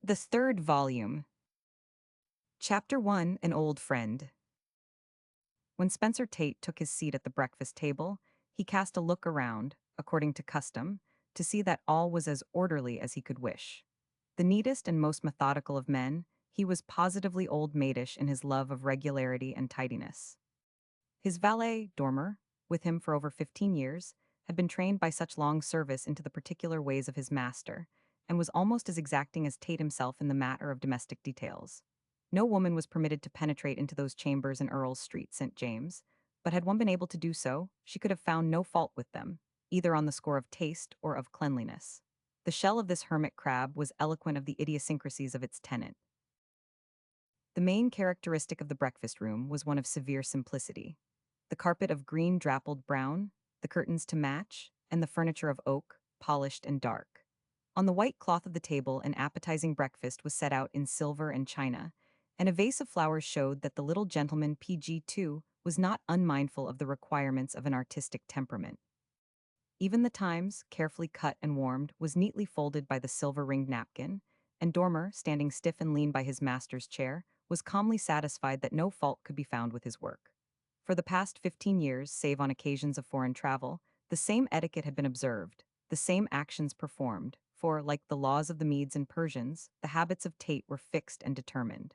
The third volume. Chapter 1. An Old Friend. When Spencer Tate took his seat at the breakfast table, he cast a look around, according to custom, to see that all was as orderly as he could wish. The neatest and most methodical of men, he was positively old maidish in his love of regularity and tidiness. His valet, Dormer, with him for over 15 years, had been trained by such long service into the particular ways of his master, and was almost as exacting as Tate himself in the matter of domestic details. No woman was permitted to penetrate into those chambers in Earl's Street, St. James, but had one been able to do so, she could have found no fault with them, either on the score of taste or of cleanliness. The shell of this hermit crab was eloquent of the idiosyncrasies of its tenant. The main characteristic of the breakfast room was one of severe simplicity. The carpet of green drappled brown, the curtains to match, and the furniture of oak, polished and dark. On the white cloth of the table an appetizing breakfast was set out in silver and china, and a vase of flowers showed that the little gentleman PG2 was not unmindful of the requirements of an artistic temperament. Even the Times, carefully cut and warmed, was neatly folded by the silver-ringed napkin, and Dormer, standing stiff and lean by his master's chair, was calmly satisfied that no fault could be found with his work. For the past 15 years, save on occasions of foreign travel, the same etiquette had been observed, the same actions performed, for, like the laws of the Medes and Persians, the habits of Tate were fixed and determined.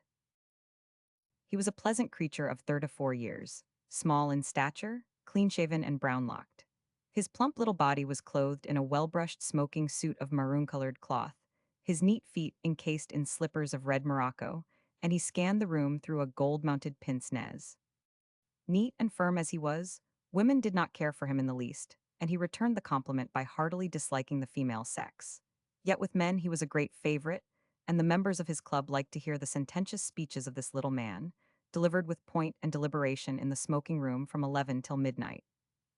He was a pleasant creature of 34 years, small in stature, clean-shaven and brown-locked. His plump little body was clothed in a well-brushed smoking suit of maroon-colored cloth, his neat feet encased in slippers of red morocco, and he scanned the room through a gold-mounted pince-nez. Neat and firm as he was, women did not care for him in the least, and he returned the compliment by heartily disliking the female sex. Yet with men he was a great favorite, and the members of his club liked to hear the sententious speeches of this little man, delivered with point and deliberation in the smoking room from 11 till midnight.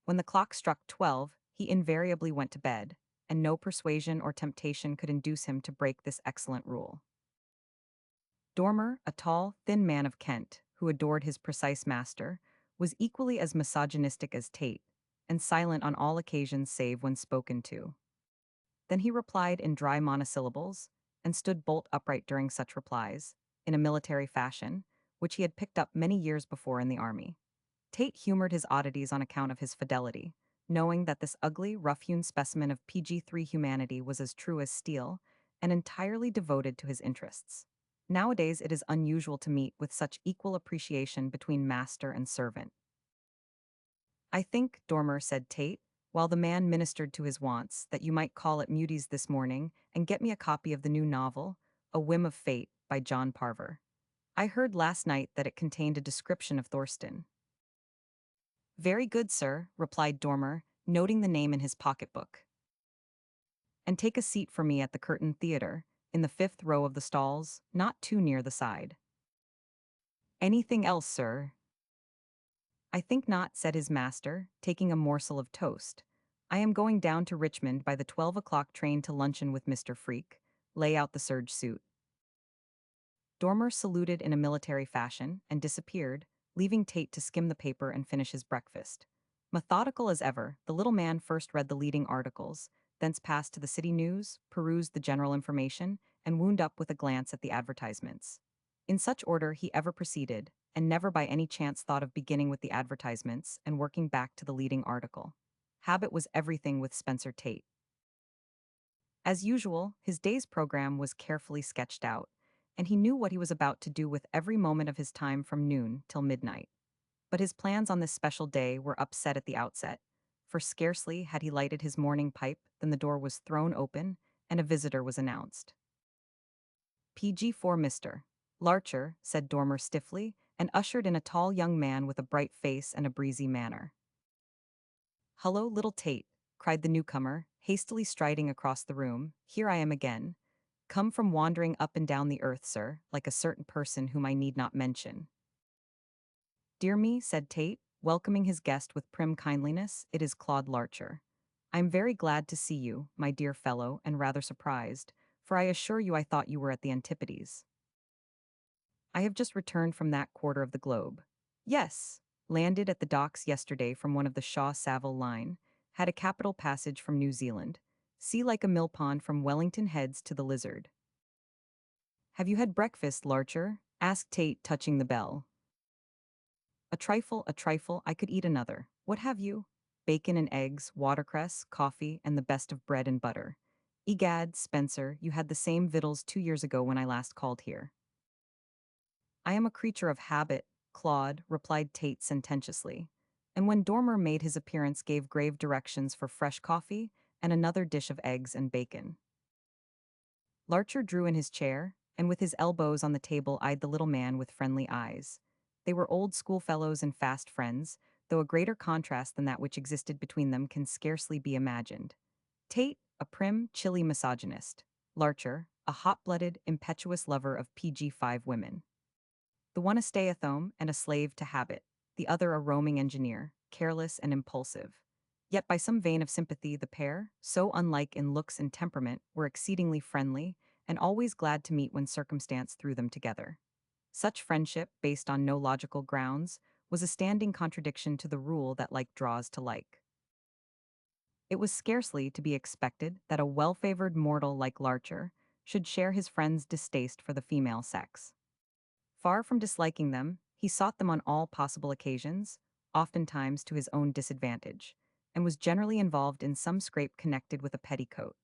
When the clock struck 12, he invariably went to bed, and no persuasion or temptation could induce him to break this excellent rule. Dormer, a tall, thin man of Kent, who adored his precise master, was equally as misogynistic as Tate, and silent on all occasions save when spoken to. Then he replied in dry monosyllables, and stood bolt upright during such replies, in a military fashion, which he had picked up many years before in the army. Tate humored his oddities on account of his fidelity, knowing that this ugly, rough-hewn specimen of PG3 humanity was as true as steel, and entirely devoted to his interests. Nowadays it is unusual to meet with such equal appreciation between master and servant. "I think," Dormer said Tate, while the man ministered to his wants, "that you might call at Muty's this morning and get me a copy of the new novel, A Whim of Fate, by John Parver. I heard last night that it contained a description of Thorsten." "Very good, sir," replied Dormer, noting the name in his pocketbook. "And take a seat for me at the Curtain Theatre, in the 5th row of the stalls, not too near the side." "Anything else, sir?" "I think not," said his master, taking a morsel of toast. "I am going down to Richmond by the 12 o'clock train to luncheon with Mr. Freak. Lay out the serge suit." Dormer saluted in a military fashion and disappeared, leaving Tate to skim the paper and finish his breakfast. Methodical as ever, the little man first read the leading articles, thence passed to the city news, perused the general information, and wound up with a glance at the advertisements. In such order he ever proceeded, and never by any chance thought of beginning with the advertisements and working back to the leading article. Habit was everything with Spencer Tate. As usual, his day's program was carefully sketched out, and he knew what he was about to do with every moment of his time from noon till midnight. But his plans on this special day were upset at the outset, for scarcely had he lighted his morning pipe than the door was thrown open and a visitor was announced. "PG4 Mr. Larcher," said Dormer stiffly, and ushered in a tall young man with a bright face and a breezy manner. "Hullo, little Tate," cried the newcomer, hastily striding across the room. "Here I am again. Come from wandering up and down the earth, sir, like a certain person whom I need not mention." "Dear me," said Tate, welcoming his guest with prim kindliness, "it is Claude Larcher. I am very glad to see you, my dear fellow, and rather surprised, for I assure you I thought you were at the Antipodes." "I have just returned from that quarter of the globe." "Yes, landed at the docks yesterday from one of the Shaw-Saville line, had a capital passage from New Zealand, sea like a mill pond from Wellington Heads to the Lizard." Have you had breakfast, Larcher? Asked Tate, touching the bell. A trifle, I could eat another. What have you? Bacon and eggs, watercress, coffee, and the best of bread and butter. Egad, Spencer, you had the same victuals 2 years ago when I last called here. I am a creature of habit, Claude, replied Tate sententiously, and when Dormer made his appearance gave grave directions for fresh coffee and another dish of eggs and bacon. Larcher drew in his chair, and with his elbows on the table eyed the little man with friendly eyes. They were old schoolfellows and fast friends, though a greater contrast than that which existed between them can scarcely be imagined. Tate, a prim, chilly misogynist. Larcher, a hot-blooded, impetuous lover of PG-5 women. The one a stay-at-home and a slave to habit, the other a roaming engineer, careless and impulsive. Yet by some vein of sympathy the pair, so unlike in looks and temperament, were exceedingly friendly, and always glad to meet when circumstance threw them together. Such friendship, based on no logical grounds, was a standing contradiction to the rule that like draws to like. It was scarcely to be expected that a well-favored mortal like Larcher should share his friend's distaste for the female sex. Far from disliking them, he sought them on all possible occasions, oftentimes to his own disadvantage, and was generally involved in some scrape connected with a petticoat.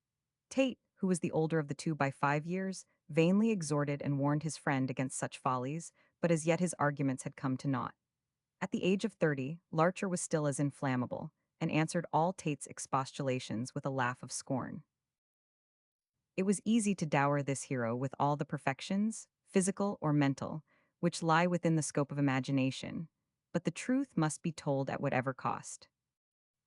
Tate, who was the older of the two by 5 years, vainly exhorted and warned his friend against such follies, but as yet his arguments had come to naught. At the age of 30, Larcher was still as inflammable, and answered all Tate's expostulations with a laugh of scorn. It was easy to dower this hero with all the perfections, physical or mental, which lie within the scope of imagination, but the truth must be told at whatever cost.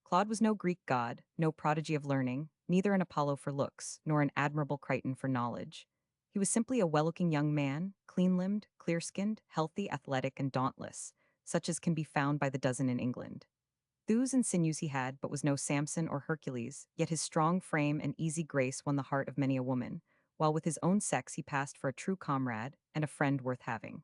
Claude was no Greek god, no prodigy of learning, neither an Apollo for looks, nor an admirable Crichton for knowledge. He was simply a well-looking young man, clean-limbed, clear-skinned, healthy, athletic, and dauntless, such as can be found by the dozen in England. Thews and sinews he had, but was no Samson or Hercules, yet his strong frame and easy grace won the heart of many a woman, while with his own sex he passed for a true comrade and a friend worth having.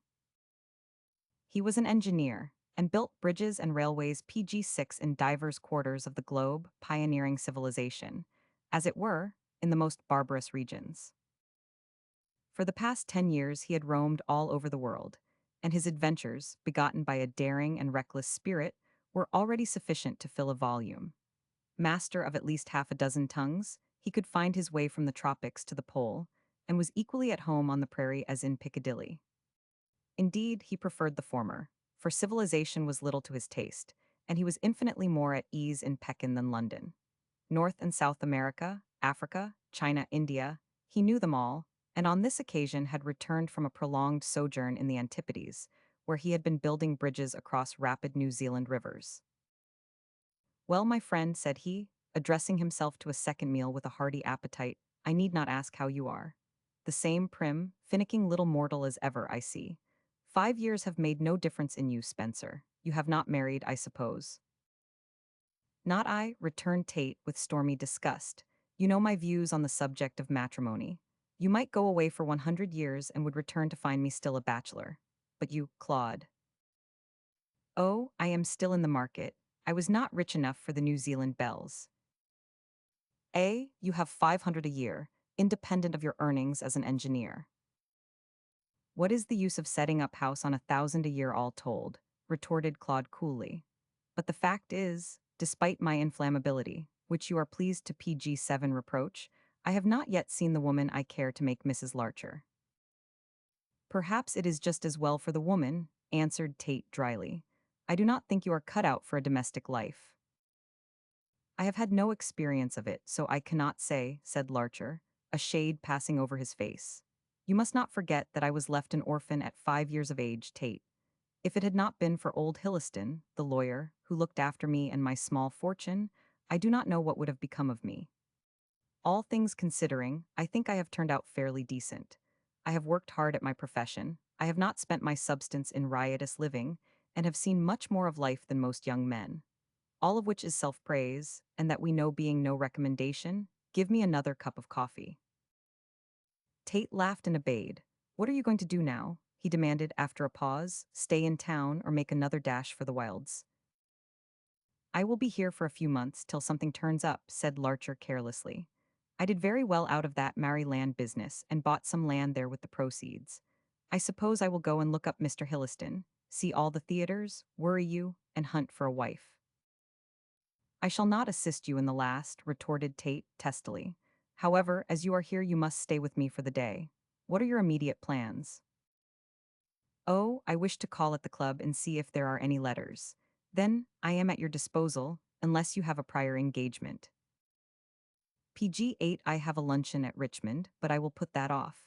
He was an engineer, and built bridges and railways PG-6 in divers quarters of the globe, pioneering civilization, as it were, in the most barbarous regions. For the past 10 years he had roamed all over the world, and his adventures, begotten by a daring and reckless spirit, were already sufficient to fill a volume. Master of at least half a dozen tongues, he could find his way from the tropics to the pole, and was equally at home on the prairie as in Piccadilly. Indeed, he preferred the former, for civilization was little to his taste, and he was infinitely more at ease in Pekin than London. North and South America, Africa, China, India, he knew them all, and on this occasion had returned from a prolonged sojourn in the Antipodes, where he had been building bridges across rapid New Zealand rivers. Well, my friend, said he, addressing himself to a second meal with a hearty appetite, I need not ask how you are. The same prim, finicking little mortal as ever, I see. 5 years have made no difference in you, Spencer. You have not married, I suppose. Not I, returned Tate with stormy disgust. You know my views on the subject of matrimony. You might go away for 100 years and would return to find me still a bachelor. But you, Claude. Oh, I am still in the market. I was not rich enough for the New Zealand belles. You have 500 a year, independent of your earnings as an engineer. What is the use of setting up house on 1,000 a year all told? Retorted Claude coolly. But the fact is, despite my inflammability, which you are pleased to PG-7 reproach, I have not yet seen the woman I care to make Mrs. Larcher. Perhaps it is just as well for the woman, answered Tate dryly. I do not think you are cut out for a domestic life. I have had no experience of it, so I cannot say, said Larcher, a shade passing over his face. You must not forget that I was left an orphan at 5 years of age, Tate. If it had not been for old Hilliston, the lawyer, who looked after me and my small fortune, I do not know what would have become of me. All things considering, I think I have turned out fairly decent. I have worked hard at my profession, I have not spent my substance in riotous living, and have seen much more of life than most young men. All of which is self-praise, and that we know being no recommendation. Give me another cup of coffee. Tate laughed and obeyed. What are you going to do now? He demanded after a pause. Stay in town or make another dash for the wilds? I will be here for a few months till something turns up, said Larcher carelessly. I did very well out of that Mary land business and bought some land there with the proceeds. I suppose I will go and look up Mr. Hilliston, see all the theaters, worry you, and hunt for a wife. I shall not assist you in the last, retorted Tate testily. However, as you are here, you must stay with me for the day. What are your immediate plans? Oh, I wish to call at the club and see if there are any letters. Then, I am at your disposal, unless you have a prior engagement. PG 8 I have a luncheon at Richmond, but I will put that off.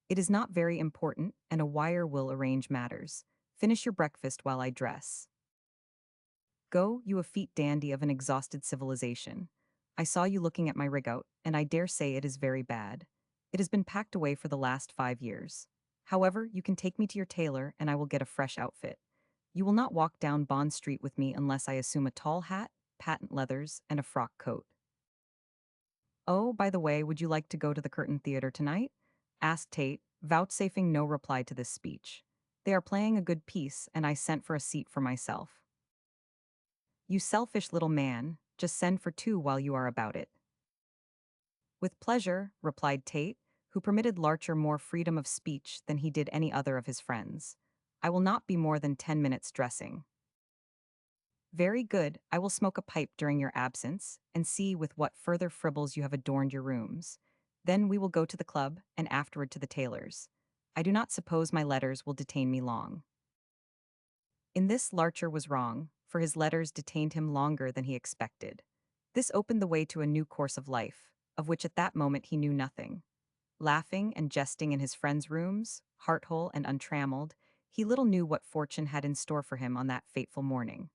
It is not very important, and a wire will arrange matters. Finish your breakfast while I dress. Go, you effete dandy of an exhausted civilization. I saw you looking at my rig out, and I dare say it is very bad. It has been packed away for the last 5 years. However, you can take me to your tailor, and I will get a fresh outfit. You will not walk down Bond Street with me unless I assume a tall hat, patent leathers, and a frock coat. Oh, by the way, would you like to go to the Curtain Theatre tonight? Asked Tate, vouchsafing no reply to this speech. They are playing a good piece, and I sent for a seat for myself. You selfish little man, just send for two while you are about it. With pleasure, replied Tate, who permitted Larcher more freedom of speech than he did any other of his friends. I will not be more than 10 minutes dressing. Very good, I will smoke a pipe during your absence, and see with what further fribbles you have adorned your rooms. Then we will go to the club, and afterward to the tailor's. I do not suppose my letters will detain me long. In this Larcher was wrong, for his letters detained him longer than he expected. This opened the way to a new course of life, of which at that moment he knew nothing. Laughing and jesting in his friends' rooms, heart-whole and untrammeled, he little knew what fortune had in store for him on that fateful morning.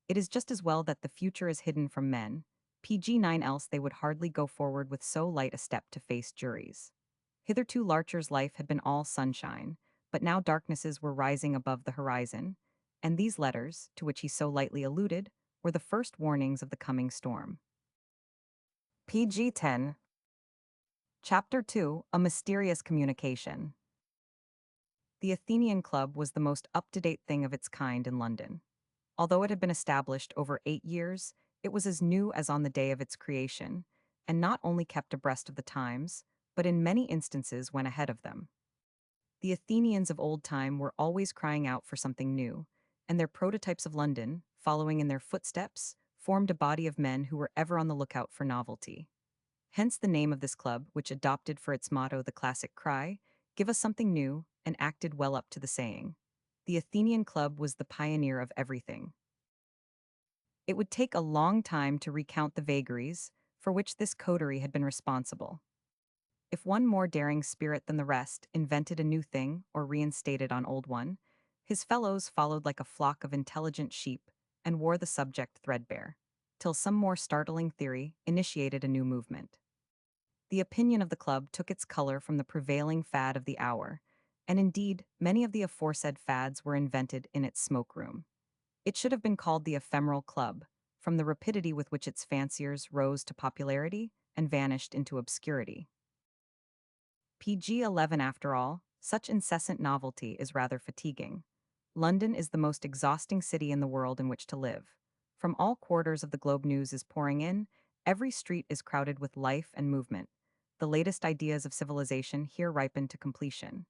It is just as well that the future is hidden from men. PG 9 else they would hardly go forward with so light a step to face juries. Hitherto Larcher's life had been all sunshine, but now darknesses were rising above the horizon, and these letters, to which he so lightly alluded, were the first warnings of the coming storm. PG 10. Chapter 2, A Mysterious Communication. The Athenian Club was the most up-to-date thing of its kind in London. Although it had been established over 8 years, it was as new as on the day of its creation, and not only kept abreast of the times, but in many instances went ahead of them. The Athenians of old time were always crying out for something new, and their prototypes of London, following in their footsteps, formed a body of men who were ever on the lookout for novelty. Hence the name of this club, which adopted for its motto the classic cry, "Give us something new," and acted well up to the saying. The Athenian Club was the pioneer of everything. It would take a long time to recount the vagaries for which this coterie had been responsible. If one more daring spirit than the rest invented a new thing or reinstated on old one, his fellows followed like a flock of intelligent sheep and wore the subject threadbare, till some more startling theory initiated a new movement. The opinion of the club took its color from the prevailing fad of the hour, and indeed, many of the aforesaid fads were invented in its smoke room. It should have been called the Ephemeral Club, from the rapidity with which its fanciers rose to popularity and vanished into obscurity. PG 11 after all, such incessant novelty is rather fatiguing. London is the most exhausting city in the world in which to live. From all quarters of the globe news is pouring in, every street is crowded with life and movement. The latest ideas of civilization here ripen to completion.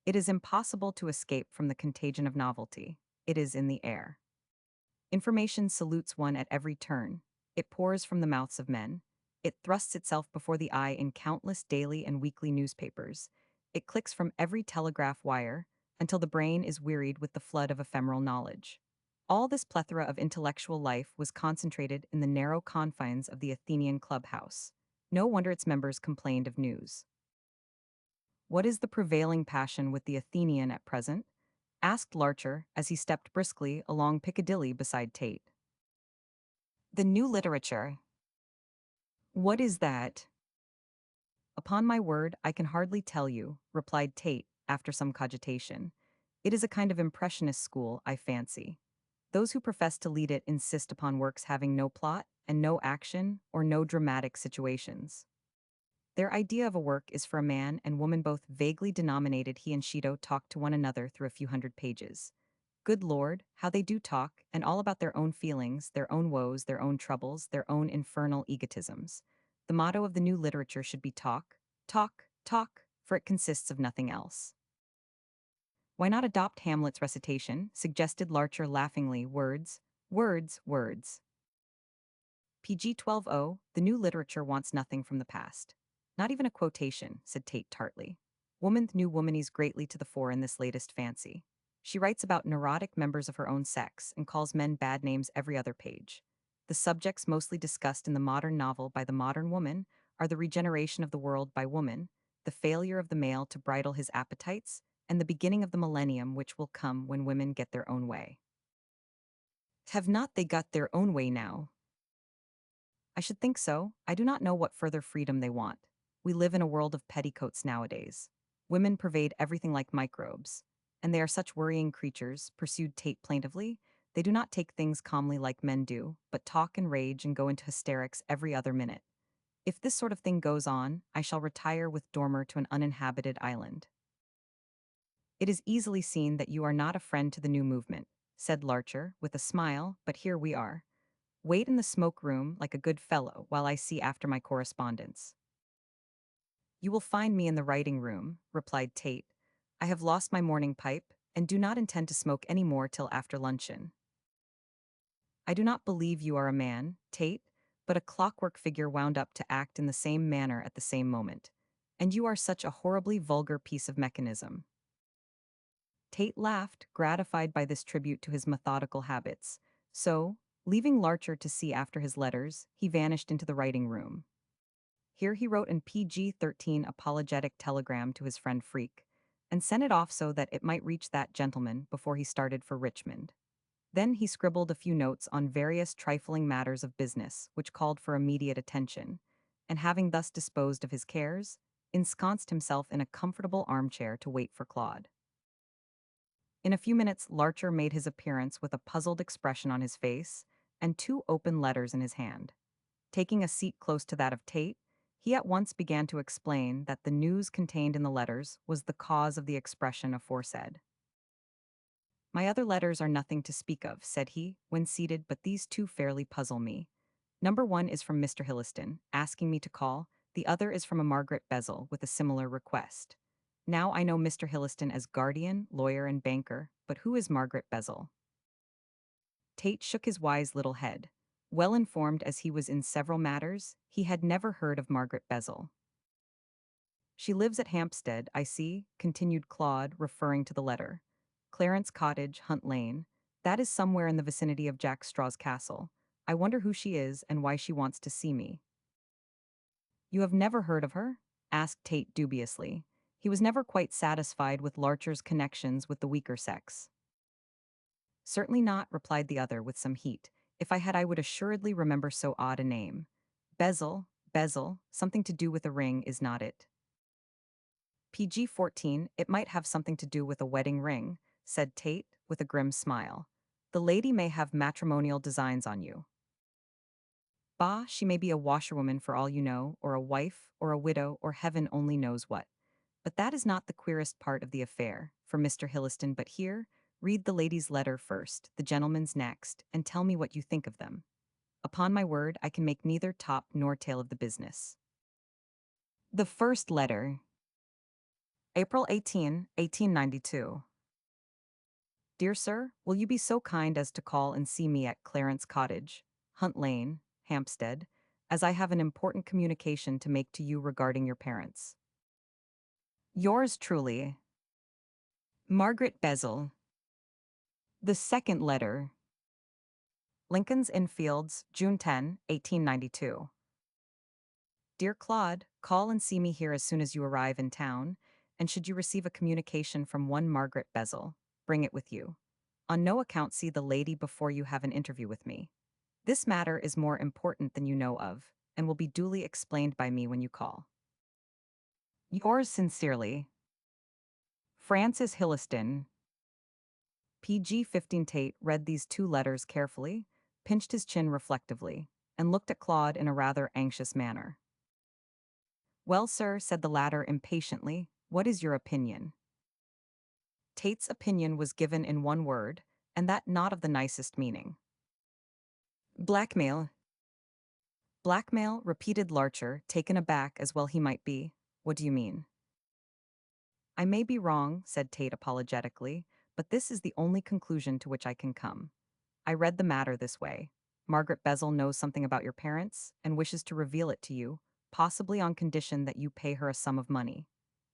It is impossible to escape from the contagion of novelty. It is in the air. Information salutes one at every turn. It pours from the mouths of men. It thrusts itself before the eye in countless daily and weekly newspapers. It clicks from every telegraph wire until the brain is wearied with the flood of ephemeral knowledge. All this plethora of intellectual life was concentrated in the narrow confines of the Athenian clubhouse. No wonder its members complained of news. What is the prevailing passion with the Athenian at present? Asked Larcher as he stepped briskly along Piccadilly beside Tate. The new literature. What is that? Upon my word, I can hardly tell you, replied Tate, after some cogitation. It is a kind of impressionist school, I fancy. Those who profess to lead it insist upon works having no plot and no action or no dramatic situations. Their idea of a work is for a man and woman both vaguely denominated he and Sheeto talk to one another through a few hundred pages. Good Lord, how they do talk, and all about their own feelings, their own woes, their own troubles, their own infernal egotisms. The motto of the new literature should be talk, talk, talk, for it consists of nothing else. Why not adopt Hamlet's recitation? Suggested Larcher laughingly. Words, words, words. PG 12:0, the new literature wants nothing from the past. Not even a quotation, said Tate tartly. Woman's new womanies greatly to the fore in this latest fancy. She writes about neurotic members of her own sex and calls men bad names every other page. The subjects mostly discussed in the modern novel by the modern woman are the regeneration of the world by woman, the failure of the male to bridle his appetites, and the beginning of the millennium which will come when women get their own way. Have not they got their own way now? I should think so. I do not know what further freedom they want. We live in a world of petticoats nowadays. Women pervade everything like microbes. And they are such worrying creatures, pursued Tate plaintively. They do not take things calmly like men do, but talk and rage and go into hysterics every other minute. If this sort of thing goes on, I shall retire with Dormer to an uninhabited island. It is easily seen that you are not a friend to the new movement, said Larcher, with a smile, but here we are. Wait in the smoke room like a good fellow while I see after my correspondence. You will find me in the writing room, replied Tate. I have lost my morning pipe, and do not intend to smoke any more till after luncheon. I do not believe you are a man, Tate, but a clockwork figure wound up to act in the same manner at the same moment. And you are such a horribly vulgar piece of mechanism. Tate laughed, gratified by this tribute to his methodical habits. So, leaving Larcher to see after his letters, he vanished into the writing room. Here he wrote an PG-13 apologetic telegram to his friend Freak, and sent it off so that it might reach that gentleman before he started for Richmond. Then he scribbled a few notes on various trifling matters of business which called for immediate attention, and having thus disposed of his cares, ensconced himself in a comfortable armchair to wait for Claude. In a few minutes, Larcher made his appearance with a puzzled expression on his face and 2 open letters in his hand. Taking a seat close to that of Tate, he at once began to explain that the news contained in the letters was the cause of the expression aforesaid. My other letters are nothing to speak of, said he, when seated, but these 2 fairly puzzle me. Number 1 is from Mr. Hilliston, asking me to call. The other is from a Margaret Bezel with a similar request. Now I know Mr. Hilliston as guardian, lawyer, and banker, but who is Margaret Bezel? Tate shook his wise little head. Well informed as he was in several matters, he had never heard of Margaret Bezel. She lives at Hampstead, I see, continued Claude, referring to the letter. Clarence Cottage, Hunt Lane. That is somewhere in the vicinity of Jack Straw's castle. I wonder who she is and why she wants to see me. You have never heard of her? Asked Tate dubiously. He was never quite satisfied with Larcher's connections with the weaker sex. Certainly not, replied the other with some heat. If I had, I would assuredly remember so odd a name. Bezel, bezel, something to do with a ring, is not it? PG-14, it might have something to do with a wedding ring, said Tate, with a grim smile. The lady may have matrimonial designs on you. Bah, she may be a washerwoman for all you know, or a wife, or a widow, or heaven only knows what. But that is not the queerest part of the affair, for Mr. Hilliston, but here, read the lady's letter first, the gentleman's next, and tell me what you think of them. Upon my word, I can make neither top nor tail of the business. The first letter. April 18, 1892. Dear Sir, will you be so kind as to call and see me at Clarence Cottage, Hunt Lane, Hampstead, as I have an important communication to make to you regarding your parents. Yours truly, Margaret Bezel. The second letter. Lincoln's Inn Fields, June 10, 1892. Dear Claude, call and see me here as soon as you arrive in town, and should you receive a communication from one Margaret Bezel, bring it with you. On no account see the lady before you have an interview with me. This matter is more important than you know of, and will be duly explained by me when you call. Yours sincerely, Francis Hilliston. PG-15 Tate read these 2 letters carefully, pinched his chin reflectively, and looked at Claude in a rather anxious manner. Well, sir, said the latter impatiently, what is your opinion? Tate's opinion was given in one word, and that not of the nicest meaning. Blackmail. Blackmail, repeated Larcher, taken aback as well he might be. What do you mean? I may be wrong, said Tate apologetically, but this is the only conclusion to which I can come. I read the matter this way. Margaret Bezel knows something about your parents and wishes to reveal it to you, possibly on condition that you pay her a sum of money.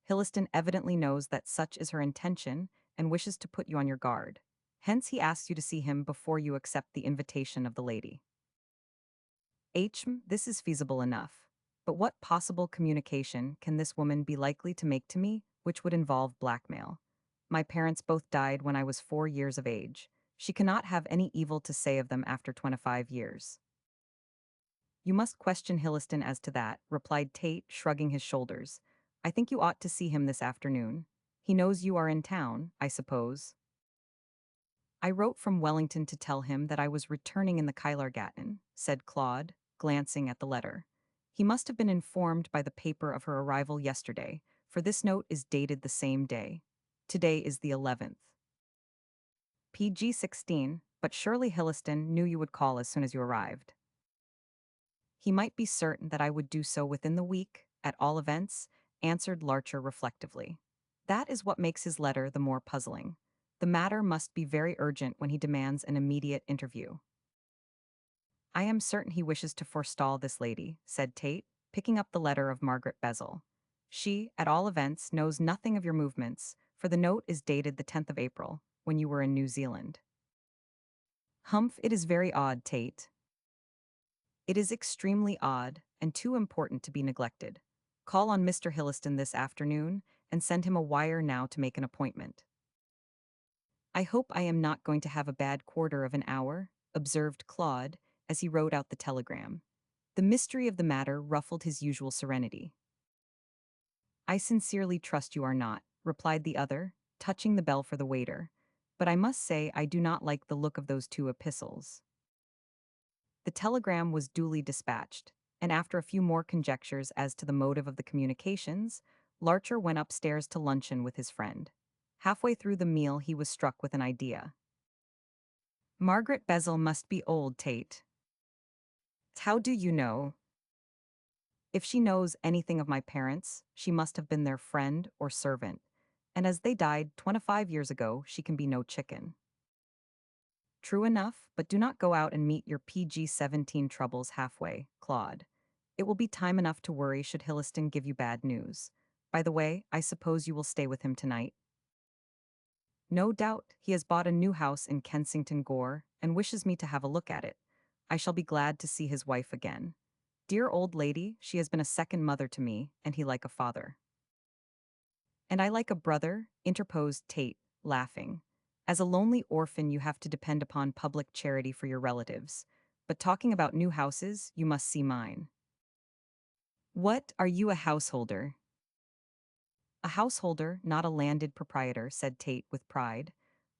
Hilliston evidently knows that such is her intention and wishes to put you on your guard. Hence he asks you to see him before you accept the invitation of the lady. This is feasible enough. But what possible communication can this woman be likely to make to me which would involve blackmail? My parents both died when I was 4 years of age. She cannot have any evil to say of them after 25 years. You must question Hilliston as to that, replied Tate, shrugging his shoulders. I think you ought to see him this afternoon. He knows you are in town, I suppose. I wrote from Wellington to tell him that I was returning in the Kylargatten, said Claude, glancing at the letter. He must have been informed by the paper of her arrival yesterday, for this note is dated the same day. Today is the 11th. PG 16, but surely Hilliston knew you would call as soon as you arrived. He might be certain that I would do so within the week, at all events, answered Larcher reflectively. That is what makes his letter the more puzzling. The matter must be very urgent when he demands an immediate interview. I am certain he wishes to forestall this lady, said Tate, picking up the letter of Margaret Bezel. She, at all events, knows nothing of your movements, for the note is dated the 10th of April, when you were in New Zealand. Humph, it is very odd, Tate. It is extremely odd, and too important to be neglected. Call on Mr. Hilliston this afternoon, and send him a wire now to make an appointment. I hope I am not going to have a bad quarter of an hour, observed Claude, as he wrote out the telegram. The mystery of the matter ruffled his usual serenity. I sincerely trust you are not, replied the other, touching the bell for the waiter. But I must say I do not like the look of those 2 epistles. The telegram was duly dispatched, and after a few more conjectures as to the motive of the communications, Larcher went upstairs to luncheon with his friend. Halfway through the meal he was struck with an idea. Margaret Bezel must be old, Tate. How do you know? If she knows anything of my parents, she must have been their friend or servant, and as they died 25 years ago, she can be no chicken. True enough, but do not go out and meet your PG-17 troubles halfway, Claude. It will be time enough to worry should Hilliston give you bad news. By the way, I suppose you will stay with him tonight. No doubt, he has bought a new house in Kensington Gore and wishes me to have a look at it. I shall be glad to see his wife again. Dear old lady, she has been a second mother to me, and he like a father. And I like a brother, interposed Tate, laughing. As a lonely orphan you have to depend upon public charity for your relatives. But talking about new houses, you must see mine. What, are you a householder? A householder, not a landed proprietor, said Tate with pride.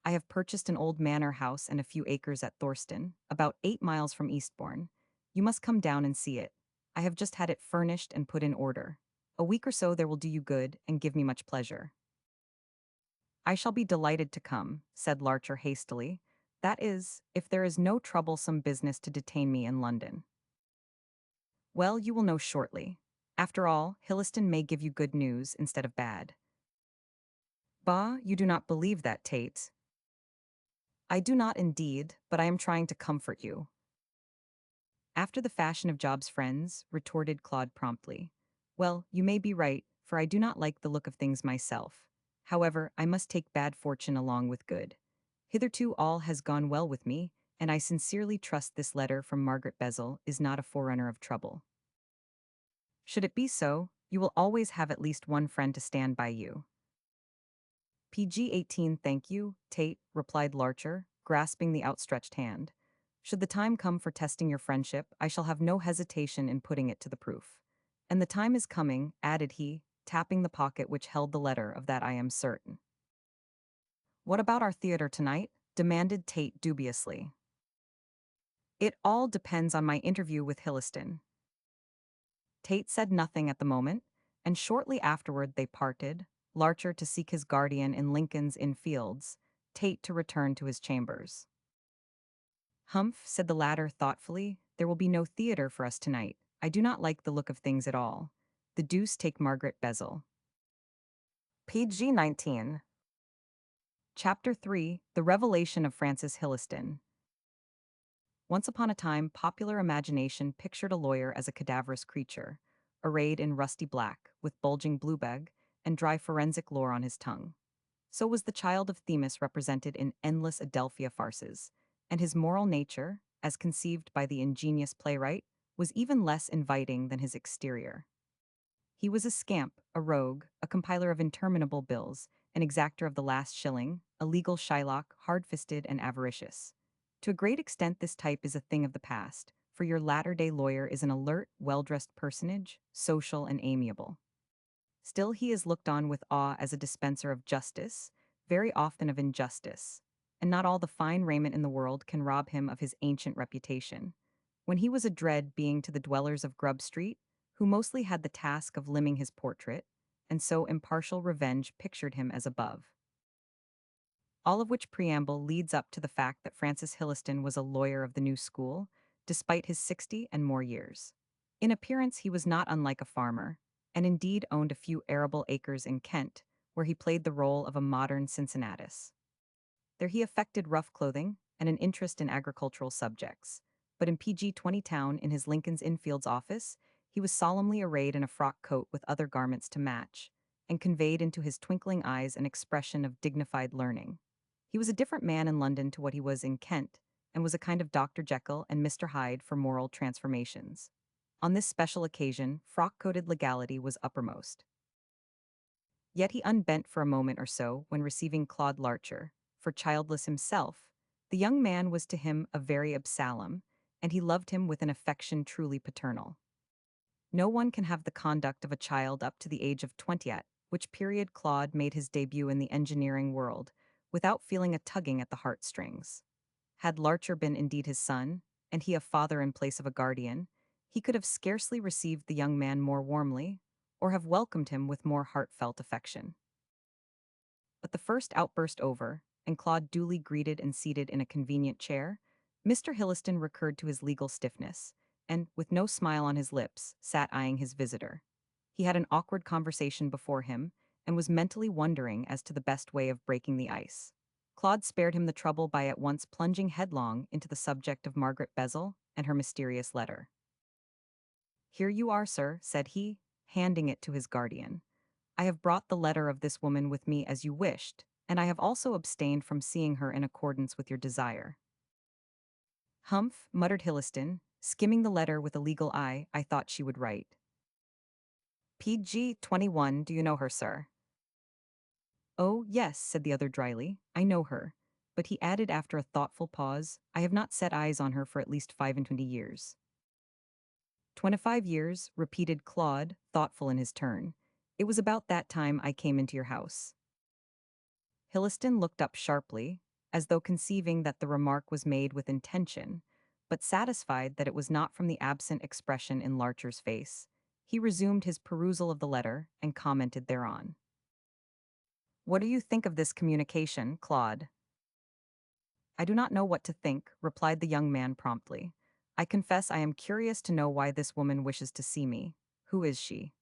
I have purchased an old manor house and a few acres at Thorston, about 8 miles from Eastbourne. You must come down and see it. I have just had it furnished and put in order. A week or so there will do you good and give me much pleasure. I shall be delighted to come, said Larcher hastily. That is, if there is no troublesome business to detain me in London. Well, you will know shortly. After all, Hilliston may give you good news instead of bad. Bah, you do not believe that, Tate. I do not indeed, but I am trying to comfort you. After the fashion of Job's friends, retorted Claude promptly. Well, you may be right, for I do not like the look of things myself. However, I must take bad fortune along with good. Hitherto all has gone well with me, and I sincerely trust this letter from Margaret Bezel is not a forerunner of trouble. Should it be so, you will always have at least one friend to stand by you. PG-18, thank you, Tate, replied Larcher, grasping the outstretched hand. Should the time come for testing your friendship, I shall have no hesitation in putting it to the proof. And the time is coming, added he, tapping the pocket which held the letter, of that I am certain. What about our theater tonight? Demanded Tate dubiously. It all depends on my interview with Hilliston. Tate said nothing at the moment, and shortly afterward they parted, Larcher to seek his guardian in Lincoln's Inn Fields, Tate to return to his chambers. Humph, said the latter thoughtfully, there will be no theater for us tonight. I do not like the look of things at all. The deuce take Margaret Bezel. PG 19. Chapter 3. The Revelation of Francis Hilliston. Once upon a time, popular imagination pictured a lawyer as a cadaverous creature, arrayed in rusty black, with bulging blue bag and dry forensic lore on his tongue. So was the child of Themis represented in endless Adelphia farces, and his moral nature, as conceived by the ingenious playwright, was even less inviting than his exterior. He was a scamp, a rogue, a compiler of interminable bills, an exactor of the last shilling, a legal Shylock, hard-fisted and avaricious. To a great extent this type is a thing of the past, for your latter-day lawyer is an alert, well-dressed personage, social and amiable. Still he is looked on with awe as a dispenser of justice, very often of injustice, and not all the fine raiment in the world can rob him of his ancient reputation. When he was a dread being to the dwellers of Grub Street, who mostly had the task of limning his portrait, and so impartial revenge pictured him as above. All of which preamble leads up to the fact that Francis Hilliston was a lawyer of the new school, despite his 60 and more years. In appearance he was not unlike a farmer, and indeed owned a few arable acres in Kent, where he played the role of a modern Cincinnatus. There he affected rough clothing and an interest in agricultural subjects, but in PG-20 town in his Lincoln's Inn Fields office, he was solemnly arrayed in a frock coat with other garments to match, and conveyed into his twinkling eyes an expression of dignified learning. He was a different man in London to what he was in Kent, and was a kind of Dr. Jekyll and Mr. Hyde for moral transformations. On this special occasion, frock-coated legality was uppermost. Yet he unbent for a moment or so when receiving Claude Larcher, for childless himself, the young man was to him a very Absalom, and he loved him with an affection truly paternal. No one can have the conduct of a child up to the age of 20 at which period Claude made his debut in the engineering world, without feeling a tugging at the heartstrings. Had Larcher been indeed his son, and he a father in place of a guardian, he could have scarcely received the young man more warmly, or have welcomed him with more heartfelt affection. But the first outburst over, and Claude duly greeted and seated in a convenient chair, Mr. Hilliston recurred to his legal stiffness, and, with no smile on his lips, sat eyeing his visitor. He had an awkward conversation before him, and was mentally wondering as to the best way of breaking the ice. Claude spared him the trouble by at once plunging headlong into the subject of Margaret Bezel and her mysterious letter. "Here you are, sir," said he, handing it to his guardian. "I have brought the letter of this woman with me as you wished, and I have also abstained from seeing her in accordance with your desire." "Humph," muttered Hilliston, skimming the letter with a legal eye. "I thought she would write." "PG-21, do you know her, sir?" "Oh, yes," said the other dryly, "I know her." But he added after a thoughtful pause, "I have not set eyes on her for at least 25 years." 25 years, repeated Claude, thoughtful in his turn. "It was about that time I came into your house." Hilliston looked up sharply, as though conceiving that the remark was made with intention, but satisfied that it was not from the absent expression in Larcher's face. He resumed his perusal of the letter and commented thereon. "What do you think of this communication, Claude?" "I do not know what to think," replied the young man promptly. "I confess I am curious to know why this woman wishes to see me. Who is she?"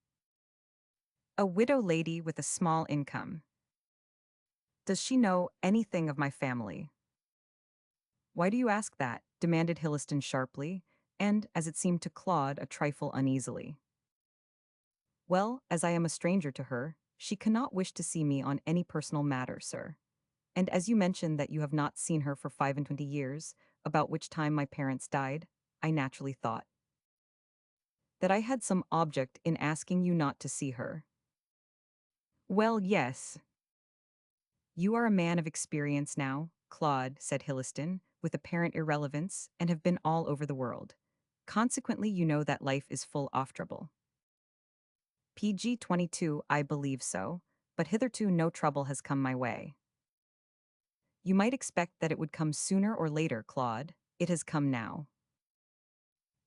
"A widow lady with a small income." "Does she know anything of my family?" "Why do you ask that?" demanded Hilliston sharply, and, as it seemed to Claude, a trifle uneasily. "Well, as I am a stranger to her, she cannot wish to see me on any personal matter, sir. And as you mentioned that you have not seen her for 25 years, about which time my parents died, I naturally thought that I had some object in asking you not to see her." "Well, yes. You are a man of experience now, Claude," said Hilliston, with apparent irrelevance, "and have been all over the world. Consequently, you know that life is full of trouble." "PG-22, I believe so, but hitherto no trouble has come my way." "You might expect that it would come sooner or later, Claude. It has come now."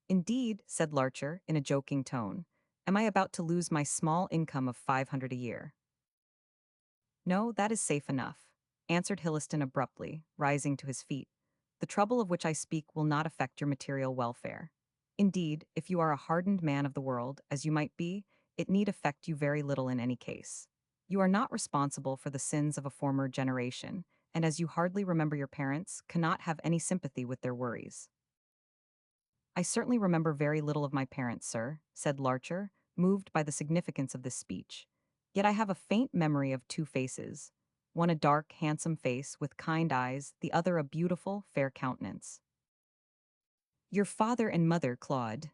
"Indeed," said Larcher, in a joking tone, "am I about to lose my small income of 500 a year?" "No, that is safe enough," answered Hilliston abruptly, rising to his feet. "The trouble of which I speak will not affect your material welfare." Indeed, if you are a hardened man of the world, as you might be, it need affect you very little in any case. You are not responsible for the sins of a former generation, and as you hardly remember your parents, cannot have any sympathy with their worries. I certainly remember very little of my parents, sir, said Larcher, moved by the significance of this speech. Yet I have a faint memory of two faces, one a dark, handsome face with kind eyes, the other a beautiful, fair countenance. Your father and mother, Claude.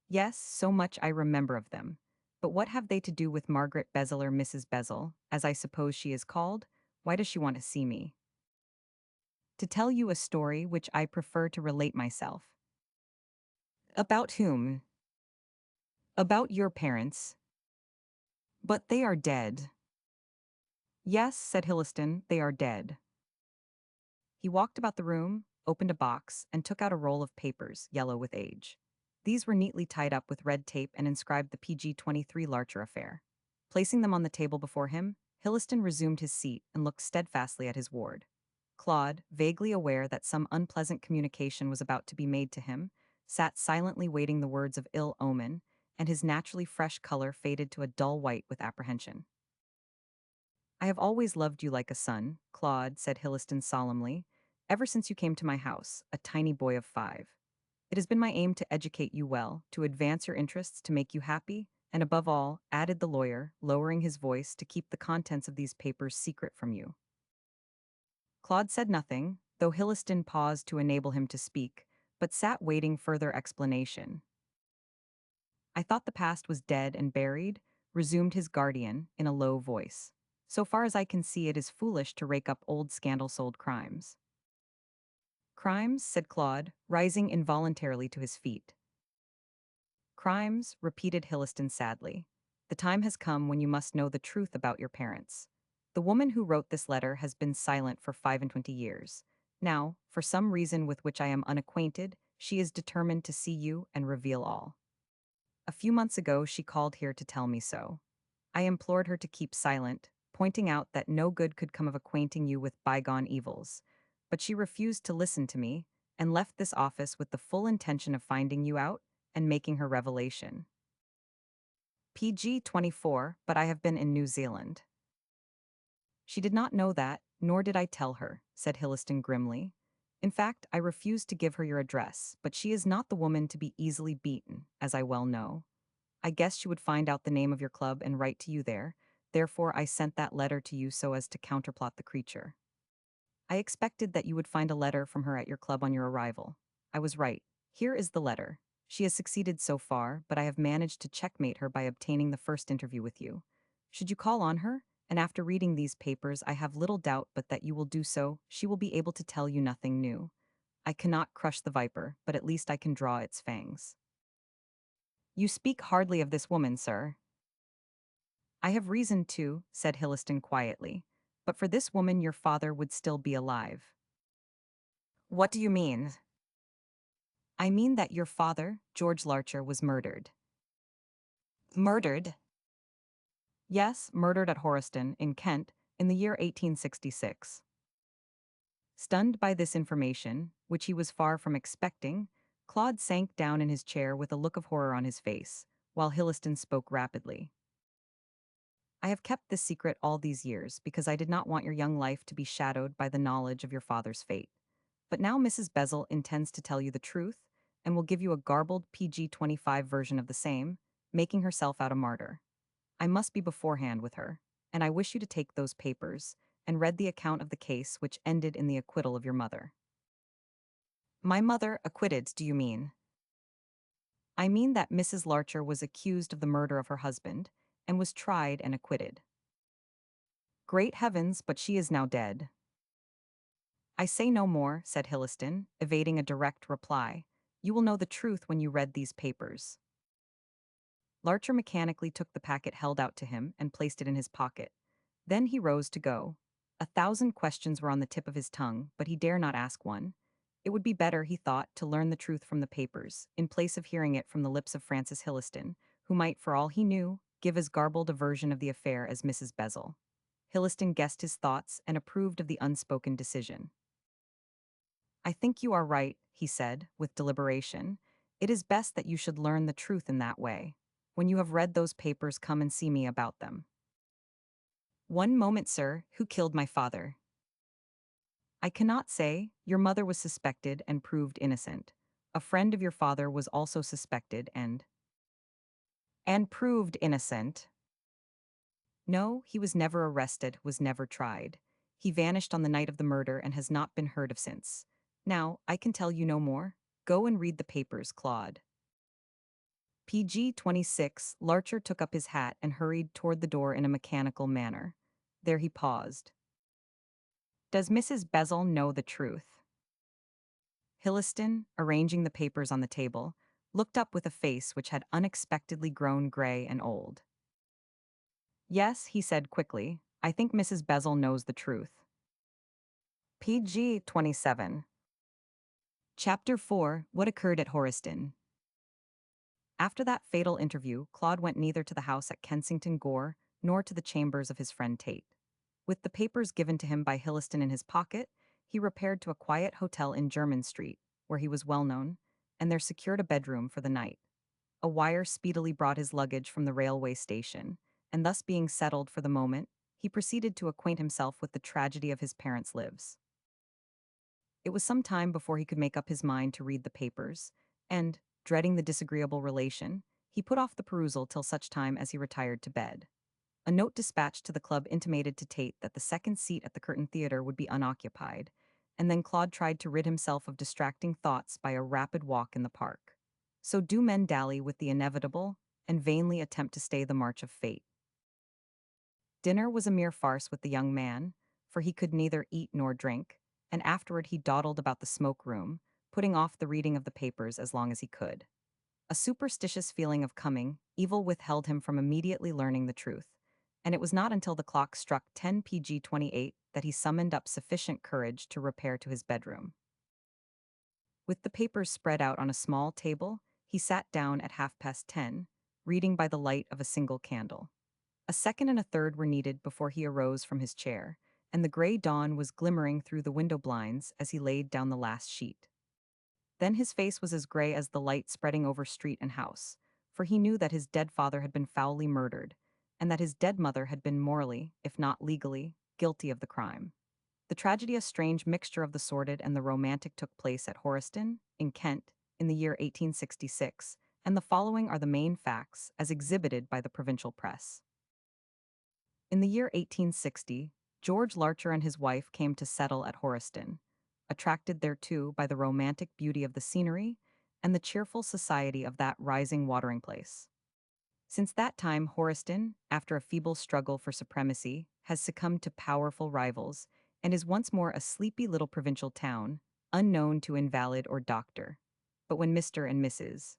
Yes, so much I remember of them. But what have they to do with Margaret Bezel or Mrs. Bezel, as I suppose she is called? Why does she want to see me? To tell you a story which I prefer to relate myself. About whom? About your parents. But they are dead. Yes, said Hilliston, they are dead. He walked about the room, opened a box, and took out a roll of papers, yellow with age. These were neatly tied up with red tape and inscribed the PG-23 Larcher affair. Placing them on the table before him, Hilliston resumed his seat and looked steadfastly at his ward. Claude, vaguely aware that some unpleasant communication was about to be made to him, sat silently waiting the words of ill omen, and his naturally fresh color faded to a dull white with apprehension. I have always loved you like a son, Claude, said Hilliston solemnly, ever since you came to my house, a tiny boy of 5. It has been my aim to educate you well, to advance your interests, to make you happy, and above all, added the lawyer, lowering his voice, to keep the contents of these papers secret from you. Claude said nothing, though Hilliston paused to enable him to speak, but sat waiting further explanation. I thought the past was dead and buried, resumed his guardian, in a low voice. So far as I can see, it is foolish to rake up old scandal-sold crimes. Crimes, said Claude, rising involuntarily to his feet. Crimes, repeated Hilliston sadly. The time has come when you must know the truth about your parents. The woman who wrote this letter has been silent for 25 years. Now, for some reason with which I am unacquainted, she is determined to see you and reveal all. A few months ago she called here to tell me so. I implored her to keep silent, pointing out that no good could come of acquainting you with bygone evils. But she refused to listen to me, and left this office with the full intention of finding you out and making her revelation. PG 24, but I have been in New Zealand. She did not know that, nor did I tell her, said Hilliston grimly. In fact, I refused to give her your address, but she is not the woman to be easily beaten, as I well know. I guessed she would find out the name of your club and write to you there, therefore I sent that letter to you so as to counterplot the creature. I expected that you would find a letter from her at your club on your arrival. I was right. Here is the letter. She has succeeded so far, but I have managed to checkmate her by obtaining the first interview with you. Should you call on her, and after reading these papers I have little doubt but that you will do so, she will be able to tell you nothing new. I cannot crush the viper, but at least I can draw its fangs. You speak hardly of this woman, sir. I have reason to, said Hilliston quietly, but for this woman your father would still be alive. What do you mean? I mean that your father, George Larcher, was murdered. Murdered? Yes, murdered at Horiston, in Kent, in the year 1866. Stunned by this information, which he was far from expecting, Claude sank down in his chair with a look of horror on his face, while Hilliston spoke rapidly. I have kept this secret all these years because I did not want your young life to be shadowed by the knowledge of your father's fate. But now Mrs. Bezel intends to tell you the truth, and will give you a garbled PG-25 version of the same, making herself out a martyr. I must be beforehand with her, and I wish you to take those papers, and read the account of the case which ended in the acquittal of your mother. My mother acquitted, do you mean? I mean that Mrs. Larcher was accused of the murder of her husband, and was tried and acquitted. Great heavens, but she is now dead. I say no more, said Hilliston, evading a direct reply. You will know the truth when you read these papers. Larcher mechanically took the packet held out to him and placed it in his pocket. Then he rose to go. 1,000 questions were on the tip of his tongue, but he dare not ask one. It would be better, he thought, to learn the truth from the papers, in place of hearing it from the lips of Francis Hilliston, who might, for all he knew, give as garbled a version of the affair as Mrs. Bezel. Hilliston guessed his thoughts and approved of the unspoken decision. I think you are right, he said, with deliberation. It is best that you should learn the truth in that way. When you have read those papers, come and see me about them. One moment, sir, who killed my father? I cannot say. Your mother was suspected and proved innocent. A friend of your father was also suspected and proved innocent. No, he was never arrested, was never tried. He vanished on the night of the murder and has not been heard of since. Now, I can tell you no more. Go and read the papers, Claude. PG 26, Larcher took up his hat and hurried toward the door in a mechanical manner. There he paused. Does Mrs. Bezel know the truth? Hilliston, arranging the papers on the table, looked up with a face which had unexpectedly grown gray and old. Yes, he said quickly, I think Mrs. Bezel knows the truth. PG 27. Chapter 4, What Occurred at Horiston. After that fatal interview, Claude went neither to the house at Kensington Gore nor to the chambers of his friend Tate. With the papers given to him by Hilliston in his pocket, he repaired to a quiet hotel in Jermyn Street, where he was well known, and there secured a bedroom for the night. A wire speedily brought his luggage from the railway station, and thus being settled for the moment, he proceeded to acquaint himself with the tragedy of his parents' lives. It was some time before he could make up his mind to read the papers, and, dreading the disagreeable relation, he put off the perusal till such time as he retired to bed. A note dispatched to the club intimated to Tate that the second seat at the Curtain Theatre would be unoccupied, and then Claude tried to rid himself of distracting thoughts by a rapid walk in the park. So do men dally with the inevitable and vainly attempt to stay the march of fate. Dinner was a mere farce with the young man, for he could neither eat nor drink, and afterward he dawdled about the smoke room, putting off the reading of the papers as long as he could. A superstitious feeling of coming evil withheld him from immediately learning the truth, and it was not until the clock struck 10 PG 28 that he summoned up sufficient courage to repair to his bedroom. With the papers spread out on a small table, he sat down at 10:30, reading by the light of a single candle. A second and a third were needed before he arose from his chair, and the gray dawn was glimmering through the window blinds as he laid down the last sheet. Then his face was as gray as the light spreading over street and house, for he knew that his dead father had been foully murdered, and that his dead mother had been morally, if not legally, guilty of the crime. The tragedy, a strange mixture of the sordid and the romantic, took place at Horiston, in Kent, in the year 1866, and the following are the main facts as exhibited by the provincial press. In the year 1860, George Larcher and his wife came to settle at Horiston, attracted thereto by the romantic beauty of the scenery and the cheerful society of that rising watering place. Since that time, Horiston, after a feeble struggle for supremacy, has succumbed to powerful rivals and is once more a sleepy little provincial town, unknown to invalid or doctor. But when Mr. and Mrs.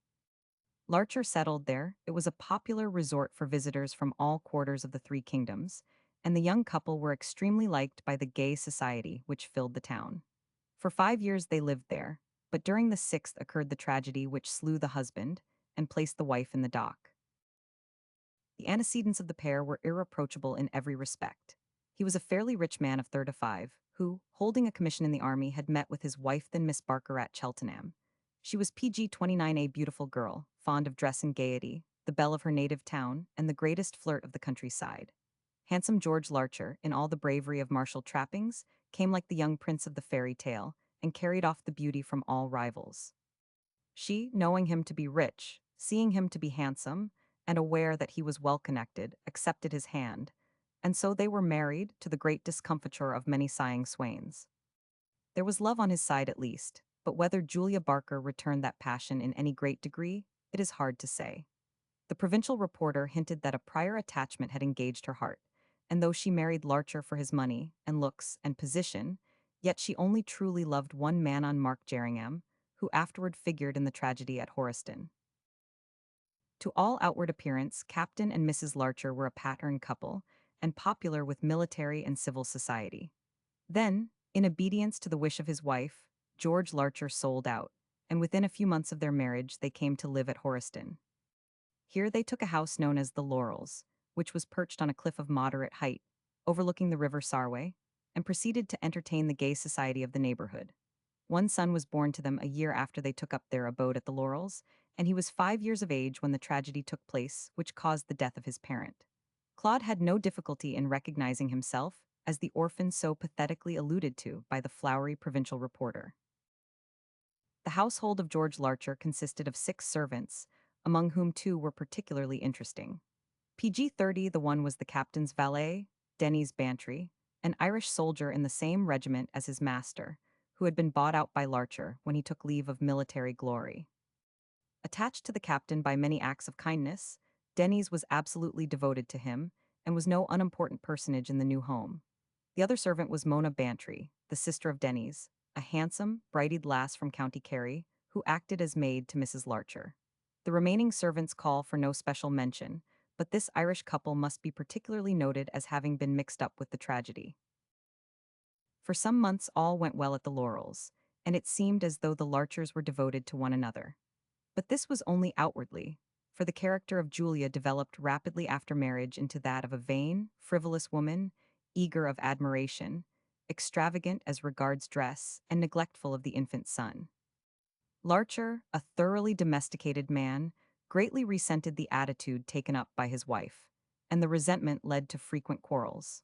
Larcher settled there, it was a popular resort for visitors from all quarters of the three kingdoms, and the young couple were extremely liked by the gay society which filled the town. For 5 years they lived there, but during the sixth occurred the tragedy which slew the husband and placed the wife in the dock. The antecedents of the pair were irreproachable in every respect. He was a fairly rich man of 35, who, holding a commission in the army, had met with his wife then Miss Barker at Cheltenham. She was PG 29, a beautiful girl, fond of dress and gaiety, the belle of her native town, and the greatest flirt of the countryside. Handsome George Larcher, in all the bravery of martial trappings, came like the young prince of the fairy tale, and carried off the beauty from all rivals. She, knowing him to be rich, seeing him to be handsome, and aware that he was well connected, accepted his hand, and so they were married, to the great discomfiture of many sighing swains. There was love on his side at least, but whether Julia Barker returned that passion in any great degree, it is hard to say. The provincial reporter hinted that a prior attachment had engaged her heart, and though she married Larcher for his money and looks and position, yet she only truly loved one man on Mark Jerningham, who afterward figured in the tragedy at Horiston. To all outward appearance, Captain and Mrs. Larcher were a pattern couple, and popular with military and civil society. Then, in obedience to the wish of his wife, George Larcher sold out, and within a few months of their marriage they came to live at Horiston. Here they took a house known as the Laurels, which was perched on a cliff of moderate height, overlooking the river Sarway, and proceeded to entertain the gay society of the neighborhood. One son was born to them a year after they took up their abode at the Laurels, and he was 5 years of age when the tragedy took place, which caused the death of his parent. Claude had no difficulty in recognizing himself as the orphan so pathetically alluded to by the flowery provincial reporter. The household of George Larcher consisted of 6 servants, among whom 2 were particularly interesting. PG-30, the one was the captain's valet, Denny's Bantry, an Irish soldier in the same regiment as his master, who had been bought out by Larcher when he took leave of military glory. Attached to the captain by many acts of kindness, Denny's was absolutely devoted to him and was no unimportant personage in the new home. The other servant was Mona Bantry, the sister of Denny's, a handsome, bright-eyed lass from County Kerry, who acted as maid to Mrs. Larcher. The remaining servants call for no special mention, but this Irish couple must be particularly noted as having been mixed up with the tragedy. For some months all went well at the Laurels, and it seemed as though the Larchers were devoted to one another. But this was only outwardly, for the character of Julia developed rapidly after marriage into that of a vain, frivolous woman, eager of admiration, extravagant as regards dress, and neglectful of the infant son. Larcher, a thoroughly domesticated man, greatly resented the attitude taken up by his wife, and the resentment led to frequent quarrels.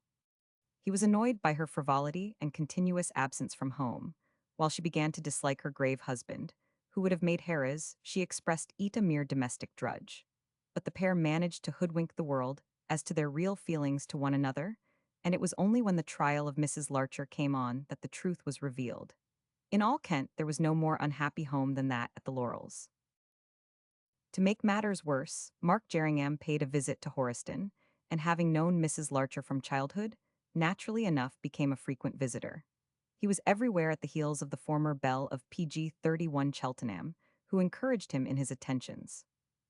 He was annoyed by her frivolity and continuous absence from home, while she began to dislike her grave husband, who would have made Harris, she expressed, eat a mere domestic drudge. But the pair managed to hoodwink the world as to their real feelings to one another, and it was only when the trial of Mrs. Larcher came on that the truth was revealed. In all Kent, there was no more unhappy home than that at the Laurels. To make matters worse, Mark Jerningham paid a visit to Horiston, and having known Mrs. Larcher from childhood, naturally enough became a frequent visitor. He was everywhere at the heels of the former belle of PG-31 Cheltenham, who encouraged him in his attentions.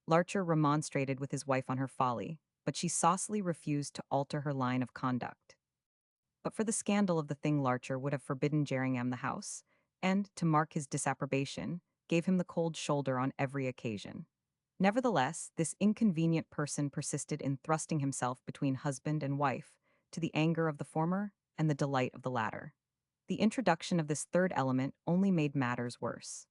Larcher remonstrated with his wife on her folly, but she saucily refused to alter her line of conduct. But for the scandal of the thing, Larcher would have forbidden Jerningham the house, and, to mark his disapprobation, gave him the cold shoulder on every occasion. Nevertheless, this inconvenient person persisted in thrusting himself between husband and wife, to the anger of the former and the delight of the latter. The introduction of this third element only made matters worse.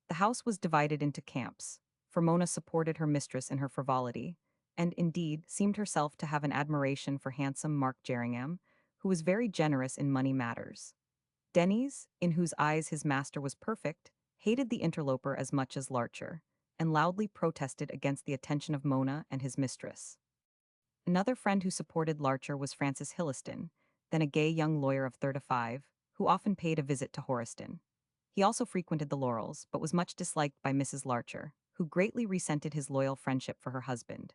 The house was divided into camps, for Mona supported her mistress in her frivolity, and indeed seemed herself to have an admiration for handsome Mark Jerningham, who was very generous in money matters. Denny's, in whose eyes his master was perfect, hated the interloper as much as Larcher, and loudly protested against the attention of Mona and his mistress. Another friend who supported Larcher was Francis Hilliston, then a gay young lawyer of 35, who often paid a visit to Horiston. He also frequented the Laurels, but was much disliked by Mrs. Larcher, who greatly resented his loyal friendship for her husband.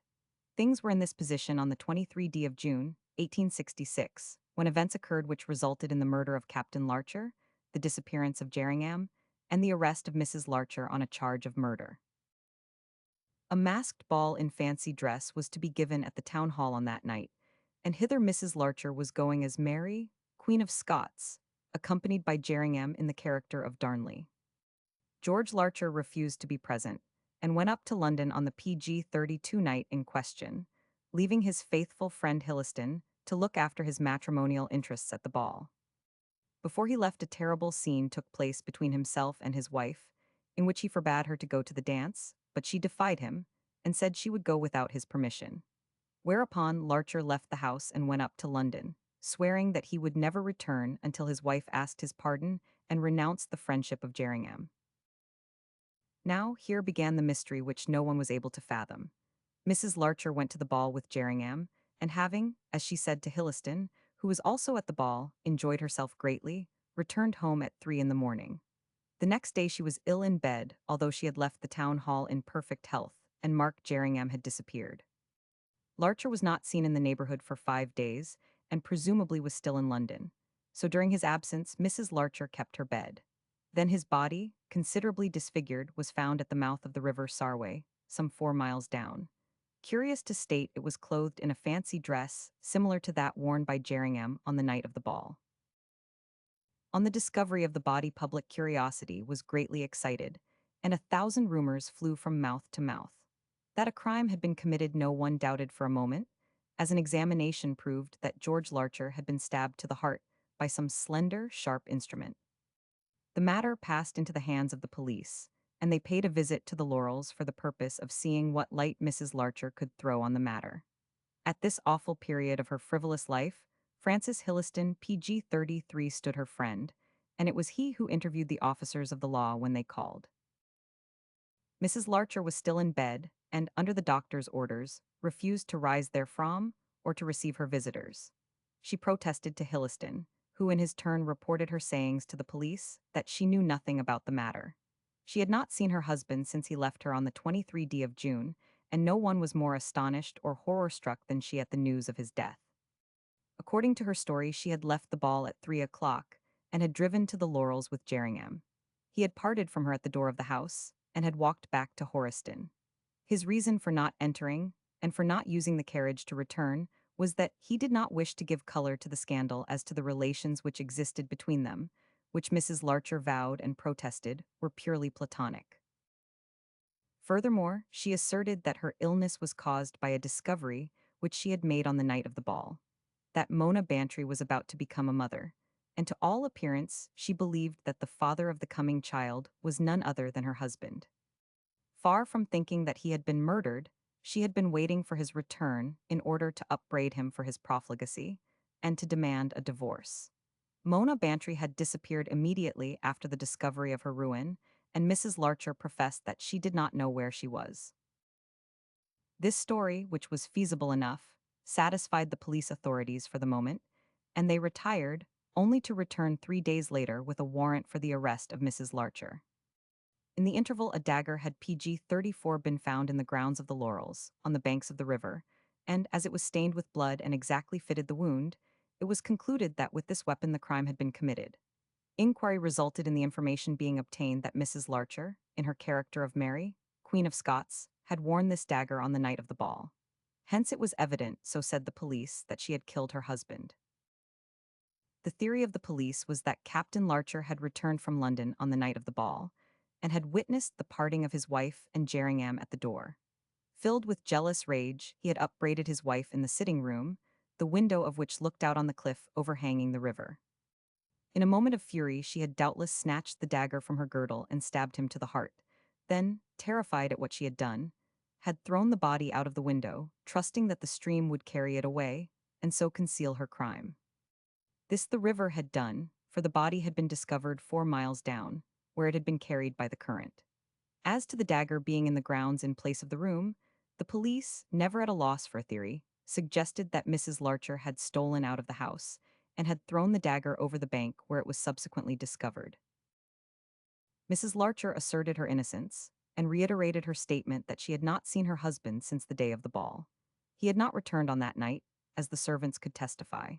Things were in this position on the 23rd of June, 1866, when events occurred which resulted in the murder of Captain Larcher, the disappearance of Jerningham, and the arrest of Mrs. Larcher on a charge of murder. A masked ball in fancy dress was to be given at the town hall on that night, and hither Mrs. Larcher was going as Mary, Queen of Scots, accompanied by Jerningham in the character of Darnley. George Larcher refused to be present, and went up to London on the PG-32 night in question, leaving his faithful friend Hilliston to look after his matrimonial interests at the ball. Before he left, a terrible scene took place between himself and his wife, in which he forbade her to go to the dance, but she defied him, and said she would go without his permission. Whereupon Larcher left the house and went up to London, swearing that he would never return until his wife asked his pardon and renounced the friendship of Jerningham. Now here began the mystery which no one was able to fathom. Mrs. Larcher went to the ball with Jerningham, and having, as she said to Hilliston, who was also at the ball, enjoyed herself greatly, returned home at 3 in the morning. The next day she was ill in bed, although she had left the town hall in perfect health, and Mark Jerningham had disappeared. Larcher was not seen in the neighborhood for 5 days, and presumably was still in London. So during his absence, Mrs. Larcher kept her bed. Then his body, considerably disfigured, was found at the mouth of the river Sarway, some 4 miles down. Curious to state, it was clothed in a fancy dress similar to that worn by Jerningham on the night of the ball. On the discovery of the body, public curiosity was greatly excited, and 1,000 rumors flew from mouth to mouth. That a crime had been committed no one doubted for a moment, as an examination proved that George Larcher had been stabbed to the heart by some slender, sharp instrument. The matter passed into the hands of the police, and they paid a visit to the Laurels for the purpose of seeing what light Mrs. Larcher could throw on the matter. At this awful period of her frivolous life, Francis Hilliston, PG 33, stood her friend, and it was he who interviewed the officers of the law when they called. Mrs. Larcher was still in bed, and, under the doctor's orders, refused to rise therefrom or to receive her visitors. She protested to Hilliston, who in his turn reported her sayings to the police that she knew nothing about the matter. She had not seen her husband since he left her on the 23rd of June, and no one was more astonished or horror-struck than she at the news of his death. According to her story, she had left the ball at 3 o'clock and had driven to the Laurels with Jerningham. He had parted from her at the door of the house and had walked back to Horiston. His reason for not entering and for not using the carriage to return was that he did not wish to give color to the scandal as to the relations which existed between them, which Mrs. Larcher vowed and protested were purely platonic. Furthermore, she asserted that her illness was caused by a discovery which she had made on the night of the ball, that Mona Bantry was about to become a mother, and to all appearance she believed that the father of the coming child was none other than her husband. Far from thinking that he had been murdered, she had been waiting for his return in order to upbraid him for his profligacy and to demand a divorce. Mona Bantry had disappeared immediately after the discovery of her ruin, and Mrs. Larcher professed that she did not know where she was. This story, which was feasible enough, satisfied the police authorities for the moment, and they retired, only to return 3 days later with a warrant for the arrest of Mrs. Larcher. In the interval, a dagger had PG 34 been found in the grounds of the Laurels, on the banks of the river, and as it was stained with blood and exactly fitted the wound, it was concluded that with this weapon the crime had been committed. Inquiry resulted in the information being obtained that Mrs. Larcher, in her character of Mary, Queen of Scots, had worn this dagger on the night of the ball. Hence it was evident, so said the police, that she had killed her husband. The theory of the police was that Captain Larcher had returned from London on the night of the ball, and had witnessed the parting of his wife and Jerningham at the door. Filled with jealous rage, he had upbraided his wife in the sitting room, the window of which looked out on the cliff overhanging the river. In a moment of fury, she had doubtless snatched the dagger from her girdle and stabbed him to the heart. Then, terrified at what she had done, had thrown the body out of the window, trusting that the stream would carry it away, and so conceal her crime. This the river had done, for the body had been discovered 4 miles down, where it had been carried by the current. As to the dagger being in the grounds in place of the room, the police, never at a loss for a theory, suggested that Mrs. Larcher had stolen out of the house and had thrown the dagger over the bank where it was subsequently discovered. Mrs. Larcher asserted her innocence and reiterated her statement that she had not seen her husband since the day of the ball. He had not returned on that night, as the servants could testify.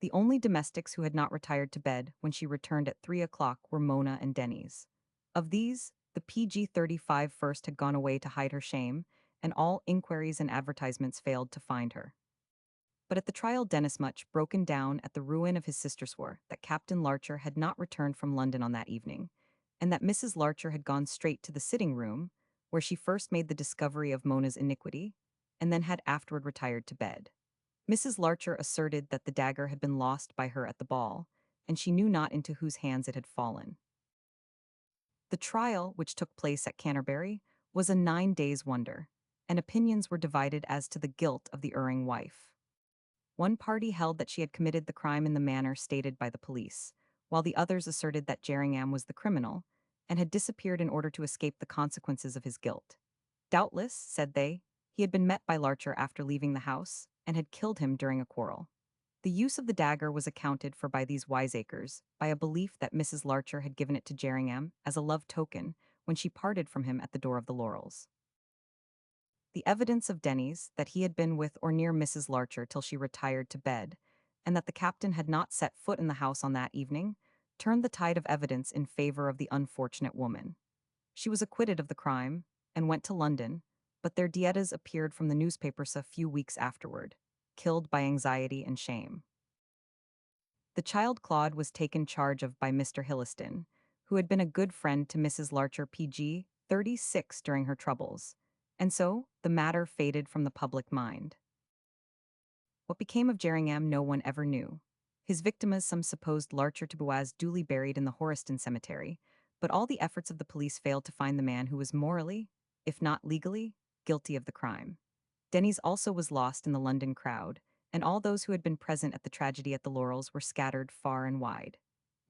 The only domestics who had not retired to bed when she returned at 3 o'clock were Mona and Denny's. Of these, the PG 35 first had gone away to hide her shame, and all inquiries and advertisements failed to find her. But at the trial, Dennis Much, broken down at the ruin of his sister, swore that Captain Larcher had not returned from London on that evening, and that Mrs. Larcher had gone straight to the sitting room, where she first made the discovery of Mona's iniquity, and then had afterward retired to bed. Mrs. Larcher asserted that the dagger had been lost by her at the ball, and she knew not into whose hands it had fallen. The trial, which took place at Canterbury, was a 9 days' wonder, and opinions were divided as to the guilt of the erring wife. One party held that she had committed the crime in the manner stated by the police, while the others asserted that Jerningham was the criminal, and had disappeared in order to escape the consequences of his guilt. Doubtless, said they, he had been met by Larcher after leaving the house, and had killed him during a quarrel. The use of the dagger was accounted for by these wiseacres by a belief that Mrs. Larcher had given it to Jerningham as a love token when she parted from him at the door of the Laurels. The evidence of Denny's that he had been with or near Mrs. Larcher till she retired to bed, and that the captain had not set foot in the house on that evening, turned the tide of evidence in favor of the unfortunate woman. She was acquitted of the crime and went to London, but their dietas appeared from the newspapers a few weeks afterward, killed by anxiety and shame. The child Claude was taken charge of by Mr. Hilliston, who had been a good friend to Mrs. Larcher PG 36 during her troubles, and so the matter faded from the public mind. What became of Jerningham no one ever knew. His victim is some supposed Larcher to Boaz duly buried in the Horiston Cemetery, but all the efforts of the police failed to find the man who was morally, if not legally, guilty of the crime. Denny's also was lost in the London crowd, and all those who had been present at the tragedy at the Laurels were scattered far and wide.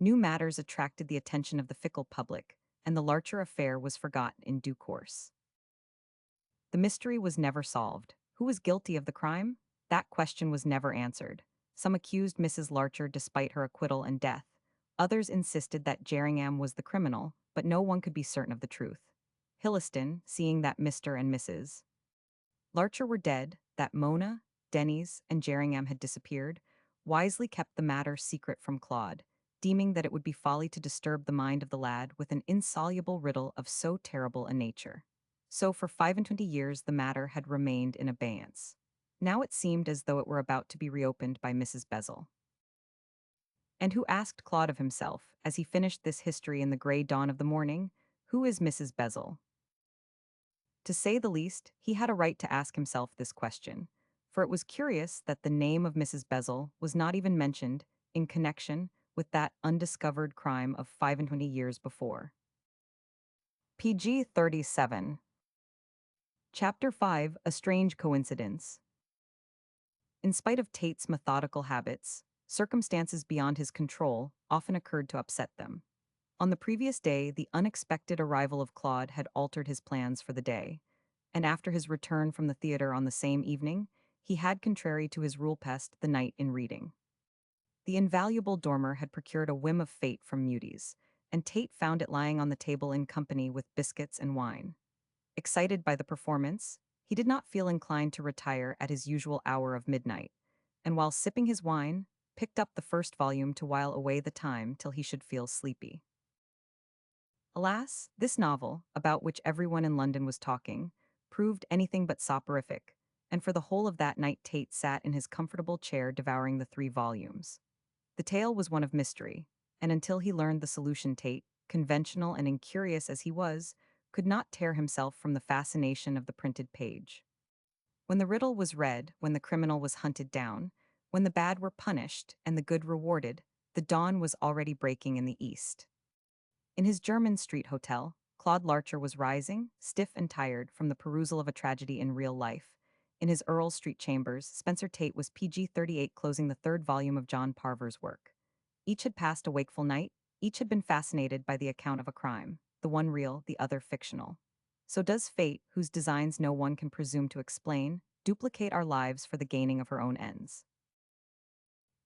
New matters attracted the attention of the fickle public, and the Larcher affair was forgotten in due course. The mystery was never solved. Who was guilty of the crime? That question was never answered. Some accused Mrs. Larcher despite her acquittal and death. Others insisted that Jerringham was the criminal, but no one could be certain of the truth. Hilliston, seeing that Mr. and Mrs. Larcher were dead, that Mona, Denny's, and Jerringham had disappeared, wisely kept the matter secret from Claude, deeming that it would be folly to disturb the mind of the lad with an insoluble riddle of so terrible a nature. So for 25 years the matter had remained in abeyance. Now it seemed as though it were about to be reopened by Mrs. Bezel. And who asked Claude of himself, as he finished this history in the grey dawn of the morning, who is Mrs. Bezel? To say the least, he had a right to ask himself this question, for it was curious that the name of Mrs. Bezel was not even mentioned in connection with that undiscovered crime of 25 years before. PG 37. Chapter 5: A Strange Coincidence. In spite of Tate's methodical habits, circumstances beyond his control often occurred to upset them. On the previous day, the unexpected arrival of Claude had altered his plans for the day, and after his return from the theater on the same evening, he had, contrary to his rule, passed the night in reading. The invaluable Dormer had procured a whim of fate from Muties, and Tate found it lying on the table in company with biscuits and wine. Excited by the performance, he did not feel inclined to retire at his usual hour of midnight, and while sipping his wine, picked up the first volume to while away the time till he should feel sleepy. Alas, this novel, about which everyone in London was talking, proved anything but soporific, and for the whole of that night Tate sat in his comfortable chair devouring the 3 volumes. The tale was one of mystery, and until he learned the solution Tate, conventional and incurious as he was, could not tear himself from the fascination of the printed page. When the riddle was read, when the criminal was hunted down, when the bad were punished and the good rewarded, the dawn was already breaking in the east. In his Jermyn Street hotel, Claude Larcher was rising, stiff and tired from the perusal of a tragedy in real life. In his Earl Street chambers, Spencer Tate was PG 38 closing the 3rd volume of John Parver's work. Each had passed a wakeful night, each had been fascinated by the account of a crime, the one real, the other fictional. So does fate, whose designs no one can presume to explain, duplicate our lives for the gaining of her own ends.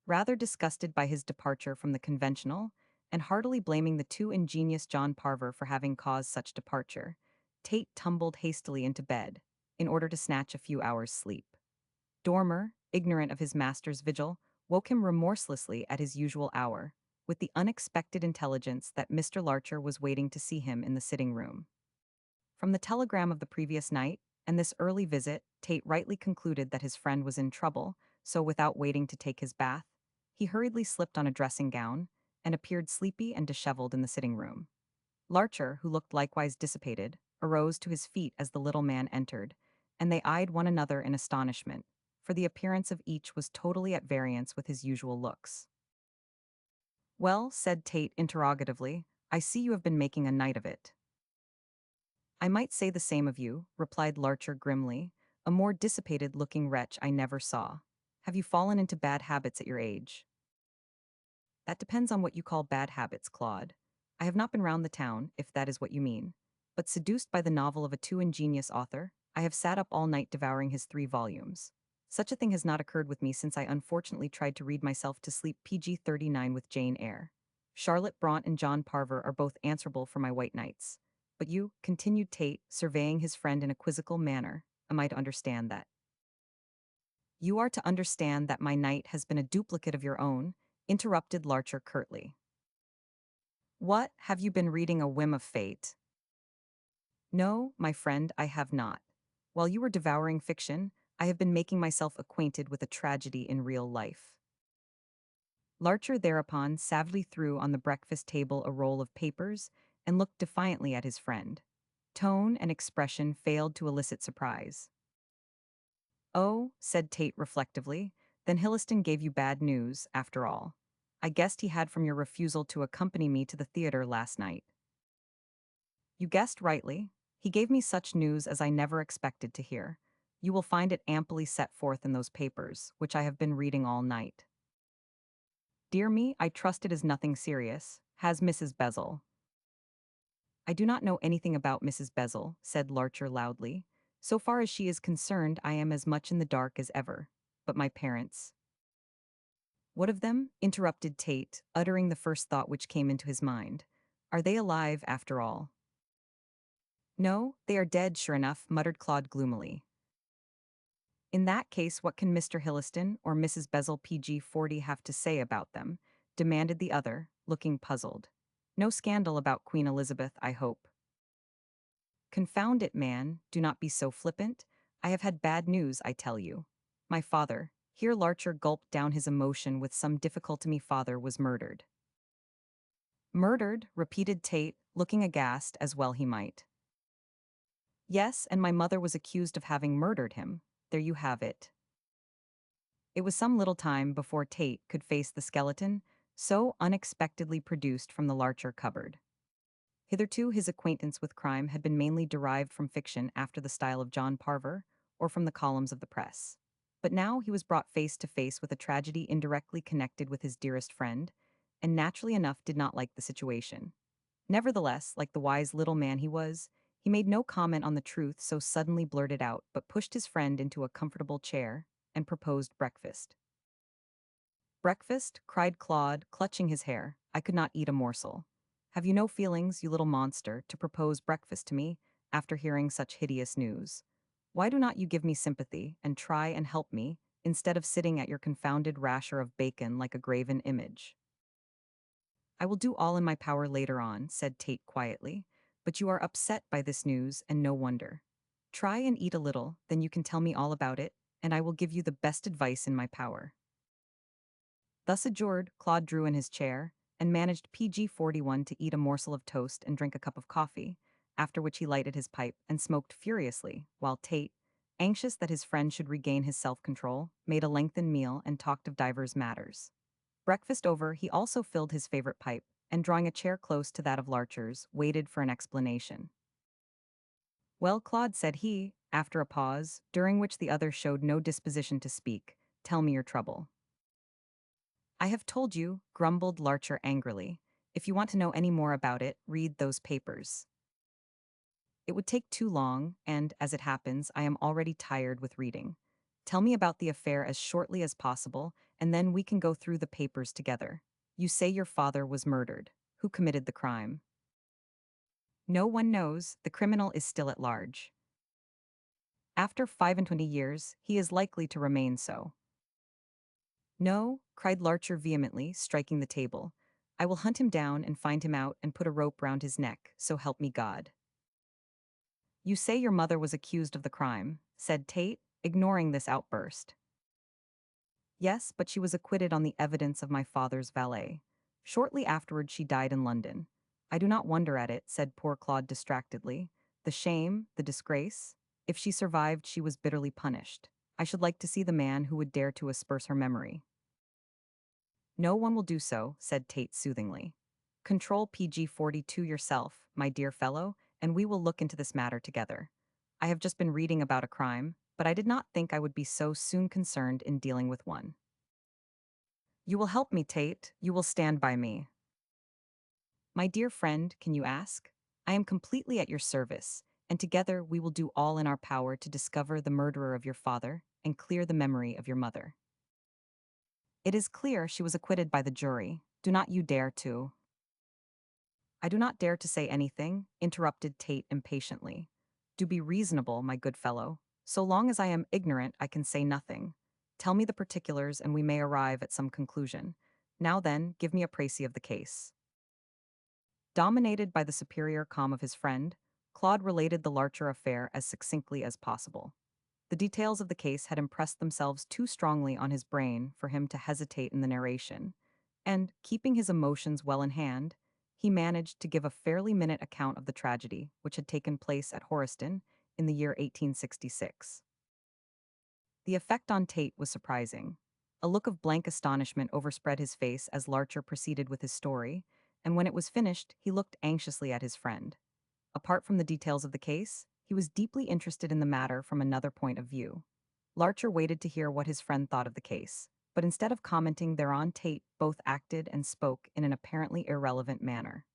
Rather disgusted by his departure from the conventional, and heartily blaming the too ingenious John Parver for having caused such departure, Tate tumbled hastily into bed, in order to snatch a few hours' sleep. Dormer, ignorant of his master's vigil, woke him remorselessly at his usual hour, with the unexpected intelligence that Mr. Larcher was waiting to see him in the sitting-room. From the telegram of the previous night, and this early visit, Tate rightly concluded that his friend was in trouble, so without waiting to take his bath, he hurriedly slipped on a dressing gown, and appeared sleepy and disheveled in the sitting-room. Larcher, who looked likewise dissipated, arose to his feet as the little man entered, and they eyed one another in astonishment, for the appearance of each was totally at variance with his usual looks. "Well," said Tate interrogatively, "I see you have been making a night of it." "I might say the same of you," replied Larcher grimly, "a more dissipated-looking wretch I never saw. Have you fallen into bad habits at your age?" "That depends on what you call bad habits, Claude. I have not been round the town, if that is what you mean. But seduced by the novel of a too ingenious author, I have sat up all night devouring his 3 volumes. Such a thing has not occurred with me since I unfortunately tried to read myself to sleep PG 39 with Jane Eyre. Charlotte Bront and John Parver are both answerable for my white nights. But you," continued Tate, surveying his friend in a quizzical manner, "am I to understand that?" "You are to understand that my night has been a duplicate of your own," interrupted Larcher curtly. "What, have you been reading A Whim of Fate?" "No, my friend, I have not. While you were devouring fiction, I have been making myself acquainted with a tragedy in real life." Larcher thereupon savagely threw on the breakfast table a roll of papers and looked defiantly at his friend. Tone and expression failed to elicit surprise. "Oh," said Tate reflectively, Then Hilliston gave you bad news, after all. I guessed he had from your refusal to accompany me to the theater last night. You guessed rightly. He gave me such news as I never expected to hear. You will find it amply set forth in those papers, which I have been reading all night. Dear me, I trust it is nothing serious, has Mrs. Bezel. I do not know anything about Mrs. Bezel, said Larcher loudly. So far as she is concerned, I am as much in the dark as ever. But my parents. What of them? Interrupted Tate, uttering the first thought which came into his mind. Are they alive, after all? No, they are dead, sure enough, muttered Claude gloomily. In that case, what can Mr. Hilliston or Mrs. Bezel PG-40 have to say about them? Demanded the other, looking puzzled. No scandal about Queen Elizabeth, I hope. Confound it, man, do not be so flippant. I have had bad news, I tell you. My father, here Larcher gulped down his emotion with some difficulty, my father was murdered. Murdered, repeated Tate, looking aghast as well he might. Yes, and my mother was accused of having murdered him. There you have it. It was some little time before Tate could face the skeleton, so unexpectedly produced from the Larcher cupboard. Hitherto his acquaintance with crime had been mainly derived from fiction after the style of John Parver, or from the columns of the press. But now he was brought face to face with a tragedy indirectly connected with his dearest friend, and naturally enough did not like the situation. Nevertheless, like the wise little man he was, he made no comment on the truth so suddenly blurted out, but pushed his friend into a comfortable chair and proposed breakfast. Breakfast? Cried Claude, clutching his hair. I could not eat a morsel. Have you no feelings, you little monster, to propose breakfast to me after hearing such hideous news? Why do not you give me sympathy and try and help me, instead of sitting at your confounded rasher of bacon like a graven image? I will do all in my power later on, said Tate quietly, but you are upset by this news, and no wonder. Try and eat a little, then you can tell me all about it, and I will give you the best advice in my power. Thus adjured, Claude drew in his chair, and managed PG-41 to eat a morsel of toast and drink a cup of coffee, after which he lighted his pipe and smoked furiously, while Tate, anxious that his friend should regain his self-control, made a lengthened meal and talked of divers matters. Breakfast over, he also filled his favorite pipe, and drawing a chair close to that of Larcher's, waited for an explanation. Well, Claude, said he, after a pause, during which the other showed no disposition to speak, tell me your trouble. I have told you, grumbled Larcher angrily. If you want to know any more about it, read those papers. It would take too long, and, as it happens, I am already tired with reading. Tell me about the affair as shortly as possible, and then we can go through the papers together. You say your father was murdered. Who committed the crime? No one knows, the criminal is still at large. After 25 years, he is likely to remain so. No, cried Larcher vehemently, striking the table. I will hunt him down and find him out and put a rope round his neck, so help me God. You say your mother was accused of the crime, said Tate, ignoring this outburst. Yes, but she was acquitted on the evidence of my father's valet. Shortly afterward she died in London. I do not wonder at it, said poor Claude distractedly. The shame, the disgrace. If she survived, she was bitterly punished. I should like to see the man who would dare to asperse her memory. No one will do so, said Tate soothingly. Control PG-42 yourself, my dear fellow, and we will look into this matter together. I have just been reading about a crime, but I did not think I would be so soon concerned in dealing with one. You will help me, Tate. You will stand by me. My dear friend, can you ask? I am completely at your service, and together we will do all in our power to discover the murderer of your father and clear the memory of your mother. It is clear she was acquitted by the jury. Do not you dare to. I do not dare to say anything, interrupted Tate impatiently. Do be reasonable, my good fellow. So long as I am ignorant, I can say nothing. Tell me the particulars and we may arrive at some conclusion. Now then, give me a précis of the case. Dominated by the superior calm of his friend, Claude related the Larcher affair as succinctly as possible. The details of the case had impressed themselves too strongly on his brain for him to hesitate in the narration, and, keeping his emotions well in hand, he managed to give a fairly minute account of the tragedy which had taken place at Horiston in the year 1866. The effect on Tate was surprising. A look of blank astonishment overspread his face as Larcher proceeded with his story, and when it was finished, he looked anxiously at his friend. Apart from the details of the case, he was deeply interested in the matter from another point of view. Larcher waited to hear what his friend thought of the case, but instead of commenting thereon, Tate both acted and spoke in an apparently irrelevant manner.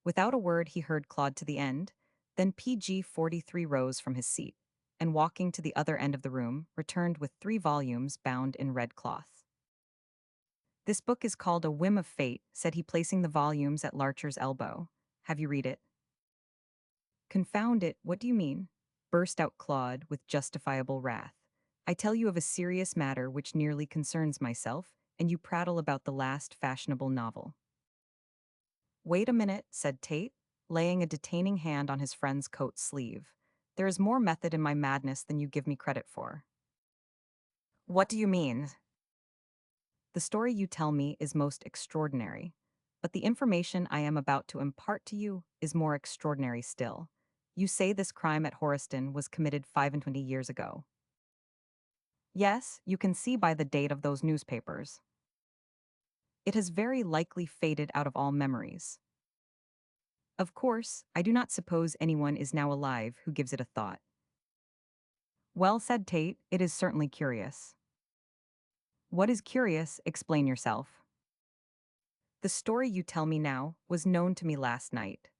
Without a word, he heard Claude to the end, then PG-43 rose from his seat, and walking to the other end of the room, returned with 3 volumes bound in red cloth. "This book is called A Whim of Fate," said he, placing the volumes at Larcher's elbow. "Have you read it?" "Confound it, what do you mean?" burst out Claude with justifiable wrath. "I tell you of a serious matter which nearly concerns myself, and you prattle about the last fashionable novel." "Wait a minute," said Tate, laying a detaining hand on his friend's coat sleeve. "There is more method in my madness than you give me credit for." "What do you mean?" "The story you tell me is most extraordinary, but the information I am about to impart to you is more extraordinary still. You say this crime at Horiston was committed 25 years ago. Yes, you can see by the date of those newspapers. It has very likely faded out of all memories. Of course, I do not suppose anyone is now alive who gives it a thought." "Well," said Tate, "it is certainly curious." "What is curious? Explain yourself." "The story you tell me now was known to me last night."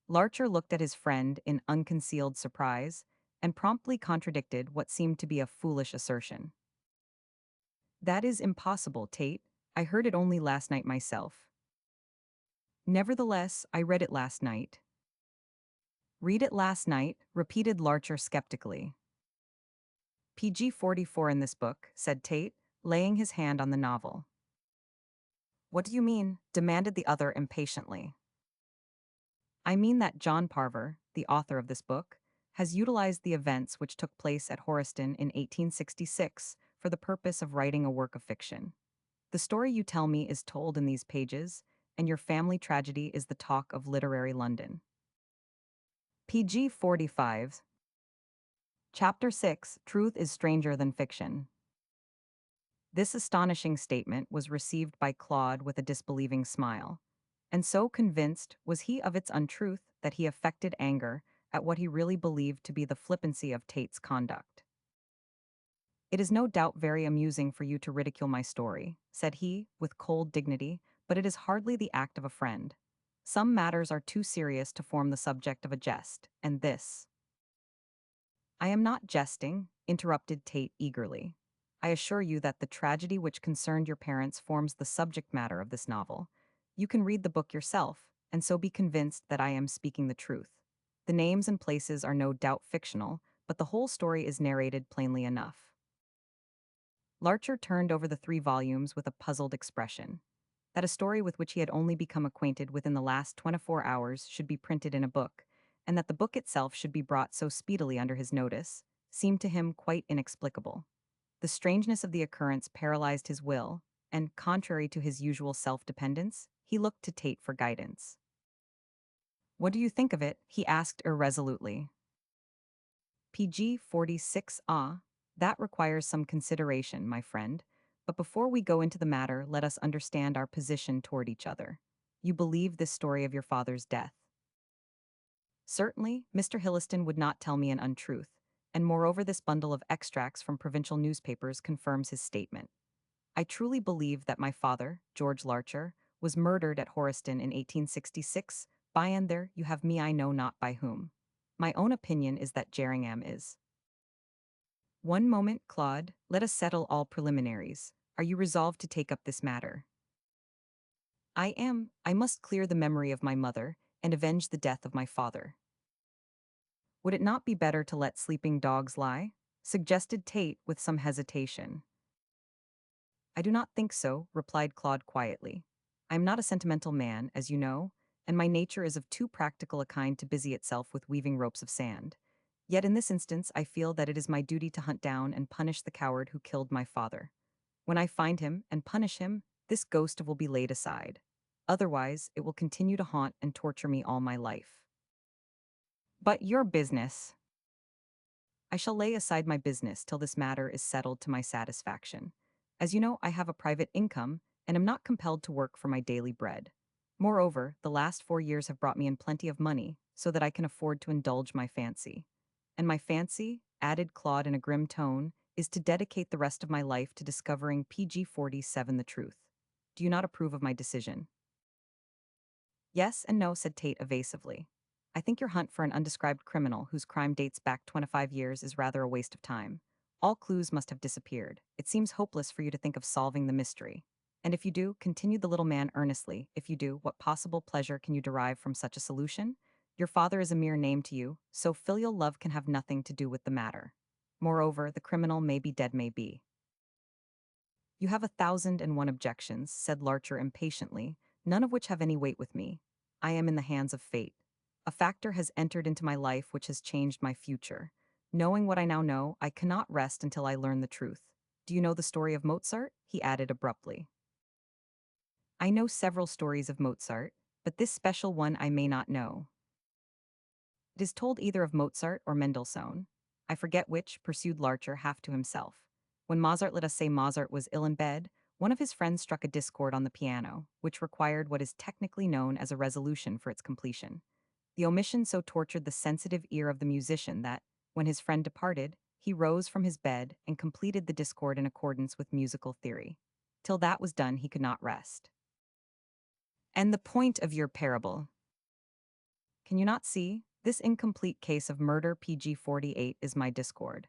Larcher looked at his friend in unconcealed surprise and promptly contradicted what seemed to be a foolish assertion. "That is impossible, Tate. I heard it only last night myself." "Nevertheless, I read it last night." "Read it last night," repeated Larcher skeptically. "PG-44 in this book," said Tate, laying his hand on the novel. "What do you mean?" demanded the other impatiently. "I mean that John Parver, the author of this book, has utilized the events which took place at Horiston in 1866 for the purpose of writing a work of fiction. The story you tell me is told in these pages, and your family tragedy is the talk of literary London." PG-45. Chapter 6: Truth is Stranger Than Fiction. This astonishing statement was received by Claude with a disbelieving smile, and so convinced was he of its untruth that he affected anger at what he really believed to be the flippancy of Tate's conduct. "It is no doubt very amusing for you to ridicule my story," said he, with cold dignity, "but it is hardly the act of a friend. Some matters are too serious to form the subject of a jest, and this—" "I am not jesting," interrupted Tate eagerly. "I assure you that the tragedy which concerned your parents forms the subject matter of this novel. You can read the book yourself, and so be convinced that I am speaking the truth. The names and places are no doubt fictional, but the whole story is narrated plainly enough." Larcher turned over the 3 volumes with a puzzled expression. That a story with which he had only become acquainted within the last 24 hours should be printed in a book, and that the book itself should be brought so speedily under his notice, seemed to him quite inexplicable. The strangeness of the occurrence paralyzed his will, and, contrary to his usual self-dependence, he looked to Tate for guidance. "What do you think of it?" he asked irresolutely. PG-46. That requires some consideration, my friend. But before we go into the matter, let us understand our position toward each other. You believe this story of your father's death?" "Certainly, Mr. Hilliston would not tell me an untruth, and moreover this bundle of extracts from provincial newspapers confirms his statement. I truly believe that my father, George Larcher, was murdered at Horiston in 1866, by and there you have me I know not by whom. My own opinion is that Jerningham is—" "One moment, Claude, let us settle all preliminaries. Are you resolved to take up this matter?" "I am. I must clear the memory of my mother, and avenge the death of my father." "Would it not be better to let sleeping dogs lie?" suggested Tate with some hesitation. "I do not think so," replied Claude quietly. "I am not a sentimental man, as you know, and my nature is of too practical a kind to busy itself with weaving ropes of sand. Yet in this instance I feel that it is my duty to hunt down and punish the coward who killed my father. When I find him and punish him, this ghost will be laid aside. Otherwise, it will continue to haunt and torture me all my life." "But your business—" I shall lay aside my business till this matter is settled to my satisfaction. As you know, I have a private income and am not compelled to work for my daily bread. Moreover, the last 4 years have brought me in plenty of money so that I can afford to indulge my fancy. And my fancy, added Claude in a grim tone, is to dedicate the rest of my life to discovering PG 47 the truth. Do you not approve of my decision? Yes and no, said Tate evasively. I think your hunt for an undescribed criminal whose crime dates back 25 years is rather a waste of time. All clues must have disappeared. It seems hopeless for you to think of solving the mystery. And if you do, continued the little man earnestly, if you do, what possible pleasure can you derive from such a solution? Your father is a mere name to you, so filial love can have nothing to do with the matter. Moreover, the criminal may be dead, may be. You have 1,001 objections, said Larcher impatiently, none of which have any weight with me. I am in the hands of fate. A factor has entered into my life which has changed my future. Knowing what I now know, I cannot rest until I learn the truth. Do you know the story of Mozart? He added abruptly. I know several stories of Mozart, but this special one I may not know. It is told either of Mozart or Mendelssohn. I forget which, pursued Larcher half to himself. When Mozart, let us say Mozart was ill in bed, one of his friends struck a discord on the piano, which required what is technically known as a resolution for its completion. The omission so tortured the sensitive ear of the musician that, when his friend departed, he rose from his bed and completed the discord in accordance with musical theory. Till that was done, he could not rest. And the point of your parable? Can you not see? This incomplete case of murder PG 48 is my discord.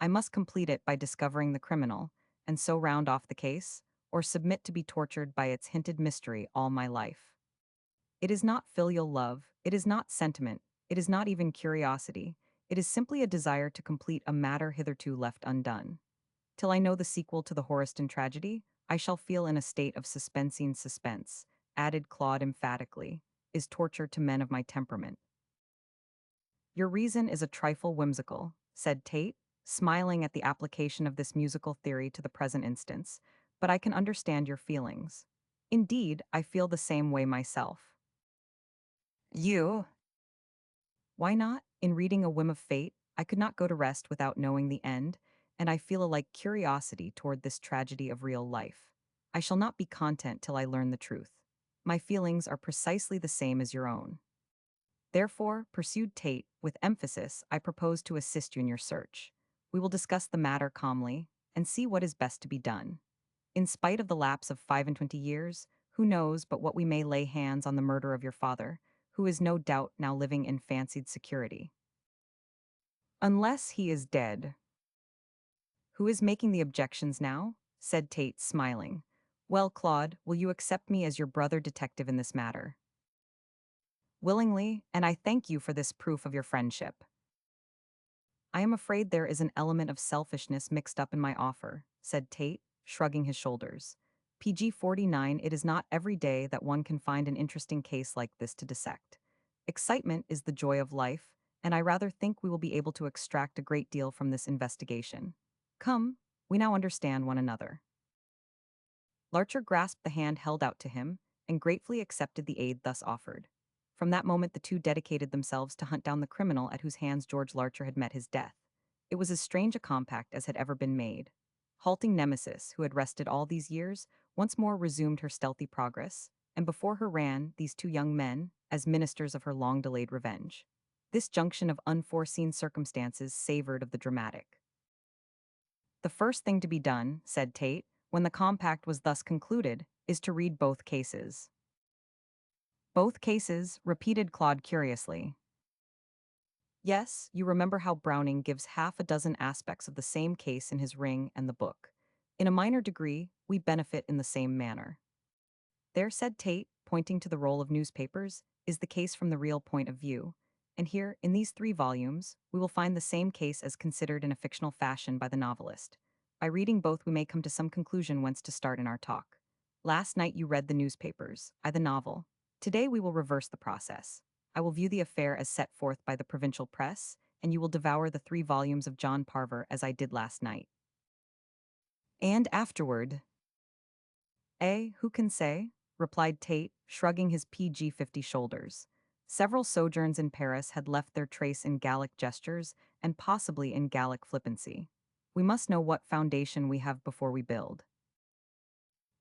I must complete it by discovering the criminal, and so round off the case, or submit to be tortured by its hinted mystery all my life. It is not filial love, it is not sentiment, it is not even curiosity, it is simply a desire to complete a matter hitherto left undone. Till I know the sequel to the Horiston tragedy, I shall feel in a state of suspensing suspense, added Claude emphatically, is torture to men of my temperament. Your reason is a trifle whimsical, said Tate, smiling at the application of this musical theory to the present instance, but I can understand your feelings. Indeed, I feel the same way myself. You? Why not? In reading A Whim of Fate, I could not go to rest without knowing the end, and I feel a like curiosity toward this tragedy of real life. I shall not be content till I learn the truth. My feelings are precisely the same as your own. Therefore, pursued Tate, with emphasis, I propose to assist you in your search. We will discuss the matter calmly, and see what is best to be done. In spite of the lapse of 25 years, who knows but what we may lay hands on the murder of your father, who is no doubt now living in fancied security. Unless he is dead. Who is making the objections now? Said Tate, smiling. Well, Claude, will you accept me as your brother detective in this matter? Willingly, and I thank you for this proof of your friendship. I am afraid there is an element of selfishness mixed up in my offer, said Tate, shrugging his shoulders. PG 49, it is not every day that one can find an interesting case like this to dissect. Excitement is the joy of life, and I rather think we will be able to extract a great deal from this investigation. Come, we now understand one another. Larcher grasped the hand held out to him, and gratefully accepted the aid thus offered. From that moment the two dedicated themselves to hunt down the criminal at whose hands George Larcher had met his death. It was as strange a compact as had ever been made. Halting Nemesis, who had rested all these years, once more resumed her stealthy progress, and before her ran these two young men, as ministers of her long-delayed revenge. This junction of unforeseen circumstances savored of the dramatic. The first thing to be done, said Tate, when the compact was thus concluded, is to read both cases. Both cases, repeated Claude curiously. Yes, you remember how Browning gives half a dozen aspects of the same case in his Ring and the Book. In a minor degree, we benefit in the same manner. There, said Tate, pointing to the roll of newspapers, is the case from the real point of view, and here, in these 3 volumes, we will find the same case as considered in a fictional fashion by the novelist. By reading both we may come to some conclusion whence to start in our talk. Last night you read the newspapers, I the novel. Today we will reverse the process. I will view the affair as set forth by the provincial press, and you will devour the 3 volumes of John Parver as I did last night. And afterward. Who can say? Replied Tate, shrugging his PG 50 shoulders. Several sojourns in Paris had left their trace in Gallic gestures and possibly in Gallic flippancy. We must know what foundation we have before we build.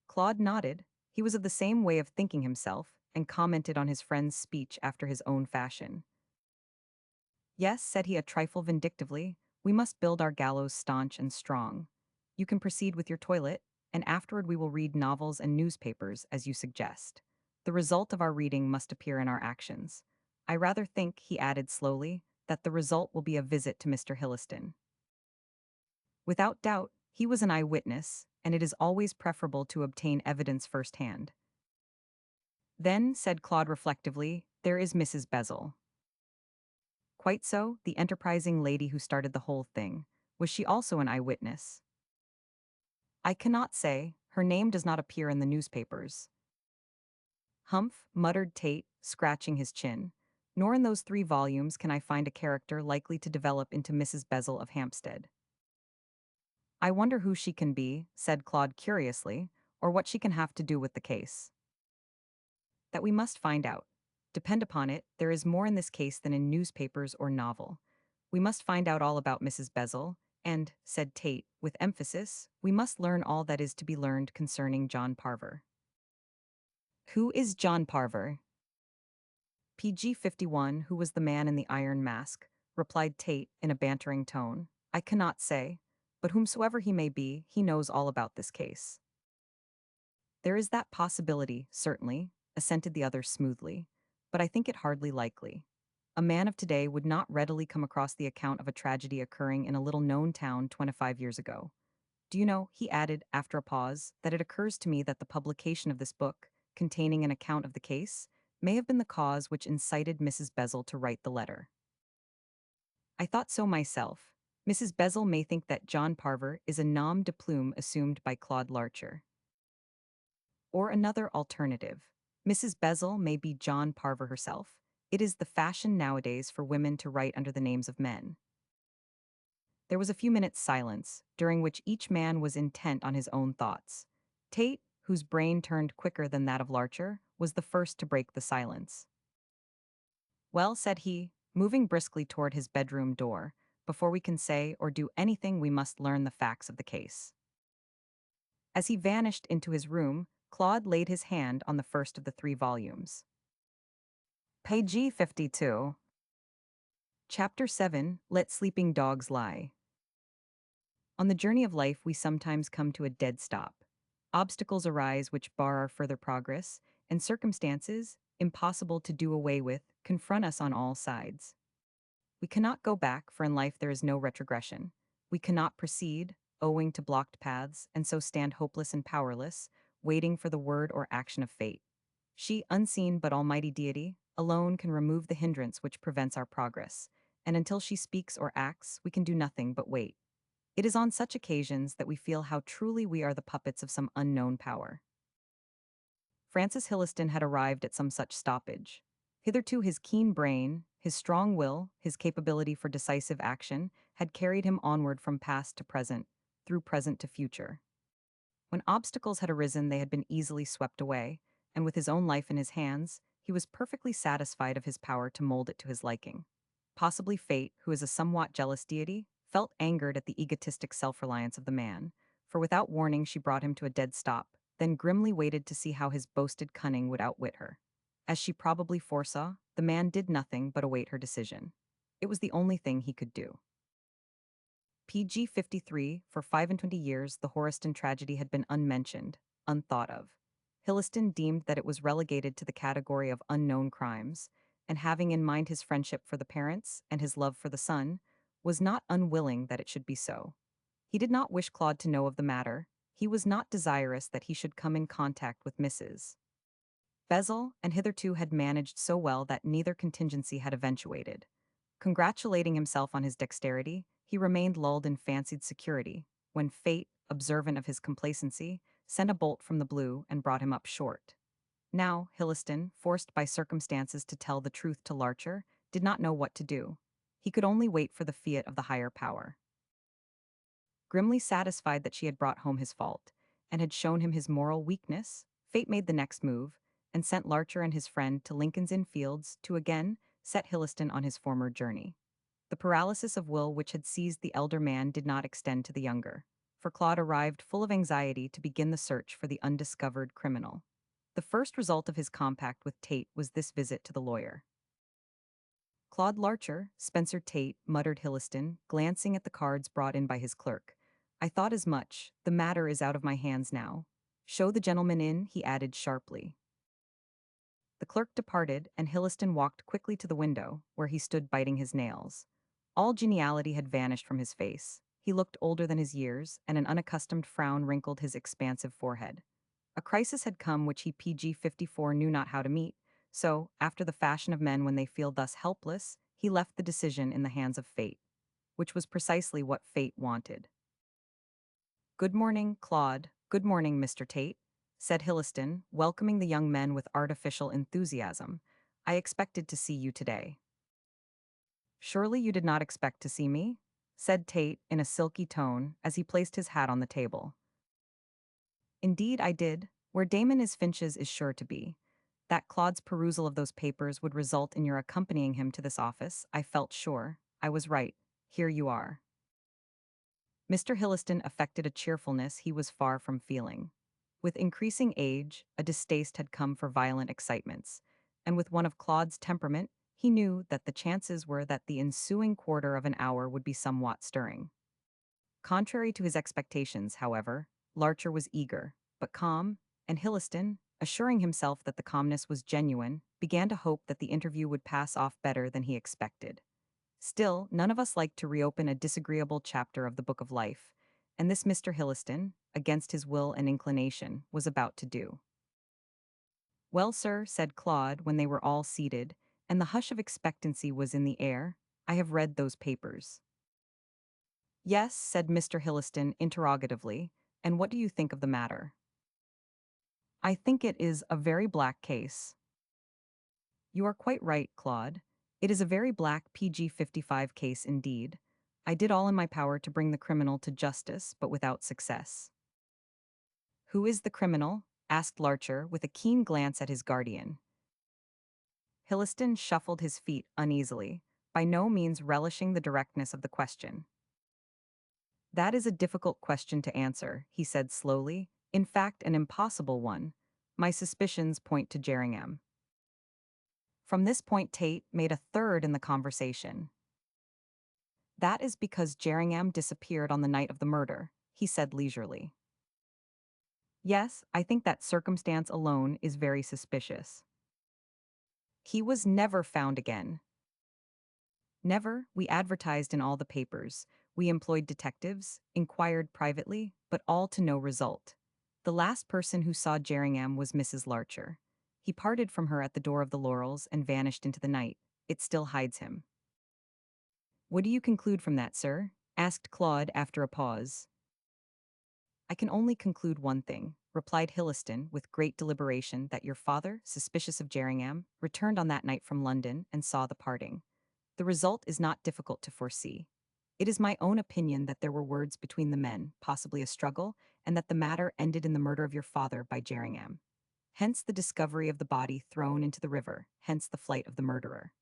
Claude nodded. He was of the same way of thinking himself, and commented on his friend's speech after his own fashion. Yes, said he a trifle vindictively, we must build our gallows staunch and strong. You can proceed with your toilet, and afterward we will read novels and newspapers, as you suggest. The result of our reading must appear in our actions. I rather think, he added slowly, that the result will be a visit to Mr. Hilliston. Without doubt, he was an eyewitness, and it is always preferable to obtain evidence firsthand. Then, said Claude reflectively, there is Mrs. Bezel. Quite so, the enterprising lady who started the whole thing. Was she also an eyewitness? I cannot say, her name does not appear in the newspapers. Humph, muttered Tate, scratching his chin. Nor in those 3 volumes can I find a character likely to develop into Mrs. Bezel of Hampstead. I wonder who she can be, said Claude curiously, or what she can have to do with the case. That we must find out. Depend upon it, there is more in this case than in newspapers or novel. We must find out all about Mrs. Bezel, and, said Tate, with emphasis, we must learn all that is to be learned concerning John Parver. Who is John Parver? PG 51, who was the man in the iron mask, replied Tate in a bantering tone. I cannot say, but whomsoever he may be, he knows all about this case. There is that possibility, certainly, assented the other smoothly, but I think it hardly likely. A man of today would not readily come across the account of a tragedy occurring in a little-known town 25 years ago. Do you know, he added, after a pause, that it occurs to me that the publication of this book, containing an account of the case, may have been the cause which incited Mrs. Bezel to write the letter. I thought so myself. Mrs. Bezel may think that John Parver is a nom de plume assumed by Claude Larcher. Or another alternative. Mrs. Bezel may be John Parver herself. It is the fashion nowadays for women to write under the names of men. There was a few minutes' silence, during which each man was intent on his own thoughts. Tate, whose brain turned quicker than that of Larcher, was the first to break the silence. Well, said he, moving briskly toward his bedroom door, before we can say or do anything we must learn the facts of the case. As he vanished into his room, Claude laid his hand on the first of the 3 volumes. Page 52. Chapter 7, Let Sleeping Dogs Lie. On the journey of life we sometimes come to a dead stop. Obstacles arise which bar our further progress, and circumstances, impossible to do away with, confront us on all sides. We cannot go back, for in life there is no retrogression. We cannot proceed, owing to blocked paths, and so stand hopeless and powerless, waiting for the word or action of fate. She, unseen but almighty deity, alone can remove the hindrance which prevents our progress, and until she speaks or acts, we can do nothing but wait. It is on such occasions that we feel how truly we are the puppets of some unknown power. Francis Hilliston had arrived at some such stoppage. Hitherto his keen brain, his strong will, his capability for decisive action had carried him onward from past to present, through present to future. When obstacles had arisen, they had been easily swept away, and with his own life in his hands, he was perfectly satisfied of his power to mold it to his liking. Possibly fate, who is a somewhat jealous deity, felt angered at the egotistic self-reliance of the man, for without warning she brought him to a dead stop, then grimly waited to see how his boasted cunning would outwit her. As she probably foresaw, the man did nothing but await her decision. It was the only thing he could do. PG 53, for 25 years the Horiston tragedy had been unmentioned, unthought of. Hilliston deemed that it was relegated to the category of unknown crimes, and having in mind his friendship for the parents and his love for the son, was not unwilling that it should be so. He did not wish Claude to know of the matter. He was not desirous that he should come in contact with Mrs. Bezel, and hitherto had managed so well that neither contingency had eventuated. Congratulating himself on his dexterity, he remained lulled in fancied security, when fate, observant of his complacency, sent a bolt from the blue and brought him up short. Now, Hilliston, forced by circumstances to tell the truth to Larcher, did not know what to do. He could only wait for the fiat of the higher power. Grimly satisfied that she had brought home his fault, and had shown him his moral weakness, fate made the next move, and sent Larcher and his friend to Lincoln's Inn Fields to again set Hilliston on his former journey. The paralysis of will which had seized the elder man did not extend to the younger, for Claude arrived full of anxiety to begin the search for the undiscovered criminal. The first result of his compact with Tate was this visit to the lawyer. Claude Larcher, Spencer Tate, muttered Hilliston, glancing at the cards brought in by his clerk. I thought as much. The matter is out of my hands now. Show the gentleman in, he added sharply. The clerk departed, and Hilliston walked quickly to the window, where he stood biting his nails. All geniality had vanished from his face. He looked older than his years, and an unaccustomed frown wrinkled his expansive forehead. A crisis had come which he PG-54 knew not how to meet, so, after the fashion of men when they feel thus helpless, he left the decision in the hands of fate, which was precisely what fate wanted. Good morning, Claude. Good morning, Mr. Tate, said Hilliston, welcoming the young men with artificial enthusiasm. I expected to see you today. Surely you did not expect to see me? Said Tate in a silky tone as he placed his hat on the table. Indeed, I did. Where Damon is Finch's is sure to be. That Claude's perusal of those papers would result in your accompanying him to this office, I felt sure. I was right. Here you are. Mr. Hilliston affected a cheerfulness he was far from feeling. With increasing age, a distaste had come for violent excitements, and with one of Claude's temperament, he knew that the chances were that the ensuing quarter of an hour would be somewhat stirring. Contrary to his expectations, however, Larcher was eager, but calm, and Hilliston, assuring himself that the calmness was genuine, began to hope that the interview would pass off better than he expected. Still, none of us like to reopen a disagreeable chapter of the book of life, and this Mr. Hilliston, against his will and inclination, was about to do. Well, sir, said Claude when they were all seated, and the hush of expectancy was in the air, I have read those papers. Yes, said Mr. Hilliston interrogatively, and what do you think of the matter? I think it is a very black case. You are quite right, Claude. It is a very black PG-55 case indeed. I did all in my power to bring the criminal to justice, but without success. Who is the criminal? Asked Larcher with a keen glance at his guardian. Hilliston shuffled his feet uneasily, by no means relishing the directness of the question. That is a difficult question to answer, he said slowly, in fact an impossible one. My suspicions point to Jerningham. From this point Tate made a third in the conversation. That is because Jerningham disappeared on the night of the murder, he said leisurely. Yes, I think that circumstance alone is very suspicious. He was never found again. Never. We advertised in all the papers. We employed detectives, inquired privately, but all to no result. The last person who saw Jerningham was Mrs. Larcher. He parted from her at the door of the Laurels and vanished into the night. It still hides him. What do you conclude from that, sir? Asked Claude after a pause. I can only conclude one thing, replied Hilliston with great deliberation, that your father, suspicious of Jerningham, returned on that night from London and saw the parting. The result is not difficult to foresee. It is my own opinion that there were words between the men, possibly a struggle, and that the matter ended in the murder of your father by Jerningham. Hence the discovery of the body thrown into the river, hence the flight of the murderer.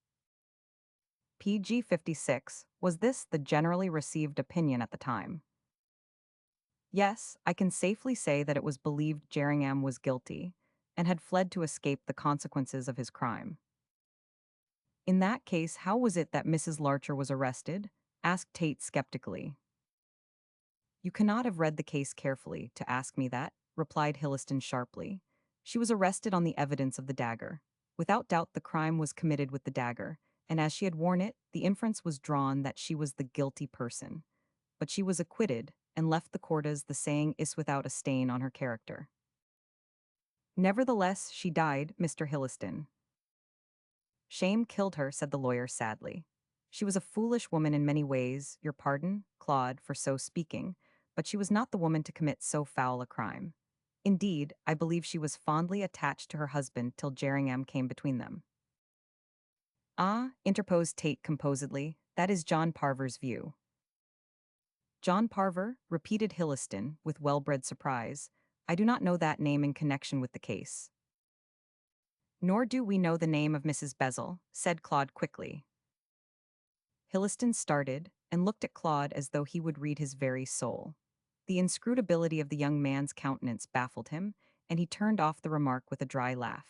PG-56, was this the generally received opinion at the time? Yes, I can safely say that it was believed Jerningham was guilty, and had fled to escape the consequences of his crime. In that case, how was it that Mrs. Larcher was arrested? Asked Tate skeptically. You cannot have read the case carefully to ask me that, replied Hilliston sharply. She was arrested on the evidence of the dagger. Without doubt the crime was committed with the dagger, and as she had worn it, the inference was drawn that she was the guilty person. But she was acquitted, and left the court as the saying is without a stain on her character. Nevertheless, she died, Mr. Hilliston. Shame killed her, said the lawyer sadly. She was a foolish woman in many ways, your pardon, Claude, for so speaking, but she was not the woman to commit so foul a crime. Indeed, I believe she was fondly attached to her husband till Jerningham came between them. Ah, interposed Tate composedly, that is John Parver's view. John Parver, repeated Hilliston, with well-bred surprise. I do not know that name in connection with the case. Nor do we know the name of Mrs. Bezel, said Claude quickly. Hilliston started and looked at Claude as though he would read his very soul. The inscrutability of the young man's countenance baffled him, and he turned off the remark with a dry laugh.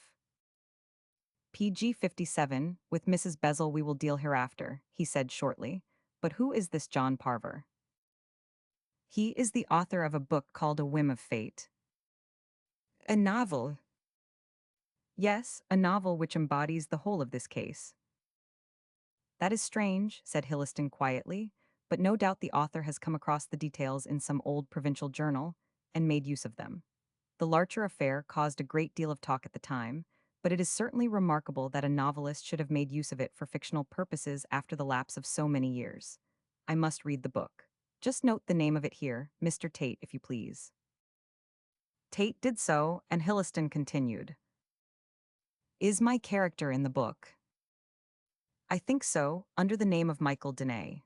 PG 57, with Mrs. Bezel we will deal hereafter, he said shortly. But who is this John Parver? He is the author of a book called A Whim of Fate. A novel? Yes, a novel which embodies the whole of this case. That is strange, said Hilliston quietly, but no doubt the author has come across the details in some old provincial journal and made use of them. The Larcher affair caused a great deal of talk at the time, but it is certainly remarkable that a novelist should have made use of it for fictional purposes after the lapse of so many years. I must read the book. Just note the name of it here, Mr. Tate, if you please. Tate did so, and Hilliston continued. Is my character in the book? I think so, under the name of Michael Denay.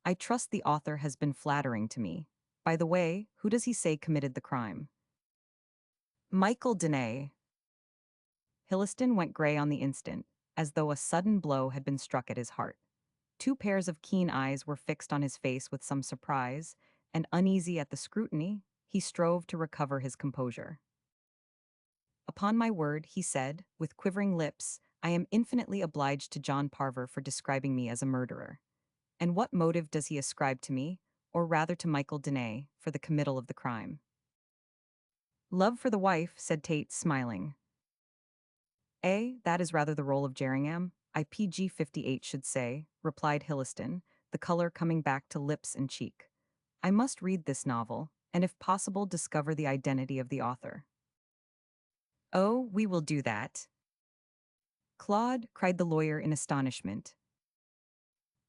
I trust the author has been flattering to me. By the way, who does he say committed the crime? Michael Denay. Hilliston went gray on the instant, as though a sudden blow had been struck at his heart. Two pairs of keen eyes were fixed on his face with some surprise, and uneasy at the scrutiny, he strove to recover his composure. Upon my word, he said, with quivering lips, I am infinitely obliged to John Parver for describing me as a murderer. And what motive does he ascribe to me, or rather to Michael Denay, for the committal of the crime? Love for the wife, said Tate, smiling. That is rather the role of Jerningham, IPG 58 should say, replied Hilliston, the color coming back to lips and cheek. I must read this novel, and if possible discover the identity of the author. Oh, we will do that. Claude, cried the lawyer in astonishment.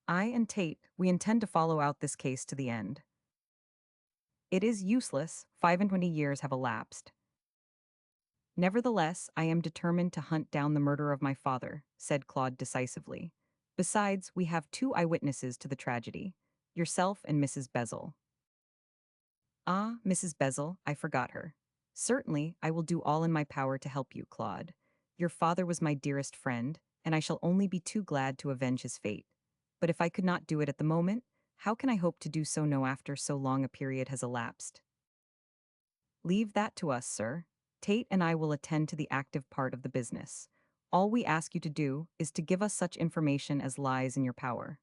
I and Tate, we intend to follow out this case to the end. It is useless, 25 years have elapsed. Nevertheless, I am determined to hunt down the murderer of my father, said Claude decisively. Besides, we have two eyewitnesses to the tragedy, yourself and Mrs. Bezel. Ah, Mrs. Bezel, I forgot her. Certainly, I will do all in my power to help you, Claude. Your father was my dearest friend, and I shall only be too glad to avenge his fate. But if I could not do it at the moment, how can I hope to do so now after so long a period has elapsed? Leave that to us, sir. Tate and I will attend to the active part of the business. All we ask you to do is to give us such information as lies in your power.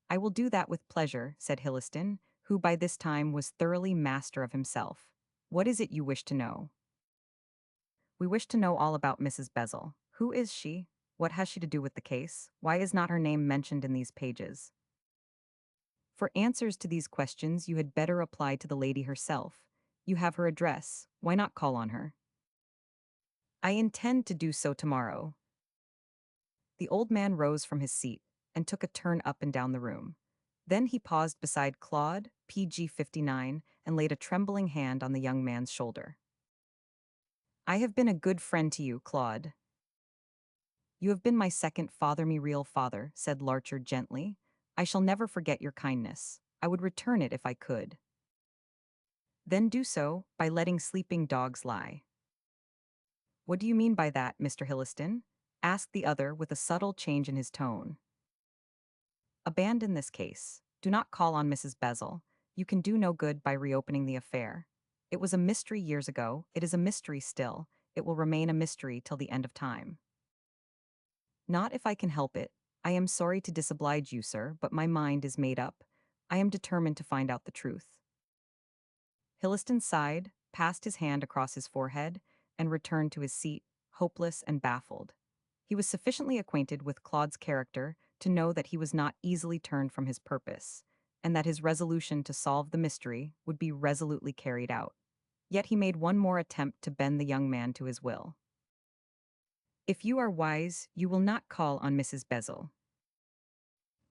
I will do that with pleasure, said Hilliston, who by this time was thoroughly master of himself. What is it you wish to know? We wish to know all about Mrs. Bezel. Who is she? What has she to do with the case? Why is not her name mentioned in these pages? For answers to these questions, you had better apply to the lady herself. You have her address. Why not call on her? I intend to do so tomorrow. The old man rose from his seat and took a turn up and down the room. Then he paused beside Claude, PG 59, and laid a trembling hand on the young man's shoulder. I have been a good friend to you, Claude. You have been my second father, me real father, said Larcher gently. I shall never forget your kindness. I would return it if I could. Then do so by letting sleeping dogs lie. What do you mean by that, Mr. Hilliston? Asked the other with a subtle change in his tone. Abandon this case. Do not call on Mrs. Bezel. You can do no good by reopening the affair. It was a mystery years ago. It is a mystery still. It will remain a mystery till the end of time. Not if I can help it. I am sorry to disoblige you, sir, but my mind is made up. I am determined to find out the truth. Hilliston sighed, passed his hand across his forehead, and returned to his seat, hopeless and baffled. He was sufficiently acquainted with Claude's character to know that he was not easily turned from his purpose, and that his resolution to solve the mystery would be resolutely carried out. Yet he made one more attempt to bend the young man to his will. If you are wise, you will not call on Mrs. Bezel.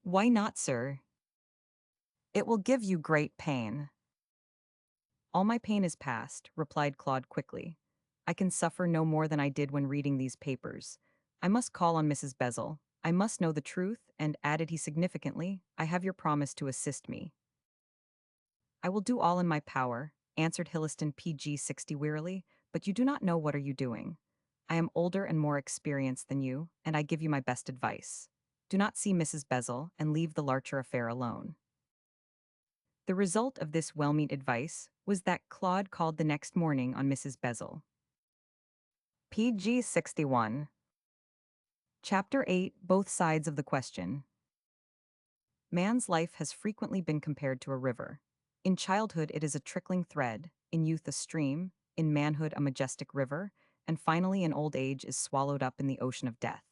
Why not, sir? It will give you great pain. All my pain is past, replied Claude quickly. I can suffer no more than I did when reading these papers. I must call on Mrs. Bezel. I must know the truth, and, added he significantly, I have your promise to assist me. I will do all in my power, answered Hilliston PG 60 wearily, but you do not know what are you doing. I am older and more experienced than you, and I give you my best advice. Do not see Mrs. Bezel and leave the Larcher affair alone. The result of this well-meant advice was that Claude called the next morning on Mrs. Bezel. PG 61. Chapter 8. Both Sides of the Question. Man's life has frequently been compared to a river. In childhood, it is a trickling thread, in youth, a stream, in manhood, a majestic river, and finally, in old age, is swallowed up in the ocean of death.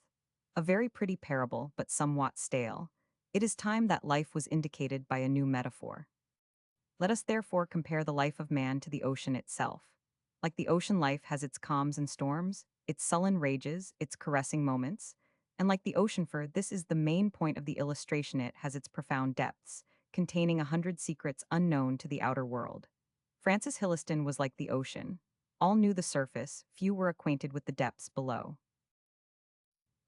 A very pretty parable, but somewhat stale. It is time that life was indicated by a new metaphor. Let us therefore compare the life of man to the ocean itself. Like the ocean, life has its calms and storms, its sullen rages, its caressing moments, and like the ocean, for this is the main point of the illustration, it has its profound depths, containing 100 secrets unknown to the outer world. Francis Hilliston was like the ocean. All knew the surface, few were acquainted with the depths below.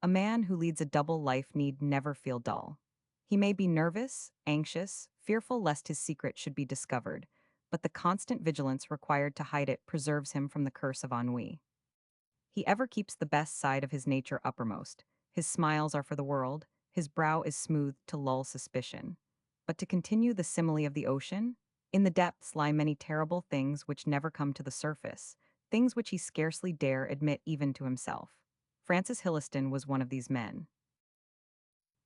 A man who leads a double life need never feel dull. He may be nervous, anxious, fearful lest his secret should be discovered, but the constant vigilance required to hide it preserves him from the curse of ennui. He ever keeps the best side of his nature uppermost. His smiles are for the world, his brow is smoothed to lull suspicion. But to continue the simile of the ocean, in the depths lie many terrible things which never come to the surface, things which he scarcely dare admit even to himself. Francis Hilliston was one of these men.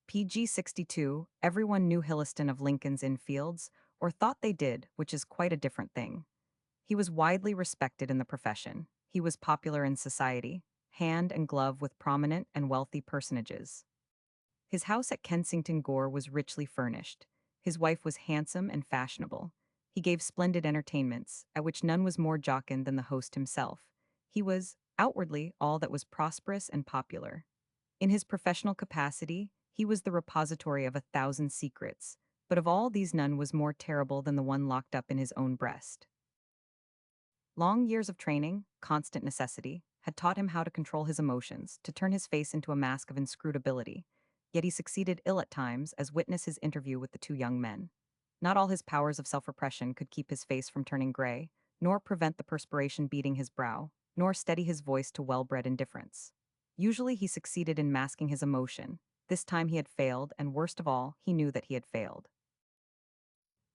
PG 62. Everyone knew Hilliston of Lincoln's Inn Fields, or thought they did, which is quite a different thing. He was widely respected in the profession. He was popular in society, hand and glove with prominent and wealthy personages. His house at Kensington Gore was richly furnished. His wife was handsome and fashionable. He gave splendid entertainments, at which none was more jocund than the host himself. He was, outwardly, all that was prosperous and popular. In his professional capacity, he was the repository of 1,000 secrets, but of all these none was more terrible than the one locked up in his own breast. Long years of training, constant necessity, had taught him how to control his emotions, to turn his face into a mask of inscrutability, yet he succeeded ill at times, as witness his interview with the two young men. Not all his powers of self-repression could keep his face from turning gray, nor prevent the perspiration beading his brow, nor steady his voice to well-bred indifference. Usually he succeeded in masking his emotion. This time he had failed, and worst of all, he knew that he had failed.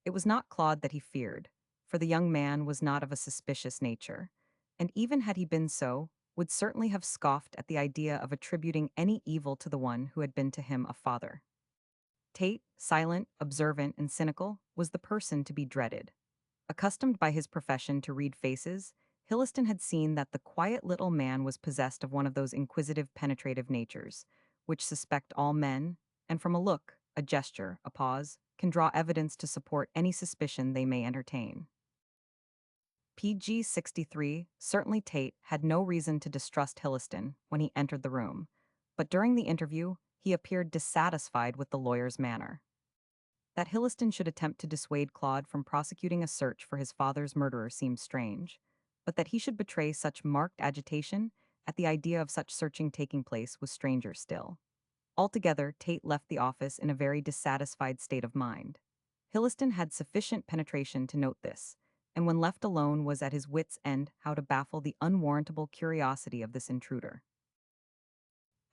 It was not Claude that he feared, for the young man was not of a suspicious nature, and even had he been so, would certainly have scoffed at the idea of attributing any evil to the one who had been to him a father. Tate, silent, observant, and cynical, was the person to be dreaded. Accustomed by his profession to read faces, Hilliston had seen that the quiet little man was possessed of one of those inquisitive, penetrative natures, which suspect all men, and from a look, a gesture, a pause, can draw evidence to support any suspicion they may entertain. PG 63. Certainly Tate had no reason to distrust Hilliston when he entered the room, but during the interview, he appeared dissatisfied with the lawyer's manner. That Hilliston should attempt to dissuade Claude from prosecuting a search for his father's murderer seemed strange, but that he should betray such marked agitation at the idea of such searching taking place was stranger still. Altogether, Tate left the office in a very dissatisfied state of mind. Hilliston had sufficient penetration to note this, and when left alone was at his wits' end how to baffle the unwarrantable curiosity of this intruder.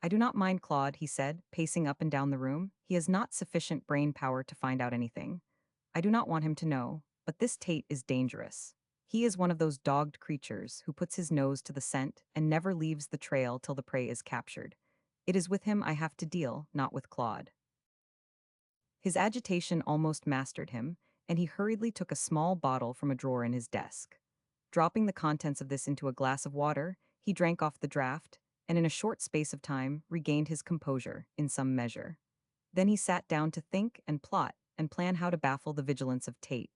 "I do not mind Claude," he said, pacing up and down the room. "He has not sufficient brain power to find out anything. I do not want him to know, but this Tate is dangerous. He is one of those dogged creatures who puts his nose to the scent and never leaves the trail till the prey is captured. It is with him I have to deal, not with Claude." His agitation almost mastered him, and he hurriedly took a small bottle from a drawer in his desk. Dropping the contents of this into a glass of water, he drank off the draught, and in a short space of time regained his composure, in some measure. Then he sat down to think and plot and plan how to baffle the vigilance of Tate.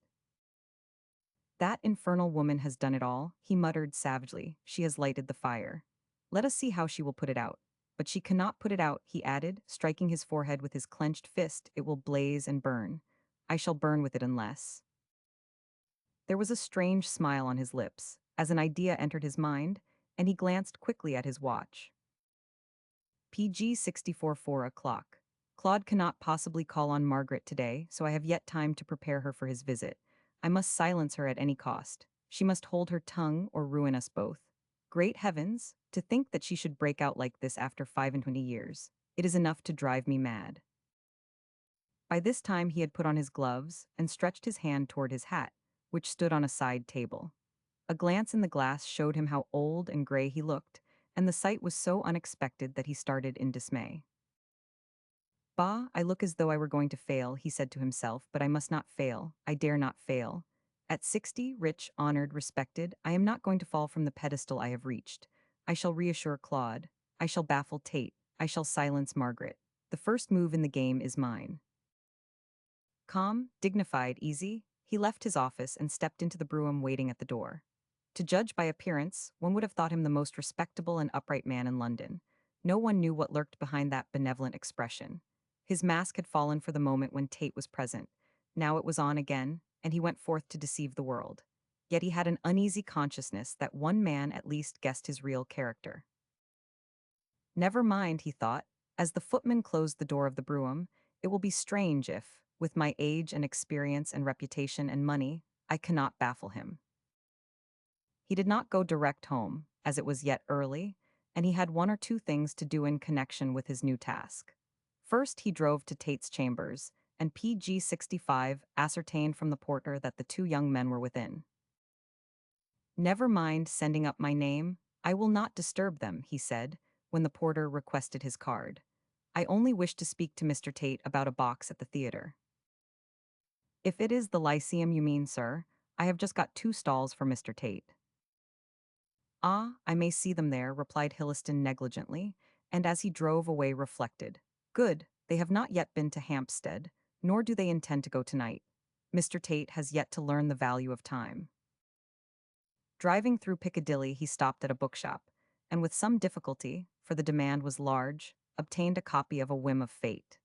"That infernal woman has done it all," he muttered savagely. "She has lighted the fire. Let us see how she will put it out. But she cannot put it out," he added, striking his forehead with his clenched fist. "It will blaze and burn. I shall burn with it unless—" There was a strange smile on his lips, as an idea entered his mind, and he glanced quickly at his watch. PG 64. 4 o'clock. Claude cannot possibly call on Margaret today, so I have yet time to prepare her for his visit. I must silence her at any cost. She must hold her tongue or ruin us both. Great heavens, to think that she should break out like this after 25 years. It is enough to drive me mad. By this time he had put on his gloves and stretched his hand toward his hat, which stood on a side table. A glance in the glass showed him how old and gray he looked, and the sight was so unexpected that he started in dismay. Bah, I look as though I were going to fail, he said to himself, but I must not fail, I dare not fail. At 60, rich, honored, respected, I am not going to fall from the pedestal I have reached. I shall reassure Claude. I shall baffle Tate. I shall silence Margaret. The first move in the game is mine. Calm, dignified, easy, he left his office and stepped into the brougham waiting at the door. To judge by appearance, one would have thought him the most respectable and upright man in London. No one knew what lurked behind that benevolent expression. His mask had fallen for the moment when Tate was present. Now it was on again, and he went forth to deceive the world. Yet he had an uneasy consciousness that one man at least guessed his real character. Never mind, he thought, as the footman closed the door of the brougham, it will be strange if, with my age and experience and reputation and money, I cannot baffle him. He did not go direct home, as it was yet early, and he had one or two things to do in connection with his new task. First, he drove to Tate's chambers, and PG 65 ascertained from the porter that the two young men were within. Never mind sending up my name, I will not disturb them, he said, when the porter requested his card. I only wish to speak to Mr. Tate about a box at the theater. If it is the Lyceum you mean, sir, I have just got 2 stalls for Mr. Tate. Ah, I may see them there, replied Hilliston negligently, and as he drove away reflected. Good, they have not yet been to Hampstead, nor do they intend to go tonight. Mr. Tate has yet to learn the value of time. Driving through Piccadilly, he stopped at a bookshop, and with some difficulty, for the demand was large, obtained a copy of A Whim of Fate.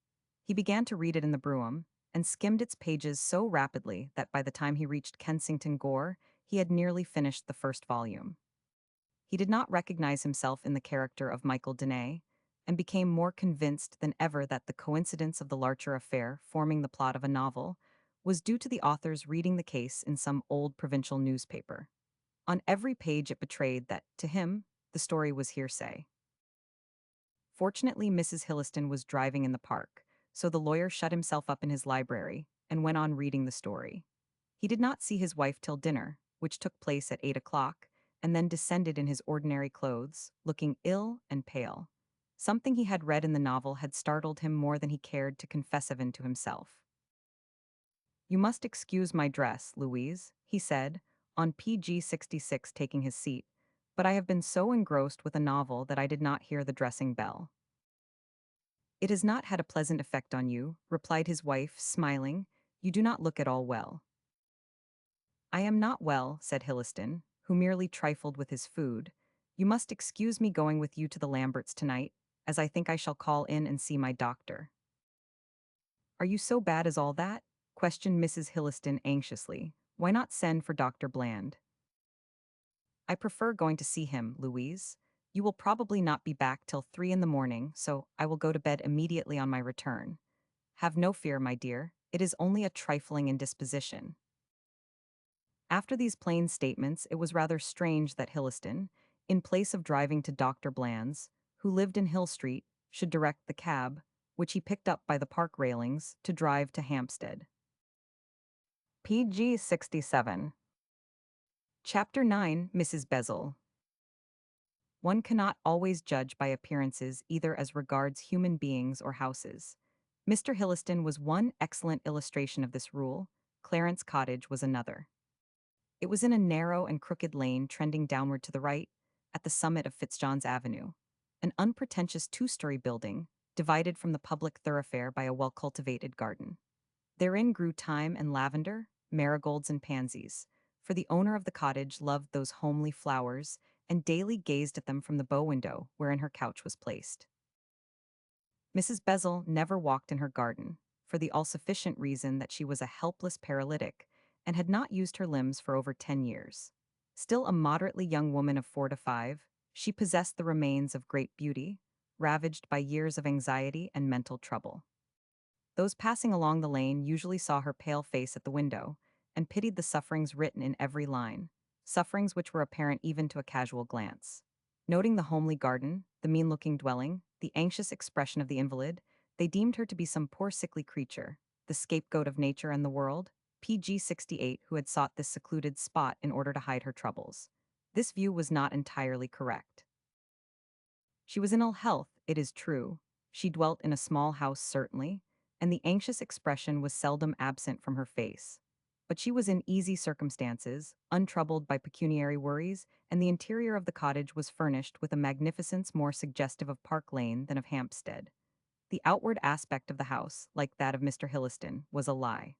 He began to read it in the brougham, and skimmed its pages so rapidly that by the time he reached Kensington Gore, he had nearly finished the first volume. He did not recognize himself in the character of Michael Denay, and became more convinced than ever that the coincidence of the Larcher affair forming the plot of a novel was due to the author's reading the case in some old provincial newspaper. On every page it betrayed that, to him, the story was hearsay. Fortunately, Mrs. Hilliston was driving in the park, so the lawyer shut himself up in his library and went on reading the story. He did not see his wife till dinner, which took place at 8 o'clock, and then descended in his ordinary clothes, looking ill and pale. Something he had read in the novel had startled him more than he cared to confess even to himself. You must excuse my dress, Louise, he said, on PG 66 taking his seat, but I have been so engrossed with a novel that I did not hear the dressing bell. It has not had a pleasant effect on you, replied his wife, smiling. You do not look at all well. I am not well, said Hilliston, who merely trifled with his food. You must excuse me going with you to the Lamberts tonight, as I think I shall call in and see my doctor. Are you so bad as all that? Questioned Mrs. Hilliston anxiously. Why not send for Dr. Bland? I prefer going to see him, Louise. You will probably not be back till 3 in the morning, so I will go to bed immediately on my return. Have no fear, my dear, it is only a trifling indisposition. After these plain statements, it was rather strange that Hilliston, in place of driving to Dr. Bland's, who lived in Hill Street, should direct the cab, which he picked up by the park railings, to drive to Hampstead. PG 67. Chapter 9, Mrs. Bezel. One cannot always judge by appearances either as regards human beings or houses. Mr. Hilliston was one excellent illustration of this rule. Clarence Cottage was another. It was in a narrow and crooked lane trending downward to the right, at the summit of Fitzjohn's Avenue, an unpretentious 2-story building, divided from the public thoroughfare by a well-cultivated garden. Therein grew thyme and lavender, marigolds and pansies, for the owner of the cottage loved those homely flowers and daily gazed at them from the bow window wherein her couch was placed. Mrs. Bezel never walked in her garden, for the all-sufficient reason that she was a helpless paralytic and had not used her limbs for over 10 years. Still a moderately young woman of 4 to 5, she possessed the remains of great beauty, ravaged by years of anxiety and mental trouble. Those passing along the lane usually saw her pale face at the window, and pitied the sufferings written in every line, sufferings which were apparent even to a casual glance. Noting the homely garden, the mean-looking dwelling, the anxious expression of the invalid, they deemed her to be some poor sickly creature, the scapegoat of nature and the world, PG 68, who had sought this secluded spot in order to hide her troubles. This view was not entirely correct. She was in ill health, it is true. She dwelt in a small house, certainly, and the anxious expression was seldom absent from her face. But she was in easy circumstances, untroubled by pecuniary worries, and the interior of the cottage was furnished with a magnificence more suggestive of Park Lane than of Hampstead. The outward aspect of the house, like that of Mr. Hilliston, was a lie.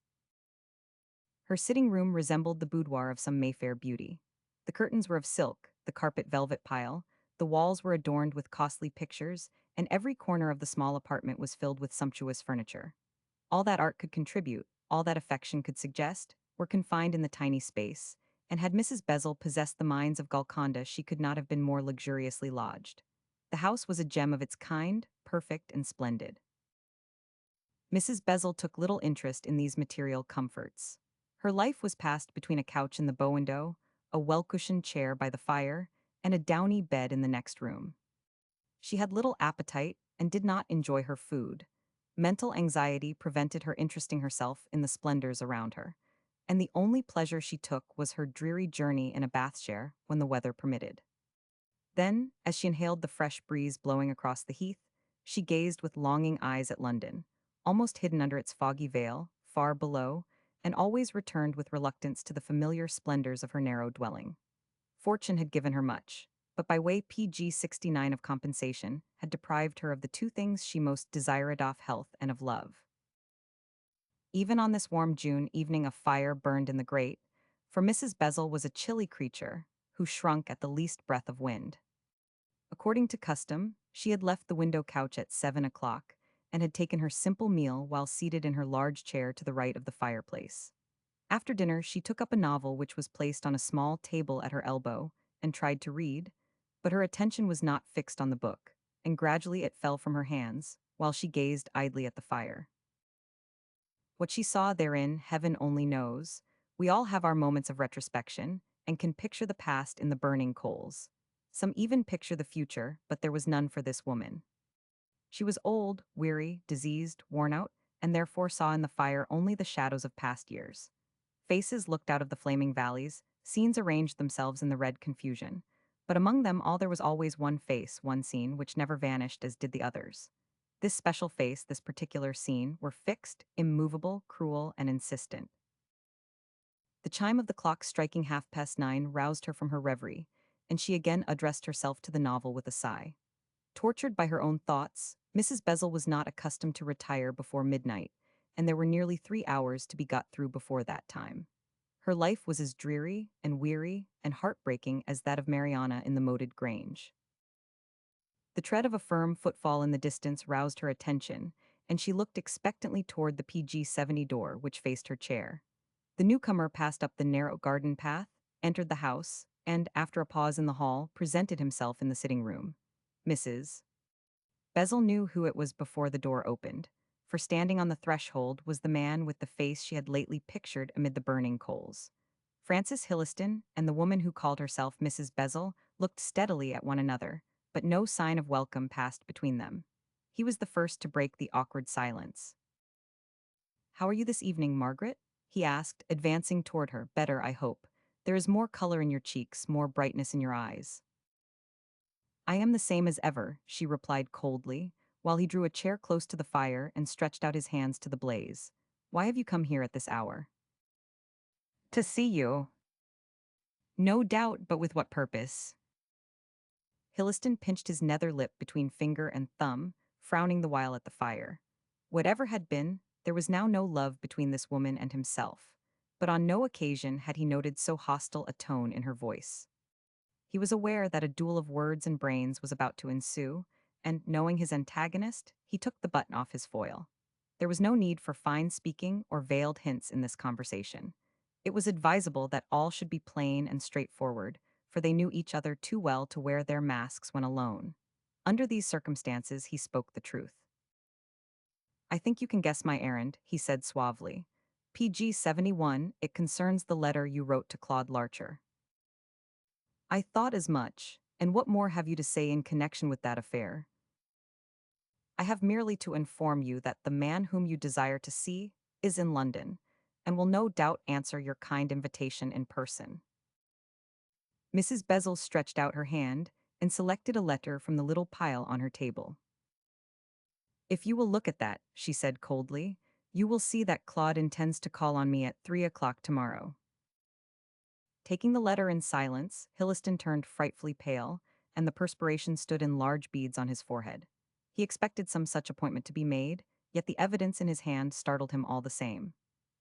Her sitting room resembled the boudoir of some Mayfair beauty. The curtains were of silk, the carpet velvet pile, the walls were adorned with costly pictures, and every corner of the small apartment was filled with sumptuous furniture. All that art could contribute, all that affection could suggest, were confined in the tiny space, and had Mrs. Bezel possessed the mines of Golconda, she could not have been more luxuriously lodged. The house was a gem of its kind, perfect and splendid. Mrs. Bezel took little interest in these material comforts. Her life was passed between a couch in the bow window, a well-cushioned chair by the fire, and a downy bed in the next room. She had little appetite and did not enjoy her food. Mental anxiety prevented her interesting herself in the splendors around her, and the only pleasure she took was her dreary journey in a bath chair when the weather permitted. Then, as she inhaled the fresh breeze blowing across the heath, she gazed with longing eyes at London, almost hidden under its foggy veil, far below, and always returned with reluctance to the familiar splendors of her narrow dwelling. Fortune had given her much, but by way PG 69 of compensation, had deprived her of the two things she most desired, of health and of love. Even on this warm June evening a fire burned in the grate, for Mrs. Bezel was a chilly creature, who shrunk at the least breath of wind. According to custom, she had left the window couch at 7 o'clock, and had taken her simple meal while seated in her large chair to the right of the fireplace. After dinner, she took up a novel which was placed on a small table at her elbow, and tried to read, but her attention was not fixed on the book, and gradually it fell from her hands, while she gazed idly at the fire. What she saw therein, heaven only knows. We all have our moments of retrospection, and can picture the past in the burning coals. Some even picture the future, but there was none for this woman. She was old, weary, diseased, worn out, and therefore saw in the fire only the shadows of past years. Faces looked out of the flaming valleys, scenes arranged themselves in the red confusion, but among them all there was always one face, one scene, which never vanished as did the others. This special face, this particular scene, were fixed, immovable, cruel, and insistent. The chime of the clock striking 9:30 roused her from her reverie, and she again addressed herself to the novel with a sigh. Tortured by her own thoughts, Mrs. Bezel was not accustomed to retire before midnight, and there were nearly 3 hours to be got through before that time. Her life was as dreary and weary and heartbreaking as that of Mariana in the moated grange. The tread of a firm footfall in the distance roused her attention, and she looked expectantly toward the PG 70 door which faced her chair. The newcomer passed up the narrow garden path, entered the house, and, after a pause in the hall, presented himself in the sitting room. Mrs. Bezel knew who it was before the door opened, for standing on the threshold was the man with the face she had lately pictured amid the burning coals. Francis Hilliston and the woman who called herself Mrs. Bezel looked steadily at one another, but no sign of welcome passed between them. He was the first to break the awkward silence. "How are you this evening, Margaret?" he asked, advancing toward her. "Better, I hope. There is more color in your cheeks, more brightness in your eyes." "I am the same as ever," she replied coldly, while he drew a chair close to the fire and stretched out his hands to the blaze. "Why have you come here at this hour?" "To see you." "No doubt, but with what purpose?" Hilliston pinched his nether lip between finger and thumb, frowning the while at the fire. Whatever had been, there was now no love between this woman and himself, but on no occasion had he noted so hostile a tone in her voice. He was aware that a duel of words and brains was about to ensue, and, knowing his antagonist, he took the button off his foil. There was no need for fine speaking or veiled hints in this conversation. It was advisable that all should be plain and straightforward, for they knew each other too well to wear their masks when alone. Under these circumstances, he spoke the truth. "I think you can guess my errand," he said suavely. "PG 71, it concerns the letter you wrote to Claude Larcher." I thought as much. And what more have you to say in connection with that affair? I have merely to inform you that the man whom you desire to see is in London, and will no doubt answer your kind invitation in person. Mrs. Bezel stretched out her hand and selected a letter from the little pile on her table. If you will look at that, she said coldly, you will see that Claude intends to call on me at 3 o'clock tomorrow. Taking the letter in silence, Hilliston turned frightfully pale, and the perspiration stood in large beads on his forehead. He expected some such appointment to be made, yet the evidence in his hand startled him all the same.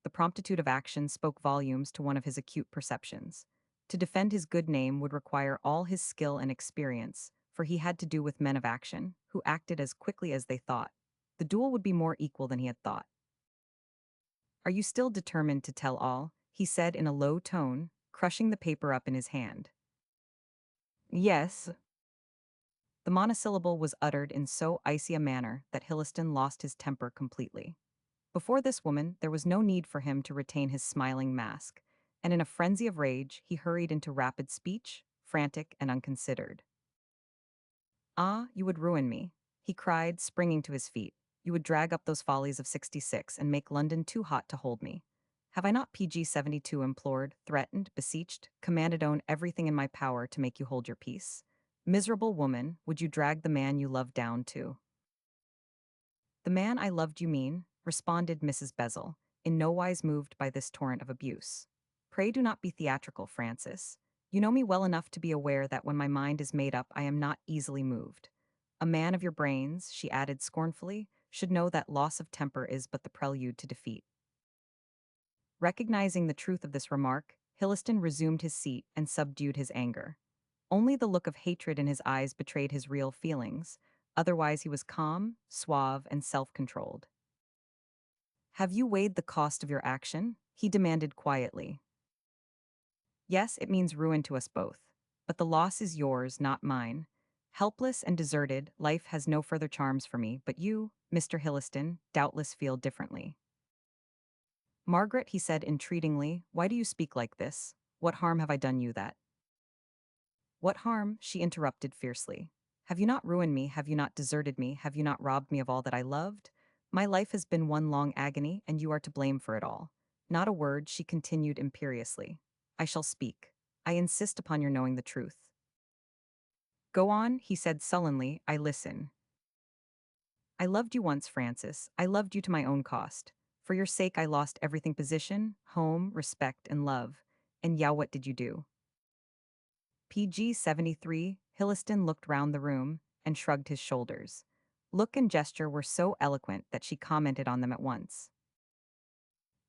The promptitude of action spoke volumes to one of his acute perceptions. To defend his good name would require all his skill and experience, for he had to do with men of action, who acted as quickly as they thought. The duel would be more equal than he had thought. Are you still determined to tell all? He said in a low tone, crushing the paper up in his hand. Yes. The monosyllable was uttered in so icy a manner that Hilliston lost his temper completely. Before this woman, there was no need for him to retain his smiling mask, and in a frenzy of rage, he hurried into rapid speech, frantic and unconsidered. Ah, you would ruin me, he cried, springing to his feet. You would drag up those follies of 66 and make London too hot to hold me. Have I not PG 72 implored, threatened, beseeched, commanded own everything in my power to make you hold your peace? Miserable woman, would you drag the man you love down too? The man I loved, you mean, responded Mrs. Bezel, in no wise moved by this torrent of abuse. Pray do not be theatrical, Francis. You know me well enough to be aware that when my mind is made up, I am not easily moved. A man of your brains, she added scornfully, should know that loss of temper is but the prelude to defeat. Recognizing the truth of this remark, Hilliston resumed his seat and subdued his anger. Only the look of hatred in his eyes betrayed his real feelings, otherwise he was calm, suave, and self-controlled. Have you weighed the cost of your action? He demanded quietly. Yes, it means ruin to us both. But the loss is yours, not mine. Helpless and deserted, life has no further charms for me, but you, Mr. Hilliston, doubtless feel differently. Margaret, he said entreatingly, why do you speak like this? What harm have I done you that? What harm? She interrupted fiercely. Have you not ruined me? Have you not deserted me? Have you not robbed me of all that I loved? My life has been one long agony, and you are to blame for it all. Not a word, she continued imperiously. I shall speak. I insist upon your knowing the truth. Go on, he said sullenly, I listen. I loved you once, Francis. I loved you to my own cost. For your sake I lost everything: position, home, respect, and love. And yeah, what did you do? PG 73, Hilliston looked round the room and shrugged his shoulders. Look and gesture were so eloquent that she commented on them at once.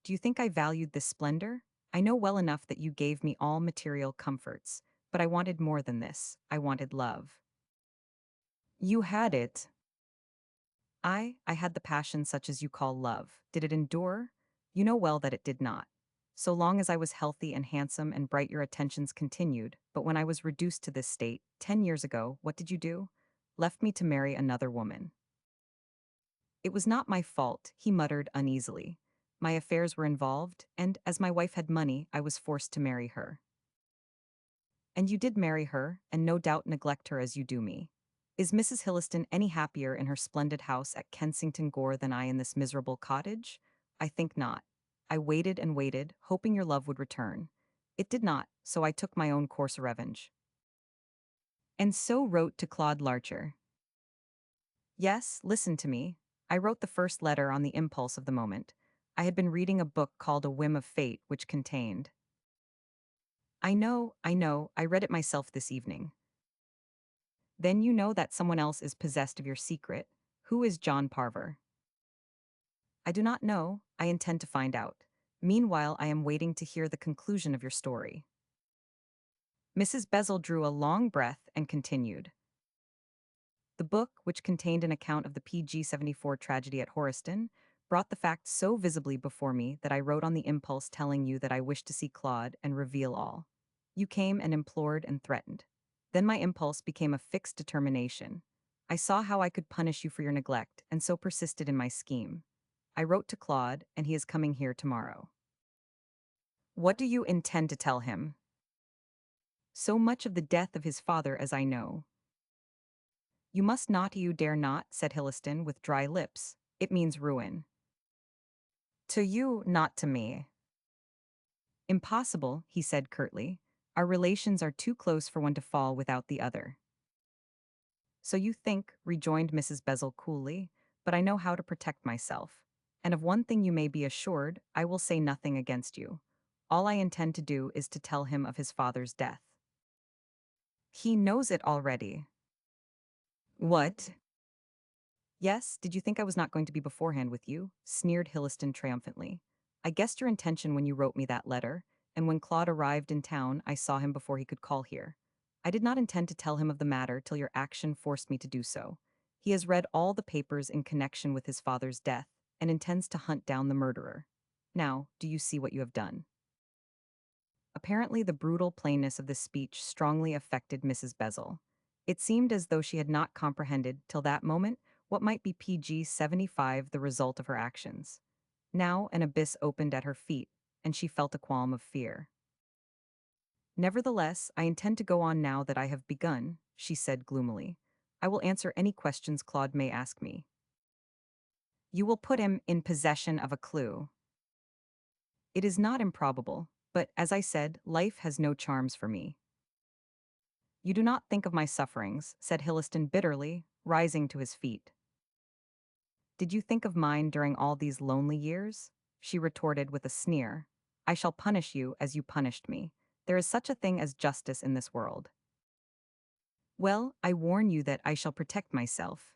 Do you think I valued this splendor? I know well enough that you gave me all material comforts, but I wanted more than this. I wanted love. You had it. I had the passion such as you call love. Did it endure? You know well that it did not. So long as I was healthy and handsome and bright, your attentions continued, but when I was reduced to this state, 10 years ago, what did you do? Left me to marry another woman. It was not my fault, he muttered uneasily. My affairs were involved, and, as my wife had money, I was forced to marry her. And you did marry her, and no doubt neglect her as you do me. Is Mrs. Hilliston any happier in her splendid house at Kensington Gore than I in this miserable cottage? I think not. I waited and waited, hoping your love would return. It did not, so I took my own course of revenge. And so wrote to Claude Larcher. Yes, listen to me. I wrote the first letter on the impulse of the moment. I had been reading a book called A Whim of Fate, which contained. I know, I read it myself this evening. Then you know that someone else is possessed of your secret. Who is John Parver? I do not know. I intend to find out. Meanwhile, I am waiting to hear the conclusion of your story. Mrs. Bezel drew a long breath and continued. The book, which contained an account of the PG 74 tragedy at Horiston, brought the facts so visibly before me that I wrote on the impulse telling you that I wished to see Claude and reveal all. You came and implored and threatened. Then my impulse became a fixed determination. I saw how I could punish you for your neglect, and so persisted in my scheme. I wrote to Claude, and he is coming here tomorrow. What do you intend to tell him? So much of the death of his father as I know. You must not, you dare not, said Hilliston with dry lips. It means ruin. To you, not to me. Impossible, he said curtly. Our relations are too close for one to fall without the other. So you think, rejoined Mrs. Bezel coolly, but I know how to protect myself. And of one thing you may be assured, I will say nothing against you. All I intend to do is to tell him of his father's death. He knows it already. What? Yes, did you think I was not going to be beforehand with you? Sneered Hilliston triumphantly. I guessed your intention when you wrote me that letter, and when Claude arrived in town, I saw him before he could call here. I did not intend to tell him of the matter till your action forced me to do so. He has read all the papers in connection with his father's death, and intends to hunt down the murderer. Now, do you see what you have done? Apparently, the brutal plainness of this speech strongly affected Mrs. Bezel. It seemed as though she had not comprehended, till that moment, what might be PG 75 the result of her actions. Now an abyss opened at her feet, and she felt a qualm of fear. Nevertheless, I intend to go on now that I have begun, she said gloomily. I will answer any questions Claude may ask me. You will put him in possession of a clue. It is not improbable, but, as I said, life has no charms for me. You do not think of my sufferings, said Hilliston bitterly, rising to his feet. Did you think of mine during all these lonely years? She retorted with a sneer. I shall punish you as you punished me. There is such a thing as justice in this world. Well, I warn you that I shall protect myself.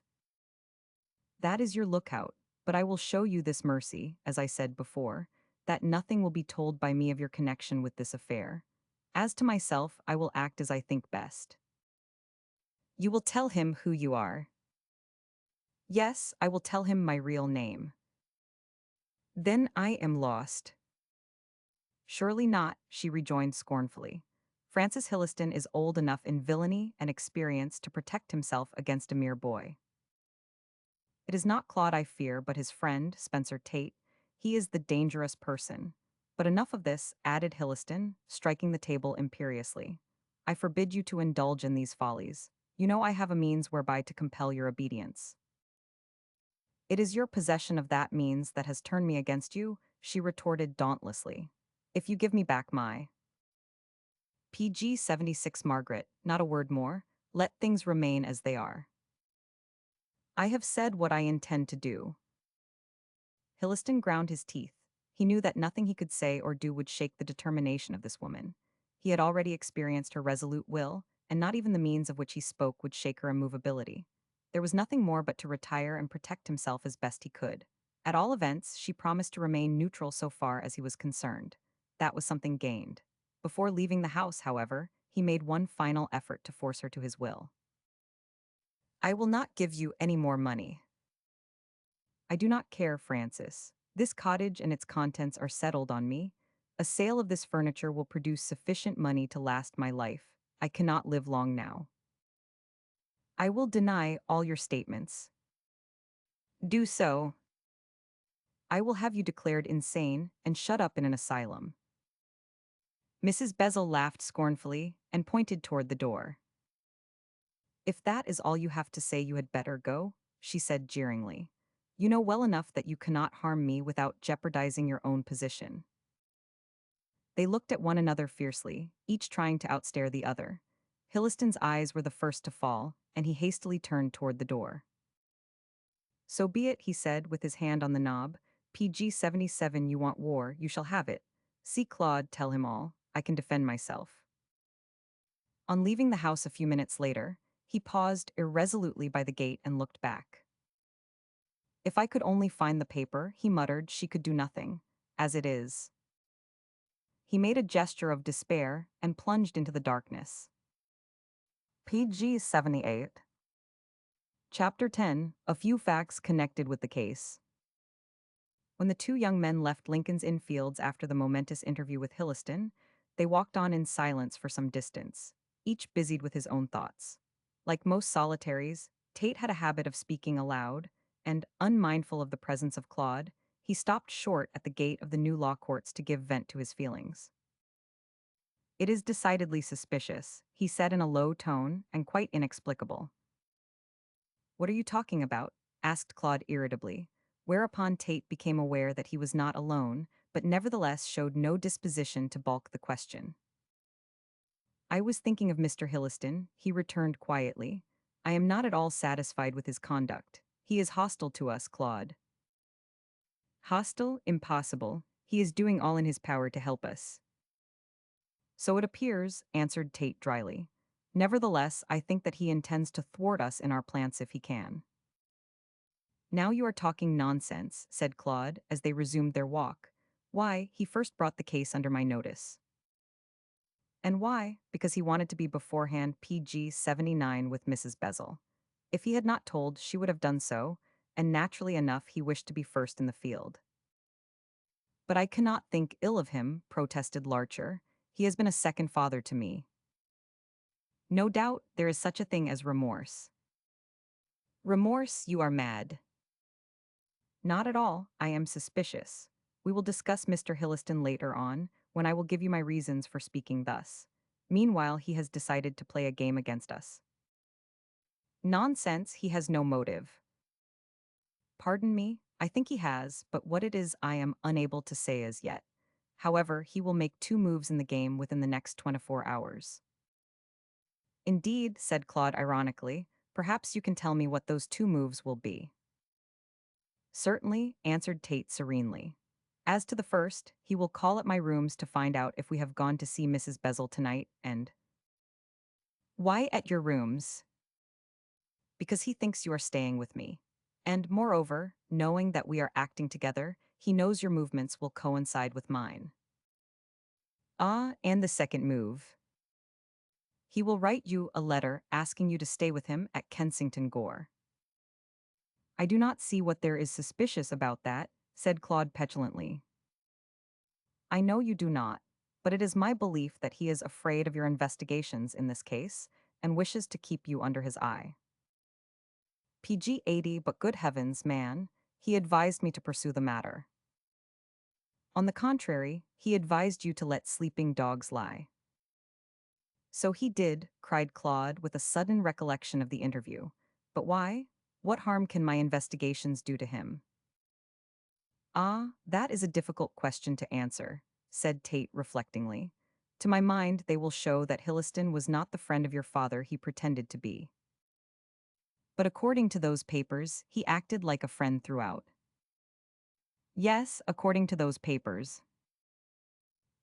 That is your lookout, but I will show you this mercy, as I said before, that nothing will be told by me of your connection with this affair. As to myself, I will act as I think best. You will tell him who you are. Yes, I will tell him my real name. Then I am lost. Surely not, she rejoined scornfully. Francis Hilliston is old enough in villainy and experience to protect himself against a mere boy. It is not Claude I fear, but his friend, Spencer Tate. He is the dangerous person. But enough of this, added Hilliston, striking the table imperiously. I forbid you to indulge in these follies. You know I have a means whereby to compel your obedience. It is your possession of that means that has turned me against you, she retorted dauntlessly. If you give me back my PG 76 Margaret, not a word more, let things remain as they are. I have said what I intend to do. Hilliston ground his teeth. He knew that nothing he could say or do would shake the determination of this woman. He had already experienced her resolute will, and not even the means of which he spoke would shake her immovability. There was nothing more but to retire and protect himself as best he could. At all events, she promised to remain neutral so far as he was concerned. That was something gained. Before leaving the house, however, he made one final effort to force her to his will. I will not give you any more money. I do not care, Francis. This cottage and its contents are settled on me. A sale of this furniture will produce sufficient money to last my life. I cannot live long now. I will deny all your statements. Do so. I will have you declared insane and shut up in an asylum. Mrs. Bezel laughed scornfully and pointed toward the door. If that is all you have to say, you had better go, she said jeeringly. You know well enough that you cannot harm me without jeopardizing your own position. They looked at one another fiercely, each trying to outstare the other. Hilliston's eyes were the first to fall, and he hastily turned toward the door. So be it, he said, with his hand on the knob. PG 77, you want war, you shall have it. See Claude, tell him all. I can defend myself. On leaving the house a few minutes later, he paused irresolutely by the gate and looked back. If I could only find the paper, he muttered, she could do nothing. As it is. He made a gesture of despair and plunged into the darkness. PG 78. Chapter 10. A few facts connected with the case. When the two young men left Lincoln's Inn Fields after the momentous interview with Hilliston, they walked on in silence for some distance, each busied with his own thoughts. Like most solitaries, Tate had a habit of speaking aloud, and, unmindful of the presence of Claude, he stopped short at the gate of the new law courts to give vent to his feelings. It is decidedly suspicious, he said in a low tone and quite inexplicable. What are you talking about? Asked Claude irritably, whereupon Tate became aware that he was not alone, but nevertheless showed no disposition to balk the question. I was thinking of Mr. Hilliston, he returned quietly. I am not at all satisfied with his conduct. He is hostile to us, Claude. Hostile? Impossible. He is doing all in his power to help us. So it appears, answered Tate dryly. Nevertheless, I think that he intends to thwart us in our plans if he can. Now you are talking nonsense, said Claude, as they resumed their walk. Why, he first brought the case under my notice. And why? Because he wanted to be beforehand PG 79 with Mrs. Bezel. If he had not told, she would have done so, and naturally enough he wished to be first in the field. But I cannot think ill of him, protested Larcher. He has been a second father to me. No doubt there is such a thing as remorse. Remorse, you are mad. Not at all, I am suspicious. We will discuss Mr. Hilliston later on, when I will give you my reasons for speaking thus. Meanwhile, he has decided to play a game against us. Nonsense, he has no motive. Pardon me, I think he has, but what it is I am unable to say as yet. However, he will make 2 moves in the game within the next 24 hours. Indeed, said Claude ironically, perhaps you can tell me what those 2 moves will be. Certainly, answered Tate serenely. As to the first, he will call at my rooms to find out if we have gone to see Mrs. Bezel tonight, and... Why at your rooms? Because he thinks you are staying with me. And moreover, knowing that we are acting together, he knows your movements will coincide with mine. Ah, and the second move. He will write you a letter asking you to stay with him at Kensington Gore. I do not see what there is suspicious about that, said Claude petulantly. I know you do not, but it is my belief that he is afraid of your investigations in this case and wishes to keep you under his eye. PG 80, but good heavens, man, he advised me to pursue the matter. On the contrary, he advised you to let sleeping dogs lie. So he did, cried Claude with a sudden recollection of the interview. But why? What harm can my investigations do to him? Ah, that is a difficult question to answer, said Tate reflectingly. To my mind, they will show that Hilliston was not the friend of your father he pretended to be. But according to those papers, he acted like a friend throughout. Yes, according to those papers.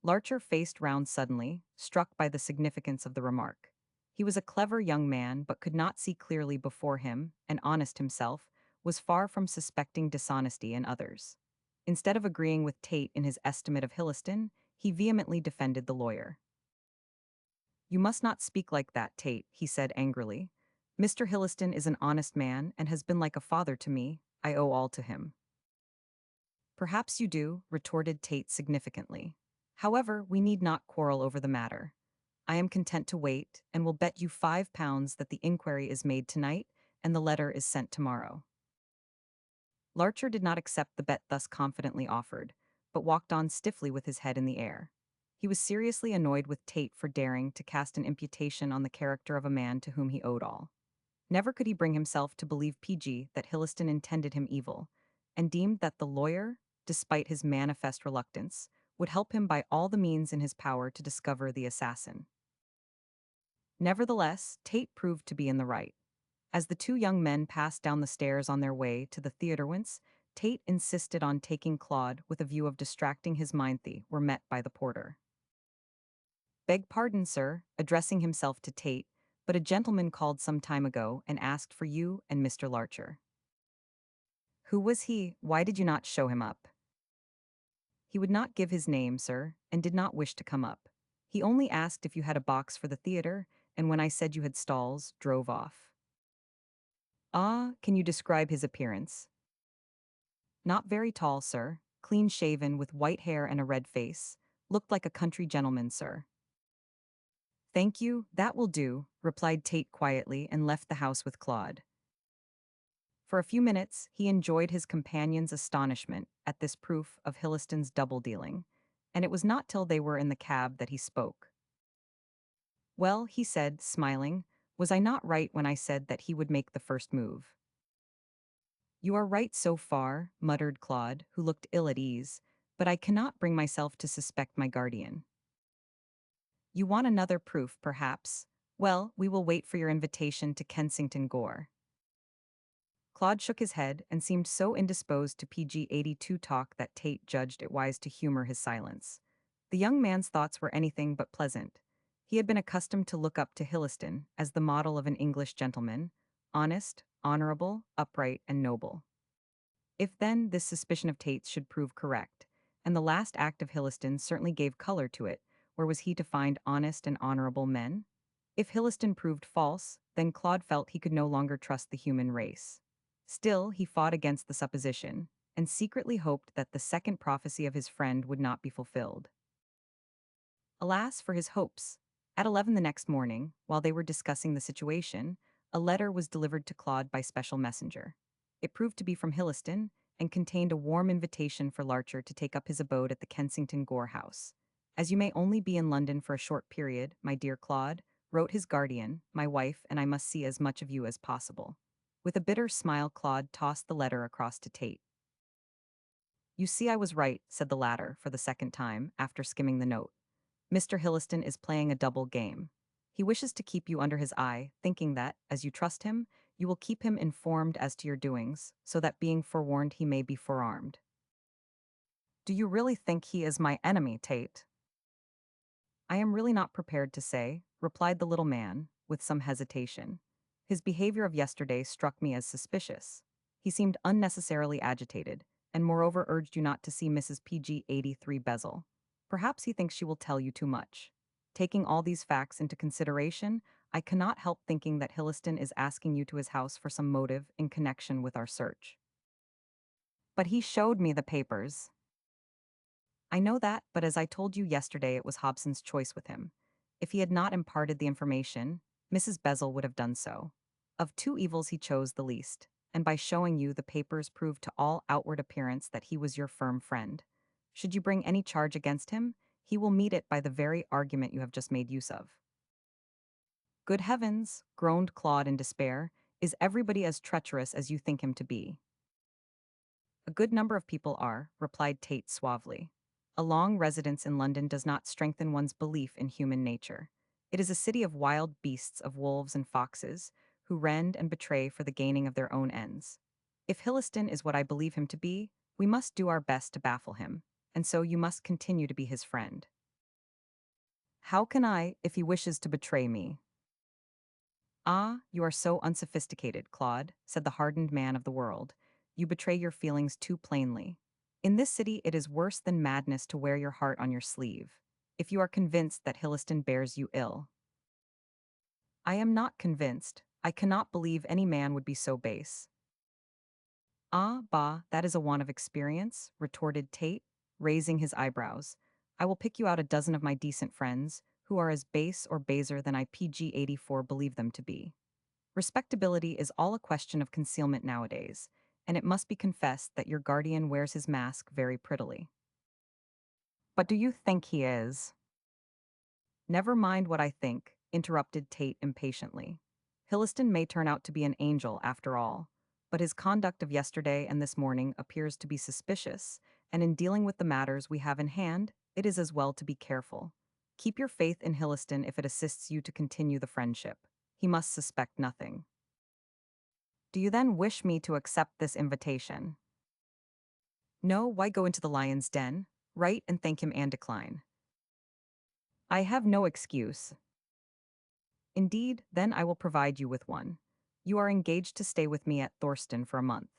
Larcher faced round suddenly, struck by the significance of the remark. He was a clever young man, but could not see clearly before him, and honest himself, was far from suspecting dishonesty in others. Instead of agreeing with Tate in his estimate of Hilliston, he vehemently defended the lawyer. You must not speak like that, Tate, he said angrily. Mr. Hilliston is an honest man and has been like a father to me. I owe all to him. Perhaps you do, retorted Tate significantly. However, we need not quarrel over the matter. I am content to wait, and will bet you £5 that the inquiry is made tonight and the letter is sent tomorrow. Larcher did not accept the bet thus confidently offered, but walked on stiffly with his head in the air. He was seriously annoyed with Tate for daring to cast an imputation on the character of a man to whom he owed all. Never could he bring himself to believe PG that Hilliston intended him evil, and deemed that the lawyer, despite his manifest reluctance, would help him by all the means in his power to discover the assassin. Nevertheless, Tate proved to be in the right. As the 2 young men passed down the stairs on their way to the theatre whence, Tate insisted on taking Claude with a view of distracting his mind. They were met by the porter. Beg pardon, sir, addressing himself to Tate, but a gentleman called some time ago and asked for you and Mr. Larcher. Who was he? Why did you not show him up? He would not give his name, sir, and did not wish to come up. He only asked if you had a box for the theatre, and when I said you had stalls, drove off. Ah, can you describe his appearance? Not very tall, sir, clean-shaven with white hair and a red face. Looked like a country gentleman, sir. Thank you, that will do, replied Tate quietly and left the house with Claude. For a few minutes, he enjoyed his companion's astonishment at this proof of Hilliston's double-dealing, and it was not till they were in the cab that he spoke. Well, he said, smiling, was I not right when I said that he would make the first move? You are right so far, muttered Claude, who looked ill at ease, but I cannot bring myself to suspect my guardian. You want another proof, perhaps? Well, we will wait for your invitation to Kensington Gore. Claude shook his head and seemed so indisposed to PG-82 talk that Tate judged it wise to humor his silence. The young man's thoughts were anything but pleasant. He had been accustomed to look up to Hilliston as the model of an English gentleman, honest, honorable, upright, and noble. If then this suspicion of Tate's should prove correct, and the last act of Hilliston certainly gave color to it, where was he to find honest and honorable men? If Hilliston proved false, then Claude felt he could no longer trust the human race. Still, he fought against the supposition, and secretly hoped that the second prophecy of his friend would not be fulfilled. Alas for his hopes! At 11 the next morning, while they were discussing the situation, a letter was delivered to Claude by special messenger. It proved to be from Hilliston, and contained a warm invitation for Larcher to take up his abode at the Kensington Gore house. As you may only be in London for a short period, my dear Claude, wrote his guardian, my wife, and I must see as much of you as possible. With a bitter smile, Claude tossed the letter across to Tate. You see I was right, said the latter, for the second time, after skimming the note. Mr. Hilliston is playing a double game. He wishes to keep you under his eye, thinking that, as you trust him, you will keep him informed as to your doings, so that being forewarned he may be forearmed. Do you really think he is my enemy, Tate? I am really not prepared to say, replied the little man, with some hesitation. His behavior of yesterday struck me as suspicious. He seemed unnecessarily agitated, and moreover urged you not to see Mrs. PG-83 Bezel. Perhaps he thinks she will tell you too much. Taking all these facts into consideration, I cannot help thinking that Hilliston is asking you to his house for some motive in connection with our search. But he showed me the papers. I know that, but as I told you yesterday, it was Hobson's choice with him. If he had not imparted the information, Mrs. Bezel would have done so. Of two evils he chose the least, and by showing you the papers proved to all outward appearance that he was your firm friend. Should you bring any charge against him, he will meet it by the very argument you have just made use of. Good heavens, groaned Claude in despair, is everybody as treacherous as you think him to be? A good number of people are, replied Tate suavely. A long residence in London does not strengthen one's belief in human nature. It is a city of wild beasts, of wolves and foxes, who rend and betray for the gaining of their own ends. If Hilliston is what I believe him to be, we must do our best to baffle him, and so you must continue to be his friend. How can I, if he wishes to betray me? Ah, you are so unsophisticated, Claude, said the hardened man of the world. You betray your feelings too plainly. In this city, it is worse than madness to wear your heart on your sleeve. If you are convinced that Hilliston bears you ill. I am not convinced. I cannot believe any man would be so base. Ah, bah, that is a want of experience, retorted Tate, raising his eyebrows. I will pick you out a dozen of my decent friends, who are as base or baser than I PG-84 believe them to be. Respectability is all a question of concealment nowadays, and it must be confessed that your guardian wears his mask very prettily. But do you think he is? Never mind what I think, interrupted Tate impatiently. Hilliston may turn out to be an angel after all, but his conduct of yesterday and this morning appears to be suspicious, and in dealing with the matters we have in hand, it is as well to be careful. Keep your faith in Hilliston if it assists you to continue the friendship. He must suspect nothing. Do you then wish me to accept this invitation? No, why go into the lion's den? Write and thank him and decline. I have no excuse. Indeed, then I will provide you with one. You are engaged to stay with me at Thorston for a month.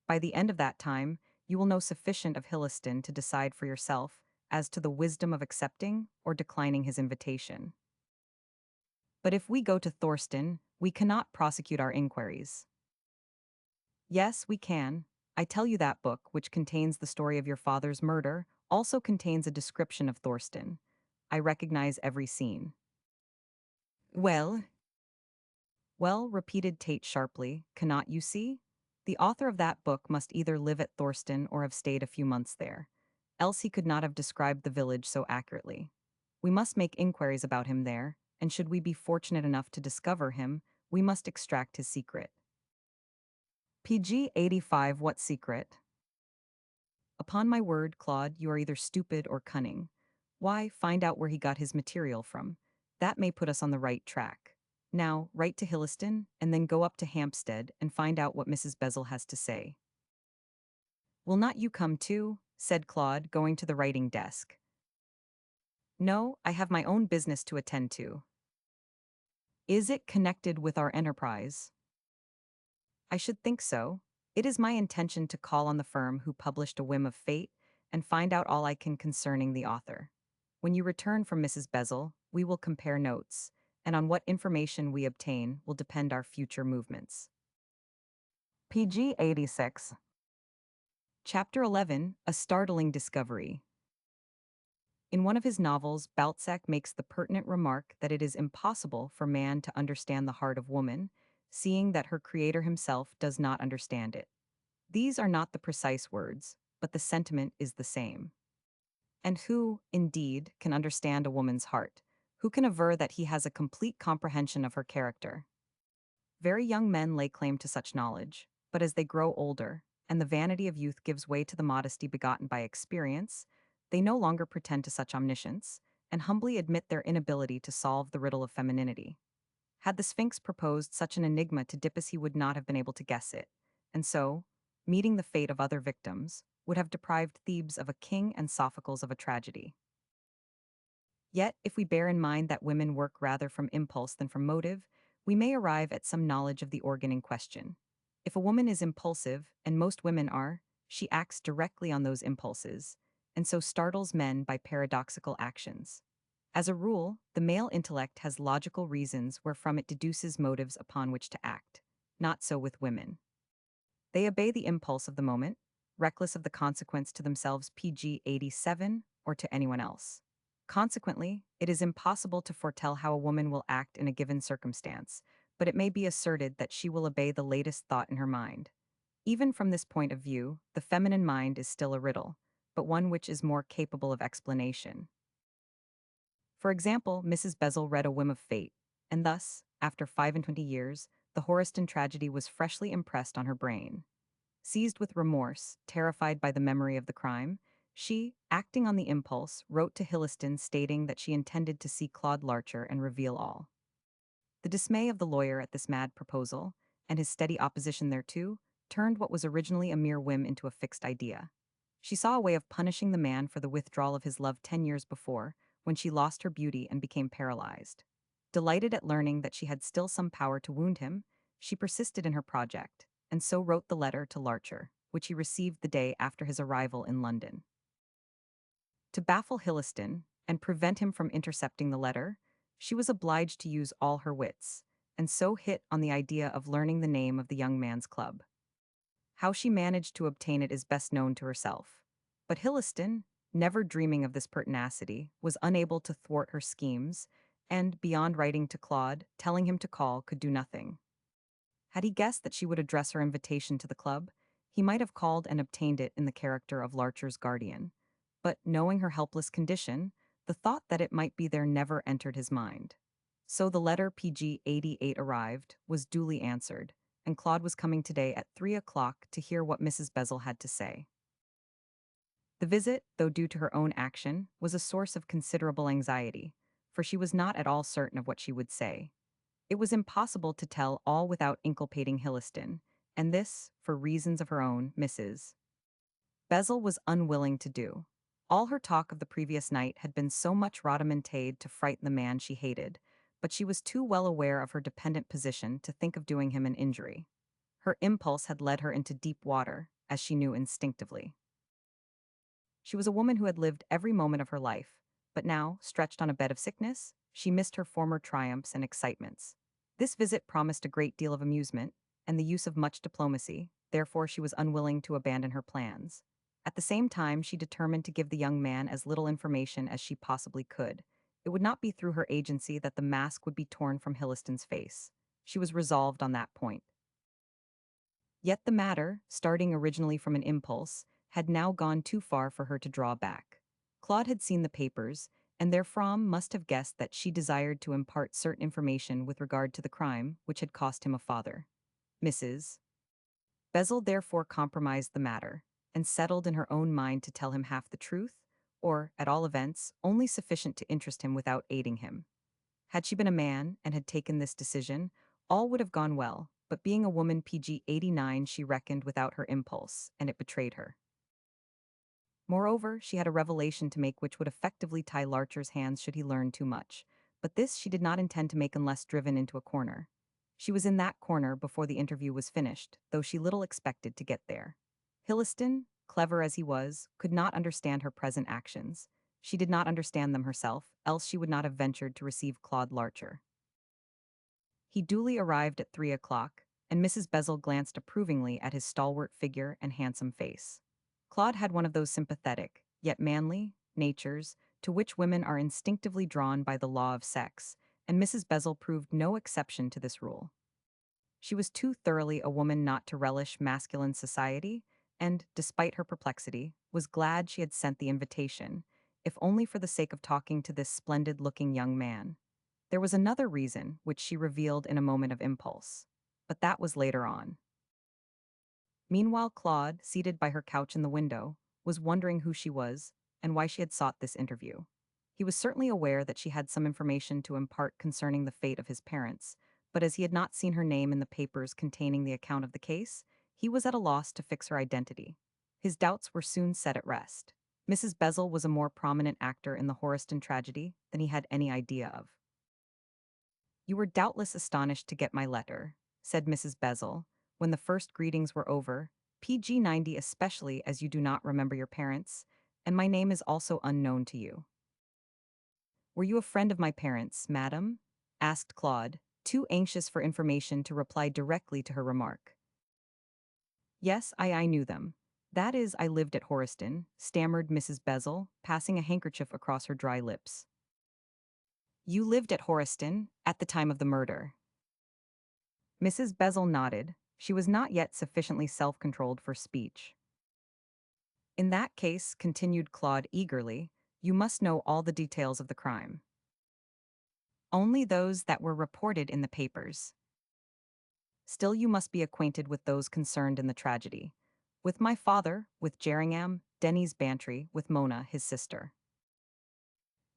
By the end of that time, you will know sufficient of Hilliston to decide for yourself as to the wisdom of accepting or declining his invitation. But if we go to Thorston, we cannot prosecute our inquiries. Yes, we can. I tell you that book, which contains the story of your father's murder, also contains a description of Thorston. I recognize every scene. Well, well, repeated Tate sharply, cannot you see? The author of that book must either live at Thorston or have stayed a few months there. Else he could not have described the village so accurately. We must make inquiries about him there, and should we be fortunate enough to discover him, we must extract his secret. PG 85. What secret? Upon my word, Claude, you are either stupid or cunning. Why, find out where he got his material from. That may put us on the right track. Now, write to Hilliston, and then go up to Hampstead and find out what Mrs. Bezel has to say. Will not you come too? Said Claude, going to the writing desk. No, I have my own business to attend to. Is it connected with our enterprise? I should think so. It is my intention to call on the firm who published A Whim of Fate and find out all I can concerning the author. When you return from Mrs. Bezel, we will compare notes, and on what information we obtain will depend our future movements. PG 86. Chapter 11. A Startling Discovery. In one of his novels, Balzac makes the pertinent remark that it is impossible for man to understand the heart of woman, seeing that her creator himself does not understand it. These are not the precise words, but the sentiment is the same. And who, indeed, can understand a woman's heart? Who can aver that he has a complete comprehension of her character? Very young men lay claim to such knowledge, but as they grow older, and the vanity of youth gives way to the modesty begotten by experience, they no longer pretend to such omniscience, and humbly admit their inability to solve the riddle of femininity. Had the Sphinx proposed such an enigma to Dippus, he would not have been able to guess it, and so, meeting the fate of other victims, would have deprived Thebes of a king and Sophocles of a tragedy. Yet, if we bear in mind that women work rather from impulse than from motive, we may arrive at some knowledge of the organ in question. If a woman is impulsive, and most women are, she acts directly on those impulses, and so startles men by paradoxical actions. As a rule, the male intellect has logical reasons wherefrom it deduces motives upon which to act. Not so with women. They obey the impulse of the moment, reckless of the consequence to themselves, PG 87, or to anyone else. Consequently, it is impossible to foretell how a woman will act in a given circumstance, but it may be asserted that she will obey the latest thought in her mind. Even from this point of view, the feminine mind is still a riddle, but one which is more capable of explanation. For example, Mrs. Bezel read A Whim of Fate, and thus, after 25 years, the Horiston tragedy was freshly impressed on her brain. Seized with remorse, terrified by the memory of the crime, she, acting on the impulse, wrote to Hilliston stating that she intended to see Claude Larcher and reveal all. The dismay of the lawyer at this mad proposal, and his steady opposition thereto, turned what was originally a mere whim into a fixed idea. She saw a way of punishing the man for the withdrawal of his love 10 years before, when she lost her beauty and became paralyzed. Delighted at learning that she had still some power to wound him, she persisted in her project, and so wrote the letter to Larcher, which he received the day after his arrival in London. To baffle Hilliston, and prevent him from intercepting the letter, she was obliged to use all her wits, and so hit on the idea of learning the name of the young man's club. How she managed to obtain it is best known to herself. But Hilliston, never dreaming of this pertinacity, was unable to thwart her schemes, and, beyond writing to Claude, telling him to call, could do nothing. Had he guessed that she would address her invitation to the club, he might have called and obtained it in the character of Larcher's guardian. But, knowing her helpless condition, the thought that it might be there never entered his mind. So the letter PG 88 arrived, was duly answered, and Claude was coming today at 3 o'clock to hear what Mrs. Bezel had to say. The visit, though due to her own action, was a source of considerable anxiety, for she was not at all certain of what she would say. It was impossible to tell all without inculpating Hilliston, and this, for reasons of her own, Mrs. Bezel was unwilling to do. All her talk of the previous night had been so much rhodomontade to frighten the man she hated, but she was too well aware of her dependent position to think of doing him an injury. Her impulse had led her into deep water, as she knew instinctively. She was a woman who had lived every moment of her life, but now, stretched on a bed of sickness, she missed her former triumphs and excitements. This visit promised a great deal of amusement, and the use of much diplomacy, therefore she was unwilling to abandon her plans. At the same time, she determined to give the young man as little information as she possibly could. It would not be through her agency that the mask would be torn from Hilliston's face. She was resolved on that point. Yet the matter, starting originally from an impulse, had now gone too far for her to draw back. Claude had seen the papers, and therefrom must have guessed that she desired to impart certain information with regard to the crime which had cost him a father. Mrs. Bezel therefore compromised the matter, and settled in her own mind to tell him half the truth, or, at all events, only sufficient to interest him without aiding him. Had she been a man and had taken this decision, all would have gone well, but being a woman PG 89 she reckoned without her impulse, and it betrayed her. Moreover, she had a revelation to make which would effectively tie Larcher's hands should he learn too much, but this she did not intend to make unless driven into a corner. She was in that corner before the interview was finished, though she little expected to get there. Hilliston, clever as he was, could not understand her present actions. She did not understand them herself, else she would not have ventured to receive Claude Larcher. He duly arrived at 3 o'clock, and Mrs. Bezel glanced approvingly at his stalwart figure and handsome face. Claude had one of those sympathetic, yet manly, natures to which women are instinctively drawn by the law of sex, and Mrs. Bezel proved no exception to this rule. She was too thoroughly a woman not to relish masculine society, and, despite her perplexity, was glad she had sent the invitation, if only for the sake of talking to this splendid-looking young man. There was another reason, which she revealed in a moment of impulse. But that was later on. Meanwhile Claude, seated by her couch in the window, was wondering who she was, and why she had sought this interview. He was certainly aware that she had some information to impart concerning the fate of his parents, but as he had not seen her name in the papers containing the account of the case, he was at a loss to fix her identity. His doubts were soon set at rest. Mrs. Bezel was a more prominent actor in the Horiston tragedy than he had any idea of. "You were doubtless astonished to get my letter," said Mrs. Bezel, when the first greetings were over, PG 90 especially as you do not remember your parents, and my name is also unknown to you. "Were you a friend of my parents, madam?" asked Claude, too anxious for information to reply directly to her remark. "Yes, I knew them. That is, I lived at Horiston," stammered Mrs. Bezel, passing a handkerchief across her dry lips. "You lived at Horiston at the time of the murder." Mrs. Bezel nodded. She was not yet sufficiently self-controlled for speech. "In that case," continued Claude eagerly, "you must know all the details of the crime." "Only those that were reported in the papers." "Still you must be acquainted with those concerned in the tragedy. With my father, with Jerringham, Denny's Bantry, with Mona, his sister."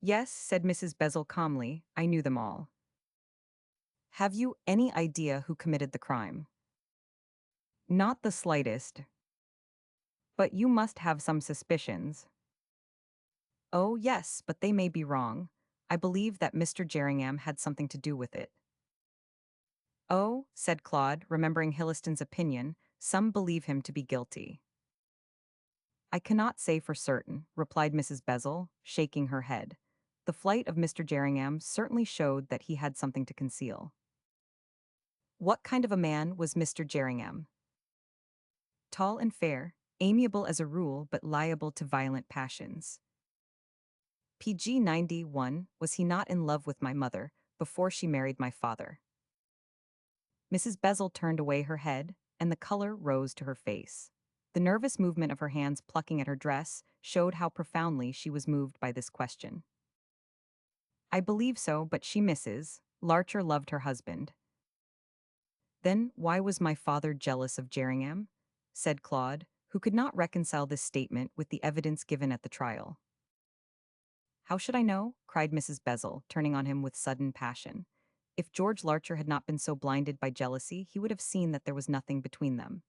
"Yes," said Mrs. Bezel calmly, "I knew them all." "Have you any idea who committed the crime?" "Not the slightest." "But you must have some suspicions." "Oh, yes, but they may be wrong. I believe that Mr. Jerringham had something to do with it." "Oh," said Claude, remembering Hilliston's opinion, "some believe him to be guilty." "I cannot say for certain," replied Mrs. Bezel, shaking her head. The flight of Mr. Jerringham certainly showed that he had something to conceal. "What kind of a man was Mr. Jerringham?" "Tall and fair, amiable as a rule but liable to violent passions." PG 91, was he not in love with my mother before she married my father?" Mrs. Bezel turned away her head, and the color rose to her face. The nervous movement of her hands plucking at her dress showed how profoundly she was moved by this question. "I believe so, but she misses. Larcher loved her husband." "Then why was my father jealous of Jerringham?" said Claude, who could not reconcile this statement with the evidence given at the trial. "How should I know?" cried Mrs. Bezel, turning on him with sudden passion. "If George Larcher had not been so blinded by jealousy, he would have seen that there was nothing between them.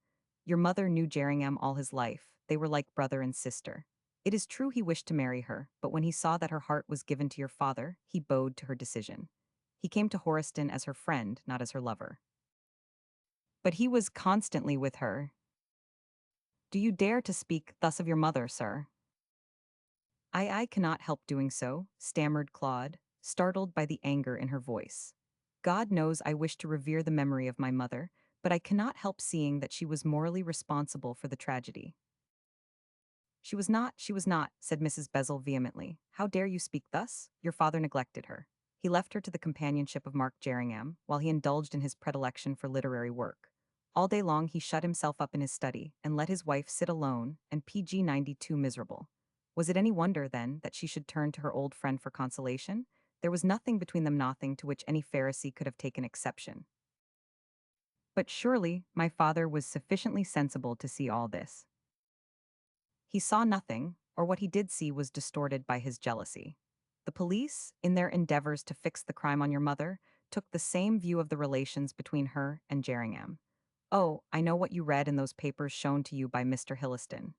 Your mother knew Jerringham all his life. They were like brother and sister. It is true he wished to marry her, but when he saw that her heart was given to your father, he bowed to her decision. He came to Horiston as her friend, not as her lover." "But he was constantly with her." "Do you dare to speak thus of your mother, sir?" I cannot help doing so," stammered Claude, startled by the anger in her voice. "God knows I wish to revere the memory of my mother, but I cannot help seeing that she was morally responsible for the tragedy." She was not," said Mrs. Bezel vehemently. "How dare you speak thus? Your father neglected her. He left her to the companionship of Mark Jerringham, while he indulged in his predilection for literary work. All day long he shut himself up in his study, and let his wife sit alone, and PG 92 miserable. Was it any wonder, then, that she should turn to her old friend for consolation? There was nothing between them, nothing to which any Pharisee could have taken exception. But surely my father was sufficiently sensible to see all this. He saw nothing, or what he did see was distorted by his jealousy. The police, in their endeavors to fix the crime on your mother, took the same view of the relations between her and Jerringham. Oh, I know what you read in those papers shown to you by Mr. Hilliston.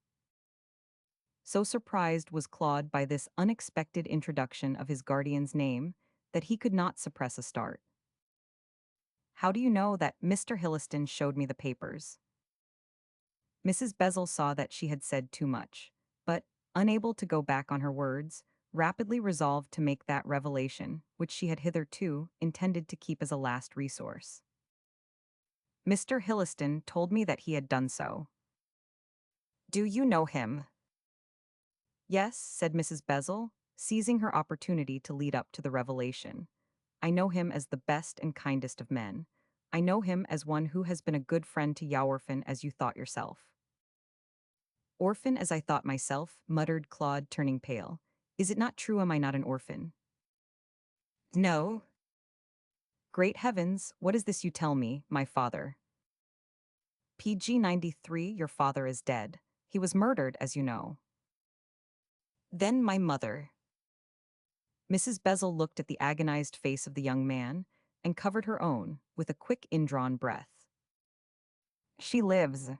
So surprised was Claude by this unexpected introduction of his guardian's name that he could not suppress a start. How do you know that Mr. Hilliston showed me the papers? Mrs. Bezel saw that she had said too much, but, unable to go back on her words, rapidly resolved to make that revelation, which she had hitherto intended to keep as a last resource. Mr. Hilliston told me that he had done so. Do you know him? Yes, said Mrs. Bezel, seizing her opportunity to lead up to the revelation. I know him as the best and kindest of men. I know him as one who has been a good friend to Yaworfin as you thought yourself. Orphan as I thought myself, muttered Claude, turning pale. Is it not true? Am I not an orphan? No. Great heavens, what is this you tell me, my father? PG 93, your father is dead. He was murdered, as you know. Then my mother. Mrs. Bezel looked at the agonized face of the young man and covered her own with a quick indrawn breath. She lives.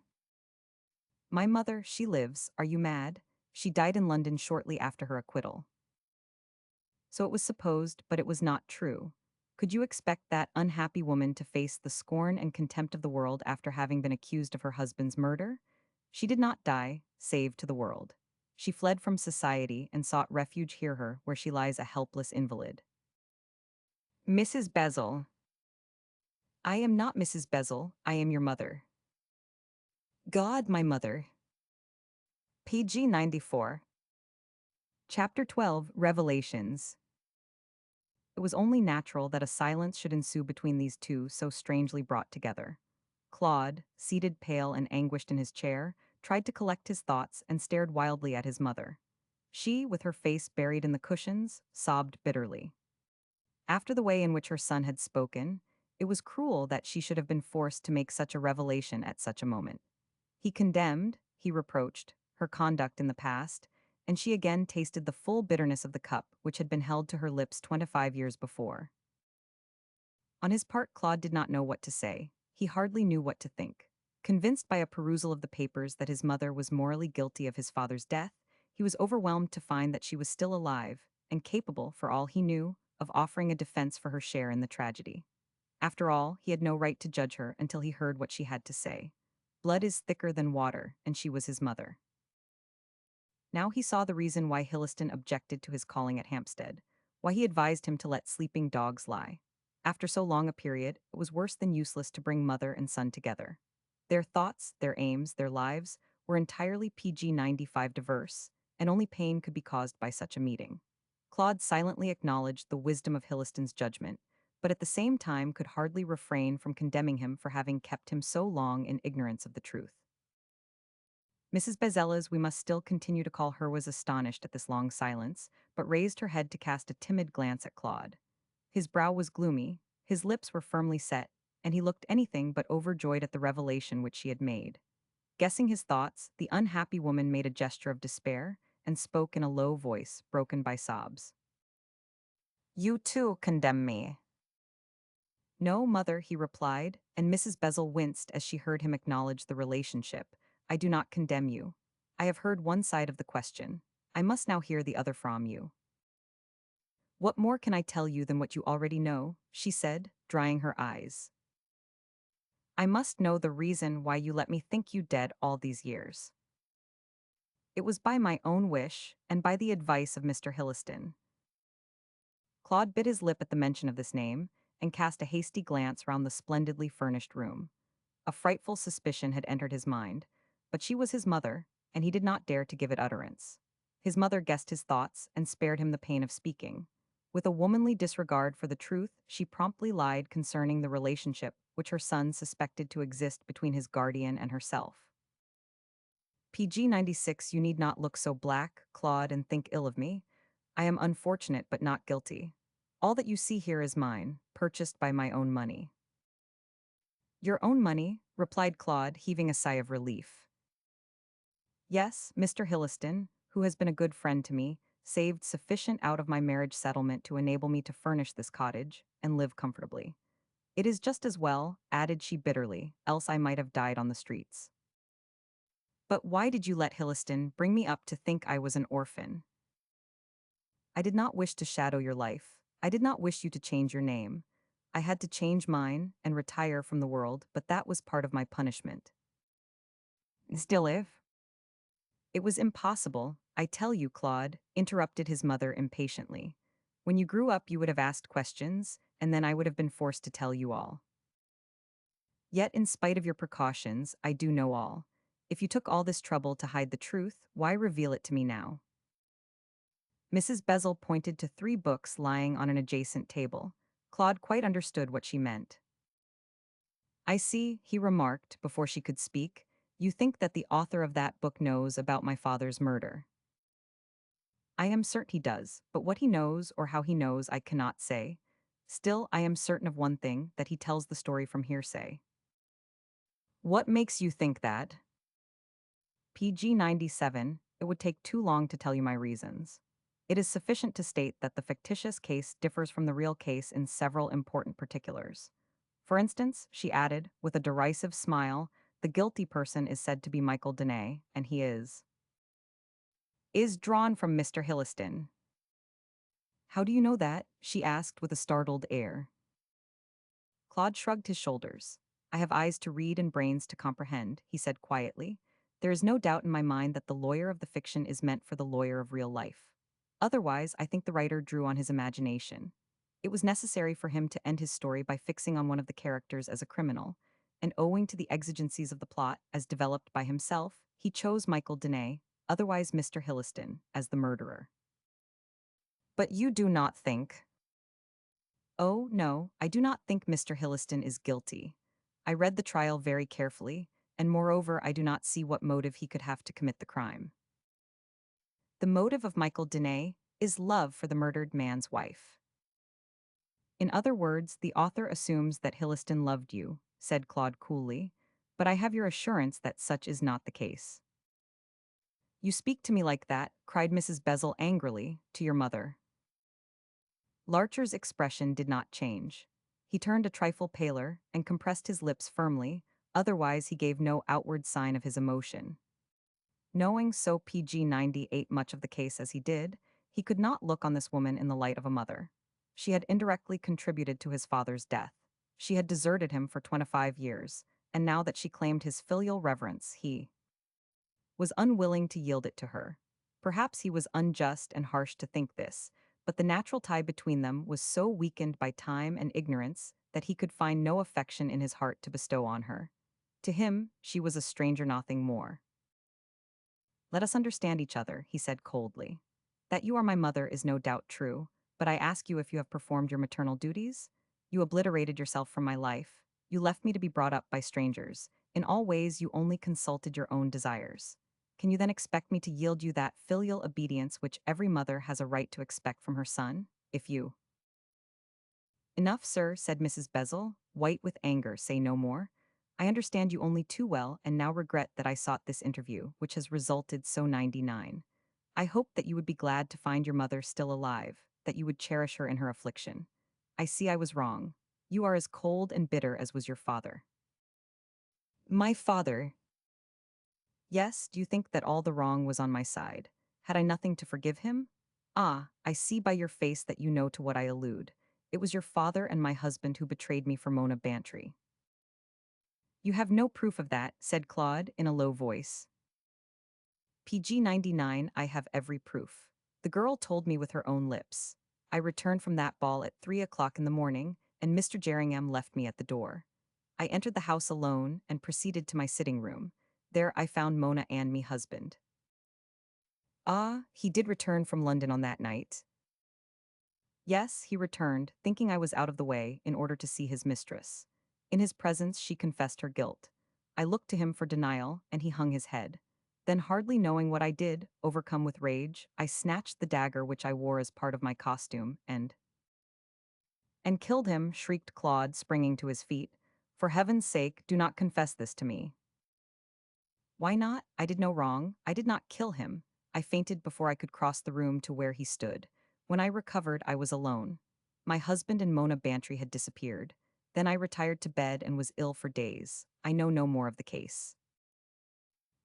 My mother, she lives. Are you mad? She died in London shortly after her acquittal. So it was supposed, but it was not true. Could you expect that unhappy woman to face the scorn and contempt of the world after having been accused of her husband's murder? She did not die, saved to the world. She fled from society and sought refuge here where she lies a helpless invalid. Mrs. Bezel. I am not Mrs. Bezel, I am your mother. God, my mother. PG 94. Chapter 12, Revelations. It was only natural that a silence should ensue between these two so strangely brought together. Claude, seated pale and anguished in his chair, tried to collect his thoughts and stared wildly at his mother. She, with her face buried in the cushions, sobbed bitterly. After the way in which her son had spoken, it was cruel that she should have been forced to make such a revelation at such a moment. He condemned, he reproached, her conduct in the past, and she again tasted the full bitterness of the cup which had been held to her lips 25 years before. On his part, Claude did not know what to say. He hardly knew what to think. Convinced by a perusal of the papers that his mother was morally guilty of his father's death, he was overwhelmed to find that she was still alive, and capable, for all he knew, of offering a defense for her share in the tragedy. After all, he had no right to judge her until he heard what she had to say. Blood is thicker than water, and she was his mother. Now he saw the reason why Hilliston objected to his calling at Hampstead, why he advised him to let sleeping dogs lie. After so long a period, it was worse than useless to bring mother and son together. Their thoughts, their aims, their lives were entirely PG 95 diverse, and only pain could be caused by such a meeting. Claude silently acknowledged the wisdom of Hilliston's judgment, but at the same time could hardly refrain from condemning him for having kept him so long in ignorance of the truth. Mrs. Bezella's, we must still continue to call her, was astonished at this long silence, but raised her head to cast a timid glance at Claude. His brow was gloomy, his lips were firmly set, and he looked anything but overjoyed at the revelation which she had made. Guessing his thoughts, the unhappy woman made a gesture of despair and spoke in a low voice, broken by sobs. You too condemn me. No, mother, he replied, and Mrs. Bezel winced as she heard him acknowledge the relationship. I do not condemn you. I have heard one side of the question. I must now hear the other from you. What more can I tell you than what you already know? She said, drying her eyes. I must know the reason why you let me think you dead all these years. It was by my own wish, and by the advice of Mr. Hilliston. Claude bit his lip at the mention of this name, and cast a hasty glance round the splendidly furnished room. A frightful suspicion had entered his mind, but she was his mother, and he did not dare to give it utterance. His mother guessed his thoughts and spared him the pain of speaking. With a womanly disregard for the truth, she promptly lied concerning the relationship which her son suspected to exist between his guardian and herself. PG 96. You need not look so black, Claude, and think ill of me. I am unfortunate but not guilty. All that you see here is mine, purchased by my own money. Your own money, replied Claude, heaving a sigh of relief. Yes, Mr. Hilliston, who has been a good friend to me, saved sufficient out of my marriage settlement to enable me to furnish this cottage and live comfortably. It is just as well, added she bitterly, else I might have died on the streets. But why did you let Hilliston bring me up to think I was an orphan? I did not wish to shadow your life. I did not wish you to change your name. I had to change mine and retire from the world, but that was part of my punishment. Still if? It was impossible, I tell you, Claude, interrupted his mother impatiently. When you grew up, you would have asked questions, and then I would have been forced to tell you all. Yet, in spite of your precautions, I do know all. If you took all this trouble to hide the truth, why reveal it to me now? Mrs. Bezel pointed to 3 books lying on an adjacent table. Claude quite understood what she meant. I see, he remarked before she could speak, you think that the author of that book knows about my father's murder. I am certain he does, but what he knows or how he knows I cannot say. Still, I am certain of one thing, that he tells the story from hearsay. What makes you think that? PG 97, it would take too long to tell you my reasons. It is sufficient to state that the fictitious case differs from the real case in several important particulars. For instance, she added, with a derisive smile, the guilty person is said to be Michael Denay, and he is drawn from Mr. Hilliston. How do you know that? She asked with a startled air. Claude shrugged his shoulders. I have eyes to read and brains to comprehend, he said quietly. There is no doubt in my mind that the lawyer of the fiction is meant for the lawyer of real life. Otherwise, I think the writer drew on his imagination. It was necessary for him to end his story by fixing on one of the characters as a criminal, and owing to the exigencies of the plot, as developed by himself, he chose Michael Denay, otherwise Mr. Hilliston, as the murderer. But you do not think... Oh, no, I do not think Mr. Hilliston is guilty. I read the trial very carefully, and moreover I do not see what motive he could have to commit the crime. The motive of Michael Denay is love for the murdered man's wife. In other words, the author assumes that Hilliston loved you, said Claude coolly, but I have your assurance that such is not the case. You speak to me like that, cried Mrs. Bezel angrily, to your mother. Larcher's expression did not change. He turned a trifle paler and compressed his lips firmly, otherwise he gave no outward sign of his emotion. Knowing so PG 98 much of the case as he did, he could not look on this woman in the light of a mother. She had indirectly contributed to his father's death. She had deserted him for 25 years, and now that she claimed his filial reverence, he was unwilling to yield it to her. Perhaps he was unjust and harsh to think this, but the natural tie between them was so weakened by time and ignorance that he could find no affection in his heart to bestow on her. To him, she was a stranger, nothing more. Let us understand each other, he said coldly. That you are my mother is no doubt true, but I ask you if you have performed your maternal duties? You obliterated yourself from my life. You left me to be brought up by strangers. In all ways, you only consulted your own desires. Can you then expect me to yield you that filial obedience which every mother has a right to expect from her son, if you... Enough, sir, said Mrs. Bezel, white with anger, say no more. I understand you only too well and now regret that I sought this interview, which has resulted so 99. I hoped that you would be glad to find your mother still alive, that you would cherish her in her affliction. I see I was wrong. You are as cold and bitter as was your father. My father? Yes, do you think that all the wrong was on my side? Had I nothing to forgive him? Ah, I see by your face that you know to what I allude. It was your father and my husband who betrayed me for Mona Bantry. You have no proof of that, said Claude in a low voice. PG 99, I have every proof. The girl told me with her own lips. I returned from that ball at 3 o'clock in the morning, and Mr. Jerringham left me at the door. I entered the house alone and proceeded to my sitting room. There I found Mona and me husband. Ah, he did return from London on that night. Yes, he returned, thinking I was out of the way, in order to see his mistress. In his presence she confessed her guilt. I looked to him for denial, and he hung his head. Then, hardly knowing what I did, overcome with rage, I snatched the dagger which I wore as part of my costume, and killed him, shrieked Claude, springing to his feet. For heaven's sake, do not confess this to me. Why not? I did no wrong. I did not kill him. I fainted before I could cross the room to where he stood. When I recovered, I was alone. My husband and Mona Bantry had disappeared. Then I retired to bed and was ill for days. I know no more of the case.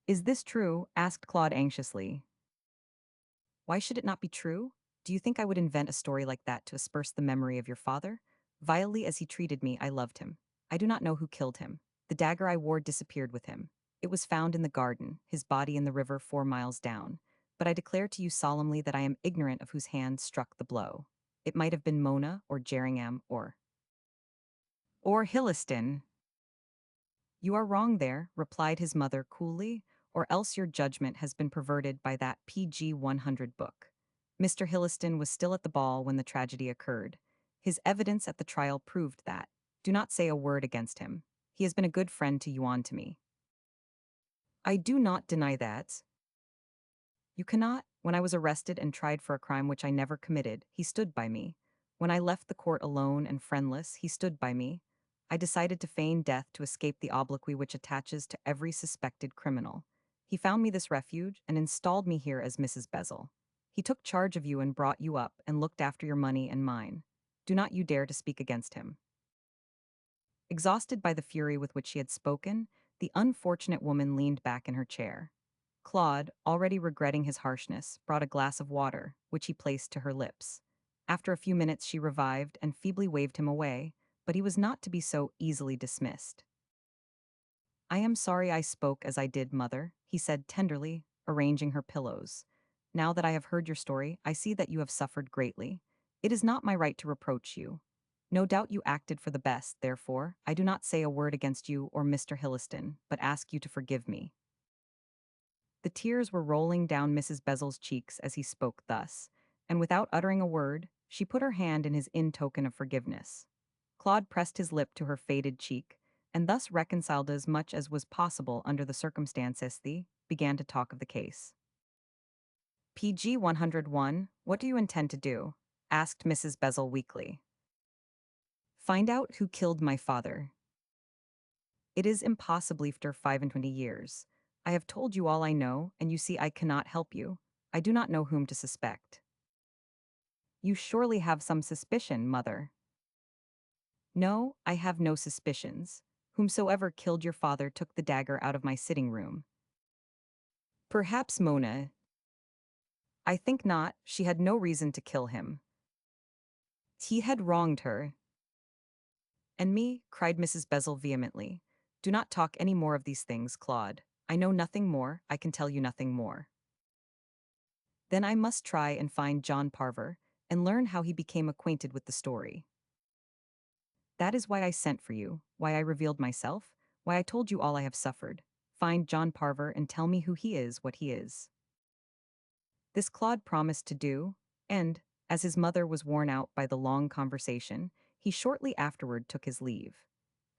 Is this true? Asked Claude anxiously. Why should it not be true? Do you think I would invent a story like that to asperse the memory of your father? Vilely as he treated me, I loved him. I do not know who killed him. The dagger I wore disappeared with him. It was found in the garden, his body in the river 4 miles down. But I declare to you solemnly that I am ignorant of whose hand struck the blow. It might have been Mona or Jerringham or Hilliston. You are wrong there, replied his mother coolly, or else your judgment has been perverted by that PG 100 book. Mr. Hilliston was still at the ball when the tragedy occurred. His evidence at the trial proved that. Do not say a word against him. He has been a good friend to you on to me. I do not deny that. You cannot. When I was arrested and tried for a crime which I never committed, he stood by me. When I left the court alone and friendless, he stood by me. I decided to feign death to escape the obloquy which attaches to every suspected criminal. He found me this refuge and installed me here as Mrs. Bezel. He took charge of you and brought you up and looked after your money and mine. Do not you dare to speak against him. Exhausted by the fury with which she had spoken, the unfortunate woman leaned back in her chair. Claude, already regretting his harshness, brought a glass of water, which he placed to her lips. After a few minutes she revived and feebly waved him away, but he was not to be so easily dismissed. I am sorry I spoke as I did, mother, he said tenderly, arranging her pillows. Now that I have heard your story, I see that you have suffered greatly. It is not my right to reproach you. No doubt you acted for the best, therefore, I do not say a word against you or Mr. Hilliston, but ask you to forgive me. The tears were rolling down Mrs. Bezel's cheeks as he spoke thus, and without uttering a word, she put her hand in his in token of forgiveness. Claude pressed his lip to her faded cheek, and thus reconciled as much as was possible under the circumstances, began to talk of the case. PG 101, what do you intend to do? Asked Mrs. Bezel weakly. Find out who killed my father. It is impossible after 25 years. I have told you all I know, and you see I cannot help you. I do not know whom to suspect. You surely have some suspicion, mother. No, I have no suspicions. Whomsoever killed your father took the dagger out of my sitting room. Perhaps Mona. I think not, she had no reason to kill him. He had wronged her. And me, cried Mrs. Bezel vehemently. Do not talk any more of these things, Claude. I know nothing more, I can tell you nothing more. Then I must try and find John Parver, and learn how he became acquainted with the story. That is why I sent for you, why I revealed myself, why I told you all I have suffered. Find John Parver and tell me who he is, what he is. This Claude promised to do, and, as his mother was worn out by the long conversation, he shortly afterward took his leave.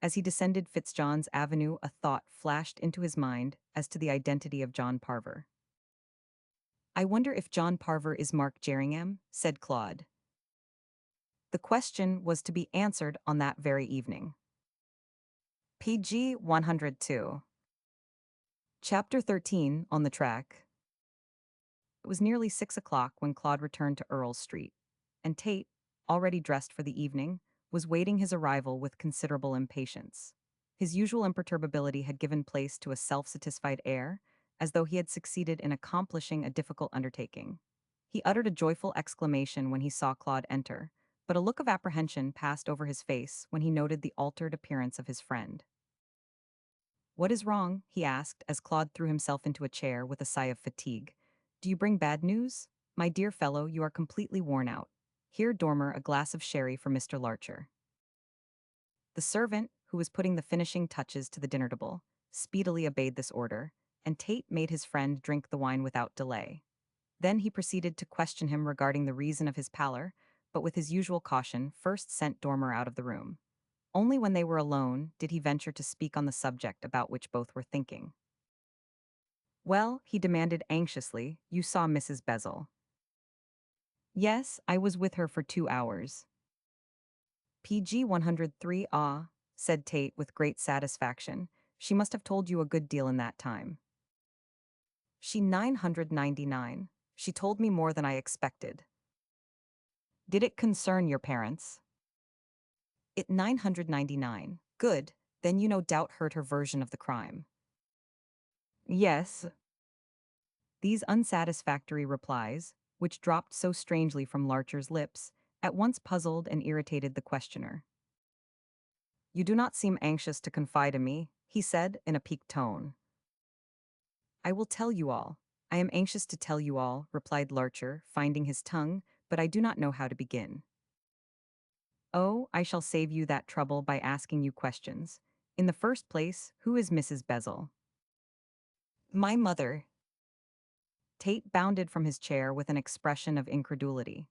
As he descended Fitzjohn's Avenue, a thought flashed into his mind as to the identity of John Parver. I wonder if John Parver is Mark Jerringham, said Claude. The question was to be answered on that very evening. PG 102. Chapter 13, On the Track. It was nearly 6 o'clock when Claude returned to Earl Street, and Tate, already dressed for the evening, was waiting his arrival with considerable impatience. His usual imperturbability had given place to a self-satisfied air, as though he had succeeded in accomplishing a difficult undertaking. He uttered a joyful exclamation when he saw Claude enter, but a look of apprehension passed over his face when he noted the altered appearance of his friend. What is wrong? He asked, as Claude threw himself into a chair with a sigh of fatigue. Do you bring bad news? My dear fellow, you are completely worn out. Here, Dormer, a glass of sherry for Mr. Larcher. The servant, who was putting the finishing touches to the dinner table, speedily obeyed this order, and Tate made his friend drink the wine without delay. Then he proceeded to question him regarding the reason of his pallor, but with his usual caution first sent Dormer out of the room. Only when they were alone did he venture to speak on the subject about which both were thinking. Well, he demanded anxiously, you saw Mrs. Bezel. Yes, I was with her for 2 hours. PG 103 said Tate with great satisfaction. She must have told you a good deal in that time. She 999. She told me more than I expected. Did it concern your parents? It 999. Good, then you no doubt heard her version of the crime. Yes. These unsatisfactory replies, which dropped so strangely from Larcher's lips, at once puzzled and irritated the questioner. You do not seem anxious to confide in me, he said in a piqued tone. I will tell you all. I am anxious to tell you all, replied Larcher, finding his tongue, but I do not know how to begin. Oh, I shall save you that trouble by asking you questions. In the first place, who is Mrs. Bezel? My mother. Tate bounded from his chair with an expression of incredulity.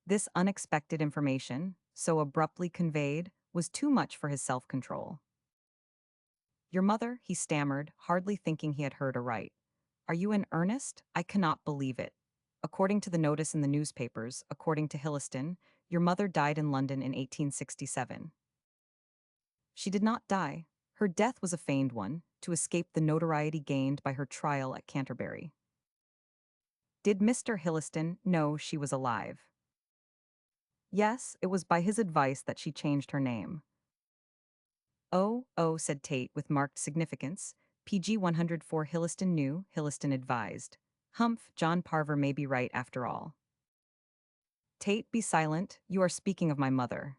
This unexpected information, so abruptly conveyed, was too much for his self-control. Your mother, he stammered, hardly thinking he had heard aright. Are you in earnest? I cannot believe it. According to the notice in the newspapers, according to Hilliston, your mother died in London in 1867. She did not die. Her death was a feigned one, to escape the notoriety gained by her trial at Canterbury. Did Mr. Hilliston know she was alive? Yes, it was by his advice that she changed her name. Oh, said Tate with marked significance. PG 104 Hilliston knew, Hilliston advised. Humph, John Parver may be right after all. Tate, be silent, you are speaking of my mother.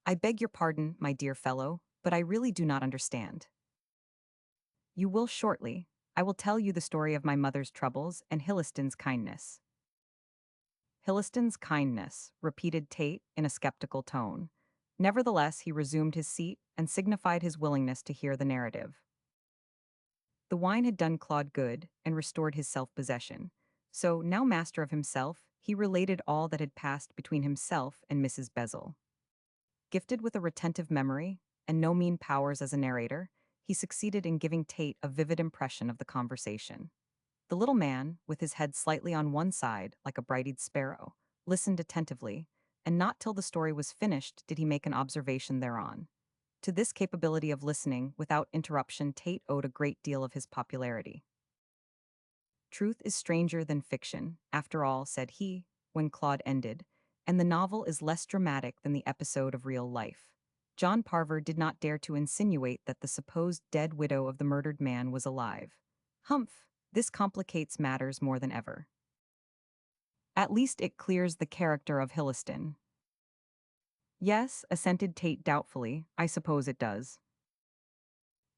I beg your pardon, my dear fellow, but I really do not understand. You will shortly. I will tell you the story of my mother's troubles and Hilliston's kindness. Hilliston's kindness, repeated Tate in a skeptical tone. Nevertheless, he resumed his seat and signified his willingness to hear the narrative. The wine had done Claude good and restored his self-possession. So, now master of himself, he related all that had passed between himself and Mrs. Bezel. Gifted with a retentive memory and no mean powers as a narrator, he succeeded in giving Tate a vivid impression of the conversation. The little man, with his head slightly on one side like a bright-eyed sparrow, listened attentively, and not till the story was finished did he make an observation thereon. To this capability of listening without interruption Tate owed a great deal of his popularity. Truth is stranger than fiction, after all, said he, when Claude ended, and the novel is less dramatic than the episode of real life. John Parver did not dare to insinuate that the supposed dead widow of the murdered man was alive. Humph, this complicates matters more than ever. At least it clears the character of Hilliston. Yes, assented Tate doubtfully, I suppose it does.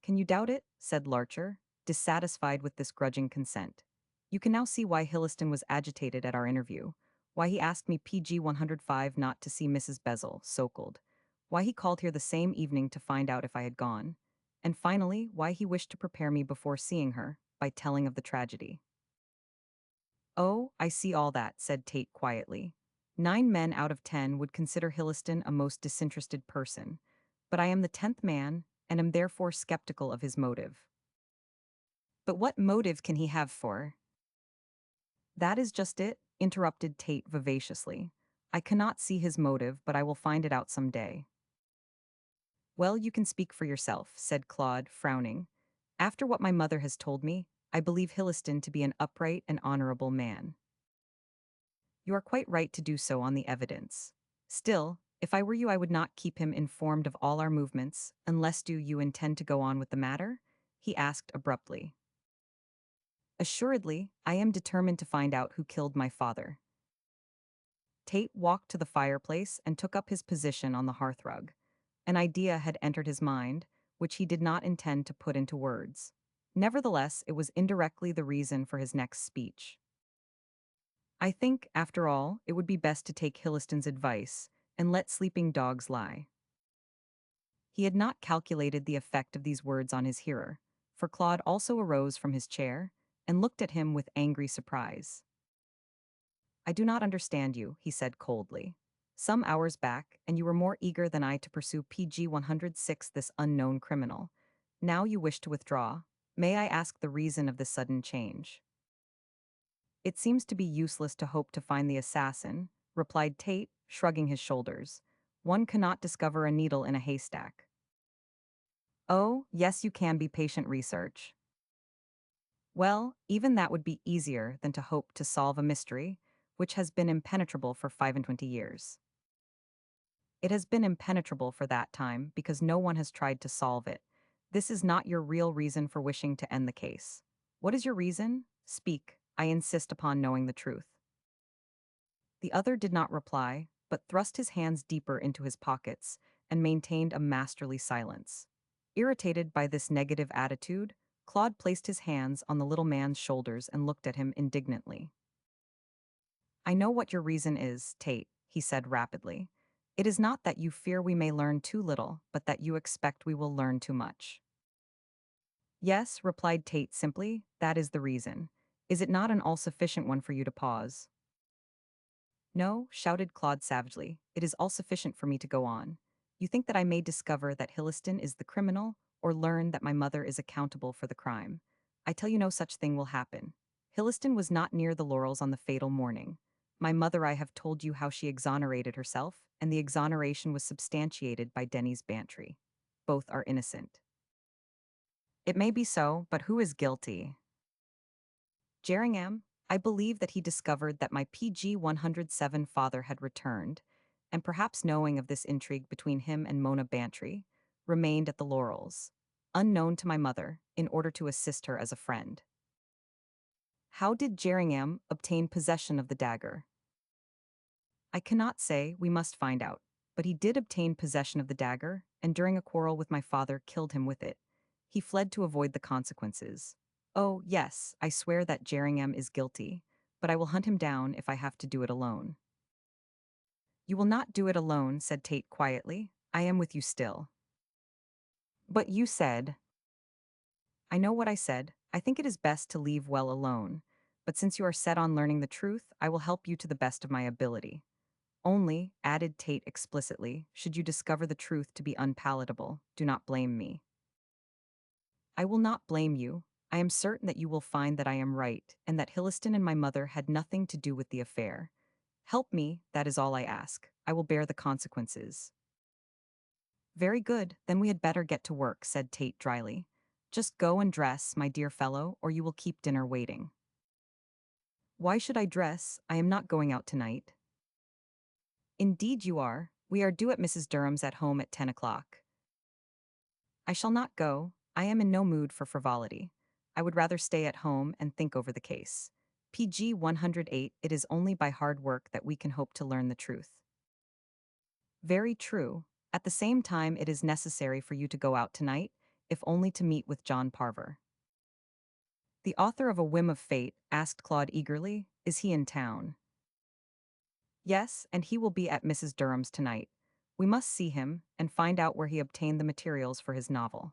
Can you doubt it? Said Larcher, dissatisfied with this grudging consent. You can now see why Hilliston was agitated at our interview, why he asked me PG 105 not to see Mrs. Bezel, so-called, why he called here the same evening to find out if I had gone, and finally why he wished to prepare me before seeing her, by telling of the tragedy. Oh, I see all that, said Tate quietly. 9 men out of 10 would consider Hilliston a most disinterested person, but I am the 10th man, and am therefore skeptical of his motive. But what motive can he have for? That is just it, interrupted Tate vivaciously. I cannot see his motive, but I will find it out some day. Well, you can speak for yourself, said Claude, frowning. After what my mother has told me, I believe Hilliston to be an upright and honorable man. You are quite right to do so on the evidence. Still, if I were you I would not keep him informed of all our movements, unless do you intend to go on with the matter? He asked abruptly. Assuredly, I am determined to find out who killed my father. Tate walked to the fireplace and took up his position on the hearthrug. An idea had entered his mind, which he did not intend to put into words. Nevertheless, it was indirectly the reason for his next speech. I think, after all, it would be best to take Hilliston's advice and let sleeping dogs lie. He had not calculated the effect of these words on his hearer, for Claude also arose from his chair and looked at him with angry surprise. I do not understand you, he said coldly. Some hours back, and you were more eager than I to pursue PG 106 this unknown criminal. Now you wish to withdraw. May I ask the reason of this sudden change? It seems to be useless to hope to find the assassin, replied Tate, shrugging his shoulders. One cannot discover a needle in a haystack. Oh, yes, you can be patient research. Well, even that would be easier than to hope to solve a mystery, which has been impenetrable for 25 years. It has been impenetrable for that time because no one has tried to solve it. This is not your real reason for wishing to end the case. What is your reason? Speak. I insist upon knowing the truth. The other did not reply, but thrust his hands deeper into his pockets and maintained a masterly silence. Irritated by this negative attitude, Claude placed his hands on the little man's shoulders and looked at him indignantly. I know what your reason is, Tate, he said rapidly. It is not that you fear we may learn too little, but that you expect we will learn too much. Yes, replied Tate simply, that is the reason. Is it not an all-sufficient one for you to pause? No, shouted Claude savagely, it is all sufficient for me to go on. You think that I may discover that Hilliston is the criminal, or learn that my mother is accountable for the crime. I tell you no such thing will happen. Hilliston was not near the laurels on the fatal morning. My mother, I have told you how she exonerated herself, and the exoneration was substantiated by Denny's Bantry. Both are innocent. It may be so, but who is guilty? Jerringham, I believe that he discovered that my PG 107 father had returned, and perhaps knowing of this intrigue between him and Mona Bantry, remained at the Laurels, unknown to my mother, in order to assist her as a friend. How did Jerringham obtain possession of the dagger? I cannot say, we must find out, but he did obtain possession of the dagger, and during a quarrel with my father killed him with it. He fled to avoid the consequences. Oh, yes, I swear that Jerringham is guilty, but I will hunt him down if I have to do it alone. You will not do it alone, said Tate quietly. I am with you still. But you said. I know what I said. I think it is best to leave well alone. But since you are set on learning the truth, I will help you to the best of my ability. Only, added Tate explicitly, should you discover the truth to be unpalatable, do not blame me. I will not blame you. I am certain that you will find that I am right, and that Hilliston and my mother had nothing to do with the affair. Help me, that is all I ask. I will bear the consequences. Very good, then we had better get to work, said Tate dryly. Just go and dress, my dear fellow, or you will keep dinner waiting. Why should I dress? I am not going out tonight. Indeed you are. We are due at Mrs. Durham's at home at 10 o'clock. I shall not go. I am in no mood for frivolity. I would rather stay at home and think over the case. PG 108, it is only by hard work that we can hope to learn the truth. Very true. At the same time, it is necessary for you to go out tonight, if only to meet with John Parver. The author of A Whim of Fate asked Claude eagerly, is he in town? Yes, and he will be at Mrs. Durham's tonight. We must see him and find out where he obtained the materials for his novel.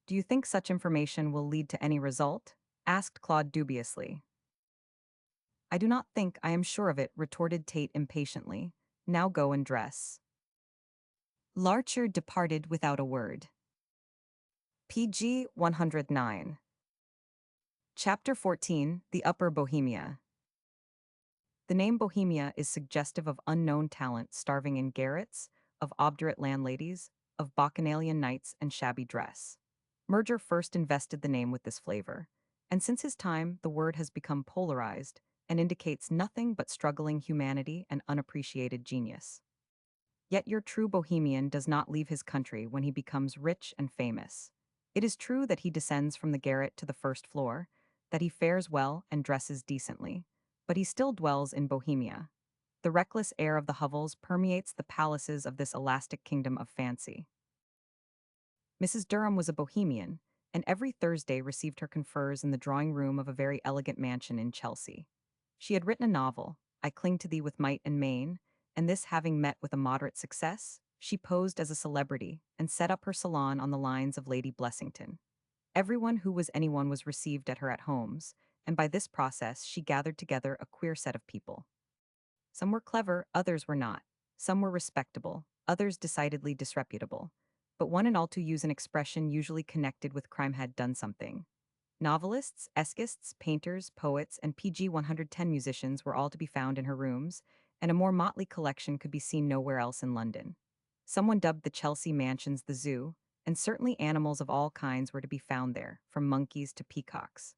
Do you think such information will lead to any result? Asked Claude dubiously. I do not think, I am sure of it, retorted Tate impatiently. Now go and dress. Larcher departed without a word. PG 109. Chapter 14, The Upper Bohemia. The name Bohemia is suggestive of unknown talent starving in garrets, of obdurate landladies, of bacchanalian nights and shabby dress. Murger first invested the name with this flavor, and since his time the word has become polarized and indicates nothing but struggling humanity and unappreciated genius. Yet your true Bohemian does not leave his country when he becomes rich and famous. It is true that he descends from the garret to the first floor, that he fares well and dresses decently, but he still dwells in Bohemia. The reckless air of the hovels permeates the palaces of this elastic kingdom of fancy. Mrs. Durham was a Bohemian, and every Thursday received her confers in the drawing-room of a very elegant mansion in Chelsea. She had written a novel, I Cling to Thee with Might and Main, and this having met with a moderate success, she posed as a celebrity and set up her salon on the lines of Lady Blessington. Everyone who was anyone was received at her at homes, and by this process she gathered together a queer set of people. Some were clever, others were not. Some were respectable, others decidedly disreputable. but one and all to use an expression usually connected with crime had done something. Novelists, eschists, painters, poets, and PG 110 musicians were all to be found in her rooms, and a more motley collection could be seen nowhere else in London. Someone dubbed the Chelsea mansions the zoo, and certainly animals of all kinds were to be found there, from monkeys to peacocks.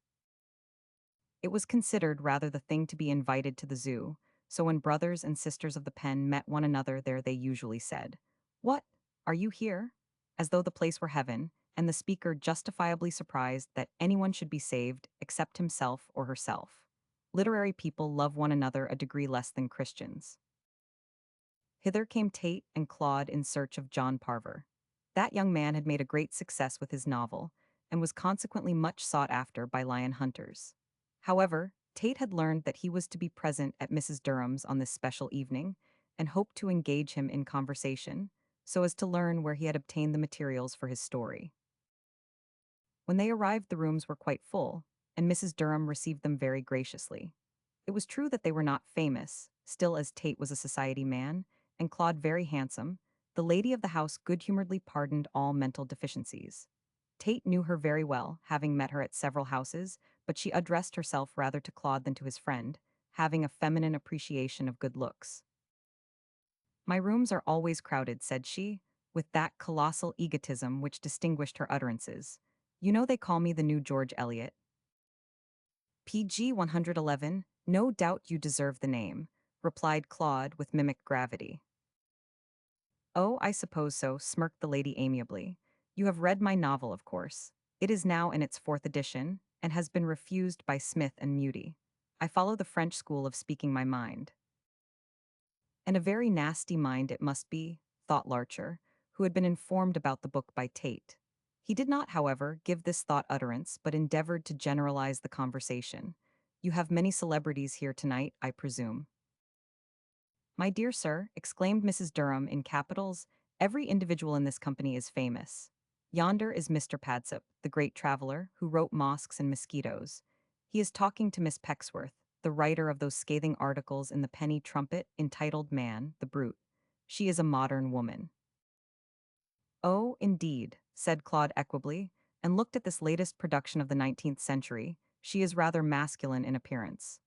It was considered rather the thing to be invited to the zoo, so when brothers and sisters of the pen met one another there they usually said, "What? Are you here?" As though the place were heaven, and the speaker justifiably surprised that anyone should be saved except himself or herself. Literary people love one another a degree less than Christians. Hither came Tate and Claude in search of John Parver. That young man had made a great success with his novel, and was consequently much sought after by lion hunters. However, Tate had learned that he was to be present at Mrs. Durham's on this special evening, and hoped to engage him in conversation, so as to learn where he had obtained the materials for his story. When they arrived, the rooms were quite full, and Mrs. Durham received them very graciously. It was true that they were not famous, still as Tate was a society man, and Claude very handsome, the lady of the house good-humoredly pardoned all mental deficiencies. Tate knew her very well, having met her at several houses, but she addressed herself rather to Claude than to his friend, having a feminine appreciation of good looks. "My rooms are always crowded," said she, with that colossal egotism which distinguished her utterances. "You know they call me the new George Eliot." "PG 111, no doubt you deserve the name," replied Claude with mimic gravity. "Oh, I suppose so," smirked the lady amiably. "You have read my novel, of course. It is now in its fourth edition, and has been refused by Smith and Mudie. I follow the French school of speaking my mind." "And a very nasty mind it must be," thought Larcher, who had been informed about the book by Tate. He did not, however, give this thought utterance, but endeavored to generalize the conversation. "You have many celebrities here tonight, I presume." "My dear sir," exclaimed Mrs. Durham in capitals, "every individual in this company is famous. Yonder is Mr. Padsop, the great traveler, who wrote Mosques and Mosquitoes. He is talking to Miss Pecksworth, the writer of those scathing articles in the Penny Trumpet entitled Man, the Brute. She is a modern woman." "Oh, indeed," said Claude equably, and looked at this latest production of the 19th century. "She is rather masculine in appearance."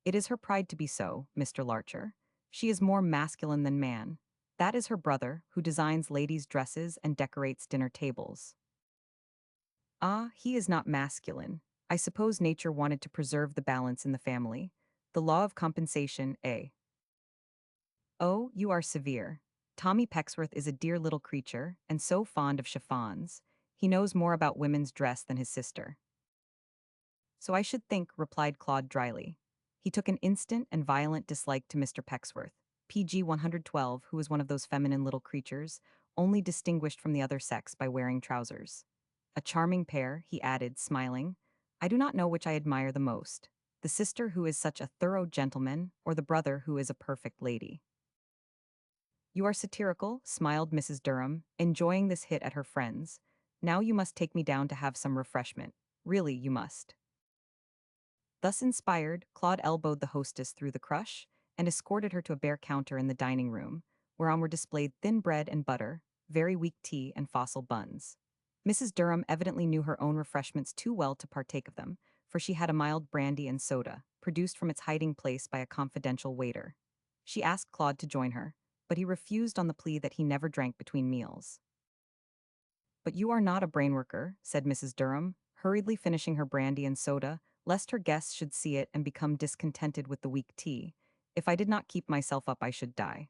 "It is her pride to be so, Mr. Larcher. She is more masculine than man. That is her brother, who designs ladies' dresses and decorates dinner tables." "Ah, he is not masculine. I suppose nature wanted to preserve the balance in the family. The law of compensation, eh?" "Oh, you are severe. Tommy Pecksworth is a dear little creature, and so fond of chiffons. He knows more about women's dress than his sister." "So I should think," replied Claude dryly. He took an instant and violent dislike to Mr. Pecksworth, PG 112, who was one of those feminine little creatures, only distinguished from the other sex by wearing trousers. "A charming pair," he added, smiling. "I do not know which I admire the most, the sister who is such a thorough gentleman, or the brother who is a perfect lady." "You are satirical," smiled Mrs. Durham, enjoying this hit at her friends. "Now you must take me down to have some refreshment. Really, you must." Thus inspired, Claude elbowed the hostess through the crush, and escorted her to a bare counter in the dining room, whereon were displayed thin bread and butter, very weak tea, and fossil buns. Mrs. Durham evidently knew her own refreshments too well to partake of them, for she had a mild brandy and soda, produced from its hiding place by a confidential waiter. She asked Claude to join her, but he refused on the plea that he never drank between meals. "But you are not a brainworker," said Mrs. Durham, hurriedly finishing her brandy and soda, lest her guests should see it and become discontented with the weak tea. "If I did not keep myself up I should die.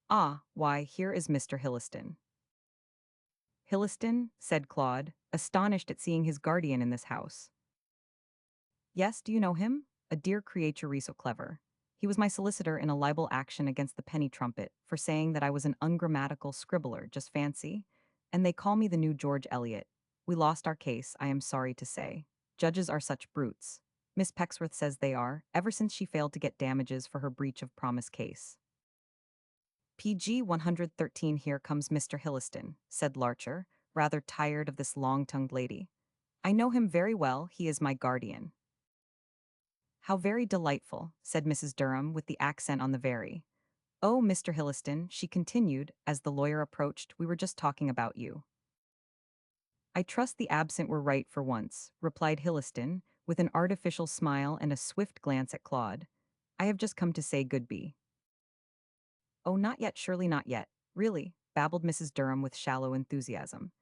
Ah, why, here is Mr. Hilliston." "Hilliston?" said Claude, astonished at seeing his guardian in this house. "Yes, do you know him? A dear creature, so clever. He was my solicitor in a libel action against the Penny Trumpet for saying that I was an ungrammatical scribbler, just fancy. And they call me the new George Eliot. We lost our case, I am sorry to say. Judges are such brutes. Miss Pecksworth says they are, ever since she failed to get damages for her breach of promise case." "PG 113, here comes Mr. Hilliston," said Larcher, rather tired of this long-tongued lady. "I know him very well, he is my guardian." "How very delightful," said Mrs. Durham with the accent on the very. Oh, Mr. Hilliston, she continued, as the lawyer approached, we were just talking about you. I trust the absent were right for once, replied Hilliston, with an artificial smile and a swift glance at Claude. I have just come to say goodbye. Oh, not yet, surely not yet. Really, babbled Mrs. Durham with shallow enthusiasm.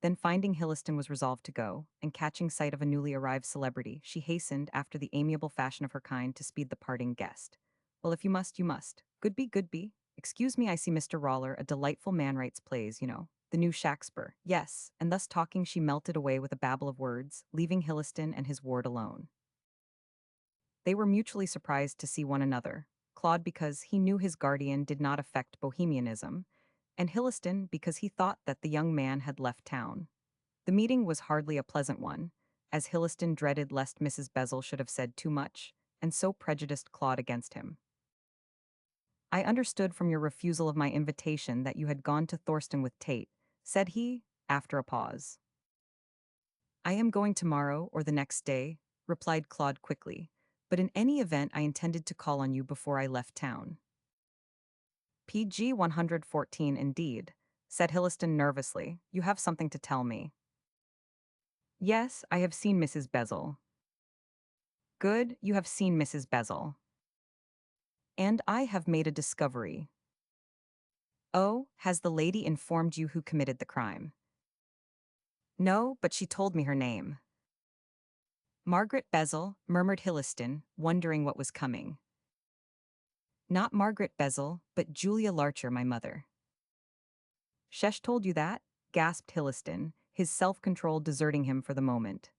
Then, finding Hilliston was resolved to go, and catching sight of a newly arrived celebrity, she hastened, after the amiable fashion of her kind, to speed the parting guest. Well, if you must, you must. Goodby, goodby. Excuse me, I see Mr. Roller, a delightful man writes plays, you know. The new Shakespeare. Yes, and thus talking she melted away with a babble of words, leaving Hilliston and his ward alone. They were mutually surprised to see one another, Claude because he knew his guardian did not affect bohemianism, and Hilliston because he thought that the young man had left town. The meeting was hardly a pleasant one, as Hilliston dreaded lest Mrs. Bezel should have said too much, and so prejudiced Claude against him. I understood from your refusal of my invitation that you had gone to Thorsten with Tate, said he, after a pause. I am going tomorrow or the next day, replied Claude quickly, but in any event I intended to call on you before I left town. PG 114 indeed, said Hilliston nervously. You have something to tell me. Yes, I have seen Mrs. Bezel. Good, you have seen Mrs. Bezel. And I have made a discovery. Oh, has the lady informed you who committed the crime? No, but she told me her name. Margaret Bezel, murmured Hilliston, wondering what was coming. Not Margaret Bezel, but Julia Larcher, my mother. Shesh told you that? Gasped Hilliston, his self-control deserting him for the moment.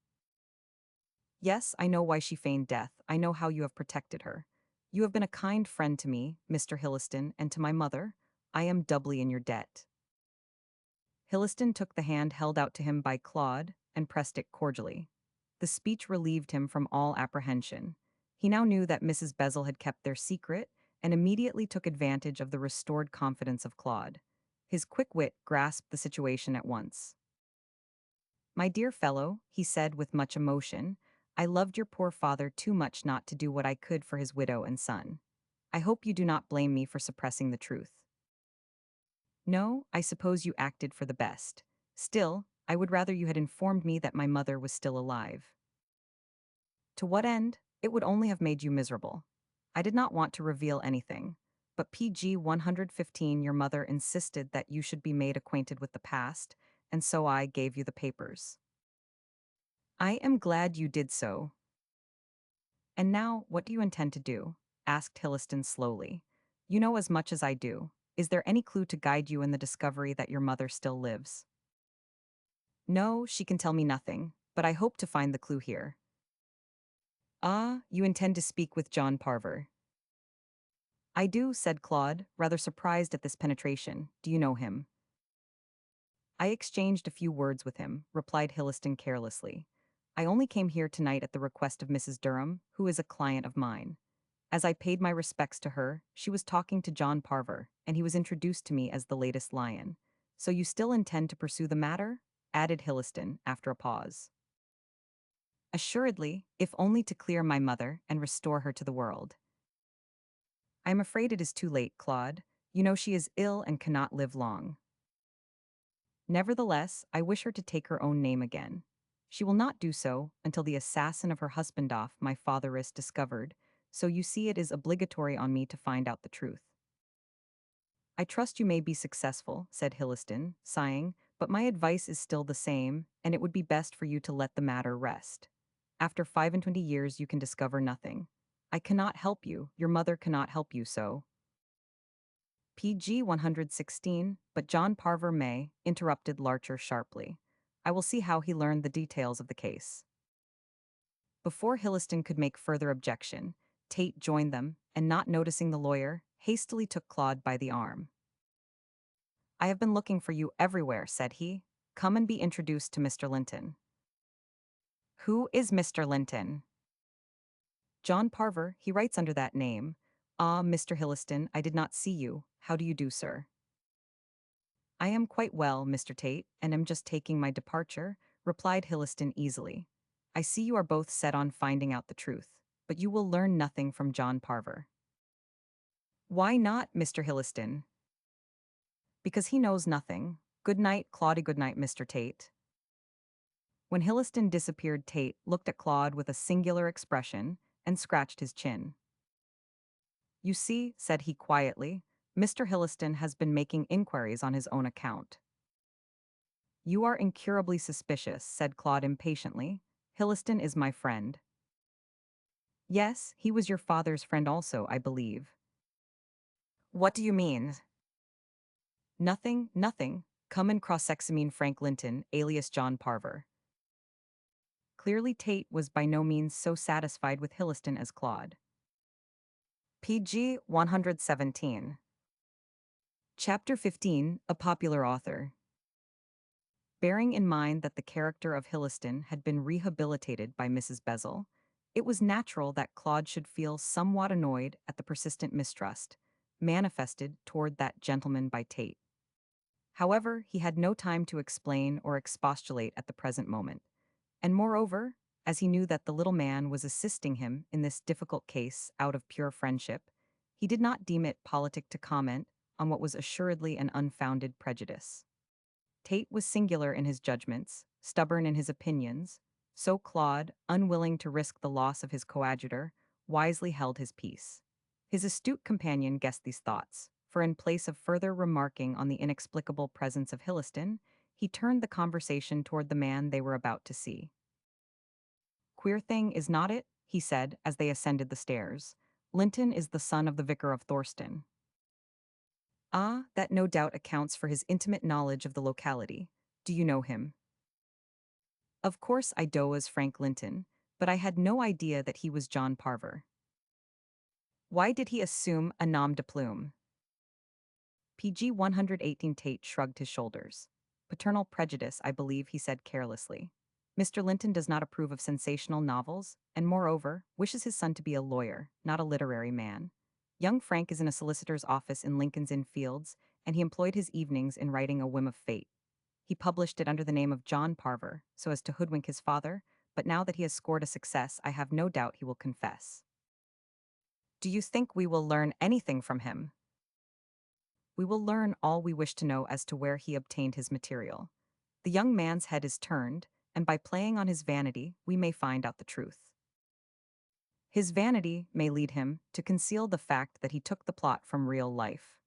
Yes, I know why she feigned death. I know how you have protected her. You have been a kind friend to me, Mr. Hilliston, and to my mother. I am doubly in your debt. Hilliston took the hand held out to him by Claude and pressed it cordially. The speech relieved him from all apprehension. He now knew that Mrs. Bezel had kept their secret and immediately took advantage of the restored confidence of Claude. His quick wit grasped the situation at once. My dear fellow, he said with much emotion, I loved your poor father too much not to do what I could for his widow and son. I hope you do not blame me for suppressing the truth. No, I suppose you acted for the best. Still, I would rather you had informed me that my mother was still alive. To what end? It would only have made you miserable. I did not want to reveal anything, but PG 115 your mother insisted that you should be made acquainted with the past, and so I gave you the papers. I am glad you did so. And now, what do you intend to do? Asked Hilliston slowly. You know as much as I do. Is there any clue to guide you in the discovery that your mother still lives? No, she can tell me nothing, but I hope to find the clue here. Ah, you intend to speak with John Parver. I do, said Claude, rather surprised at this penetration. Do you know him? I exchanged a few words with him, replied Hilliston carelessly. I only came here tonight at the request of Mrs. Durham, who is a client of mine. As I paid my respects to her, she was talking to John Parver, and he was introduced to me as the latest lion. So you still intend to pursue the matter? Added Hilliston, after a pause. Assuredly, if only to clear my mother and restore her to the world. I am afraid it is too late, Claude. You know she is ill and cannot live long. Nevertheless, I wish her to take her own name again. She will not do so until the assassin of her husband off my father is discovered, so you see it is obligatory on me to find out the truth. I trust you may be successful, said Hilliston, sighing, but my advice is still the same, and it would be best for you to let the matter rest. After 25 years you can discover nothing. I cannot help you, your mother cannot help you so. PG 116, but John Parver may, interrupted Larcher sharply. I will see how he learned the details of the case. Before Hilliston could make further objection, Tate joined them, and not noticing the lawyer, hastily took Claude by the arm. I have been looking for you everywhere, said he. Come and be introduced to Mr. Linton. Who is Mr. Linton? John Parver, he writes under that name. Ah, Mr. Hilliston, I did not see you. How do you do, sir? I am quite well, Mr. Tate, and am just taking my departure, replied Hilliston easily. I see you are both set on finding out the truth, but you will learn nothing from John Parver. Why not, Mr. Hilliston? Because he knows nothing. Good night, Claude. Good night, Mr. Tate. When Hilliston disappeared, Tate looked at Claude with a singular expression and scratched his chin. You see, said he quietly, Mr. Hilliston has been making inquiries on his own account. You are incurably suspicious, said Claude impatiently. Hilliston is my friend. Yes, he was your father's friend also, I believe. What do you mean? Nothing, nothing. Come and cross-examine Frank Linton, alias John Parver. Clearly Tate was by no means so satisfied with Hilliston as Claude. PG 117. Chapter 15, A Popular Author. Bearing in mind that the character of Hilliston had been rehabilitated by Mrs. Bezel, it was natural that Claude should feel somewhat annoyed at the persistent mistrust manifested toward that gentleman by Tate. However, he had no time to explain or expostulate at the present moment, and moreover, as he knew that the little man was assisting him in this difficult case out of pure friendship, he did not deem it politic to comment on what was assuredly an unfounded prejudice. Tate was singular in his judgments, stubborn in his opinions, so Claude, unwilling to risk the loss of his coadjutor, wisely held his peace. His astute companion guessed these thoughts, for in place of further remarking on the inexplicable presence of Hilliston, he turned the conversation toward the man they were about to see. Queer thing, is not it? He said as they ascended the stairs. Linton is the son of the vicar of Thorston. Ah, that no doubt accounts for his intimate knowledge of the locality. Do you know him? Of course I do as Frank Linton, but I had no idea that he was John Parver. Why did he assume a nom de plume? PG 118. Tate shrugged his shoulders. Paternal prejudice, I believe, he said carelessly. Mr. Linton does not approve of sensational novels, and moreover, wishes his son to be a lawyer, not a literary man. Young Frank is in a solicitor's office in Lincoln's Inn Fields, and he employed his evenings in writing A Whim of Fate. He published it under the name of John Parver, so as to hoodwink his father, but now that he has scored a success, I have no doubt he will confess. Do you think we will learn anything from him? We will learn all we wish to know as to where he obtained his material. The young man's head is turned, and by playing on his vanity, we may find out the truth. His vanity may lead him to conceal the fact that he took the plot from real life.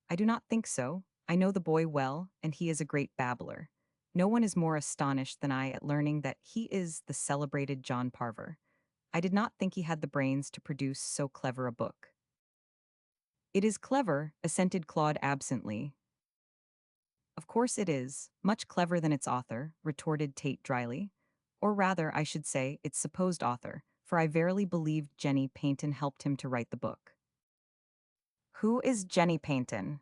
I do not think so. I know the boy well, and he is a great babbler. No one is more astonished than I at learning that he is the celebrated John Parver. I did not think he had the brains to produce so clever a book. It is clever, assented Claude absently. Of course it is, much clever than its author, retorted Tate dryly. Or rather, I should say, its supposed author, for I verily believed Jenny Paynton helped him to write the book. Who is Jenny Paynton?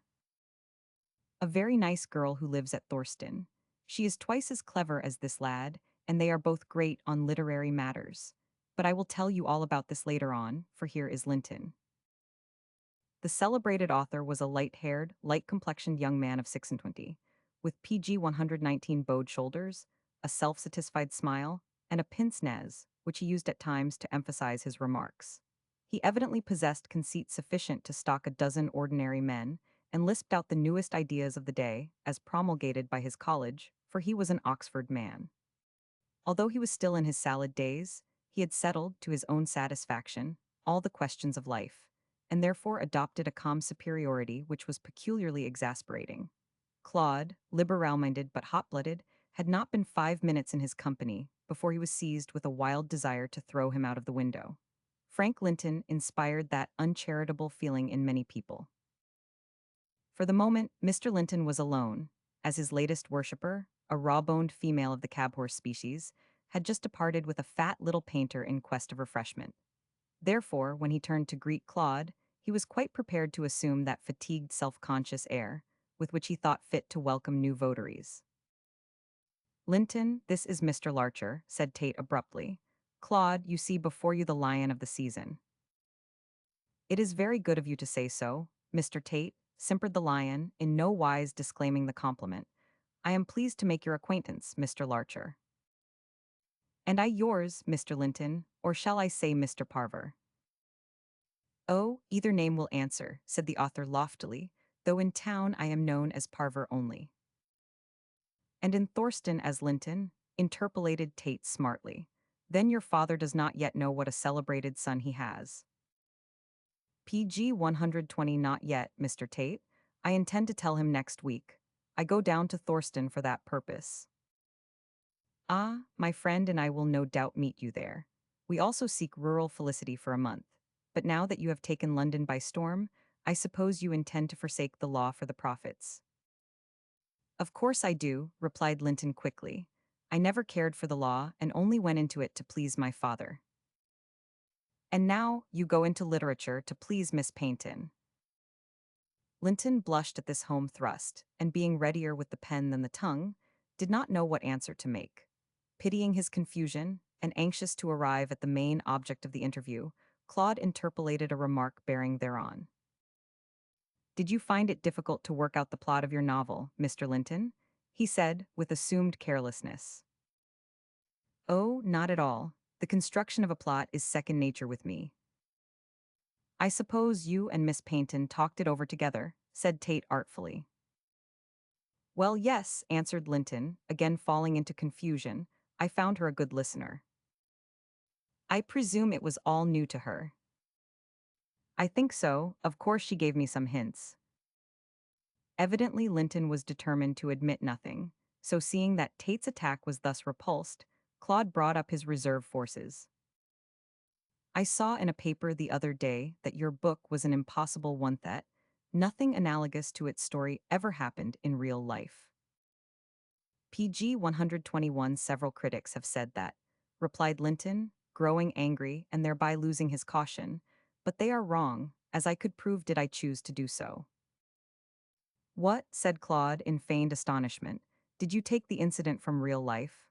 A very nice girl who lives at Thorston. She is twice as clever as this lad, and they are both great on literary matters. But I will tell you all about this later on, for here is Linton. The celebrated author was a light-haired, light-complexioned young man of 26, with PG 119 bowed shoulders, a self-satisfied smile, and a pince-nez, which he used at times to emphasize his remarks. He evidently possessed conceit sufficient to stock a dozen ordinary men, and lisped out the newest ideas of the day, as promulgated by his college, for he was an Oxford man. Although he was still in his salad days, he had settled, to his own satisfaction, all the questions of life, and therefore adopted a calm superiority which was peculiarly exasperating. Claude, liberal-minded but hot-blooded, had not been 5 minutes in his company before he was seized with a wild desire to throw him out of the window. Frank Linton inspired that uncharitable feeling in many people. For the moment, Mr. Linton was alone, as his latest worshipper, a raw-boned female of the cab-horse species, had just departed with a fat little painter in quest of refreshment. Therefore, when he turned to greet Claude, he was quite prepared to assume that fatigued, self-conscious air with which he thought fit to welcome new votaries. Linton, this is Mr. Larcher, said Tate abruptly. Claude, you see before you the lion of the season. It is very good of you to say so, Mr. Tate, simpered the lion, in no wise disclaiming the compliment. I am pleased to make your acquaintance, Mr. Larcher. And I yours, Mr. Linton, or shall I say Mr. Parver? Oh, either name will answer, said the author loftily, though in town I am known as Parver only. And in Thorsten as Linton, interpolated Tate smartly. Then your father does not yet know what a celebrated son he has. PG 120 not yet, Mr. Tate. I intend to tell him next week. I go down to Thorsten for that purpose. Ah, my friend and I will no doubt meet you there. We also seek rural felicity for a month. But now that you have taken London by storm, I suppose you intend to forsake the law for the profits. Of course I do, replied Linton quickly. I never cared for the law and only went into it to please my father. And now you go into literature to please Miss Paynton. Linton blushed at this home thrust, and being readier with the pen than the tongue, did not know what answer to make. Pitying his confusion, and anxious to arrive at the main object of the interview, Claude interpolated a remark bearing thereon. Did you find it difficult to work out the plot of your novel, Mr. Linton? He said, with assumed carelessness. Oh, not at all. The construction of a plot is second nature with me. I suppose you and Miss Paynton talked it over together, said Tate artfully. Well, yes, answered Linton, again falling into confusion. I found her a good listener. I presume it was all new to her. I think so, of course she gave me some hints. Evidently Linton was determined to admit nothing, so seeing that Tate's attack was thus repulsed, Claude brought up his reserve forces. I saw in a paper the other day that your book was an impossible one that nothing analogous to its story ever happened in real life. PG 121 several critics have said that, replied Linton, growing angry and thereby losing his caution, but they are wrong, as I could prove did I choose to do so. What, said Claude in feigned astonishment, did you take the incident from real life?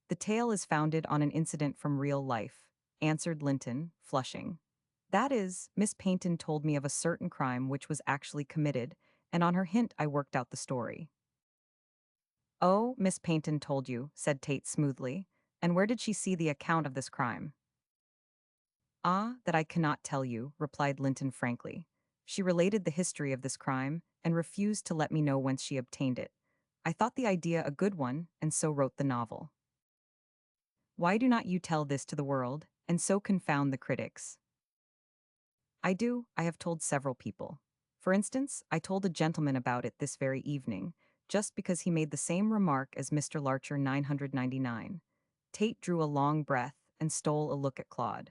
The tale is founded on an incident from real life, answered Linton, flushing. That is, Miss Paynton told me of a certain crime which was actually committed, and on her hint I worked out the story. Oh, Miss Paynton told you, said Tate smoothly, and where did she see the account of this crime? Ah, that I cannot tell you, replied Linton frankly. She related the history of this crime, and refused to let me know whence she obtained it. I thought the idea a good one, and so wrote the novel. Why do not you tell this to the world, and so confound the critics? I do, I have told several people. For instance, I told a gentleman about it this very evening, just because he made the same remark as Mr. Larcher 999. Tate drew a long breath and stole a look at Claude.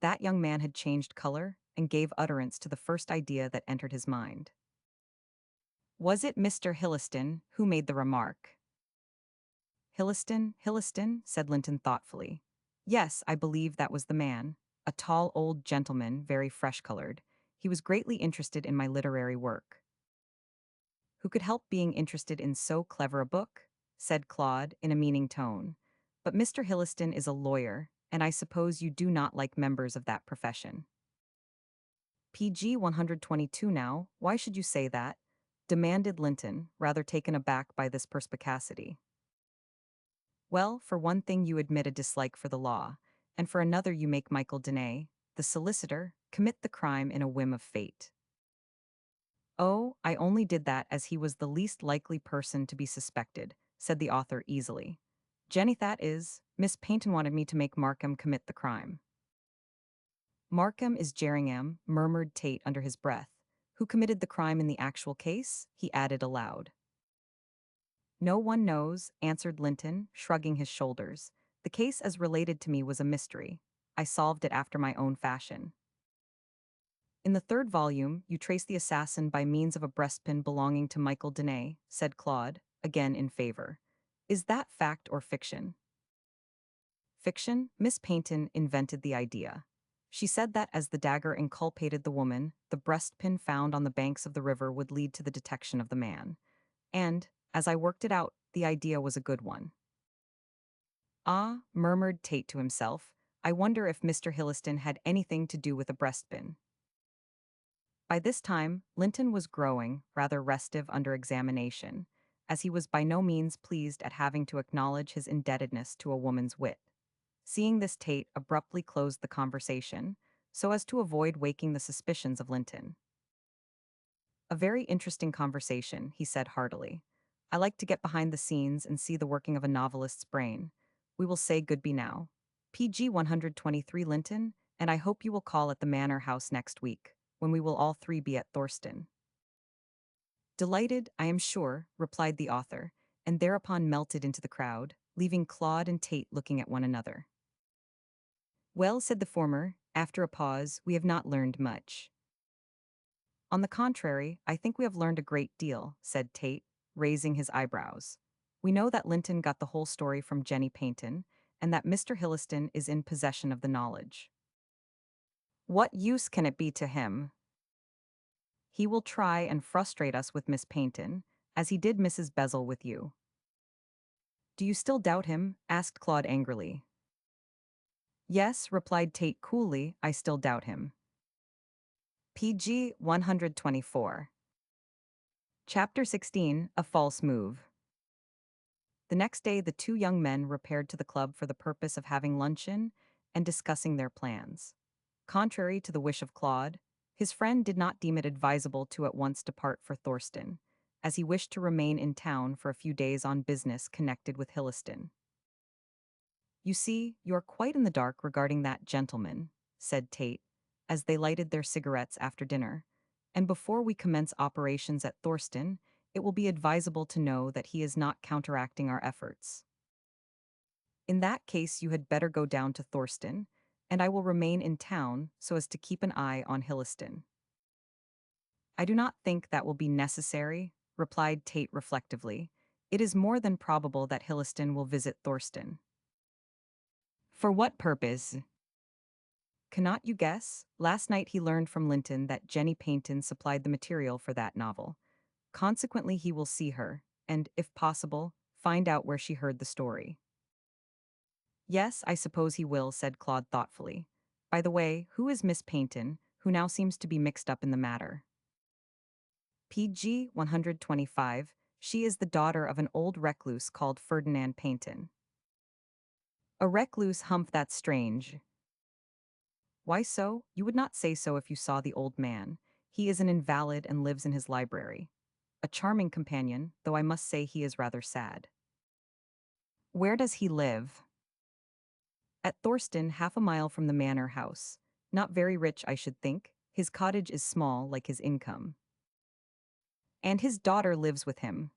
That young man had changed color and gave utterance to the first idea that entered his mind. Was it Mr. Hilliston who made the remark? Hilliston, said Linton thoughtfully. Yes, I believe that was the man. A tall old gentleman, very fresh-colored. He was greatly interested in my literary work. Who could help being interested in so clever a book? Said Claude in a meaning tone. But Mr. Hilliston is a lawyer, and I suppose you do not like members of that profession. PG 122 now, why should you say that? Demanded Linton, rather taken aback by this perspicacity. Well, for one thing you admit a dislike for the law, and for another you make Michael Denay, the solicitor, commit the crime in a whim of fate. Oh, I only did that as he was the least likely person to be suspected, said the author easily. Jenny, that is, Miss Paynton wanted me to make Markham commit the crime. Markham is Jerningham, murmured Tate under his breath. Who committed the crime in the actual case? He added aloud. No one knows, answered Linton, shrugging his shoulders. The case as related to me was a mystery. I solved it after my own fashion. In the third volume, you trace the assassin by means of a breastpin belonging to Michael Denay, said Claude, again in favor. Is that fact or fiction? Fiction, Miss Paynton invented the idea. She said that as the dagger inculpated the woman, the breastpin found on the banks of the river would lead to the detection of the man. And, as I worked it out, the idea was a good one. Ah, murmured Tate to himself, I wonder if Mr. Hilliston had anything to do with a breastpin. By this time, Linton was growing rather restive under examination, as he was by no means pleased at having to acknowledge his indebtedness to a woman's wit. Seeing this, Tate abruptly closed the conversation, so as to avoid waking the suspicions of Linton. A very interesting conversation, he said heartily. I like to get behind the scenes and see the working of a novelist's brain. We will say goodbye now. PG 123 Linton, and I hope you will call at the Manor House next week, when we will all three be at Thorston. Delighted, I am sure, replied the author, and thereupon melted into the crowd, leaving Claude and Tate looking at one another. Well, said the former, after a pause, we have not learned much. On the contrary, I think we have learned a great deal, said Tate, raising his eyebrows. We know that Linton got the whole story from Jenny Paynton, and that Mr. Hilliston is in possession of the knowledge. What use can it be to him? He will try and frustrate us with Miss Paynton, as he did Mrs. Bezel with you. Do you still doubt him? Asked Claude angrily. Yes, replied Tate coolly, I still doubt him. PG 124. Chapter 16, A False Move. The next day the two young men repaired to the club for the purpose of having luncheon and discussing their plans. Contrary to the wish of Claude, his friend did not deem it advisable to at once depart for Thorston, as he wished to remain in town for a few days on business connected with Hilliston. You see, you are quite in the dark regarding that gentleman, said Tate, as they lighted their cigarettes after dinner, and before we commence operations at Thorston, it will be advisable to know that he is not counteracting our efforts. In that case, you had better go down to Thorston, and I will remain in town so as to keep an eye on Hilliston. I do not think that will be necessary, replied Tate reflectively. It is more than probable that Hilliston will visit Thorston. For what purpose? Cannot you guess? Last night he learned from Linton that Jenny Paynton supplied the material for that novel. Consequently, he will see her, and, if possible, find out where she heard the story. Yes, I suppose he will, said Claude thoughtfully. By the way, who is Miss Paynton, who now seems to be mixed up in the matter? PG 125, she is the daughter of an old recluse called Ferdinand Paynton. A recluse, humph, that's strange. Why so? You would not say so if you saw the old man. He is an invalid and lives in his library. A charming companion, though I must say he is rather sad. Where does he live? At Thorston, half a mile from the manor house. Not very rich, I should think. His cottage is small, like his income. And his daughter lives with him.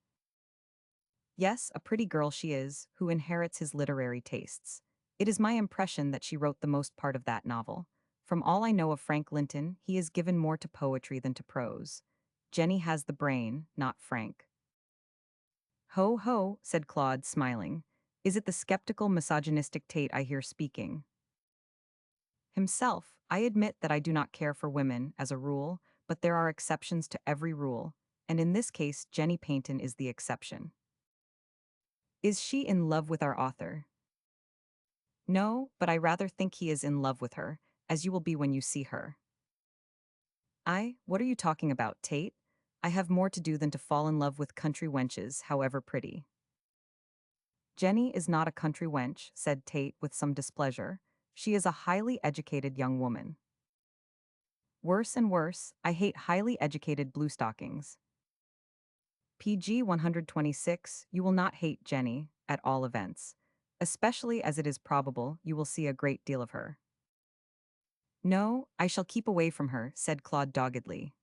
Yes, a pretty girl she is, who inherits his literary tastes. It is my impression that she wrote the most part of that novel. From all I know of Frank Linton, he is given more to poetry than to prose. Jenny has the brain, not Frank. Ho, ho, said Claude, smiling. Is it the skeptical, misogynistic Tate I hear speaking? Himself, I admit that I do not care for women, as a rule, but there are exceptions to every rule, and in this case Jenny Paynton is the exception. Is she in love with our author? No, but I rather think he is in love with her, as you will be when you see her. What are you talking about, Tate? I have more to do than to fall in love with country wenches, however pretty. Jenny is not a country wench, said Tate with some displeasure. She is a highly educated young woman. Worse and worse, I hate highly educated bluestockings. PG 126, you will not hate Jenny, at all events. Especially as it is probable you will see a great deal of her. No, I shall keep away from her, said Claude doggedly.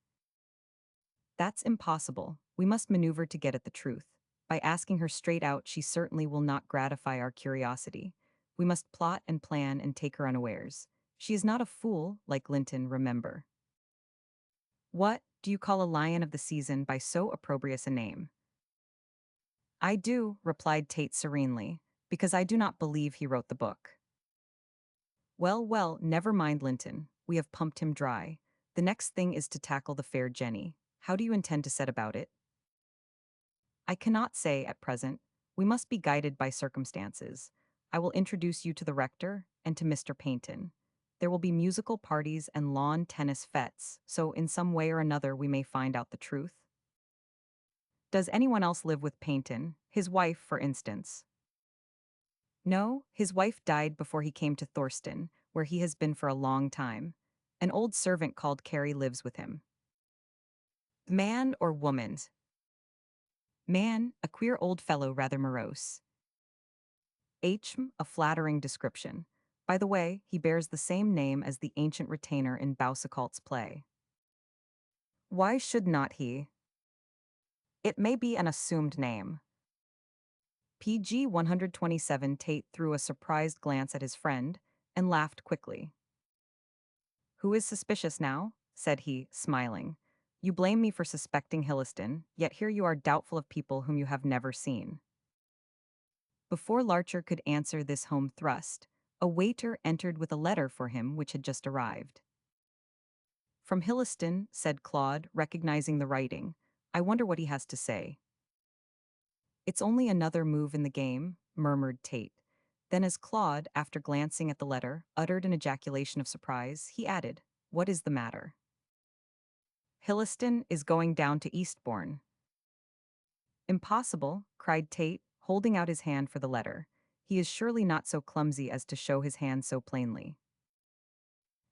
That's impossible. We must maneuver to get at the truth. By asking her straight out, she certainly will not gratify our curiosity. We must plot and plan and take her unawares. She is not a fool, like Linton, remember. What, do you call a lion of the season by so opprobrious a name? I do, replied Tate serenely, because I do not believe he wrote the book. Well, well, never mind Linton. We have pumped him dry. The next thing is to tackle the fair Jenny. How do you intend to set about it? I cannot say at present. We must be guided by circumstances. I will introduce you to the rector and to Mr. Paynton. There will be musical parties and lawn tennis fetes, so in some way or another we may find out the truth. Does anyone else live with Paynton? His wife, for instance? No, his wife died before he came to Thorston, where he has been for a long time. An old servant called Carrie lives with him. Man or woman? Man, a queer old fellow rather morose. A flattering description. By the way, he bears the same name as the ancient retainer in Boucicault's play. Why should not he? It may be an assumed name. PG 127 Tate threw a surprised glance at his friend and laughed quickly. Who is suspicious now? Said he, smiling. You blame me for suspecting Hilliston, yet here you are doubtful of people whom you have never seen. Before Larcher could answer this home thrust, a waiter entered with a letter for him which had just arrived. From Hilliston, said Claude, recognizing the writing. I wonder what he has to say. It's only another move in the game, murmured Tate. Then as Claude, after glancing at the letter, uttered an ejaculation of surprise, he added, What is the matter? Hilliston is going down to Eastbourne. Impossible, cried Tate, holding out his hand for the letter. He is surely not so clumsy as to show his hand so plainly.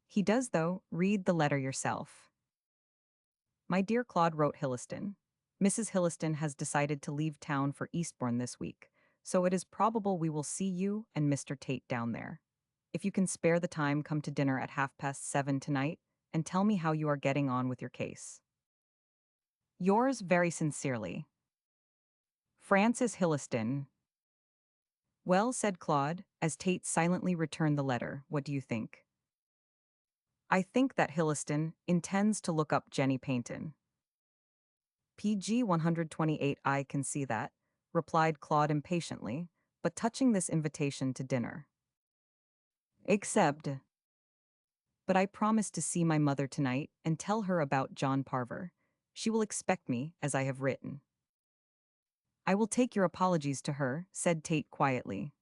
He does, though. Read the letter yourself. My dear Claude, wrote Hilliston. Mrs. Hilliston has decided to leave town for Eastbourne this week, so it is probable we will see you and Mr. Tate down there. If you can spare the time, come to dinner at 7:30 tonight, and tell me how you are getting on with your case. Yours very sincerely, Francis Hilliston. Well, said Claude, as Tate silently returned the letter, what do you think? I think that Hilliston intends to look up Jenny Paynton. PG 128 I can see that, replied Claude impatiently, but touching this invitation to dinner. Except. But I promised to see my mother tonight and tell her about John Parver. She will expect me, as I have written. I will take your apologies to her, said Tate quietly.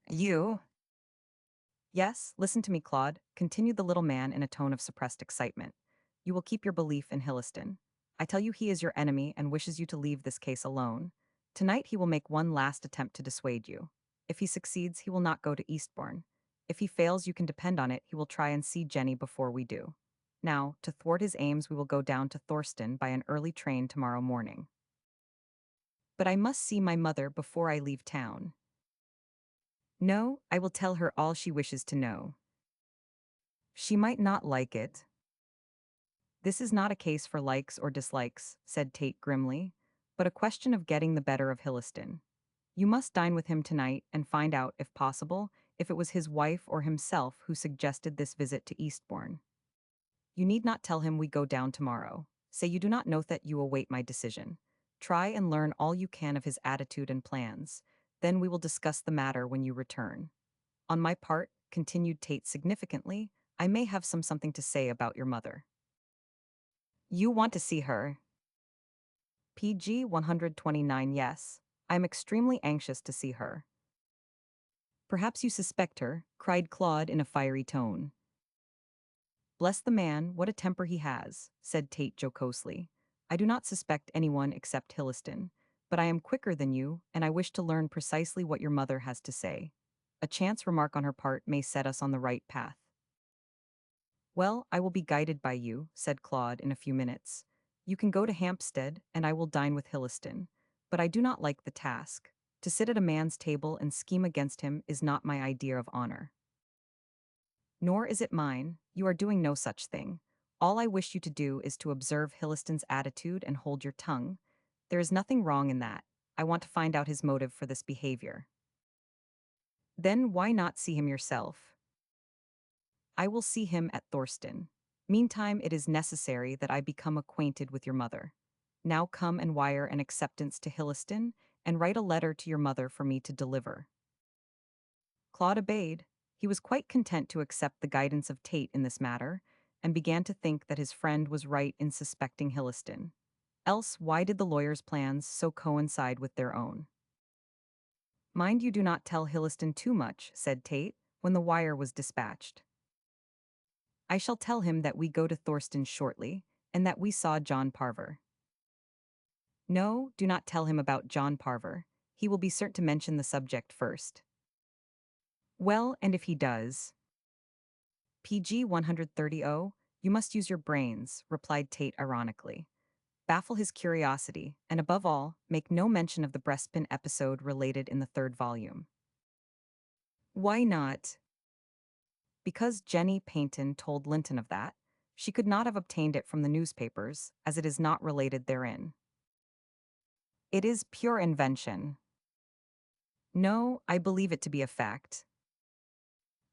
You? Yes, listen to me, Claude, continued the little man in a tone of suppressed excitement. You will keep your belief in Hilliston. I tell you he is your enemy and wishes you to leave this case alone. Tonight he will make one last attempt to dissuade you. If he succeeds, he will not go to Eastbourne. If he fails, you can depend on it, he will try and see Jenny before we do. Now, to thwart his aims, we will go down to Thorston by an early train tomorrow morning. But I must see my mother before I leave town. No, I will tell her all she wishes to know. She might not like it. This is not a case for likes or dislikes, said Tate grimly, but a question of getting the better of Hilliston. You must dine with him tonight and find out, if possible, if it was his wife or himself who suggested this visit to Eastbourne. You need not tell him we go down tomorrow. Say you do not know, that you await my decision. Try and learn all you can of his attitude and plans. Then we will discuss the matter when you return. On my part, continued Tate significantly, I may have something to say about your mother. You want to see her? PG 129 Yes. I am extremely anxious to see her. Perhaps you suspect her, cried Claude in a fiery tone. Bless the man, what a temper he has, said Tate jocosely. I do not suspect anyone except Hilliston, but I am quicker than you, and I wish to learn precisely what your mother has to say. A chance remark on her part may set us on the right path. Well, I will be guided by you, said Claude in a few minutes. You can go to Hampstead, and I will dine with Hilliston. But I do not like the task. To sit at a man's table and scheme against him is not my idea of honor. Nor is it mine. You are doing no such thing. All I wish you to do is to observe Hilliston's attitude and hold your tongue. There is nothing wrong in that. I want to find out his motive for this behavior. Then why not see him yourself? I will see him at Thorston. Meantime, it is necessary that I become acquainted with your mother. Now come and wire an acceptance to Hilliston, and write a letter to your mother for me to deliver. Claude obeyed. He was quite content to accept the guidance of Tate in this matter, and began to think that his friend was right in suspecting Hilliston. Else, why did the lawyer's plans so coincide with their own? Mind you do not tell Hilliston too much, said Tate, when the wire was dispatched. I shall tell him that we go to Thorston shortly, and that we saw John Parver. No, do not tell him about John Parver. He will be certain to mention the subject first. Well, and if he does? PG 130. You must use your brains, replied Tate ironically. Baffle his curiosity, and above all, make no mention of the breastpin episode related in the third volume. Why not? Because Jenny Paynton told Linton of that, she could not have obtained it from the newspapers, as it is not related therein. It is pure invention. No, I believe it to be a fact.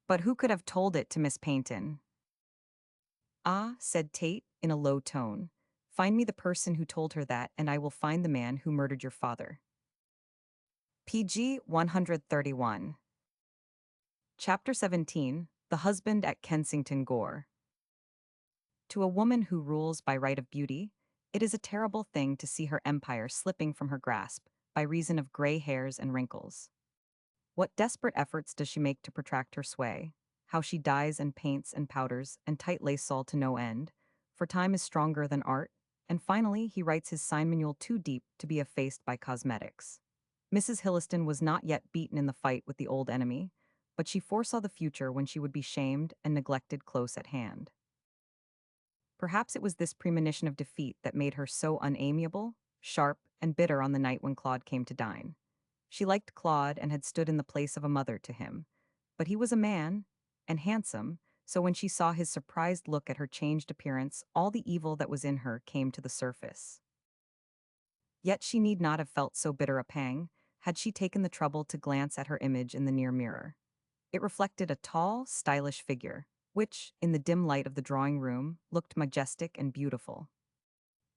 But who could have told it to Miss Paynton? Ah, said Tate, in a low tone. Find me the person who told her that, and I will find the man who murdered your father. PG 131. Chapter 17. The Husband at Kensington Gore. To a woman who rules by right of beauty, it is a terrible thing to see her empire slipping from her grasp by reason of gray hairs and wrinkles. What desperate efforts does she make to protract her sway? How she dyes and paints and powders and tight-lace all to no end, for time is stronger than art, and finally he writes his sign manual too deep to be effaced by cosmetics. Mrs. Hilliston was not yet beaten in the fight with the old enemy, but she foresaw the future when she would be shamed and neglected close at hand. Perhaps it was this premonition of defeat that made her so unamiable, sharp, and bitter on the night when Claude came to dine. She liked Claude and had stood in the place of a mother to him, but he was a man, and handsome, so when she saw his surprised look at her changed appearance, all the evil that was in her came to the surface. Yet she need not have felt so bitter a pang, had she taken the trouble to glance at her image in the near mirror. It reflected a tall, stylish figure, which, in the dim light of the drawing room, looked majestic and beautiful.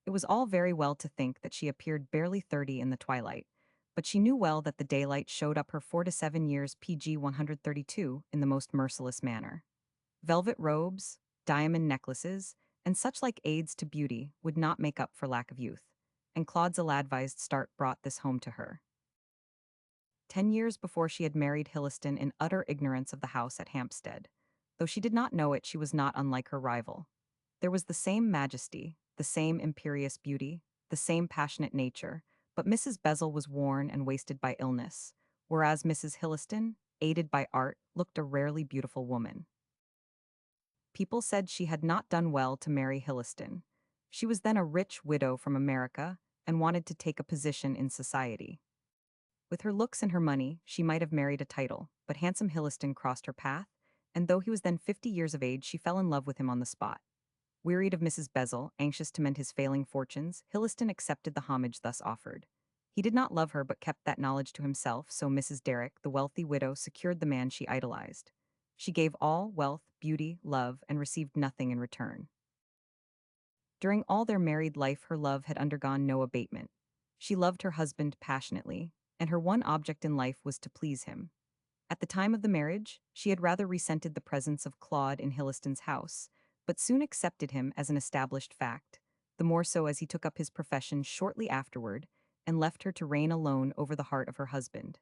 It was all very well to think that she appeared barely 30 in the twilight, but she knew well that the daylight showed up her 4 to 7 years PG 132 in the most merciless manner. Velvet robes, diamond necklaces, and such like aids to beauty would not make up for lack of youth, and Claude's ill-advised start brought this home to her. 10 years before she had married Hilliston in utter ignorance of the house at Hampstead. Though she did not know it, she was not unlike her rival. There was the same majesty, the same imperious beauty, the same passionate nature, but Mrs. Bezel was worn and wasted by illness, whereas Mrs. Hilliston, aided by art, looked a rarely beautiful woman. People said she had not done well to marry Hilliston. She was then a rich widow from America and wanted to take a position in society. With her looks and her money, she might have married a title, but handsome Hilliston crossed her path, and though he was then 50 years of age, she fell in love with him on the spot. Wearied of Mrs. Bezel, anxious to mend his failing fortunes, Hilliston accepted the homage thus offered. He did not love her but kept that knowledge to himself, so Mrs. Derrick, the wealthy widow, secured the man she idolized. She gave all wealth, beauty, love, and received nothing in return. During all their married life, her love had undergone no abatement. She loved her husband passionately, and her one object in life was to please him. At the time of the marriage, she had rather resented the presence of Claude in Hilliston's house, but soon accepted him as an established fact, the more so as he took up his profession shortly afterward and left her to reign alone over the heart of her husband.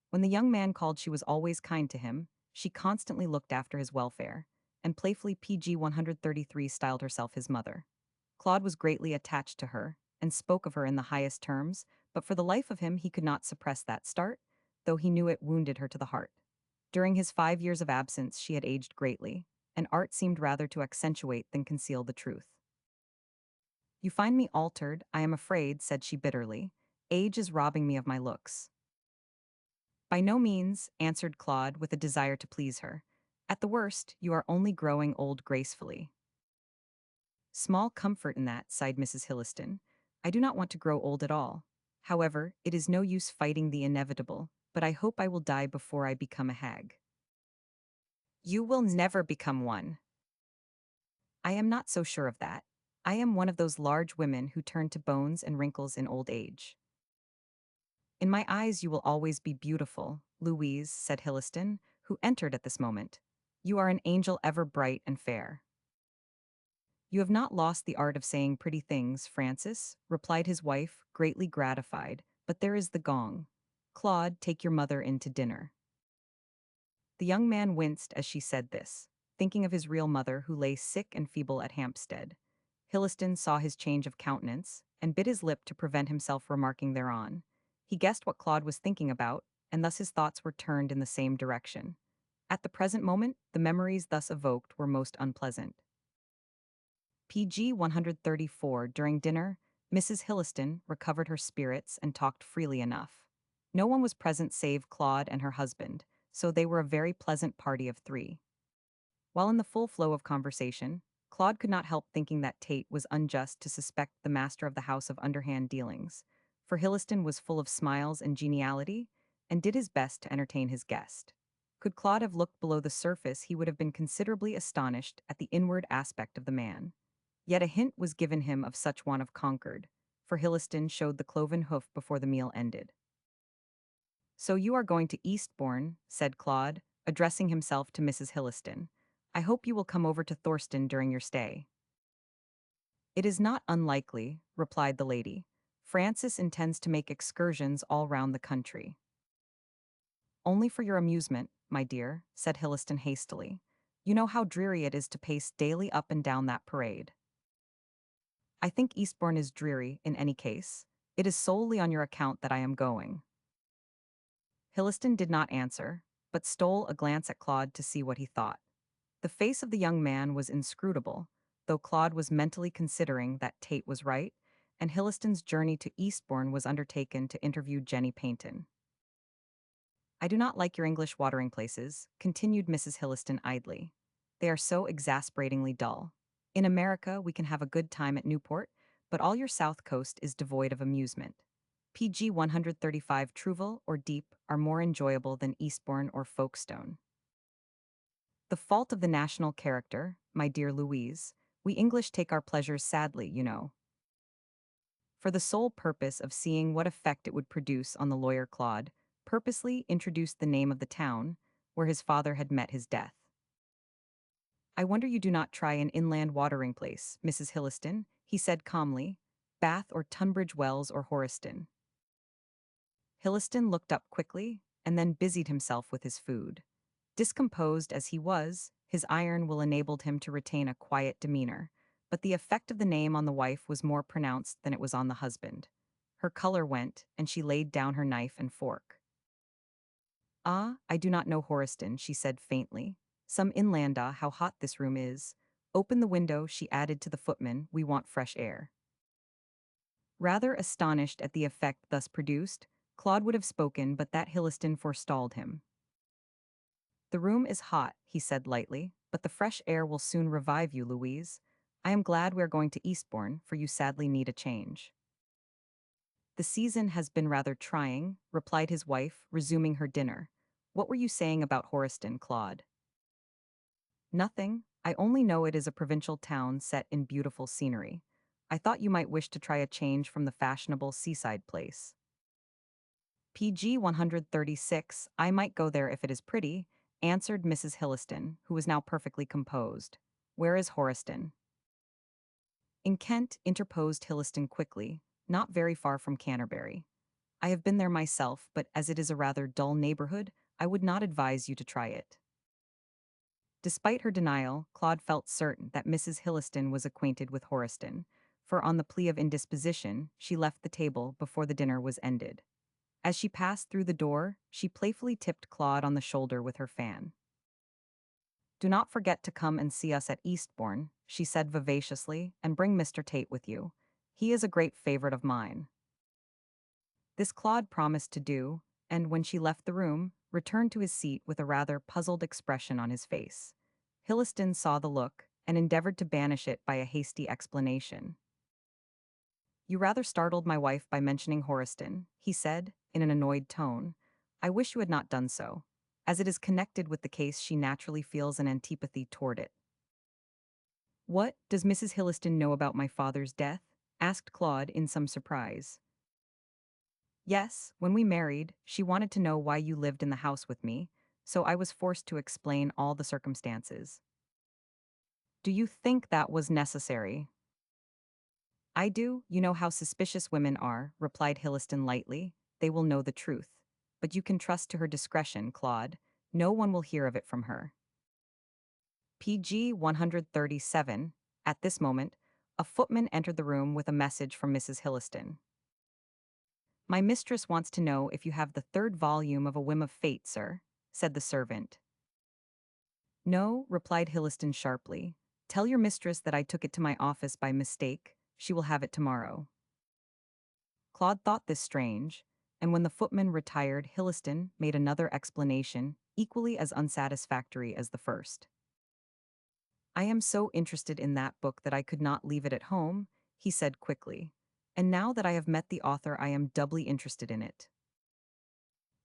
When the young man called, she was always kind to him, she constantly looked after his welfare, and playfully PG 133 styled herself his mother. Claude was greatly attached to her, and spoke of her in the highest terms, but for the life of him he could not suppress that start, though he knew it wounded her to the heart. During his 5 years of absence she had aged greatly, and art seemed rather to accentuate than conceal the truth. You find me altered, I am afraid, said she bitterly. Age is robbing me of my looks. By no means, answered Claude with a desire to please her. At the worst, you are only growing old gracefully. Small comfort in that, sighed Mrs. Hilliston. I do not want to grow old at all. However, it is no use fighting the inevitable, but I hope I will die before I become a hag. You will never become one. I am not so sure of that. I am one of those large women who turn to bones and wrinkles in old age. In my eyes you will always be beautiful, Louise, said Hilliston, who entered at this moment. You are an angel ever bright and fair. You have not lost the art of saying pretty things, Francis, replied his wife, greatly gratified, but there is the gong. Claude, take your mother in to dinner. The young man winced as she said this, thinking of his real mother who lay sick and feeble at Hampstead. Hilliston saw his change of countenance, and bit his lip to prevent himself remarking thereon. He guessed what Claude was thinking about, and thus his thoughts were turned in the same direction. At the present moment, the memories thus evoked were most unpleasant. PG 134. During dinner, Mrs. Hilliston recovered her spirits and talked freely enough. No one was present save Claude and her husband, so they were a very pleasant party of three. While in the full flow of conversation, Claude could not help thinking that Tate was unjust to suspect the master of the house of underhand dealings, for Hilliston was full of smiles and geniality, and did his best to entertain his guest. Could Claude have looked below the surface, he would have been considerably astonished at the inward aspect of the man. Yet a hint was given him of such want of concord, for Hilliston showed the cloven hoof before the meal ended. "So you are going to Eastbourne," said Claude, addressing himself to Mrs. Hilliston. "I hope you will come over to Thorston during your stay." "It is not unlikely," replied the lady. "Francis intends to make excursions all round the country." "Only for your amusement, my dear," said Hilliston hastily. "You know how dreary it is to pace daily up and down that parade." "I think Eastbourne is dreary, in any case. It is solely on your account that I am going." Hilliston did not answer, but stole a glance at Claude to see what he thought. The face of the young man was inscrutable, though Claude was mentally considering that Tate was right, and Hilliston's journey to Eastbourne was undertaken to interview Jenny Paynton. "I do not like your English watering places," continued Mrs. Hilliston idly. "They are so exasperatingly dull. In America, we can have a good time at Newport, but all your south coast is devoid of amusement. PG 135 Trouville or Deep are more enjoyable than Eastbourne or Folkestone." "The fault of the national character, my dear Louise. We English take our pleasures sadly, you know." For the sole purpose of seeing what effect it would produce on the lawyer, Claude purposely introduced the name of the town where his father had met his death. "I wonder you do not try an inland watering place, Mrs. Hilliston," he said calmly. "Bath or Tunbridge Wells or Horiston." Hilliston looked up quickly and then busied himself with his food. Discomposed as he was, his iron will enabled him to retain a quiet demeanor, but the effect of the name on the wife was more pronounced than it was on the husband. Her color went, and she laid down her knife and fork. "Ah, I do not know Horiston," she said faintly. "Some inland. Ah, how hot this room is. Open the window," she added to the footman. "We want fresh air." Rather astonished at the effect thus produced, Claude would have spoken, but that Hilliston forestalled him. "The room is hot," he said lightly, "but the fresh air will soon revive you, Louise. I am glad we are going to Eastbourne, for you sadly need a change." "The season has been rather trying," replied his wife, resuming her dinner. "What were you saying about Horiston, Claude?" "Nothing. I only know it is a provincial town set in beautiful scenery. I thought you might wish to try a change from the fashionable seaside place." PG 136. "I might go there if it is pretty," answered Mrs. Hilliston, who was now perfectly composed. "Where is Horiston?" "In Kent," interposed Hilliston quickly, "not very far from Canterbury. I have been there myself, but as it is a rather dull neighborhood, I would not advise you to try it." Despite her denial, Claude felt certain that Mrs. Hilliston was acquainted with Horiston, for on the plea of indisposition, she left the table before the dinner was ended. As she passed through the door, she playfully tipped Claude on the shoulder with her fan. "Do not forget to come and see us at Eastbourne," she said vivaciously, "and bring Mr. Tate with you. He is a great favorite of mine." This Claude promised to do, and when she left the room, returned to his seat with a rather puzzled expression on his face. Hilliston saw the look, and endeavored to banish it by a hasty explanation. "You rather startled my wife by mentioning Horiston," he said, in an annoyed tone. "I wish you had not done so. As it is connected with the case, she naturally feels an antipathy toward it." "What does Mrs. Hilliston know about my father's death?" asked Claude in some surprise. "Yes, when we married, she wanted to know why you lived in the house with me, so I was forced to explain all the circumstances." "Do you think that was necessary?" "I do. You know how suspicious women are," replied Hilliston lightly. "They will know the truth. But you can trust to her discretion, Claude. No one will hear of it from her." PG 137. At this moment, a footman entered the room with a message from Mrs. Hilliston. "My mistress wants to know if you have the third volume of A Whim of Fate, sir," said the servant. No, replied Hilliston sharply. Tell your mistress that I took it to my office by mistake. She will have it tomorrow. Claude thought this strange, and when the footman retired, Hilliston made another explanation, equally as unsatisfactory as the first. I am so interested in that book that I could not leave it at home, he said quickly. And now that I have met the author, I am doubly interested in it.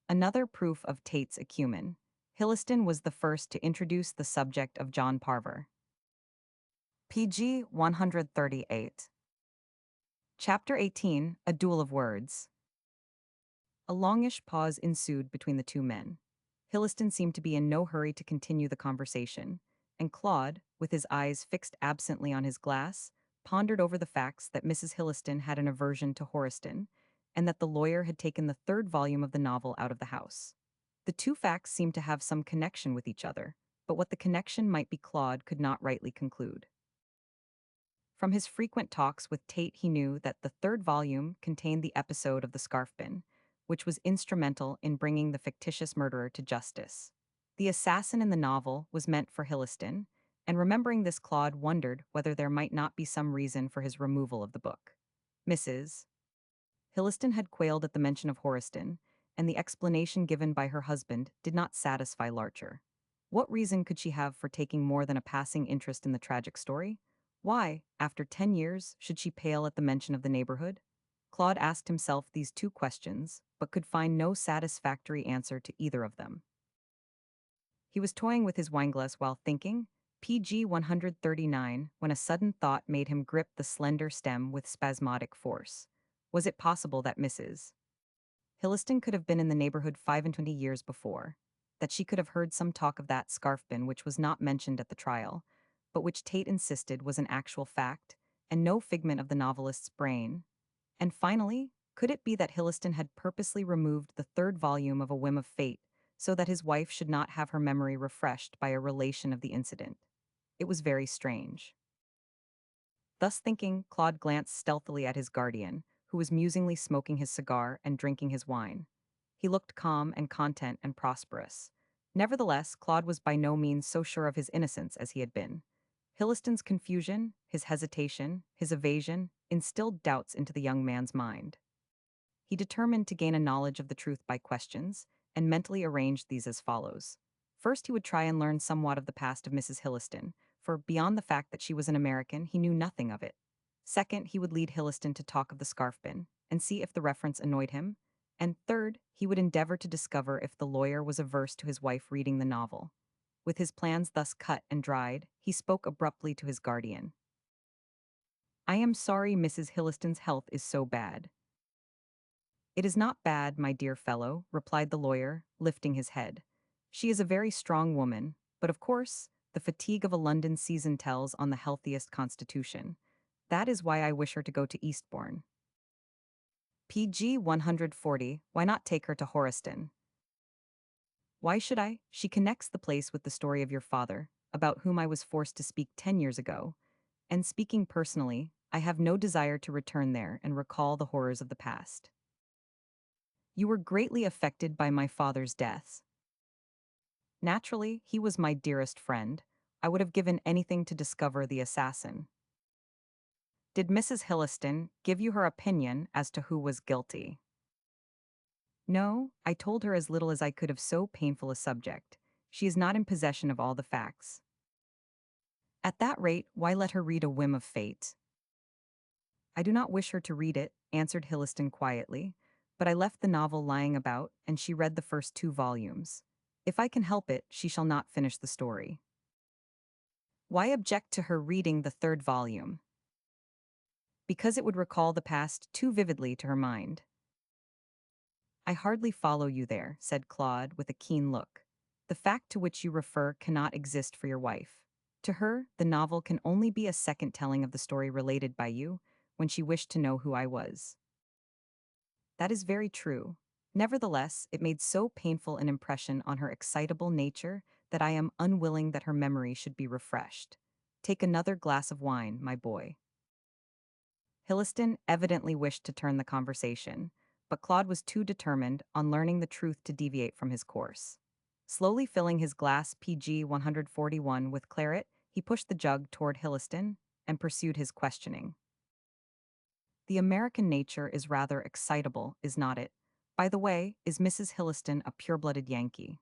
Another proof of Tate's acumen. Hilliston was the first to introduce the subject of John Parver. PG 138. Chapter 18, A Duel of Words. A longish pause ensued between the two men. Hilliston seemed to be in no hurry to continue the conversation, and Claude, with his eyes fixed absently on his glass, pondered over the facts that Mrs. Hilliston had an aversion to Horiston, and that the lawyer had taken the third volume of the novel out of the house. The two facts seemed to have some connection with each other, but what the connection might be Claude could not rightly conclude. From his frequent talks with Tate, he knew that the third volume contained the episode of the scarf bin, which was instrumental in bringing the fictitious murderer to justice. The assassin in the novel was meant for Hilliston, and remembering this, Claude wondered whether there might not be some reason for his removal of the book. Mrs. Hilliston had quailed at the mention of Horiston, and the explanation given by her husband did not satisfy Larcher. What reason could she have for taking more than a passing interest in the tragic story? Why, after 10 years, should she pale at the mention of the neighborhood? Claude asked himself these two questions, but could find no satisfactory answer to either of them. He was toying with his wineglass while thinking, PG 139, when a sudden thought made him grip the slender stem with spasmodic force. Was it possible that Mrs. Hilliston could have been in the neighborhood 25 years before, that she could have heard some talk of that scarf bin which was not mentioned at the trial, but which Tate insisted was an actual fact, and no figment of the novelist's brain? And finally, could it be that Hilliston had purposely removed the third volume of A Whim of Fate so that his wife should not have her memory refreshed by a relation of the incident? It was very strange. Thus thinking, Claude glanced stealthily at his guardian, who was musingly smoking his cigar and drinking his wine. He looked calm and content and prosperous. Nevertheless, Claude was by no means so sure of his innocence as he had been. Hilliston's confusion, his hesitation, his evasion, instilled doubts into the young man's mind. He determined to gain a knowledge of the truth by questions, and mentally arranged these as follows. First, he would try and learn somewhat of the past of Mrs. Hilliston, for beyond the fact that she was an American, he knew nothing of it. Second, he would lead Hilliston to talk of the scarf bin, and see if the reference annoyed him. And third, he would endeavor to discover if the lawyer was averse to his wife reading the novel. With his plans thus cut and dried, he spoke abruptly to his guardian. I am sorry Mrs. Hilliston's health is so bad. It is not bad, my dear fellow, replied the lawyer, lifting his head. She is a very strong woman, but of course, the fatigue of a London season tells on the healthiest constitution. That is why I wish her to go to Eastbourne. PG 140, why not take her to Horiston? Why should I? She connects the place with the story of your father, about whom I was forced to speak 10 years ago. And speaking personally, I have no desire to return there and recall the horrors of the past. You were greatly affected by my father's death. Naturally, he was my dearest friend. I would have given anything to discover the assassin. Did Mrs. Hilliston give you her opinion as to who was guilty? No, I told her as little as I could of so painful a subject. She is not in possession of all the facts. At that rate, why let her read A Whim of Fate? I do not wish her to read it, answered Hilliston quietly, but I left the novel lying about, and she read the first 2 volumes. If I can help it, she shall not finish the story. Why object to her reading the third volume? Because it would recall the past too vividly to her mind. I hardly follow you there, said Claude with a keen look. The fact to which you refer cannot exist for your wife. To her, the novel can only be a second telling of the story related by you, when she wished to know who I was. That is very true. Nevertheless, it made so painful an impression on her excitable nature that I am unwilling that her memory should be refreshed. Take another glass of wine, my boy. Hilliston evidently wished to turn the conversation, but Claude was too determined on learning the truth to deviate from his course. Slowly filling his glass PG 141 with claret, he pushed the jug toward Hilliston and pursued his questioning. The American nature is rather excitable, is not it? By the way, is Mrs. Hilliston a pure-blooded Yankee?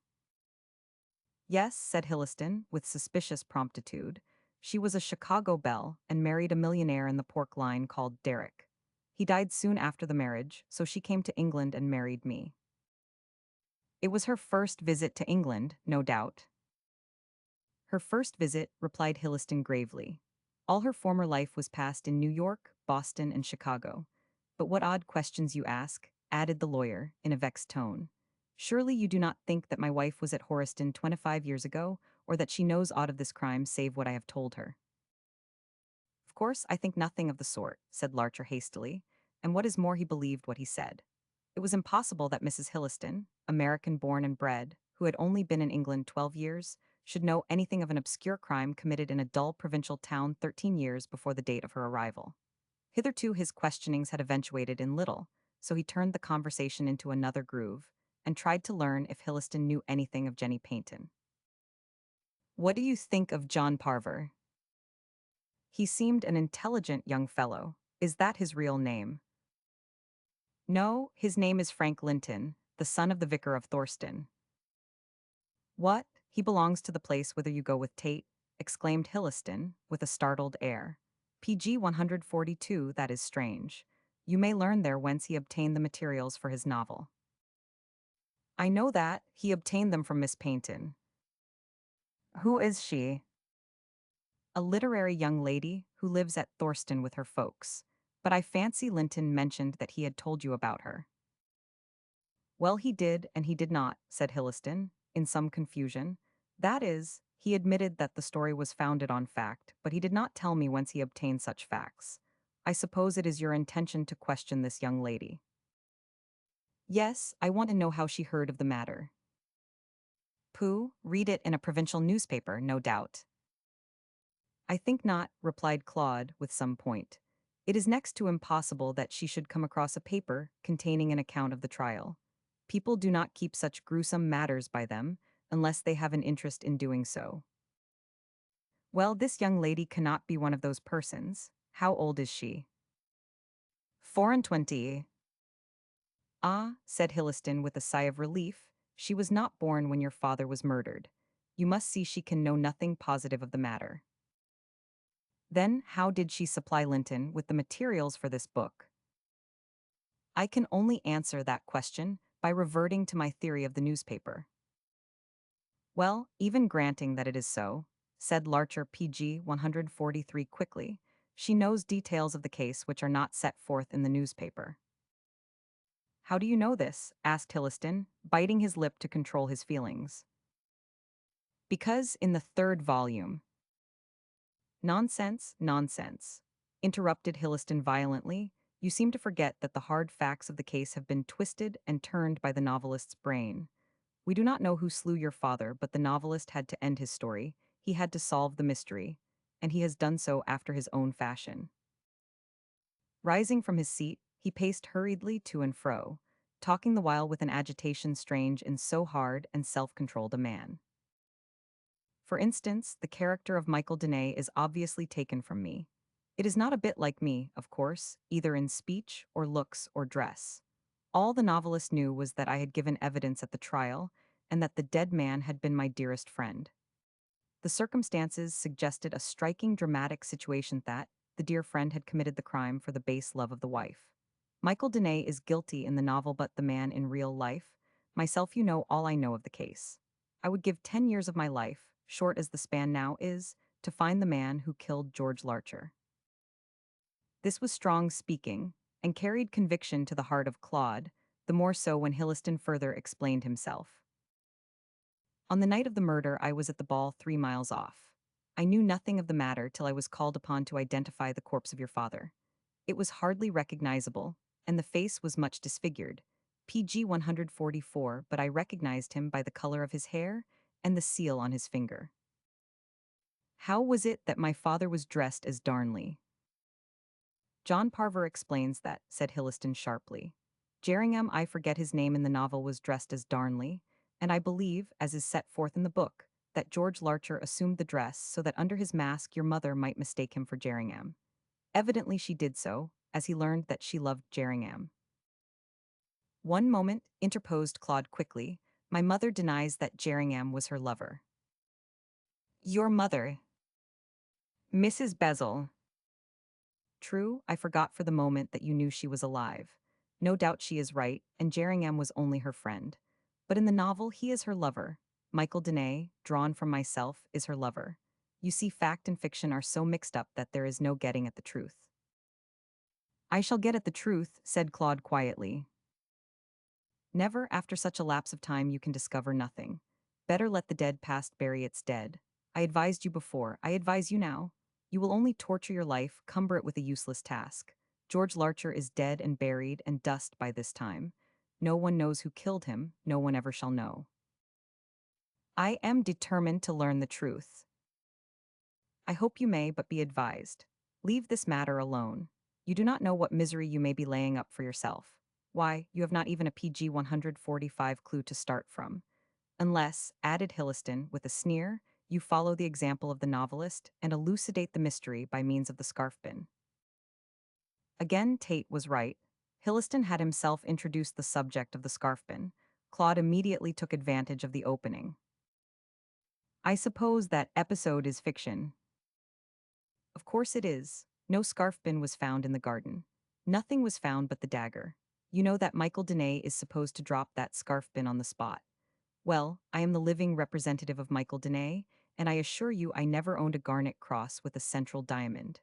Yes, said Hilliston, with suspicious promptitude. She was a Chicago belle and married a millionaire in the pork line called Derrick. He died soon after the marriage, so she came to England and married me. It was her first visit to England, no doubt. Her first visit, replied Hilliston gravely. All her former life was passed in New York, Boston, and Chicago. But what odd questions you ask, added the lawyer, in a vexed tone. Surely you do not think that my wife was at Horiston 25 years ago, or that she knows aught of this crime save what I have told her. Of course, I think nothing of the sort, said Larcher hastily, and what is more, he believed what he said. It was impossible that Mrs. Hilliston, American-born and bred, who had only been in England 12 years, should know anything of an obscure crime committed in a dull provincial town 13 years before the date of her arrival. Hitherto his questionings had eventuated in little, so he turned the conversation into another groove, and tried to learn if Hilliston knew anything of Jenny Paynton. What do you think of John Parver? He seemed an intelligent young fellow. Is that his real name? No, his name is Frank Linton, the son of the vicar of Thorston. What? He belongs to the place whither you go with Tate, exclaimed Hilliston, with a startled air. PG 142, that is strange. You may learn there whence he obtained the materials for his novel. I know that, he obtained them from Miss Paynton. Who is she? A literary young lady who lives at Thorston with her folks. But I fancy Linton mentioned that he had told you about her. Well, he did and he did not, said Hilliston, in some confusion. That is, he admitted that the story was founded on fact, but he did not tell me whence he obtained such facts. I suppose it is your intention to question this young lady. Yes, I want to know how she heard of the matter. Pooh, read it in a provincial newspaper, no doubt. I think not, replied Claude, with some point. It is next to impossible that she should come across a paper containing an account of the trial. People do not keep such gruesome matters by them, unless they have an interest in doing so. Well, this young lady cannot be one of those persons. How old is she? 24. Ah, said Hilliston with a sigh of relief, she was not born when your father was murdered. You must see she can know nothing positive of the matter. Then, how did she supply Linton with the materials for this book? I can only answer that question by reverting to my theory of the newspaper. Well, even granting that it is so, said Larcher PG 143 quickly, she knows details of the case which are not set forth in the newspaper. How do you know this? Asked Hilliston, biting his lip to control his feelings. Because in the third volume. Nonsense, nonsense, interrupted Hilliston violently. You seem to forget that the hard facts of the case have been twisted and turned by the novelist's brain. We do not know who slew your father, but the novelist had to end his story. He had to solve the mystery, and he has done so after his own fashion. Rising from his seat, he paced hurriedly to and fro, talking the while with an agitation strange in so hard and self-controlled a man. For instance, the character of Michael Denay is obviously taken from me. It is not a bit like me, of course, either in speech or looks or dress. All the novelist knew was that I had given evidence at the trial, and that the dead man had been my dearest friend. The circumstances suggested a striking dramatic situation that the dear friend had committed the crime for the base love of the wife. Michael Denay is guilty in the novel, but the man in real life. Myself, you know all I know of the case. I would give 10 years of my life, short as the span now is, to find the man who killed George Larcher. This was strong speaking, and carried conviction to the heart of Claude, the more so when Hilliston further explained himself. On the night of the murder, I was at the ball 3 miles off. I knew nothing of the matter till I was called upon to identify the corpse of your father. It was hardly recognizable, and the face was much disfigured. PG 144, but I recognized him by the color of his hair and the seal on his finger. How was it that my father was dressed as Darnley? John Parver explains that, said Hilliston sharply. Jerringham, I forget his name in the novel, was dressed as Darnley, and I believe, as is set forth in the book, that George Larcher assumed the dress so that under his mask your mother might mistake him for Jerningham. Evidently she did so, as he learned that she loved Jerningham. One moment, interposed Claude quickly, my mother denies that Jerningham was her lover. Your mother. Mrs. Bezel. True, I forgot for the moment that you knew she was alive. No doubt she is right, and Jerningham was only her friend. But in the novel, he is her lover. Michael Denay, drawn from myself, is her lover. You see, fact and fiction are so mixed up that there is no getting at the truth. I shall get at the truth, said Claude quietly. Never, after such a lapse of time, you can discover nothing. Better let the dead past bury its dead. I advised you before, I advise you now. You will only torture your life, cumber it with a useless task. George Larcher is dead and buried and dust by this time. No one knows who killed him, no one ever shall know. I am determined to learn the truth. I hope you may, but be advised. Leave this matter alone. You do not know what misery you may be laying up for yourself. Why, you have not even a PG 145 clue to start from. Unless, added Hilliston with a sneer, you follow the example of the novelist and elucidate the mystery by means of the scarf pin. Again, Tate was right. Hilliston had himself introduced the subject of the scarf pin. Claude immediately took advantage of the opening. I suppose that episode is fiction. Of course it is. No scarf bin was found in the garden. Nothing was found but the dagger. You know that Michael Denay is supposed to drop that scarf bin on the spot. Well, I am the living representative of Michael Denay, and I assure you I never owned a garnet cross with a central diamond.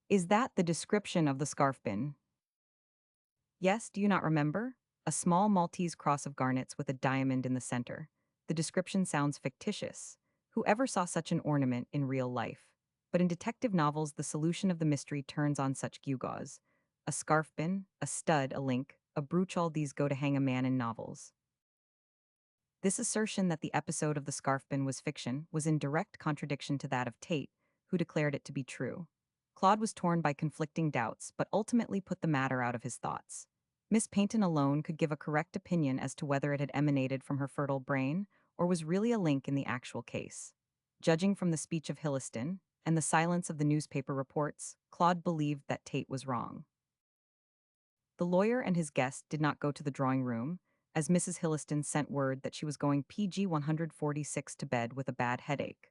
Is that the description of the scarf bin? Yes, do you not remember? A small Maltese cross of garnets with a diamond in the center. The description sounds fictitious. Whoever saw such an ornament in real life? But in detective novels, the solution of the mystery turns on such gewgaws. A scarf pin, a stud, a link, a brooch, all these go to hang a man in novels. This assertion that the episode of the scarf pin was fiction was in direct contradiction to that of Tate, who declared it to be true. Claude was torn by conflicting doubts, but ultimately put the matter out of his thoughts. Miss Paynton alone could give a correct opinion as to whether it had emanated from her fertile brain or was really a link in the actual case. Judging from the speech of Hilliston and the silence of the newspaper reports, Claude believed that Tate was wrong. The lawyer and his guest did not go to the drawing room, as Mrs. Hilliston sent word that she was going PG 146 to bed with a bad headache.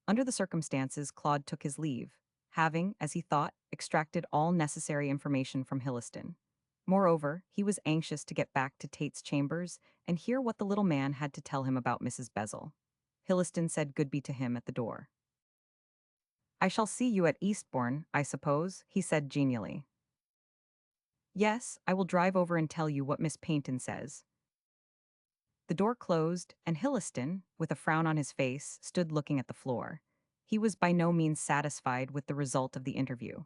Under the circumstances, Claude took his leave, having, as he thought, extracted all necessary information from Hilliston. Moreover, he was anxious to get back to Tate's chambers and hear what the little man had to tell him about Mrs. Bezel. Hilliston said goodbye to him at the door. I shall see you at Eastbourne, I suppose, he said genially. Yes, I will drive over and tell you what Miss Paynton says. The door closed, and Hilliston, with a frown on his face, stood looking at the floor. He was by no means satisfied with the result of the interview.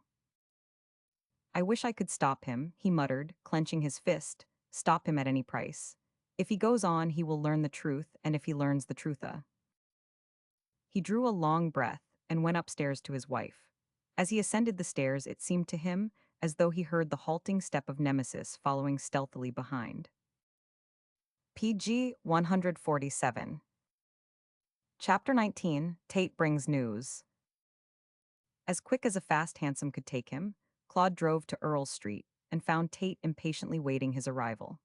I wish I could stop him, he muttered, clenching his fist. Stop him at any price. If he goes on, he will learn the truth, and if he learns the trutha. He drew a long breath and went upstairs to his wife. As he ascended the stairs, it seemed to him as though he heard the halting step of Nemesis following stealthily behind. PG 147. Chapter 19, Tate Brings News. As quick as a fast hansom could take him, Claude drove to Earl Street and found Tate impatiently waiting his arrival.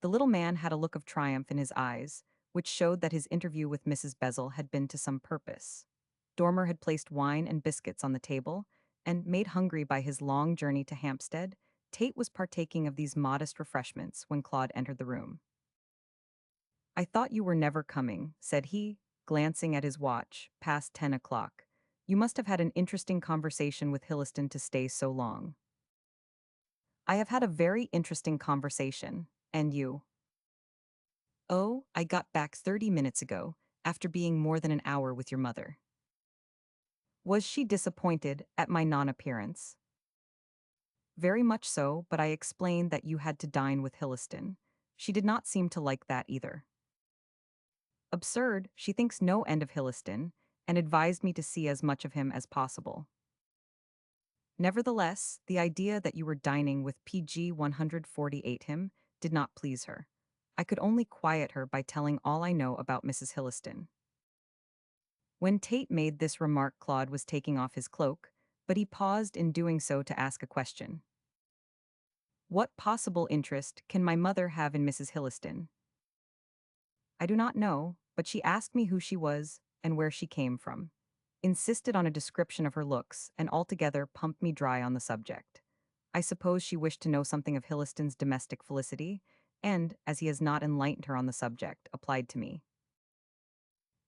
The little man had a look of triumph in his eyes, which showed that his interview with Mrs. Bezel had been to some purpose. Dormer had placed wine and biscuits on the table, and, made hungry by his long journey to Hampstead, Tate was partaking of these modest refreshments when Claude entered the room. I thought you were never coming, said he, glancing at his watch, past 10 o'clock. You must have had an interesting conversation with Hilliston to stay so long. I have had a very interesting conversation, and you? Oh, I got back 30 minutes ago, after being more than an hour with your mother. Was she disappointed at my non-appearance? Very much so, but I explained that you had to dine with Hilliston. She did not seem to like that either. Absurd, she thinks no end of Hilliston, and advised me to see as much of him as possible. Nevertheless, the idea that you were dining with PG 148 him did not please her. I could only quiet her by telling all I know about Mrs. Hilliston. When Tate made this remark, Claude was taking off his cloak, but he paused in doing so to ask a question. What possible interest can my mother have in Mrs. Hilliston? I do not know, but she asked me who she was and where she came from, insisted on a description of her looks, and altogether pumped me dry on the subject. I suppose she wished to know something of Hilliston's domestic felicity, and, as he has not enlightened her on the subject, applied to me.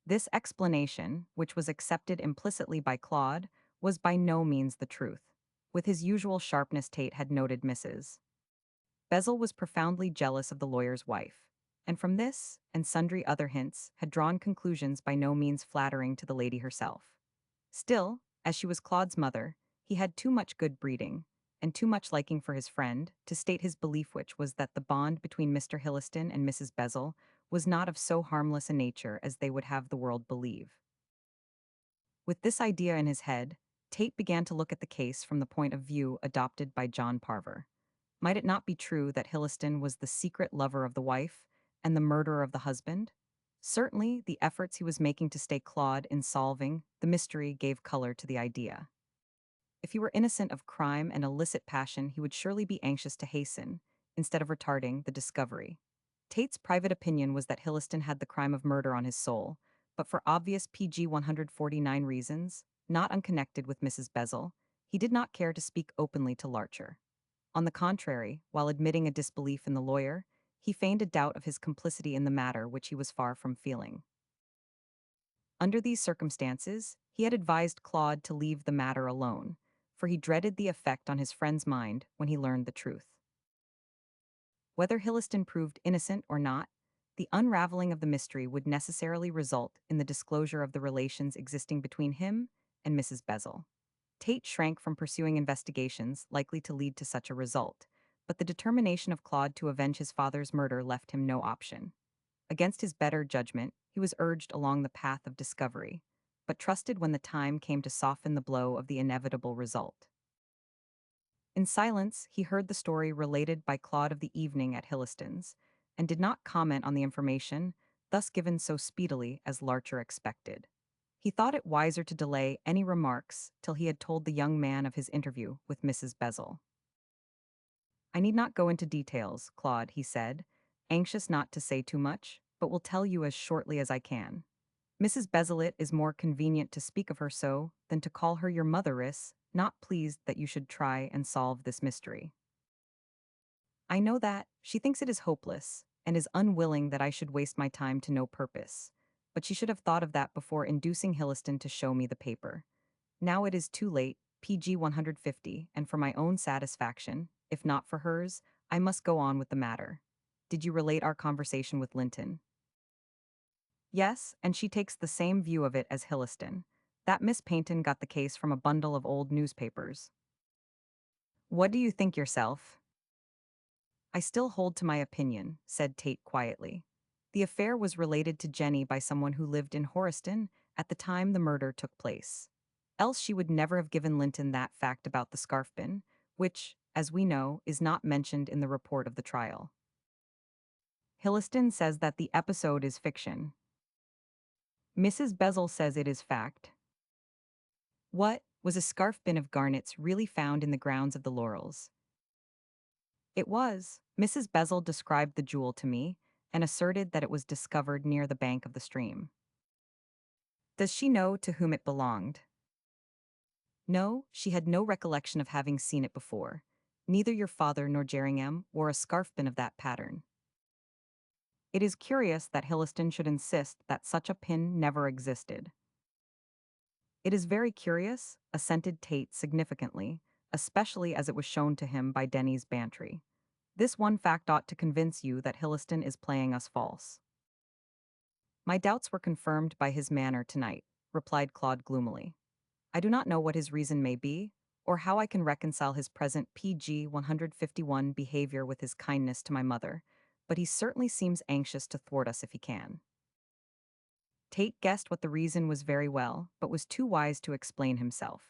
This explanation, which was accepted implicitly by Claude, was by no means the truth. With his usual sharpness, Tate had noted Mrs. Bezel was profoundly jealous of the lawyer's wife, and from this, and sundry other hints, had drawn conclusions by no means flattering to the lady herself. Still, as she was Claude's mother, he had too much good breeding, and too much liking for his friend, to state his belief, which was that the bond between Mr. Hilliston and Mrs. Bezel was not of so harmless a nature as they would have the world believe. With this idea in his head, Tate began to look at the case from the point of view adopted by John Parver. Might it not be true that Hilliston was the secret lover of the wife and the murderer of the husband? Certainly, the efforts he was making to stay Claude in solving the mystery gave color to the idea. If he were innocent of crime and illicit passion, he would surely be anxious to hasten, instead of retarding, the discovery. Tate's private opinion was that Hilliston had the crime of murder on his soul, but for obvious PG 149 reasons, not unconnected with Mrs. Bezel, he did not care to speak openly to Larcher. On the contrary, while admitting a disbelief in the lawyer, he feigned a doubt of his complicity in the matter which he was far from feeling. Under these circumstances, he had advised Claude to leave the matter alone, for he dreaded the effect on his friend's mind when he learned the truth. Whether Hilliston proved innocent or not, the unraveling of the mystery would necessarily result in the disclosure of the relations existing between him and Mrs. Bezel. Tate shrank from pursuing investigations likely to lead to such a result, but the determination of Claude to avenge his father's murder left him no option. Against his better judgment, he was urged along the path of discovery, but trusted when the time came to soften the blow of the inevitable result. In silence, he heard the story related by Claude of the evening at Hilliston's, and did not comment on the information thus given so speedily as Larcher expected. He thought it wiser to delay any remarks till he had told the young man of his interview with Mrs. Bezel. I need not go into details, Claude, he said, anxious not to say too much, but will tell you as shortly as I can. Mrs. Bezel, it is more convenient to speak of her so than to call her your motheress, not pleased that you should try and solve this mystery. I know that she thinks it is hopeless, and is unwilling that I should waste my time to no purpose, but she should have thought of that before inducing Hilliston to show me the paper. Now it is too late, PG 150, and for my own satisfaction, if not for hers, I must go on with the matter. Did you relate our conversation with Linton? Yes, and she takes the same view of it as Hilliston. That Miss Paynton got the case from a bundle of old newspapers. What do you think yourself? I still hold to my opinion, said Tate quietly. The affair was related to Jenny by someone who lived in Horiston at the time the murder took place. Else she would never have given Linton that fact about the scarf bin, which, as we know, is not mentioned in the report of the trial. Hilliston says that the episode is fiction. Mrs. Bezel says it is fact. What, was a scarf bin of garnets really found in the grounds of the Laurels? It was. Mrs. Bezel described the jewel to me, and asserted that it was discovered near the bank of the stream. Does she know to whom it belonged? No, she had no recollection of having seen it before. Neither your father nor Jerringham wore a scarf pin of that pattern. It is curious that Hilliston should insist that such a pin never existed. It is very curious, assented Tate significantly, especially as it was shown to him by Denny's Bantry. This one fact ought to convince you that Hilliston is playing us false. My doubts were confirmed by his manner tonight, replied Claude gloomily. I do not know what his reason may be, or how I can reconcile his present PG 151 behavior with his kindness to my mother, but he certainly seems anxious to thwart us if he can. Tate guessed what the reason was very well, but was too wise to explain himself.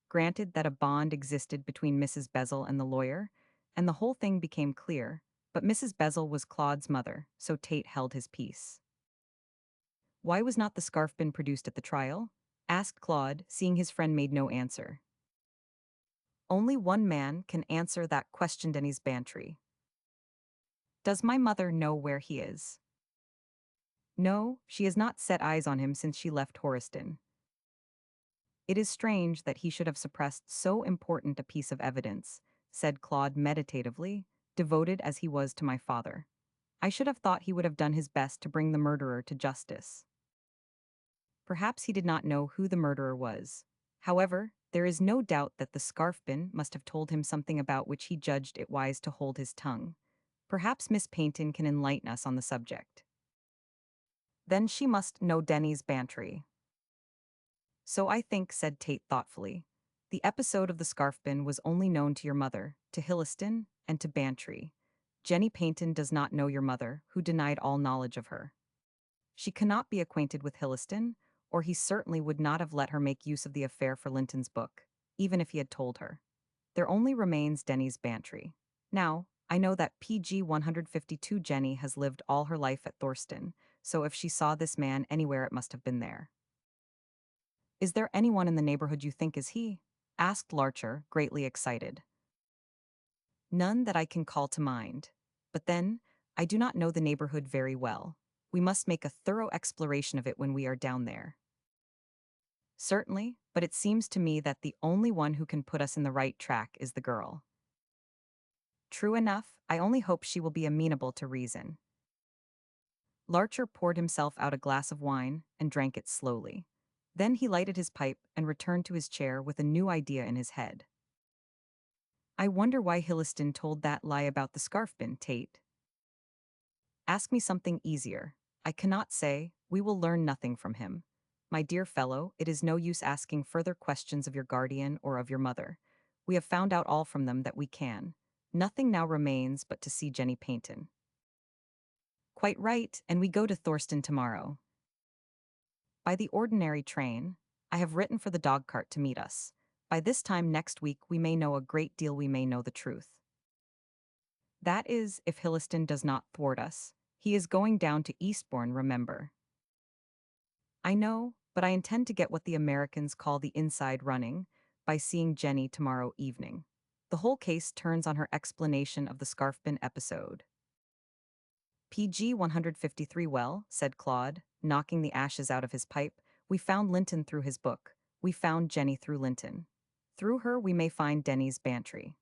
Granted that a bond existed between Mrs. Bezel and the lawyer, and the whole thing became clear, But Mrs. Bezel was Claude's mother, so Tate held his peace. Why was not the scarf been produced at the trial? Asked Claude, seeing his friend made no answer. Only one man can answer that question, Denny's bantry. Does my mother know where he is? No, she has not set eyes on him since she left Horiston. It is strange that he should have suppressed so important a piece of evidence, said Claude meditatively, devoted as he was to my father. I should have thought he would have done his best to bring the murderer to justice. Perhaps he did not know who the murderer was. However, there is no doubt that the scarfpin must have told him something about which he judged it wise to hold his tongue. Perhaps Miss Paynton can enlighten us on the subject. Then she must know Denny's bantry. So I think, said Tate thoughtfully. The episode of the scarfpin was only known to your mother, to Hilliston, and to Bantry. Jenny Paynton does not know your mother, who denied all knowledge of her. She cannot be acquainted with Hilliston, or he certainly would not have let her make use of the affair for Linton's book, even if he had told her. There only remains Denny's Bantry. Now, I know that PG 152 Jenny has lived all her life at Thorston, so if she saw this man anywhere it must have been there. Is there anyone in the neighborhood you think is he? Asked Larcher, greatly excited. None that I can call to mind. But then, I do not know the neighborhood very well. We must make a thorough exploration of it when we are down there. Certainly, but it seems to me that the only one who can put us in the right track is the girl. True enough, I only hope she will be amenable to reason. Larcher poured himself out a glass of wine and drank it slowly. Then he lighted his pipe and returned to his chair with a new idea in his head. I wonder why Hilliston told that lie about the scarfpin, Tate. Ask me something easier. I cannot say, we will learn nothing from him. My dear fellow, it is no use asking further questions of your guardian or of your mother. We have found out all from them that we can. Nothing now remains but to see Jenny Paynton. Quite right, and we go to Thorston tomorrow. By the ordinary train. I have written for the dog cart to meet us. By this time next week we may know a great deal, we may know the truth. That is, if Hilliston does not thwart us. He is going down to Eastbourne, remember. I know, but I intend to get what the Americans call the inside running, by seeing Jenny tomorrow evening. The whole case turns on her explanation of the scarfpin episode. PG 153 well, said Claude, knocking the ashes out of his pipe, we found Linton through his book. We found Jenny through Linton. Through her we may find Denny's bantry.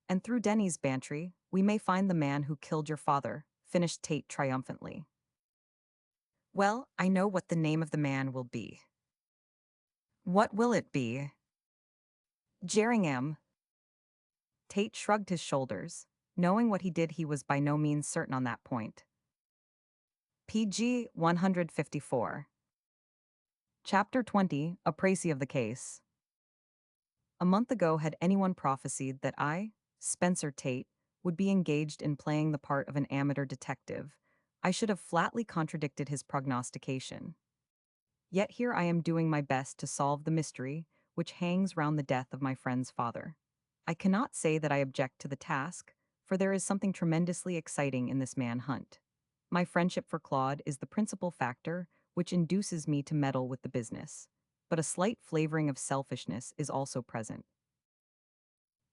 And through Denny's bantry, we may find the man who killed your father, finished Tate triumphantly. Well, I know what the name of the man will be. What will it be? Jerringham. Tate shrugged his shoulders. Knowing what he did, he was by no means certain on that point. PG 154. Chapter 20, A Précis of the Case. A month ago had anyone prophesied that I, Spencer Tate, would be engaged in playing the part of an amateur detective, I should have flatly contradicted his prognostication. Yet here I am doing my best to solve the mystery which hangs round the death of my friend's father. I cannot say that I object to the task, for there is something tremendously exciting in this manhunt. My friendship for Claude is the principal factor which induces me to meddle with the business, but a slight flavoring of selfishness is also present.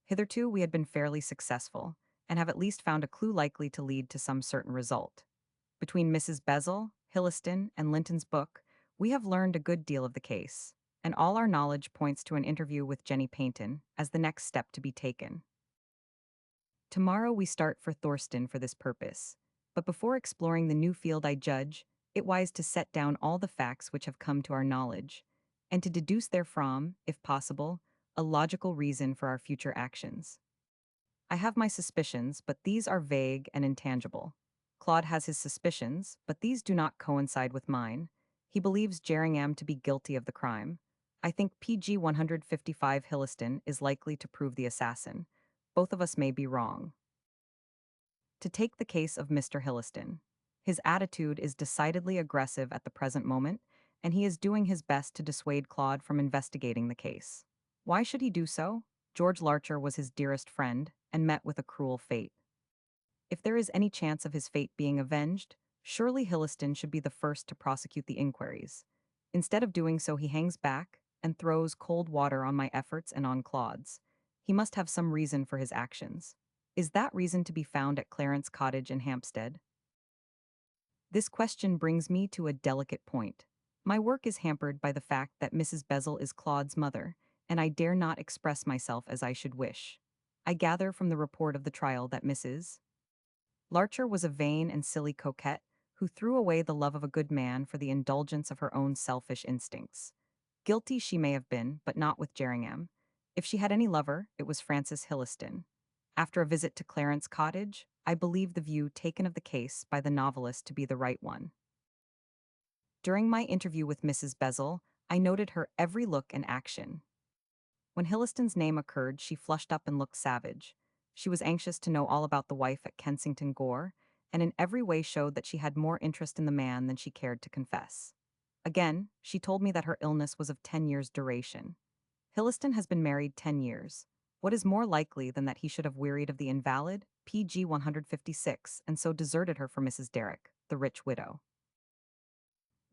Hitherto we had been fairly successful, and have at least found a clue likely to lead to some certain result. Between Mrs. Bezel, Hilliston, and Linton's book, we have learned a good deal of the case, and all our knowledge points to an interview with Jenny Paynton as the next step to be taken. Tomorrow we start for Thorston for this purpose, but before exploring the new field I judge it wise to set down all the facts which have come to our knowledge, and to deduce therefrom, if possible, a logical reason for our future actions. I have my suspicions, but these are vague and intangible. Claude has his suspicions, but these do not coincide with mine. He believes Jerringham to be guilty of the crime. I think PG 155 Hilliston is likely to prove the assassin. Both of us may be wrong. To take the case of Mr. Hilliston. His attitude is decidedly aggressive at the present moment, and he is doing his best to dissuade Claude from investigating the case. Why should he do so? George Larcher was his dearest friend, and met with a cruel fate. If there is any chance of his fate being avenged, surely Hilliston should be the first to prosecute the inquiries. Instead of doing so, he hangs back and throws cold water on my efforts and on Claude's. He must have some reason for his actions. Is that reason to be found at Clarence Cottage in Hampstead? This question brings me to a delicate point. My work is hampered by the fact that Mrs. Bezel is Claude's mother, and I dare not express myself as I should wish. I gather from the report of the trial that Mrs. Larcher was a vain and silly coquette who threw away the love of a good man for the indulgence of her own selfish instincts. Guilty she may have been, but not with Jerningham. If she had any lover, it was Francis Hilliston. After a visit to Clarence Cottage, I believe the view taken of the case by the novelist to be the right one. During my interview with Mrs. Bezel, I noted her every look and action. When Hilliston's name occurred, she flushed up and looked savage. She was anxious to know all about the wife at Kensington Gore, and in every way showed that she had more interest in the man than she cared to confess. Again, she told me that her illness was of 10 years' duration. Hilliston has been married 10 years. What is more likely than that he should have wearied of the invalid, PG 156, and so deserted her for Mrs. Derrick, the rich widow?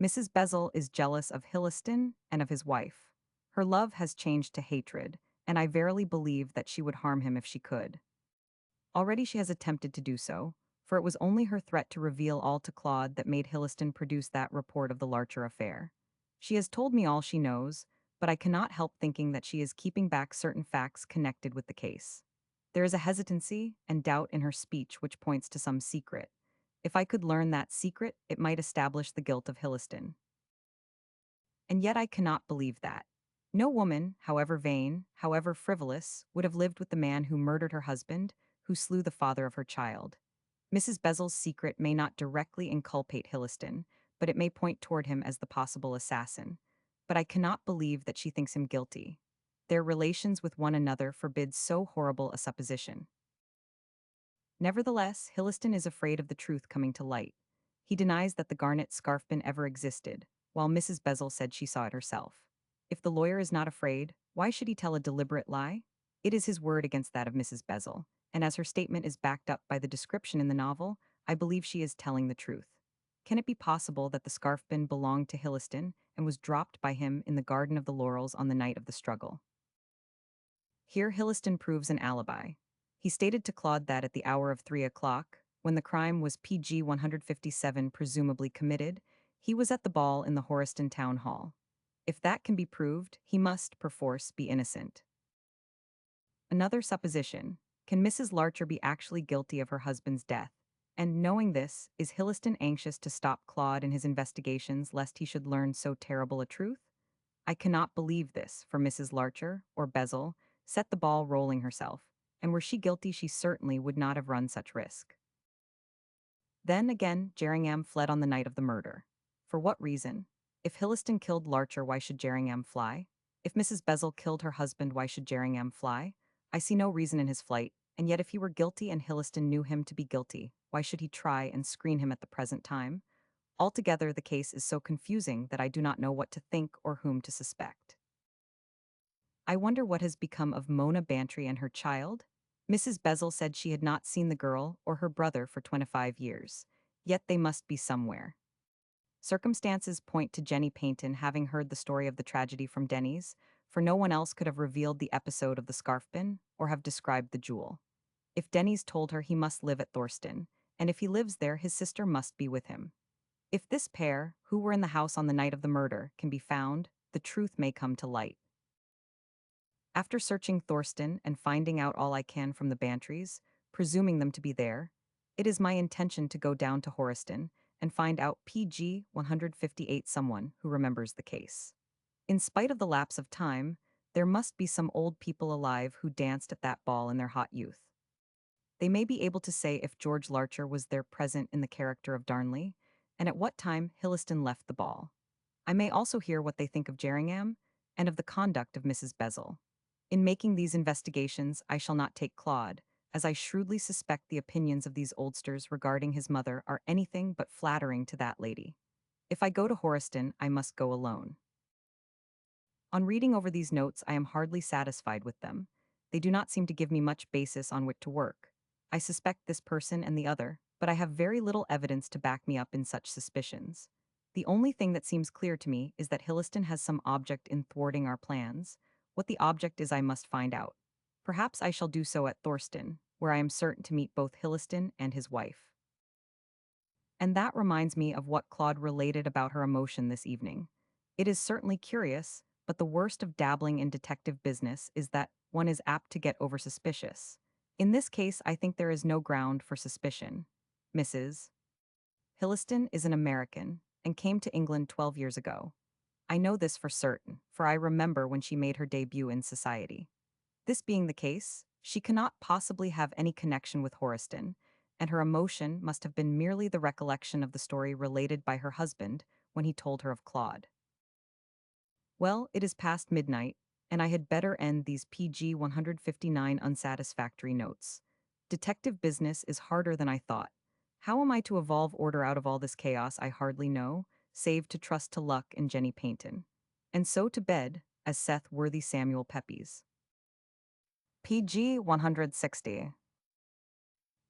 Mrs. Bezel is jealous of Hilliston and of his wife. Her love has changed to hatred, and I verily believe that she would harm him if she could. Already she has attempted to do so, for it was only her threat to reveal all to Claude that made Hilliston produce that report of the Larcher affair. She has told me all she knows, but I cannot help thinking that she is keeping back certain facts connected with the case. There is a hesitancy and doubt in her speech which points to some secret. If I could learn that secret, it might establish the guilt of Hilliston. And yet I cannot believe that. No woman, however vain, however frivolous, would have lived with the man who murdered her husband, who slew the father of her child. Mrs. Bezel's secret may not directly inculpate Hilliston, but it may point toward him as the possible assassin. But I cannot believe that she thinks him guilty. Their relations with one another forbid so horrible a supposition. Nevertheless, Hilliston is afraid of the truth coming to light. He denies that the garnet scarfpin ever existed, while Mrs. Bezel said she saw it herself. If the lawyer is not afraid, why should he tell a deliberate lie? It is his word against that of Mrs. Bezel, and as her statement is backed up by the description in the novel, I believe she is telling the truth. Can it be possible that the scarfpin belonged to Hilliston and was dropped by him in the Garden of the Laurels on the night of the struggle? Here Hilliston proves an alibi. He stated to Claude that at the hour of 3 o'clock, when the crime was PG 157 presumably committed, he was at the ball in the Horiston Town Hall. If that can be proved, he must, perforce, be innocent. Another supposition: can Mrs. Larcher be actually guilty of her husband's death? And knowing this, is Hilliston anxious to stop Claude in his investigations lest he should learn so terrible a truth? I cannot believe this, for Mrs. Larcher, or Bezel, set the ball rolling herself, and were she guilty she certainly would not have run such risk. Then again, Jerningham fled on the night of the murder. For what reason? If Hilliston killed Larcher, why should Jerningham fly? If Mrs. Bezel killed her husband, why should Jerningham fly? I see no reason in his flight, and yet if he were guilty and Hilliston knew him to be guilty, why should he try and screen him at the present time? Altogether, the case is so confusing that I do not know what to think or whom to suspect. I wonder what has become of Mona Bantry and her child? Mrs. Bezel said she had not seen the girl or her brother for 25 years, yet they must be somewhere. Circumstances point to Jenny Paynton having heard the story of the tragedy from Denny's, for no one else could have revealed the episode of the scarfpin or have described the jewel. If Denny's told her, he must live at Thorston, and if he lives there, his sister must be with him. If this pair, who were in the house on the night of the murder, can be found, the truth may come to light. After searching Thorston and finding out all I can from the Bantrys, presuming them to be there, it is my intention to go down to Horiston and find out PG 158 someone who remembers the case. In spite of the lapse of time, there must be some old people alive who danced at that ball in their hot youth. They may be able to say if George Larcher was there present in the character of Darnley, and at what time Hilliston left the ball. I may also hear what they think of Jerningham and of the conduct of Mrs. Bezel. In making these investigations, I shall not take Claude, as I shrewdly suspect the opinions of these oldsters regarding his mother are anything but flattering to that lady. If I go to Horiston, I must go alone. On reading over these notes, I am hardly satisfied with them. They do not seem to give me much basis on which to work. I suspect this person and the other, but I have very little evidence to back me up in such suspicions. The only thing that seems clear to me is that Hilliston has some object in thwarting our plans. What the object is, I must find out. Perhaps I shall do so at Thorston, where I am certain to meet both Hilliston and his wife. And that reminds me of what Claude related about her emotion this evening. It is certainly curious, but the worst of dabbling in detective business is that one is apt to get over-suspicious. In this case, I think there is no ground for suspicion. Mrs. Hilliston is an American and came to England 12 years ago. I know this for certain, for I remember when she made her debut in society. This being the case, she cannot possibly have any connection with Horiston, and her emotion must have been merely the recollection of the story related by her husband when he told her of Claude. Well, it is past midnight, and I had better end these PG 159 unsatisfactory notes. Detective business is harder than I thought. How am I to evolve order out of all this chaos I hardly know, save to trust to luck and Jenny Paynton? And so to bed, as saith worthy Samuel Pepys. PG 160.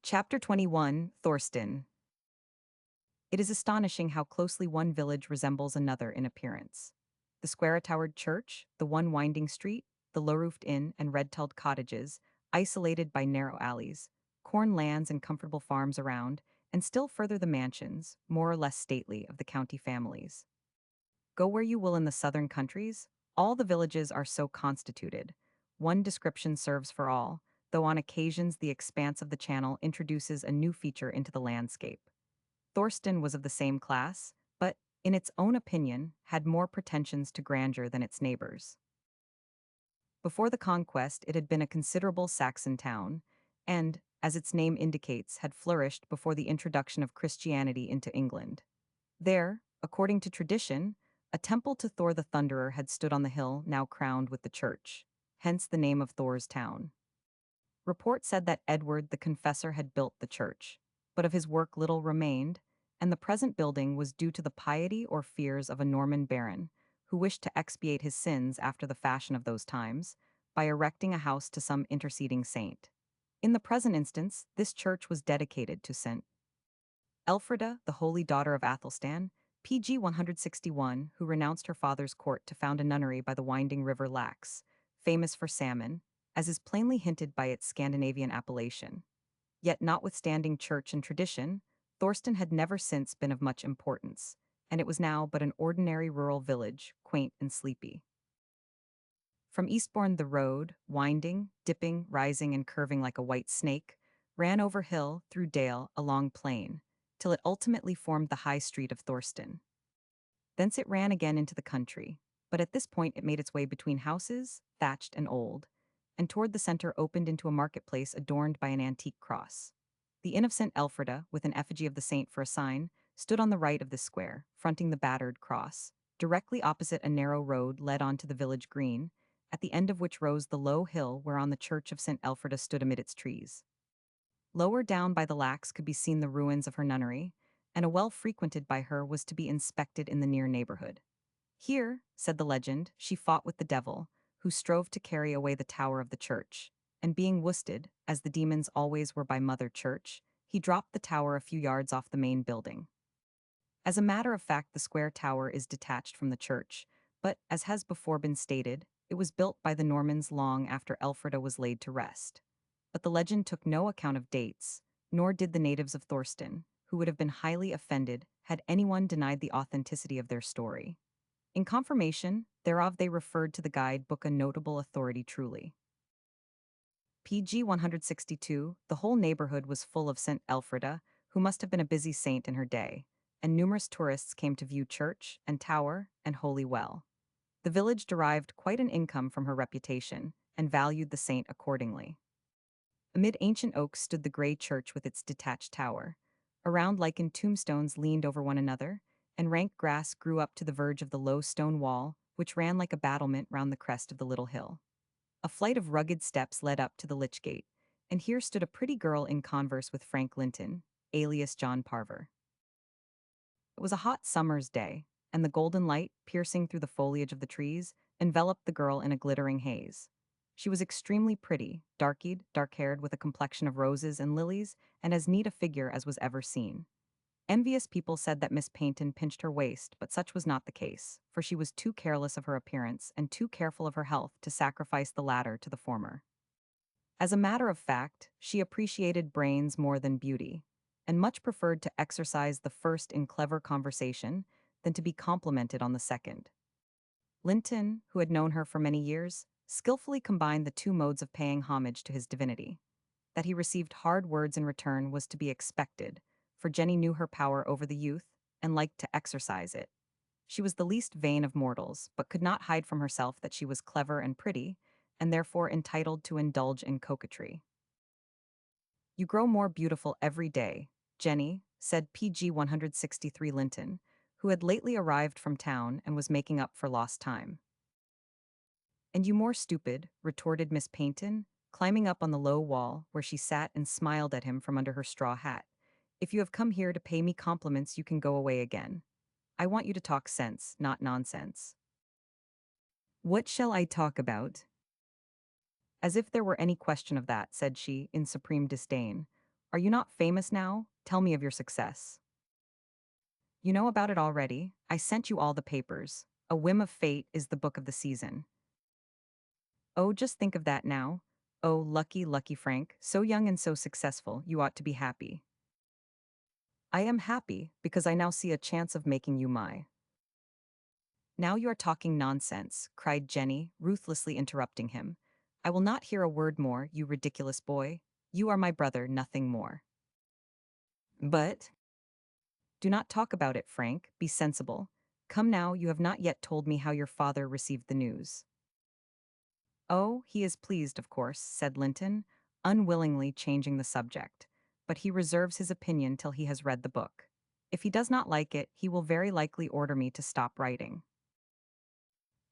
Chapter 21, Thorston. It is astonishing how closely one village resembles another in appearance. The square-towered church, the one-winding street, the low-roofed inn and red-tilled cottages, isolated by narrow alleys, corn lands and comfortable farms around, and still further the mansions, more or less stately, of the county families. Go where you will in the southern countries, all the villages are so constituted. One description serves for all, though on occasions the expanse of the channel introduces a new feature into the landscape. Thorston was of the same class, but, in its own opinion, had more pretensions to grandeur than its neighbors. Before the conquest, it had been a considerable Saxon town, and, as its name indicates, had flourished before the introduction of Christianity into England. There, according to tradition, a temple to Thor the Thunderer had stood on the hill now crowned with the church, hence the name of Thor's town. Report said that Edward the Confessor had built the church, but of his work little remained, and the present building was due to the piety or fears of a Norman baron, who wished to expiate his sins after the fashion of those times, by erecting a house to some interceding saint. In the present instance, this church was dedicated to St. Elfrida, the holy daughter of Athelstan, PG 161, who renounced her father's court to found a nunnery by the winding river Lax, famous for salmon, as is plainly hinted by its Scandinavian appellation. Yet notwithstanding church and tradition, Thorston had never since been of much importance, and it was now but an ordinary rural village, quaint and sleepy. From Eastbourne the road, winding, dipping, rising and curving like a white snake, ran over hill, through dale, along plain, till it ultimately formed the high street of Thorston. Thence it ran again into the country, but at this point it made its way between houses, thatched and old, and toward the center opened into a marketplace adorned by an antique cross. The Inn of St. Elfrida, with an effigy of the saint for a sign, stood on the right of this square, fronting the battered cross. Directly opposite a narrow road led on to the village green, at the end of which rose the low hill whereon the church of St. Elfrida stood amid its trees. Lower down by the Lax could be seen the ruins of her nunnery, and a well frequented by her was to be inspected in the near neighborhood. Here, said the legend, she fought with the devil, who strove to carry away the tower of the church, and being worsted, as the demons always were by Mother Church, he dropped the tower a few yards off the main building. As a matter of fact, the square tower is detached from the church, but, as has before been stated, it was built by the Normans long after Elfrida was laid to rest. But the legend took no account of dates, nor did the natives of Thorston, who would have been highly offended had anyone denied the authenticity of their story. In confirmation thereof they referred to the guide book a notable authority truly. PG 162, the whole neighborhood was full of St. Elfrida, who must have been a busy saint in her day, and numerous tourists came to view church and tower and holy well. The village derived quite an income from her reputation, and valued the saint accordingly. Amid ancient oaks stood the grey church with its detached tower. Around lichened tombstones leaned over one another, and rank grass grew up to the verge of the low stone wall, which ran like a battlement round the crest of the little hill. A flight of rugged steps led up to the lich gate, and here stood a pretty girl in converse with Frank Linton, alias John Parver. It was a hot summer's day, and the golden light, piercing through the foliage of the trees, enveloped the girl in a glittering haze. She was extremely pretty, dark-eyed, dark-haired with a complexion of roses and lilies, and as neat a figure as was ever seen. Envious people said that Miss Paynton pinched her waist, but such was not the case, for she was too careless of her appearance and too careful of her health to sacrifice the latter to the former. As a matter of fact, she appreciated brains more than beauty, and much preferred to exercise the first in clever conversation than to be complimented on the second. Linton, who had known her for many years, skillfully combined the two modes of paying homage to his divinity. That he received hard words in return was to be expected, for Jenny knew her power over the youth and liked to exercise it. She was the least vain of mortals, but could not hide from herself that she was clever and pretty, and therefore entitled to indulge in coquetry. "You grow more beautiful every day, Jenny," said PG 163 Linton, who had lately arrived from town and was making up for lost time. "And you more stupid," retorted Miss Paynton, climbing up on the low wall where she sat and smiled at him from under her straw hat. "If you have come here to pay me compliments, you can go away again. I want you to talk sense, not nonsense." "What shall I talk about?" "As if there were any question of that," said she, in supreme disdain. "Are you not famous now? Tell me of your success." "You know about it already. I sent you all the papers. A whim of fate is the book of the season." "Oh, just think of that now. Oh, lucky, lucky Frank, so young and so successful, you ought to be happy." "I am happy, because I now see a chance of making you my—" "Now you are talking nonsense," cried Jenny, ruthlessly interrupting him. "I will not hear a word more, you ridiculous boy. You are my brother, nothing more." "But—" "Do not talk about it, Frank. Be sensible. Come now, you have not yet told me how your father received the news." "Oh, he is pleased, of course," said Linton, unwillingly changing the subject. "But he reserves his opinion till he has read the book. If he does not like it, he will very likely order me to stop writing."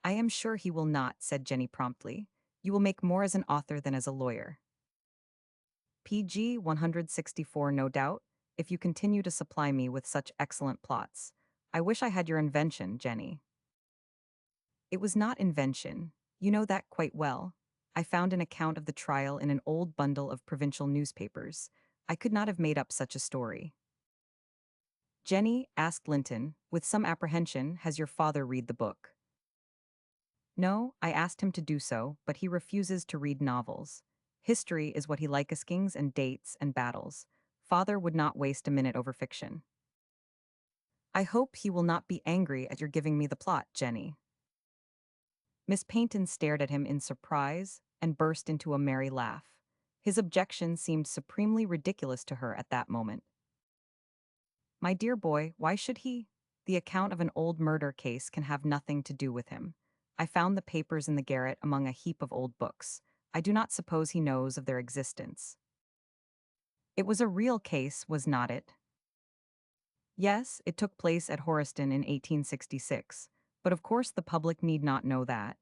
"I am sure he will not," said Jenny promptly. "You will make more as an author than as a lawyer." PG 164 no doubt, if you continue to supply me with such excellent plots. I wish I had your invention, Jenny. "It was not invention. You know that quite well. I found an account of the trial in an old bundle of provincial newspapers. I could not have made up such a story." "Jenny," asked Linton, with some apprehension, "has your father read the book?" "No, I asked him to do so, but he refuses to read novels. History is what he likeskings and dates and battles. Father would not waste a minute over fiction." "I hope he will not be angry at your giving me the plot, Jenny." Miss Paynton stared at him in surprise and burst into a merry laugh. His objection seemed supremely ridiculous to her at that moment. "My dear boy, why should he? The account of an old murder case can have nothing to do with him. I found the papers in the garret among a heap of old books. I do not suppose he knows of their existence." "It was a real case, was not it?" "Yes, it took place at Horiston in 1866, but of course the public need not know that."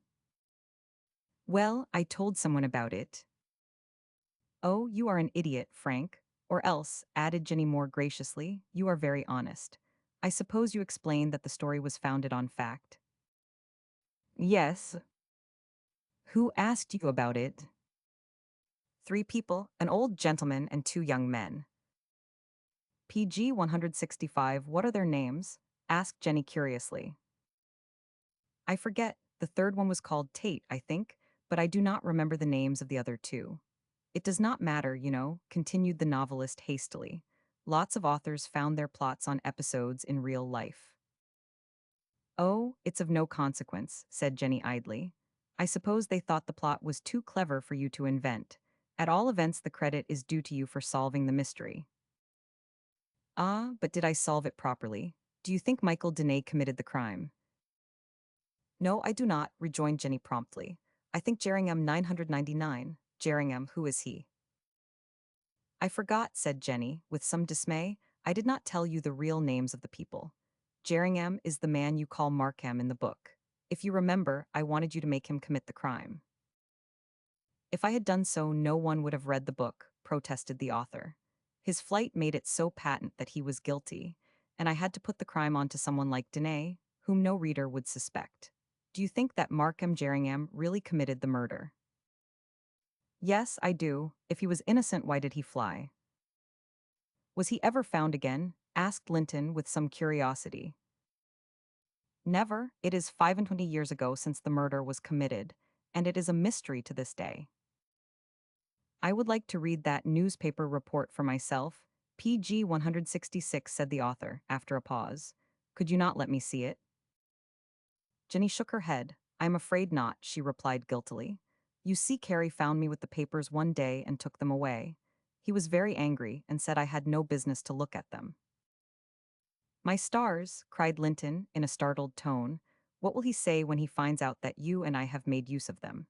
"Well, I told someone about it." "Oh, you are an idiot, Frank. Or else," added Jenny more graciously, "you are very honest. I suppose you explained that the story was founded on fact." "Yes." "Who asked you about it?" "Three people, an old gentleman and two young men." PG 165, what are their names?" asked Jenny curiously. "I forget. The third one was called Tate, I think, but I do not remember the names of the other two." "It does not matter, you know," continued the novelist hastily. "Lots of authors found their plots on episodes in real life." "Oh, it's of no consequence," said Jenny idly. "I suppose they thought the plot was too clever for you to invent. At all events, the credit is due to you for solving the mystery." "Ah, but did I solve it properly? Do you think Michael Denay committed the crime?" "No, I do not," rejoined Jenny promptly. "I think Jerringham 999. Jerringham, who is he?" "I forgot," said Jenny, with some dismay. "I did not tell you the real names of the people. Jerringham is the man you call Markham in the book. If you remember, I wanted you to make him commit the crime." "If I had done so, no one would have read the book," protested the author. "His flight made it so patent that he was guilty, and I had to put the crime onto someone like Denay, whom no reader would suspect. Do you think that Markham Jerringham really committed the murder?" Yes, I do. If he was innocent, why did he fly? Was he ever found again? Asked Linton with some curiosity. Never. It is 25 years ago since the murder was committed, and it is a mystery to this day. I would like to read that newspaper report for myself. PG 166, said the author, after a pause. Could you not let me see it? Jenny shook her head. I am afraid not, she replied guiltily. You see, Carey found me with the papers one day and took them away. He was very angry and said I had no business to look at them. My stars, cried Linton in a startled tone. What will he say when he finds out that you and I have made use of them?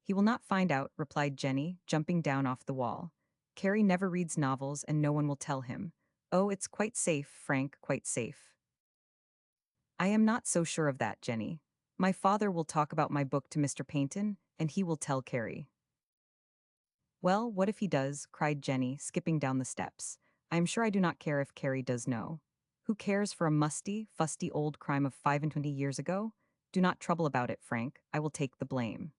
He will not find out, replied Jenny, jumping down off the wall. Carey never reads novels and no one will tell him. Oh, it's quite safe, Frank, quite safe. I am not so sure of that, Jenny. My father will talk about my book to Mr. Paynton, and he will tell Carey. Well, what if he does? Cried Jenny, skipping down the steps. I am sure I do not care if Carey does know. Who cares for a musty, fusty old crime of 25 years ago? Do not trouble about it, Frank. I will take the blame.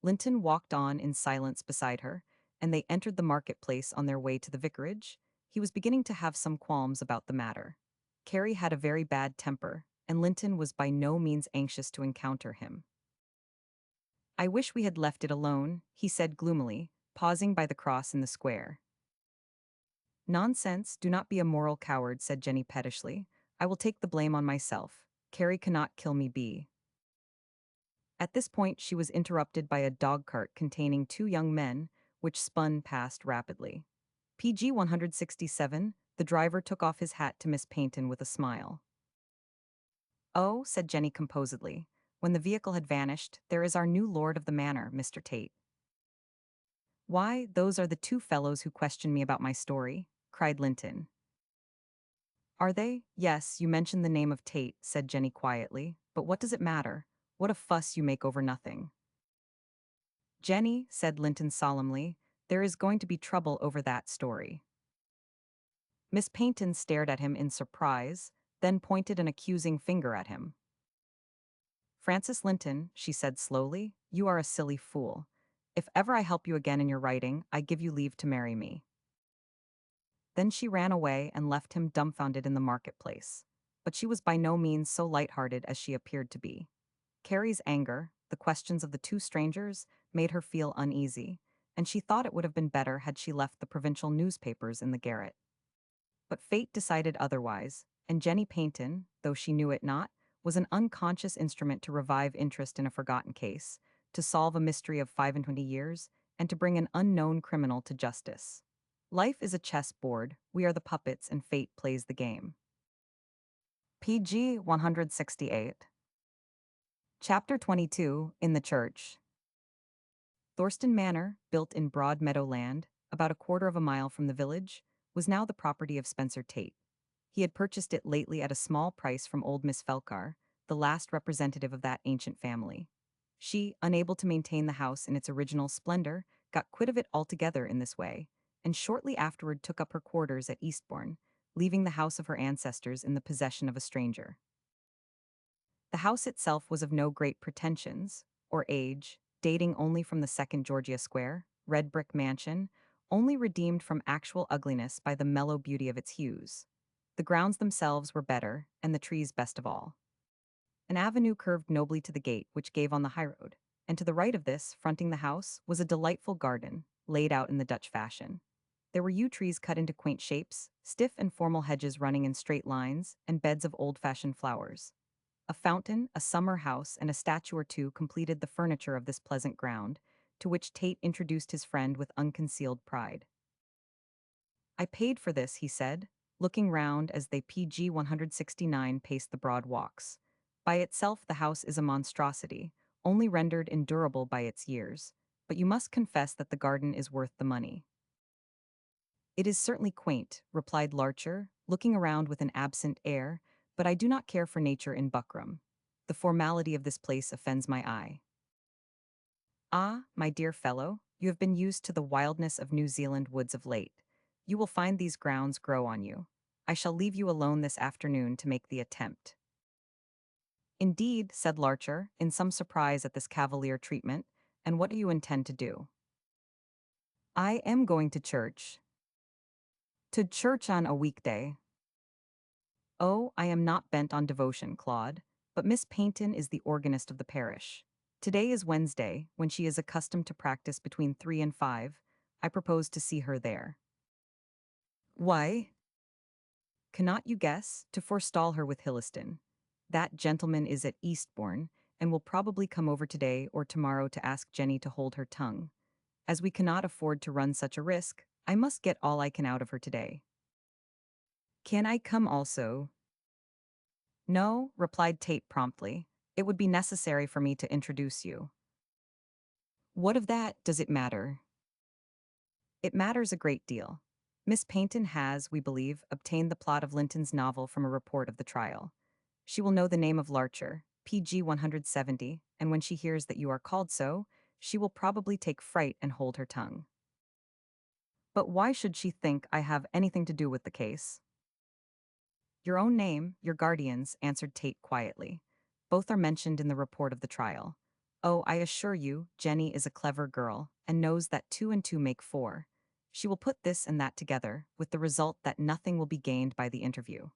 Linton walked on in silence beside her, and they entered the marketplace on their way to the vicarage. He was beginning to have some qualms about the matter. Carey had a very bad temper, and Linton was by no means anxious to encounter him. I wish we had left it alone, he said gloomily, pausing by the cross in the square. Nonsense, do not be a moral coward, said Jenny pettishly. I will take the blame on myself. Carey cannot kill me be. At this point she was interrupted by a dog-cart containing two young men, which spun past rapidly. PG 167, the driver took off his hat to Miss Paynton with a smile. Oh, said Jenny composedly, when the vehicle had vanished, there is our new lord of the manor, Mr. Tate. Why, those are the two fellows who questioned me about my story, cried Linton. Are they? Yes, you mentioned the name of Tate, said Jenny quietly, but what does it matter? What a fuss you make over nothing. Jenny, said Linton solemnly, there is going to be trouble over that story. Miss Paynton stared at him in surprise, then pointed an accusing finger at him. Francis Linton, she said slowly, you are a silly fool. If ever I help you again in your writing, I give you leave to marry me. Then she ran away and left him dumbfounded in the marketplace. But she was by no means so light-hearted as she appeared to be. Carey's anger, the questions of the two strangers, made her feel uneasy, and she thought it would have been better had she left the provincial newspapers in the garret. But fate decided otherwise, and Jenny Paynton, though she knew it not, was an unconscious instrument to revive interest in a forgotten case, to solve a mystery of 25 years, and to bring an unknown criminal to justice. Life is a chessboard, we are the puppets and fate plays the game. PG 168. Chapter 22, In the Church. Thorston Manor, built in Broad Meadow Land, about a quarter of a mile from the village, was now the property of Spencer Tate. He had purchased it lately at a small price from old Miss Felcar, the last representative of that ancient family. She, unable to maintain the house in its original splendor, got quit of it altogether in this way, and shortly afterward took up her quarters at Eastbourne, leaving the house of her ancestors in the possession of a stranger. The house itself was of no great pretensions, or age, dating only from the second Georgia Square, red brick mansion, only redeemed from actual ugliness by the mellow beauty of its hues. The grounds themselves were better, and the trees best of all. An avenue curved nobly to the gate, which gave on the highroad, and to the right of this, fronting the house, was a delightful garden, laid out in the Dutch fashion. There were yew trees cut into quaint shapes, stiff and formal hedges running in straight lines, and beds of old-fashioned flowers. A fountain, a summer house, and a statue or two completed the furniture of this pleasant ground, to which Tate introduced his friend with unconcealed pride. I paid for this, he said, looking round as they PG 169 paced the broad walks. By itself the house is a monstrosity, only rendered endurable by its years, but you must confess that the garden is worth the money. It is certainly quaint, replied Larcher, looking around with an absent air, but I do not care for nature in Buckram. The formality of this place offends my eye. Ah, my dear fellow, you have been used to the wildness of New Zealand woods of late. You will find these grounds grow on you. I shall leave you alone this afternoon to make the attempt. Indeed, said Larcher, in some surprise at this cavalier treatment, and what do you intend to do? I am going to church. To church on a weekday. Oh, I am not bent on devotion, Claude, but Miss Paynton is the organist of the parish. Today is Wednesday, when she is accustomed to practice between 3 and 5. I propose to see her there. Why? Cannot you guess? To forestall her with Hilliston. That gentleman is at Eastbourne, and will probably come over today or tomorrow to ask Jenny to hold her tongue. As we cannot afford to run such a risk, I must get all I can out of her today. Can I come also? No, replied Tate promptly. It would be necessary for me to introduce you. What of that does it matter? It matters a great deal. Miss Paynton has, we believe, obtained the plot of Linton's novel from a report of the trial. She will know the name of Larcher, PG 170, and when she hears that you are called so, she will probably take fright and hold her tongue. But why should she think I have anything to do with the case? Your own name, your guardian's, answered Tate quietly. Both are mentioned in the report of the trial. Oh, I assure you, Jenny is a clever girl, and knows that 2 and 2 make 4. She will put this and that together, with the result that nothing will be gained by the interview.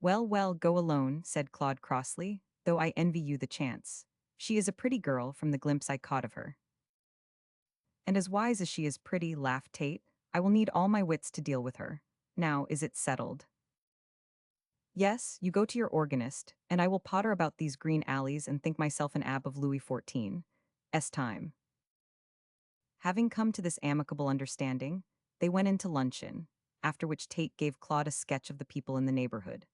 Well, well, go alone, said Claude crossly, though I envy you the chance. She is a pretty girl from the glimpse I caught of her. And as wise as she is pretty, laughed Tate. I will need all my wits to deal with her. Now, is it settled? Yes, you go to your organist, and I will potter about these green alleys and think myself an abb of Louis XIV. Time. Having come to this amicable understanding, they went into luncheon, after which Tate gave Claude a sketch of the people in the neighborhood.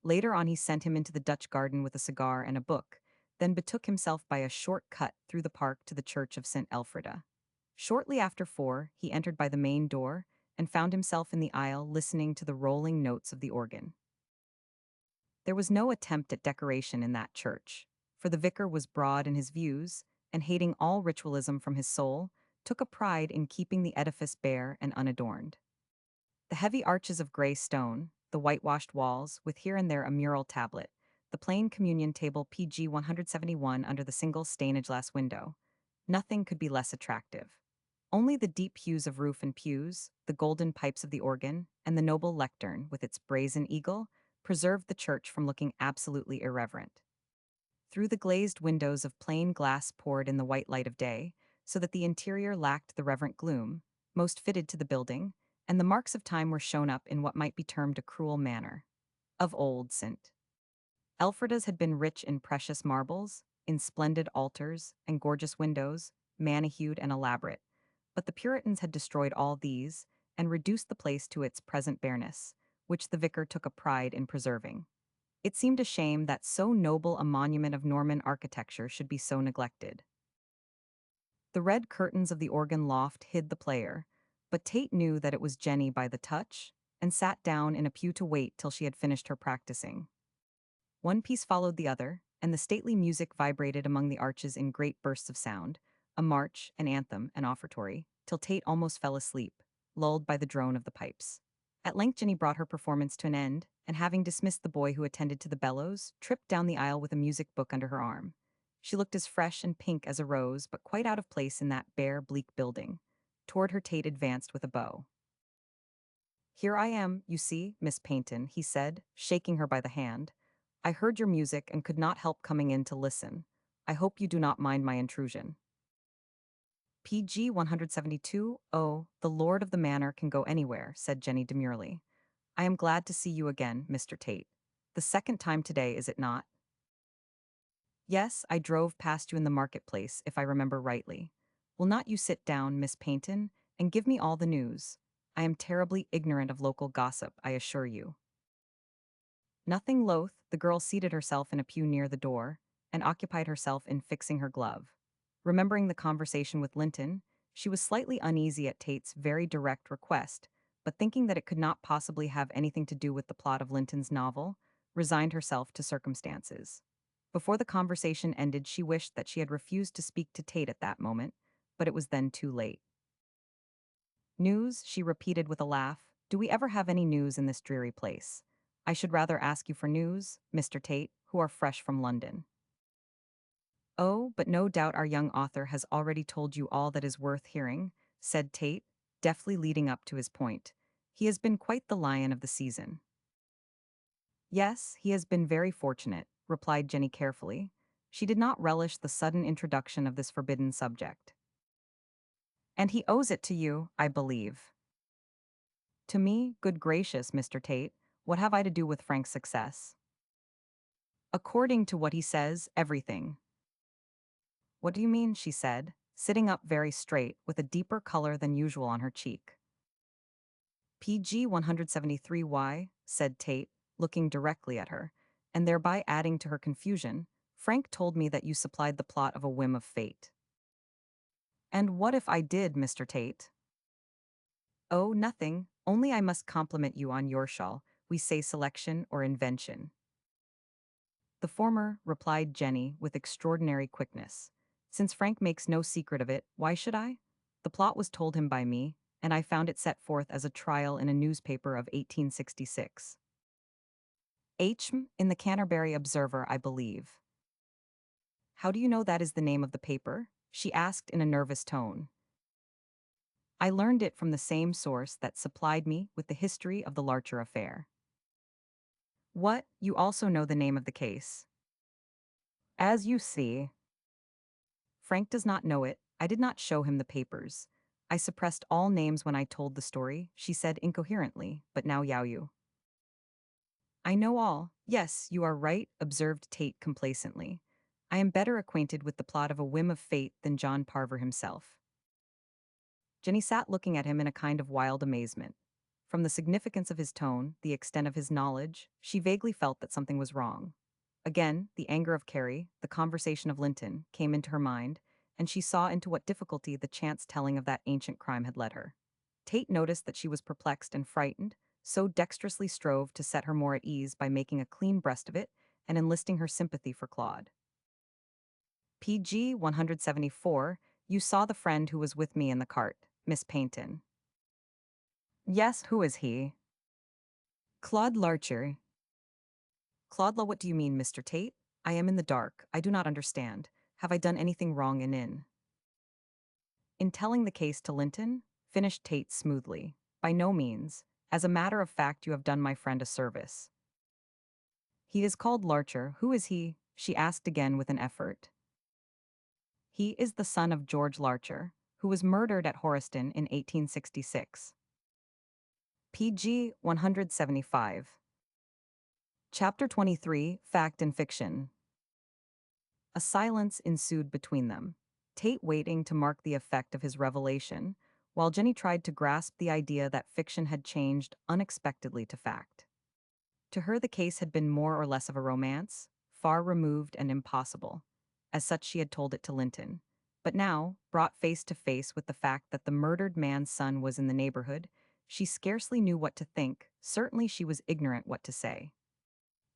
Later on he sent him into the Dutch garden with a cigar and a book, then betook himself by a short cut through the park to the church of St. Elfrida. Shortly after 4, he entered by the main door, and found himself in the aisle listening to the rolling notes of the organ. There was no attempt at decoration in that church, for the vicar was broad in his views, and hating all ritualism from his soul, took a pride in keeping the edifice bare and unadorned. The heavy arches of gray stone, the whitewashed walls, with here and there a mural tablet, the plain communion table PG 171 under the single stained glass window. Nothing could be less attractive. Only the deep hues of roof and pews, the golden pipes of the organ, and the noble lectern, with its brazen eagle, preserved the church from looking absolutely irreverent. Through the glazed windows of plain glass poured in the white light of day, so that the interior lacked the reverent gloom, most fitted to the building, and the marks of time were shown up in what might be termed a cruel manner. Of old, St. Elfrida's had been rich in precious marbles, in splendid altars, and gorgeous windows, manicured and elaborate, but the Puritans had destroyed all these, and reduced the place to its present bareness, which the vicar took a pride in preserving. It seemed a shame that so noble a monument of Norman architecture should be so neglected. The red curtains of the organ loft hid the player, but Tate knew that it was Jenny by the touch, and sat down in a pew to wait till she had finished her practicing. One piece followed the other, and the stately music vibrated among the arches in great bursts of sound, a march, an anthem, an offertory, till Tate almost fell asleep, lulled by the drone of the pipes. At length Jenny brought her performance to an end, and having dismissed the boy who attended to the bellows, tripped down the aisle with a music book under her arm. She looked as fresh and pink as a rose, but quite out of place in that bare, bleak building. Toward her Tate advanced with a bow. Here I am, you see, Miss Paynton, he said, shaking her by the hand. I heard your music and could not help coming in to listen. I hope you do not mind my intrusion. PG 172, oh, the lord of the manor can go anywhere, said Jenny demurely. I am glad to see you again, Mr. Tate. The second time today, is it not? Yes, I drove past you in the marketplace, if I remember rightly. Will not you sit down, Miss Paynton, and give me all the news? I am terribly ignorant of local gossip, I assure you. Nothing loath, the girl seated herself in a pew near the door, and occupied herself in fixing her glove. Remembering the conversation with Linton, she was slightly uneasy at Tate's very direct request, but thinking that it could not possibly have anything to do with the plot of Linton's novel, resigned herself to circumstances. Before the conversation ended, she wished that she had refused to speak to Tate at that moment, but it was then too late. News, she repeated with a laugh. Do we ever have any news in this dreary place? I should rather ask you for news, Mr. Tate, who are fresh from London. Oh, but no doubt our young author has already told you all that is worth hearing, said Tate, deftly leading up to his point. He has been quite the lion of the season. Yes, he has been very fortunate, replied Jenny carefully. She did not relish the sudden introduction of this forbidden subject. And he owes it to you, I believe. To me, good gracious, Mr. Tate, what have I to do with Frank's success? According to what he says, everything. What do you mean? She said, sitting up very straight with a deeper color than usual on her cheek. PG 173Y, said Tate, looking directly at her, and thereby adding to her confusion. Frank told me that you supplied the plot of A Whim of Fate. And what if I did, Mr. Tate? Oh, nothing, only I must compliment you on your shawl, we say selection or invention. The former, replied Jenny with extraordinary quickness. Since Frank makes no secret of it, why should I? The plot was told him by me, and I found it set forth as a trial in a newspaper of 1866. In the Canterbury Observer, I believe. How do you know that is the name of the paper? She asked in a nervous tone. I learned it from the same source that supplied me with the history of the Larcher affair. What, you also know the name of the case? As you see. Frank does not know it. I did not show him the papers. I suppressed all names when I told the story, she said incoherently, but now you. I know all. Yes, you are right, observed Tate complacently. I am better acquainted with the plot of A Whim of Fate than John Parver himself. Jenny sat looking at him in a kind of wild amazement. From the significance of his tone, the extent of his knowledge, she vaguely felt that something was wrong. Again, the anger of Carrie, the conversation of Linton, came into her mind, and she saw into what difficulty the chance telling of that ancient crime had led her. Tate noticed that she was perplexed and frightened, so dexterously strove to set her more at ease by making a clean breast of it and enlisting her sympathy for Claude. PG 174, you saw the friend who was with me in the cart, Miss Paynton. Yes, who is he? Claude Larcher. Claude, what do you mean, Mr. Tate? I am in the dark. I do not understand. Have I done anything wrong in telling the case to Linton? Finished Tate smoothly. By no means. As a matter of fact, you have done my friend a service. He is called Larcher. Who is he? She asked again with an effort. He is the son of George Larcher, who was murdered at Horiston in 1866. PG 175. Chapter 23, Fact and Fiction. A silence ensued between them, Tate waiting to mark the effect of his revelation, while Jenny tried to grasp the idea that fiction had changed unexpectedly to fact. To her, the case had been more or less of a romance, far removed and impossible. As such, she had told it to Linton. But now, brought face to face with the fact that the murdered man's son was in the neighborhood, she scarcely knew what to think. Certainly she was ignorant what to say.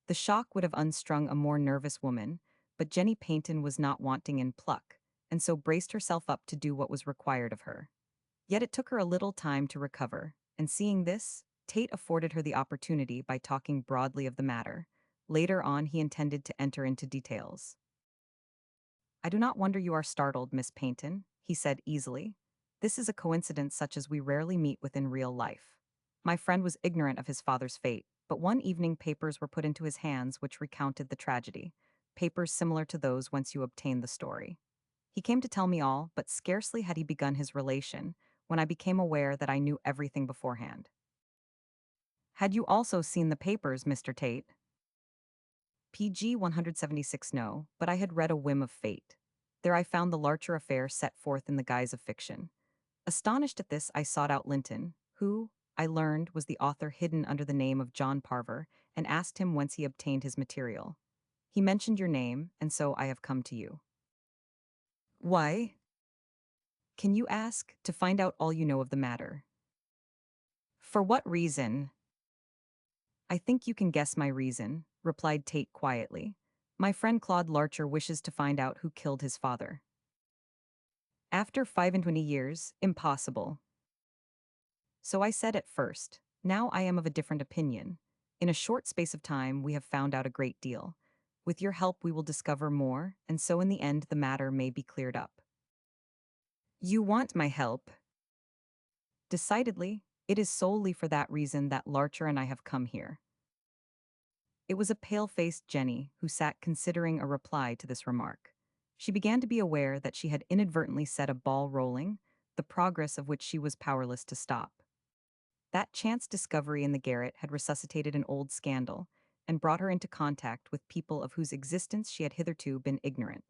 The shock would have unstrung a more nervous woman, but Jenny Paynton was not wanting in pluck, and so braced herself up to do what was required of her. Yet it took her a little time to recover, and seeing this, Tate afforded her the opportunity by talking broadly of the matter. Later on, he intended to enter into details. I do not wonder you are startled, Miss Paynton, he said easily. This is a coincidence such as we rarely meet with in real life. My friend was ignorant of his father's fate, but one evening papers were put into his hands which recounted the tragedy, papers similar to those whence you obtained the story. He came to tell me all, but scarcely had he begun his relation, when I became aware that I knew everything beforehand. Had you also seen the papers, Mr. Tate? PG 176 No, but I had read A Whim of Fate. There I found the Larcher affair set forth in the guise of fiction. Astonished at this, I sought out Linton, who, I learned, was the author hidden under the name of John Parver, and asked him whence he obtained his material. He mentioned your name, and so I have come to you. Why? Can you ask, to find out all you know of the matter. For what reason? I think you can guess my reason, replied Tate quietly. My friend Claude Larcher wishes to find out who killed his father. After 25 years, impossible. So I said at first. Now I am of a different opinion. In a short space of time we have found out a great deal. With your help, we will discover more, and so in the end, the matter may be cleared up. You want my help? Decidedly, it is solely for that reason that Larcher and I have come here. It was a pale-faced Jenny who sat considering a reply to this remark. She began to be aware that she had inadvertently set a ball rolling, the progress of which she was powerless to stop. That chance discovery in the garret had resuscitated an old scandal and brought her into contact with people of whose existence she had hitherto been ignorant.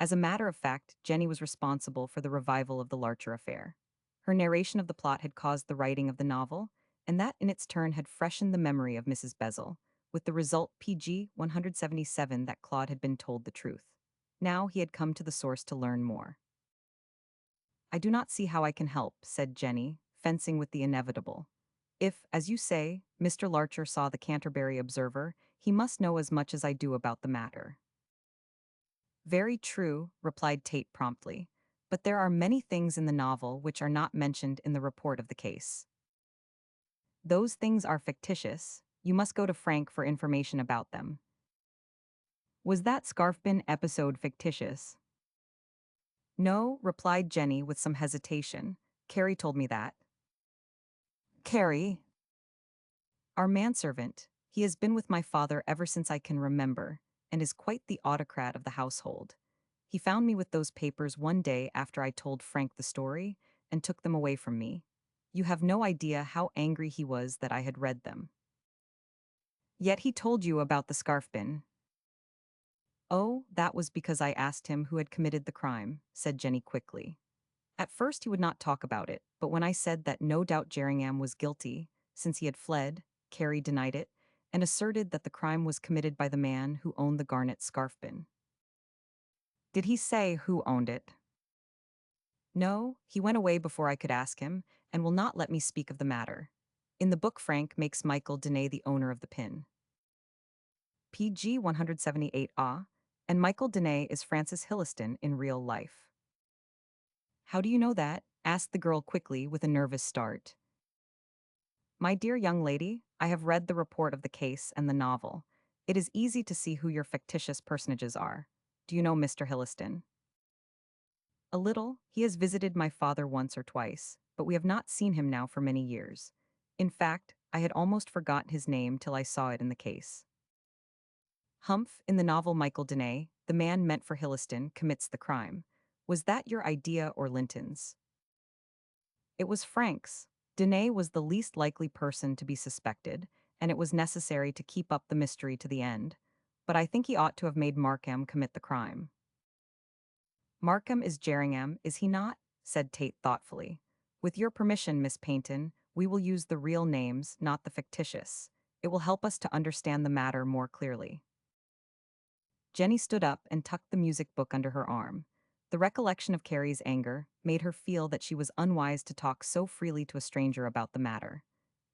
As a matter of fact, Jenny was responsible for the revival of the Larcher affair. Her narration of the plot had caused the writing of the novel, and that in its turn had freshened the memory of Mrs. Bezel, with the result PG 177 that Claude had been told the truth. Now he had come to the source to learn more. I do not see how I can help, said Jenny, fencing with the inevitable. If, as you say, Mr. Larcher saw the Canterbury Observer, he must know as much as I do about the matter. Very true, replied Tate promptly, but there are many things in the novel which are not mentioned in the report of the case. Those things are fictitious. You must go to Frank for information about them. Was that scarfpin episode fictitious? No, replied Jenny with some hesitation. Carrie told me that. Carrie? Our manservant. He has been with my father ever since I can remember, and is quite the autocrat of the household. He found me with those papers one day after I told Frank the story, and took them away from me. You have no idea how angry he was that I had read them. Yet he told you about the scarfpin. Oh, that was because I asked him who had committed the crime, said Jenny quickly. At first he would not talk about it, but when I said that no doubt Jerningham was guilty, since he had fled, Carrie denied it, and asserted that the crime was committed by the man who owned the garnet scarfpin. Did he say who owned it? No, he went away before I could ask him, and will not let me speak of the matter. In the book, Frank makes Michael Denay the owner of the pin. PG 178A, and Michael Denay is Francis Hilliston in real life. How do you know that? Asked the girl quickly with a nervous start. My dear young lady, I have read the report of the case and the novel. It is easy to see who your fictitious personages are. Do you know Mr. Hilliston? A little. He has visited my father once or twice, but we have not seen him now for many years. In fact, I had almost forgotten his name till I saw it in the case. Humph, in the novel Michael Denay, the man meant for Hilliston commits the crime. Was that your idea or Linton's? It was Frank's. Denay was the least likely person to be suspected, and it was necessary to keep up the mystery to the end. But I think he ought to have made Markham commit the crime. Markham is Jerningham, is he not? Said Tate thoughtfully. With your permission, Miss Paynton, we will use the real names, not the fictitious. It will help us to understand the matter more clearly. Jenny stood up and tucked the music book under her arm. The recollection of Carrie's anger made her feel that she was unwise to talk so freely to a stranger about the matter.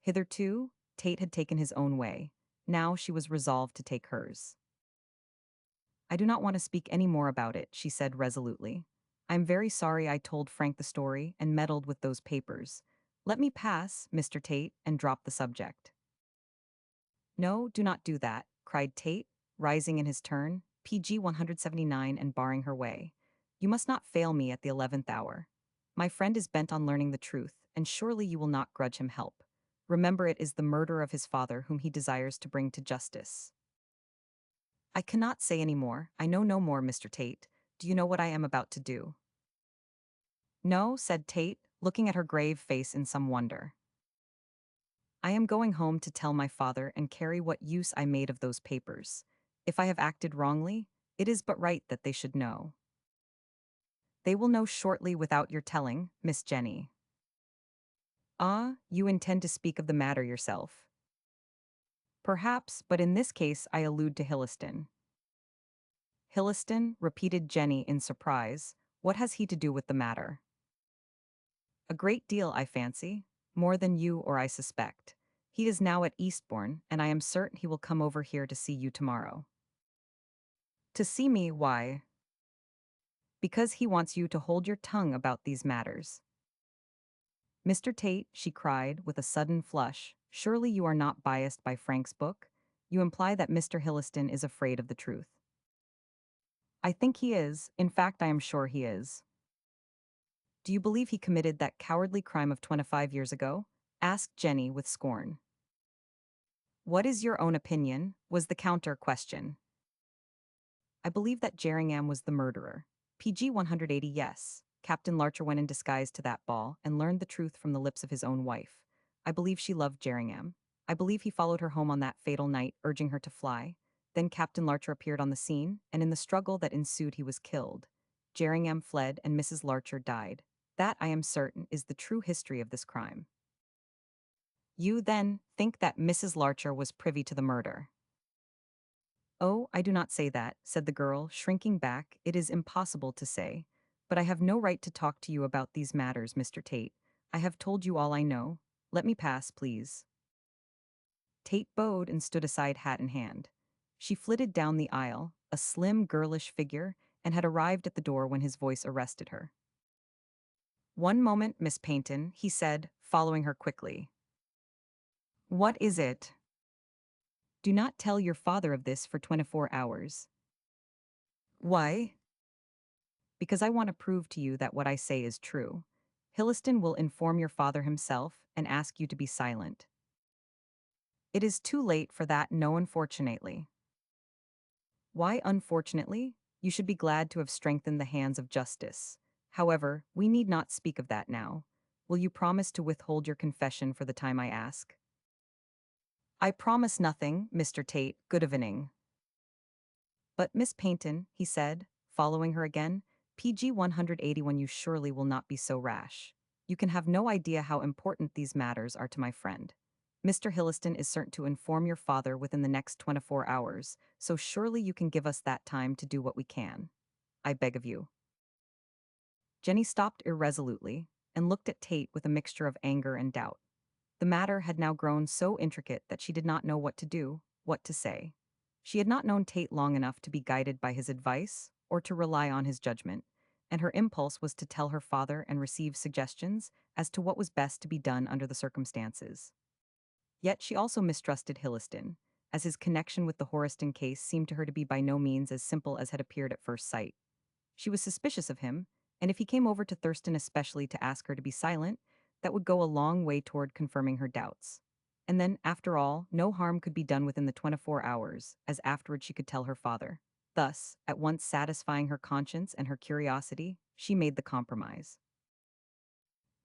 Hitherto, Tate had taken his own way. Now she was resolved to take hers. I do not want to speak any more about it, she said resolutely. I am very sorry I told Frank the story and meddled with those papers. Let me pass, Mr. Tate, and drop the subject. No, do not do that, cried Tate, rising in his turn, PG 179 and barring her way. You must not fail me at the 11th hour. My friend is bent on learning the truth, and surely you will not grudge him help. Remember, it is the murder of his father whom he desires to bring to justice. I cannot say any more. I know no more, Mr. Tate. Do you know what I am about to do? No, said Tate, looking at her grave face in some wonder. I am going home to tell my father and Carrie what use I made of those papers. If I have acted wrongly, it is but right that they should know. They will know shortly without your telling, Miss Jenny. Ah, you intend to speak of the matter yourself. Perhaps, but in this case I allude to Hilliston. Hilliston, repeated Jenny in surprise. What has he to do with the matter? A great deal, I fancy. More than you or I suspect. He is now at Eastbourne, and I am certain he will come over here to see you tomorrow. To see me, why? Because he wants you to hold your tongue about these matters. Mr. Tate, she cried, with a sudden flush, surely you are not biased by Frank's book? You imply that Mr. Hilliston is afraid of the truth. I think he is. In fact, I am sure he is. Do you believe he committed that cowardly crime of 25 years ago? Asked Jenny with scorn. What is your own opinion? Was the counter question. I believe that Jerringham was the murderer. PG 180 yes. Captain Larcher went in disguise to that ball and learned the truth from the lips of his own wife. I believe she loved Jerringham. I believe he followed her home on that fatal night, urging her to fly. Then Captain Larcher appeared on the scene, and in the struggle that ensued he was killed. Jerringham fled and Mrs. Larcher died. That, I am certain, is the true history of this crime. You, then, think that Mrs. Larcher was privy to the murder? Oh, I do not say that, said the girl, shrinking back. It is impossible to say. But I have no right to talk to you about these matters, Mr. Tate. I have told you all I know. Let me pass, please. Tate bowed and stood aside, hat in hand. She flitted down the aisle, a slim, girlish figure, and had arrived at the door when his voice arrested her. One moment, Miss Paynton, he said, following her quickly. What is it? Do not tell your father of this for 24 hours. Why? Because I want to prove to you that what I say is true. Hilliston will inform your father himself and ask you to be silent. It is too late for that, no, unfortunately. Why unfortunately? You should be glad to have strengthened the hands of justice. However, we need not speak of that now. Will you promise to withhold your confession for the time I ask? I promise nothing, Mr. Tate. Good evening. But Miss Paynton, he said, following her again, PG 181, you surely will not be so rash. You can have no idea how important these matters are to my friend. Mr. Hilliston is certain to inform your father within the next 24 hours, so surely you can give us that time to do what we can. I beg of you. Jenny stopped irresolutely and looked at Tate with a mixture of anger and doubt. The matter had now grown so intricate that she did not know what to do, what to say. She had not known Tate long enough to be guided by his advice or to rely on his judgment, and her impulse was to tell her father and receive suggestions as to what was best to be done under the circumstances. Yet she also mistrusted Hilliston, as his connection with the Horiston case seemed to her to be by no means as simple as had appeared at first sight. She was suspicious of him, and if he came over to Thurston especially to ask her to be silent, that would go a long way toward confirming her doubts. And then, after all, no harm could be done within the 24 hours, as afterward she could tell her father. Thus, at once satisfying her conscience and her curiosity, she made the compromise.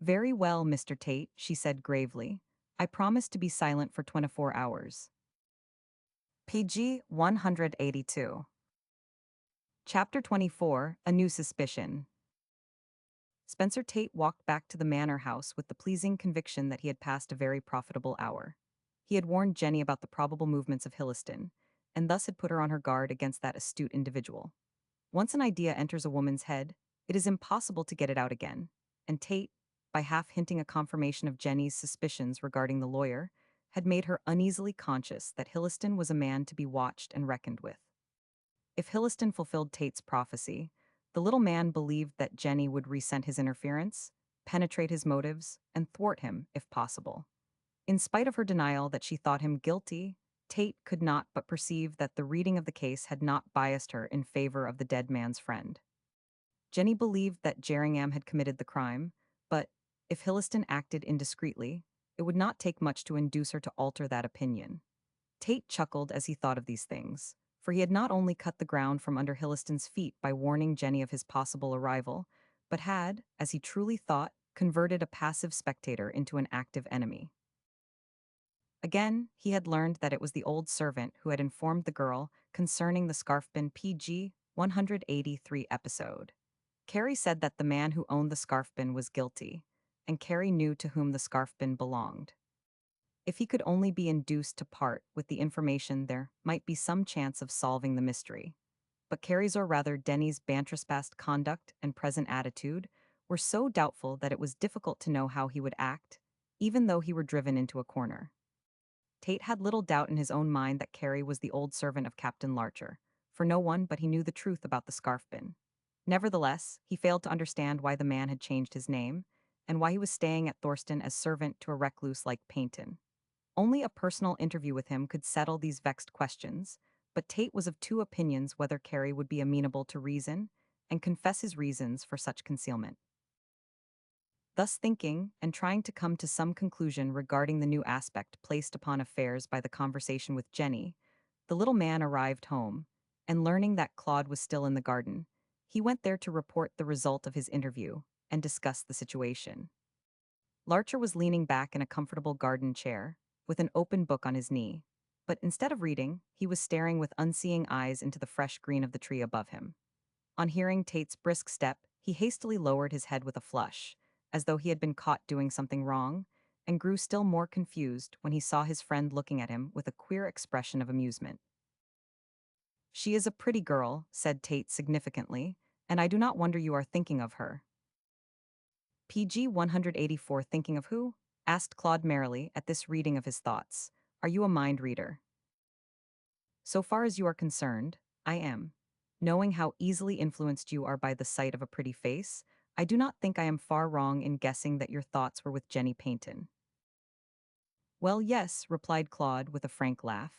Very well, Mr. Tate, she said gravely. I promise to be silent for 24 hours. PG 182. Chapter 24, A New Suspicion. Spencer Tate walked back to the manor house with the pleasing conviction that he had passed a very profitable hour. He had warned Jenny about the probable movements of Hilliston, and thus had put her on her guard against that astute individual. Once an idea enters a woman's head, it is impossible to get it out again, and Tate, by half hinting a confirmation of Jenny's suspicions regarding the lawyer, had made her uneasily conscious that Hilliston was a man to be watched and reckoned with. If Hilliston fulfilled Tate's prophecy, the little man believed that Jenny would resent his interference, penetrate his motives, and thwart him, if possible. In spite of her denial that she thought him guilty, Tate could not but perceive that the reading of the case had not biased her in favor of the dead man's friend. Jenny believed that Jerringham had committed the crime, but, if Hilliston acted indiscreetly, it would not take much to induce her to alter that opinion. Tate chuckled as he thought of these things, for he had not only cut the ground from under Hilliston's feet by warning Jenny of his possible arrival, but had, as he truly thought, converted a passive spectator into an active enemy. Again, he had learned that it was the old servant who had informed the girl concerning the scarfpin PG 183 episode. Carrie said that the man who owned the scarfpin was guilty, and Carrie knew to whom the scarfpin belonged. If he could only be induced to part with the information, there might be some chance of solving the mystery. But Carrie's, or rather Denny's, banterspast conduct and present attitude were so doubtful that it was difficult to know how he would act, even though he were driven into a corner. Tate had little doubt in his own mind that Carrie was the old servant of Captain Larcher, for no one but he knew the truth about the scarfpin. Nevertheless, he failed to understand why the man had changed his name, and why he was staying at Thorston as servant to a recluse like Paynton. Only a personal interview with him could settle these vexed questions, but Tate was of two opinions whether Carey would be amenable to reason and confess his reasons for such concealment. Thus thinking, and trying to come to some conclusion regarding the new aspect placed upon affairs by the conversation with Jenny, the little man arrived home, and learning that Claude was still in the garden, he went there to report the result of his interview and discuss the situation. Larcher was leaning back in a comfortable garden chair, with an open book on his knee, but instead of reading, he was staring with unseeing eyes into the fresh green of the tree above him. On hearing Tate's brisk step, he hastily lowered his head with a flush, as though he had been caught doing something wrong, and grew still more confused when he saw his friend looking at him with a queer expression of amusement. "She is a pretty girl," said Tate significantly, "and I do not wonder you are thinking of her." PG 184 thinking of who? Asked Claude merrily at this reading of his thoughts. Are you a mind reader? So far as you are concerned, I am. Knowing how easily influenced you are by the sight of a pretty face, I do not think I am far wrong in guessing that your thoughts were with Jenny Paynton. Well, yes, replied Claude with a frank laugh.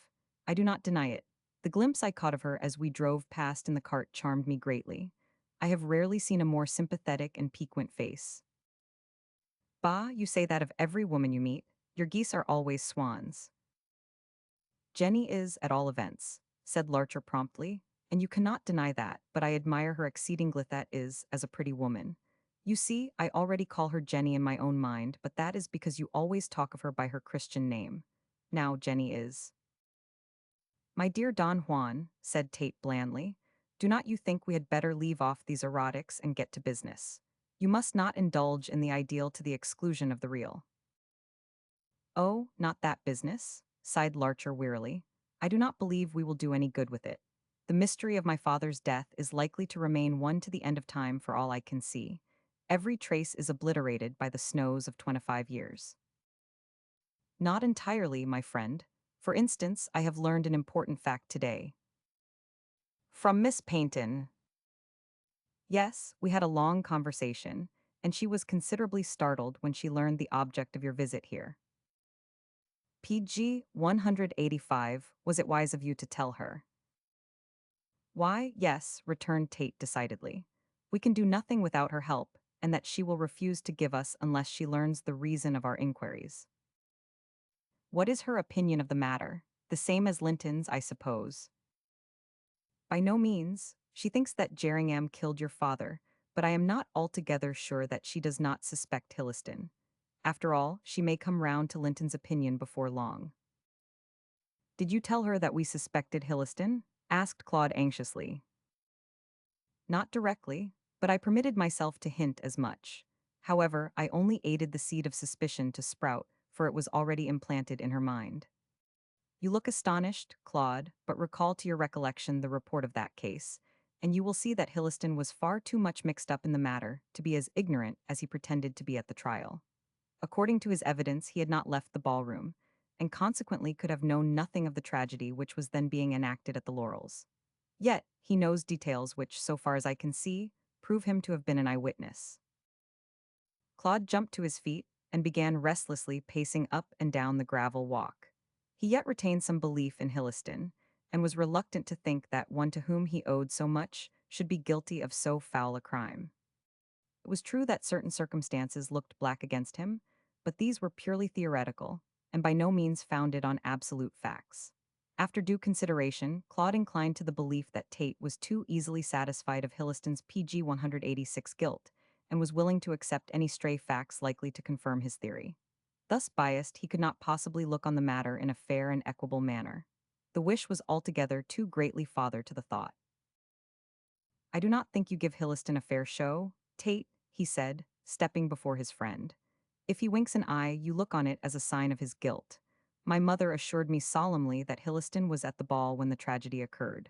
I do not deny it. The glimpse I caught of her as we drove past in the cart charmed me greatly. I have rarely seen a more sympathetic and piquant face. Bah, you say that of every woman you meet. Your geese are always swans. Jenny is, at all events, said Larcher promptly, and you cannot deny that, but I admire her exceedingly that is, as a pretty woman. You see, I already call her Jenny in my own mind, but that is because you always talk of her by her Christian name. Now Jenny is. My dear Don Juan, said Tate blandly, do not you think we had better leave off these erotics and get to business? You must not indulge in the ideal to the exclusion of the real. Oh, not that business, sighed Larcher wearily. I do not believe we will do any good with it. The mystery of my father's death is likely to remain one to the end of time for all I can see. Every trace is obliterated by the snows of 25 years. Not entirely, my friend. For instance, I have learned an important fact today. From Miss Paynton. Yes, we had a long conversation, and she was considerably startled when she learned the object of your visit here. PG 185, was it wise of you to tell her? Why, yes, returned Tate decidedly. We can do nothing without her help, and that she will refuse to give us unless she learns the reason of our inquiries. What is her opinion of the matter? The same as Linton's, I suppose. By no means. She thinks that Jerringham killed your father, but I am not altogether sure that she does not suspect Hilliston. After all, she may come round to Linton's opinion before long. Did you tell her that we suspected Hilliston? Asked Claude anxiously. Not directly, but I permitted myself to hint as much. However, I only aided the seed of suspicion to sprout, for it was already implanted in her mind. You look astonished, Claude, but recall to your recollection the report of that case, and you will see that Hilliston was far too much mixed up in the matter to be as ignorant as he pretended to be at the trial. According to his evidence, he had not left the ballroom, and consequently could have known nothing of the tragedy which was then being enacted at the Laurels. Yet, he knows details which, so far as I can see, prove him to have been an eyewitness. Claude jumped to his feet and began restlessly pacing up and down the gravel walk. He yet retained some belief in Hilliston, and was reluctant to think that one to whom he owed so much should be guilty of so foul a crime. It was true that certain circumstances looked black against him, but these were purely theoretical, and by no means founded on absolute facts. After due consideration, Claude inclined to the belief that Tate was too easily satisfied of Hilliston's PG 186 guilt, and was willing to accept any stray facts likely to confirm his theory. Thus biased, he could not possibly look on the matter in a fair and equable manner. The wish was altogether too greatly father to the thought. I do not think you give Hilliston a fair show, Tate, he said, stepping before his friend. If he winks an eye, you look on it as a sign of his guilt. My mother assured me solemnly that Hilliston was at the ball when the tragedy occurred.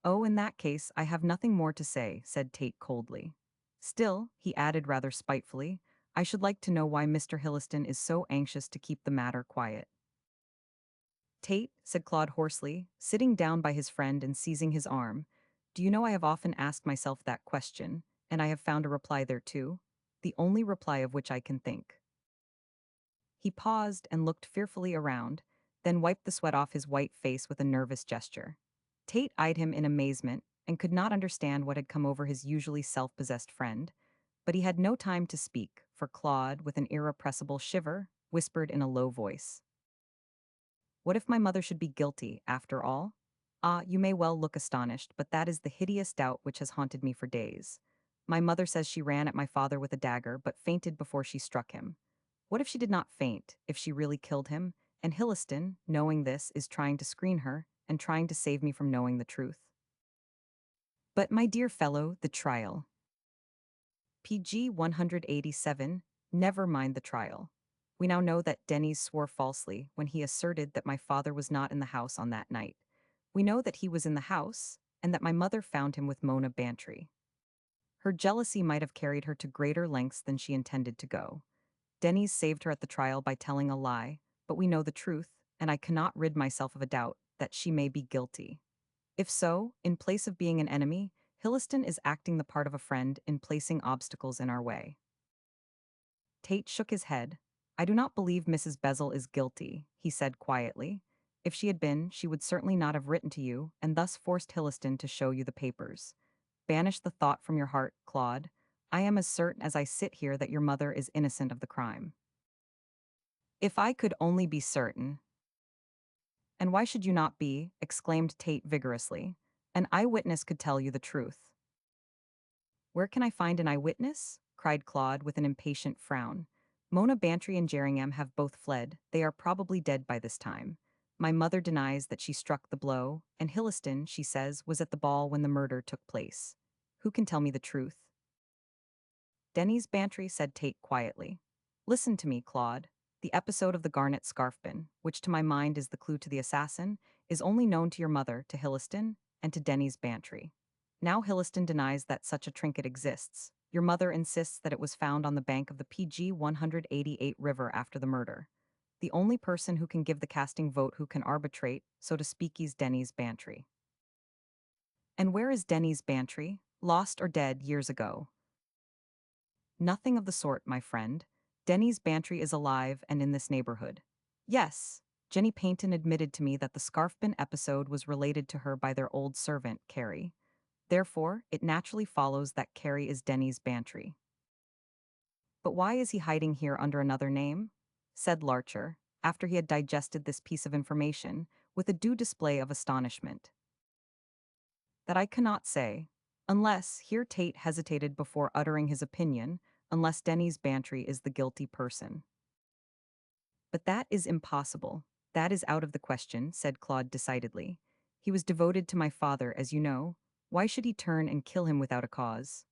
Oh, in that case, I have nothing more to say, said Tate coldly. Still, he added rather spitefully, I should like to know why Mr. Hilliston is so anxious to keep the matter quiet. Tate, said Claude hoarsely, sitting down by his friend and seizing his arm, do you know I have often asked myself that question, and I have found a reply thereto, the only reply of which I can think. He paused and looked fearfully around, then wiped the sweat off his white face with a nervous gesture. Tate eyed him in amazement and could not understand what had come over his usually self-possessed friend, but he had no time to speak, for Claude, with an irrepressible shiver, whispered in a low voice. What if my mother should be guilty, after all? Ah, you may well look astonished, but that is the hideous doubt which has haunted me for days. My mother says she ran at my father with a dagger, but fainted before she struck him. What if she did not faint, if she really killed him, and Hilliston, knowing this, is trying to screen her, and trying to save me from knowing the truth? But, my dear fellow, the trial. PG 187, never mind the trial. We now know that Denys swore falsely when he asserted that my father was not in the house on that night. We know that he was in the house, and that my mother found him with Mona Bantry. Her jealousy might have carried her to greater lengths than she intended to go. Denys saved her at the trial by telling a lie, but we know the truth, and I cannot rid myself of a doubt that she may be guilty. If so, in place of being an enemy, Hilliston is acting the part of a friend in placing obstacles in our way. Tate shook his head. I do not believe Mrs. Bezel is guilty, he said quietly. If she had been, she would certainly not have written to you and thus forced Hilliston to show you the papers. Banish the thought from your heart, Claude. I am as certain as I sit here that your mother is innocent of the crime. If I could only be certain. And why should you not be? Exclaimed Tate vigorously. An eyewitness could tell you the truth. Where can I find an eyewitness? Cried Claude with an impatient frown. Mona Bantry and Jerringham have both fled. They are probably dead by this time. My mother denies that she struck the blow, and Hilliston, she says, was at the ball when the murder took place. Who can tell me the truth? Denys Bantry, said Tate quietly. Listen to me, Claude. The episode of the garnet scarfpin, which to my mind is the clue to the assassin, is only known to your mother, to Hilliston, and to Denys Bantry. Now Hilliston denies that such a trinket exists. Your mother insists that it was found on the bank of the PG 188 river after the murder. The only person who can give the casting vote who can arbitrate, so to speak, is Denys Bantry. And where is Denys Bantry? Lost or dead years ago? Nothing of the sort, my friend. Denys Bantry is alive and in this neighborhood. Yes, Jenny Paynton admitted to me that the scarfpin episode was related to her by their old servant, Carrie. Therefore, it naturally follows that Carrie is Denys Bantry. But why is he hiding here under another name? Said Larcher, after he had digested this piece of information, with a due display of astonishment. That I cannot say, unless, here Tate hesitated before uttering his opinion, unless Denys Bantry is the guilty person. But that is impossible. That is out of the question, said Claude decidedly. He was devoted to my father, as you know. Why should he turn and kill him without a cause?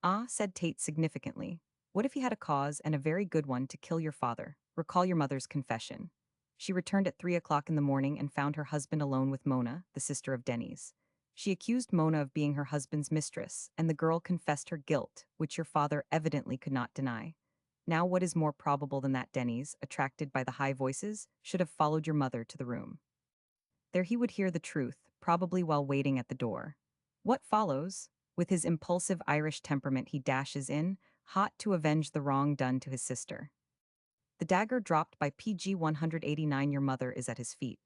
Ah, said Tate significantly. What if he had a cause, and a very good one, to kill your father? Recall your mother's confession. She returned at 3 o'clock in the morning and found her husband alone with Mona, the sister of Denys. She accused Mona of being her husband's mistress, and the girl confessed her guilt, which your father evidently could not deny. Now what is more probable than that Denys, attracted by the high voices, should have followed your mother to the room? There he would hear the truth, probably while waiting at the door. What follows? With his impulsive Irish temperament he dashes in, hot to avenge the wrong done to his sister. The dagger dropped by PG 189, your mother, is at his feet.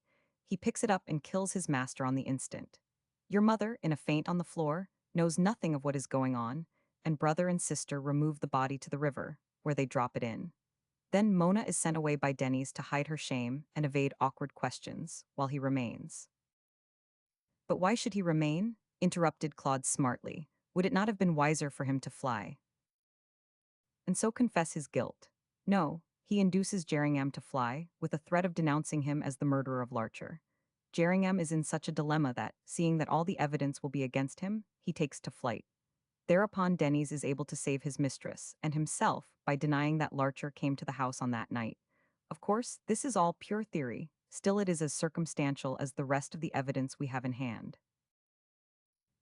He picks it up and kills his master on the instant. Your mother, in a faint on the floor, knows nothing of what is going on, and brother and sister remove the body to the river, where they drop it in. Then Mona is sent away by Denys to hide her shame and evade awkward questions, while he remains. But why should he remain? Interrupted Claude smartly. Would it not have been wiser for him to fly? And so confess his guilt? No, he induces Jerringham to fly, with a threat of denouncing him as the murderer of Larcher. Jerringham is in such a dilemma that, seeing that all the evidence will be against him, he takes to flight. Thereupon Denys is able to save his mistress, and himself, by denying that Larcher came to the house on that night. Of course, this is all pure theory, still it is as circumstantial as the rest of the evidence we have in hand.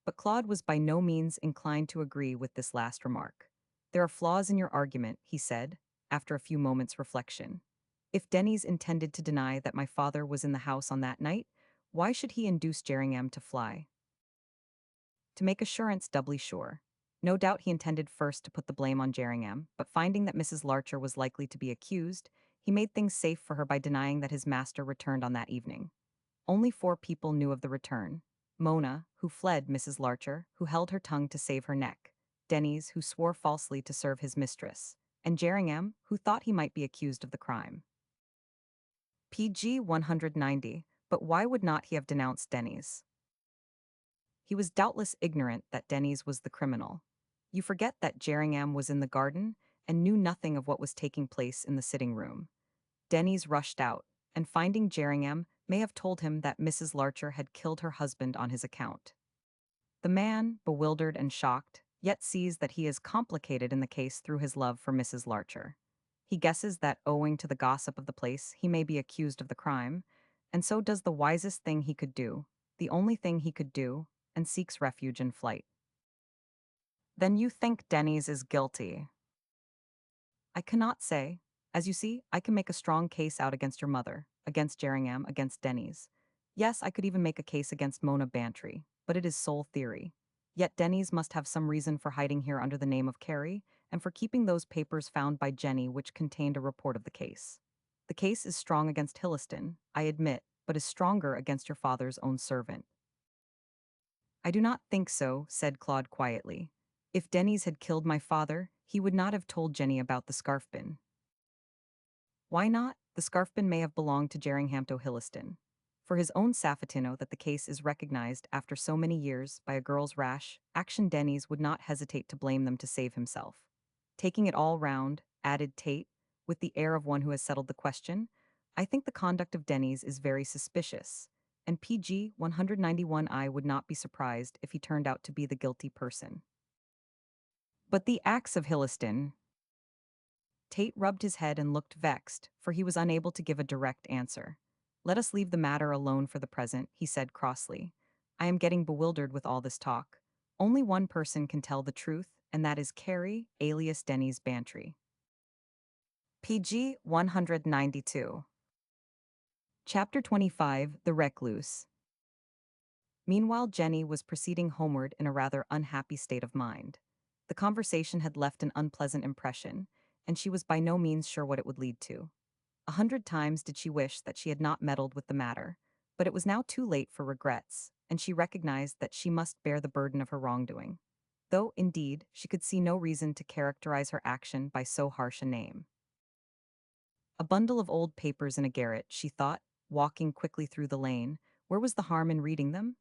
But Claude was by no means inclined to agree with this last remark. There are flaws in your argument, he said, after a few moments' reflection. If Denys intended to deny that my father was in the house on that night, why should he induce Jerringham to fly? To make assurance doubly sure. No doubt he intended first to put the blame on Jerringham, but finding that Mrs. Larcher was likely to be accused, He made things safe for her by denying that his master returned on that evening. Only 4 people knew of the return. Mona, who fled Mrs. Larcher, who held her tongue to save her neck. Denny's, who swore falsely to serve his mistress. And Jerringham, who thought he might be accused of the crime. PG 190, but why would not he have denounced Denny's? He was doubtless ignorant that Denny's was the criminal. You forget that Jerringham was in the garden and knew nothing of what was taking place in the sitting room. Denny's rushed out, and finding Jerringham, may have told him that Mrs. Larcher had killed her husband on his account. The man, bewildered and shocked, yet sees that he is complicated in the case through his love for Mrs. Larcher. He guesses that owing to the gossip of the place, he may be accused of the crime, and so does the wisest thing he could do, the only thing he could do, and seeks refuge in flight. Then you think Denny's is guilty? I cannot say. As you see, I can make a strong case out against your mother, against Jerringham, against Denny's. Yes, I could even make a case against Mona Bantry, but it is sole theory. Yet Denny's must have some reason for hiding here under the name of Carrie, and for keeping those papers found by Jenny which contained a report of the case. The case is strong against Hilliston, I admit, but is stronger against your father's own servant. I do not think so, said Claude quietly. If Denny's had killed my father, he would not have told Jenny about the scarf bin. Why not? The scarf bin may have belonged to Jerringham to Hilliston. For his own Safatino that the case is recognized after so many years by a girl's rash action, Denny's would not hesitate to blame them to save himself. Taking it all round, added Tate, with the air of one who has settled the question, I think the conduct of Denny's is very suspicious, and PG 191I would not be surprised if he turned out to be the guilty person. But the acts of Hilliston. Tate rubbed his head and looked vexed, for he was unable to give a direct answer. Let us leave the matter alone for the present, he said crossly. I am getting bewildered with all this talk. Only one person can tell the truth, and that is Carrie, alias Denny's Bantry. PG 192. Chapter 25, The Recluse. Meanwhile, Jenny was proceeding homeward in a rather unhappy state of mind. The conversation had left an unpleasant impression, and she was by no means sure what it would lead to. 100 times did she wish that she had not meddled with the matter, but it was now too late for regrets, and she recognized that she must bear the burden of her wrongdoing. Though, indeed, she could see no reason to characterize her action by so harsh a name. A bundle of old papers in a garret, she thought, walking quickly through the lane. Where was the harm in reading them?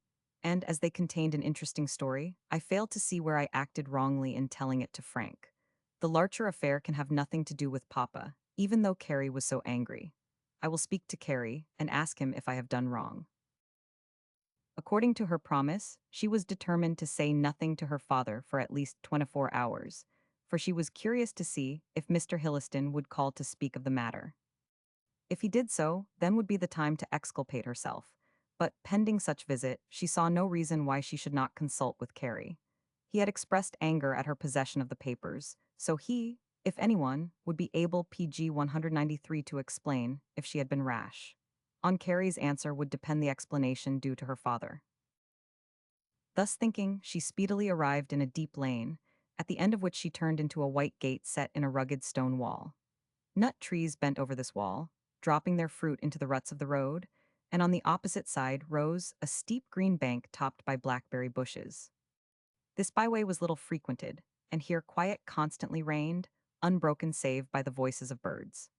And, as they contained an interesting story, I failed to see where I acted wrongly in telling it to Frank. The Larcher affair can have nothing to do with Papa, even though Carrie was so angry. I will speak to Carrie and ask him if I have done wrong. According to her promise, she was determined to say nothing to her father for at least 24 hours, for she was curious to see if Mr. Hilliston would call to speak of the matter. If he did so, then would be the time to exculpate herself. But, pending such visit, she saw no reason why she should not consult with Carrie. He had expressed anger at her possession of the papers, so he, if anyone, would be able PG 193 to explain if she had been rash. On Carrie's answer would depend the explanation due to her father. Thus thinking, she speedily arrived in a deep lane, at the end of which she turned into a white gate set in a rugged stone wall. Nut trees bent over this wall, dropping their fruit into the ruts of the road, and on the opposite side rose a steep green bank topped by blackberry bushes. This byway was little frequented, and here quiet constantly reigned, unbroken save by the voices of birds.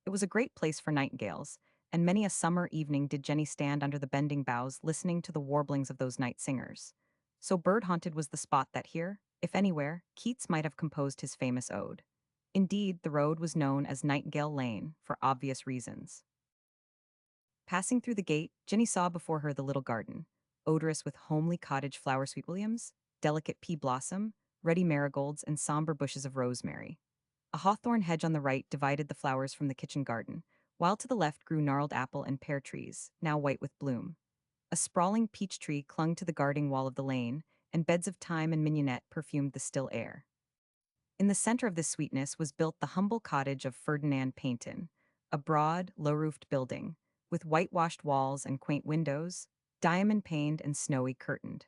It was a great place for nightingales, and many a summer evening did Jenny stand under the bending boughs listening to the warblings of those night singers. So bird-haunted was the spot that here, if anywhere, Keats might have composed his famous ode. Indeed, the road was known as Nightingale Lane, for obvious reasons. Passing through the gate, Jenny saw before her the little garden, odorous with homely cottage flower sweet williams, delicate pea blossom, ruddy marigolds, and somber bushes of rosemary. A hawthorn hedge on the right divided the flowers from the kitchen garden, while to the left grew gnarled apple and pear trees, now white with bloom. A sprawling peach tree clung to the guarding wall of the lane, and beds of thyme and mignonette perfumed the still air. In the center of this sweetness was built the humble cottage of Ferdinand Paynton, a broad, low-roofed building, with whitewashed walls and quaint windows, diamond-paned and snowy curtained.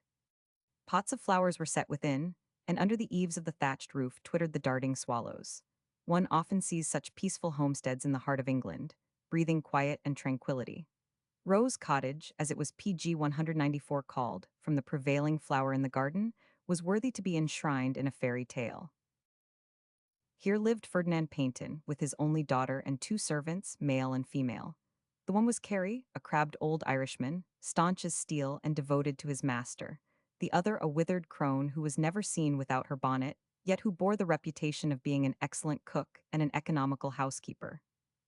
Pots of flowers were set within, and under the eaves of the thatched roof twittered the darting swallows. One often sees such peaceful homesteads in the heart of England, breathing quiet and tranquility. Rose Cottage, as it was PG 194 called, from the prevailing flower in the garden, was worthy to be enshrined in a fairy tale. Here lived Ferdinand Paynton, with his only daughter and two servants, male and female. The one was Carey, a crabbed old Irishman, staunch as steel and devoted to his master. The other a withered crone who was never seen without her bonnet, yet who bore the reputation of being an excellent cook and an economical housekeeper.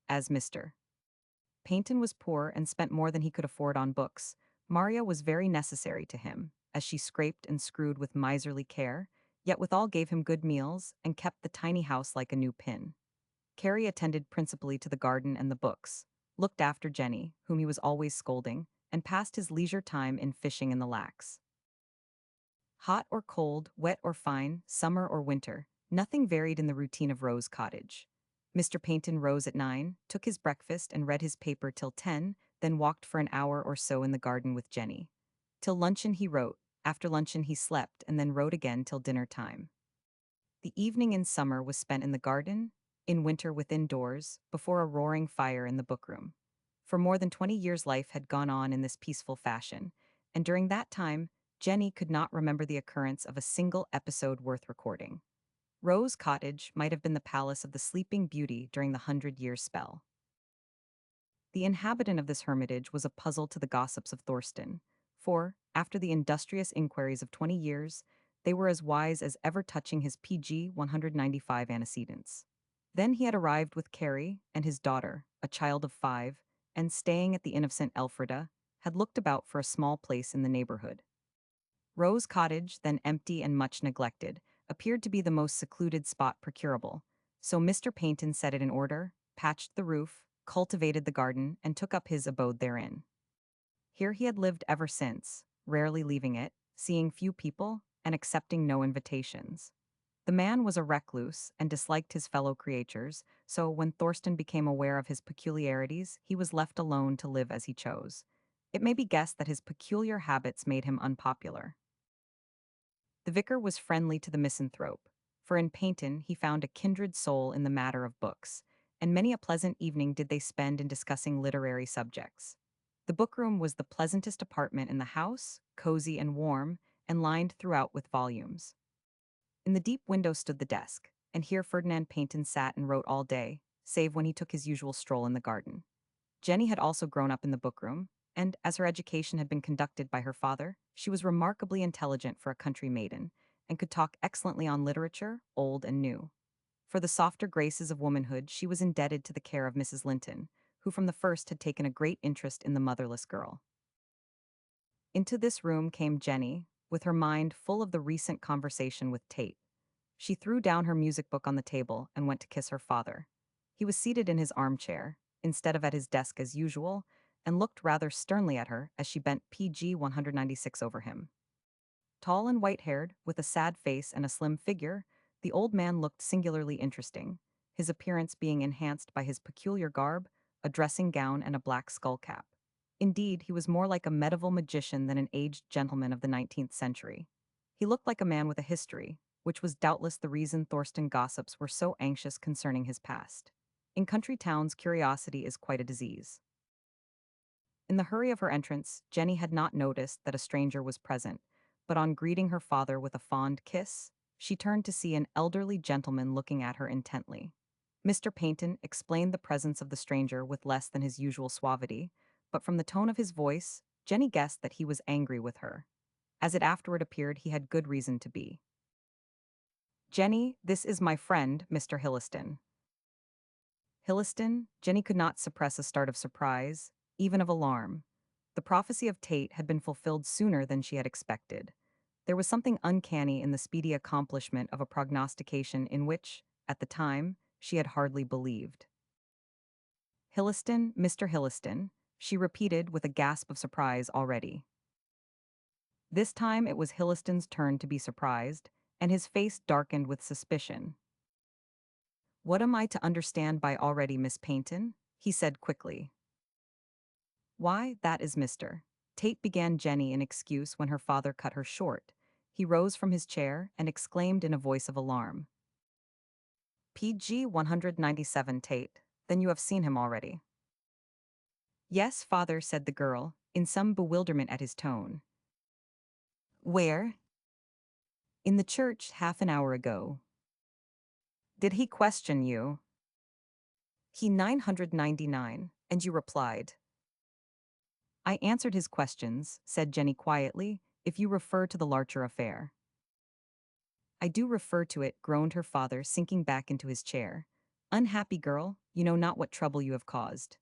As Mr. Paynton was poor and spent more than he could afford on books, Maria was very necessary to him, as she scraped and screwed with miserly care, yet withal gave him good meals and kept the tiny house like a new pin. Carrie attended principally to the garden and the books, looked after Jenny, whom he was always scolding, and passed his leisure time in fishing in the lacks. Hot or cold, wet or fine, summer or winter, nothing varied in the routine of Rose Cottage. Mr. Paynton rose at 9, took his breakfast and read his paper till 10, then walked for an hour or so in the garden with Jenny. Till luncheon he wrote, after luncheon he slept and then wrote again till dinner time. The evening in summer was spent in the garden, in winter within doors, before a roaring fire in the bookroom. For more than 20 years life had gone on in this peaceful fashion, and during that time, Jenny could not remember the occurrence of a single episode worth recording. Rose Cottage might have been the palace of the Sleeping Beauty during the 100-year spell. The inhabitant of this hermitage was a puzzle to the gossips of Thorsten, for, after the industrious inquiries of 20 years, they were as wise as ever touching his PG 195 antecedents. Then he had arrived with Carrie and his daughter, a child of 5, and staying at the Inn of St. Elfrida, had looked about for a small place in the neighborhood. Rose Cottage, then empty and much neglected, appeared to be the most secluded spot procurable, so Mr. Paynton set it in order, patched the roof, cultivated the garden, and took up his abode therein. Here he had lived ever since, rarely leaving it, seeing few people, and accepting no invitations. The man was a recluse and disliked his fellow creatures, so when Thorsten became aware of his peculiarities, he was left alone to live as he chose. It may be guessed that his peculiar habits made him unpopular. The vicar was friendly to the misanthrope, for in Paynton he found a kindred soul in the matter of books, and many a pleasant evening did they spend in discussing literary subjects. The bookroom was the pleasantest apartment in the house, cozy and warm, and lined throughout with volumes. In the deep window stood the desk, and here Ferdinand Paynton sat and wrote all day, save when he took his usual stroll in the garden. Jenny had also grown up in the bookroom, and, as her education had been conducted by her father, she was remarkably intelligent for a country maiden, and could talk excellently on literature, old and new. For the softer graces of womanhood, she was indebted to the care of Mrs. Linton, who from the first had taken a great interest in the motherless girl. Into this room came Jenny, with her mind full of the recent conversation with Tate. She threw down her music book on the table and went to kiss her father. He was seated in his armchair, instead of at his desk as usual, and looked rather sternly at her as she bent PG 196 over him. Tall and white-haired, with a sad face and a slim figure, the old man looked singularly interesting, his appearance being enhanced by his peculiar garb, a dressing gown and a black skull-cap. Indeed, he was more like a medieval magician than an aged gentleman of the 19th century. He looked like a man with a history, which was doubtless the reason Thorsten gossips were so anxious concerning his past. In country towns, curiosity is quite a disease. In the hurry of her entrance, Jenny had not noticed that a stranger was present, but on greeting her father with a fond kiss, she turned to see an elderly gentleman looking at her intently. Mr. Paynton explained the presence of the stranger with less than his usual suavity, but from the tone of his voice, Jenny guessed that he was angry with her. As it afterward appeared, he had good reason to be. "Jenny, this is my friend, Mr. Hilliston." Hilliston? Jenny could not suppress a start of surprise, even of alarm. The prophecy of Tate had been fulfilled sooner than she had expected. There was something uncanny in the speedy accomplishment of a prognostication in which, at the time, she had hardly believed. "Hilliston, Mr. Hilliston," she repeated with a gasp of surprise already. This time it was Hilliston's turn to be surprised, and his face darkened with suspicion. "What am I to understand by already, Miss Paynton?" he said quickly. "Why, that is Mr. Tate," began Jenny in excuse when her father cut her short. He rose from his chair and exclaimed in a voice of alarm. PG 197 Tate. Then you have seen him already. Yes, father, said the girl, in some bewilderment at his tone. Where? In the church half an hour ago. Did he question you? He 999, and you replied. I answered his questions, said Jenny quietly, if you refer to the Larcher affair. I do refer to it, groaned her father, sinking back into his chair. Unhappy girl, you know not what trouble you have caused.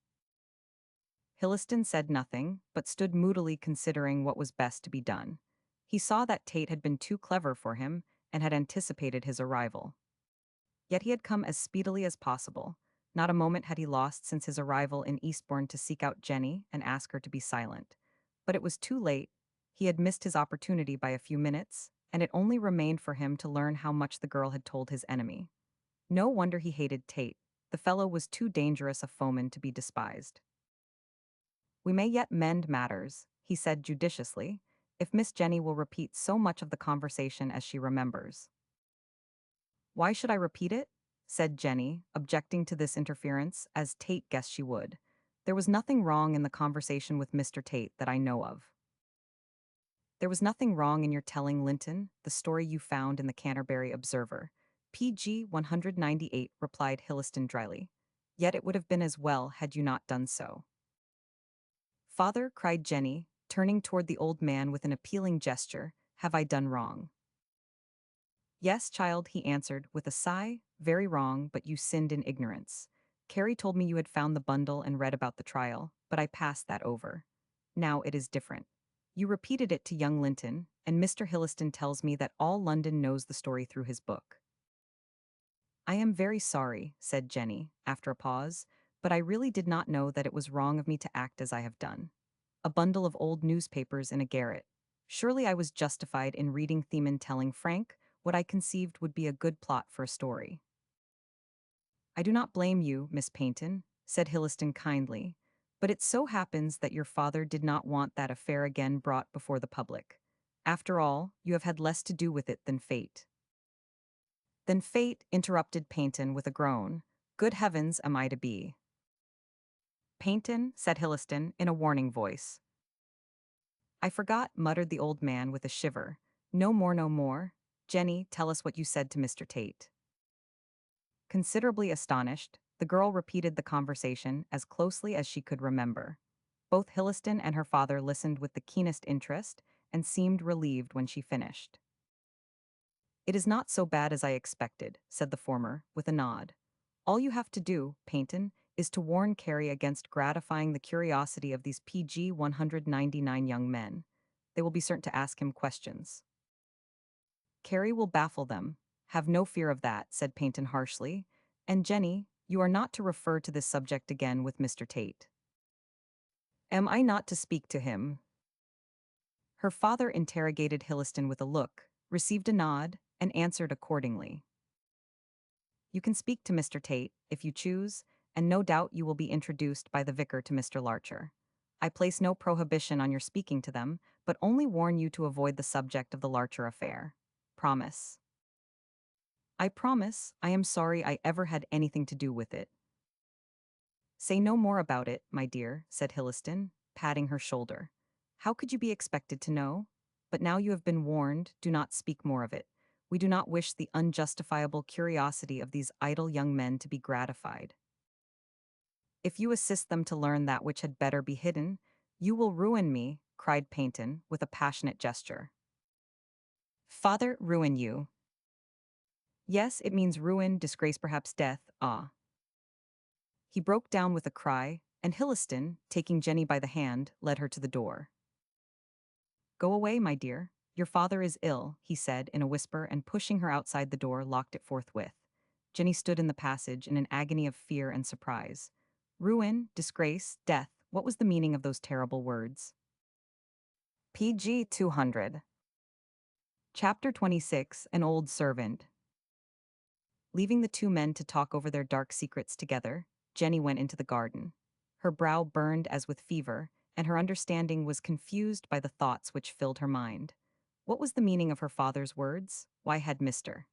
Hilliston said nothing, but stood moodily considering what was best to be done. He saw that Tate had been too clever for him and had anticipated his arrival. Yet he had come as speedily as possible. Not a moment had he lost since his arrival in Eastbourne to seek out Jenny and ask her to be silent. But it was too late. He had missed his opportunity by a few minutes, and it only remained for him to learn how much the girl had told his enemy. No wonder he hated Tate. The fellow was too dangerous a foeman to be despised. We may yet mend matters, he said judiciously, if Miss Jenny will repeat so much of the conversation as she remembers. Why should I repeat it? Said Jenny, objecting to this interference, as Tate guessed she would. There was nothing wrong in the conversation with Mr. Tate that I know of. There was nothing wrong in your telling Linton the story you found in the Canterbury Observer. PG 198, replied Hilliston dryly. Yet it would have been as well had you not done so. Father, cried Jenny, turning toward the old man with an appealing gesture, have I done wrong? Yes, child, he answered, with a sigh, very wrong, but you sinned in ignorance. Carrie told me you had found the bundle and read about the trial, but I passed that over. Now it is different. You repeated it to young Linton, and Mr. Hilliston tells me that all London knows the story through his book. I am very sorry, said Jenny, after a pause, but I really did not know that it was wrong of me to act as I have done. A bundle of old newspapers in a garret. Surely I was justified in reading Theman telling Frank what I conceived would be a good plot for a story. I do not blame you, Miss Paynton, said Hilliston kindly, but it so happens that your father did not want that affair again brought before the public. After all, you have had less to do with it than fate. Than fate, interrupted Paynton with a groan. Good heavens, am I to be? Paynton, said Hilliston in a warning voice. I forgot, muttered the old man with a shiver. No more, no more. Jenny, tell us what you said to Mr. Tate. Considerably astonished, the girl repeated the conversation as closely as she could remember. Both Hilliston and her father listened with the keenest interest and seemed relieved when she finished. It is not so bad as I expected, said the former, with a nod. All you have to do, Paynton, is to warn Carrie against gratifying the curiosity of these PG 199 young men. They will be certain to ask him questions. Carrie will baffle them. Have no fear of that, said Paynton harshly. And Jenny, you are not to refer to this subject again with Mr. Tate. Am I not to speak to him? Her father interrogated Hilliston with a look, received a nod, and answered accordingly. You can speak to Mr. Tate, if you choose, and no doubt you will be introduced by the vicar to Mr. Larcher. I place no prohibition on your speaking to them, but only warn you to avoid the subject of the Larcher affair. Promise. I promise. I am sorry I ever had anything to do with it. Say no more about it, my dear, said Hilliston, patting her shoulder. How could you be expected to know? But now you have been warned, do not speak more of it. We do not wish the unjustifiable curiosity of these idle young men to be gratified. If you assist them to learn that which had better be hidden, you will ruin me, cried Paynton, with a passionate gesture. Father, ruin you. Yes, it means ruin, disgrace, perhaps death, ah. He broke down with a cry, and Hilliston, taking Jenny by the hand, led her to the door. Go away, my dear. Your father is ill, he said in a whisper, and pushing her outside the door, locked it forthwith. Jenny stood in the passage in an agony of fear and surprise. Ruin, disgrace, death, what was the meaning of those terrible words? PG 200. Chapter 26, An Old Servant. Leaving the two men to talk over their dark secrets together, Jenny went into the garden. Her brow burned as with fever, and her understanding was confused by the thoughts which filled her mind. What was the meaning of her father's words? Why had Mr.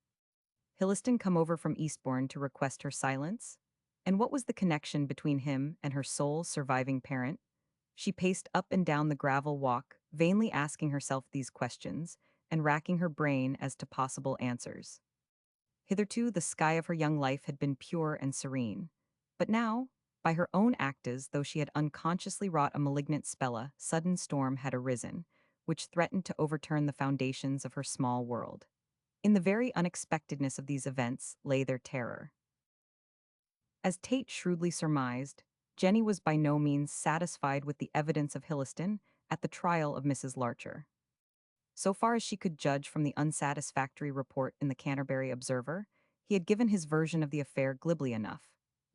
Hilliston come over from Eastbourne to request her silence? And what was the connection between him and her sole surviving parent? She paced up and down the gravel walk, vainly asking herself these questions and racking her brain as to possible answers. Hitherto, the sky of her young life had been pure and serene. But now, by her own act as though she had unconsciously wrought a malignant spell, a sudden storm had arisen, which threatened to overturn the foundations of her small world. In the very unexpectedness of these events lay their terror. As Tate shrewdly surmised, Jenny was by no means satisfied with the evidence of Hilliston at the trial of Mrs. Larcher. So far as she could judge from the unsatisfactory report in the Canterbury Observer, he had given his version of the affair glibly enough,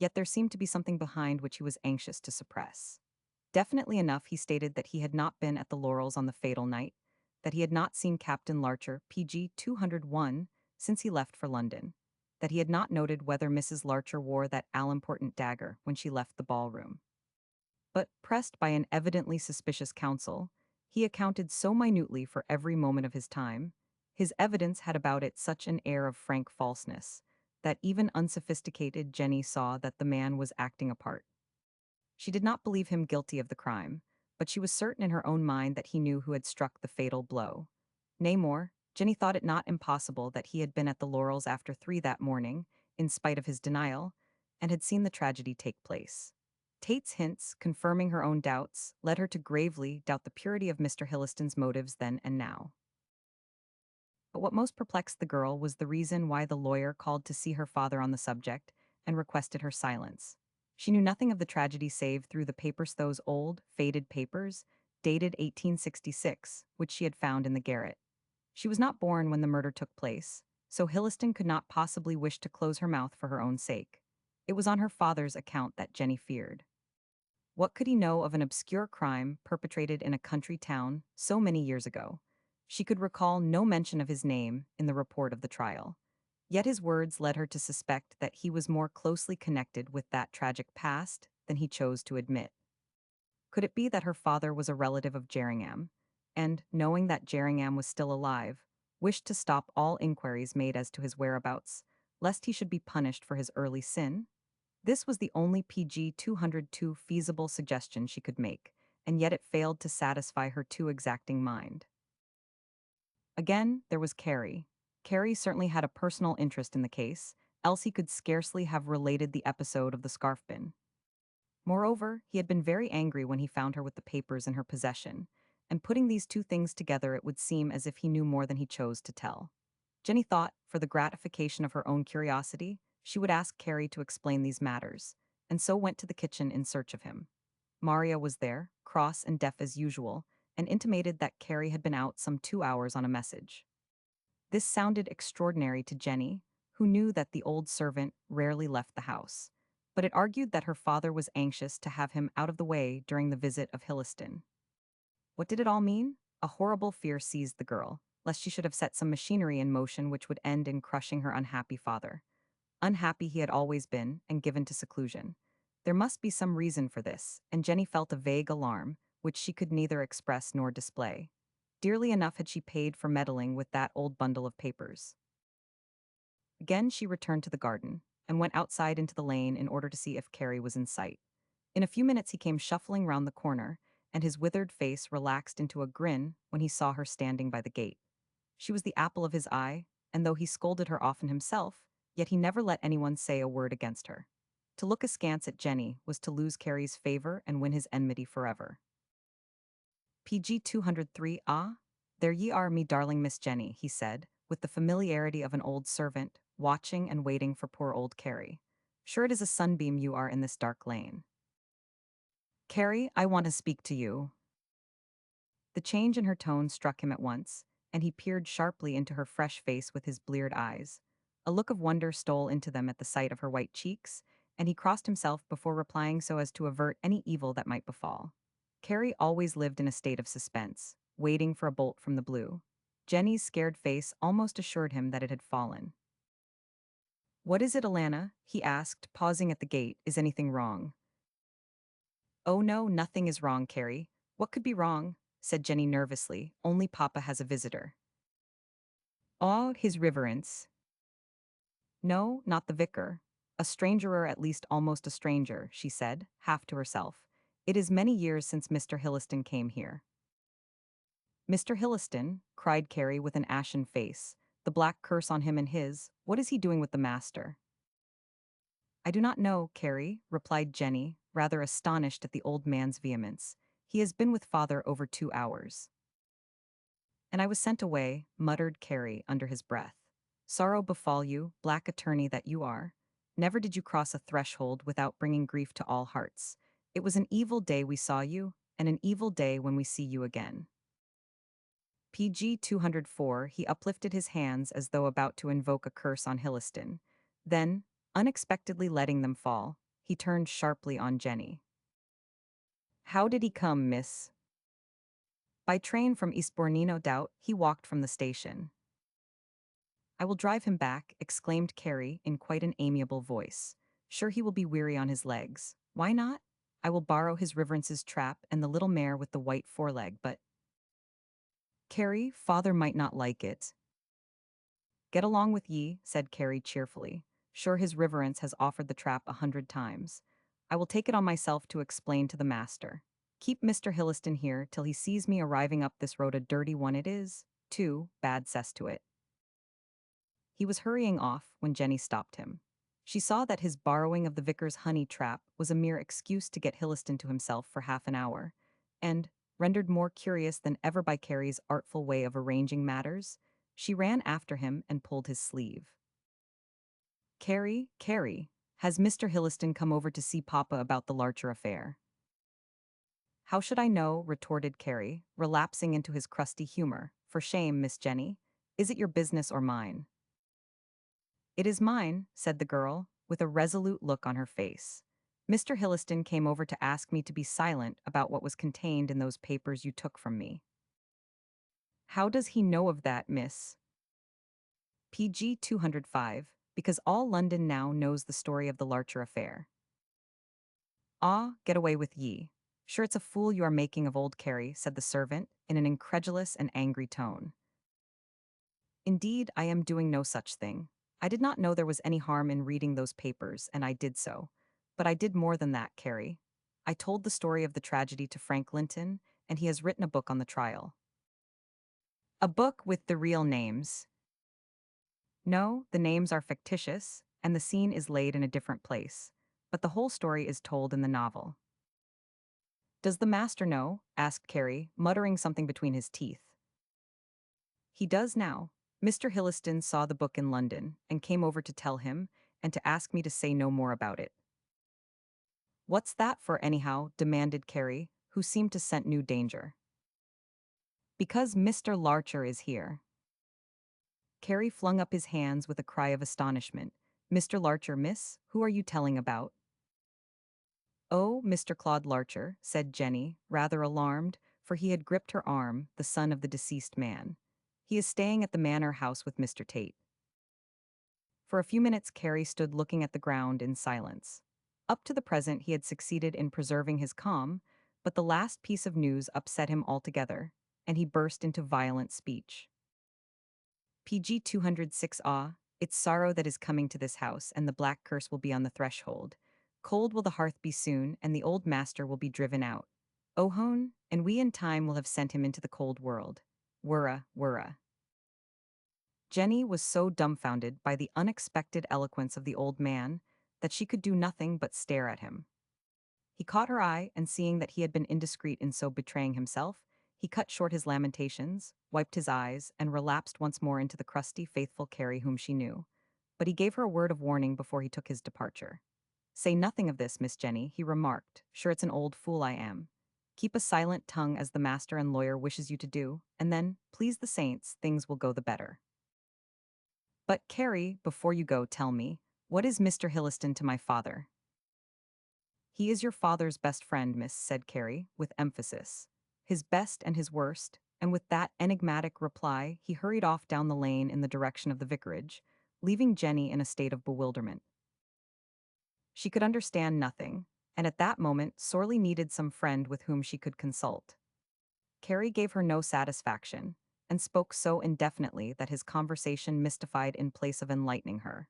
yet there seemed to be something behind which he was anxious to suppress. Definitely enough, he stated that he had not been at the Laurels on the fatal night, that he had not seen Captain Larcher, PG 201, since he left for London, that he had not noted whether Mrs. Larcher wore that all-important dagger when she left the ballroom. But, pressed by an evidently suspicious counsel, he accounted so minutely for every moment of his time, his evidence had about it such an air of frank falseness, that even unsophisticated Jenny saw that the man was acting a part. She did not believe him guilty of the crime, but she was certain in her own mind that he knew who had struck the fatal blow. Nay more, Jenny thought it not impossible that he had been at the Laurels after 3 that morning, in spite of his denial, and had seen the tragedy take place. Tate's hints, confirming her own doubts, led her to gravely doubt the purity of Mr. Hilliston's motives then and now. But what most perplexed the girl was the reason why the lawyer called to see her father on the subject and requested her silence. She knew nothing of the tragedy save through the papers, those old, faded papers, dated 1866, which she had found in the garret. She was not born when the murder took place, so Hilliston could not possibly wish to close her mouth for her own sake. It was on her father's account that Jenny feared. What could he know of an obscure crime perpetrated in a country town so many years ago? She could recall no mention of his name in the report of the trial. Yet his words led her to suspect that he was more closely connected with that tragic past than he chose to admit. Could it be that her father was a relative of Jerningham, and, knowing that Jerningham was still alive, wished to stop all inquiries made as to his whereabouts, lest he should be punished for his early sin? This was the only PG 202 feasible suggestion she could make, and yet it failed to satisfy her too exacting mind. Again, there was Carey. Carey certainly had a personal interest in the case, else he could scarcely have related the episode of the scarf bin. Moreover, he had been very angry when he found her with the papers in her possession, and putting these two things together it would seem as if he knew more than he chose to tell. Jenny thought, for the gratification of her own curiosity, she would ask Carey to explain these matters, and so went to the kitchen in search of him. Maria was there, cross and deaf as usual, and intimated that Carey had been out some 2 hours on a message. This sounded extraordinary to Jenny, who knew that the old servant rarely left the house, but it argued that her father was anxious to have him out of the way during the visit of Hilliston. What did it all mean? A horrible fear seized the girl, lest she should have set some machinery in motion which would end in crushing her unhappy father. Unhappy he had always been, and given to seclusion. There must be some reason for this, and Jenny felt a vague alarm, which she could neither express nor display. Dearly enough had she paid for meddling with that old bundle of papers. Again she returned to the garden, and went outside into the lane in order to see if Carey was in sight. In a few minutes he came shuffling round the corner, and his withered face relaxed into a grin when he saw her standing by the gate. She was the apple of his eye, and though he scolded her often himself, yet he never let anyone say a word against her. To look askance at Jenny was to lose Carey's favor and win his enmity forever. PG 203. Ah, there ye are, me darling Miss Jenny, he said, with the familiarity of an old servant, watching and waiting for poor old Carey. Sure it is a sunbeam you are in this dark lane. Carey, I want to speak to you. The change in her tone struck him at once, and he peered sharply into her fresh face with his bleared eyes. A look of wonder stole into them at the sight of her white cheeks, and he crossed himself before replying so as to avert any evil that might befall. Carey always lived in a state of suspense, waiting for a bolt from the blue. Jenny's scared face almost assured him that it had fallen. "What is it, Alana?" he asked, pausing at the gate. "Is anything wrong?" "Oh no, nothing is wrong, Carey. What could be wrong?" said Jenny nervously. "Only Papa has a visitor." "Oh, his reverence." No, not the vicar. A stranger, or at least almost a stranger, she said, half to herself. It is many years since Mr. Hilliston came here. Mr. Hilliston, cried Carrie with an ashen face, the black curse on him and his, what is he doing with the master? I do not know, Carrie, replied Jenny, rather astonished at the old man's vehemence. He has been with father over 2 hours. And I was sent away, muttered Carrie under his breath. Sorrow befall you, black attorney that you are. Never did you cross a threshold without bringing grief to all hearts. It was an evil day we saw you, and an evil day when we see you again. PG 204, he uplifted his hands as though about to invoke a curse on Hilliston. Then, unexpectedly letting them fall, he turned sharply on Jenny. How did he come, miss? By train from Eastbourne, no doubt, he walked from the station. I will drive him back, exclaimed Carrie in quite an amiable voice. Sure he will be weary on his legs. Why not? I will borrow his reverence's trap and the little mare with the white foreleg, but Carrie, father might not like it. Get along with ye, said Carrie cheerfully. Sure his reverence has offered the trap 100 times. I will take it on myself to explain to the master. Keep Mr. Hilliston here till he sees me arriving up this road. A dirty one it is, too, bad cess to it. He was hurrying off when Jenny stopped him. She saw that his borrowing of the vicar's honey trap was a mere excuse to get Hilliston to himself for half an hour, and, rendered more curious than ever by Carrie's artful way of arranging matters, she ran after him and pulled his sleeve. Carrie, has Mr. Hilliston come over to see Papa about the Larcher affair? How should I know, retorted Carrie, relapsing into his crusty humor. For shame, Miss Jenny. Is it your business or mine? It is mine, said the girl, with a resolute look on her face. Mr. Hilliston came over to ask me to be silent about what was contained in those papers you took from me. How does he know of that, miss? PG 205, because all London now knows the story of the Larcher affair. Ah, get away with ye. Sure it's a fool you are making of old Carrie, said the servant, in an incredulous and angry tone. Indeed, I am doing no such thing. I did not know there was any harm in reading those papers, and I did so. But I did more than that, Carrie. I told the story of the tragedy to Frank Linton, and he has written a book on the trial. A book with the real names. No, the names are fictitious, and the scene is laid in a different place. But the whole story is told in the novel. Does the master know? Asked Carrie, muttering something between his teeth. He does now. Mr. Hilliston saw the book in London, and came over to tell him, and to ask me to say no more about it. What's that for anyhow? Demanded Carrie, who seemed to scent new danger. Because Mr. Larcher is here. Carrie flung up his hands with a cry of astonishment. Mr. Larcher, miss, who are you telling about? Oh, Mr. Claude Larcher, said Jenny, rather alarmed, for he had gripped her arm, the son of the deceased man. He is staying at the manor house with Mr. Tate. For a few minutes Carrie stood looking at the ground in silence. Up to the present he had succeeded in preserving his calm, but the last piece of news upset him altogether, and he burst into violent speech. PG 206 Ah, it's sorrow that is coming to this house, and the black curse will be on the threshold. Cold will the hearth be soon, and the old master will be driven out. Ohone, and we in time will have sent him into the cold world. Wurra, wurra. Jenny was so dumbfounded by the unexpected eloquence of the old man that she could do nothing but stare at him. He caught her eye, and seeing that he had been indiscreet in so betraying himself, he cut short his lamentations, wiped his eyes, and relapsed once more into the crusty, faithful Carrie whom she knew. But he gave her a word of warning before he took his departure. Say nothing of this, Miss Jenny, he remarked. Sure it's an old fool I am. Keep a silent tongue as the master and lawyer wishes you to do, and then, please the saints, things will go the better. But, Carrie, before you go, tell me, what is Mr. Hilliston to my father? He is your father's best friend, miss, said Carrie, with emphasis. His best and his worst, and with that enigmatic reply, he hurried off down the lane in the direction of the vicarage, leaving Jenny in a state of bewilderment. She could understand nothing, and at that moment sorely needed some friend with whom she could consult. Carrie gave her no satisfaction, and spoke so indefinitely that his conversation mystified in place of enlightening her.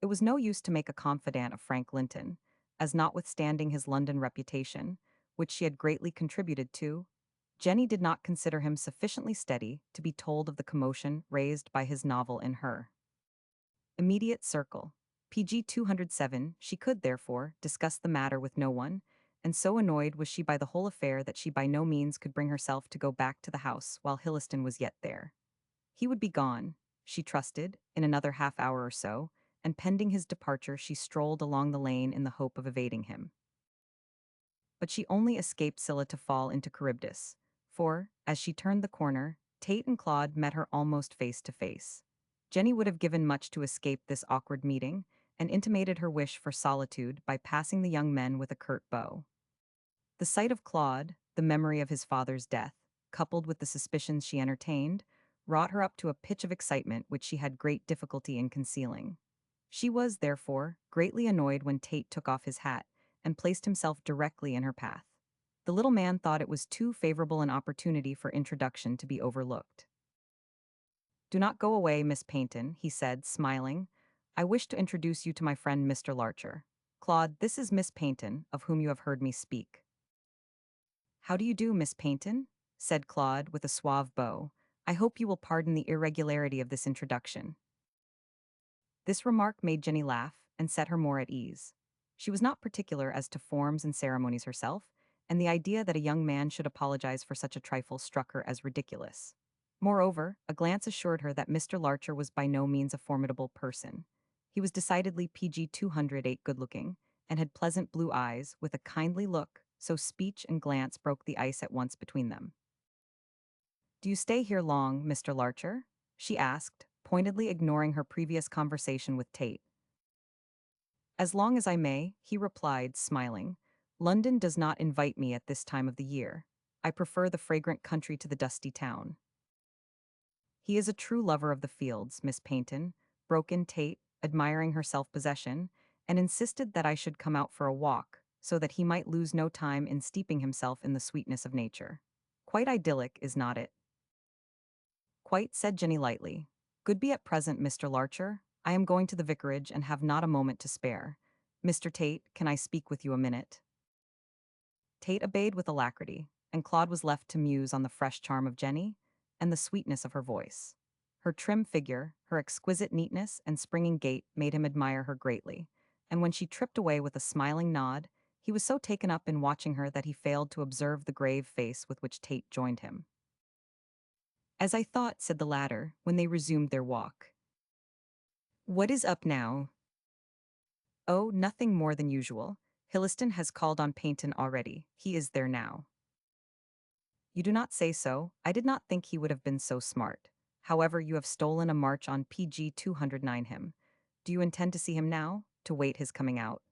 It was no use to make a confidant of Frank Linton, as notwithstanding his London reputation, which she had greatly contributed to, Jenny did not consider him sufficiently steady to be told of the commotion raised by his novel in her immediate circle. PG 207, she could, therefore, discuss the matter with no one, and so annoyed was she by the whole affair that she by no means could bring herself to go back to the house while Hilliston was yet there. He would be gone, she trusted, in another half-hour or so, and pending his departure she strolled along the lane in the hope of evading him. But she only escaped Scylla to fall into Charybdis, for, as she turned the corner, Tate and Claude met her almost face to face. Jenny would have given much to escape this awkward meeting, and intimated her wish for solitude by passing the young men with a curt bow. The sight of Claude, the memory of his father's death, coupled with the suspicions she entertained, wrought her up to a pitch of excitement which she had great difficulty in concealing. She was, therefore, greatly annoyed when Tate took off his hat and placed himself directly in her path. The little man thought it was too favorable an opportunity for introduction to be overlooked. "Do not go away, Miss Paynton," he said, smiling. "I wish to introduce you to my friend Mr. Larcher. Claude, this is Miss Paynton, of whom you have heard me speak." "How do you do, Miss Paynton?" said Claude with a suave bow. "I hope you will pardon the irregularity of this introduction." This remark made Jenny laugh and set her more at ease. She was not particular as to forms and ceremonies herself, and the idea that a young man should apologize for such a trifle struck her as ridiculous. Moreover, a glance assured her that Mr. Larcher was by no means a formidable person. He was decidedly PG 208 good-looking, and had pleasant blue eyes with a kindly look, so speech and glance broke the ice at once between them. "Do you stay here long, Mr. Larcher?" she asked, pointedly ignoring her previous conversation with Tate. "As long as I may," he replied, smiling. "London does not invite me at this time of the year. I prefer the fragrant country to the dusty town." "He is a true lover of the fields, Miss Paynton," broke in Tate, admiring her self-possession, and insisted that I should come out for a walk, so that he might lose no time in steeping himself in the sweetness of nature. "Quite idyllic, is not it?" "Quite," said Jenny lightly. "Good be at present, Mr. Larcher. I am going to the vicarage and have not a moment to spare. Mr. Tate, can I speak with you a minute?" Tate obeyed with alacrity, and Claude was left to muse on the fresh charm of Jenny and the sweetness of her voice. Her trim figure, her exquisite neatness and springing gait made him admire her greatly, and when she tripped away with a smiling nod, he was so taken up in watching her that he failed to observe the grave face with which Tate joined him. "As I thought," said the latter, when they resumed their walk. "What is up now?" "Oh, nothing more than usual. Hilliston has called on Paynton already. He is there now." "You do not say so. I did not think he would have been so smart. However, you have stolen a march on PG 209 him. Do you intend to see him now, to wait his coming out?"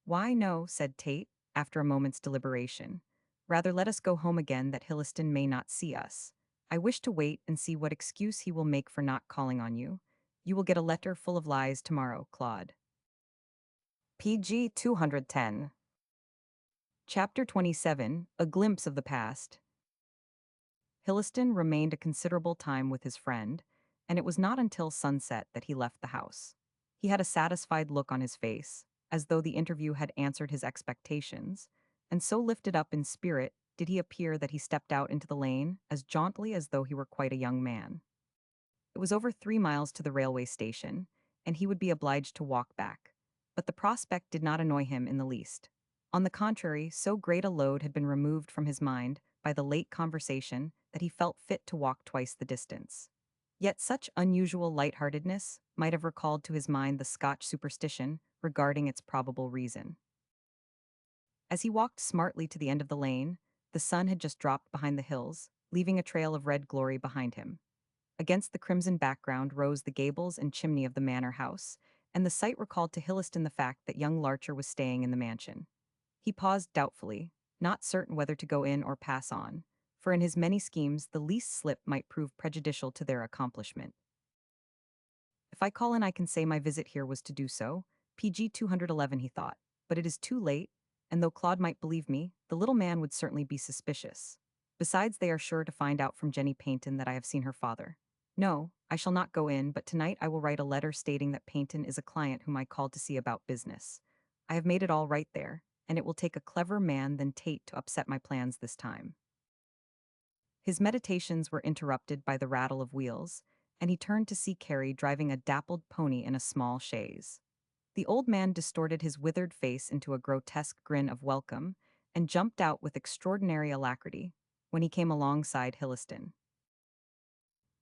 "Why, no," said Tate, after a moment's deliberation. "Rather let us go home again that Hilliston may not see us. I wish to wait and see what excuse he will make for not calling on you. You will get a letter full of lies tomorrow, Claude." PG 210. Chapter 27, A Glimpse of the Past. Hilliston remained a considerable time with his friend, and it was not until sunset that he left the house. He had a satisfied look on his face, as though the interview had answered his expectations, and so lifted up in spirit did he appear that he stepped out into the lane as jauntily as though he were quite a young man. It was over 3 miles to the railway station, and he would be obliged to walk back, but the prospect did not annoy him in the least. On the contrary, so great a load had been removed from his mind by the late conversation that he felt fit to walk twice the distance. Yet such unusual lightheartedness might have recalled to his mind the Scotch superstition regarding its probable reason. As he walked smartly to the end of the lane, the sun had just dropped behind the hills, leaving a trail of red glory behind him. Against the crimson background rose the gables and chimney of the manor house, and the sight recalled to Hilliston the fact that young Larcher was staying in the mansion. He paused doubtfully, not certain whether to go in or pass on, for in his many schemes the least slip might prove prejudicial to their accomplishment. "If I call in I can say my visit here was to do so, PG 211," he thought, "but it is too late, and though Claude might believe me, the little man would certainly be suspicious. Besides, they are sure to find out from Jenny Paynton that I have seen her father. No, I shall not go in, but tonight I will write a letter stating that Paynton is a client whom I called to see about business. I have made it all right there, and it will take a clever man than Tate to upset my plans this time. His meditations were interrupted by the rattle of wheels, and he turned to see Carrie driving a dappled pony in a small chaise. The old man distorted his withered face into a grotesque grin of welcome and jumped out with extraordinary alacrity when he came alongside Hilliston.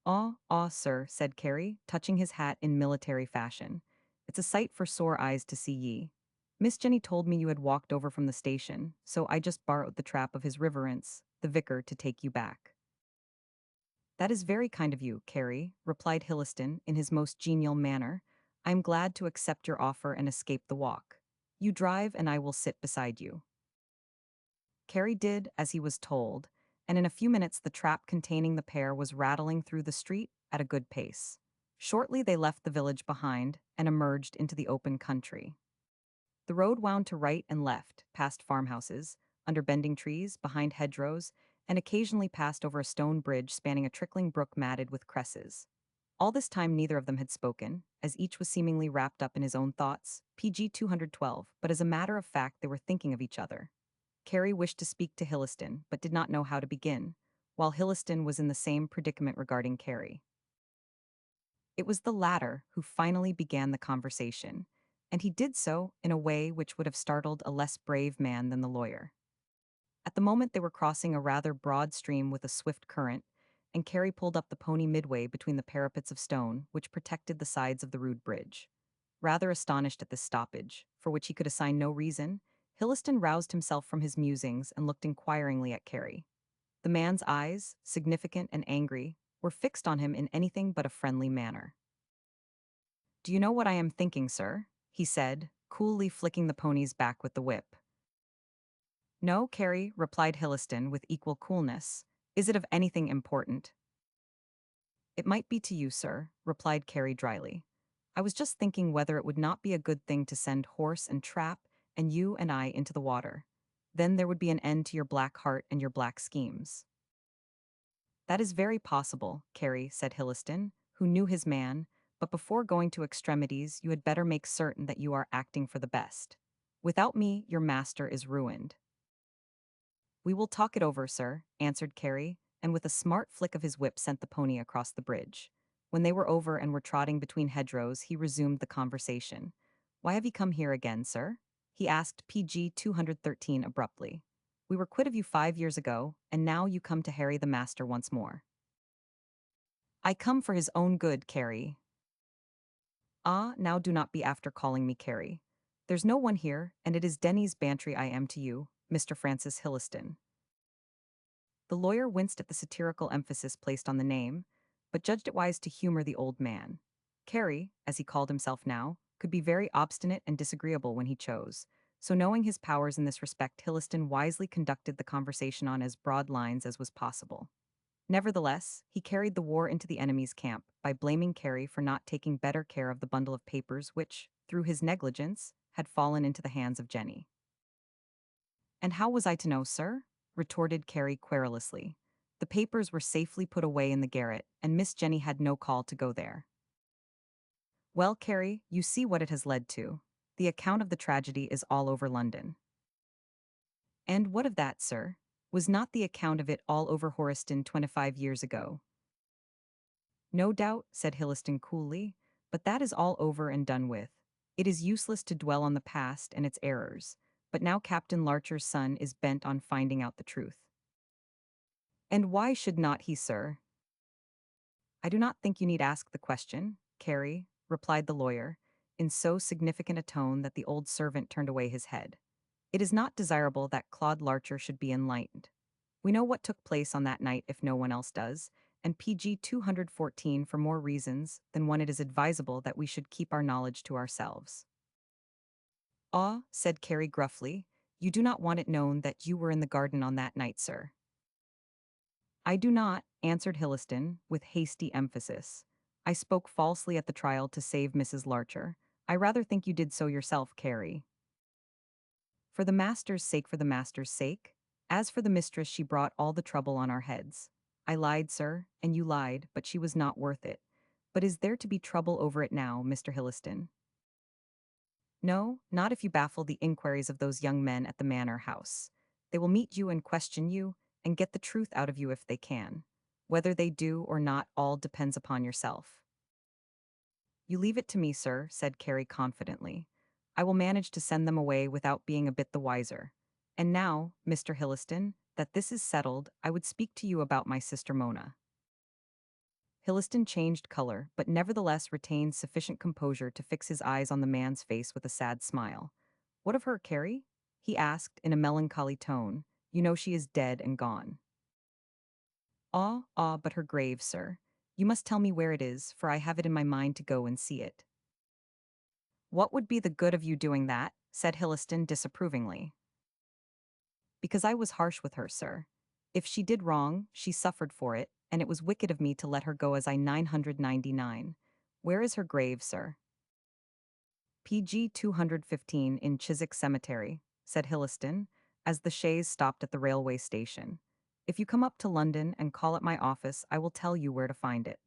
Ah, sir," said Carrie, touching his hat in military fashion. "It's a sight for sore eyes to see ye. Miss Jenny told me you had walked over from the station, so I just borrowed the trap of his riverence, the vicar, to take you back." "That is very kind of you, Carrie," replied Hilliston in his most genial manner. "I am glad to accept your offer and escape the walk. You drive and I will sit beside you." Carrie did as he was told, and in a few minutes the trap containing the pair was rattling through the street at a good pace. Shortly they left the village behind and emerged into the open country. The road wound to right and left, past farmhouses, under bending trees, behind hedgerows, and occasionally passed over a stone bridge spanning a trickling brook matted with cresses. All this time neither of them had spoken, as each was seemingly wrapped up in his own thoughts, PG 212, but as a matter of fact they were thinking of each other. Carrie wished to speak to Hilliston, but did not know how to begin, while Hilliston was in the same predicament regarding Carrie. It was the latter who finally began the conversation, and he did so in a way which would have startled a less brave man than the lawyer. At the moment they were crossing a rather broad stream with a swift current, and Carrie pulled up the pony midway between the parapets of stone which protected the sides of the rude bridge. Rather astonished at this stoppage, for which he could assign no reason, Hilliston roused himself from his musings and looked inquiringly at Carrie. The man's eyes, significant and angry, were fixed on him in anything but a friendly manner. "Do you know what I am thinking, sir?" he said, coolly flicking the pony's back with the whip. "No, Carrie," replied Hilliston with equal coolness. "Is it of anything important?" "It might be to you, sir," replied Carrie dryly. "I was just thinking whether it would not be a good thing to send horse and trap and you and I into the water. Then there would be an end to your black heart and your black schemes." "That is very possible, Carrie," said Hilliston, who knew his man, "but before going to extremities you had better make certain that you are acting for the best. Without me, your master is ruined." "We will talk it over, sir," answered Carrie, and with a smart flick of his whip sent the pony across the bridge. When they were over and were trotting between hedgerows, he resumed the conversation. "Why have you come here again, sir?" he asked PG 213 abruptly. "We were quit of you 5 years ago, and now you come to harry the master once more." "I come for his own good, Carrie." "Ah, now do not be after calling me Carrie. There's no one here, and it is Denny's Bantry I am to you, Mr. Francis Hilliston." The lawyer winced at the satirical emphasis placed on the name, but judged it wise to humor the old man. Carrie, as he called himself now, could be very obstinate and disagreeable when he chose, so knowing his powers in this respect, Hilliston wisely conducted the conversation on as broad lines as was possible. Nevertheless, he carried the war into the enemy's camp by blaming Carrie for not taking better care of the bundle of papers which, through his negligence, had fallen into the hands of Jenny. "And how was I to know, sir?" retorted Carrie querulously. "The papers were safely put away in the garret, and Miss Jenny had no call to go there." "Well, Carrie, you see what it has led to. The account of the tragedy is all over London." "And what of that, sir? Was not the account of it all over Horiston 25 years ago?" "No doubt," said Hilliston coolly, "but that is all over and done with. It is useless to dwell on the past and its errors, but now Captain Larcher's son is bent on finding out the truth." "And why should not he, sir?" "I do not think you need ask the question, Carrie," replied the lawyer, in so significant a tone that the old servant turned away his head. "It is not desirable that Claude Larcher should be enlightened. We know what took place on that night if no one else does, and PG 214 for more reasons than one it is advisable that we should keep our knowledge to ourselves." "Ah," said Carrie gruffly, "you do not want it known that you were in the garden on that night, sir." "I do not," answered Hilliston, with hasty emphasis. "I spoke falsely at the trial to save Mrs. Larcher. I rather think you did so yourself, Carrie." "For the master's sake, for the master's sake? As for the mistress, she brought all the trouble on our heads. I lied, sir, and you lied, but she was not worth it. But is there to be trouble over it now, Mr. Hilliston? No, not if you baffle the inquiries of those young men at the manor house. They will meet you and question you, and get the truth out of you if they can. Whether they do or not all depends upon yourself. You leave it to me, sir, said Carrie confidently. I will manage to send them away without being a bit the wiser. And now, Mr. Hilliston, that this is settled, I would speak to you about my sister Mona. Hilliston changed color, but nevertheless retained sufficient composure to fix his eyes on the man's face with a sad smile. What of her, Carrie? He asked in a melancholy tone. You know she is dead and gone. Ah, ah, but her grave, sir. You must tell me where it is, for I have it in my mind to go and see it. What would be the good of you doing that? Said Hilliston disapprovingly. Because I was harsh with her, sir. If she did wrong, she suffered for it, and it was wicked of me to let her go as I 999. Where is her grave, sir? PG 215 in Chiswick Cemetery, said Hilliston, as the chaise stopped at the railway station. If you come up to London and call at my office, I will tell you where to find it.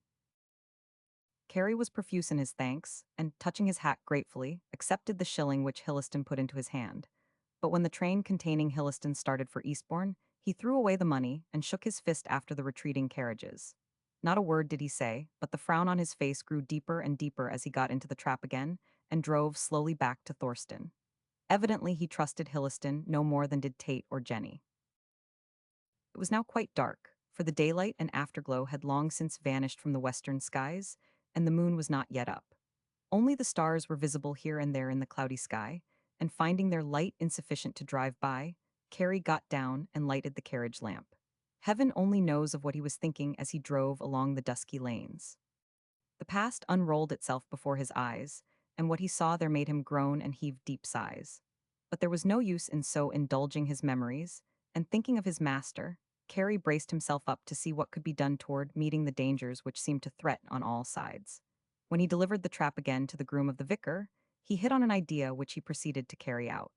Carey was profuse in his thanks, and, touching his hat gratefully, accepted the shilling which Hilliston put into his hand. But when the train containing Hilliston started for Eastbourne, he threw away the money and shook his fist after the retreating carriages. Not a word did he say, but the frown on his face grew deeper and deeper as he got into the trap again and drove slowly back to Thorston. Evidently he trusted Hilliston no more than did Tate or Jenny. It was now quite dark, for the daylight and afterglow had long since vanished from the western skies, and the moon was not yet up. Only the stars were visible here and there in the cloudy sky, and finding their light insufficient to drive by, Carey got down and lighted the carriage lamp. Heaven only knows of what he was thinking as he drove along the dusky lanes. The past unrolled itself before his eyes, and what he saw there made him groan and heave deep sighs. But there was no use in so indulging his memories, and thinking of his master, Carey braced himself up to see what could be done toward meeting the dangers which seemed to threaten on all sides. When he delivered the trap again to the groom of the vicar, he hit on an idea which he proceeded to carry out.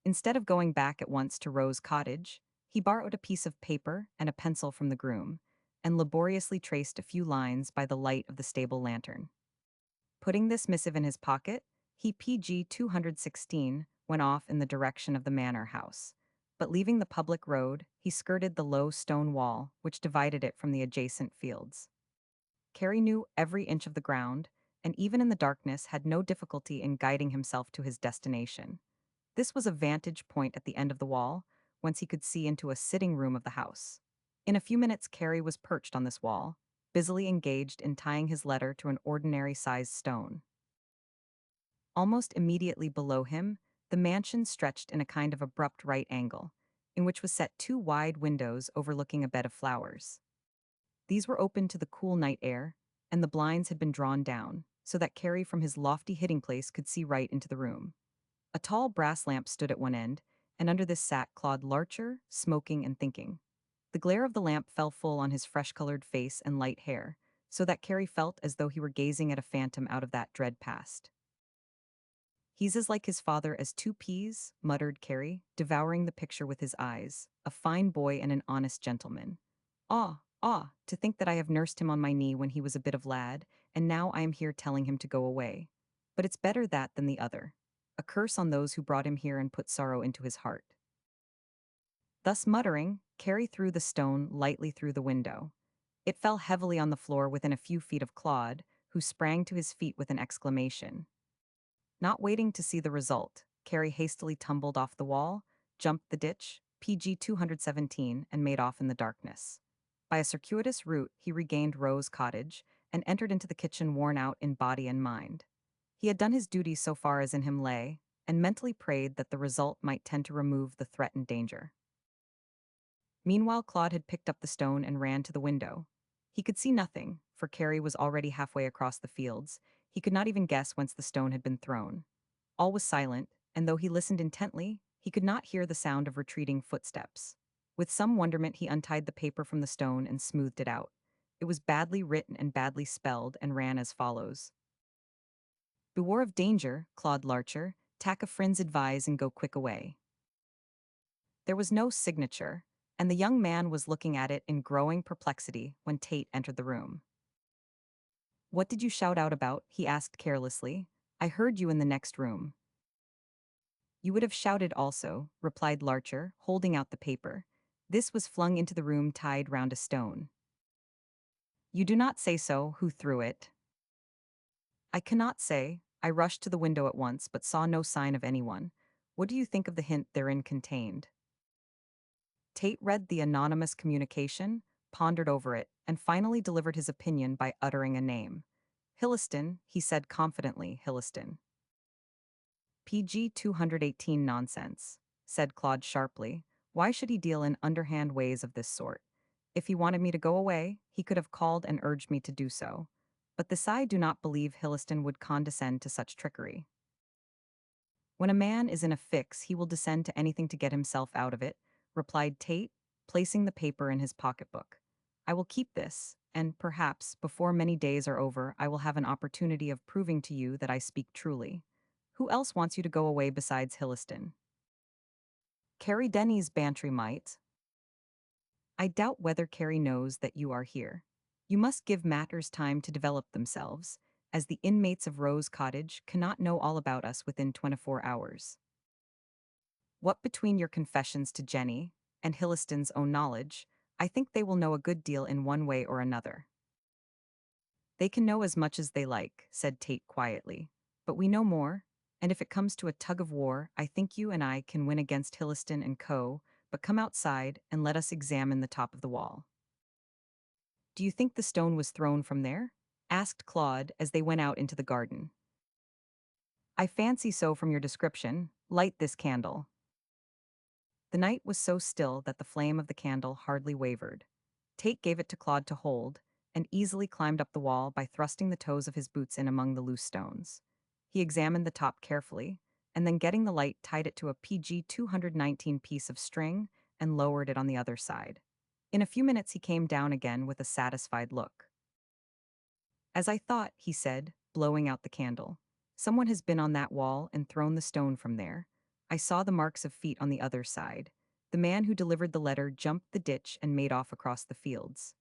Instead of going back at once to Rose Cottage, he borrowed a piece of paper and a pencil from the groom, and laboriously traced a few lines by the light of the stable lantern. Putting this missive in his pocket, he PG 216 went off in the direction of the manor house. But leaving the public road, he skirted the low stone wall which divided it from the adjacent fields. Carey knew every inch of the ground, and even in the darkness had no difficulty in guiding himself to his destination. This was a vantage point at the end of the wall, whence he could see into a sitting room of the house. In a few minutes Carey was perched on this wall, busily engaged in tying his letter to an ordinary-sized stone. Almost immediately below him, the mansion stretched in a kind of abrupt right angle, in which was set two wide windows overlooking a bed of flowers. These were open to the cool night air, and the blinds had been drawn down, so that Carey from his lofty hitting place could see right into the room. A tall brass lamp stood at one end, and under this sat Claude Larcher, smoking and thinking. The glare of the lamp fell full on his fresh-colored face and light hair, so that Carey felt as though he were gazing at a phantom out of that dread past. He's as like his father as two peas, muttered Carey, devouring the picture with his eyes, a fine boy and an honest gentleman. Ah, ah, to think that I have nursed him on my knee when he was a bit of lad, and now I am here telling him to go away. But it's better that than the other. A curse on those who brought him here and put sorrow into his heart. Thus muttering, Carey threw the stone lightly through the window. It fell heavily on the floor within a few feet of Claude, who sprang to his feet with an exclamation. Not waiting to see the result, Carey hastily tumbled off the wall, jumped the ditch, PG 217, and made off in the darkness. By a circuitous route, he regained Rose Cottage and entered into the kitchen worn out in body and mind. He had done his duty so far as in him lay, and mentally prayed that the result might tend to remove the threatened danger. Meanwhile, Claude had picked up the stone and ran to the window. He could see nothing, for Carey was already halfway across the fields. He could not even guess whence the stone had been thrown. All was silent, and though he listened intently, he could not hear the sound of retreating footsteps. With some wonderment he untied the paper from the stone and smoothed it out. It was badly written and badly spelled, and ran as follows. Beware of danger, Claude Larcher, tack a friends advise and go quick away. There was no signature, and the young man was looking at it in growing perplexity when Tate entered the room. "What did you shout out about?" he asked carelessly. "I heard you in the next room." "You would have shouted also," replied Larcher, holding out the paper. "This was flung into the room tied round a stone." "You do not say so. Who threw it?" "I cannot say. I rushed to the window at once, but saw no sign of anyone. What do you think of the hint therein contained?" Tate read the anonymous communication, pondered over it, and finally delivered his opinion by uttering a name. "Hilliston," he said confidently. "Hilliston." "PG 218 nonsense," said Claude sharply. "Why should he deal in underhand ways of this sort? If he wanted me to go away, he could have called and urged me to do so. But this I do not believe Hilliston would condescend to such trickery. When a man is in a fix, he will descend to anything to get himself out of it," replied Tate, placing the paper in his pocketbook. "I will keep this, and perhaps, before many days are over, I will have an opportunity of proving to you that I speak truly. Who else wants you to go away besides Hilliston?" "Carrie Denny's Bantry might." "I doubt whether Carrie knows that you are here. You must give matters time to develop themselves, as the inmates of Rose Cottage cannot know all about us within 24 hours. What between your confessions to Jenny and Hilliston's own knowledge, I think they will know a good deal in one way or another." "They can know as much as they like," said Tate quietly. "But we know more, and if it comes to a tug of war, I think you and I can win against Hilliston and Co., but come outside and let us examine the top of the wall." "Do you think the stone was thrown from there?" asked Claude as they went out into the garden. "I fancy so from your description. Light this candle." The night was so still that the flame of the candle hardly wavered. Tate gave it to Claude to hold, and easily climbed up the wall by thrusting the toes of his boots in among the loose stones. He examined the top carefully, and then getting the light tied it to a PG 219 piece of string and lowered it on the other side. In a few minutes he came down again with a satisfied look. "As I thought," he said, blowing out the candle. "Someone has been on that wall and thrown the stone from there. I saw the marks of feet on the other side. The man who delivered the letter jumped the ditch and made off across the fields."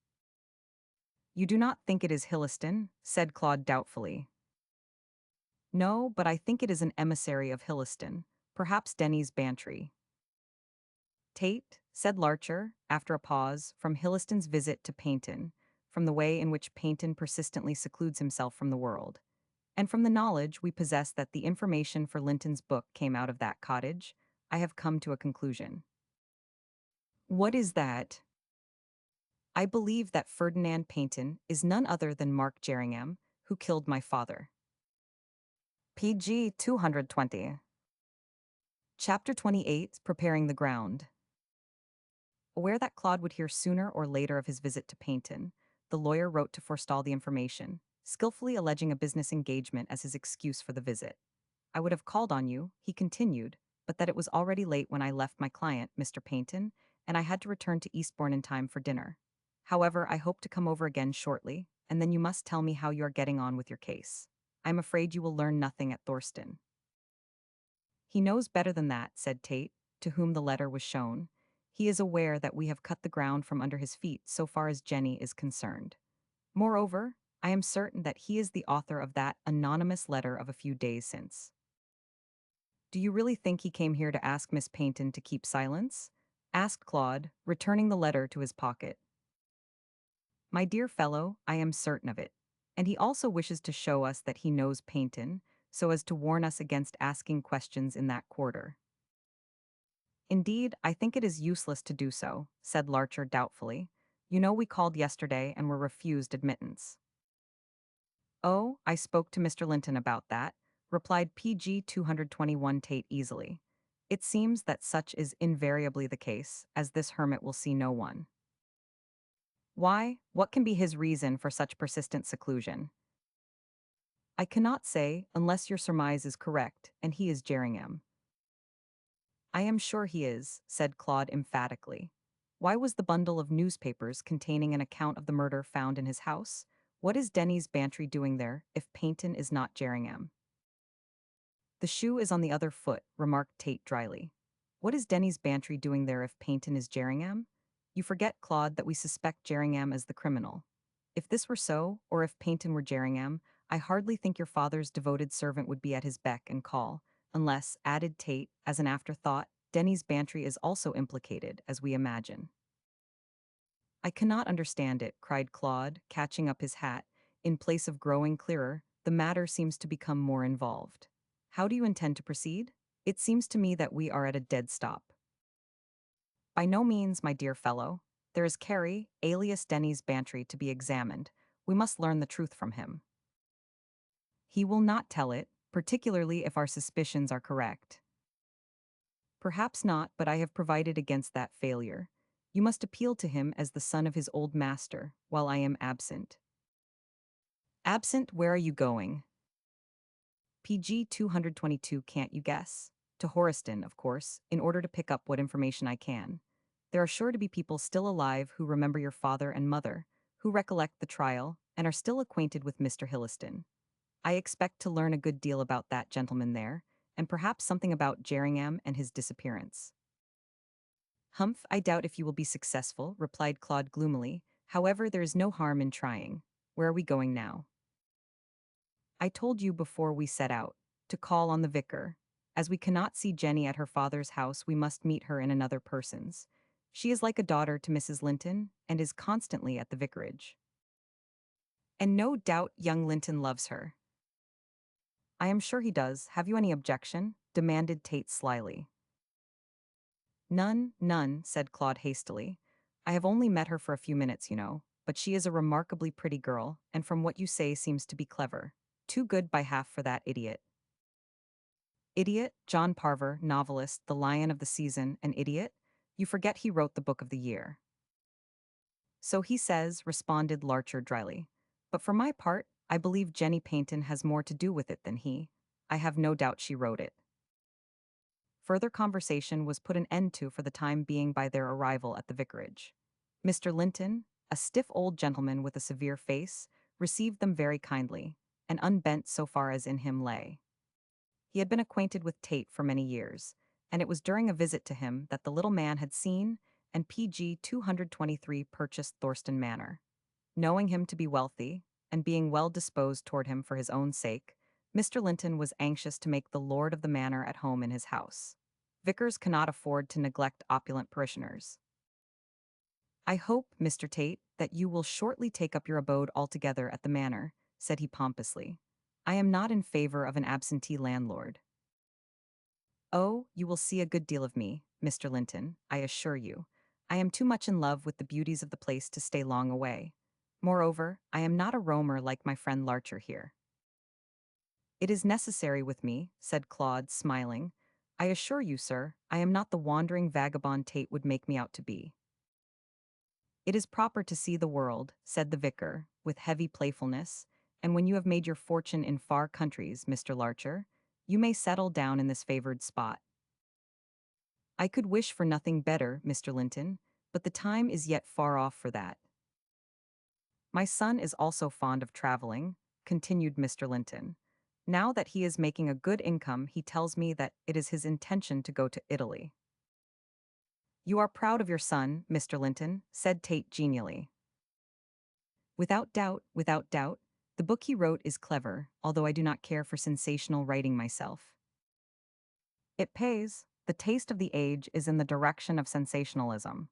"You do not think it is Hilliston?" said Claude doubtfully. "No, but I think it is an emissary of Hilliston, perhaps Denny's Bantry." "Tate," said Larcher, after a pause, "from Hilliston's visit to Paynton, from the way in which Paynton persistently secludes himself from the world, and from the knowledge we possess that the information for Linton's book came out of that cottage, I have come to a conclusion." "What is that?" "I believe that Ferdinand Paynton is none other than Mark Jerringham, who killed my father." PG 220. Chapter 28, Preparing the Ground. Aware that Claude would hear sooner or later of his visit to Paynton, the lawyer wrote to forestall the information, skillfully alleging a business engagement as his excuse for the visit. "I would have called on you," he continued, "but that it was already late when I left my client, Mr. Paynton, and I had to return to Eastbourne in time for dinner. However, I hope to come over again shortly, and then you must tell me how you are getting on with your case. I am afraid you will learn nothing at Thorston." "He knows better than that," said Tate, to whom the letter was shown. "He is aware that we have cut the ground from under his feet so far as Jenny is concerned. Moreover, I am certain that he is the author of that anonymous letter of a few days since." "Do you really think he came here to ask Miss Paynton to keep silence?" asked Claude, returning the letter to his pocket. "My dear fellow, I am certain of it. And he also wishes to show us that he knows Paynton, so as to warn us against asking questions in that quarter." "Indeed, I think it is useless to do so," said Larcher doubtfully. "You know we called yesterday and were refused admittance." "Oh, I spoke to Mr. Linton about that," replied PG 221 Tate easily. "It seems that such is invariably the case, as this hermit will see no one." "Why, what can be his reason for such persistent seclusion?" "I cannot say, unless your surmise is correct, and he is Jerringham." "I am sure he is," said Claude emphatically. "Why was the bundle of newspapers containing an account of the murder found in his house? What is Denny's Bantry doing there, if Paynton is not Jerringham?" "The shoe is on the other foot," remarked Tate dryly. "What is Denny's Bantry doing there if Paynton is Jerringham? You forget, Claude, that we suspect Jerringham as the criminal. If this were so, or if Paynton were Jerringham, I hardly think your father's devoted servant would be at his beck and call, unless, added Tate, as an afterthought, Denny's Bantry is also implicated, as we imagine. I cannot understand it, cried Claude, catching up his hat. In place of growing clearer, the matter seems to become more involved. How do you intend to proceed? It seems to me that we are at a dead stop. By no means, my dear fellow. There is Carey, alias Denny's Bantry, to be examined. We must learn the truth from him. He will not tell it, particularly if our suspicions are correct. Perhaps not, but I have provided against that failure. You must appeal to him as the son of his old master, while I am absent. Absent, where are you going? PG 222, can't you guess? To Horiston, of course, in order to pick up what information I can. There are sure to be people still alive who remember your father and mother, who recollect the trial, and are still acquainted with Mr. Hilliston. I expect to learn a good deal about that gentleman there, and perhaps something about Jerringham and his disappearance. Humph, I doubt if you will be successful, replied Claude gloomily. However, there is no harm in trying. Where are we going now? I told you before we set out, to call on the vicar. As we cannot see Jenny at her father's house, we must meet her in another person's. She is like a daughter to Mrs. Linton, and is constantly at the vicarage. And no doubt young Linton loves her. I am sure he does. Have you any objection? Demanded Tate slyly. None, none, said Claude hastily. I have only met her for a few minutes, you know, but she is a remarkably pretty girl, and from what you say seems to be clever. Too good by half for that idiot. Idiot? John Parver, novelist, the lion of the season, an idiot? You forget he wrote the book of the year. So he says, responded Larcher dryly. But for my part, I believe Jenny Paynton has more to do with it than he. I have no doubt she wrote it. Further conversation was put an end to for the time being by their arrival at the vicarage. Mr. Linton, a stiff old gentleman with a severe face, received them very kindly, and unbent so far as in him lay. He had been acquainted with Tate for many years, and it was during a visit to him that the little man had seen and PG 223 purchased Thorston Manor. Knowing him to be wealthy, and being well disposed toward him for his own sake, Mr. Linton was anxious to make the lord of the manor at home in his house. Vicars cannot afford to neglect opulent parishioners. I hope, Mr. Tate, that you will shortly take up your abode altogether at the manor, said he pompously. I am not in favor of an absentee landlord. Oh, you will see a good deal of me, Mr. Linton, I assure you. I am too much in love with the beauties of the place to stay long away. Moreover, I am not a roamer like my friend Larcher here. It is necessary with me, said Claude, smiling. I assure you, sir, I am not the wandering vagabond Tate would make me out to be. It is proper to see the world, said the vicar, with heavy playfulness, and when you have made your fortune in far countries, Mr. Larcher, you may settle down in this favored spot. I could wish for nothing better, Mr. Linton, but the time is yet far off for that. My son is also fond of traveling, continued Mr. Linton. Now that he is making a good income, he tells me that it is his intention to go to Italy. You are proud of your son, Mr. Linton, said Tate genially. Without doubt, without doubt, the book he wrote is clever, although I do not care for sensational writing myself. It pays. The taste of the age is in the direction of sensationalism.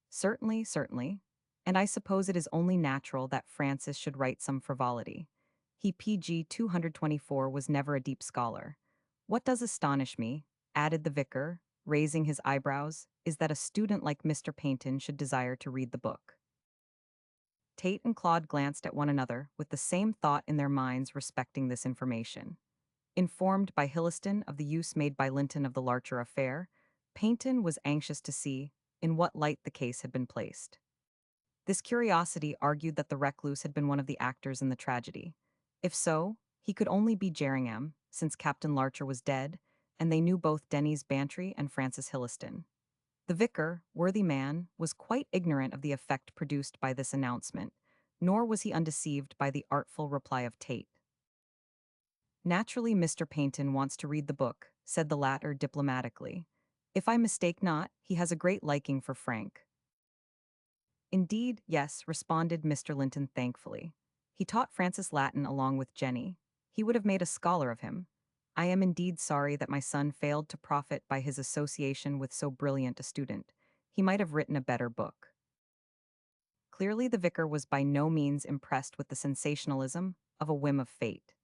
Certainly, certainly. And I suppose it is only natural that Francis should write some frivolity. He PG 224 was never a deep scholar. What does astonish me, added the vicar, raising his eyebrows, is that a student like Mr. Paynton should desire to read the book. Tate and Claude glanced at one another with the same thought in their minds respecting this information. Informed by Hilliston of the use made by Linton of the Larcher affair, Paynton was anxious to see in what light the case had been placed. This curiosity argued that the recluse had been one of the actors in the tragedy. If so, he could only be Jerringham, since Captain Larcher was dead, and they knew both Denny's Bantry and Francis Hilliston. The vicar, worthy man, was quite ignorant of the effect produced by this announcement, nor was he undeceived by the artful reply of Tate. Naturally, Mr. Paynton wants to read the book, said the latter diplomatically. If I mistake not, he has a great liking for Frank. Indeed, yes, responded Mr. Linton thankfully. He taught Francis Latin along with Jenny. He would have made a scholar of him. I am indeed sorry that my son failed to profit by his association with so brilliant a student. He might have written a better book. Clearly, the vicar was by no means impressed with the sensationalism of a whim of fate,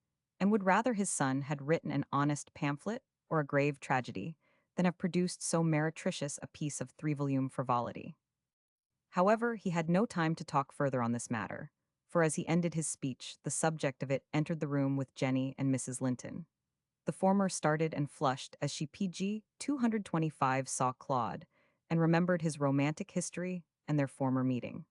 and would rather his son had written an honest pamphlet or a grave tragedy than have produced so meretricious a piece of three-volume frivolity. However, he had no time to talk further on this matter, for as he ended his speech, the subject of it entered the room with Jenny and Mrs. Linton. The former started and flushed as she PG 225 saw Claude, and remembered his romantic history and their former meeting.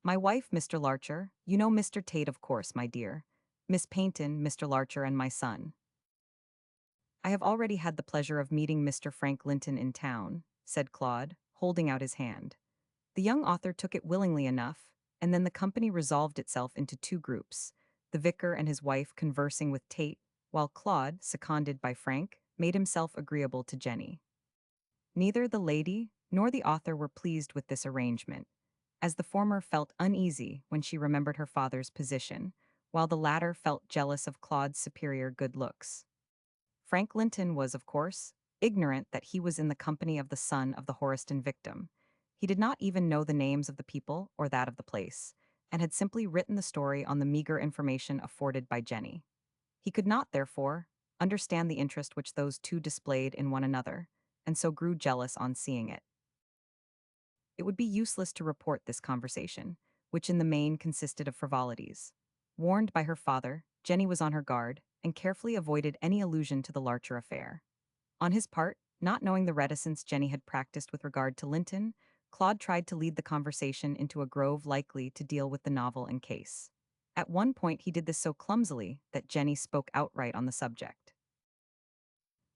My wife, Mr. Larcher, you know Mr. Tate, of course, my dear. Miss Paynton, Mr. Larcher, and my son. I have already had the pleasure of meeting Mr. Frank Linton in town, said Claude, holding out his hand. The young author took it willingly enough, and then the company resolved itself into two groups, the vicar and his wife conversing with Tate, while Claude, seconded by Frank, made himself agreeable to Jenny. Neither the lady nor the author were pleased with this arrangement, as the former felt uneasy when she remembered her father's position, while the latter felt jealous of Claude's superior good looks. Frank Linton was, of course, ignorant that he was in the company of the son of the Horiston victim. He did not even know the names of the people or that of the place, and had simply written the story on the meager information afforded by Jenny. He could not, therefore, understand the interest which those two displayed in one another, and so grew jealous on seeing it. It would be useless to report this conversation, which in the main consisted of frivolities. Warned by her father, Jenny was on her guard, and carefully avoided any allusion to the Larcher affair. On his part, not knowing the reticence Jenny had practiced with regard to Linton, Claude tried to lead the conversation into a grove likely to deal with the novel and case. At one point he did this so clumsily that Jenny spoke outright on the subject.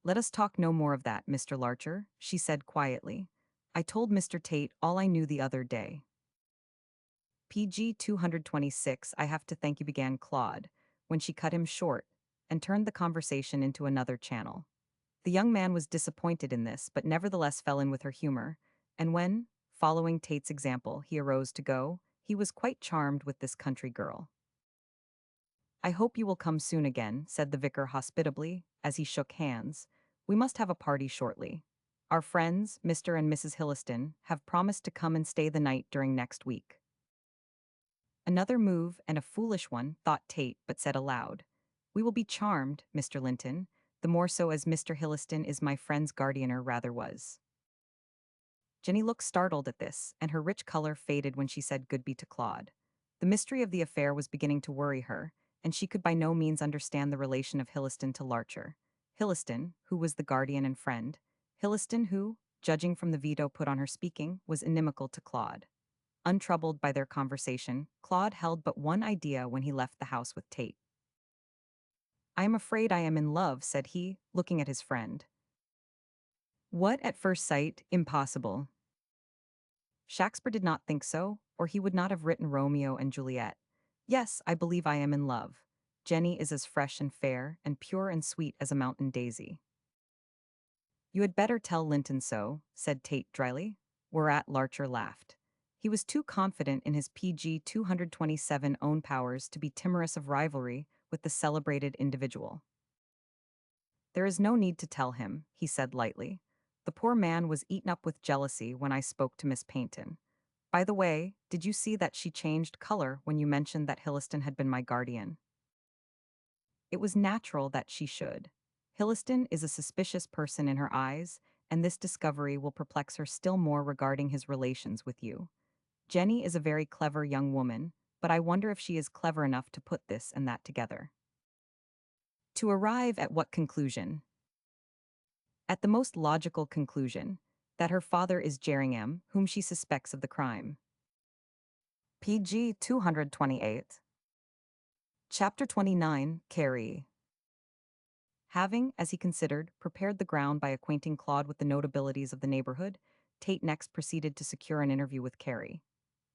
"Let us talk no more of that, Mr. Larcher," she said quietly. "I told Mr. Tate all I knew the other day." PG 226, I have to thank you, began Claude, when she cut him short and turned the conversation into another channel. The young man was disappointed in this, but nevertheless fell in with her humor, and when, following Tate's example, he arose to go, he was quite charmed with this country girl. "I hope you will come soon again," said the vicar hospitably, as he shook hands. "We must have a party shortly. Our friends, Mr. and Mrs. Hilliston, have promised to come and stay the night during next week." Another move, and a foolish one, thought Tate, but said aloud, "We will be charmed, Mr. Linton, the more so as Mr. Hilliston is my friend's guardian, or rather was." Jenny looked startled at this, and her rich color faded when she said goodby to Claude. The mystery of the affair was beginning to worry her, and she could by no means understand the relation of Hilliston to Larcher. Hilliston, who was the guardian and friend. Hilliston who, judging from the veto put on her speaking, was inimical to Claude. Untroubled by their conversation, Claude held but one idea when he left the house with Tate. "I am afraid I am in love," said he, looking at his friend. "What, at first sight? Impossible." Shakespeare did not think so, or he would not have written Romeo and Juliet. "Yes, I believe I am in love. Jenny is as fresh and fair and pure and sweet as a mountain daisy." "You had better tell Linton so," said Tate dryly, whereat Larcher laughed. He was too confident in his PG 227 own powers to be timorous of rivalry with the celebrated individual. "There is no need to tell him," he said lightly. "The poor man was eaten up with jealousy when I spoke to Miss Paynton. By the way, did you see that she changed color when you mentioned that Hilliston had been my guardian?" It was natural that she should. Hilliston is a suspicious person in her eyes, and this discovery will perplex her still more regarding his relations with you. Jenny is a very clever young woman, but I wonder if she is clever enough to put this and that together. To arrive at what conclusion? At the most logical conclusion, that her father is Jerringham, whom she suspects of the crime. PG 228. Chapter 29, Carrie. Having, as he considered, prepared the ground by acquainting Claude with the notabilities of the neighborhood, Tate next proceeded to secure an interview with Carrie.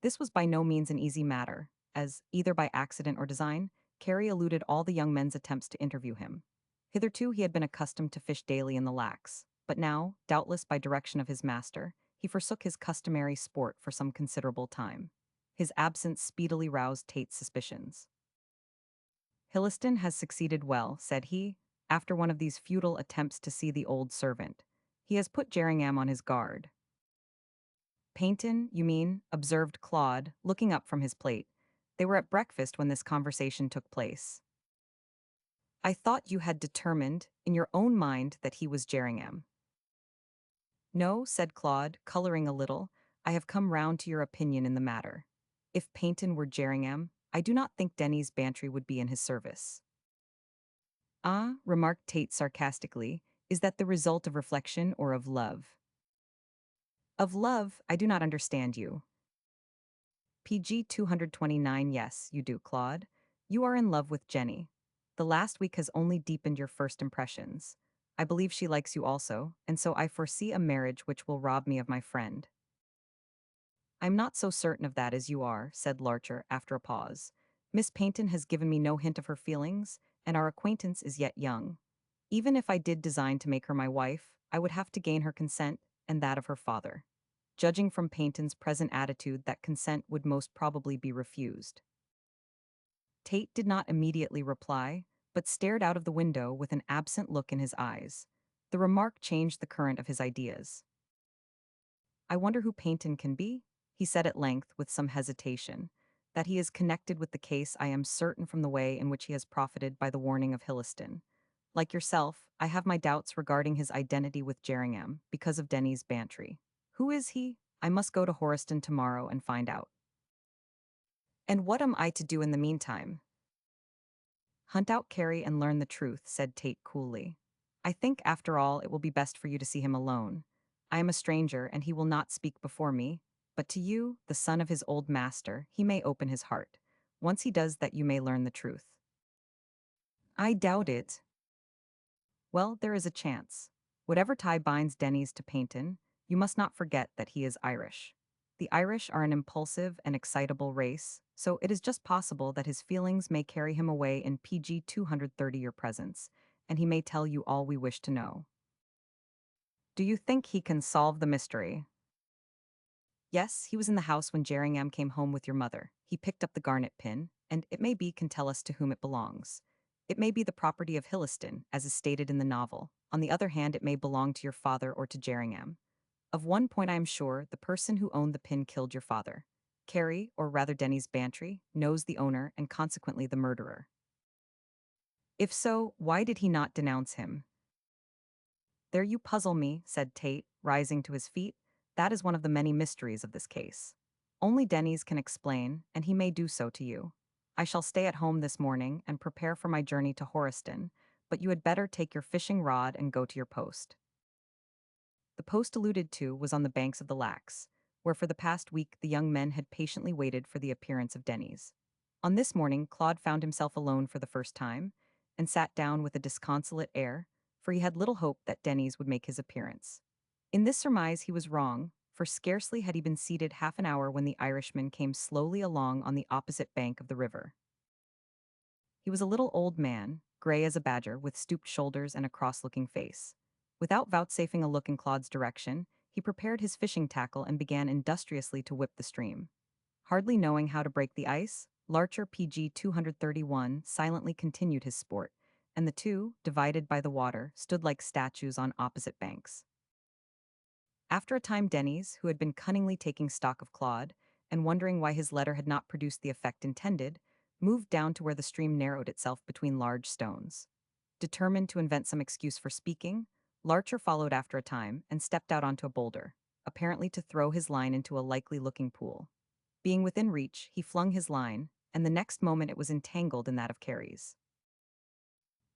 This was by no means an easy matter, as, either by accident or design, Carrie eluded all the young men's attempts to interview him. Hitherto he had been accustomed to fish daily in the lacs, but now, doubtless by direction of his master, he he forsook his customary sport for some considerable time. His absence speedily roused Tate's suspicions. Hilliston has succeeded well, said he, after one of these futile attempts to see the old servant. He has put Jerningham on his guard. Paynton, you mean, observed Claude, looking up from his plate. They were at breakfast when this conversation took place. I thought you had determined, in your own mind, that he was Jerningham. No, said Claude, coloring a little, I have come round to your opinion in the matter. If Paynton were Jerningham, I do not think Denny's Bantry would be in his service. Ah, remarked Tate sarcastically, is that the result of reflection or of love? Of love, I do not understand you. PG 229. Yes, you do, Claude. You are in love with Jenny. The last week has only deepened your first impressions. I believe she likes you also, and so I foresee a marriage which will rob me of my friend. I'm not so certain of that as you are, said Larcher after a pause. Miss Paynton has given me no hint of her feelings, and our acquaintance is yet young. Even if I did design to make her my wife, I would have to gain her consent, and that of her father. Judging from Paynton's present attitude, that consent would most probably be refused. Tate did not immediately reply, but stared out of the window with an absent look in his eyes. The remark changed the current of his ideas. I wonder who Paynton can be, he said at length with some hesitation. That he is connected with the case I am certain from the way in which he has profited by the warning of Hilliston. Like yourself, I have my doubts regarding his identity with Jerningham because of Denny's Bantry. Who is he? I must go to Horiston tomorrow and find out. And what am I to do in the meantime? Hunt out Carey and learn the truth, said Tate coolly. I think, after all, it will be best for you to see him alone. I am a stranger, and he will not speak before me, but to you, the son of his old master, he may open his heart. Once he does that, you may learn the truth. I doubt it. Well, there is a chance. Whatever tie binds Denny's to Paynton, you must not forget that he is Irish. The Irish are an impulsive and excitable race, so it is just possible that his feelings may carry him away in PG 230 your presence, and he may tell you all we wish to know. Do you think he can solve the mystery? Yes, he was in the house when Jerningham came home with your mother. He picked up the garnet pin, and it may be can tell us to whom it belongs. It may be the property of Hilliston, as is stated in the novel. On the other hand, it may belong to your father or to Jerningham. Of one point I am sure, the person who owned the pin killed your father. Carey, or rather Denny's Bantry, knows the owner and consequently the murderer. If so, why did he not denounce him? There you puzzle me, said Tate, rising to his feet. That is one of the many mysteries of this case. Only Denny's can explain, and he may do so to you. I shall stay at home this morning and prepare for my journey to Horiston, but you had better take your fishing rod and go to your post. The post alluded to was on the banks of the Lacs, where for the past week the young men had patiently waited for the appearance of Denny's. On this morning, Claude found himself alone for the first time, and sat down with a disconsolate air, for he had little hope that Denny's would make his appearance. In this surmise he was wrong, for scarcely had he been seated half an hour when the Irishman came slowly along on the opposite bank of the river. He was a little old man, gray as a badger, with stooped shoulders and a cross-looking face. Without vouchsafing a look in Claude's direction, he prepared his fishing tackle and began industriously to whip the stream. Hardly knowing how to break the ice, Larcher PG 231 silently continued his sport, and the two, divided by the water, stood like statues on opposite banks. After a time Denny's, who had been cunningly taking stock of Claude, and wondering why his letter had not produced the effect intended, moved down to where the stream narrowed itself between large stones. Determined to invent some excuse for speaking, Larcher followed after a time and stepped out onto a boulder, apparently to throw his line into a likely-looking pool. Being within reach, he flung his line, and the next moment it was entangled in that of Carey's.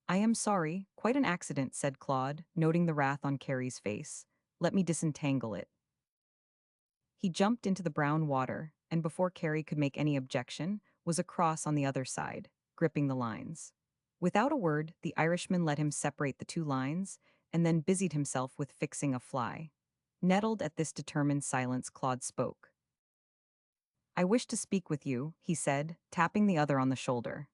I am sorry, quite an accident, said Claude, noting the wrath on Carey's face. Let me disentangle it. He jumped into the brown water, and before Carey could make any objection, was across on the other side, gripping the lines. Without a word, the Irishman let him separate the two lines, and then busied himself with fixing a fly. Nettled at this determined silence, Claude spoke. I wish to speak with you, he said, tapping the other on the shoulder.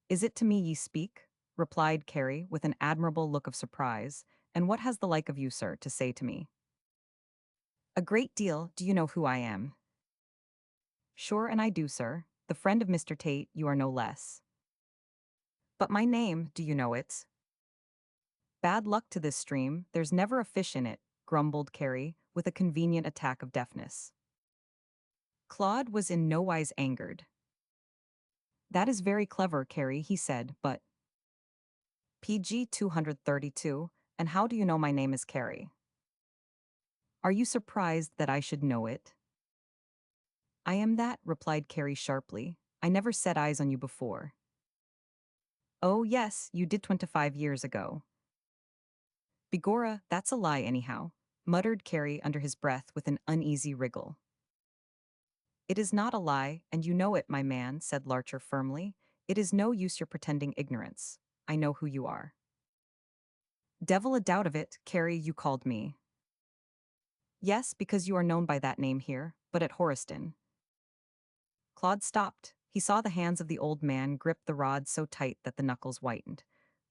Is it to me ye speak? Replied Carey, with an admirable look of surprise. And what has the like of you, sir, to say to me? A great deal. Do you know who I am? Sure, and I do, sir. The friend of Mr. Tate, you are no less. But my name, do you know it? Bad luck to this stream, there's never a fish in it, grumbled Carrie, with a convenient attack of deafness. Claude was in no wise angered. That is very clever, Carrie, he said, but PG 232, and how do you know my name is Carrie? Are you surprised that I should know it? I am that, replied Carrie sharply. I never set eyes on you before. Oh, yes, you did 25 years ago. Begorra, that's a lie anyhow, muttered Carrie under his breath with an uneasy wriggle. It is not a lie, and you know it, my man, said Larcher firmly. It is no use your pretending ignorance. I know who you are. Devil a doubt of it, Carrie, you called me. Yes, because you are known by that name here, but at Horiston. Claude stopped. He saw the hands of the old man grip the rod so tight that the knuckles whitened.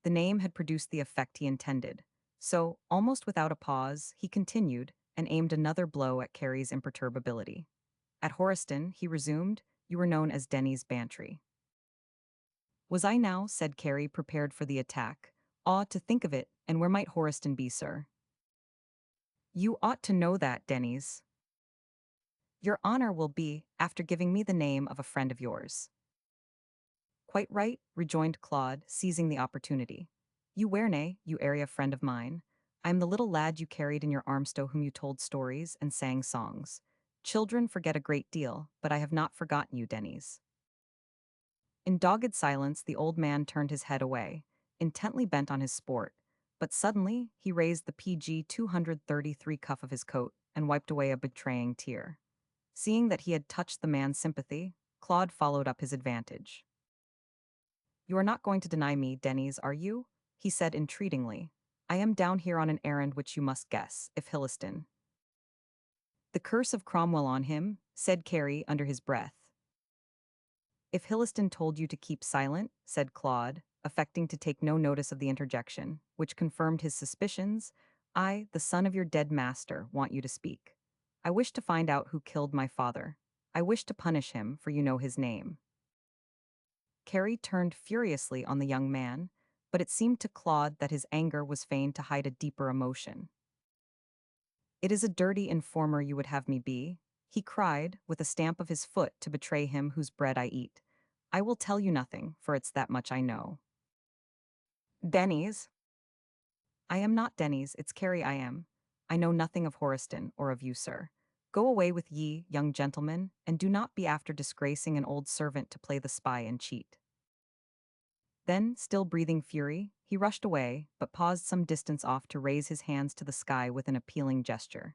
The name had produced the effect he intended. So, almost without a pause, he continued and aimed another blow at Carrie's imperturbability. At Horiston, he resumed, you were known as Denny's Bantry. Was I now, said Carrie, prepared for the attack. Ah, to think of it, and where might Horiston be, sir? You ought to know that, Denny's. Your honor will be, after giving me the name of a friend of yours. Quite right, rejoined Claude, seizing the opportunity. You Wernay, you area friend of mine. I am the little lad you carried in your armstow whom you told stories and sang songs. Children forget a great deal, but I have not forgotten you, Denny's. In dogged silence, the old man turned his head away, intently bent on his sport, but suddenly he raised the PG 233 cuff of his coat and wiped away a betraying tear. Seeing that he had touched the man's sympathy, Claude followed up his advantage. You are not going to deny me, Denny's, are you? He said entreatingly. I am down here on an errand which you must guess, if Hilliston. The curse of Cromwell on him, said Carrie under his breath. If Hilliston told you to keep silent, said Claude, affecting to take no notice of the interjection, which confirmed his suspicions, I, the son of your dead master, want you to speak. I wish to find out who killed my father. I wish to punish him, for you know his name. Carrie turned furiously on the young man, but it seemed to Claude that his anger was feigned to hide a deeper emotion. It is a dirty informer you would have me be, he cried, with a stamp of his foot to betray him whose bread I eat. I will tell you nothing, for it's that much I know. Denny's? I am not Denny's, it's Carrie I am. I know nothing of Horiston or of you, sir. Go away with ye, young gentlemen, and do not be after disgracing an old servant to play the spy and cheat. Then, still breathing fury, he rushed away, but paused some distance off to raise his hands to the sky with an appealing gesture.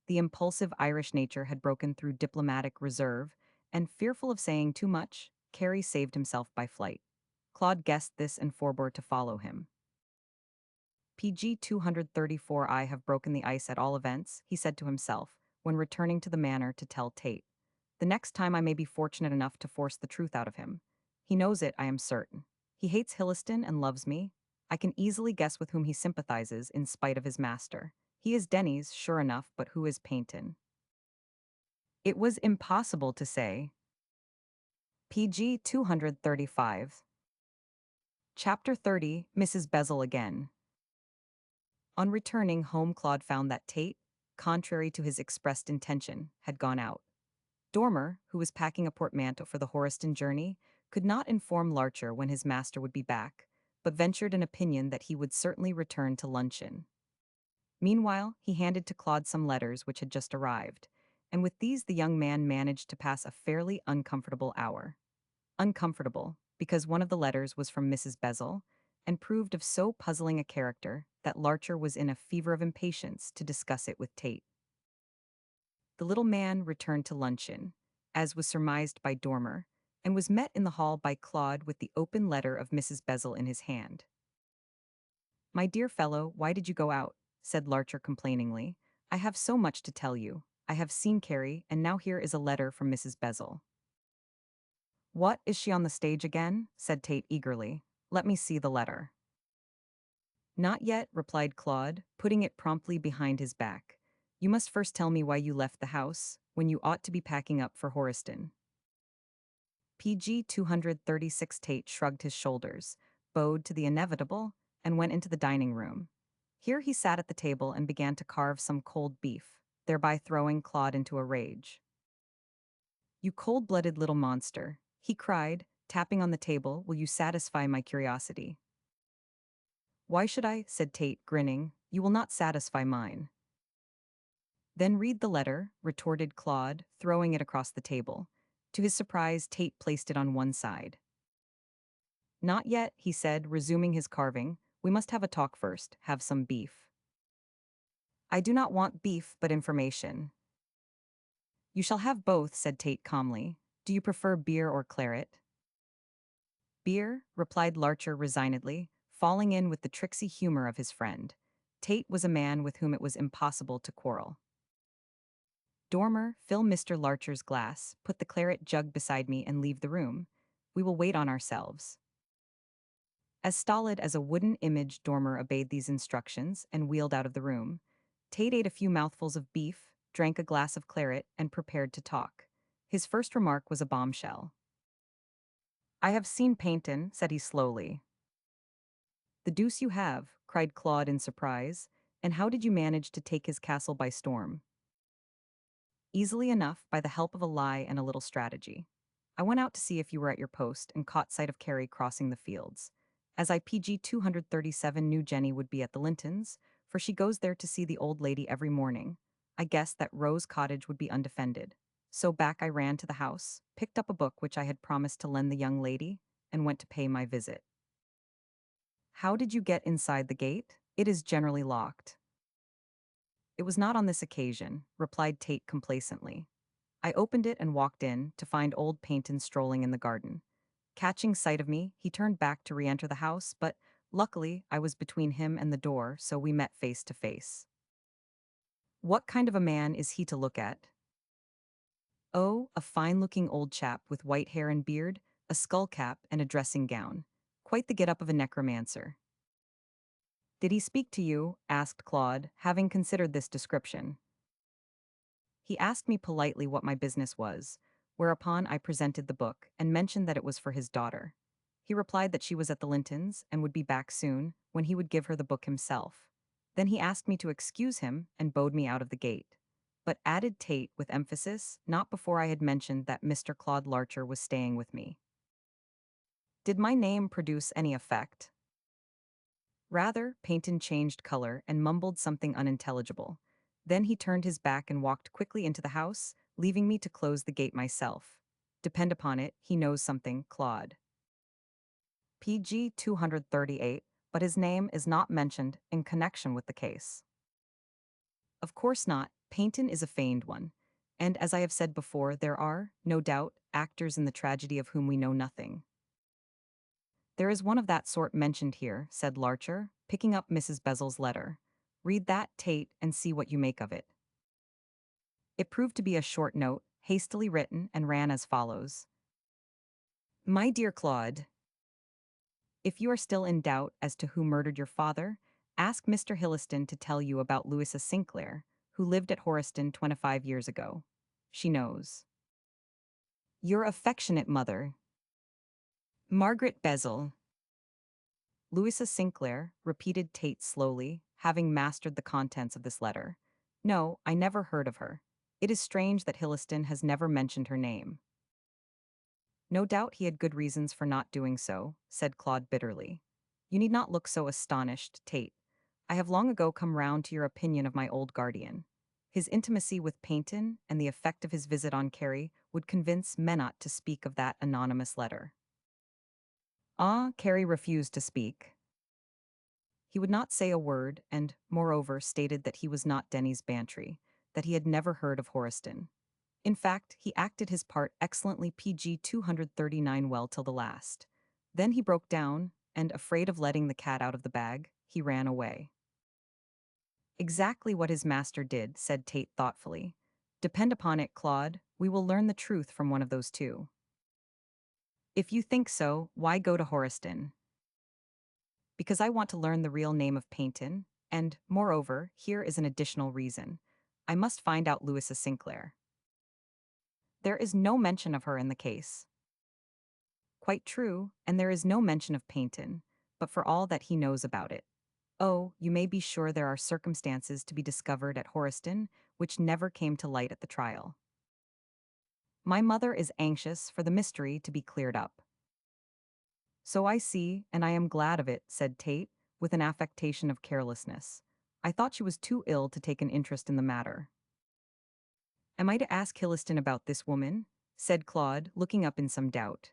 The impulsive Irish nature had broken through diplomatic reserve, and fearful of saying too much, Carrie saved himself by flight. Claude guessed this and forbore to follow him. PG 234 I have broken the ice at all events, he said to himself, when returning to the manor to tell Tate. The next time I may be fortunate enough to force the truth out of him. He knows it, I am certain. He hates Hilliston and loves me. I can easily guess with whom he sympathizes in spite of his master. He is Denny's, sure enough, but who is Paynton? It was impossible to say. PG 235. Chapter 30, Mrs. Bezel again. On returning home, Claude found that Tate, contrary to his expressed intention, had gone out. Dormer, who was packing a portmanteau for the Horiston journey, could not inform Larcher when his master would be back, but ventured an opinion that he would certainly return to luncheon. Meanwhile, he handed to Claude some letters which had just arrived, and with these the young man managed to pass a fairly uncomfortable hour. Uncomfortable, because one of the letters was from Mrs. Bezel, and proved of so puzzling a character that Larcher was in a fever of impatience to discuss it with Tate. The little man returned to luncheon, as was surmised by Dormer, and was met in the hall by Claude with the open letter of Mrs. Bezel in his hand. My dear fellow, why did you go out? Said Larcher complainingly. I have so much to tell you. I have seen Carrie, and now here is a letter from Mrs. Bezel. What, is she on the stage again? Said Tate eagerly. Let me see the letter. Not yet, replied Claude, putting it promptly behind his back. You must first tell me why you left the house, when you ought to be packing up for Horiston. PG 236 Tate shrugged his shoulders, bowed to the inevitable, and went into the dining room. Here he sat at the table and began to carve some cold beef, thereby throwing Claude into a rage. "You cold-blooded little monster," he cried, tapping on the table, "will you satisfy my curiosity?" "Why should I?" said Tate, grinning. "You will not satisfy mine." "Then read the letter," retorted Claude, throwing it across the table. To his surprise, Tate placed it on one side. "Not yet," he said, resuming his carving. "We must have a talk first, have some beef." "I do not want beef, but information." "You shall have both," said Tate calmly. "Do you prefer beer or claret?" "Beer," replied Larcher resignedly, falling in with the tricksy humor of his friend. Tate was a man with whom it was impossible to quarrel. "Dormer, fill Mr. Larcher's glass, put the claret jug beside me, and leave the room. We will wait on ourselves." As stolid as a wooden image, Dormer obeyed these instructions and wheeled out of the room. Tate ate a few mouthfuls of beef, drank a glass of claret, and prepared to talk. His first remark was a bombshell. "I have seen Paynton," said he slowly. "The deuce you have," cried Claude in surprise. "And how did you manage to take his castle by storm?" "Easily enough, by the help of a lie and a little strategy. I went out to see if you were at your post and caught sight of Carrie crossing the fields. As I PG 237 knew Jenny would be at the Lintons, for she goes there to see the old lady every morning, I guessed that Rose Cottage would be undefended. So back I ran to the house, picked up a book which I had promised to lend the young lady, and went to pay my visit." "How did you get inside the gate? It is generally locked." "It was not on this occasion," replied Tate complacently. "I opened it and walked in, to find old Paynton strolling in the garden. Catching sight of me, he turned back to re-enter the house, but luckily I was between him and the door, so we met face to face." "What kind of a man is he to look at?" "Oh, a fine-looking old chap with white hair and beard, a skull cap and a dressing gown. Quite the get-up of a necromancer." "Did he speak to you?" asked Claude, having considered this description. "He asked me politely what my business was, whereupon I presented the book and mentioned that it was for his daughter. He replied that she was at the Lintons and would be back soon, when he would give her the book himself. Then he asked me to excuse him and bowed me out of the gate. But," added Tate with emphasis, "not before I had mentioned that Mr. Claude Larcher was staying with me." "Did my name produce any effect?" "Rather." Paynton changed color and mumbled something unintelligible. Then he turned his back and walked quickly into the house, leaving me to close the gate myself. "Depend upon it, he knows something, Claude." PG 238, but his name is not mentioned in connection with the case. "Of course not. Paynton is a feigned one. And as I have said before, there are, no doubt, actors in the tragedy of whom we know nothing." "There is one of that sort mentioned here," said Larcher, picking up Mrs. Bezel's letter. "Read that, Tate, and see what you make of it." It proved to be a short note, hastily written, and ran as follows. "My dear Claude, if you are still in doubt as to who murdered your father, ask Mr. Hilliston to tell you about Louisa Sinclair, who lived at Horiston 25 years ago. She knows. Your affectionate mother, Margaret Bezel." "Louisa Sinclair," repeated Tate slowly, having mastered the contents of this letter. "No, I never heard of her. It is strange that Hilliston has never mentioned her name." "No doubt he had good reasons for not doing so," said Claude bitterly. "You need not look so astonished, Tate. I have long ago come round to your opinion of my old guardian. His intimacy with Paynton and the effect of his visit on Carrie would convince me not to speak of that anonymous letter." "Ah," Carrie refused to speak. "He would not say a word, and, moreover, stated that he was not Denny's Bantry, that he had never heard of Horiston. In fact, he acted his part excellently PG 239 well till the last. Then he broke down, and, afraid of letting the cat out of the bag, he ran away." "Exactly what his master did," said Tate thoughtfully. "Depend upon it, Claude, we will learn the truth from one of those two." "If you think so, why go to Horiston?" "Because I want to learn the real name of Paynton, and, moreover, here is an additional reason. I must find out Louisa Sinclair. There is no mention of her in the case. Quite true, and there is no mention of Paynton, but for all that he knows about it. Oh, you may be sure there are circumstances to be discovered at Horiston which never came to light at the trial. My mother is anxious for the mystery to be cleared up. So I see, and I am glad of it, said Tate, with an affectation of carelessness. I thought she was too ill to take an interest in the matter. Am I to ask Hilliston about this woman? Said Claude, looking up in some doubt.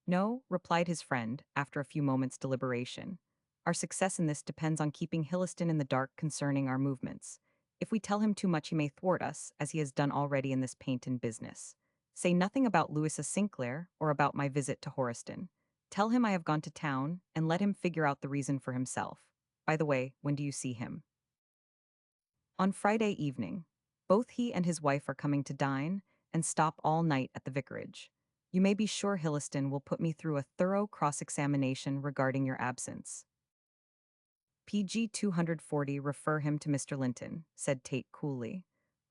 No, replied his friend, after a few moments' deliberation. Our success in this depends on keeping Hilliston in the dark concerning our movements. If we tell him too much, he may thwart us, as he has done already in this Paynton business. Say nothing about Louisa Sinclair or about my visit to Horiston. Tell him I have gone to town, and let him figure out the reason for himself. By the way, when do you see him? On Friday evening. Both he and his wife are coming to dine and stop all night at the vicarage. You may be sure Hilliston will put me through a thorough cross-examination regarding your absence. PG 240 refer him to Mr. Linton, said Tate coolly.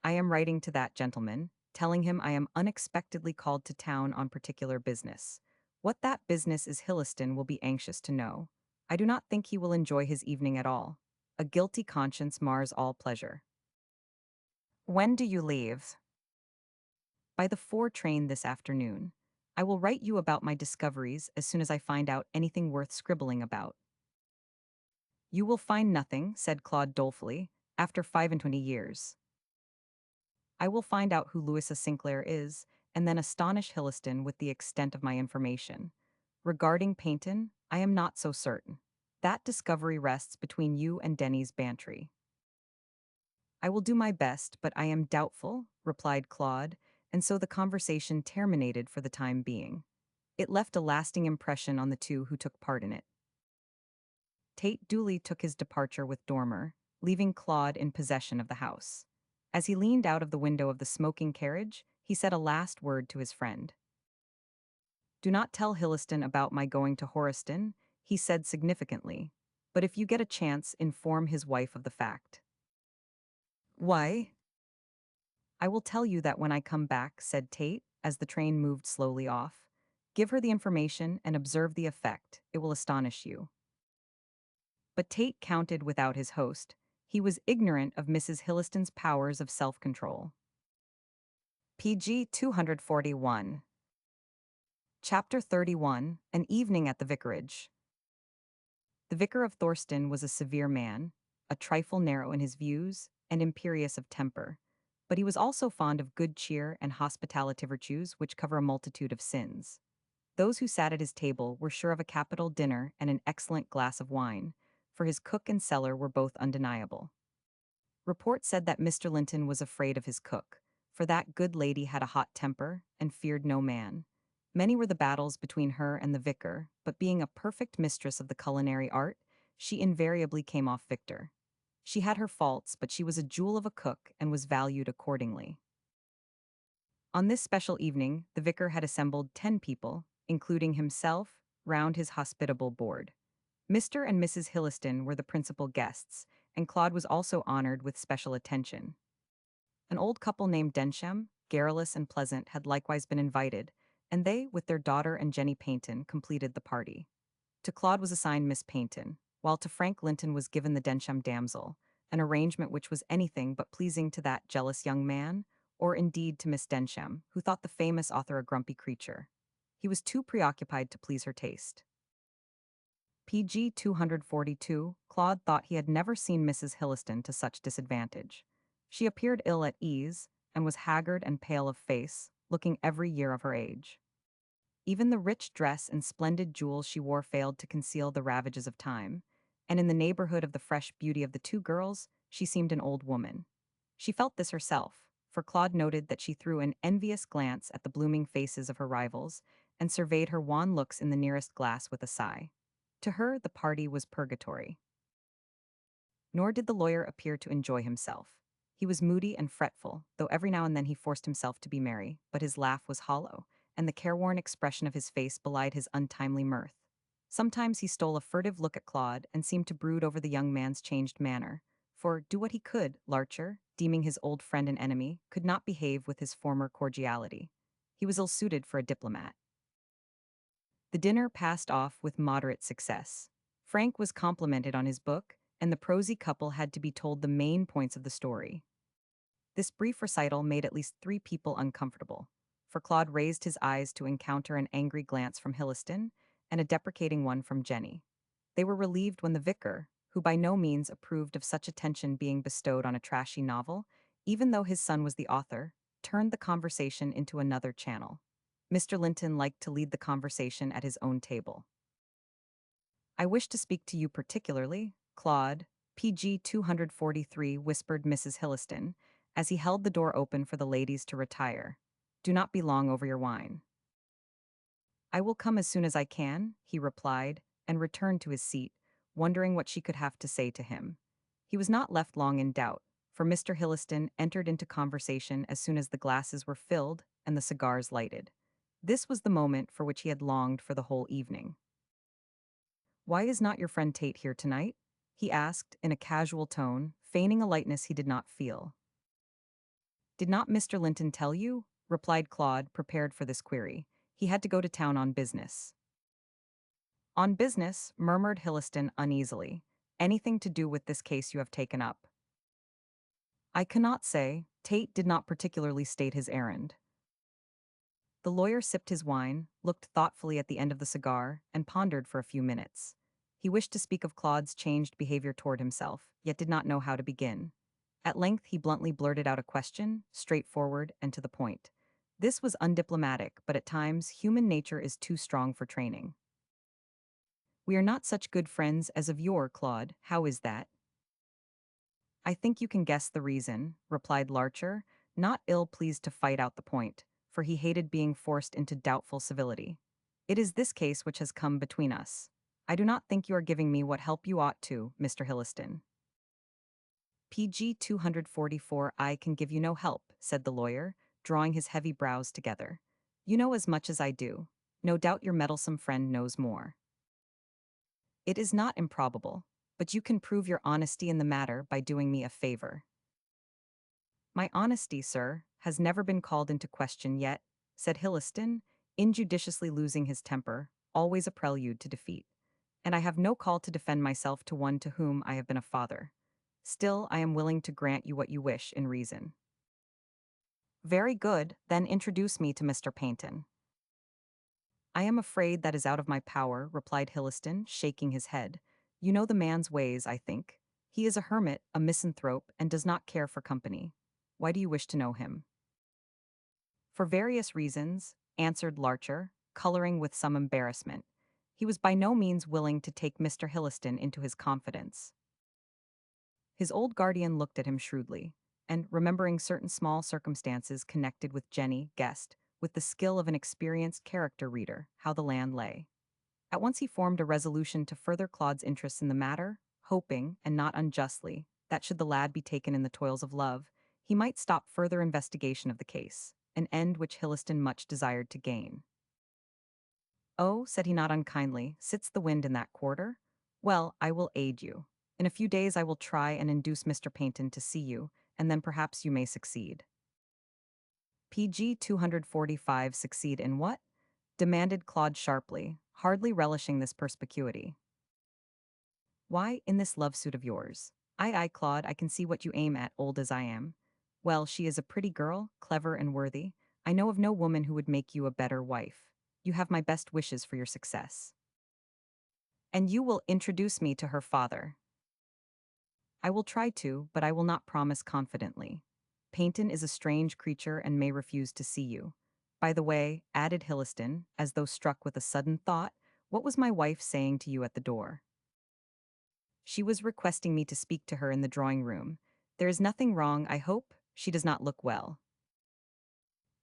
I am writing to that gentleman, telling him I am unexpectedly called to town on particular business. What that business is Hilliston will be anxious to know. I do not think he will enjoy his evening at all. A guilty conscience mars all pleasure. When do you leave? By the 4 train this afternoon. I will write you about my discoveries as soon as I find out anything worth scribbling about. You will find nothing, said Claude dolefully, after 25 years. I will find out who Louisa Sinclair is, and then astonish Hilliston with the extent of my information. Regarding Paynton, I am not so certain. That discovery rests between you and Denny's Bantry. I will do my best, but I am doubtful, replied Claude, and so the conversation terminated for the time being. It left a lasting impression on the two who took part in it. Tate duly took his departure with Dormer, leaving Claude in possession of the house. As he leaned out of the window of the smoking carriage, he said a last word to his friend. Do not tell Hilliston about my going to Horiston, he said significantly, but if you get a chance, inform his wife of the fact. Why? I will tell you that when I come back, said Tate, as the train moved slowly off. Give her the information and observe the effect. It will astonish you. But Tate counted without his host. He was ignorant of Mrs. Hilliston's powers of self-control. PG 241. Chapter 31, An Evening at the Vicarage. The vicar of Thorston was a severe man, a trifle narrow in his views, and imperious of temper, but he was also fond of good cheer and hospitality virtues which cover a multitude of sins. Those who sat at his table were sure of a capital dinner and an excellent glass of wine, for his cook and cellar were both undeniable. Report said that Mr. Linton was afraid of his cook, for that good lady had a hot temper and feared no man. Many were the battles between her and the vicar, but being a perfect mistress of the culinary art, she invariably came off victor. She had her faults, but she was a jewel of a cook and was valued accordingly. On this special evening, the vicar had assembled 10 people, including himself, round his hospitable board. Mr. and Mrs. Hilliston were the principal guests, and Claude was also honored with special attention. An old couple named Densham, garrulous and pleasant, had likewise been invited, and they, with their daughter and Jenny Paynton, completed the party. To Claude was assigned Miss Paynton, while to Frank Linton was given the Densham damsel, an arrangement which was anything but pleasing to that jealous young man, or indeed to Miss Densham, who thought the famous author a grumpy creature. He was too preoccupied to please her taste. PG 242, Claude thought he had never seen Mrs. Hilliston to such disadvantage. She appeared ill at ease, and was haggard and pale of face, looking every year of her age. Even the rich dress and splendid jewels she wore failed to conceal the ravages of time, and in the neighborhood of the fresh beauty of the two girls, she seemed an old woman. She felt this herself, for Claude noted that she threw an envious glance at the blooming faces of her rivals, and surveyed her wan looks in the nearest glass with a sigh. To her, the party was purgatory. Nor did the lawyer appear to enjoy himself. He was moody and fretful, though every now and then he forced himself to be merry, but his laugh was hollow, and the careworn expression of his face belied his untimely mirth. Sometimes he stole a furtive look at Claude and seemed to brood over the young man's changed manner, for do what he could, Larcher, deeming his old friend an enemy, could not behave with his former cordiality. He was ill-suited for a diplomat. The dinner passed off with moderate success. Frank was complimented on his book, and the prosy couple had to be told the main points of the story. This brief recital made at least 3 people uncomfortable, for Claude raised his eyes to encounter an angry glance from Hilliston and a deprecating one from Jenny. They were relieved when the vicar, who by no means approved of such attention being bestowed on a trashy novel, even though his son was the author, turned the conversation into another channel. Mr. Linton liked to lead the conversation at his own table. "I wish to speak to you particularly, Claude," PG 243 whispered Mrs. Hilliston, as he held the door open for the ladies to retire. "Do not be long over your wine." "I will come as soon as I can," he replied, and returned to his seat, wondering what she could have to say to him. He was not left long in doubt, for Mr. Hilliston entered into conversation as soon as the glasses were filled and the cigars lighted. This was the moment for which he had longed for the whole evening. "Why is not your friend Tate here tonight?" he asked in a casual tone, feigning a lightness he did not feel. "Did not Mr. Linton tell you?" replied Claude, prepared for this query. "He had to go to town on business." "On business," murmured Hilliston uneasily. "Anything to do with this case you have taken up?" "I cannot say. Tate did not particularly state his errand." The lawyer sipped his wine, looked thoughtfully at the end of the cigar, and pondered for a few minutes. He wished to speak of Claude's changed behavior toward himself, yet did not know how to begin. At length he bluntly blurted out a question, straightforward and to the point. This was undiplomatic, but at times human nature is too strong for training. "We are not such good friends as of yore, Claude. How is that?" "I think you can guess the reason," replied Larcher, not ill-pleased to fight out the point, for he hated being forced into doubtful civility. "It is this case which has come between us. I do not think you are giving me what help you ought to, Mr. Hilliston." PG 244 "I can give you no help," said the lawyer, drawing his heavy brows together. "You know as much as I do. No doubt your meddlesome friend knows more. It is not improbable, but you can prove your honesty in the matter by doing me a favor." "My honesty, sir, has never been called into question yet," said Hilliston, injudiciously losing his temper, always a prelude to defeat. "And I have no call to defend myself to one to whom I have been a father. Still, I am willing to grant you what you wish in reason." "Very good, then introduce me to Mr. Paynton." "I am afraid that is out of my power," replied Hilliston, shaking his head. "You know the man's ways, I think. He is a hermit, a misanthrope, and does not care for company. Why do you wish to know him?" "For various reasons," answered Larcher, coloring with some embarrassment. He was by no means willing to take Mr. Hilliston into his confidence. His old guardian looked at him shrewdly, and, remembering certain small circumstances connected with Jenny, guessed, with the skill of an experienced character reader, how the land lay. At once he formed a resolution to further Claude's interests in the matter, hoping, and not unjustly, that should the lad be taken in the toils of love, he might stop further investigation of the case, an end which Hilliston much desired to gain. "Oh," said he not unkindly, "sits the wind in that quarter? Well, I will aid you. In a few days I will try and induce Mr. Paynton to see you, and then perhaps you may succeed." PG 245 "Succeed in what?" demanded Claude sharply, hardly relishing this perspicuity. "Why, in this love suit of yours. Aye, Claude, I can see what you aim at, old as I am. Well, she is a pretty girl, clever and worthy. I know of no woman who would make you a better wife. You have my best wishes for your success. And you will introduce me to her father." "I will try to, but I will not promise confidently. Paynton is a strange creature and may refuse to see you. By the way," added Hilliston, as though struck with a sudden thought, "what was my wife saying to you at the door?" "She was requesting me to speak to her in the drawing-room. There is nothing wrong, I hope? She does not look well."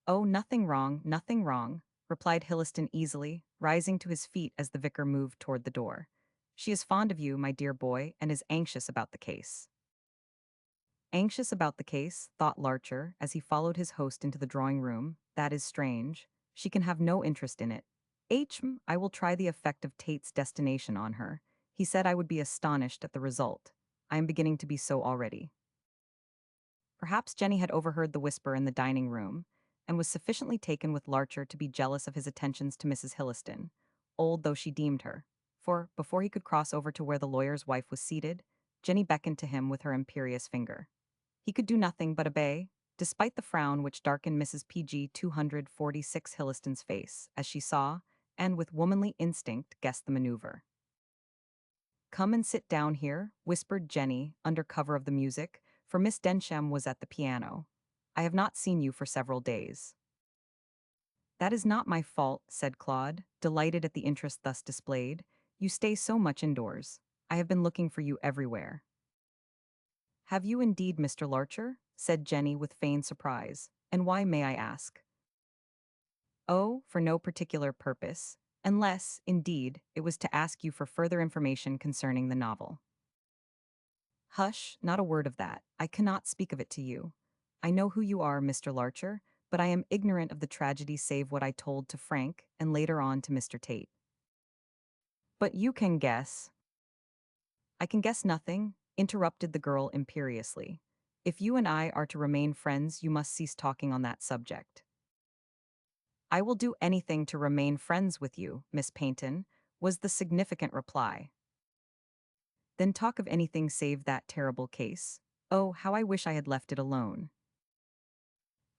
"Oh, nothing wrong," replied Hilliston easily, rising to his feet as the vicar moved toward the door. "She is fond of you, my dear boy, and is anxious about the case." "Anxious about the case," thought Larcher, as he followed his host into the drawing-room. "That is strange. She can have no interest in it. I will try the effect of Tate's destination on her. He said I would be astonished at the result. I am beginning to be so already. Perhaps Jenny had overheard the whisper in the dining room, and was sufficiently taken with Larcher to be jealous of his attentions to Mrs. Hilliston, old though she deemed her. For, before he could cross over to where the lawyer's wife was seated, Jenny beckoned to him with her imperious finger. He could do nothing but obey, despite the frown which darkened Mrs. PG 246 Hilliston's face, as she saw, and with womanly instinct guessed the maneuver. "Come and sit down here," whispered Jenny, under cover of the music, for Miss Densham was at the piano. "I have not seen you for several days." "That is not my fault," said Claude, delighted at the interest thus displayed. "You stay so much indoors. I have been looking for you everywhere." "Have you indeed, Mr. Larcher?" said Jenny with feigned surprise. "And why, may I ask?" "Oh, for no particular purpose, unless, indeed, it was to ask you for further information concerning the novel." "Hush, not a word of that. I cannot speak of it to you. I know who you are, Mr. Larcher, but I am ignorant of the tragedy save what I told to Frank and later on to Mr. Tate." "But you can guess." "I can guess nothing," interrupted the girl imperiously. "If you and I are to remain friends, you must cease talking on that subject." "I will do anything to remain friends with you, Miss Paynton," was the significant reply. "Then talk of anything save that terrible case. Oh, how I wish I had left it alone."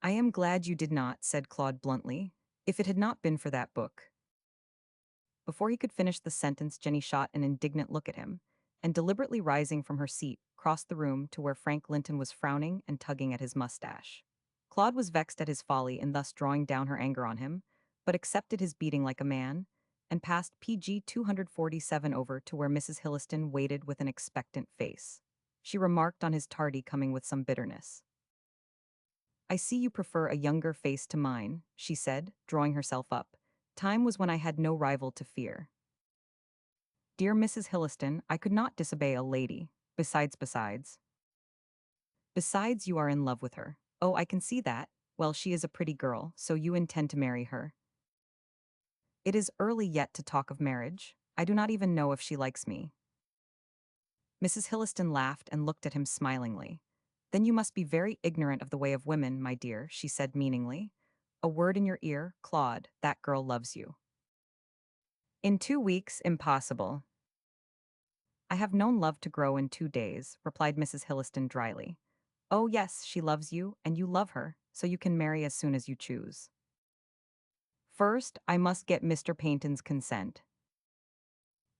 "I am glad you did not," said Claude bluntly. "If it had not been for that book—" Before he could finish the sentence, Jenny shot an indignant look at him, and deliberately rising from her seat, crossed the room to where Frank Linton was frowning and tugging at his mustache. Claude was vexed at his folly in thus drawing down her anger on him, but accepted his beating like a man, and passed PG 247 over to where Mrs. Hilliston waited with an expectant face. She remarked on his tardy coming with some bitterness. "I see you prefer a younger face to mine," she said, drawing herself up. "Time was when I had no rival to fear." "Dear Mrs. Hilliston, I could not disobey a lady. Besides, you are in love with her." "Oh, I can see that. Well, she is a pretty girl, so you intend to marry her." "It is early yet to talk of marriage. I do not even know if she likes me." Mrs. Hilliston laughed and looked at him smilingly. "Then you must be very ignorant of the way of women, my dear," she said meaningly. "A word in your ear, Claude, that girl loves you." "In 2 weeks, impossible." "I have known love to grow in 2 days," replied Mrs. Hilliston dryly. "Oh yes, she loves you, and you love her, so you can marry as soon as you choose." "First, I must get Mr. Paynton's consent."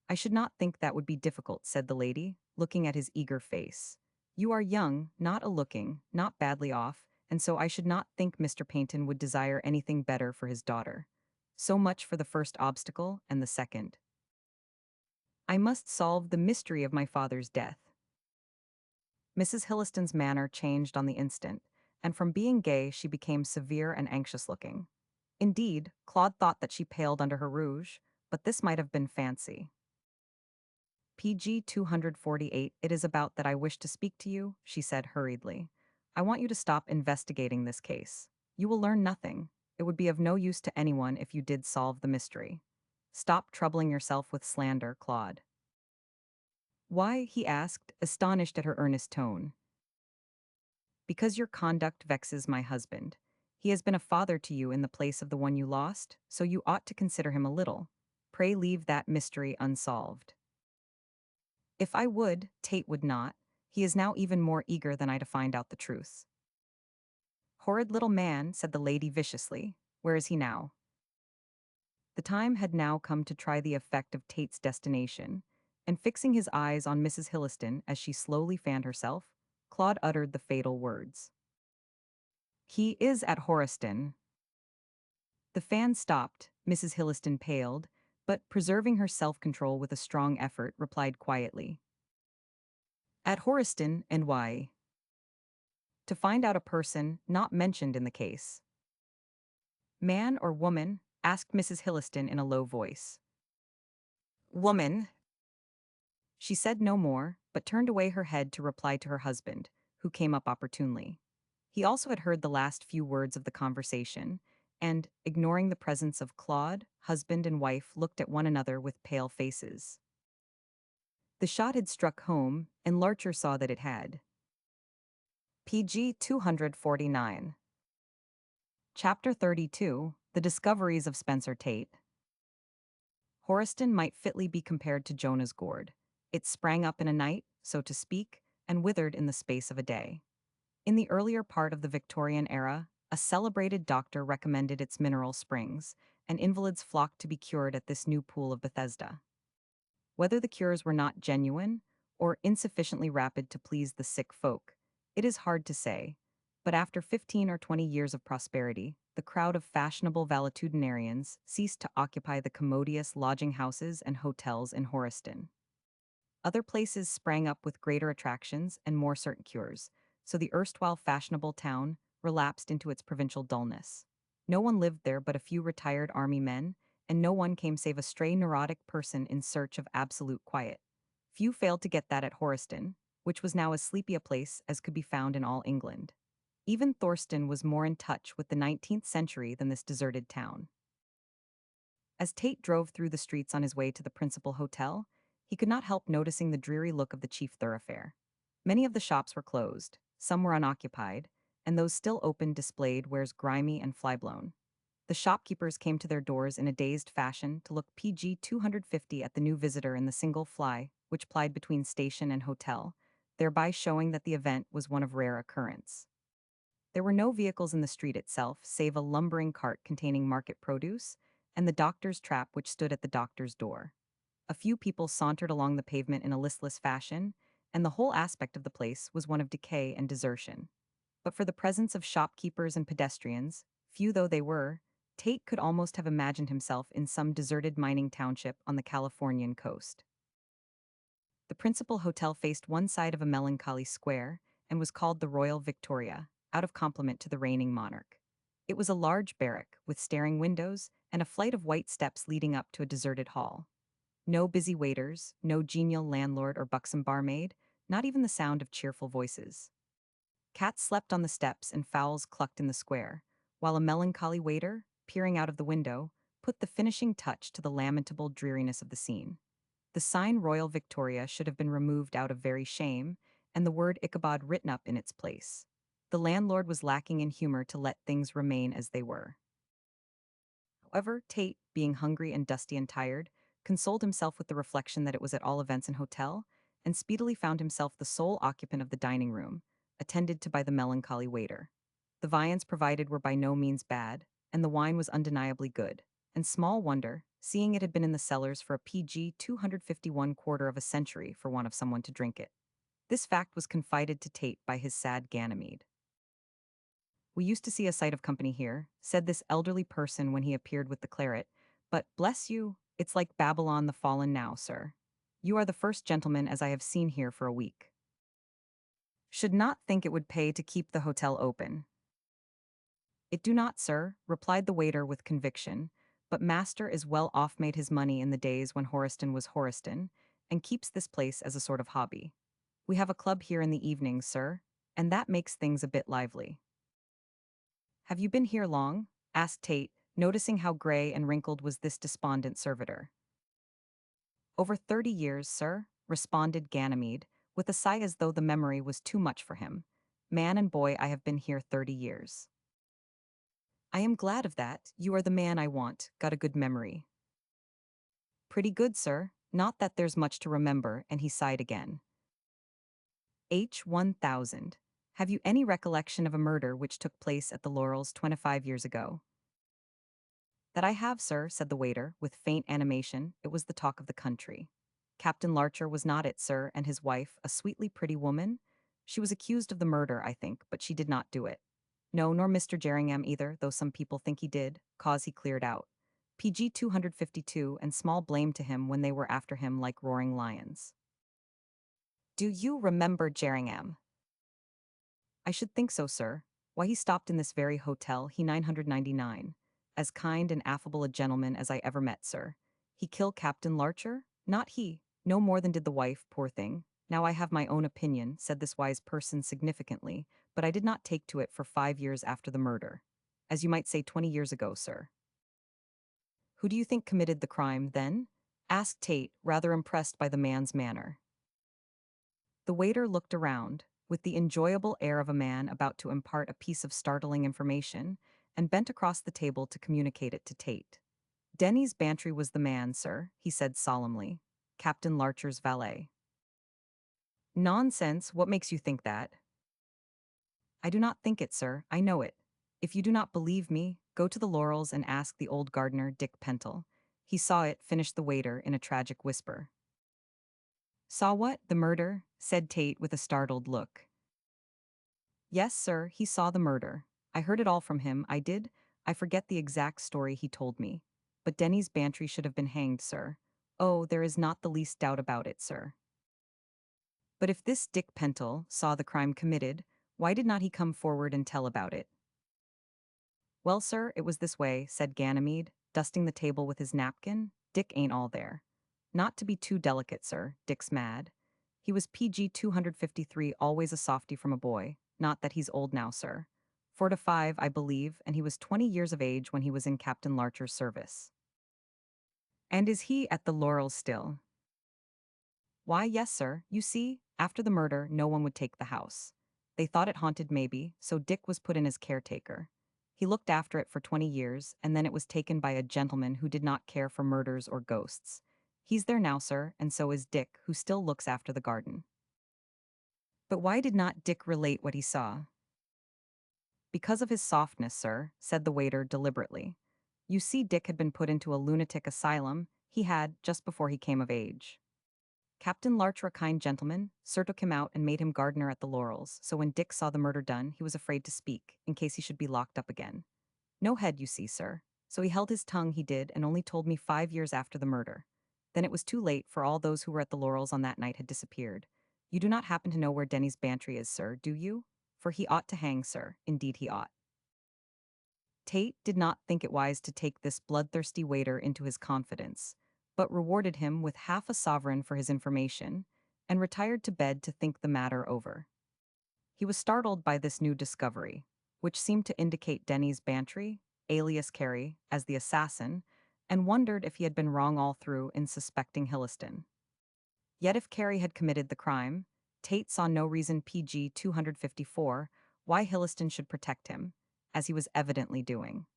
"I should not think that would be difficult," said the lady, looking at his eager face. "You are young, not a-looking, not badly off, and so I should not think Mr. Paynton would desire anything better for his daughter. So much for the first obstacle, and the second. I must solve the mystery of my father's death." Mrs. Hilliston's manner changed on the instant, and from being gay she became severe and anxious-looking. Indeed, Claude thought that she paled under her rouge, but this might have been fancy. "PG 248, it is about that I wish to speak to you," she said hurriedly. "I want you to stop investigating this case. You will learn nothing. It would be of no use to anyone if you did solve the mystery. Stop troubling yourself with slander, Claude." "Why?" he asked, astonished at her earnest tone. "Because your conduct vexes my husband. He has been a father to you in the place of the one you lost, so you ought to consider him a little. Pray leave that mystery unsolved." "If I would, Tate would not. He is now even more eager than I to find out the truth." "Horrid little man," said the lady viciously. "Where is he now?" The time had now come to try the effect of Tate's destination, and fixing his eyes on Mrs. Hilliston as she slowly fanned herself, Claude uttered the fatal words. "He is at Horiston." The fan stopped, Mrs. Hilliston paled, but preserving her self-control with a strong effort, replied quietly. "At Horiston, and why?" "To find out a person not mentioned in the case." "Man or woman?" asked Mrs. Hilliston in a low voice. "Woman." She said no more, but turned away her head to reply to her husband, who came up opportunely. He also had heard the last few words of the conversation, and, ignoring the presence of Claude, husband and wife looked at one another with pale faces. The shot had struck home, and Larcher saw that it had. PG 249. Chapter 32, The Discoveries of Spencer Tate. Horiston might fitly be compared to Jonah's gourd. It sprang up in a night, so to speak, and withered in the space of a day. In the earlier part of the Victorian era, a celebrated doctor recommended its mineral springs, and invalids flocked to be cured at this new pool of Bethesda. Whether the cures were not genuine, or insufficiently rapid to please the sick folk, it is hard to say, but after 15 or 20 years of prosperity, the crowd of fashionable valetudinarians ceased to occupy the commodious lodging houses and hotels in Horiston. Other places sprang up with greater attractions and more certain cures, so the erstwhile fashionable town relapsed into its provincial dullness. No one lived there but a few retired army men, and no one came save a stray neurotic person in search of absolute quiet. Few failed to get that at Horiston, which was now as sleepy a place as could be found in all England. Even Thorston was more in touch with the 19th century than this deserted town. As Tate drove through the streets on his way to the principal hotel, he could not help noticing the dreary look of the chief thoroughfare. Many of the shops were closed, some were unoccupied, and those still open displayed wares grimy and flyblown. The shopkeepers came to their doors in a dazed fashion to look PG 250 at the new visitor in the single fly, which plied between station and hotel, thereby showing that the event was one of rare occurrence. There were no vehicles in the street itself, save a lumbering cart containing market produce, and the doctor's trap which stood at the doctor's door. A few people sauntered along the pavement in a listless fashion, and the whole aspect of the place was one of decay and desertion. But for the presence of shopkeepers and pedestrians, few though they were, Tate could almost have imagined himself in some deserted mining township on the Californian coast. The principal hotel faced one side of a melancholy square and was called the Royal Victoria, out of compliment to the reigning monarch. It was a large barrack with staring windows and a flight of white steps leading up to a deserted hall. No busy waiters, no genial landlord or buxom barmaid, not even the sound of cheerful voices. Cats slept on the steps and fowls clucked in the square, while a melancholy waiter, peering out of the window, put the finishing touch to the lamentable dreariness of the scene. The sign Royal Victoria should have been removed out of very shame, and the word Ichabod written up in its place. The landlord was lacking in humor to let things remain as they were. However, Tate, being hungry and dusty and tired, consoled himself with the reflection that it was at all events an hotel, and speedily found himself the sole occupant of the dining room, attended to by the melancholy waiter. The viands provided were by no means bad, and the wine was undeniably good, and small wonder, seeing it had been in the cellars for a PG 251 quarter of a century for want of someone to drink it. This fact was confided to Tate by his sad Ganymede. "We used to see a sight of company here," said this elderly person when he appeared with the claret, "but, bless you, it's like Babylon the fallen now, sir. You are the first gentleman as I have seen here for a week. Should not think it would pay to keep the hotel open." "It do not, sir," replied the waiter with conviction, "but master is well off made his money in the days when Horiston was Horiston, and keeps this place as a sort of hobby. We have a club here in the evenings, sir, and that makes things a bit lively." "Have you been here long?" asked Tate, noticing how gray and wrinkled was this despondent servitor. "Over 30 years, sir," responded Ganymede, with a sigh as though the memory was too much for him. "Man and boy, I have been here 30 years. "I am glad of that. You are the man I want. Got a good memory." "Pretty good, sir. Not that there's much to remember," and he sighed again. H. 1000. "Have you any recollection of a murder which took place at the Laurels 25 years ago?" "That I have, sir," said the waiter, with faint animation. It was the talk of the country. "Captain Larcher was not it, sir, and his wife, a sweetly pretty woman. She was accused of the murder, I think, but she did not do it. No, nor Mr. Jerringham either, though some people think he did, cause he cleared out. PG 252, and small blame to him when they were after him like roaring lions." "Do you remember Jerringham?" "I should think so, sir. Why, he stopped in this very hotel, he 999. As kind and affable a gentleman as I ever met, sir. He kill Captain Larcher? Not he. No more than did the wife, poor thing. Now I have my own opinion," said this wise person significantly, "but I did not take to it for 5 years after the murder. As you might say 20 years ago, sir." "Who do you think committed the crime, then?" asked Tate, rather impressed by the man's manner. The waiter looked around, with the enjoyable air of a man about to impart a piece of startling information, and bent across the table to communicate it to Tate. Denny's Bantry was the man, sir, he said solemnly. Captain Larcher's valet. Nonsense, what makes you think that? I do not think it, sir, I know it. If you do not believe me, go to the Laurels and ask the old gardener, Dick Pentle. He saw it, finished the waiter in a tragic whisper. Saw what? The murder? Said Tate with a startled look. Yes, sir, he saw the murder. I heard it all from him, I did. I forget the exact story he told me. But Denny's Bantry should have been hanged, sir. Oh, there is not the least doubt about it, sir. But if this Dick Pentle saw the crime committed, why did not he come forward and tell about it? Well, sir, it was this way, said Ganymede, dusting the table with his napkin. Dick ain't all there. Not to be too delicate, sir, Dick's mad. He was PG 253, always a softy from a boy. Not that he's old now, sir. 4 to 5, I believe, and he was 20 years of age when he was in Captain Larcher's service. And is he at the Laurels still? Why, yes, sir. You see, after the murder, no one would take the house. They thought it haunted maybe, so Dick was put in as caretaker. He looked after it for 20 years, and then it was taken by a gentleman who did not care for murders or ghosts. He's there now, sir, and so is Dick, who still looks after the garden. But why did not Dick relate what he saw? Because of his softness, sir, said the waiter deliberately. You see, Dick had been put into a lunatic asylum, he had, just before he came of age. Captain Larcher, a kind gentleman, sir, took him out and made him gardener at the Laurels, so when Dick saw the murder done, he was afraid to speak, in case he should be locked up again. No head, you see, sir. So he held his tongue, he did, and only told me 5 years after the murder. Then it was too late, for all those who were at the Laurels on that night had disappeared. You do not happen to know where Denny's Bantry is, sir, do you? For he ought to hang, sir, indeed he ought. Tate did not think it wise to take this bloodthirsty waiter into his confidence, but rewarded him with half a sovereign for his information, and retired to bed to think the matter over. He was startled by this new discovery, which seemed to indicate Denny's Bantry, alias Carey, as the assassin, and wondered if he had been wrong all through in suspecting Hilliston. Yet if Carey had committed the crime, Tate saw no reason PG 254 why Hilliston should protect him, as he was evidently doing.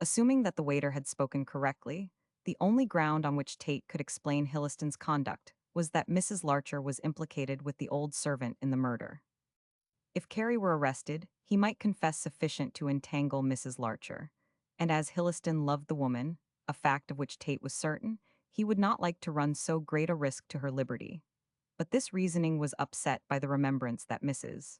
Assuming that the waiter had spoken correctly, the only ground on which Tate could explain Hilliston's conduct was that Mrs. Larcher was implicated with the old servant in the murder. If Carey were arrested, he might confess sufficient to entangle Mrs. Larcher, and as Hilliston loved the woman, a fact of which Tate was certain, he would not like to run so great a risk to her liberty. But this reasoning was upset by the remembrance that Mrs.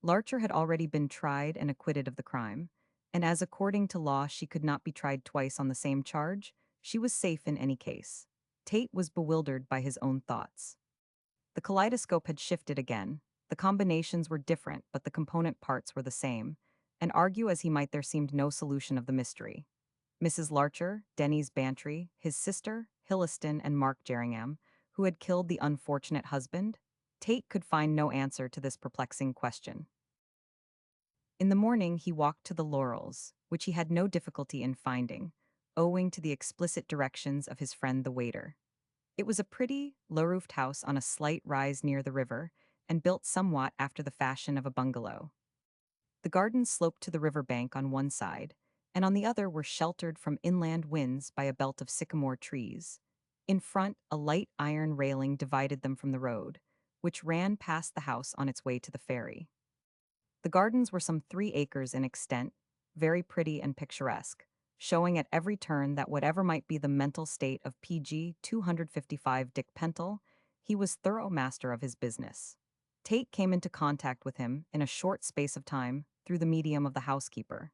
Larcher had already been tried and acquitted of the crime, and as according to law she could not be tried twice on the same charge, she was safe in any case. Tate was bewildered by his own thoughts. The kaleidoscope had shifted again. The combinations were different, but the component parts were the same, and argue as he might, there seemed no solution of the mystery. Mrs. Larcher, Denny's Bantry, his sister, Hilliston, and Mark Jerringham, who had killed the unfortunate husband? Tate could find no answer to this perplexing question. In the morning he walked to the Laurels, which he had no difficulty in finding, owing to the explicit directions of his friend the waiter. It was a pretty, low-roofed house on a slight rise near the river, and built somewhat after the fashion of a bungalow. The gardens sloped to the river bank on one side, and on the other were sheltered from inland winds by a belt of sycamore trees. In front, a light iron railing divided them from the road, which ran past the house on its way to the ferry. The gardens were some 3 acres in extent, very pretty and picturesque, showing at every turn that whatever might be the mental state of PG 255 Dick Pentle, he was thorough master of his business. Tate came into contact with him in a short space of time through the medium of the housekeeper.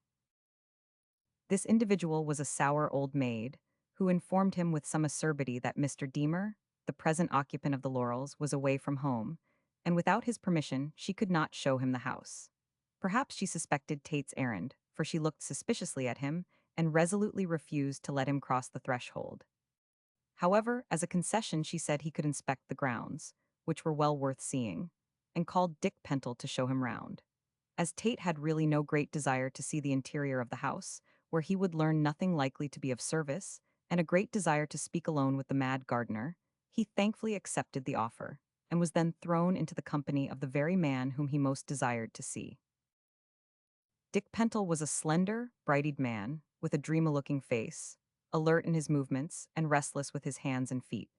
This individual was a sour old maid, who informed him with some acerbity that Mr. Deemer, the present occupant of the Laurels, was away from home, and without his permission she could not show him the house. Perhaps she suspected Tate's errand, for she looked suspiciously at him and resolutely refused to let him cross the threshold. However, as a concession she said he could inspect the grounds, which were well worth seeing, and called Dick Pentle to show him round. As Tate had really no great desire to see the interior of the house, where he would learn nothing likely to be of service, and a great desire to speak alone with the mad gardener, he thankfully accepted the offer, and was then thrown into the company of the very man whom he most desired to see. Dick Pentle was a slender, bright-eyed man, with a dreamy-looking face, alert in his movements and restless with his hands and feet.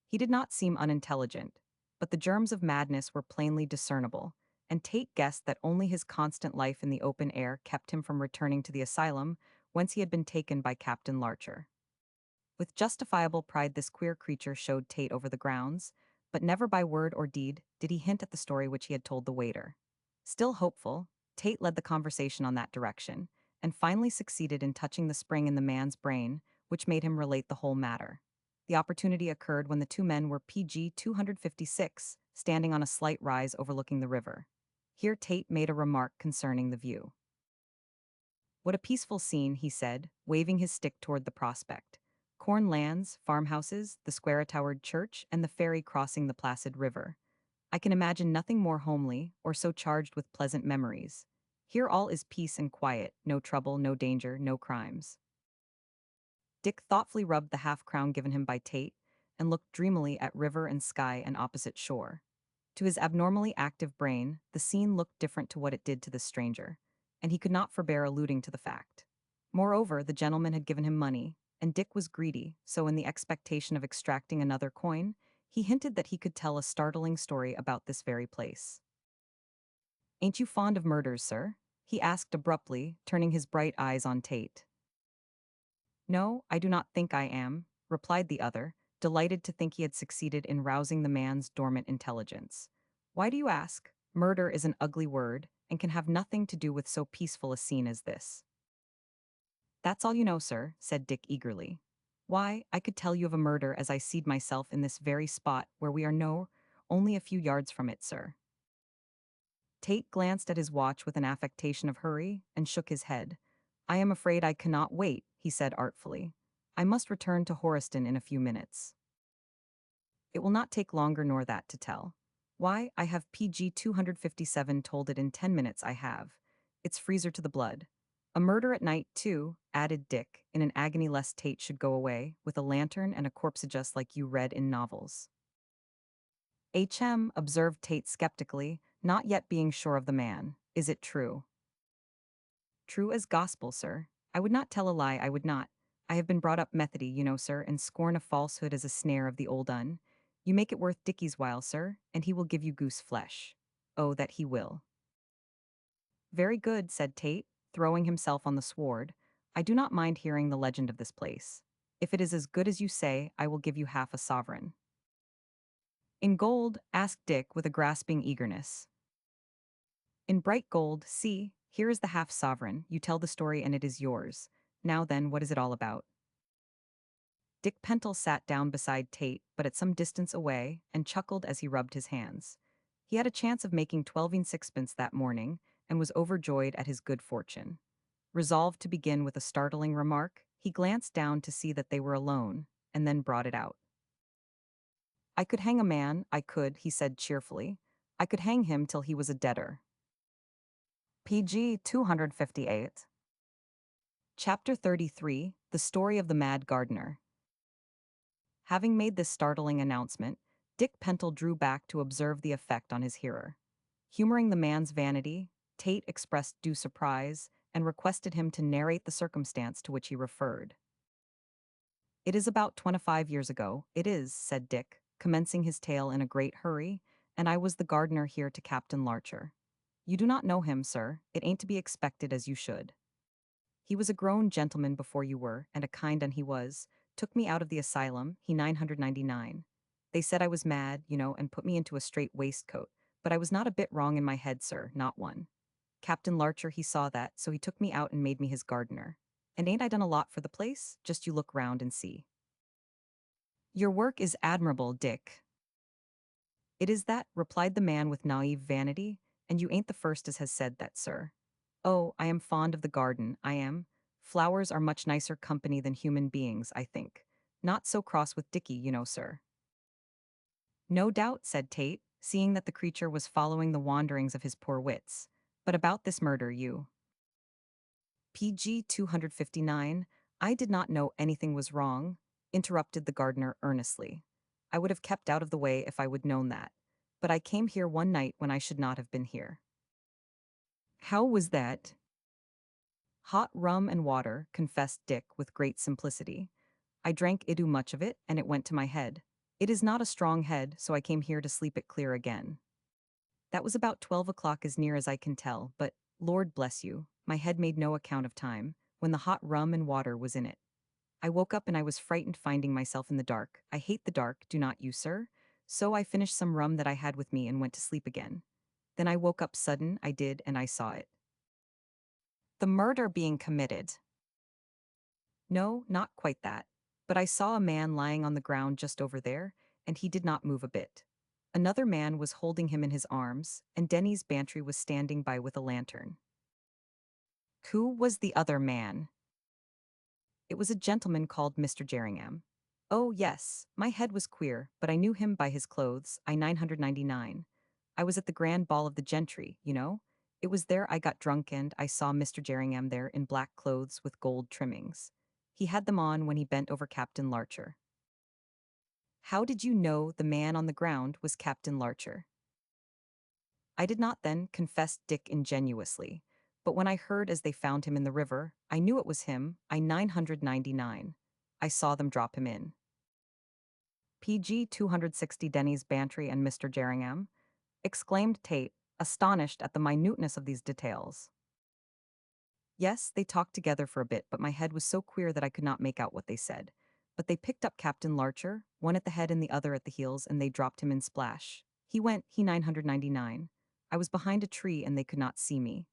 He did not seem unintelligent, but the germs of madness were plainly discernible, and Tate guessed that only his constant life in the open air kept him from returning to the asylum whence he had been taken by Captain Larcher. With justifiable pride this queer creature showed Tate over the grounds, but never by word or deed did he hint at the story which he had told the waiter. Still hopeful, Tate led the conversation on that direction, and finally succeeded in touching the spring in the man's brain, which made him relate the whole matter. The opportunity occurred when the two men were PG 256, standing on a slight rise overlooking the river. Here Tate made a remark concerning the view. "What a peaceful scene," he said, waving his stick toward the prospect. "Corn lands, farmhouses, the square-towered church, and the ferry crossing the placid river. I can imagine nothing more homely, or so charged with pleasant memories. Here all is peace and quiet, no trouble, no danger, no crimes." Dick thoughtfully rubbed the half-crown given him by Tate, and looked dreamily at river and sky and opposite shore. To his abnormally active brain, the scene looked different to what it did to the stranger, and he could not forbear alluding to the fact. Moreover, the gentleman had given him money, and Dick was greedy, so in the expectation of extracting another coin, he hinted that he could tell a startling story about this very place. "Ain't you fond of murders, sir?" he asked abruptly, turning his bright eyes on Tate. "No, I do not think I am," replied the other, delighted to think he had succeeded in rousing the man's dormant intelligence. "Why do you ask? Murder is an ugly word, and can have nothing to do with so peaceful a scene as this." "That's all you know, sir," said Dick eagerly. "Why, I could tell you of a murder as I seed myself in this very spot where we are only a few yards from it, sir." Tate glanced at his watch with an affectation of hurry and shook his head. "I am afraid I cannot wait," he said artfully. "I must return to Horiston in a few minutes." "It will not take longer nor that to tell. Why, I have PG 257 told it in 10 minutes I have. It's freezer to the blood. A murder at night, too," added Dick, in an agony lest Tate should go away, "with a lantern and a corpse just like you read in novels." "HM," observed Tate skeptically, not yet being sure of the man. "Is it true?" "True as gospel, sir. I would not tell a lie, I would not. I have been brought up methody, you know, sir, and scorn a falsehood as a snare of the old un. You make it worth Dickie's while, sir, and he will give you goose flesh. Oh, that he will." "Very good," said Tate, throwing himself on the sward. "I do not mind hearing the legend of this place. If it is as good as you say, I will give you half a sovereign." "In gold?" asked Dick with a grasping eagerness. "In bright gold. See, here is the half sovereign. You tell the story and it is yours. Now then, what is it all about?" Dick Pentle sat down beside Tate, but at some distance away, and chuckled as he rubbed his hands. He had a chance of making 12 and sixpence that morning, and was overjoyed at his good fortune. Resolved to begin with a startling remark, he glanced down to see that they were alone, and then brought it out. "I could hang a man, I could," he said cheerfully. "I could hang him till he was a debtor." PG 258. Chapter 33, The Story of the Mad Gardener. Having made this startling announcement, Dick Pentle drew back to observe the effect on his hearer. Humoring the man's vanity, Tate expressed due surprise and requested him to narrate the circumstance to which he referred. "It is about 25 years ago, it is," said Dick, commencing his tale in a great hurry, "and I was the gardener here to Captain Larcher. You do not know him, sir, it ain't to be expected as you should. He was a grown gentleman before you were, and a kind un he was, took me out of the asylum, he 999. They said I was mad, you know, and put me into a straight waistcoat, but I was not a bit wrong in my head, sir, not one. Captain Larcher, he saw that, so he took me out and made me his gardener. And ain't I done a lot for the place? Just you look round and see." "Your work is admirable, Dick." "It is that," replied the man with naive vanity, "and you ain't the first as has said that, sir. Oh, I am fond of the garden, I am. Flowers are much nicer company than human beings, I think. Not so cross with Dickie, you know, sir." "No doubt," said Tate, seeing that the creature was following the wanderings of his poor wits. "But about this murder, you—" PG 259, "I did not know anything was wrong," interrupted the gardener earnestly. "I would have kept out of the way if I would known that. but I came here one night when I should not have been here." "How was that?" "Hot rum and water," confessed Dick with great simplicity. "I drank too much of it, and it went to my head. It is not a strong head, so I came here to sleep it clear again. That was about 12 o'clock as near as I can tell, but, Lord bless you, my head made no account of time, when the hot rum and water was in it. I woke up and I was frightened finding myself in the dark. I hate the dark, do not you, sir? So I finished some rum that I had with me and went to sleep again. Then I woke up sudden, I did, and I saw it." "The murder being committed." "No, not quite that. But I saw a man lying on the ground just over there, and he did not move a bit. Another man was holding him in his arms, and Denny's Bantry was standing by with a lantern." "Who was the other man?" "It was a gentleman called Mr. Jerringham." "Oh, yes, my head was queer, but I knew him by his clothes, I 999. I was at the grand ball of the gentry, you know. It was there I got drunk and I saw Mr. Jerringham there in black clothes with gold trimmings. He had them on when he bent over Captain Larcher." "How did you know the man on the ground was Captain Larcher?" "I did not then," confessed Dick ingenuously. "But when I heard as they found him in the river, I knew it was him, I 999. I saw them drop him in." "PG 260 Denny's Bantry and Mr. Jerringham?" exclaimed Tate, astonished at the minuteness of these details. "Yes, they talked together for a bit, but my head was so queer that I could not make out what they said. But they picked up Captain Larcher, one at the head and the other at the heels, and they dropped him in splash. He went, he 999. I was behind a tree and they could not see me."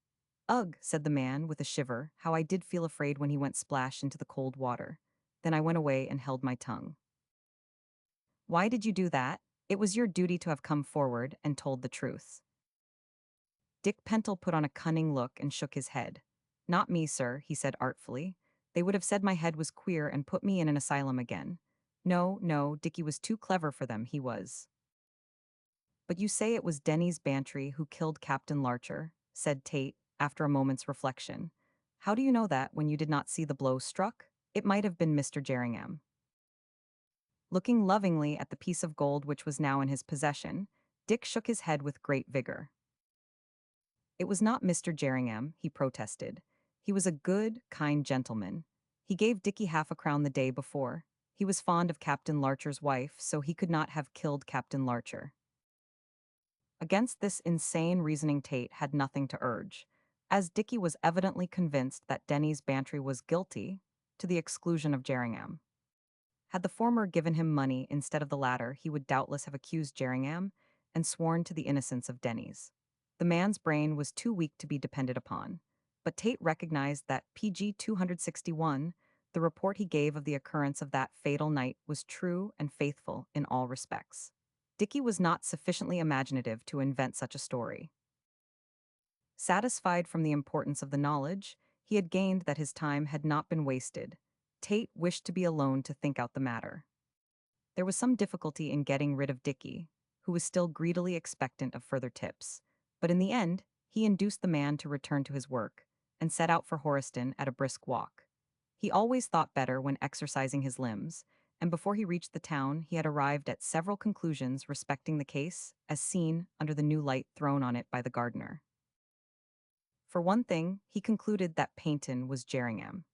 "Ugh," said the man, with a shiver, "how I did feel afraid when he went splash into the cold water. Then I went away and held my tongue." "Why did you do that? It was your duty to have come forward and told the truth." Dick Pentle put on a cunning look and shook his head. "Not me, sir," he said artfully. "They would have said my head was queer and put me in an asylum again. No, no, Dickie was too clever for them, he was." "But you say it was Denny's Bantry who killed Captain Larcher," said Tate, after a moment's reflection. "How do you know that when you did not see the blow struck? It might have been Mr. Jerringham." Looking lovingly at the piece of gold which was now in his possession, Dick shook his head with great vigor. "It was not Mr. Jerringham," he protested. "He was a good, kind gentleman. He gave Dickie half a crown the day before. He was fond of Captain Larcher's wife, so he could not have killed Captain Larcher." Against this insane reasoning Tate had nothing to urge, as Dickie was evidently convinced that Denny's Bantry was guilty, to the exclusion of Jerringham. Had the former given him money instead of the latter, he would doubtless have accused Jerringham and sworn to the innocence of Denny's. The man's brain was too weak to be depended upon, but Tate recognized that PG 261, the report he gave of the occurrence of that fatal night, was true and faithful in all respects. Dickie was not sufficiently imaginative to invent such a story. Satisfied from the importance of the knowledge he had gained that his time had not been wasted, Tate wished to be alone to think out the matter. There was some difficulty in getting rid of Dickie, who was still greedily expectant of further tips, but in the end, he induced the man to return to his work, and set out for Horiston at a brisk walk. He always thought better when exercising his limbs, and before he reached the town, he had arrived at several conclusions respecting the case, as seen under the new light thrown on it by the gardener. For one thing, he concluded that Paynton was Jerringham.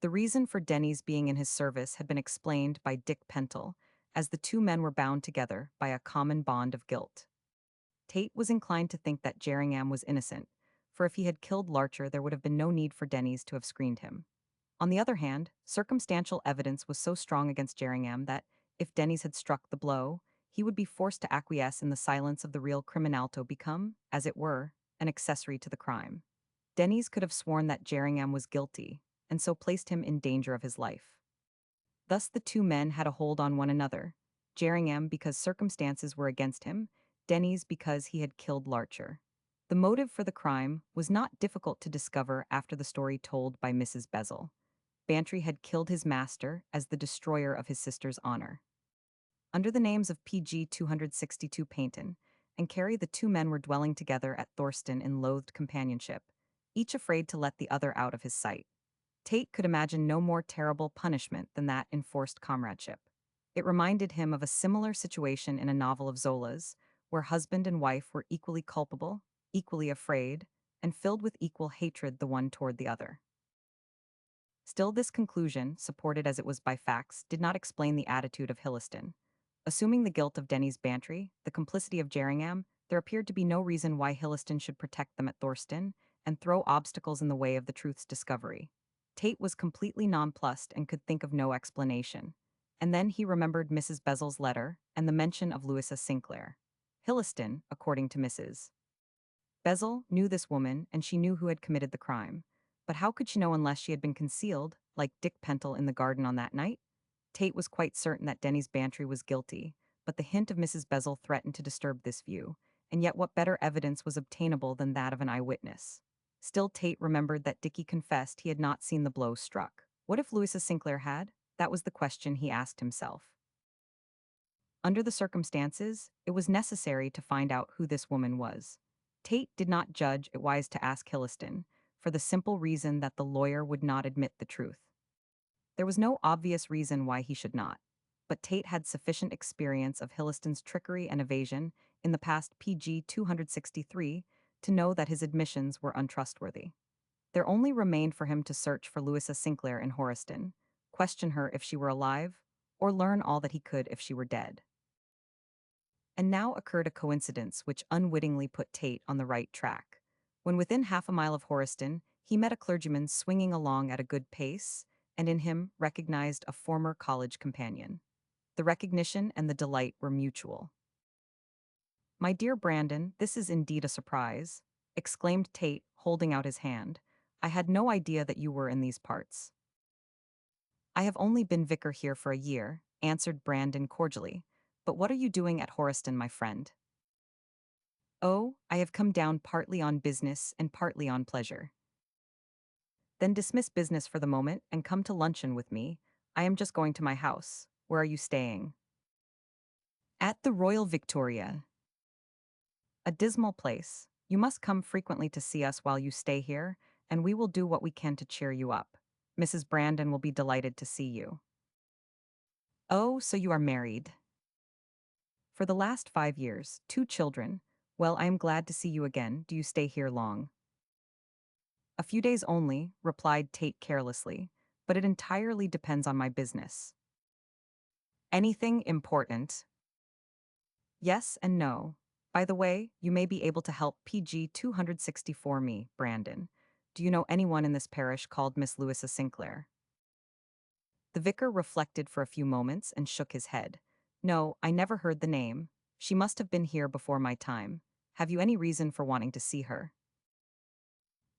The reason for Denny's being in his service had been explained by Dick Pentle, as the two men were bound together by a common bond of guilt. Tate was inclined to think that Jerringham was innocent, for if he had killed Larcher there would have been no need for Denny's to have screened him. On the other hand, circumstantial evidence was so strong against Jerringham that, if Denny's had struck the blow, he would be forced to acquiesce in the silence of the real criminalto, become, as it were, an accessory to the crime. Denny's could have sworn that Jerringham was guilty, and so placed him in danger of his life. Thus the two men had a hold on one another, Jerringham because circumstances were against him, Denny's because he had killed Larcher. The motive for the crime was not difficult to discover after the story told by Mrs. Bezel. Bantry had killed his master as the destroyer of his sister's honor. Under the names of PG 262 Paynton and Carey, the two men were dwelling together at Thorston in loathed companionship, each afraid to let the other out of his sight. Tate could imagine no more terrible punishment than that enforced comradeship. It reminded him of a similar situation in a novel of Zola's, where husband and wife were equally culpable, equally afraid, and filled with equal hatred the one toward the other. Still, this conclusion, supported as it was by facts, did not explain the attitude of Hilliston. Assuming the guilt of Denny's Bantry, the complicity of Jerringham, there appeared to be no reason why Hilliston should protect them at Thorston and throw obstacles in the way of the truth's discovery. Tate was completely nonplussed and could think of no explanation. And then he remembered Mrs. Bezel's letter and the mention of Louisa Sinclair. Hilliston, according to Mrs. Bezel, knew this woman and she knew who had committed the crime. But how could she know unless she had been concealed, like Dick Pentle in the garden on that night? Tate was quite certain that Denny's Bantry was guilty, but the hint of Mrs. Bezel threatened to disturb this view, and yet what better evidence was obtainable than that of an eyewitness? Still, Tate remembered that Dicky confessed he had not seen the blow struck. What if Louisa Sinclair had? That was the question he asked himself. Under the circumstances, it was necessary to find out who this woman was. Tate did not judge it wise to ask Hilliston, for the simple reason that the lawyer would not admit the truth. There was no obvious reason why he should not, but Tate had sufficient experience of Hilliston's trickery and evasion in the past PG 263 to know that his admissions were untrustworthy. There only remained for him to search for Louisa Sinclair in Horiston, question her if she were alive, or learn all that he could if she were dead. And now occurred a coincidence which unwittingly put Tate on the right track. When within half a mile of Horiston, he met a clergyman swinging along at a good pace, and in him recognized a former college companion. The recognition and the delight were mutual. "My dear Brandon, this is indeed a surprise," exclaimed Tate, holding out his hand. "I had no idea that you were in these parts." "I have only been vicar here for a year," answered Brandon cordially. "But what are you doing at Horiston, my friend?" "Oh, I have come down partly on business and partly on pleasure." "Then dismiss business for the moment and come to luncheon with me. I am just going to my house. Where are you staying?" "At the Royal Victoria." "A dismal place. You must come frequently to see us while you stay here, and we will do what we can to cheer you up. Mrs. Brandon will be delighted to see you." "Oh, so you are married?" "For the last 5 years, 2 children. Well, I am glad to see you again. Do you stay here long?" "A few days only," replied Tate carelessly, "but it entirely depends on my business." "Anything important?" "Yes and no. By the way, you may be able to help PG 264 me, Brandon. Do you know anyone in this parish called Miss Louisa Sinclair?" The vicar reflected for a few moments and shook his head. "No, I never heard the name. She must have been here before my time. Have you any reason for wanting to see her?"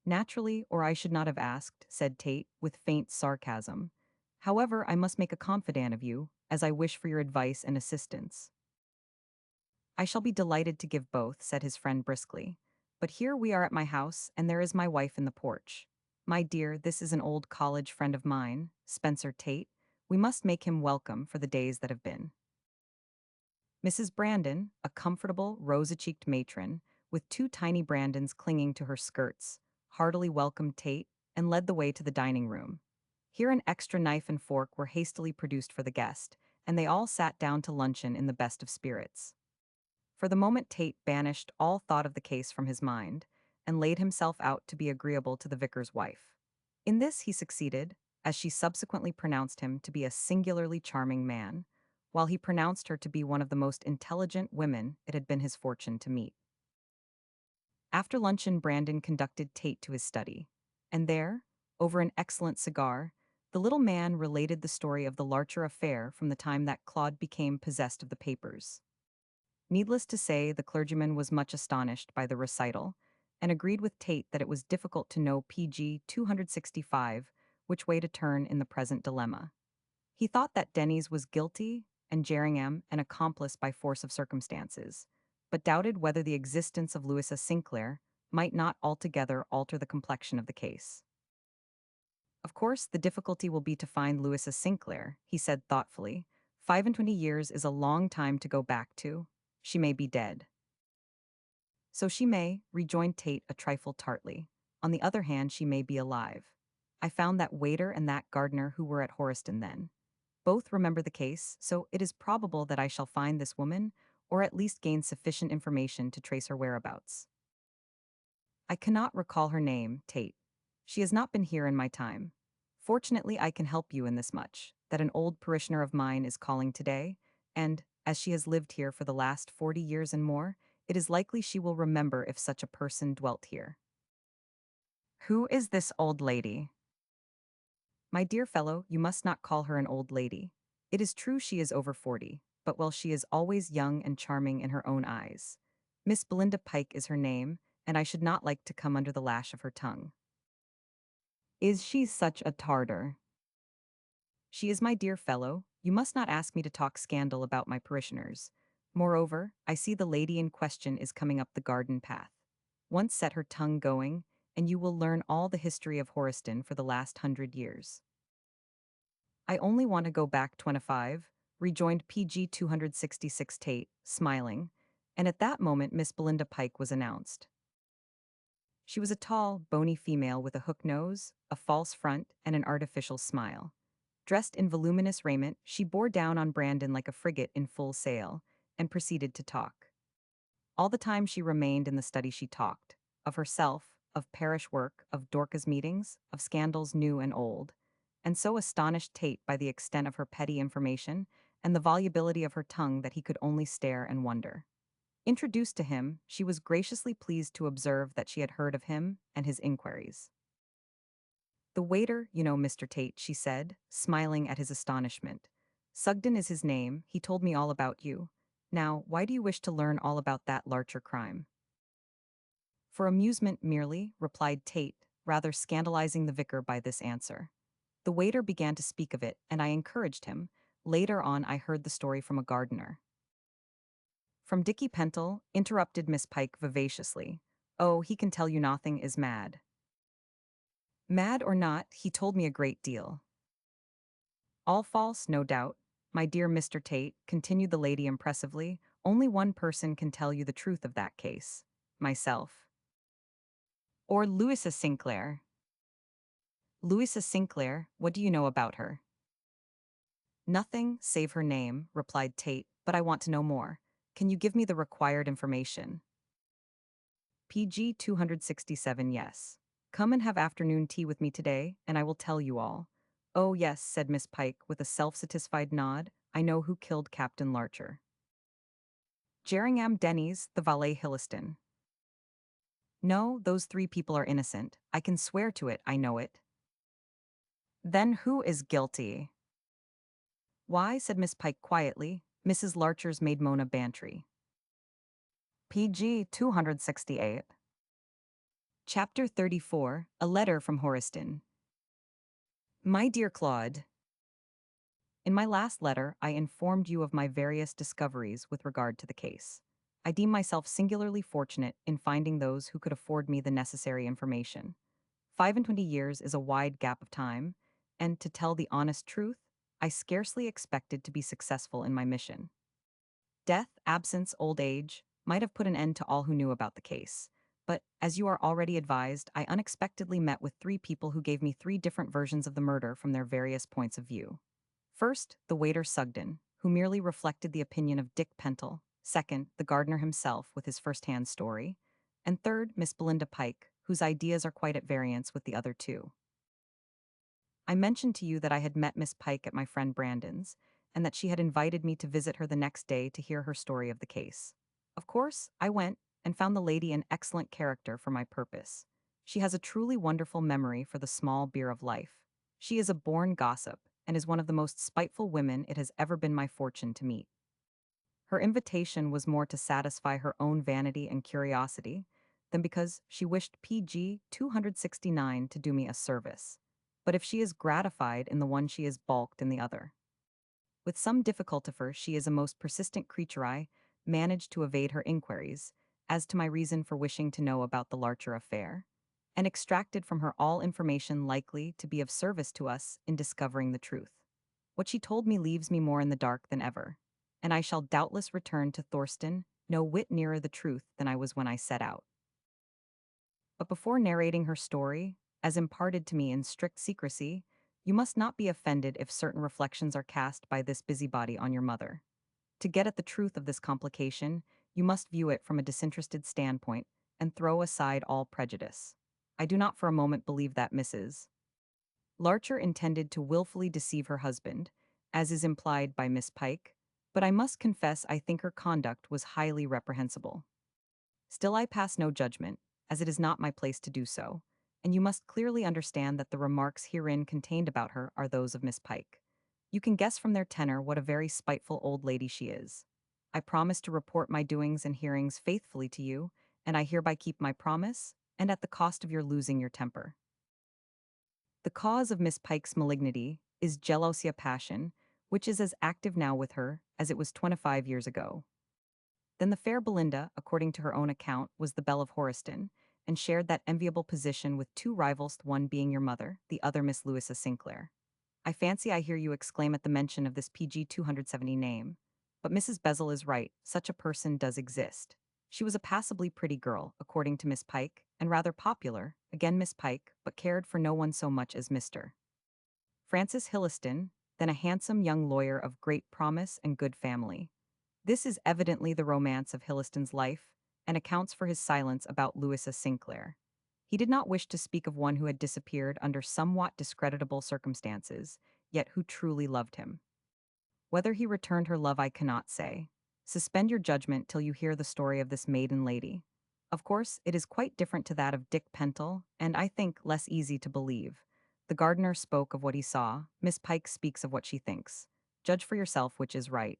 "Naturally, or I should not have asked," said Tate, with faint sarcasm. "However, I must make a confidant of you, as I wish for your advice and assistance." "I shall be delighted to give both," said his friend briskly. "But here we are at my house, and there is my wife in the porch. My dear, this is an old college friend of mine, Spencer Tate. We must make him welcome for the days that have been." Mrs. Brandon, a comfortable, rosy-cheeked matron, with 2 tiny Brandons clinging to her skirts, heartily welcomed Tate and led the way to the dining room. Here an extra knife and fork were hastily produced for the guest, and they all sat down to luncheon in the best of spirits. For the moment Tate banished all thought of the case from his mind, and laid himself out to be agreeable to the vicar's wife. In this he succeeded, as she subsequently pronounced him to be a singularly charming man, while he pronounced her to be one of the most intelligent women it had been his fortune to meet. After luncheon Brandon conducted Tate to his study, and there, over an excellent cigar, the little man related the story of the Larcher affair from the time that Claude became possessed of the papers. Needless to say, the clergyman was much astonished by the recital, and agreed with Tate that it was difficult to know PG 265 which way to turn in the present dilemma. He thought that Denny's was guilty and Jerringham an accomplice by force of circumstances, but doubted whether the existence of Louisa Sinclair might not altogether alter the complexion of the case. "Of course, the difficulty will be to find Louisa Sinclair," he said thoughtfully. 25 years is a long time to go back to. She may be dead." "So she may," rejoined Tate a trifle tartly. "On the other hand, she may be alive. I found that waiter and that gardener who were at Horiston then. Both remember the case, so it is probable that I shall find this woman, or at least gain sufficient information to trace her whereabouts. I cannot recall her name, Tate. She has not been here in my time. Fortunately, I can help you in this much, that an old parishioner of mine is calling today, and, as she has lived here for the last 40 years and more, it is likely she will remember if such a person dwelt here. Who is this old lady? My dear fellow, you must not call her an old lady. It is true she is over 40, but well, she is always young and charming in her own eyes. Miss Belinda Pike is her name, and I should not like to come under the lash of her tongue. Is she such a tartar? She is, my dear fellow. You must not ask me to talk scandal about my parishioners. Moreover, I see the lady in question is coming up the garden path. Once set her tongue going, and you will learn all the history of Horiston for the last 100 years. I only want to go back 25, rejoined PG 266 Tate, smiling, and at that moment Miss Belinda Pike was announced. She was a tall, bony female with a hook nose, a false front, and an artificial smile. Dressed in voluminous raiment, she bore down on Brandon like a frigate in full sail, and proceeded to talk. All the time she remained in the study she talked, of herself, of parish work, of Dorcas meetings, of scandals new and old, and so astonished Tate by the extent of her petty information and the volubility of her tongue that he could only stare and wonder. Introduced to him, she was graciously pleased to observe that she had heard of him and his inquiries. The waiter, you know, Mr. Tate, she said, smiling at his astonishment. Sugden is his name, he told me all about you. Now, why do you wish to learn all about that Larcher crime? For amusement merely, replied Tate, rather scandalizing the vicar by this answer. The waiter began to speak of it, and I encouraged him. Later on I heard the story from a gardener. From Dicky Pentle, interrupted Miss Pike vivaciously. Oh, he can tell you nothing is mad. Mad or not, he told me a great deal. All false, no doubt. My dear Mr. Tate, continued the lady impressively, only one person can tell you the truth of that case. Myself. Or Louisa Sinclair. Louisa Sinclair, what do you know about her? Nothing, save her name, replied Tate, but I want to know more. Can you give me the required information? PG 267 Yes. Come and have afternoon tea with me today, and I will tell you all. Oh yes, said Miss Pike with a self-satisfied nod, I know who killed Captain Larcher. Jerringham Denny's, the valet Hilliston. No, those three people are innocent. I can swear to it, I know it. Then who is guilty? Why, said Miss Pike quietly, Mrs. Larcher's maid Mona Bantry. PG 268. Chapter 34, A Letter from Horiston. My dear Claude, in my last letter, I informed you of my various discoveries with regard to the case. I deem myself singularly fortunate in finding those who could afford me the necessary information. 25 years is a wide gap of time, and to tell the honest truth, I scarcely expected to be successful in my mission. Death, absence, old age might have put an end to all who knew about the case. But, as you are already advised, I unexpectedly met with three people who gave me three different versions of the murder from their various points of view. First, the waiter Sugden, who merely reflected the opinion of Dick Pentle. Second, the gardener himself with his first-hand story. And third, Miss Belinda Pike, whose ideas are quite at variance with the other two. I mentioned to you that I had met Miss Pike at my friend Brandon's, and that she had invited me to visit her the next day to hear her story of the case. Of course, I went, and found the lady an excellent character for my purpose. She has a truly wonderful memory for the small beer of life. She is a born gossip, and is one of the most spiteful women it has ever been my fortune to meet. Her invitation was more to satisfy her own vanity and curiosity than because she wished PG 269 to do me a service. But if she is gratified in the one, she is balked in the other. With some difficulty, for she is a most persistent creature, I managed to evade her inquiries as to my reason for wishing to know about the Larcher affair, and extracted from her all information likely to be of service to us in discovering the truth. What she told me leaves me more in the dark than ever, and I shall doubtless return to Thorston no whit nearer the truth than I was when I set out. But before narrating her story, as imparted to me in strict secrecy, you must not be offended if certain reflections are cast by this busybody on your mother. To get at the truth of this complication, you must view it from a disinterested standpoint and throw aside all prejudice. I do not for a moment believe that Mrs. Larcher intended to willfully deceive her husband, as is implied by Miss Pike, but I must confess I think her conduct was highly reprehensible. Still, I pass no judgment, as it is not my place to do so, and you must clearly understand that the remarks herein contained about her are those of Miss Pike. You can guess from their tenor what a very spiteful old lady she is. I promise to report my doings and hearings faithfully to you, and I hereby keep my promise, and at the cost of your losing your temper. The cause of Miss Pike's malignity is jealousy passion, which is as active now with her as it was 25 years ago. Then the fair Belinda, according to her own account, was the belle of Horiston, and shared that enviable position with two rivals, one being your mother, the other Miss Louisa Sinclair. I fancy I hear you exclaim at the mention of this PG 270 name. But Mrs. Bezel is right, such a person does exist. She was a passably pretty girl, according to Miss Pike, and rather popular, again Miss Pike, but cared for no one so much as Mr. Francis Hilliston, then a handsome young lawyer of great promise and good family. This is evidently the romance of Hilliston's life, and accounts for his silence about Louisa Sinclair. He did not wish to speak of one who had disappeared under somewhat discreditable circumstances, yet who truly loved him. Whether he returned her love I cannot say. Suspend your judgment till you hear the story of this maiden lady. Of course, it is quite different to that of Dick Pentle, and I think less easy to believe. The gardener spoke of what he saw, Miss Pike speaks of what she thinks. Judge for yourself which is right.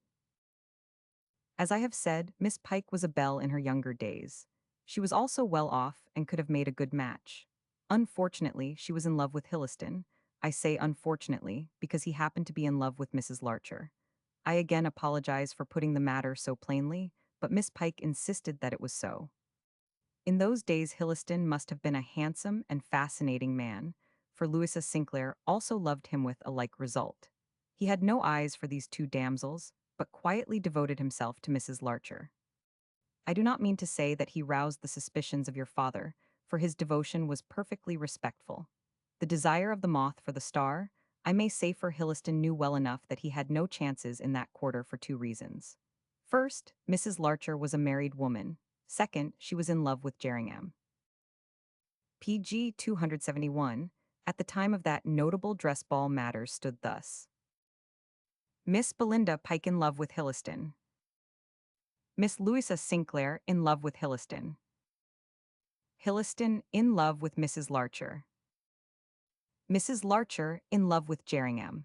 As I have said, Miss Pike was a belle in her younger days. She was also well off and could have made a good match. Unfortunately, she was in love with Hilliston. I say unfortunately because he happened to be in love with Mrs. Larcher. I again apologize for putting the matter so plainly, but Miss Pike insisted that it was so. In those days, Hilliston must have been a handsome and fascinating man, for Louisa Sinclair also loved him with a like result. He had no eyes for these two damsels, but quietly devoted himself to Mrs. Larcher. I do not mean to say that he roused the suspicions of your father, for his devotion was perfectly respectful. The desire of the moth for the star, I may say for Hilliston knew well enough that he had no chances in that quarter for two reasons. First, Mrs. Larcher was a married woman. Second, she was in love with Jerringham. PG 271, at the time of that notable dress ball matters stood thus. Miss Belinda Pike in love with Hilliston. Miss Louisa Sinclair in love with Hilliston. Hilliston in love with Mrs. Larcher. Mrs. Larcher in love with Jerringham.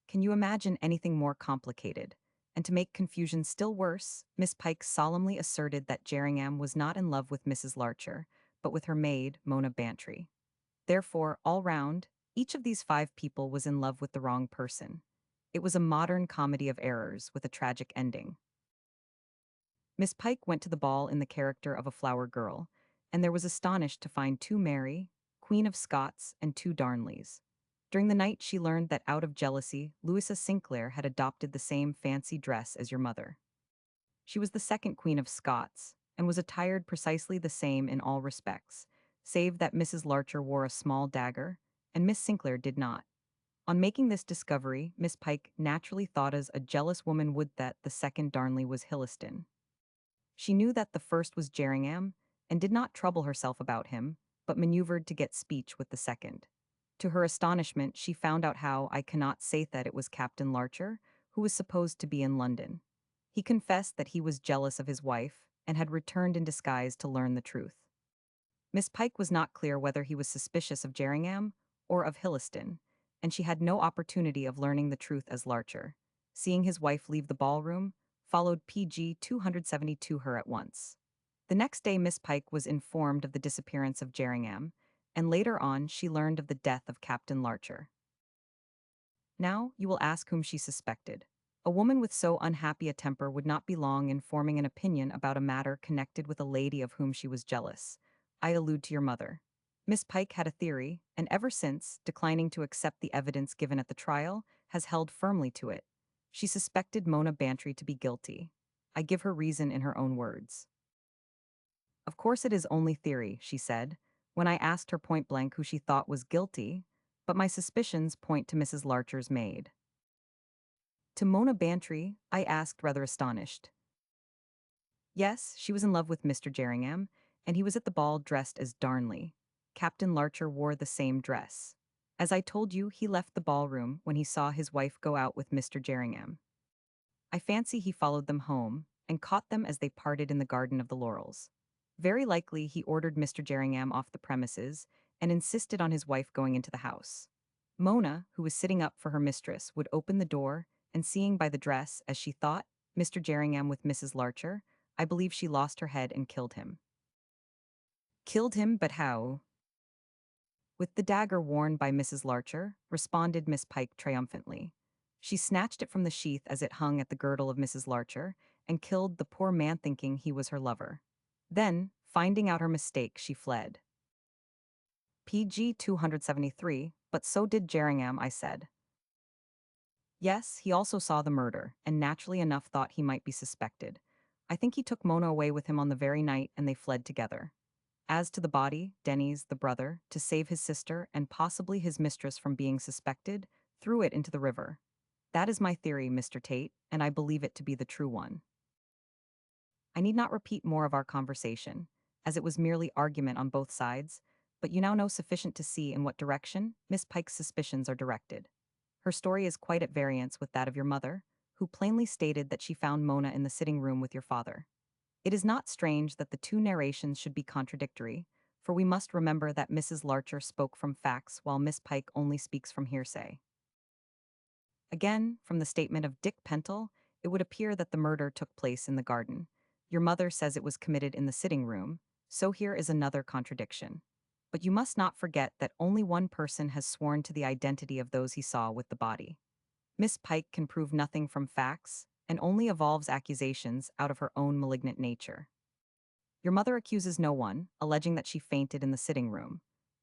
Can you imagine anything more complicated? And to make confusion still worse, Miss Pike solemnly asserted that Jerringham was not in love with Mrs. Larcher, but with her maid, Mona Bantry. Therefore, all round, each of these five people was in love with the wrong person. It was a modern comedy of errors with a tragic ending. Miss Pike went to the ball in the character of a flower girl, and there was astonished to find two Mary, Queen of Scots, and two Darnleys. During the night she learned that out of jealousy, Louisa Sinclair had adopted the same fancy dress as your mother. She was the second Queen of Scots, and was attired precisely the same in all respects, save that Mrs. Larcher wore a small dagger, and Miss Sinclair did not. On making this discovery, Miss Pike naturally thought as a jealous woman would that the second Darnley was Hilliston. She knew that the first was Jerringham, and did not trouble herself about him, but maneuvered to get speech with the second. To her astonishment, she found out how I cannot say that it was Captain Larcher, who was supposed to be in London. He confessed that he was jealous of his wife, and had returned in disguise to learn the truth. Miss Pike was not clear whether he was suspicious of Jerringham or of Hilliston, and she had no opportunity of learning the truth as Larcher. Seeing his wife leave the ballroom, followed PG 272 her at once. The next day Miss Pike was informed of the disappearance of Jerringham, and later on she learned of the death of Captain Larcher. Now you will ask whom she suspected. A woman with so unhappy a temper would not be long in forming an opinion about a matter connected with a lady of whom she was jealous. I allude to your mother. Miss Pike had a theory, and ever since, declining to accept the evidence given at the trial, has held firmly to it. She suspected Mona Bantry to be guilty. I give her reason in her own words. Of course it is only theory, she said, when I asked her point blank who she thought was guilty, but my suspicions point to Mrs. Larcher's maid. To Mona Bantry, I asked, rather astonished. Yes, she was in love with Mr. Jerringham, and he was at the ball dressed as Darnley. Captain Larcher wore the same dress. As I told you, he left the ballroom when he saw his wife go out with Mr. Jerringham. I fancy he followed them home and caught them as they parted in the Garden of the Laurels. Very likely he ordered Mr. Jerringham off the premises and insisted on his wife going into the house. Mona, who was sitting up for her mistress, would open the door, and seeing by the dress, as she thought, Mr. Jerringham with Mrs. Larcher, I believe she lost her head and killed him. Killed him, but how? With the dagger worn by Mrs. Larcher, responded Miss Pike triumphantly. She snatched it from the sheath as it hung at the girdle of Mrs. Larcher, and killed the poor man thinking he was her lover. Then, finding out her mistake, she fled. PG 273, but so did Jerringham, I said. Yes, he also saw the murder, and naturally enough thought he might be suspected. I think he took Mona away with him on the very night, and they fled together. As to the body, Denny's, the brother, to save his sister and possibly his mistress from being suspected, threw it into the river. That is my theory, Mr. Tate, and I believe it to be the true one. I need not repeat more of our conversation, as it was merely argument on both sides, but you now know sufficient to see in what direction Miss Pike's suspicions are directed. Her story is quite at variance with that of your mother, who plainly stated that she found Mona in the sitting room with your father. It is not strange that the two narrations should be contradictory, for we must remember that Mrs. Larcher spoke from facts while Miss Pike only speaks from hearsay. Again, from the statement of Dick Pentle, it would appear that the murder took place in the garden. Your mother says it was committed in the sitting room, so here is another contradiction. But you must not forget that only one person has sworn to the identity of those he saw with the body. Miss Pike can prove nothing from facts, and only evolves accusations out of her own malignant nature. Your mother accuses no one, alleging that she fainted in the sitting room.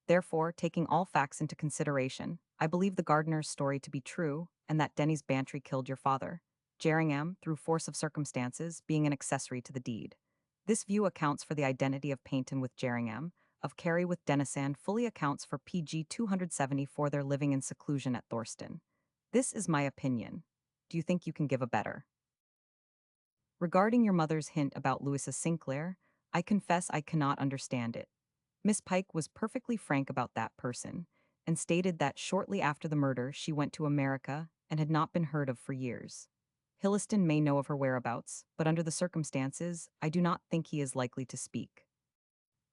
Therefore, taking all facts into consideration, I believe the gardener's story to be true, and that Denny's Bantry killed your father, Jerringham, through force of circumstances, being an accessory to the deed. This view accounts for the identity of Paynton with Jerringham, of Carey with Denison, fully accounts for PG 270 for their living in seclusion at Thorston. This is my opinion. Do you think you can give a better? Regarding your mother's hint about Louisa Sinclair, I confess I cannot understand it. Miss Pike was perfectly frank about that person, and stated that shortly after the murder she went to America and had not been heard of for years. Hilliston may know of her whereabouts, but under the circumstances, I do not think he is likely to speak.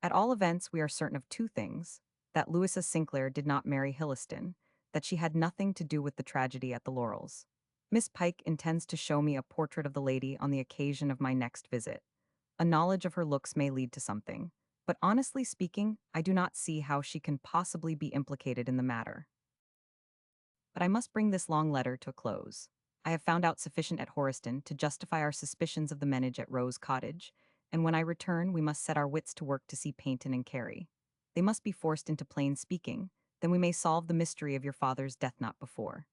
At all events, we are certain of two things: that Louisa Sinclair did not marry Hilliston, that she had nothing to do with the tragedy at the Laurels. Miss Pike intends to show me a portrait of the lady on the occasion of my next visit. A knowledge of her looks may lead to something, but honestly speaking, I do not see how she can possibly be implicated in the matter. But I must bring this long letter to a close. I have found out sufficient at Horiston to justify our suspicions of the menage at Rose Cottage, and when I return we must set our wits to work to see Paynton and Carey. They must be forced into plain speaking, then we may solve the mystery of your father's death not before.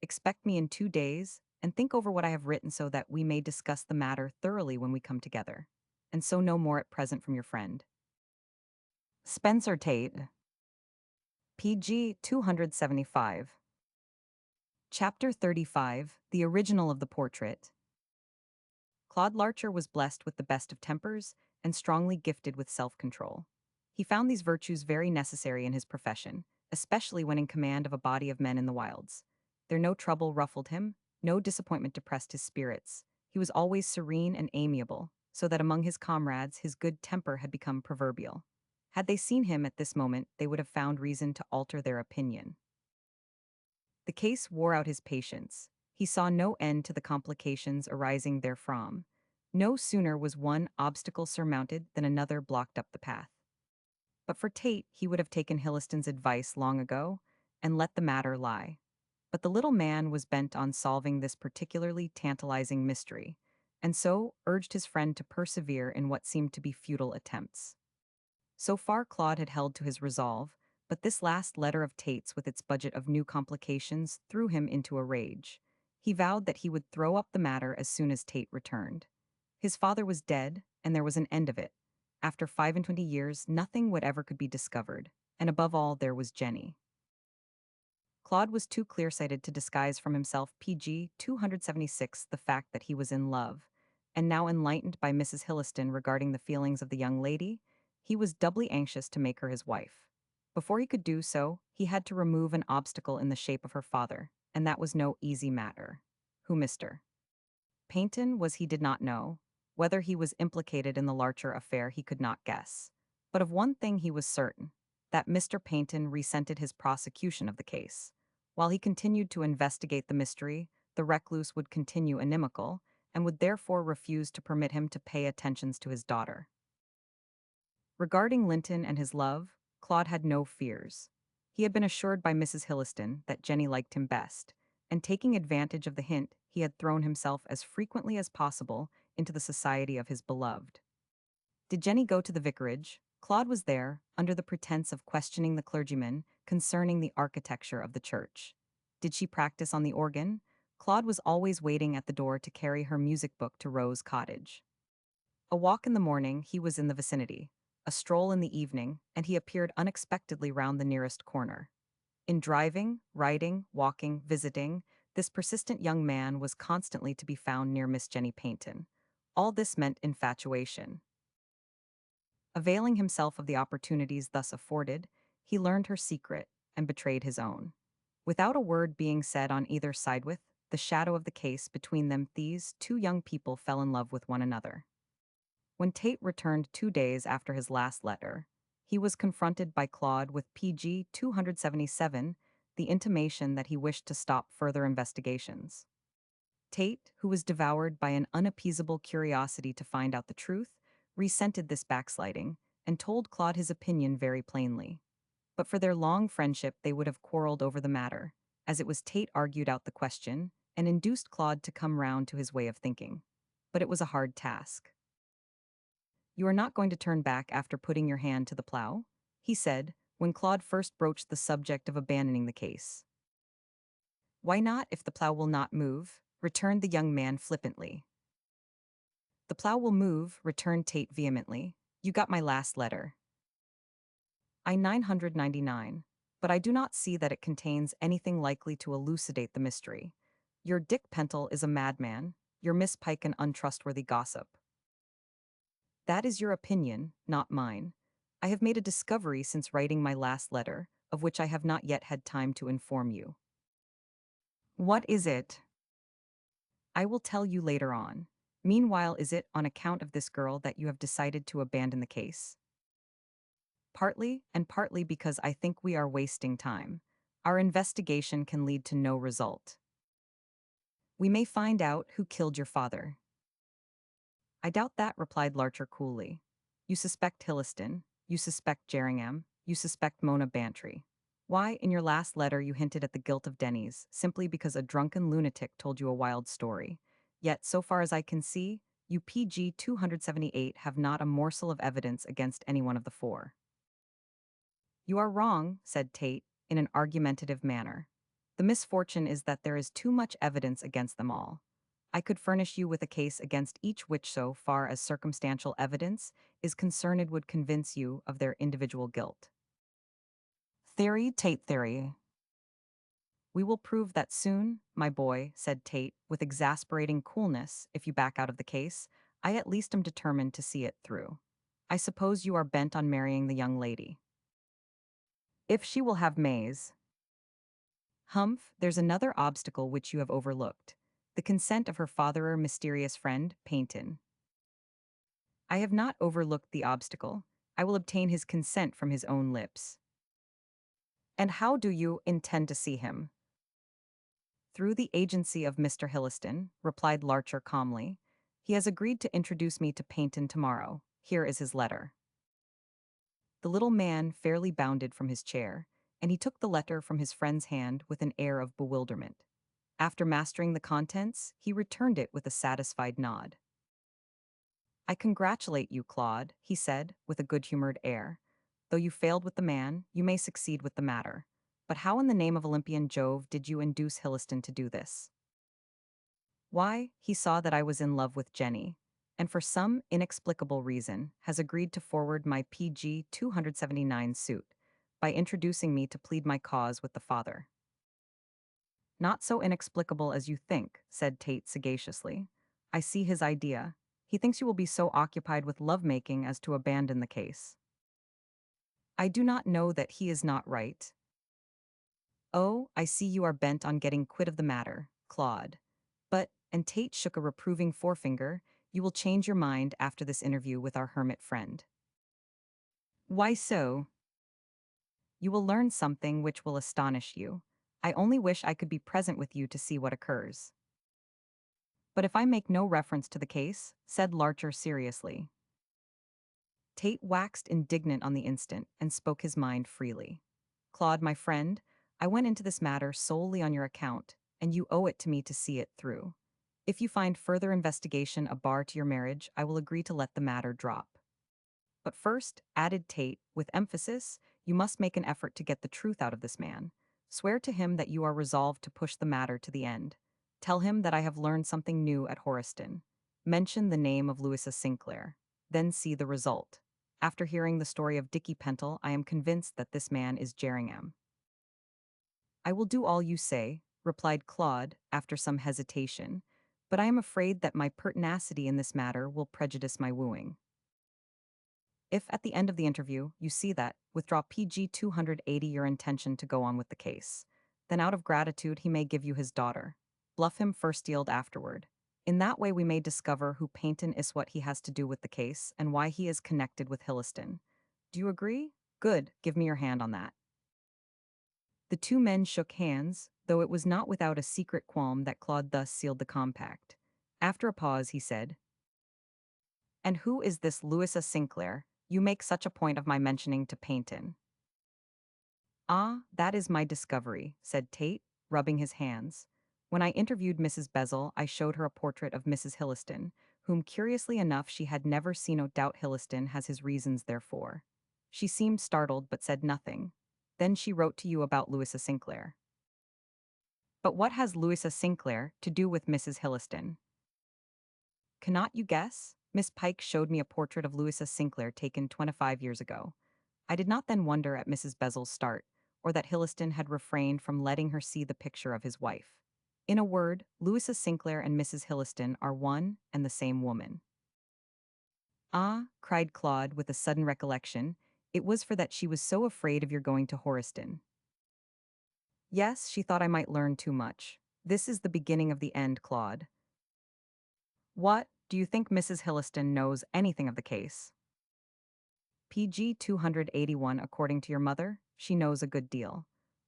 Expect me in 2 days, and think over what I have written so that we may discuss the matter thoroughly when we come together. And so no more at present from your friend. Spencer Tate. PG 275. Chapter 35, The Original of the Portrait. Claude Larcher was blessed with the best of tempers and strongly gifted with self-control. He found these virtues very necessary in his profession, especially when in command of a body of men in the wilds. There no trouble ruffled him, no disappointment depressed his spirits. He was always serene and amiable, so that among his comrades his good temper had become proverbial. Had they seen him at this moment, they would have found reason to alter their opinion. The case wore out his patience. He saw no end to the complications arising therefrom. No sooner was one obstacle surmounted than another blocked up the path. But for Tate, he would have taken Hilliston's advice long ago and let the matter lie. But the little man was bent on solving this particularly tantalizing mystery, and so urged his friend to persevere in what seemed to be futile attempts. So far Claude had held to his resolve, but this last letter of Tate's with its budget of new complications threw him into a rage. He vowed that he would throw up the matter as soon as Tate returned. His father was dead, and there was an end of it. After 25 years, nothing whatever could be discovered, and above all there was Jenny. Claude was too clear-sighted to disguise from himself PG 276 the fact that he was in love, and now enlightened by Mrs. Hilliston regarding the feelings of the young lady, he was doubly anxious to make her his wife. Before he could do so, he had to remove an obstacle in the shape of her father, and that was no easy matter. Who Mr. Paynton was he did not know. Whether he was implicated in the Larcher affair he could not guess. But of one thing he was certain, that Mr. Paynton resented his prosecution of the case. While he continued to investigate the mystery, the recluse would continue inimical, and would therefore refuse to permit him to pay attentions to his daughter. Regarding Linton and his love, Claude had no fears. He had been assured by Mrs. Hilliston that Jenny liked him best, and taking advantage of the hint, he had thrown himself as frequently as possible into the society of his beloved. Did Jenny go to the vicarage? Claude was there, under the pretense of questioning the clergyman concerning the architecture of the church. Did she practice on the organ? Claude was always waiting at the door to carry her music book to Rose Cottage. A walk in the morning, he was in the vicinity. A stroll in the evening, and he appeared unexpectedly round the nearest corner. In driving, riding, walking, visiting, this persistent young man was constantly to be found near Miss Jenny Paynton. All this meant infatuation. Availing himself of the opportunities thus afforded, he learned her secret and betrayed his own. Without a word being said on either side with, the shadow of the case between them, these two young people fell in love with one another. When Tate returned 2 days after his last letter, he was confronted by Claude with PG 277, the intimation that he wished to stop further investigations. Tate, who was devoured by an unappeasable curiosity to find out the truth, resented this backsliding and told Claude his opinion very plainly. But for their long friendship they would have quarreled over the matter, as it was Tate argued out the question and induced Claude to come round to his way of thinking. But it was a hard task. "You are not going to turn back after putting your hand to the plow?" he said, when Claude first broached the subject of abandoning the case. "Why not if the plow will not move?" returned the young man flippantly. "The plow will move," returned Tate vehemently. "You got my last letter. I 999, but I do not see that it contains anything likely to elucidate the mystery. Your Dick Pentle is a madman, your Miss Pike an untrustworthy gossip. That is your opinion, not mine. I have made a discovery since writing my last letter, of which I have not yet had time to inform you." "What is it?" "I will tell you later on. Meanwhile, is it on account of this girl that you have decided to abandon the case?" "Partly, and partly because I think we are wasting time. Our investigation can lead to no result. We may find out who killed your father." "I doubt that," replied Larcher coolly. "You suspect Hilliston, you suspect Jerringham, you suspect Mona Bantry. Why, in your last letter you hinted at the guilt of Denny's, simply because a drunken lunatic told you a wild story. Yet, so far as I can see, you PG 278 have not a morsel of evidence against any one of the four." "You are wrong," said Tate, in an argumentative manner. "The misfortune is that there is too much evidence against them all. I could furnish you with a case against each which, so far as circumstantial evidence is concerned, would convince you of their individual guilt." "Theory, Tate theory." "We will prove that soon, my boy," said Tate, with exasperating coolness. "If you back out of the case, I at least am determined to see it through. I suppose you are bent on marrying the young lady." "If she will have maize." "Humph, there's another obstacle which you have overlooked. The consent of her father, mysterious friend, Paynton." "I have not overlooked the obstacle. I will obtain his consent from his own lips." "And how do you intend to see him?" "Through the agency of Mr. Hilliston," replied Larcher calmly. "He has agreed to introduce me to Paynton tomorrow. Here is his letter." The little man fairly bounded from his chair, and he took the letter from his friend's hand with an air of bewilderment. After mastering the contents, he returned it with a satisfied nod. "I congratulate you, Claude," he said, with a good-humored air. "Though you failed with the man, you may succeed with the matter. But how in the name of Olympian Jove did you induce Hilliston to do this?" "Why, he saw that I was in love with Jenny, and for some inexplicable reason has agreed to forward my PG 279 suit by introducing me to plead my cause with the father." Not so inexplicable as you think, said Tate sagaciously. I see his idea. He thinks you will be so occupied with lovemaking as to abandon the case. I do not know that he is not right. Oh, I see you are bent on getting quit of the matter, Claude. But, and Tate shook a reproving forefinger, you will change your mind after this interview with our hermit friend. Why so? You will learn something which will astonish you. I only wish I could be present with you to see what occurs. But if I make no reference to the case, said Larcher seriously. Tate waxed indignant on the instant and spoke his mind freely. Claude, my friend, I went into this matter solely on your account, and you owe it to me to see it through. If you find further investigation a bar to your marriage, I will agree to let the matter drop. But first, added Tate, with emphasis, you must make an effort to get the truth out of this man. Swear to him that you are resolved to push the matter to the end. Tell him that I have learned something new at Horiston. Mention the name of Louisa Sinclair. Then see the result. After hearing the story of Dicky Pentle, I am convinced that this man is Jerringham. I will do all you say, replied Claude, after some hesitation, but I am afraid that my pertinacity in this matter will prejudice my wooing. If at the end of the interview you see that, withdraw PG 280 your intention to go on with the case. Then out of gratitude he may give you his daughter. Bluff him first yield afterward. In that way we may discover who Paynton is, what he has to do with the case, and why he is connected with Hilliston. Do you agree? Good, give me your hand on that. The two men shook hands, though it was not without a secret qualm that Claude thus sealed the compact. After a pause he said, "And who is this Louisa Sinclair you make such a point of my mentioning to Paynton?" "Ah, that is my discovery," said Tate, rubbing his hands. "When I interviewed Mrs. Bezel, I showed her a portrait of Mrs. Hilliston, whom curiously enough she had never seen. No doubt Hilliston has his reasons therefor. She seemed startled but said nothing. Then she wrote to you about Louisa Sinclair." "But what has Louisa Sinclair to do with Mrs. Hilliston?" "Cannot you guess? Miss Pike showed me a portrait of Louisa Sinclair taken 25 years ago. I did not then wonder at Mrs. Bezel's start, or that Hilliston had refrained from letting her see the picture of his wife. In a word, Louisa Sinclair and Mrs. Hilliston are one and the same woman." "Ah," cried Claude with a sudden recollection, "it was for that she was so afraid of your going to Horiston." "Yes, she thought I might learn too much. This is the beginning of the end, Claude. What, do you think Mrs. Hilliston knows anything of the case?" PG 281. According to your mother, she knows a good deal.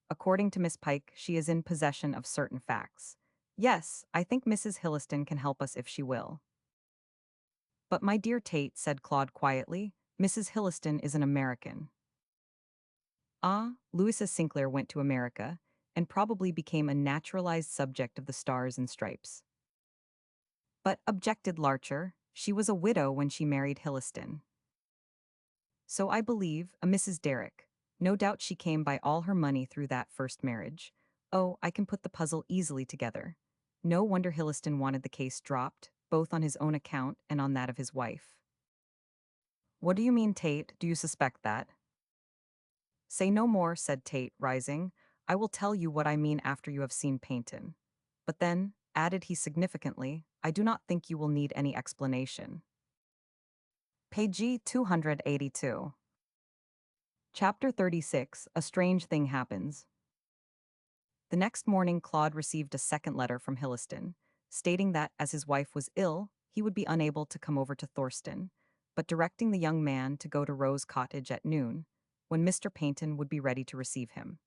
According to Miss Pike, she is in possession of certain facts. Yes, I think Mrs. Hilliston can help us if she will. But my dear Tate, said Claude quietly, Mrs. Hilliston is an American. Ah, Louisa Sinclair went to America, and probably became a naturalized subject of the Stars and Stripes. But, objected Larcher, she was a widow when she married Hilliston. So I believe, a Mrs. Derrick. No doubt she came by all her money through that first marriage. Oh, I can put the puzzle easily together. No wonder Hilliston wanted the case dropped, both on his own account and on that of his wife. What do you mean, Tate? Do you suspect that? Say no more, said Tate, rising. I will tell you what I mean after you have seen Paynton. But then, added he significantly, I do not think you will need any explanation. Page 282. Chapter 36. A strange thing happens. The next morning Claude received a second letter from Hilliston, stating that, as his wife was ill, he would be unable to come over to Thorston, but directing the young man to go to Rose Cottage at noon, when Mr. Paynton would be ready to receive him.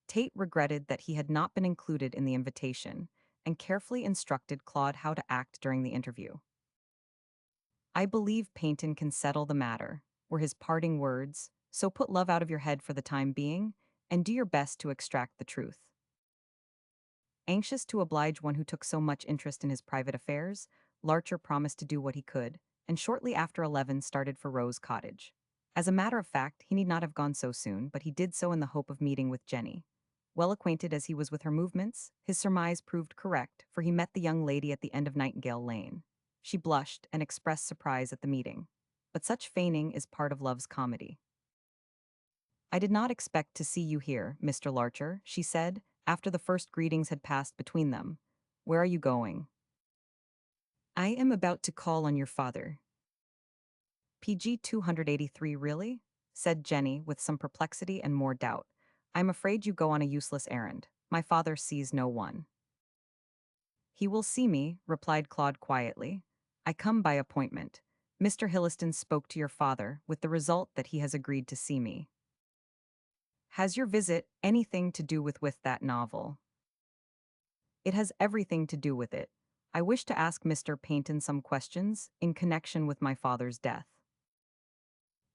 Tate regretted that he had not been included in the invitation, and carefully instructed Claude how to act during the interview. I believe Paynton can settle the matter, were his parting words, so put love out of your head for the time being, and do your best to extract the truth. Anxious to oblige one who took so much interest in his private affairs, Larcher promised to do what he could, and shortly after 11 started for Rose Cottage. As a matter of fact, he need not have gone so soon, but he did so in the hope of meeting with Jenny. Well acquainted as he was with her movements, his surmise proved correct, for he met the young lady at the end of Nightingale Lane. She blushed and expressed surprise at the meeting. But such feigning is part of love's comedy. I did not expect to see you here, Mr. Larcher, she said, after the first greetings had passed between them. "Where are you going?" "I am about to call on your father." "PG 283 really?" said Jenny with some perplexity and more doubt. "I'm afraid you go on a useless errand. My father sees no one." "He will see me," replied Claude quietly. "I come by appointment. Mr. Hilliston spoke to your father, with the result that he has agreed to see me." "Has your visit anything to do with that novel?" "It has everything to do with it. I wish to ask Mr. Paynton some questions in connection with my father's death."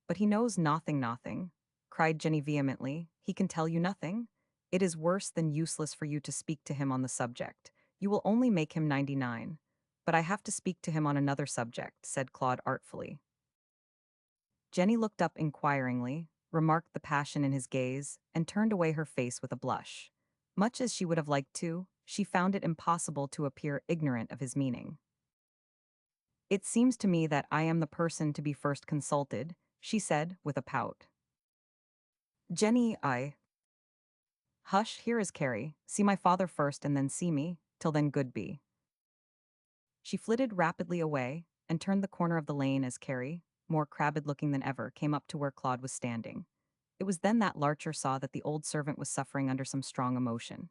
"But he knows nothing," cried Jenny vehemently. "He can tell you nothing? It is worse than useless for you to speak to him on the subject. You will only make him 99. But I have to speak to him on another subject," said Claude artfully. Jenny looked up inquiringly, remarked the passion in his gaze, and turned away her face with a blush. Much as she would have liked to, she found it impossible to appear ignorant of his meaning. "It seems to me that I am the person to be first consulted," she said, with a pout. "Jenny, I—" "Hush, here is Carrie. See my father first and then see me. Till then, good be." She flitted rapidly away and turned the corner of the lane as Carrie, more crabbed-looking than ever, came up to where Claude was standing. It was then that Larcher saw that the old servant was suffering under some strong emotion.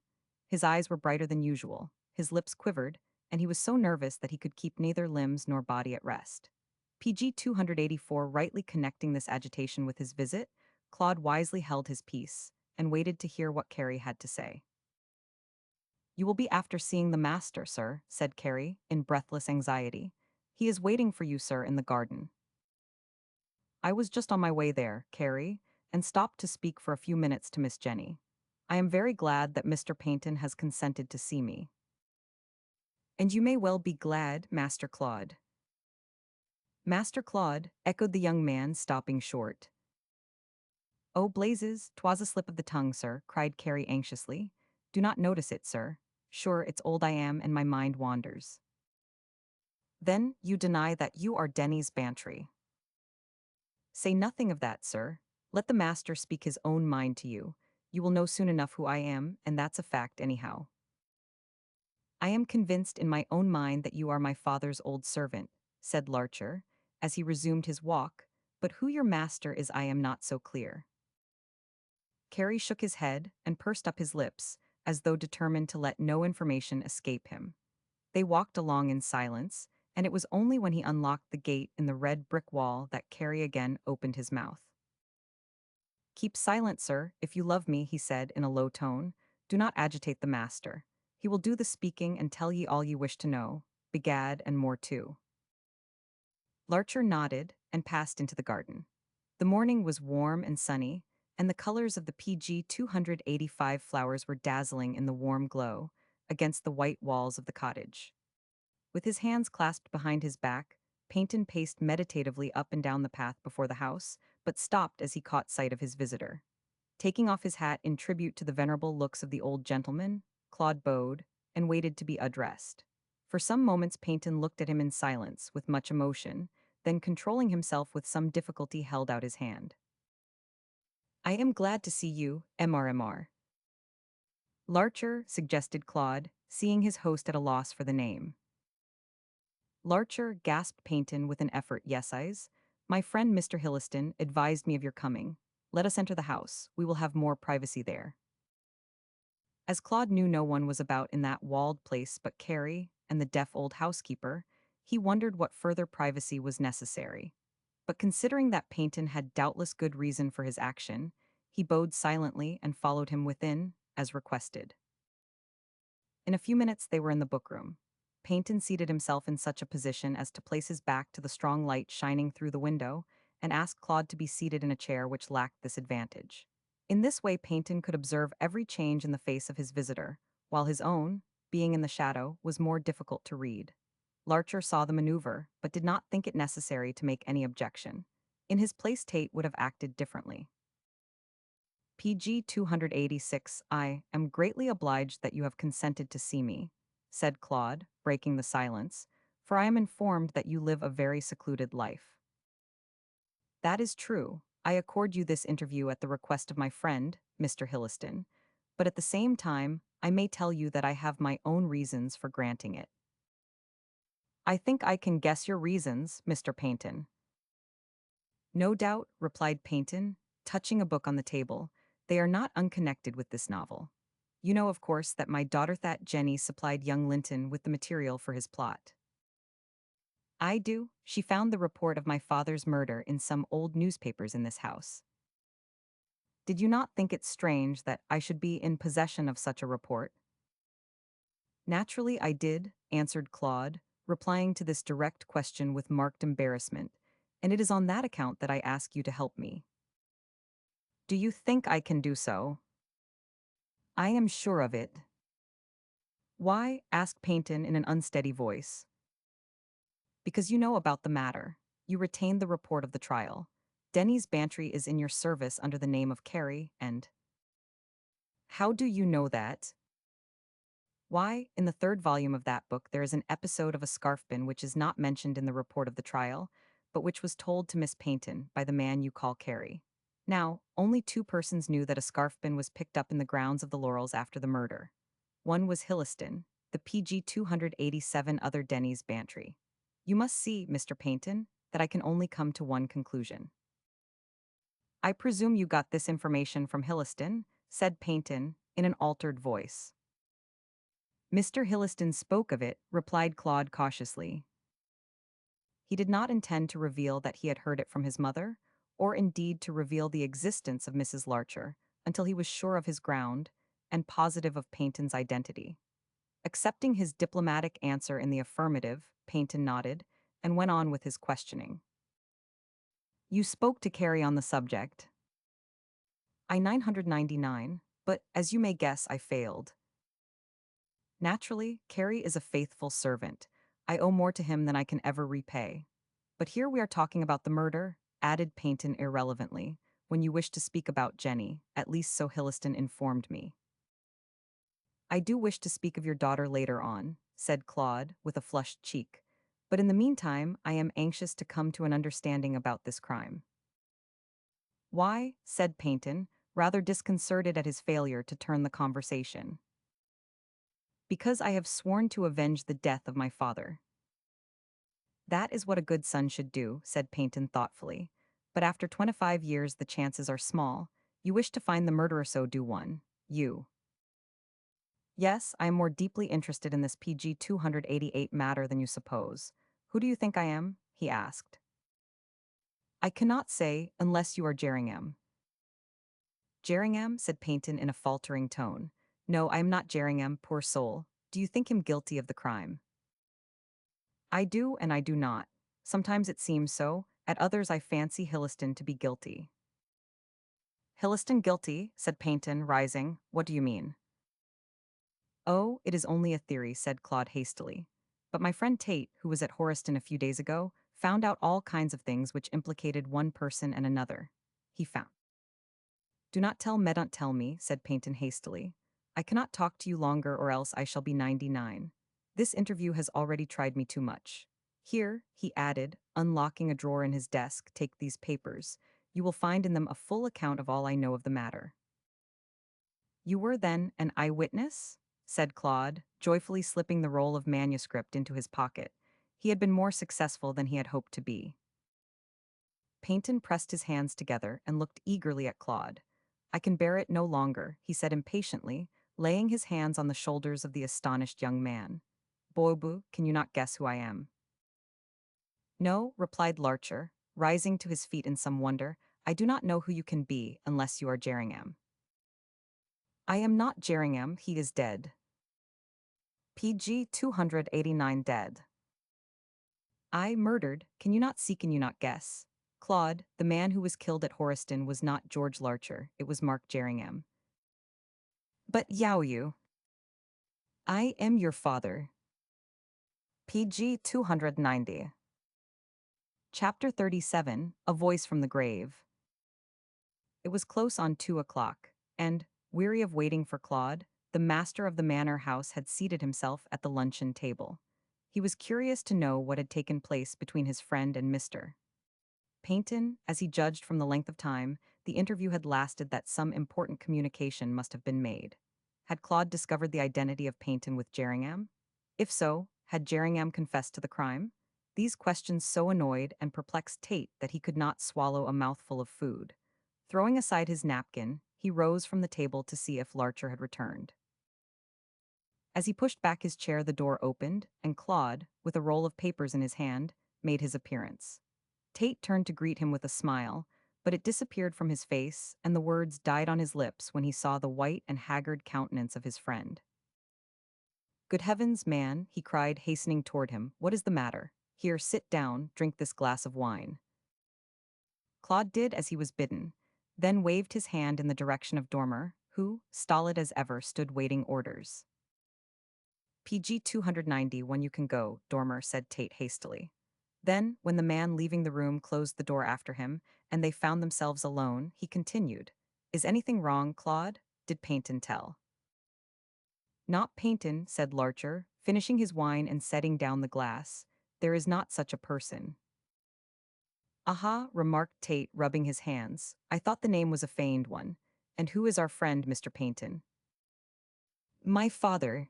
His eyes were brighter than usual, his lips quivered, and he was so nervous that he could keep neither limbs nor body at rest. PG 284 rightly connecting this agitation with his visit, Claude wisely held his peace and waited to hear what Carrie had to say. "You will be after seeing the master, sir," said Carrie, in breathless anxiety. "He is waiting for you, sir, in the garden." "I was just on my way there, Carrie, and stopped to speak for a few minutes to Miss Jenny. I am very glad that Mr. Paynton has consented to see me." "And you may well be glad, Master Claude." "Master Claude," echoed the young man, stopping short. "Oh, blazes, 'twas a slip of the tongue, sir," cried Carrie anxiously. "Do not notice it, sir. Sure, it's old I am and my mind wanders." "Then, you deny that you are Denny's Bantry." "Say nothing of that, sir. Let the master speak his own mind to you. You will know soon enough who I am, and that's a fact anyhow." "I am convinced in my own mind that you are my father's old servant," said Larcher, as he resumed his walk, "but who your master is I am not so clear." Carrie shook his head and pursed up his lips, as though determined to let no information escape him. They walked along in silence, and it was only when he unlocked the gate in the red brick wall that Carrie again opened his mouth. "Keep silent, sir, if you love me," he said in a low tone. "Do not agitate the master. He will do the speaking and tell ye all ye wish to know, begad, and more too." Larcher nodded and passed into the garden. The morning was warm and sunny, and the colors of the PG 285 flowers were dazzling in the warm glow against the white walls of the cottage. With his hands clasped behind his back, Paynton paced meditatively up and down the path before the house, but stopped as he caught sight of his visitor. Taking off his hat in tribute to the venerable looks of the old gentleman, Claude bowed and waited to be addressed. For some moments Paynton looked at him in silence, with much emotion, then controlling himself with some difficulty held out his hand. "I am glad to see you, MRMR." "Larcher," suggested Claude, seeing his host at a loss for the name. "Larcher," gasped Paynton with an effort. "Yes, Eyes. My friend Mr. Hilliston advised me of your coming. Let us enter the house. We will have more privacy there." As Claude knew no one was about in that walled place but Carrie and the deaf old housekeeper, he wondered what further privacy was necessary. But considering that Paynton had doubtless good reason for his action, he bowed silently and followed him within, as requested. In a few minutes they were in the bookroom. Paynton seated himself in such a position as to place his back to the strong light shining through the window, and asked Claude to be seated in a chair which lacked this advantage. In this way Paynton could observe every change in the face of his visitor, while his own, being in the shadow, was more difficult to read. Larcher saw the maneuver, but did not think it necessary to make any objection. In his place Tate would have acted differently. "PG 286, I am greatly obliged that you have consented to see me," said Claude, breaking the silence, "for I am informed that you live a very secluded life." "That is true. I accord you this interview at the request of my friend, Mr. Hilliston, but at the same time, I may tell you that I have my own reasons for granting it. I think I can guess your reasons, Mr. Paynton. No doubt, replied Paynton, touching a book on the table. They are not unconnected with this novel. You know, of course, that my daughter That Jenny supplied young Linton with the material for his plot. I do. She found the report of my father's murder in some old newspapers in this house. Did you not think it strange that I should be in possession of such a report? Naturally, I did, answered Claude, replying to this direct question with marked embarrassment, and it is on that account that I ask you to help me. Do you think I can do so? I am sure of it. Why? Asked Paynton in an unsteady voice. Because you know about the matter. You retained the report of the trial. Denny's Bantry is in your service under the name of Carey, and how do you know that? Why, in the third volume of that book, there is an episode of a scarf pin which is not mentioned in the report of the trial, but which was told to Miss Paynton by the man you call Carey. Now, only two persons knew that a scarf pin was picked up in the grounds of the Laurels after the murder. One was Hilliston, the PG 287 other Denny's Bantry. You must see, Mr. Paynton, that I can only come to one conclusion. I presume you got this information from Hilliston, said Paynton, in an altered voice. Mr. Hilliston spoke of it, replied Claude cautiously. He did not intend to reveal that he had heard it from his mother, or indeed to reveal the existence of Mrs. Larcher, until he was sure of his ground, and positive of Paynton's identity. Accepting his diplomatic answer in the affirmative, Paynton nodded, and went on with his questioning. You spoke to Carey on the subject. I 999, but as you may guess, I failed. Naturally, Carey is a faithful servant. I owe more to him than I can ever repay. But here we are talking about the murder, added Paynton irrelevantly, when you wish to speak about Jenny, at least so Hilliston informed me. I do wish to speak of your daughter later on, said Claude, with a flushed cheek. But in the meantime, I am anxious to come to an understanding about this crime. Why? Said Paynton, rather disconcerted at his failure to turn the conversation. Because I have sworn to avenge the death of my father. That is what a good son should do, said Paynton thoughtfully. But after 25 years the chances are small. You wish to find the murderer, so do one. You. Yes, I am more deeply interested in this PG 288 matter than you suppose. Who do you think I am? He asked. I cannot say, unless you are Jerringham. Jerringham, said Paynton in a faltering tone. No, I am not Jerringham, poor soul. Do you think him guilty of the crime? I do and I do not. Sometimes it seems so, at others I fancy Hilliston to be guilty. Hilliston guilty, said Paynton, rising. What do you mean? Oh, it is only a theory, said Claude hastily. But my friend Tate, who was at Horiston a few days ago, found out all kinds of things which implicated one person and another. He found. Do not tell me, don't tell me, said Paynton hastily. I cannot talk to you longer or else I shall be 99. This interview has already tried me too much. Here, he added, unlocking a drawer in his desk, take these papers. You will find in them a full account of all I know of the matter. You were, then, an eyewitness? Said Claude, joyfully slipping the roll of manuscript into his pocket. He had been more successful than he had hoped to be. Paynton pressed his hands together and looked eagerly at Claude. I can bear it no longer, he said impatiently, laying his hands on the shoulders of the astonished young man. Bobu, can you not guess who I am? No, replied Larcher, rising to his feet in some wonder. I do not know who you can be unless you are Jerringham. I am not Jerringham, he is dead. PG 289 dead. I murdered, can you not see, can you not guess? Claude, the man who was killed at Horiston was not George Larcher, it was Mark Jerringham. But Yao you. I am your father. PG 290. Chapter 37, A Voice from the Grave. It was close on 2 o'clock, and, weary of waiting for Claude, the master of the manor house had seated himself at the luncheon table. He was curious to know what had taken place between his friend and Mr. Paynton, as he judged from the length of time, the interview had lasted that some important communication must have been made. Had Claude discovered the identity of Paynton with Jerringham? If so, had Jerringham confessed to the crime? These questions so annoyed and perplexed Tate that he could not swallow a mouthful of food. Throwing aside his napkin, he rose from the table to see if Larcher had returned. As he pushed back his chair, the door opened, and Claude, with a roll of papers in his hand, made his appearance. Tate turned to greet him with a smile, but it disappeared from his face, and the words died on his lips when he saw the white and haggard countenance of his friend. "Good heavens, man," he cried, hastening toward him, "what is the matter? Here, sit down, drink this glass of wine." Claude did as he was bidden, then waved his hand in the direction of Dormer, who, stolid as ever, stood waiting orders. "PG 290 when you can go," Dormer said Tate hastily. Then, when the man leaving the room closed the door after him, and they found themselves alone, he continued, "Is anything wrong, Claude? Did Paynton tell?" "Not Paynton," said Larcher, finishing his wine and setting down the glass. "There is not such a person." "Aha," remarked Tate, rubbing his hands. "I thought the name was a feigned one. And who is our friend, Mr. Paynton?" "My father."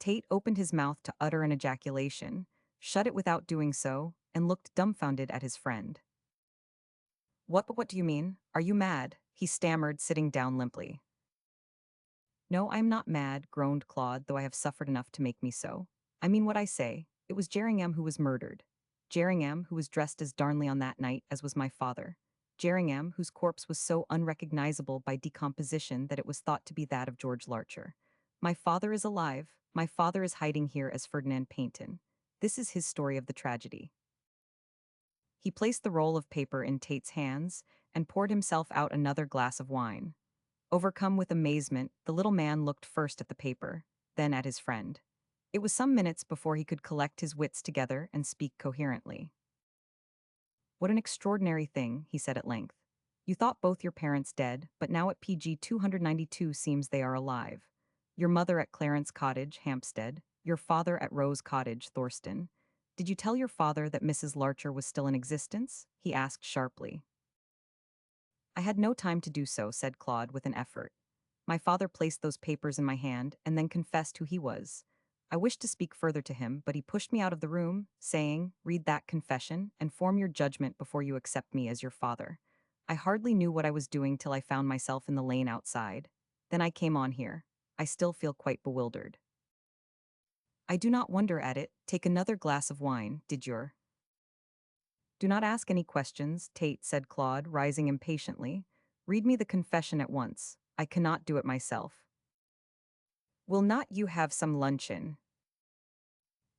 Tate opened his mouth to utter an ejaculation, shut it without doing so, and looked dumbfounded at his friend. What do you mean? Are you mad?" he stammered, sitting down limply. "No, I am not mad," groaned Claude, "though I have suffered enough to make me so. I mean what I say. It was Jerringham who was murdered. Jerringham, who was dressed as Darnley on that night, as was my father. Jerringham, whose corpse was so unrecognizable by decomposition that it was thought to be that of George Larcher. My father is alive. My father is hiding here as Ferdinand Paynton. This is his story of the tragedy." He placed the roll of paper in Tate's hands and poured himself out another glass of wine. Overcome with amazement, the little man looked first at the paper, then at his friend. It was some minutes before he could collect his wits together and speak coherently. "What an extraordinary thing," he said at length. "You thought both your parents dead, but now at PG 292 seems they are alive. Your mother at Clarence Cottage, Hampstead, your father at Rose Cottage, Thorston. Did you tell your father that Mrs. Larcher was still in existence?" he asked sharply. "I had no time to do so," said Claude with an effort. "My father placed those papers in my hand and then confessed who he was. I wished to speak further to him, but he pushed me out of the room, saying, 'Read that confession and form your judgment before you accept me as your father.' I hardly knew what I was doing till I found myself in the lane outside. Then I came on here. I still feel quite bewildered." "I do not wonder at it. Take another glass of wine, did your—" "Do not ask any questions," Tate said Claude, rising impatiently. "Read me the confession at once. I cannot do it myself." "Will not you have some luncheon?"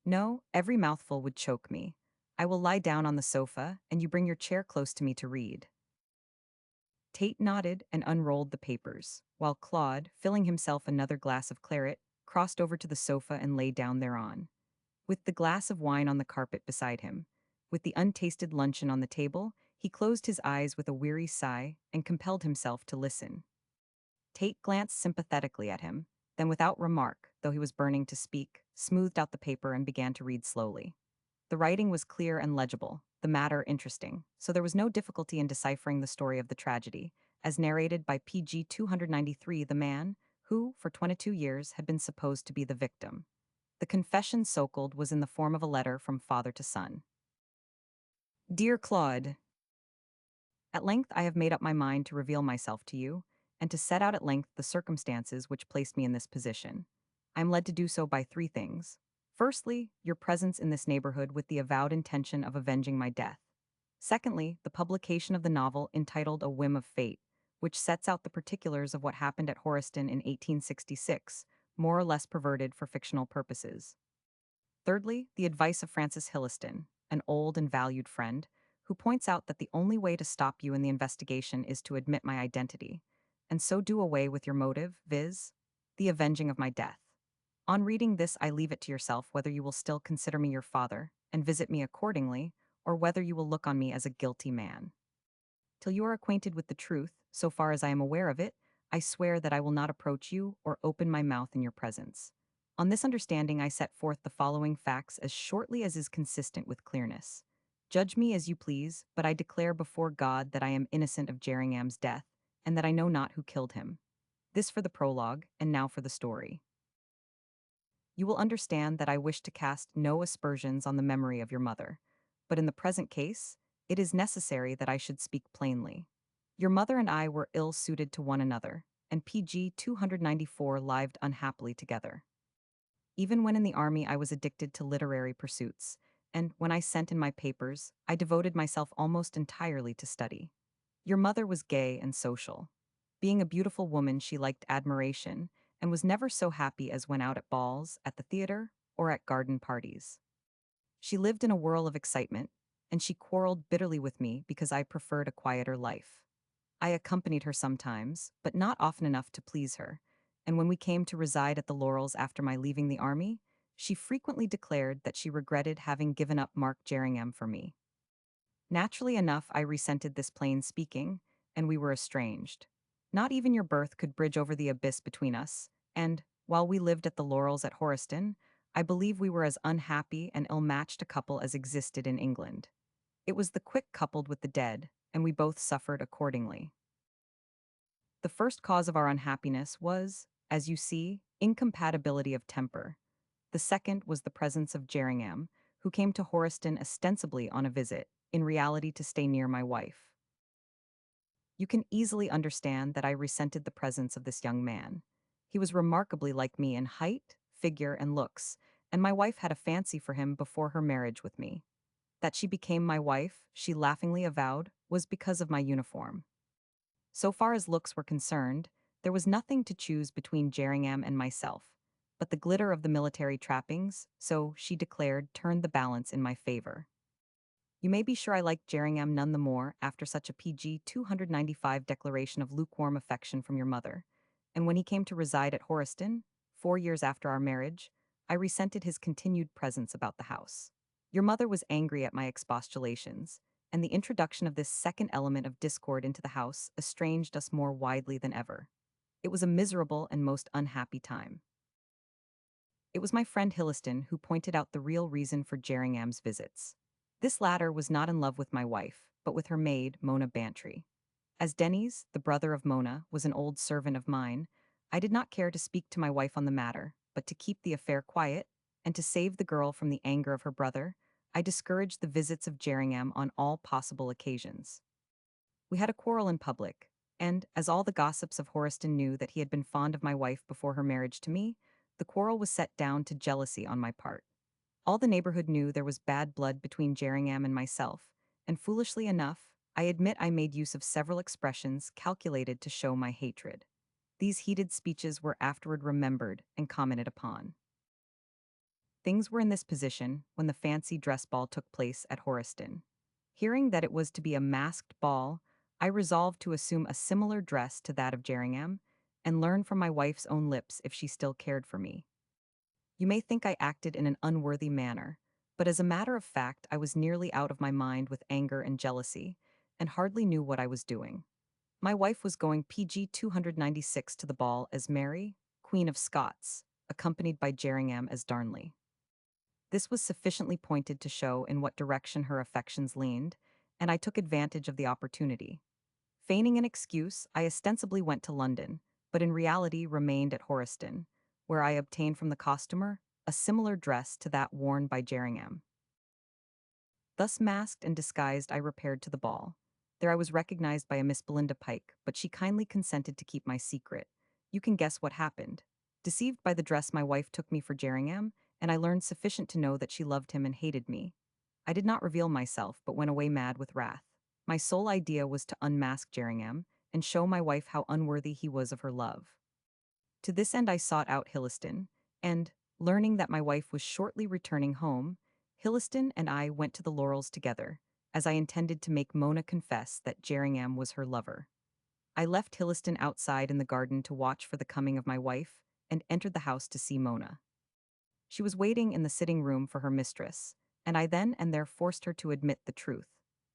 "No, every mouthful would choke me. I will lie down on the sofa, and you bring your chair close to me to read." Tate nodded and unrolled the papers, while Claude, filling himself another glass of claret, crossed over to the sofa and lay down thereon. With the glass of wine on the carpet beside him, with the untasted luncheon on the table, he closed his eyes with a weary sigh and compelled himself to listen. Tate glanced sympathetically at him, then without remark, though he was burning to speak, smoothed out the paper and began to read slowly. The writing was clear and legible, the matter interesting, so there was no difficulty in deciphering the story of the tragedy, as narrated by PG 293, the man, who, for 22 years, had been supposed to be the victim. The confession so-called was in the form of a letter from father to son. "Dear Claude, at length I have made up my mind to reveal myself to you, and to set out at length the circumstances which placed me in this position. I am led to do so by three things. Firstly, your presence in this neighborhood with the avowed intention of avenging my death. Secondly, the publication of the novel entitled A Whim of Fate, which sets out the particulars of what happened at Horiston in 1866, more or less perverted for fictional purposes. Thirdly, the advice of Francis Hilliston, an old and valued friend, who points out that the only way to stop you in the investigation is to admit my identity, and so do away with your motive, viz., the avenging of my death. On reading this, I leave it to yourself whether you will still consider me your father, and visit me accordingly, or whether you will look on me as a guilty man. Till you are acquainted with the truth, so far as I am aware of it, I swear that I will not approach you or open my mouth in your presence. On this understanding, I set forth the following facts as shortly as is consistent with clearness. Judge me as you please, but I declare before God that I am innocent of Jerringham's death, and that I know not who killed him. This for the prologue, and now for the story. You will understand that I wish to cast no aspersions on the memory of your mother, but in the present case, it is necessary that I should speak plainly. Your mother and I were ill-suited to one another, and PG 294 lived unhappily together. Even when in the army, I was addicted to literary pursuits, and when I sent in my papers, I devoted myself almost entirely to study. Your mother was gay and social. Being a beautiful woman, she liked admiration and was never so happy as when out at balls, at the theater, or at garden parties. She lived in a whirl of excitement, and she quarreled bitterly with me because I preferred a quieter life. I accompanied her sometimes, but not often enough to please her, and when we came to reside at the Laurels after my leaving the army, she frequently declared that she regretted having given up Mark Jerringham for me. Naturally enough, I resented this plain speaking, and we were estranged. Not even your birth could bridge over the abyss between us, and, while we lived at the Laurels at Horiston, I believe we were as unhappy and ill-matched a couple as existed in England. It was the quick coupled with the dead, and we both suffered accordingly. The first cause of our unhappiness was, as you see, incompatibility of temper. The second was the presence of Jerringham, who came to Horiston ostensibly on a visit, in reality to stay near my wife. You can easily understand that I resented the presence of this young man. He was remarkably like me in height, figure, and looks, and my wife had a fancy for him before her marriage with me. That she became my wife, she laughingly avowed, was because of my uniform. So far as looks were concerned, there was nothing to choose between Jerringham and myself, but the glitter of the military trappings, so she declared, turned the balance in my favor. You may be sure I liked Jerringham none the more after such a PG 295 declaration of lukewarm affection from your mother, and when he came to reside at Horiston, 4 years after our marriage, I resented his continued presence about the house. Your mother was angry at my expostulations, and the introduction of this second element of discord into the house estranged us more widely than ever. It was a miserable and most unhappy time. It was my friend Hilliston who pointed out the real reason for Jerringham's visits. This latter was not in love with my wife, but with her maid, Mona Bantry. As Denny's, the brother of Mona, was an old servant of mine, I did not care to speak to my wife on the matter, but to keep the affair quiet, and to save the girl from the anger of her brother, I discouraged the visits of Jerringham on all possible occasions. We had a quarrel in public, and, as all the gossips of Horiston knew that he had been fond of my wife before her marriage to me, the quarrel was set down to jealousy on my part. All the neighborhood knew there was bad blood between Jerringham and myself, and foolishly enough, I admit I made use of several expressions calculated to show my hatred. These heated speeches were afterward remembered and commented upon. Things were in this position when the fancy dress ball took place at Horiston. Hearing that it was to be a masked ball, I resolved to assume a similar dress to that of Jerringham, and learn from my wife's own lips if she still cared for me. You may think I acted in an unworthy manner, but as a matter of fact, I was nearly out of my mind with anger and jealousy, and hardly knew what I was doing. My wife was going PG 296 to the ball as Mary, Queen of Scots, accompanied by Jerringham as Darnley. This was sufficiently pointed to show in what direction her affections leaned, and I took advantage of the opportunity. Feigning an excuse, I ostensibly went to London, but in reality remained at Horiston, where I obtained from the costumer a similar dress to that worn by Jerringham. Thus masked and disguised, I repaired to the ball. There I was recognized by a Miss Belinda Pike, but she kindly consented to keep my secret. You can guess what happened. Deceived by the dress, my wife took me for Jerringham, and I learned sufficient to know that she loved him and hated me. I did not reveal myself, but went away mad with wrath. My sole idea was to unmask Jerringham and show my wife how unworthy he was of her love. To this end I sought out Hilliston, and, learning that my wife was shortly returning home, Hilliston and I went to the Laurels together, as I intended to make Mona confess that Jerringham was her lover. I left Hilliston outside in the garden to watch for the coming of my wife, and entered the house to see Mona. She was waiting in the sitting room for her mistress, and I then and there forced her to admit the truth.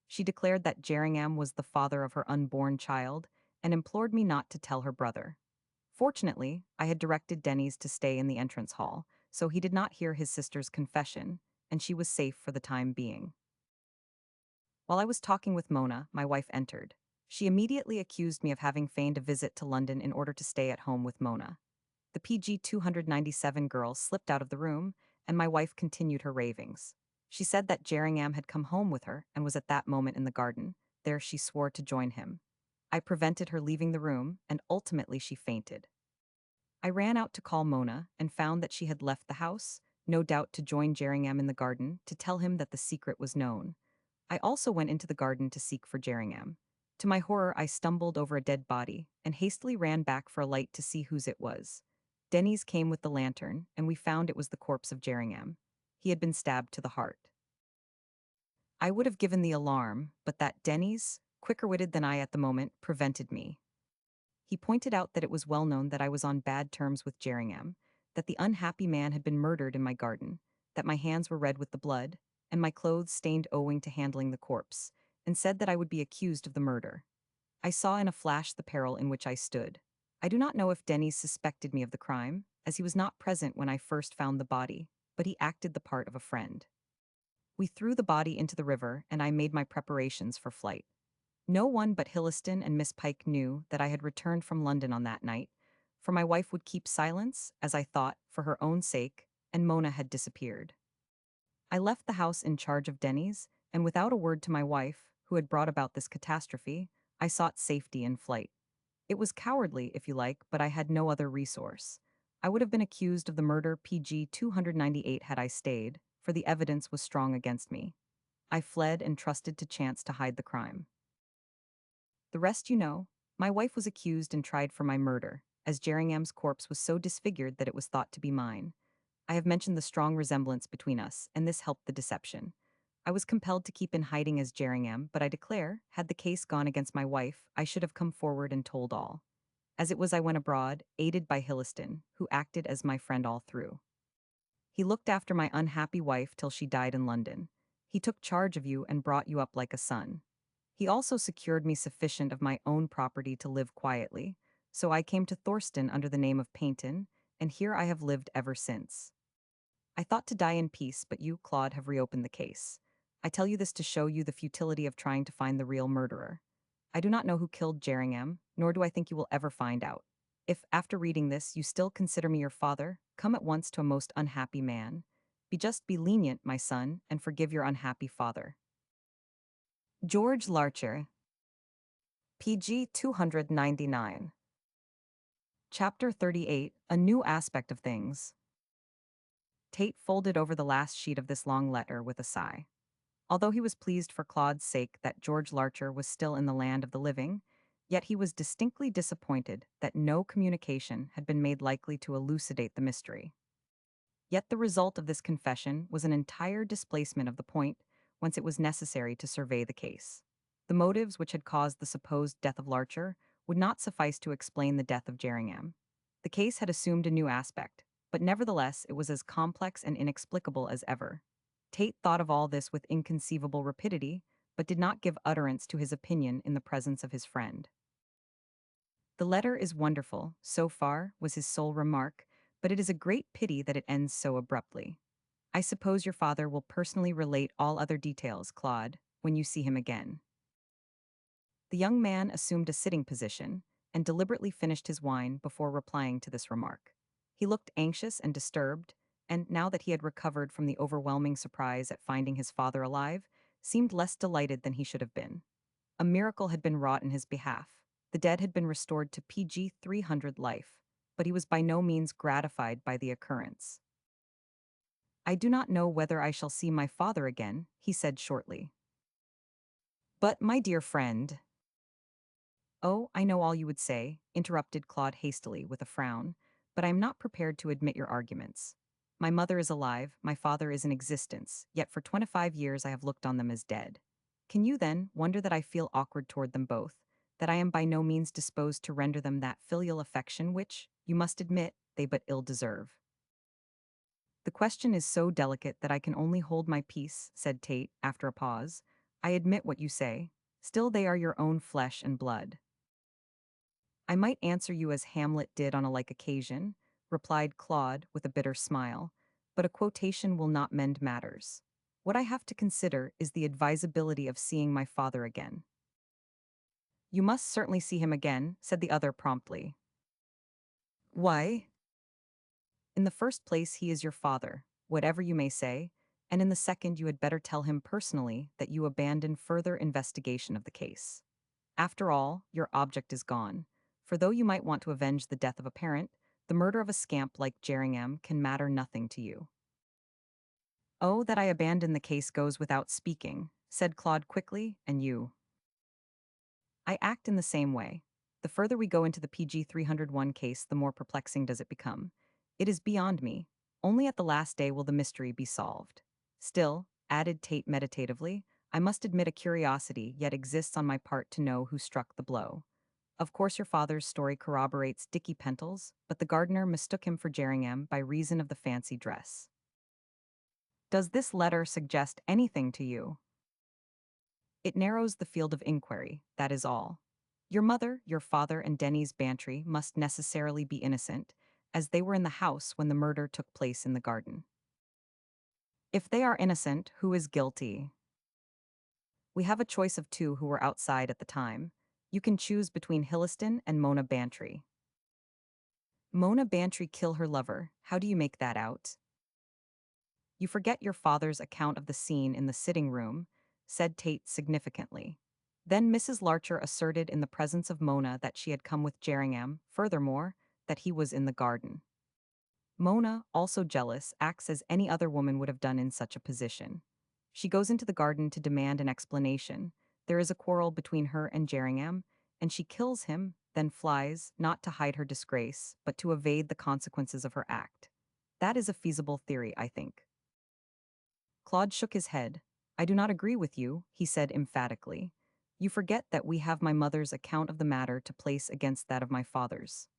She declared that Jerringham was the father of her unborn child, and implored me not to tell her brother. Fortunately, I had directed Denny's to stay in the entrance hall, so he did not hear his sister's confession, and she was safe for the time being. While I was talking with Mona, my wife entered. She immediately accused me of having feigned a visit to London in order to stay at home with Mona. The PG 297 girl slipped out of the room, and my wife continued her ravings. She said that Jerringham had come home with her and was at that moment in the garden. There she swore to join him. I prevented her leaving the room, and ultimately she fainted. I ran out to call Mona and found that she had left the house, no doubt to join Jerringham in the garden, to tell him that the secret was known. I also went into the garden to seek for Jerringham. To my horror, I stumbled over a dead body and hastily ran back for a light to see whose it was. Denny's came with the lantern, and we found it was the corpse of Jerringham. He had been stabbed to the heart. I would have given the alarm, but that Denny's, quicker-witted than I at the moment, prevented me. He pointed out that it was well known that I was on bad terms with Jerringham, that the unhappy man had been murdered in my garden, that my hands were red with the blood, and my clothes stained owing to handling the corpse, and said that I would be accused of the murder. I saw in a flash the peril in which I stood. I do not know if Denny's suspected me of the crime, as he was not present when I first found the body, but he acted the part of a friend. We threw the body into the river, and I made my preparations for flight. No one but Hilliston and Miss Pike knew that I had returned from London on that night, for my wife would keep silence, as I thought, for her own sake, and Mona had disappeared. I left the house in charge of Denny's, and without a word to my wife, who had brought about this catastrophe, I sought safety in flight. It was cowardly, if you like, but I had no other resource. I would have been accused of the murder PG 298 had I stayed, for the evidence was strong against me. I fled and trusted to chance to hide the crime. The rest you know. My wife was accused and tried for my murder, as Jerringham's corpse was so disfigured that it was thought to be mine. I have mentioned the strong resemblance between us, and this helped the deception. I was compelled to keep in hiding as Jerringham, but I declare, had the case gone against my wife, I should have come forward and told all. As it was, I went abroad, aided by Hilliston, who acted as my friend all through. He looked after my unhappy wife till she died in London. He took charge of you and brought you up like a son. He also secured me sufficient of my own property to live quietly, so I came to Thorston under the name of Paynton, and here I have lived ever since. I thought to die in peace, but you, Claude, have reopened the case. I tell you this to show you the futility of trying to find the real murderer. I do not know who killed Jerringham, nor do I think you will ever find out. If, after reading this, you still consider me your father, come at once to a most unhappy man. Be lenient, my son, and forgive your unhappy father. George Larcher. PG 299. Chapter 38, A New Aspect of Things. Tate folded over the last sheet of this long letter with a sigh. Although he was pleased for Claude's sake that George Larcher was still in the land of the living, yet he was distinctly disappointed that no communication had been made likely to elucidate the mystery. Yet the result of this confession was an entire displacement of the point whence it was necessary to survey the case. The motives which had caused the supposed death of Larcher would not suffice to explain the death of Jerringham. The case had assumed a new aspect, but nevertheless it was as complex and inexplicable as ever. Tate thought of all this with inconceivable rapidity, but did not give utterance to his opinion in the presence of his friend. The letter is wonderful, so far, was his sole remark, but it is a great pity that it ends so abruptly. I suppose your father will personally relate all other details, Claude, when you see him again. The young man assumed a sitting position and deliberately finished his wine before replying to this remark. He looked anxious and disturbed, and now that he had recovered from the overwhelming surprise at finding his father alive, seemed less delighted than he should have been. A miracle had been wrought in his behalf. The dead had been restored to PG 300 life, but he was by no means gratified by the occurrence. I do not know whether I shall see my father again, he said shortly. But, my dear friend— Oh, I know all you would say, interrupted Claude hastily with a frown, but I am not prepared to admit your arguments. My mother is alive, my father is in existence, yet for 25 years I have looked on them as dead. Can you, then, wonder that I feel awkward toward them both, that I am by no means disposed to render them that filial affection which, you must admit, they but ill deserve? The question is so delicate that I can only hold my peace, said Tate, after a pause. I admit what you say. Still they are your own flesh and blood. I might answer you as Hamlet did on a like occasion, replied Claude with a bitter smile, but a quotation will not mend matters. What I have to consider is the advisability of seeing my father again. You must certainly see him again, said the other promptly. Why? In the first place, he is your father, whatever you may say, and in the second, you had better tell him personally that you abandon further investigation of the case. After all, your object is gone, for though you might want to avenge the death of a parent, the murder of a scamp like Jerringham can matter nothing to you. Oh, that I abandon the case goes without speaking, said Claude quickly, and you. I act in the same way. The further we go into the PG 301 case, the more perplexing does it become. It is beyond me. Only at the last day will the mystery be solved. Still, added Tate meditatively, I must admit a curiosity yet exists on my part to know who struck the blow. Of course, your father's story corroborates Dicky Pentles, but the gardener mistook him for Jerringham by reason of the fancy dress. Does this letter suggest anything to you? It narrows the field of inquiry, that is all. Your mother, your father, and Denny's Bantry must necessarily be innocent, as they were in the house when the murder took place in the garden. If they are innocent, who is guilty? We have a choice of two who were outside at the time. You can choose between Hilliston and Mona Bantry. Mona Bantry kill her lover, how do you make that out? You forget your father's account of the scene in the sitting room, said Tate significantly. Then Mrs. Larcher asserted in the presence of Mona that she had come with Jerringham, furthermore, that he was in the garden. Mona, also jealous, acts as any other woman would have done in such a position. She goes into the garden to demand an explanation. There is a quarrel between her and Jerringham, and she kills him, then flies, not to hide her disgrace, but to evade the consequences of her act. That is a feasible theory, I think. Claude shook his head. I do not agree with you, he said emphatically. You forget that we have my mother's account of the matter to place against that of my father's.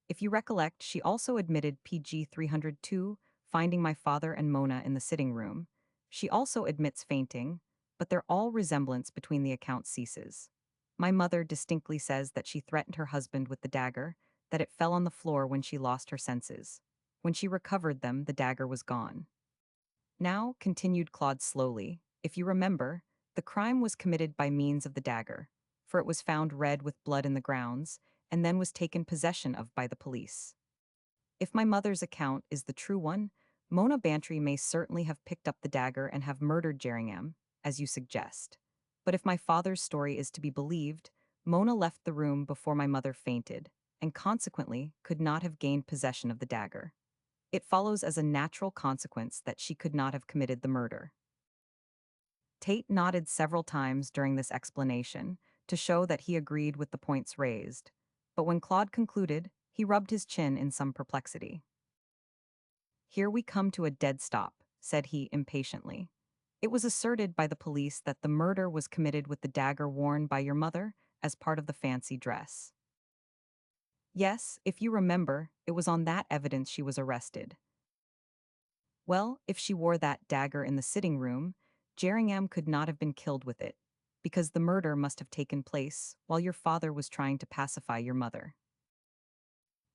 If you recollect, she also admitted PG 302, finding my father and Mona in the sitting room. She also admits fainting, but their all resemblance between the accounts ceases. My mother distinctly says that she threatened her husband with the dagger, that it fell on the floor when she lost her senses. When she recovered them, the dagger was gone. Now, continued Claude slowly, if you remember, the crime was committed by means of the dagger, for it was found red with blood in the grounds, and then was taken possession of by the police. If my mother's account is the true one, Mona Bantry may certainly have picked up the dagger and have murdered Jerringham, as you suggest. But if my father's story is to be believed, Mona left the room before my mother fainted, and consequently could not have gained possession of the dagger. It follows as a natural consequence that she could not have committed the murder. Tate nodded several times during this explanation to show that he agreed with the points raised, but when Claude concluded, he rubbed his chin in some perplexity. Here we come to a dead stop, said he impatiently. It was asserted by the police that the murder was committed with the dagger worn by your mother as part of the fancy dress. Yes, if you remember, it was on that evidence she was arrested. Well, if she wore that dagger in the sitting room, Jerringham could not have been killed with it, because the murder must have taken place while your father was trying to pacify your mother.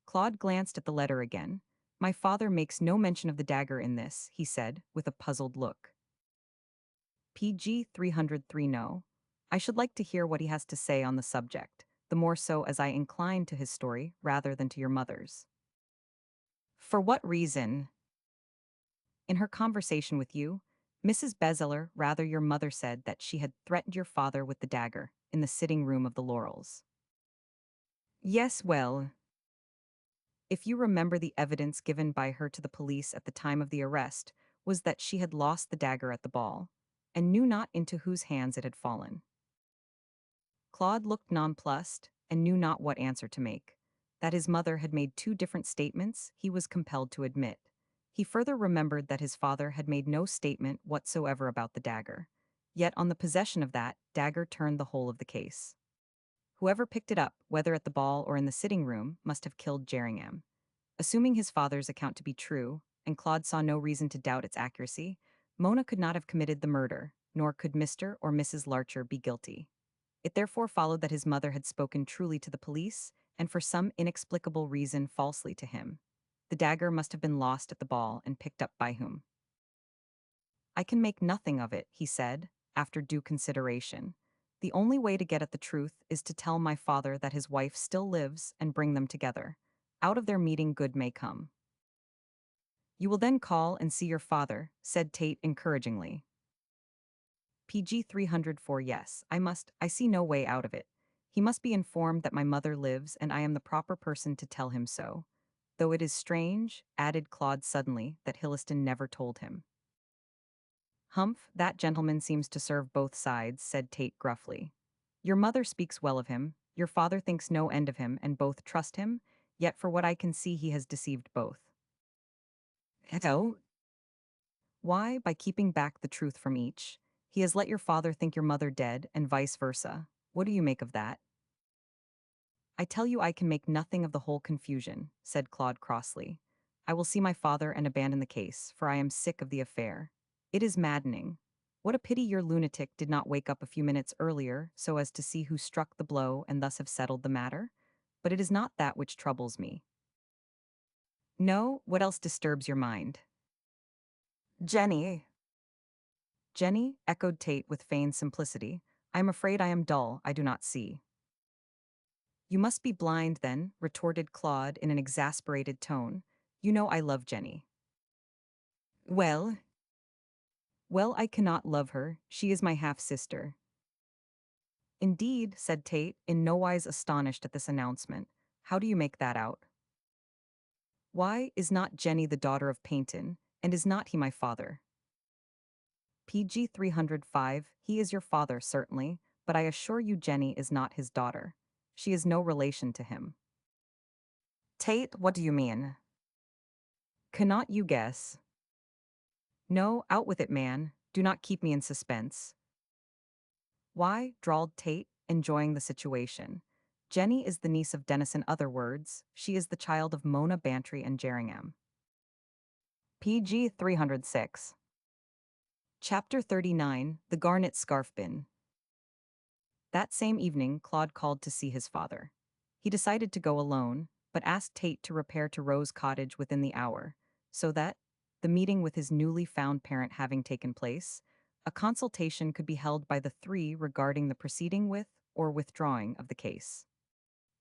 Claude glanced at the letter again. My father makes no mention of the dagger in this, he said, with a puzzled look. PG 303 no. I should like to hear what he has to say on the subject, the more so as I incline to his story rather than to your mother's. For what reason? In her conversation with you, Mrs. Bezeler, rather your mother, said that she had threatened your father with the dagger in the sitting room of the Laurels. Yes, well, if you remember, the evidence given by her to the police at the time of the arrest was that she had lost the dagger at the ball, and knew not into whose hands it had fallen. Claude looked nonplussed, and knew not what answer to make. That his mother had made two different statements, he was compelled to admit. He further remembered that his father had made no statement whatsoever about the dagger. Yet on the possession of that dagger turned the whole of the case. Whoever picked it up, whether at the ball or in the sitting room, must have killed Jerringham. Assuming his father's account to be true, and Claude saw no reason to doubt its accuracy, Mona could not have committed the murder, nor could Mr. or Mrs. Larcher be guilty. It therefore followed that his mother had spoken truly to the police, and for some inexplicable reason falsely to him. The dagger must have been lost at the ball and picked up by whom? I can make nothing of it, he said, after due consideration. The only way to get at the truth is to tell my father that his wife still lives and bring them together. Out of their meeting good may come. You will then call and see your father, said Tate encouragingly. PG 304. Yes, I see no way out of it. He must be informed that my mother lives and I am the proper person to tell him so. Though it is strange, added Claude suddenly, that Hilliston never told him. Humph, that gentleman seems to serve both sides, said Tate gruffly. Your mother speaks well of him, your father thinks no end of him, and both trust him, yet for what I can see he has deceived both. Hello? Why, by keeping back the truth from each. He has let your father think your mother dead, and vice versa. What do you make of that? I tell you I can make nothing of the whole confusion, said Claude crossly. I will see my father and abandon the case, for I am sick of the affair. It is maddening. What a pity your lunatic did not wake up a few minutes earlier so as to see who struck the blow and thus have settled the matter. But it is not that which troubles me. No, what else disturbs your mind? Jenny. Jenny, echoed Tate with feigned simplicity. I am afraid I am dull, I do not see. You must be blind, then, retorted Claude in an exasperated tone. You know I love Jenny. Well, well, I cannot love her. She is my half-sister. Indeed, said Tate, in nowise astonished at this announcement. How do you make that out? Why, is not Jenny the daughter of Paynton, and is not he my father? PG 305, he is your father, certainly, but I assure you Jenny is not his daughter. She is no relation to him. Tate, what do you mean? Cannot you guess? No, out with it, man. Do not keep me in suspense. Why, drawled Tate, enjoying the situation. Jenny is the niece of Denison Otherwords. She is the child of Mona Bantry and Jerringham. PG 306. Chapter 39, The Garnet Scarf Bin. That same evening, Claude called to see his father. He decided to go alone, but asked Tate to repair to Rose Cottage within the hour, so that, the meeting with his newly found parent having taken place, a consultation could be held by the three regarding the proceeding with or withdrawing of the case.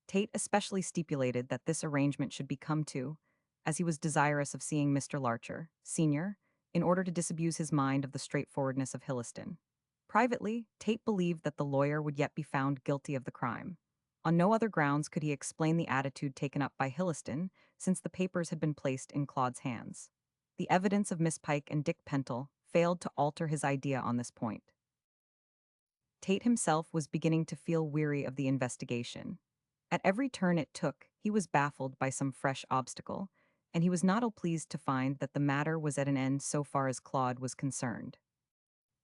Tate especially stipulated that this arrangement should be come to, as he was desirous of seeing Mr. Larcher, Sr., in order to disabuse his mind of the straightforwardness of Hilliston. Privately, Tate believed that the lawyer would yet be found guilty of the crime. On no other grounds could he explain the attitude taken up by Hilliston, since the papers had been placed in Claude's hands. The evidence of Miss Pike and Dick Pentle failed to alter his idea on this point. Tate himself was beginning to feel weary of the investigation. At every turn it took, he was baffled by some fresh obstacle, and he was not ill-pleased to find that the matter was at an end so far as Claude was concerned.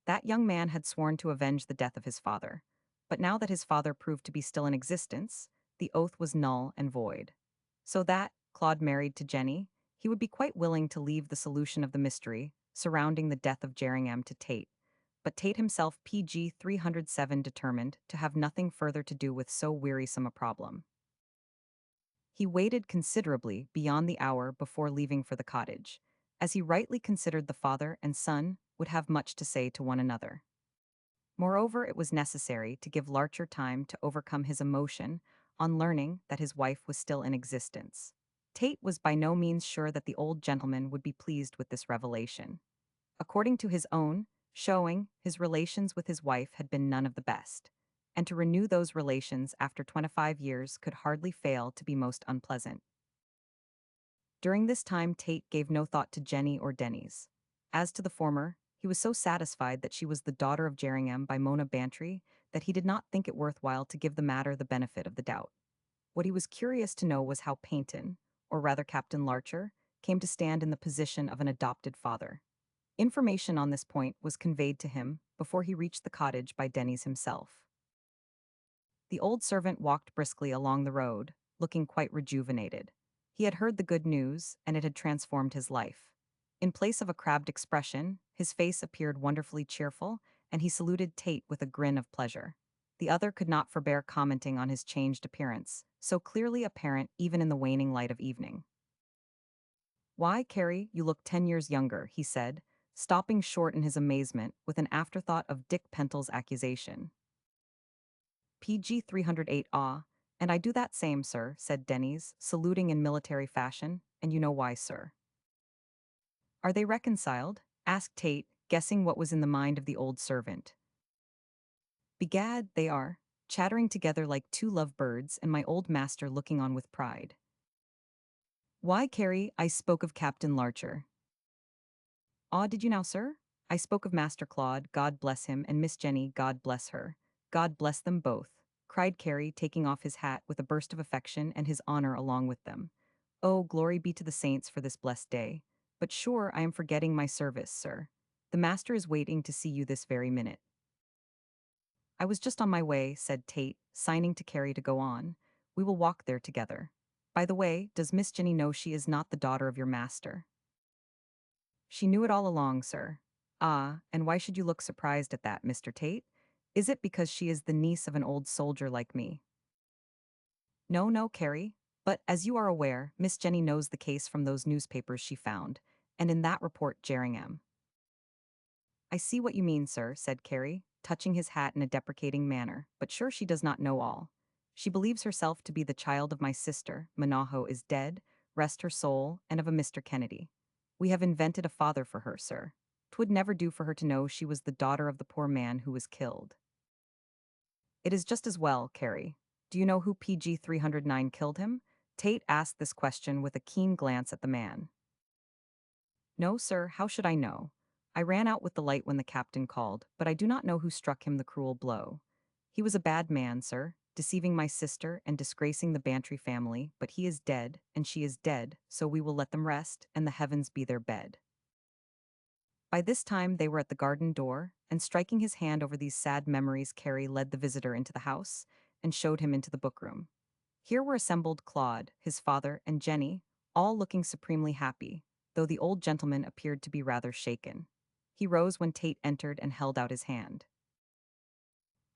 That young man had sworn to avenge the death of his father, but now that his father proved to be still in existence, the oath was null and void. So that, Claude married to Jenny, he would be quite willing to leave the solution of the mystery surrounding the death of Jerringham to Tate, but Tate himself PG 307 determined to have nothing further to do with so wearisome a problem. He waited considerably beyond the hour before leaving for the cottage, as he rightly considered the father and son would have much to say to one another. Moreover, it was necessary to give Larcher time to overcome his emotion on learning that his wife was still in existence. Tate was by no means sure that the old gentleman would be pleased with this revelation. According to his own showing, his relations with his wife had been none of the best, and to renew those relations after 25 years could hardly fail to be most unpleasant. During this time Tate gave no thought to Jenny or Denny's. As to the former, he was so satisfied that she was the daughter of Jerringham by Mona Bantry that he did not think it worthwhile to give the matter the benefit of the doubt. What he was curious to know was how Paynton, or rather Captain Larcher, came to stand in the position of an adopted father. Information on this point was conveyed to him before he reached the cottage by Denny's himself. The old servant walked briskly along the road, looking quite rejuvenated. He had heard the good news, and it had transformed his life. In place of a crabbed expression, his face appeared wonderfully cheerful, and he saluted Tate with a grin of pleasure. The other could not forbear commenting on his changed appearance, so clearly apparent even in the waning light of evening. Why, Carrie, you look 10 years younger, he said, stopping short in his amazement with an afterthought of Dick Pentle's accusation. PG 308 and I do that same, sir, said Denny's, saluting in military fashion, and you know why, sir. Are they reconciled? Asked Tate, guessing what was in the mind of the old servant. Begad, they are, chattering together like two lovebirds, and my old master looking on with pride. Why, Carrie, I spoke of Captain Larcher. Ah, did you now, sir? I spoke of Master Claude, God bless him, and Miss Jenny, God bless her. God bless them both, cried Carrie, taking off his hat with a burst of affection and his honor along with them. Oh, glory be to the saints for this blessed day. But sure, I am forgetting my service, sir. The master is waiting to see you this very minute. I was just on my way, said Tate, signing to Carrie to go on. We will walk there together. By the way, does Miss Jenny know she is not the daughter of your master? She knew it all along, sir. Ah, and why should you look surprised at that, Mr. Tate? Is it because she is the niece of an old soldier like me? No, no, Carrie. But, as you are aware, Miss Jenny knows the case from those newspapers she found, and in that report Jerringham. I see what you mean, sir, said Carrie, touching his hat in a deprecating manner, but sure she does not know all. She believes herself to be the child of my sister, Manaho is dead, rest her soul, and of a Mr. Kennedy. We have invented a father for her, sir. 'Twould never do for her to know she was the daughter of the poor man who was killed. It is just as well, Carrie. Do you know who PG 309 killed him? Tate asked this question with a keen glance at the man. No, sir, how should I know? I ran out with the light when the captain called, but I do not know who struck him the cruel blow. He was a bad man, sir, deceiving my sister and disgracing the Bantry family, but he is dead, and she is dead, so we will let them rest, and the heavens be their bed. By this time they were at the garden door, and striking his hand over these sad memories, Carrie led the visitor into the house, and showed him into the bookroom. Here were assembled Claude, his father, and Jenny, all looking supremely happy, though the old gentleman appeared to be rather shaken. He rose when Tate entered and held out his hand.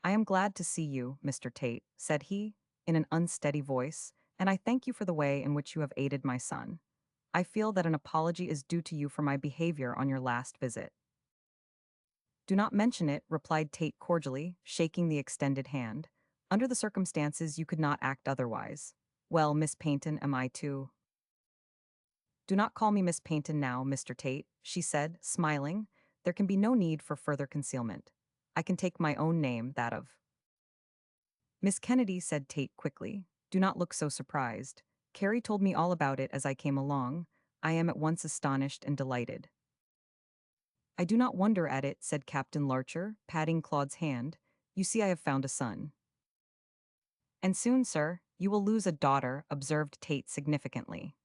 I am glad to see you, Mr. Tate, said he, in an unsteady voice, and I thank you for the way in which you have aided my son. I feel that an apology is due to you for my behavior on your last visit. Do not mention it, replied Tate cordially, shaking the extended hand. Under the circumstances, you could not act otherwise. Well, Miss Paynton, am I too? Do not call me Miss Paynton now, Mr. Tate, she said, smiling. There can be no need for further concealment. I can take my own name, that of Miss Kennedy, said Tate quickly. Do not look so surprised. Carrie told me all about it as I came along. I am at once astonished and delighted. I do not wonder at it, said Captain Larcher, patting Claude's hand. You see I have found a son. And soon, sir, you will lose a daughter, observed Tate significantly.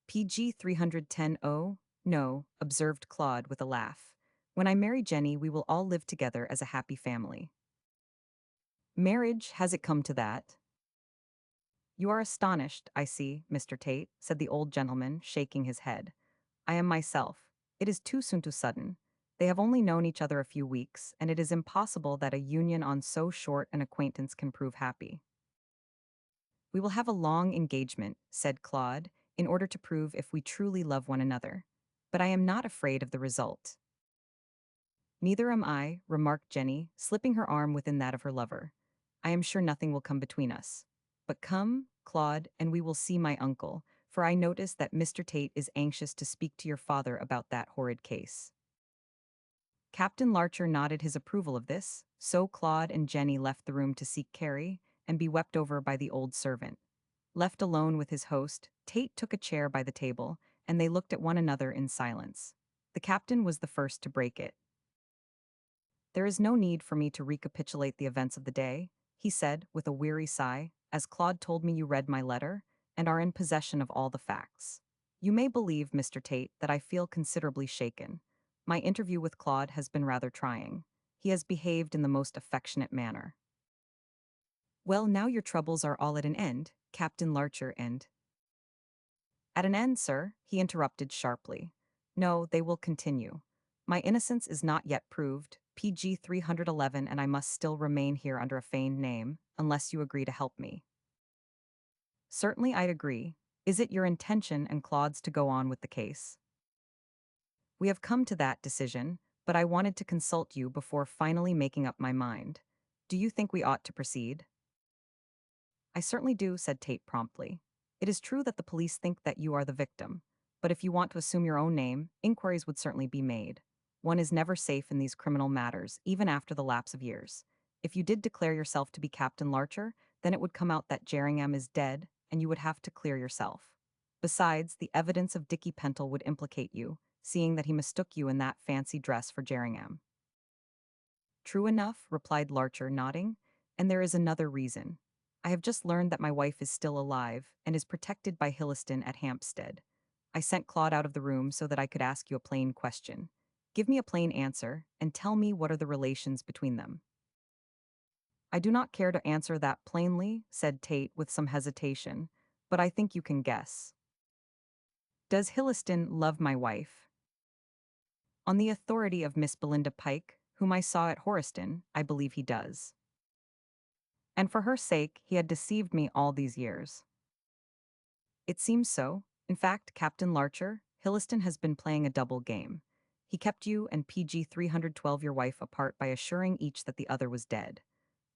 PG 310 Oh, no, observed Claude with a laugh. When I marry Jenny, we will all live together as a happy family. Marriage, has it come to that? You are astonished, I see, Mr. Tate, said the old gentleman, shaking his head. I am myself. It is too soon too sudden. They have only known each other a few weeks, and it is impossible that a union on so short an acquaintance can prove happy. We will have a long engagement, said Claude, in order to prove if we truly love one another. But I am not afraid of the result. Neither am I, remarked Jenny, slipping her arm within that of her lover. I am sure nothing will come between us. But come, Claude, and we will see my uncle, for I notice that Mr. Tate is anxious to speak to your father about that horrid case. Captain Larcher nodded his approval of this, so Claude and Jenny left the room to seek Carrie and be wept over by the old servant. Left alone with his host, Tate took a chair by the table, and they looked at one another in silence. The captain was the first to break it. There is no need for me to recapitulate the events of the day, he said, with a weary sigh, as Claude told me you read my letter, and are in possession of all the facts. You may believe, Mr. Tate, that I feel considerably shaken. My interview with Claude has been rather trying. He has behaved in the most affectionate manner. Well, now your troubles are all at an end, Captain Larcher, and at an end, sir, he interrupted sharply. No, they will continue. My innocence is not yet proved, PG 311, and I must still remain here under a feigned name, unless you agree to help me. Certainly I'd agree. Is it your intention and Claude's to go on with the case? We have come to that decision, but I wanted to consult you before finally making up my mind. Do you think we ought to proceed? I certainly do, said Tate promptly. It is true that the police think that you are the victim, but if you want to assume your own name, inquiries would certainly be made. One is never safe in these criminal matters, even after the lapse of years. If you did declare yourself to be Captain Larcher, then it would come out that Jerringham is dead, and you would have to clear yourself. Besides, the evidence of Dickie Pentle would implicate you, seeing that he mistook you in that fancy dress for Jerringham. True enough, replied Larcher, nodding, and there is another reason. I have just learned that my wife is still alive and is protected by Hilliston at Hampstead. I sent Claude out of the room so that I could ask you a plain question. Give me a plain answer, and tell me what are the relations between them. I do not care to answer that plainly, said Tate with some hesitation, but I think you can guess. Does Hilliston love my wife? On the authority of Miss Belinda Pike, whom I saw at Horiston, I believe he does. And for her sake, he had deceived me all these years. It seems so. In fact, Captain Larcher, Hilliston has been playing a double game. He kept you and PG 312 your wife apart by assuring each that the other was dead.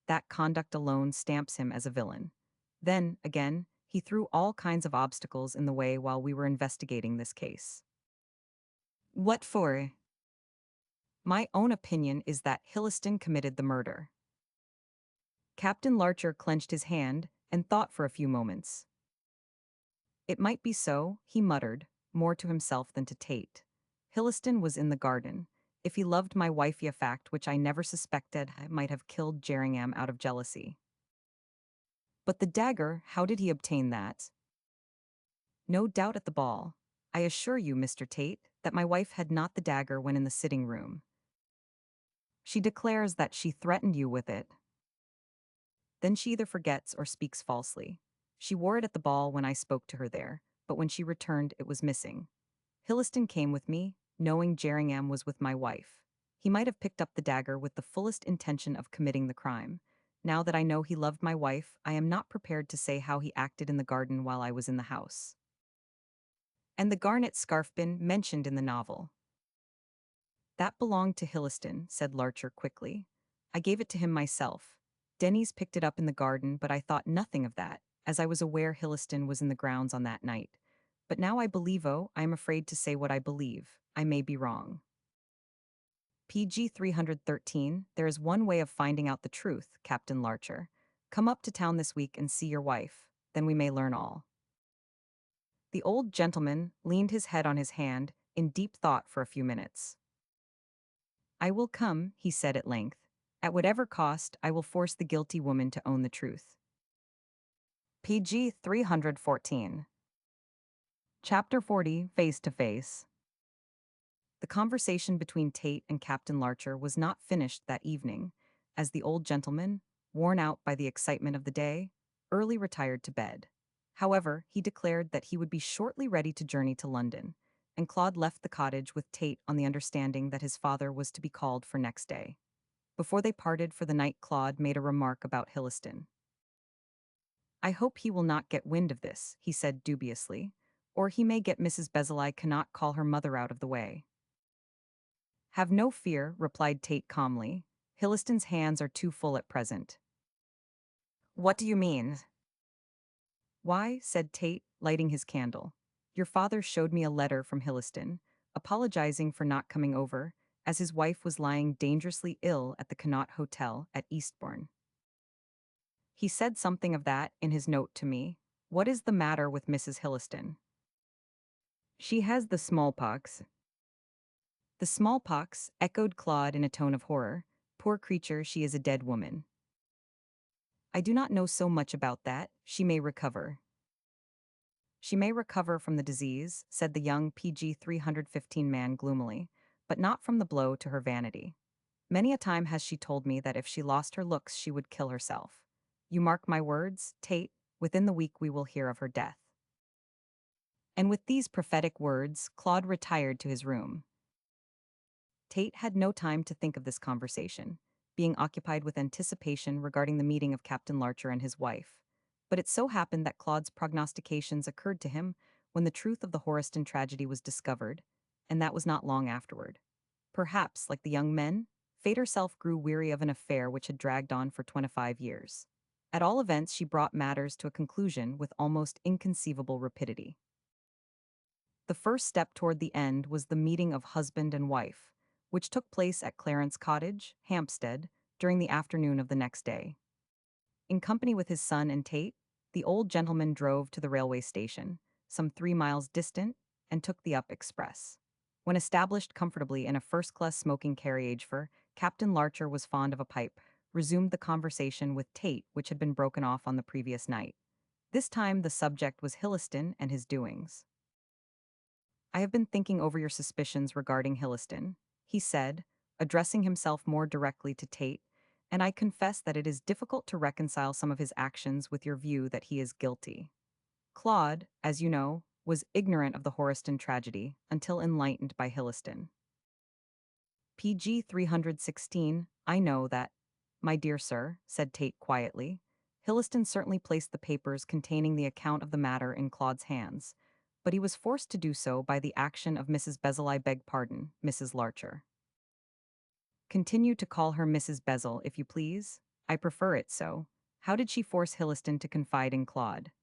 That conduct alone stamps him as a villain. Then, again, he threw all kinds of obstacles in the way while we were investigating this case. What for? My own opinion is that Hilliston committed the murder. Captain Larcher clenched his hand and thought for a few moments. It might be so, he muttered, more to himself than to Tate. Hilliston was in the garden. If he loved my wifey, a fact which I never suspected, I might have killed Jerringham out of jealousy. But the dagger, how did he obtain that? No doubt at the ball. I assure you, Mr. Tate, that my wife had not the dagger when in the sitting room. She declares that she threatened you with it. Then she either forgets or speaks falsely. She wore it at the ball when I spoke to her there, but when she returned it was missing. Hilliston came with me, knowing Jerringham was with my wife. He might have picked up the dagger with the fullest intention of committing the crime. Now that I know he loved my wife, I am not prepared to say how he acted in the garden while I was in the house. And the garnet scarfpin mentioned in the novel. That belonged to Hilliston, said Larcher quickly. I gave it to him myself. Denny's picked it up in the garden, but I thought nothing of that, as I was aware Hilliston was in the grounds on that night. But now I believe, I am afraid to say what I believe. I may be wrong. PG 313, there is one way of finding out the truth, Captain Larcher. Come up to town this week and see your wife, then we may learn all. The old gentleman leaned his head on his hand, in deep thought for a few minutes. I will come, he said at length. At whatever cost, I will force the guilty woman to own the truth. PG 314. Chapter 40, Face to Face. The conversation between Tate and Captain Larcher was not finished that evening, as the old gentleman, worn out by the excitement of the day, early retired to bed. However, he declared that he would be shortly ready to journey to London, and Claude left the cottage with Tate on the understanding that his father was to be called for next day. Before they parted for the night, Claude made a remark about Hilliston. I hope he will not get wind of this, he said dubiously, or he may get Mrs. Bezeley cannot call her mother out of the way. Have no fear, replied Tate calmly. Hilliston's hands are too full at present. What do you mean? Why, said Tate, lighting his candle. Your father showed me a letter from Hilliston, apologizing for not coming over, as his wife was lying dangerously ill at the Connaught Hotel at Eastbourne. He said something of that in his note to me. What is the matter with Mrs. Hilliston? She has the smallpox. The smallpox, echoed Claude in a tone of horror. Poor creature, she is a dead woman. I do not know so much about that. She may recover. She may recover from the disease, said the young PG 315 man gloomily, but not from the blow to her vanity. Many a time has she told me that if she lost her looks she would kill herself. You mark my words, Tate, within the week we will hear of her death. And with these prophetic words, Claude retired to his room. Tate had no time to think of this conversation, being occupied with anticipation regarding the meeting of Captain Larcher and his wife. But it so happened that Claude's prognostications occurred to him when the truth of the Horiston tragedy was discovered, and that was not long afterward. Perhaps, like the young men, Fate herself grew weary of an affair which had dragged on for 25 years. At all events, she brought matters to a conclusion with almost inconceivable rapidity. The first step toward the end was the meeting of husband and wife, which took place at Clarence Cottage, Hampstead, during the afternoon of the next day. In company with his son and Tate, the old gentleman drove to the railway station, some 3 miles distant, and took the Up Express. When established comfortably in a first-class smoking carriage for, Captain Larcher was fond of a pipe, resumed the conversation with Tate which had been broken off on the previous night. This time the subject was Hilliston and his doings. "I have been thinking over your suspicions regarding Hilliston," he said, addressing himself more directly to Tate, "and I confess that it is difficult to reconcile some of his actions with your view that he is guilty. Claude, as you know, was ignorant of the Horiston tragedy until enlightened by Hilliston. PG 316, I know that, my dear sir," said Tate quietly. "Hilliston certainly placed the papers containing the account of the matter in Claude's hands, but he was forced to do so by the action of Mrs. Bezel. I beg pardon, Mrs. Larcher. Continue to call her Mrs. Bezel, if you please. I prefer it so. How did she force Hilliston to confide in Claude?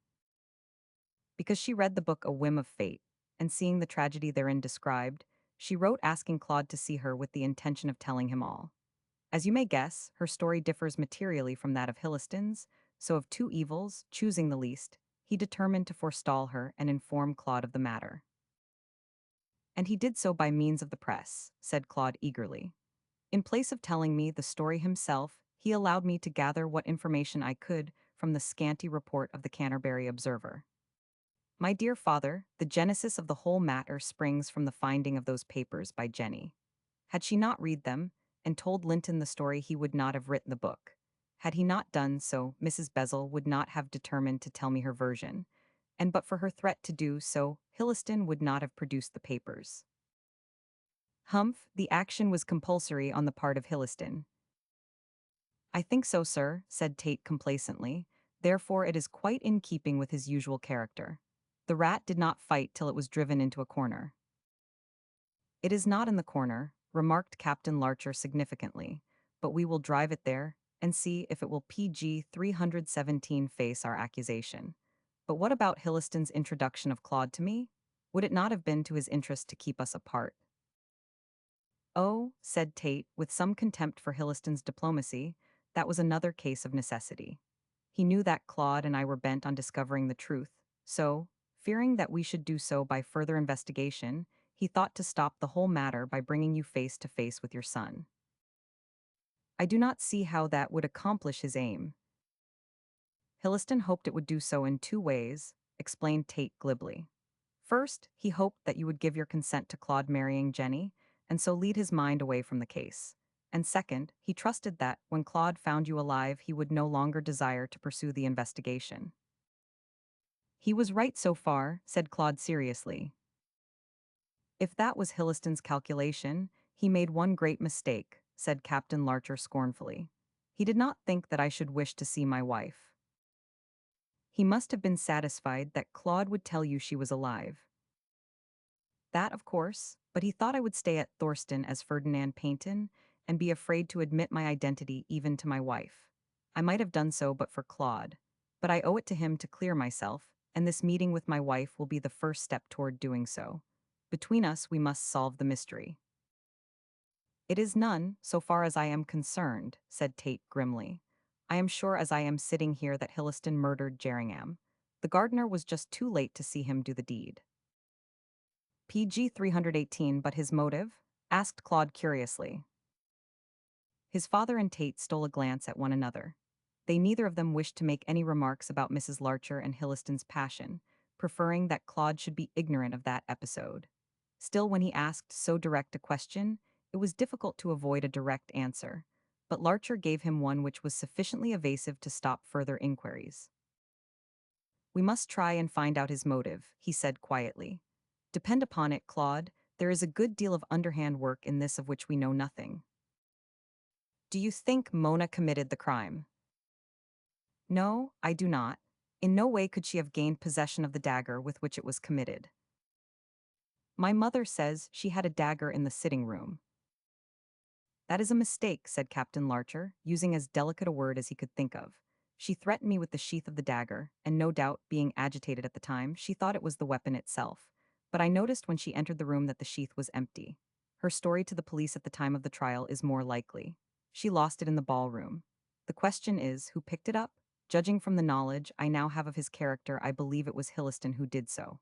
Because she read the book A Whim of Fate, and seeing the tragedy therein described, she wrote asking Claude to see her with the intention of telling him all. As you may guess, her story differs materially from that of Hilliston's, so of two evils, choosing the least, he determined to forestall her and inform Claude of the matter. And he did so by means of the press," said Claude eagerly. "In place of telling me the story himself, he allowed me to gather what information I could from the scanty report of the Canterbury Observer. My dear father, the genesis of the whole matter springs from the finding of those papers by Jenny. Had she not read them, and told Linton the story, he would not have written the book. Had he not done so, Mrs. Bezel would not have determined to tell me her version, and but for her threat to do so, Hilliston would not have produced the papers." "Humph, the action was compulsory on the part of Hilliston." "I think so, sir," said Tate complacently. "Therefore it is quite in keeping with his usual character. The rat did not fight till it was driven into a corner." "It is not in the corner," remarked Captain Larcher significantly, "but we will drive it there, and see if it will PG 317 face our accusation. But what about Hilliston's introduction of Claude to me? Would it not have been to his interest to keep us apart?" "Oh," said Tate, with some contempt for Hilliston's diplomacy, "that was another case of necessity. He knew that Claude and I were bent on discovering the truth, so, fearing that we should do so by further investigation, he thought to stop the whole matter by bringing you face to face with your son. I do not see how that would accomplish his aim." "Hilliston hoped it would do so in two ways," explained Tate glibly. "First, he hoped that you would give your consent to Claude marrying Jenny, and so lead his mind away from the case. And second, he trusted that, when Claude found you alive, he would no longer desire to pursue the investigation." "He was right so far," said Claude seriously. "If that was Hilliston's calculation, he made one great mistake," said Captain Larcher scornfully. "He did not think that I should wish to see my wife. He must have been satisfied that Claude would tell you she was alive. That, of course, but he thought I would stay at Thorston as Ferdinand Paynton and be afraid to admit my identity even to my wife. I might have done so but for Claude, but I owe it to him to clear myself, and this meeting with my wife will be the first step toward doing so. Between us, we must solve the mystery." "It is none, so far as I am concerned," said Tate grimly. "I am sure as I am sitting here that Hilliston murdered Jerringham. The gardener was just too late to see him do the deed." PG 318, "But his motive?" asked Claude curiously. His father and Tate stole a glance at one another. They neither of them wished to make any remarks about Mrs. Larcher and Hilliston's passion, preferring that Claude should be ignorant of that episode. Still, when he asked so direct a question, it was difficult to avoid a direct answer, but Larcher gave him one which was sufficiently evasive to stop further inquiries. "We must try and find out his motive," he said quietly. "Depend upon it, Claude, there is a good deal of underhand work in this of which we know nothing." "Do you think Mona committed the crime?" "No, I do not. In no way could she have gained possession of the dagger with which it was committed. My mother says she had a dagger in the sitting room." That is a mistake, said Captain Larcher, using as delicate a word as he could think of. She threatened me with the sheath of the dagger, and no doubt, being agitated at the time, she thought it was the weapon itself. But I noticed when she entered the room that the sheath was empty. Her story to the police at the time of the trial is more likely. She lost it in the ballroom. The question is, who picked it up? Judging from the knowledge I now have of his character, I believe it was Hilliston who did so.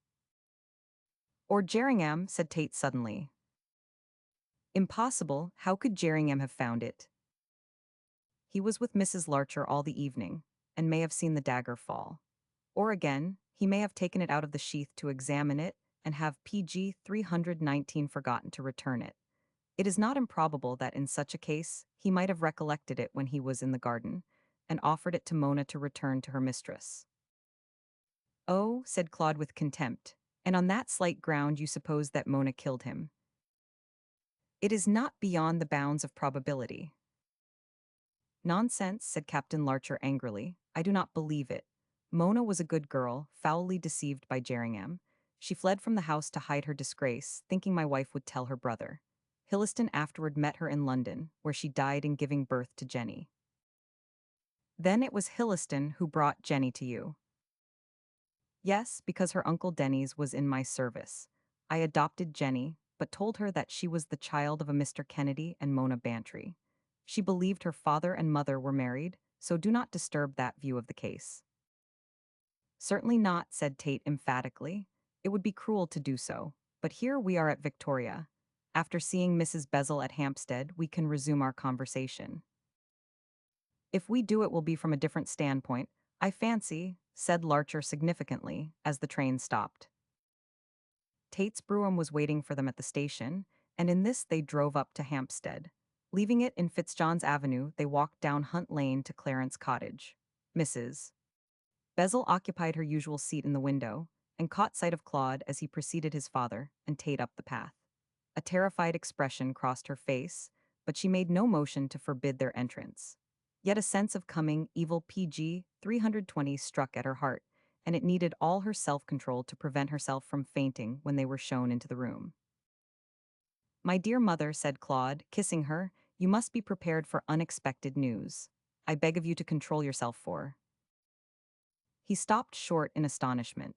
Or Jerringham, said Tate suddenly. Impossible, how could Jerringham have found it? He was with Mrs. Larcher all the evening, and may have seen the dagger fall. Or again, he may have taken it out of the sheath to examine it and have PG 319 forgotten to return it. It is not improbable that in such a case, he might have recollected it when he was in the garden, and offered it to Mona to return to her mistress. Oh, said Claude with contempt, and on that slight ground you suppose that Mona killed him. It is not beyond the bounds of probability. Nonsense, said Captain Larcher angrily. I do not believe it. Mona was a good girl, foully deceived by Jerringham. She fled from the house to hide her disgrace, thinking my wife would tell her brother. Hilliston afterward met her in London, where she died in giving birth to Jenny. Then it was Hilliston who brought Jenny to you. Yes, because her uncle Denny's was in my service. I adopted Jenny, but told her that she was the child of a Mr. Kennedy and Mona Bantry. She believed her father and mother were married, so do not disturb that view of the case. Certainly not, said Tate emphatically. It would be cruel to do so, but here we are at Victoria. After seeing Mrs. Bezel at Hampstead, we can resume our conversation. If we do, it will be from a different standpoint, I fancy, said Larcher significantly, as the train stopped. Tate's brougham was waiting for them at the station, and in this they drove up to Hampstead. Leaving it in Fitzjohn's Avenue, they walked down Hunt Lane to Clarence Cottage. Mrs. Bezel occupied her usual seat in the window, and caught sight of Claude as he preceded his father and Tate up the path. A terrified expression crossed her face, but she made no motion to forbid their entrance. Yet a sense of coming evil PG 320 struck at her heart, and it needed all her self-control to prevent herself from fainting when they were shown into the room. My dear mother, said Claude, kissing her, you must be prepared for unexpected news. I beg of you to control yourself for. He stopped short in astonishment.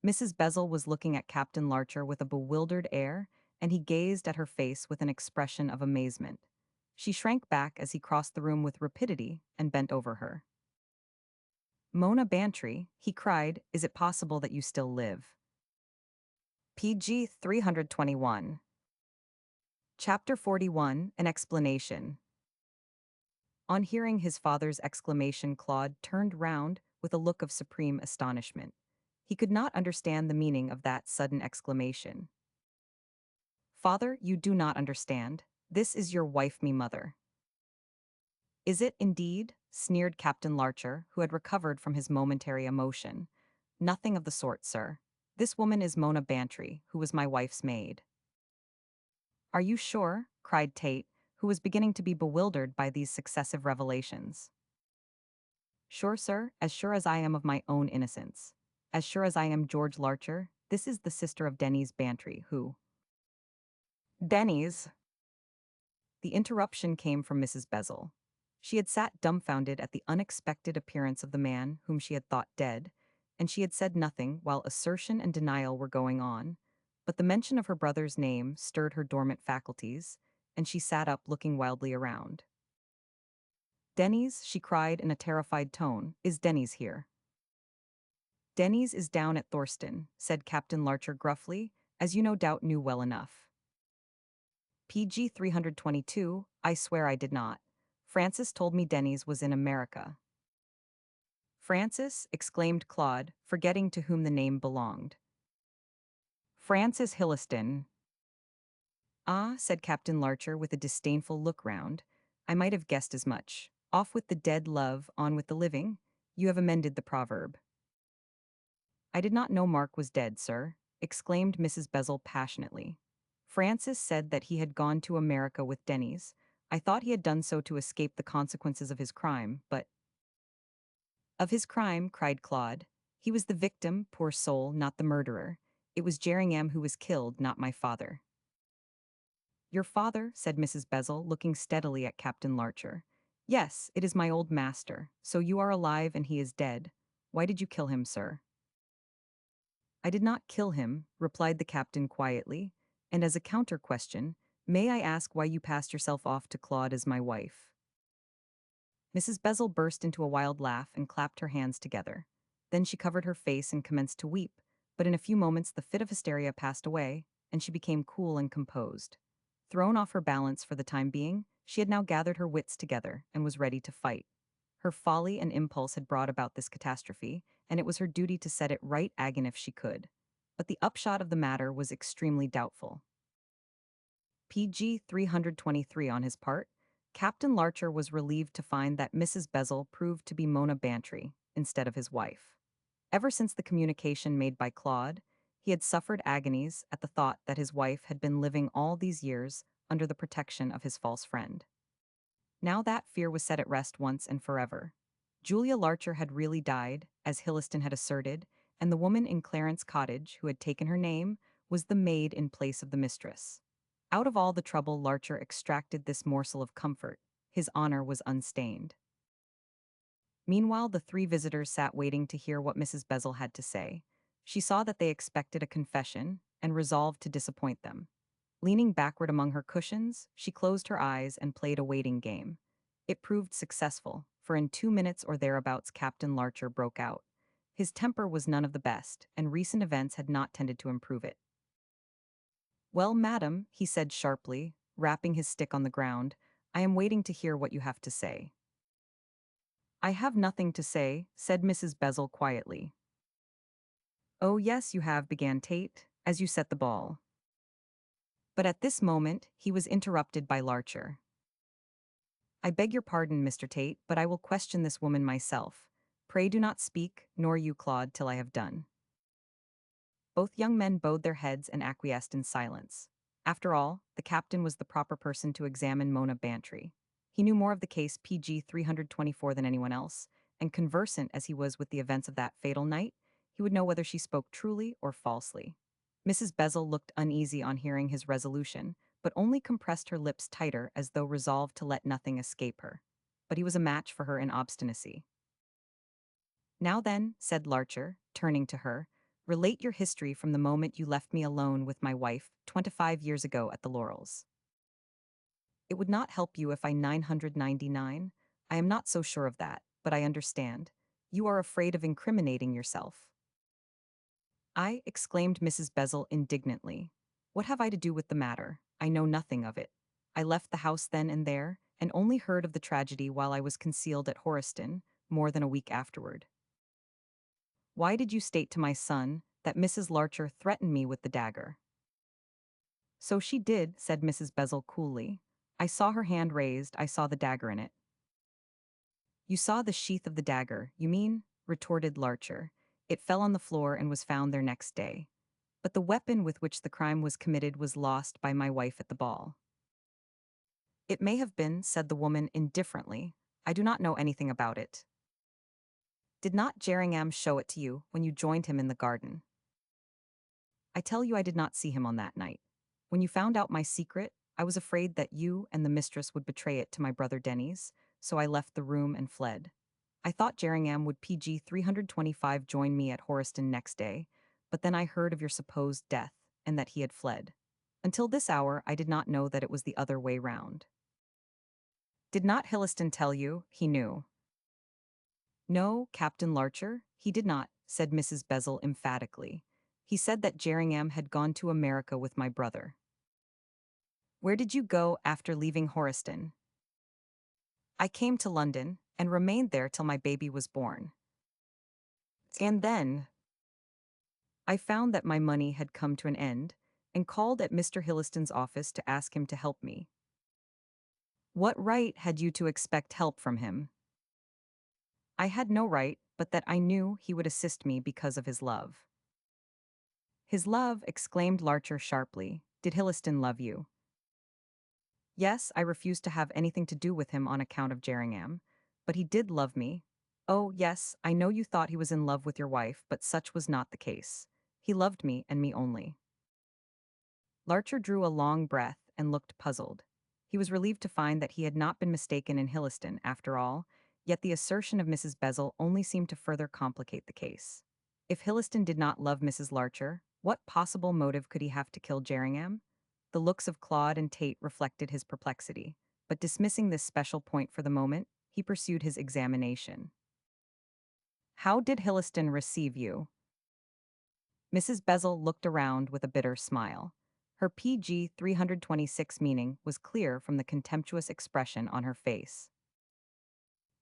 Mrs. Bezel was looking at Captain Larcher with a bewildered air, and he gazed at her face with an expression of amazement. She shrank back as he crossed the room with rapidity and bent over her. Mona Bantry, he cried, is it possible that you still live? PG 321. Chapter 41, An Explanation. On hearing his father's exclamation, Claude turned round with a look of supreme astonishment. He could not understand the meaning of that sudden exclamation. Father, you do not understand. This is your wife, me mother. Is it indeed? Sneered Captain Larcher, who had recovered from his momentary emotion. Nothing of the sort, sir. This woman is Mona Bantry, who was my wife's maid. Are you sure? Cried Tate, who was beginning to be bewildered by these successive revelations. Sure, sir, as sure as I am of my own innocence. As sure as I am George Larcher, this is the sister of Denny's Bantry, who... Denny's! The interruption came from Mrs. Bezel. She had sat dumbfounded at the unexpected appearance of the man whom she had thought dead, and she had said nothing while assertion and denial were going on, but the mention of her brother's name stirred her dormant faculties, and she sat up looking wildly around. Denny's, she cried in a terrified tone, is Denny's here? Denny's is down at Thorston, said Captain Larcher gruffly, as you no doubt knew well enough. PG 322, I swear I did not. Francis told me Denny's was in America. Francis, exclaimed Claude, forgetting to whom the name belonged. Francis Hilliston. Ah, said Captain Larcher with a disdainful look round. I might have guessed as much. Off with the dead love, on with the living. You have amended the proverb. I did not know Mark was dead, sir, exclaimed Mrs. Bezel passionately. Francis said that he had gone to America with Denny's. I thought he had done so to escape the consequences of his crime, but... Of his crime, cried Claude. He was the victim, poor soul, not the murderer. It was Jerringham who was killed, not my father. Your father, said Mrs. Bezel, looking steadily at Captain Larcher. Yes, it is my old master. So you are alive and he is dead. Why did you kill him, sir? I did not kill him, replied the captain quietly, and as a counter question, may I ask why you passed yourself off to Claude as my wife? Mrs. Bezel burst into a wild laugh and clapped her hands together. Then she covered her face and commenced to weep, but in a few moments the fit of hysteria passed away, and she became cool and composed. Thrown off her balance for the time being, she had now gathered her wits together and was ready to fight. Her folly and impulse had brought about this catastrophe, and it was her duty to set it right again if she could. But the upshot of the matter was extremely doubtful. PG 323 on his part, Captain Larcher was relieved to find that Mrs. Bezel proved to be Mona Bantry instead of his wife. Ever since the communication made by Claude, he had suffered agonies at the thought that his wife had been living all these years under the protection of his false friend. Now that fear was set at rest once and forever. Julia Larcher had really died, as Hilliston had asserted, and the woman in Clarence Cottage who had taken her name was the maid in place of the mistress. Out of all the trouble Larcher extracted this morsel of comfort. His honor was unstained. Meanwhile, the three visitors sat waiting to hear what Mrs. Bezel had to say. She saw that they expected a confession and resolved to disappoint them. Leaning backward among her cushions, she closed her eyes and played a waiting game. It proved successful, for in 2 minutes or thereabouts Captain Larcher broke out. His temper was none of the best, and recent events had not tended to improve it. Well, madam, he said sharply, rapping his stick on the ground, I am waiting to hear what you have to say. I have nothing to say, said Mrs. Bezel quietly. Oh yes, you have, began Tate, as you set the ball. But at this moment, he was interrupted by Larcher. I beg your pardon, Mr. Tate, but I will question this woman myself. Pray do not speak, nor you, Claude, till I have done. Both young men bowed their heads and acquiesced in silence. After all, the captain was the proper person to examine Mona Bantry. He knew more of the case PG 324 than anyone else, and conversant as he was with the events of that fatal night, he would know whether she spoke truly or falsely. Mrs. Bezel looked uneasy on hearing his resolution, but only compressed her lips tighter as though resolved to let nothing escape her. But he was a match for her in obstinacy. Now then, said Larcher, turning to her, relate your history from the moment you left me alone with my wife 25 years ago at the Laurels. It would not help you if I 999. I am not so sure of that, but I understand. You are afraid of incriminating yourself. I, exclaimed Mrs. Bezel indignantly. What have I to do with the matter? I know nothing of it. I left the house then and there, and only heard of the tragedy while I was concealed at Horiston, more than a week afterward. Why did you state to my son that Mrs. Larcher threatened me with the dagger? So she did, said Mrs. Bezel coolly. I saw her hand raised, I saw the dagger in it. You saw the sheath of the dagger, you mean? Retorted Larcher. It fell on the floor and was found there next day. But the weapon with which the crime was committed was lost by my wife at the ball. It may have been, said the woman indifferently. I do not know anything about it. Did not Jerringham show it to you when you joined him in the garden? I tell you I did not see him on that night. When you found out my secret, I was afraid that you and the mistress would betray it to my brother Denny's, so I left the room and fled. I thought Jerringham would PG 325 join me at Horiston next day, but then I heard of your supposed death and that he had fled. Until this hour, I did not know that it was the other way round. Did not Hilliston tell you? He knew. No, Captain Larcher, he did not, said Mrs. Bezel emphatically. He said that Jerringham had gone to America with my brother. Where did you go after leaving Horiston? I came to London and remained there till my baby was born. And then I found that my money had come to an end and called at Mr. Hilliston's office to ask him to help me. What right had you to expect help from him? I had no right, but that I knew he would assist me because of his love. His love, exclaimed Larcher sharply. Did Hilliston love you? Yes, I refused to have anything to do with him on account of Jerringham, but he did love me. Oh, yes, I know you thought he was in love with your wife, but such was not the case. He loved me and me only. Larcher drew a long breath and looked puzzled. He was relieved to find that he had not been mistaken in Hilliston, after all, yet the assertion of Mrs. Bezel only seemed to further complicate the case. If Hilliston did not love Mrs. Larcher, what possible motive could he have to kill Jerningham? The looks of Claude and Tate reflected his perplexity, but dismissing this special point for the moment, he pursued his examination. How did Hilliston receive you? Mrs. Bezel looked around with a bitter smile. Her PG 326 meaning was clear from the contemptuous expression on her face.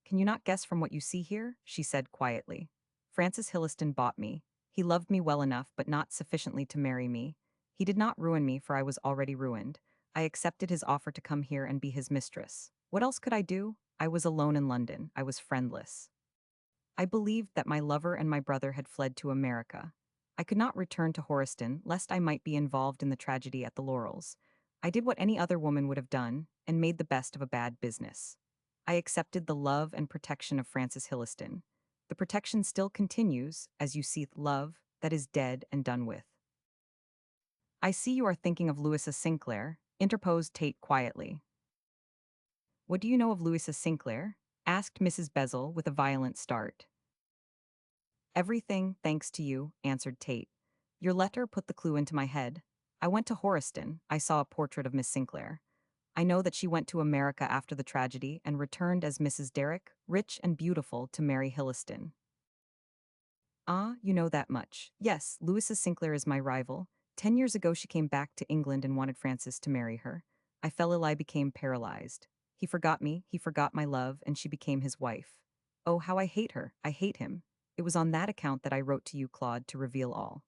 Can you not guess from what you see here? She said quietly. Francis Hilliston bought me. He loved me well enough, but not sufficiently to marry me. He did not ruin me, for I was already ruined. I accepted his offer to come here and be his mistress. What else could I do? I was alone in London. I was friendless. I believed that my lover and my brother had fled to America. I could not return to Horiston, lest I might be involved in the tragedy at the Laurels. I did what any other woman would have done, and made the best of a bad business. I accepted the love and protection of Francis Hilliston. The protection still continues, as you see love, that is dead and done with. I see you are thinking of Louisa Sinclair, interposed Tate quietly. What do you know of Louisa Sinclair? Asked Mrs. Bezel with a violent start. Everything, thanks to you, answered Tate. Your letter put the clue into my head. I went to Horiston. I saw a portrait of Miss Sinclair. I know that she went to America after the tragedy and returned as Mrs. Derrick, rich and beautiful, to marry Hilliston. Ah, you know that much. Yes, Louisa Sinclair is my rival. 10 years ago she came back to England and wanted Francis to marry her. I fell ill, I became paralyzed. He forgot me, he forgot my love, and she became his wife. Oh, how I hate her, I hate him. It was on that account that I wrote to you, Claude, to reveal all.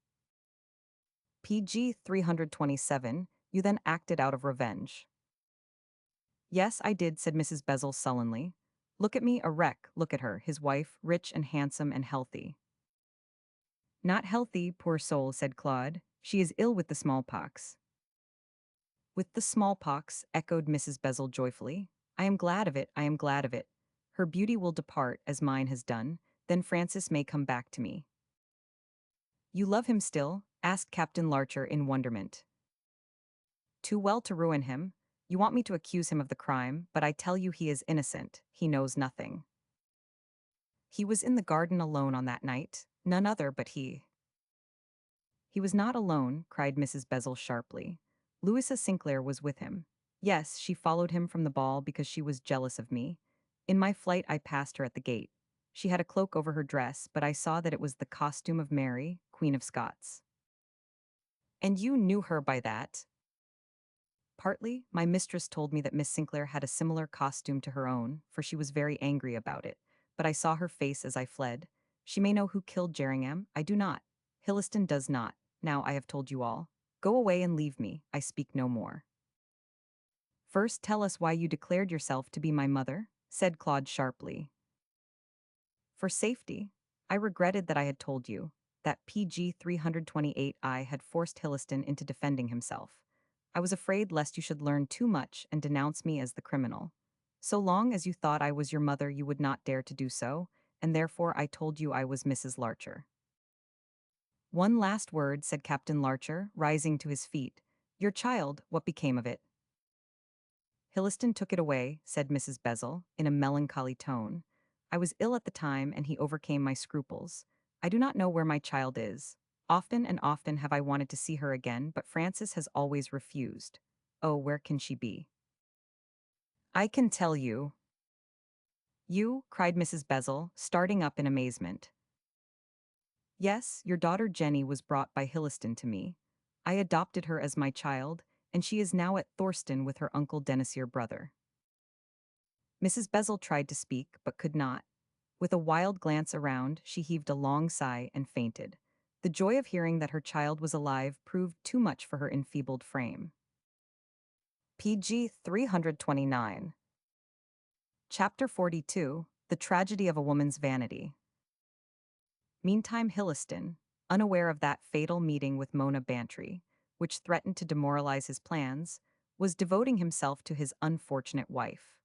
PG 327, you then acted out of revenge. Yes, I did, said Mrs. Bezel sullenly. Look at me, a wreck, look at her, his wife, rich and handsome and healthy. Not healthy, poor soul, said Claude. She is ill with the smallpox. With the smallpox, echoed Mrs. Bezel joyfully. I am glad of it, I am glad of it. Her beauty will depart, as mine has done, then Francis may come back to me. You love him still? Asked Captain Larcher in wonderment. Too well to ruin him. You want me to accuse him of the crime, but I tell you he is innocent. He knows nothing. He was in the garden alone on that night, none other but he. He was not alone, cried Mrs. Bezel sharply. Louisa Sinclair was with him. Yes, she followed him from the ball because she was jealous of me. In my flight I passed her at the gate. She had a cloak over her dress, but I saw that it was the costume of Mary, Queen of Scots. And you knew her by that? Partly, my mistress told me that Miss Sinclair had a similar costume to her own, for she was very angry about it, but I saw her face as I fled. She may know who killed Jerningham, I do not. Hilliston does not. Now I have told you all. Go away and leave me, I speak no more. First tell us why you declared yourself to be my mother, said Claude sharply. For safety. I regretted that I had told you, that PG 328I had forced Hilliston into defending himself. I was afraid lest you should learn too much and denounce me as the criminal. So long as you thought I was your mother, you would not dare to do so, and therefore I told you I was Mrs. Larcher. One last word, said Captain Larcher, rising to his feet. Your child, what became of it? Hilliston took it away, said Mrs. Bezel, in a melancholy tone. I was ill at the time, and he overcame my scruples. I do not know where my child is. Often and often have I wanted to see her again, but Francis has always refused. Oh, where can she be? I can tell you. You, cried Mrs. Bezel, starting up in amazement. Yes, your daughter Jenny was brought by Hilliston to me. I adopted her as my child, and she is now at Thorston with her uncle Denisier brother. Mrs. Bezel tried to speak, but could not. With a wild glance around, she heaved a long sigh and fainted. The joy of hearing that her child was alive proved too much for her enfeebled frame. PG 329. Chapter 42, The Tragedy of a Woman's Vanity. Meantime Hilliston, unaware of that fatal meeting with Mona Bantry, which threatened to demoralize his plans, was devoting himself to his unfortunate wife.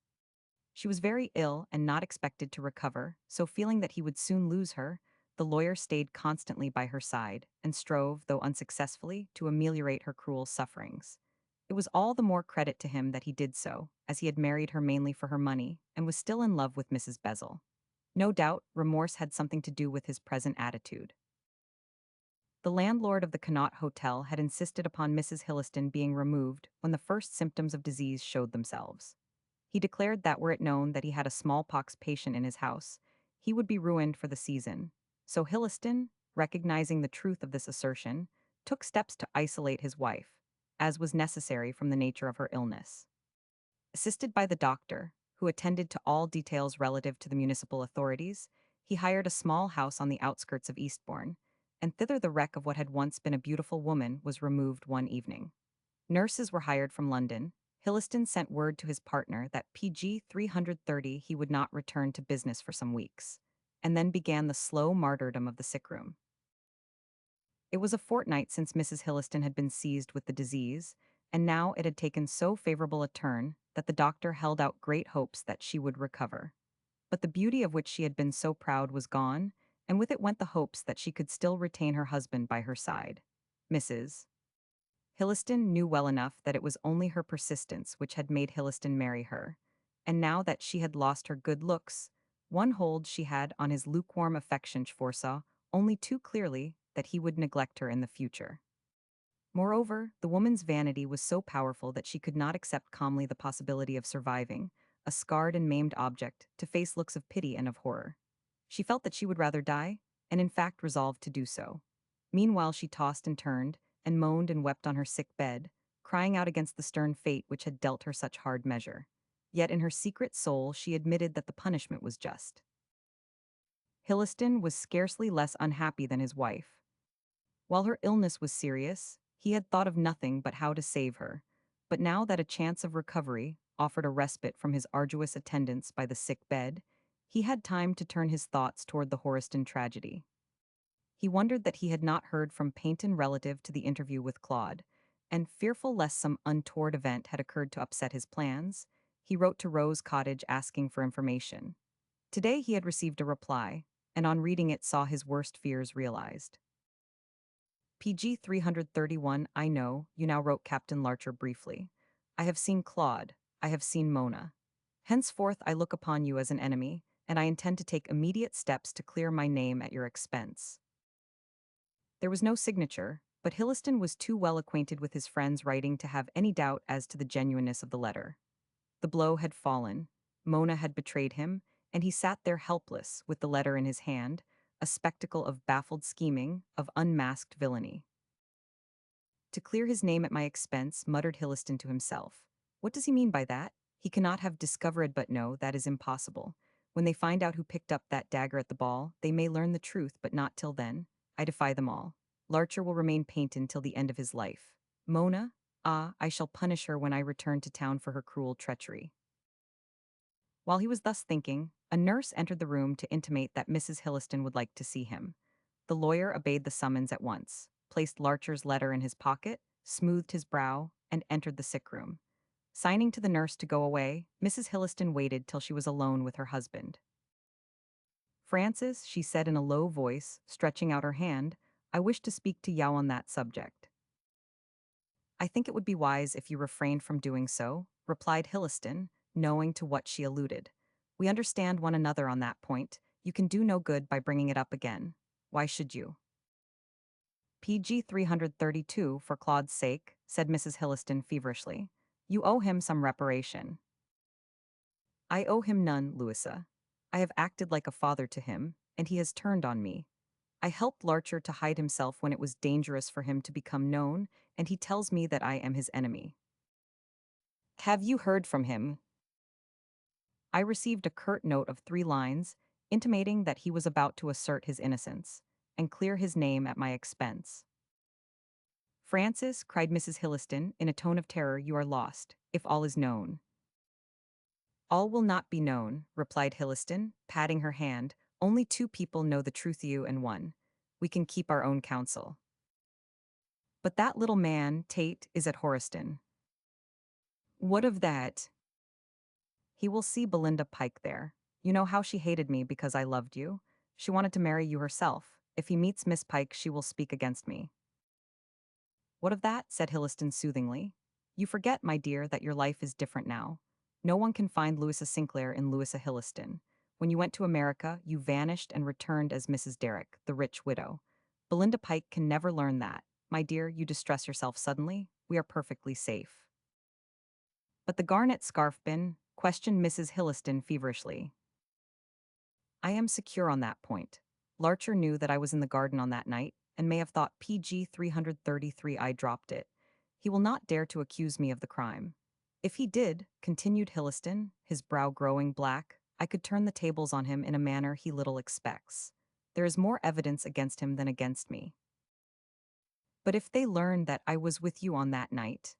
She was very ill and not expected to recover, so feeling that he would soon lose her, the lawyer stayed constantly by her side and strove, though unsuccessfully, to ameliorate her cruel sufferings. It was all the more credit to him that he did so, as he had married her mainly for her money and was still in love with Mrs. Bezel. No doubt, remorse had something to do with his present attitude. The landlord of the Connaught Hotel had insisted upon Mrs. Hilliston being removed when the first symptoms of disease showed themselves. He declared that were it known that he had a smallpox patient in his house, he would be ruined for the season. So Hilliston, recognizing the truth of this assertion, took steps to isolate his wife, as was necessary from the nature of her illness. Assisted by the doctor, who attended to all details relative to the municipal authorities, he hired a small house on the outskirts of Eastbourne, and thither the wreck of what had once been a beautiful woman was removed one evening. Nurses were hired from London. Hilliston sent word to his partner that PG 330 he would not return to business for some weeks, and then began the slow martyrdom of the sickroom. It was a fortnight since Mrs. Hilliston had been seized with the disease, and now it had taken so favorable a turn that the doctor held out great hopes that she would recover. But the beauty of which she had been so proud was gone, and with it went the hopes that she could still retain her husband by her side. Mrs. Hilliston knew well enough that it was only her persistence which had made Hilliston marry her, and now that she had lost her good looks, one hold she had on his lukewarm affection foresaw only too clearly that he would neglect her in the future. Moreover, the woman's vanity was so powerful that she could not accept calmly the possibility of surviving, a scarred and maimed object, to face looks of pity and of horror. She felt that she would rather die, and in fact resolved to do so. Meanwhile she tossed and turned, and moaned and wept on her sick bed, crying out against the stern fate which had dealt her such hard measure. Yet in her secret soul she admitted that the punishment was just. Hilliston was scarcely less unhappy than his wife. While her illness was serious, he had thought of nothing but how to save her, but now that a chance of recovery offered a respite from his arduous attendance by the sick bed, he had time to turn his thoughts toward the Horiston tragedy. He wondered that he had not heard from Paynton relative to the interview with Claude, and fearful lest some untoward event had occurred to upset his plans, he wrote to Rose Cottage asking for information. Today he had received a reply, and on reading it saw his worst fears realized. PG 331 I know, you now wrote Captain Larcher briefly. I have seen Claude, I have seen Mona. Henceforth I look upon you as an enemy, and I intend to take immediate steps to clear my name at your expense. There was no signature, but Hilliston was too well acquainted with his friend's writing to have any doubt as to the genuineness of the letter. The blow had fallen, Mona had betrayed him, and he sat there helpless with the letter in his hand, a spectacle of baffled scheming, of unmasked villainy. To clear his name at my expense, muttered Hilliston to himself. What does he mean by that? He cannot have discovered, but no, that is impossible. When they find out who picked up that dagger at the ball, they may learn the truth, but not till then. I defy them all. Larcher will remain Paynton till the end of his life. Mona? Ah, I shall punish her when I return to town for her cruel treachery. While he was thus thinking, a nurse entered the room to intimate that Mrs. Hilliston would like to see him. The lawyer obeyed the summons at once, placed Larcher's letter in his pocket, smoothed his brow, and entered the sick room. Signing to the nurse to go away, Mrs. Hilliston waited till she was alone with her husband. Francis, she said in a low voice, stretching out her hand, I wish to speak to you on that subject. I think it would be wise if you refrained from doing so, replied Hilliston, knowing to what she alluded. We understand one another on that point. You can do no good by bringing it up again. Why should you? PG 332 for Claude's sake, said Mrs. Hilliston feverishly. You owe him some reparation. I owe him none, Louisa. I have acted like a father to him, and he has turned on me. I helped Larcher to hide himself when it was dangerous for him to become known, and he tells me that I am his enemy. Have you heard from him? I received a curt note of 3 lines, intimating that he was about to assert his innocence, and clear his name at my expense. Francis, cried Mrs. Hilliston, in a tone of terror, you are lost, if all is known. All will not be known, replied Hilliston, patting her hand. Only 2 people know the truth, you and one. We can keep our own counsel. But that little man, Tate, is at Horiston. What of that? He will see Belinda Pike there. You know how she hated me because I loved you. She wanted to marry you herself. If he meets Miss Pike, she will speak against me. What of that? Said Hilliston soothingly. You forget, my dear, that your life is different now. No one can find Louisa Sinclair in Louisa Hilliston. When you went to America, you vanished and returned as Mrs. Derrick, the rich widow. Belinda Pike can never learn that. My dear, you distress yourself suddenly. We are perfectly safe. But the garnet scarf bin? Questioned Mrs. Hilliston feverishly. I am secure on that point. Larcher knew that I was in the garden on that night, and may have thought PG 333 I dropped it. He will not dare to accuse me of the crime. If he did, continued Hilliston, his brow growing black, I could turn the tables on him in a manner he little expects. There is more evidence against him than against me. But if they learn that I was with you on that night,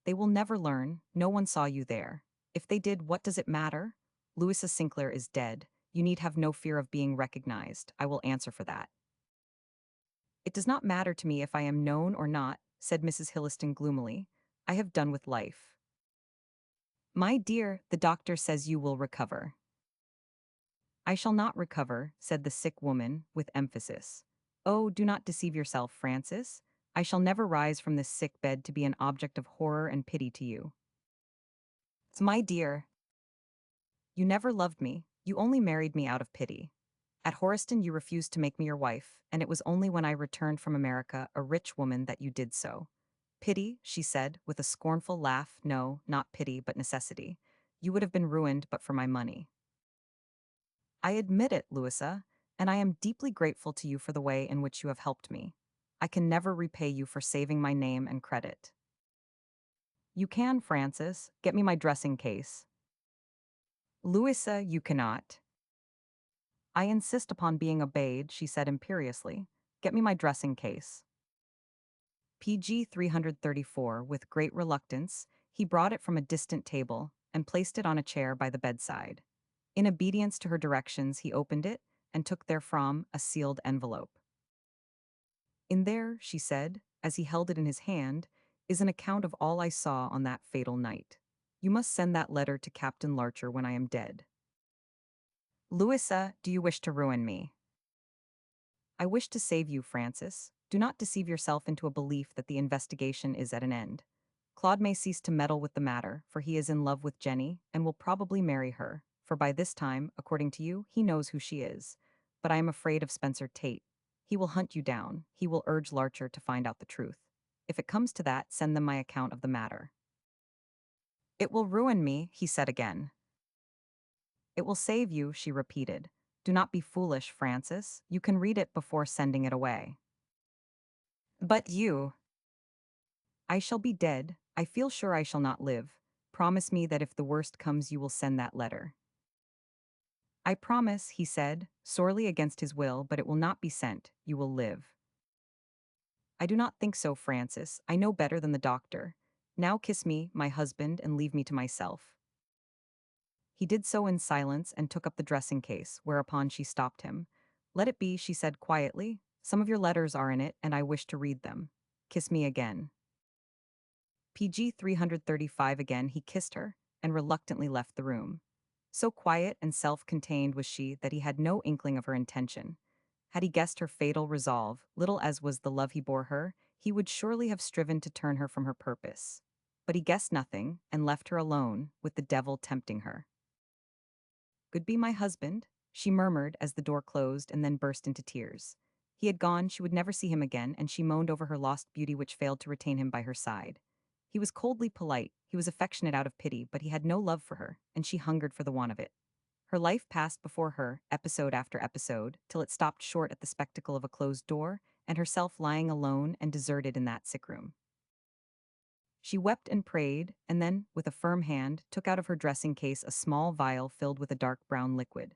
they will never learn. No one saw you there. If they did, what does it matter? Louisa Sinclair is dead. You need have no fear of being recognized. I will answer for that. It does not matter to me if I am known or not, said Mrs. Hilliston gloomily. I have done with life. My dear, the doctor says you will recover. I shall not recover, said the sick woman, with emphasis. Oh, do not deceive yourself, Francis. I shall never rise from this sick bed to be an object of horror and pity to you. My dear, you never loved me. You only married me out of pity. At Horiston you refused to make me your wife, and it was only when I returned from America, a rich woman, that you did so. Pity, she said, with a scornful laugh. No, not pity, but necessity. You would have been ruined but for my money. I admit it, Louisa, and I am deeply grateful to you for the way in which you have helped me. I can never repay you for saving my name and credit. You can, Francis. Get me my dressing case. Louisa, you cannot. I insist upon being obeyed, she said imperiously. Get me my dressing case. PG 334, with great reluctance, he brought it from a distant table and placed it on a chair by the bedside. In obedience to her directions, he opened it and took therefrom a sealed envelope. In there, she said, as he held it in his hand, is an account of all I saw on that fatal night. You must send that letter to Captain Larcher when I am dead. Louisa, do you wish to ruin me? I wish to save you, Francis. Do not deceive yourself into a belief that the investigation is at an end. Claude may cease to meddle with the matter, for he is in love with Jenny, and will probably marry her, for by this time, according to you, he knows who she is. But I am afraid of Spencer Tate. He will hunt you down. He will urge Larcher to find out the truth. If it comes to that, send them my account of the matter. It will ruin me, he said again. It will save you, she repeated. Do not be foolish, Francis. You can read it before sending it away. But you. I shall be dead. I feel sure I shall not live. Promise me that if the worst comes you will send that letter. I promise, he said, sorely against his will, but it will not be sent. You will live. I do not think so, Francis. I know better than the doctor. Now kiss me, my husband, and leave me to myself. He did so in silence and took up the dressing case, whereupon she stopped him. Let it be, she said quietly. Some of your letters are in it, and I wish to read them. Kiss me again. PG 335 again, he kissed her, and reluctantly left the room. So quiet and self-contained was she that he had no inkling of her intention. Had he guessed her fatal resolve, little as was the love he bore her, he would surely have striven to turn her from her purpose. But he guessed nothing, and left her alone, with the devil tempting her. Good be my husband, she murmured as the door closed and then burst into tears. He had gone, she would never see him again, and she moaned over her lost beauty which failed to retain him by her side. He was coldly polite, he was affectionate out of pity, but he had no love for her, and she hungered for the want of it. Her life passed before her, episode after episode, till it stopped short at the spectacle of a closed door, and herself lying alone and deserted in that sick room. She wept and prayed, and then, with a firm hand, took out of her dressing case a small vial filled with a dark brown liquid.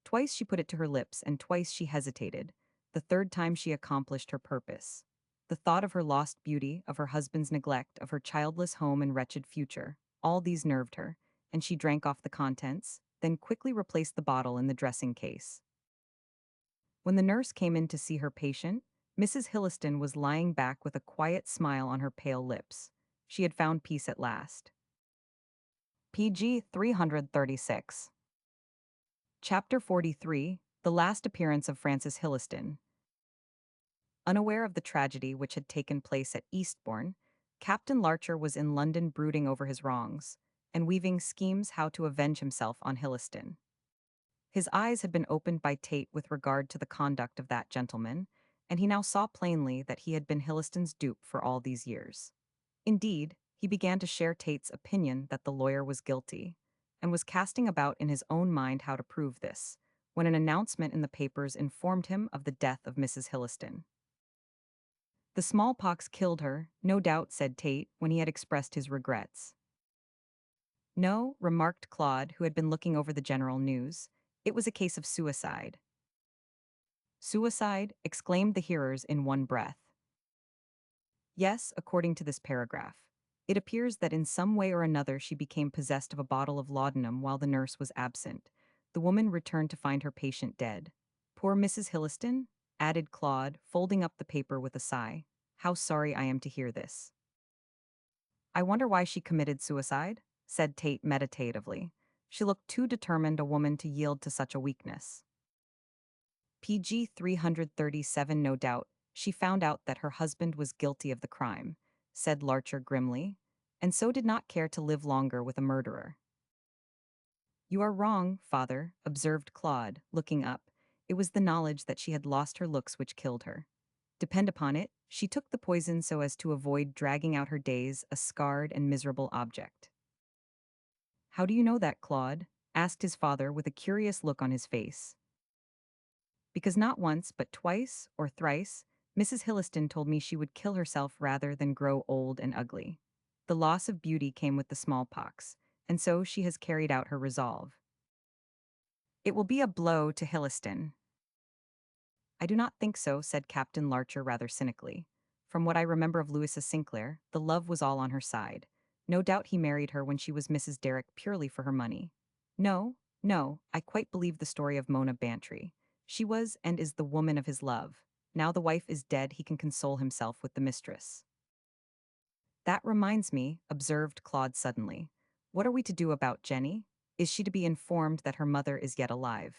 Twice she put it to her lips, and twice she hesitated. The third time she accomplished her purpose. The thought of her lost beauty, of her husband's neglect, of her childless home and wretched future, all these nerved her, and she drank off the contents, then quickly replaced the bottle in the dressing case. When the nurse came in to see her patient, Mrs. Hilliston was lying back with a quiet smile on her pale lips. She had found peace at last. PG 336. Chapter 43, The Last Appearance of Francis Hilliston. Unaware of the tragedy which had taken place at Eastbourne, Captain Larcher was in London brooding over his wrongs, and weaving schemes how to avenge himself on Hilliston. His eyes had been opened by Tate with regard to the conduct of that gentleman, and he now saw plainly that he had been Hilliston's dupe for all these years. Indeed, he began to share Tate's opinion that the lawyer was guilty, and was casting about in his own mind how to prove this, when an announcement in the papers informed him of the death of Mrs. Hilliston. The smallpox killed her, no doubt, said Tate when he had expressed his regrets. No, remarked Claude, who had been looking over the general news. It was a case of suicide. Suicide? Exclaimed the hearers in one breath. Yes, according to this paragraph. It appears that in some way or another she became possessed of a bottle of laudanum while the nurse was absent. The woman returned to find her patient dead. Poor Mrs. Hilliston? Added Claude, folding up the paper with a sigh. How sorry I am to hear this. I wonder why she committed suicide, said Tate meditatively. She looked too determined a woman to yield to such a weakness. PG 337. No doubt, she found out that her husband was guilty of the crime, said Larcher grimly, and so did not care to live longer with a murderer. You are wrong, father, observed Claude, looking up. It was the knowledge that she had lost her looks which killed her. Depend upon it, she took the poison so as to avoid dragging out her days a scarred and miserable object. How do you know that, Claude? Asked his father with a curious look on his face. Because not once, but twice or thrice, Mrs. Hilliston told me she would kill herself rather than grow old and ugly. The loss of beauty came with the smallpox, and so she has carried out her resolve. It will be a blow to Hilliston. I do not think so, said Captain Larcher rather cynically. From what I remember of Louisa Sinclair, the love was all on her side. No doubt he married her when she was Mrs. Derrick purely for her money. No, no, I quite believe the story of Mona Bantry. She was and is the woman of his love. Now the wife is dead, he can console himself with the mistress. That reminds me, observed Claude suddenly. What are we to do about Jenny? Is she to be informed that her mother is yet alive?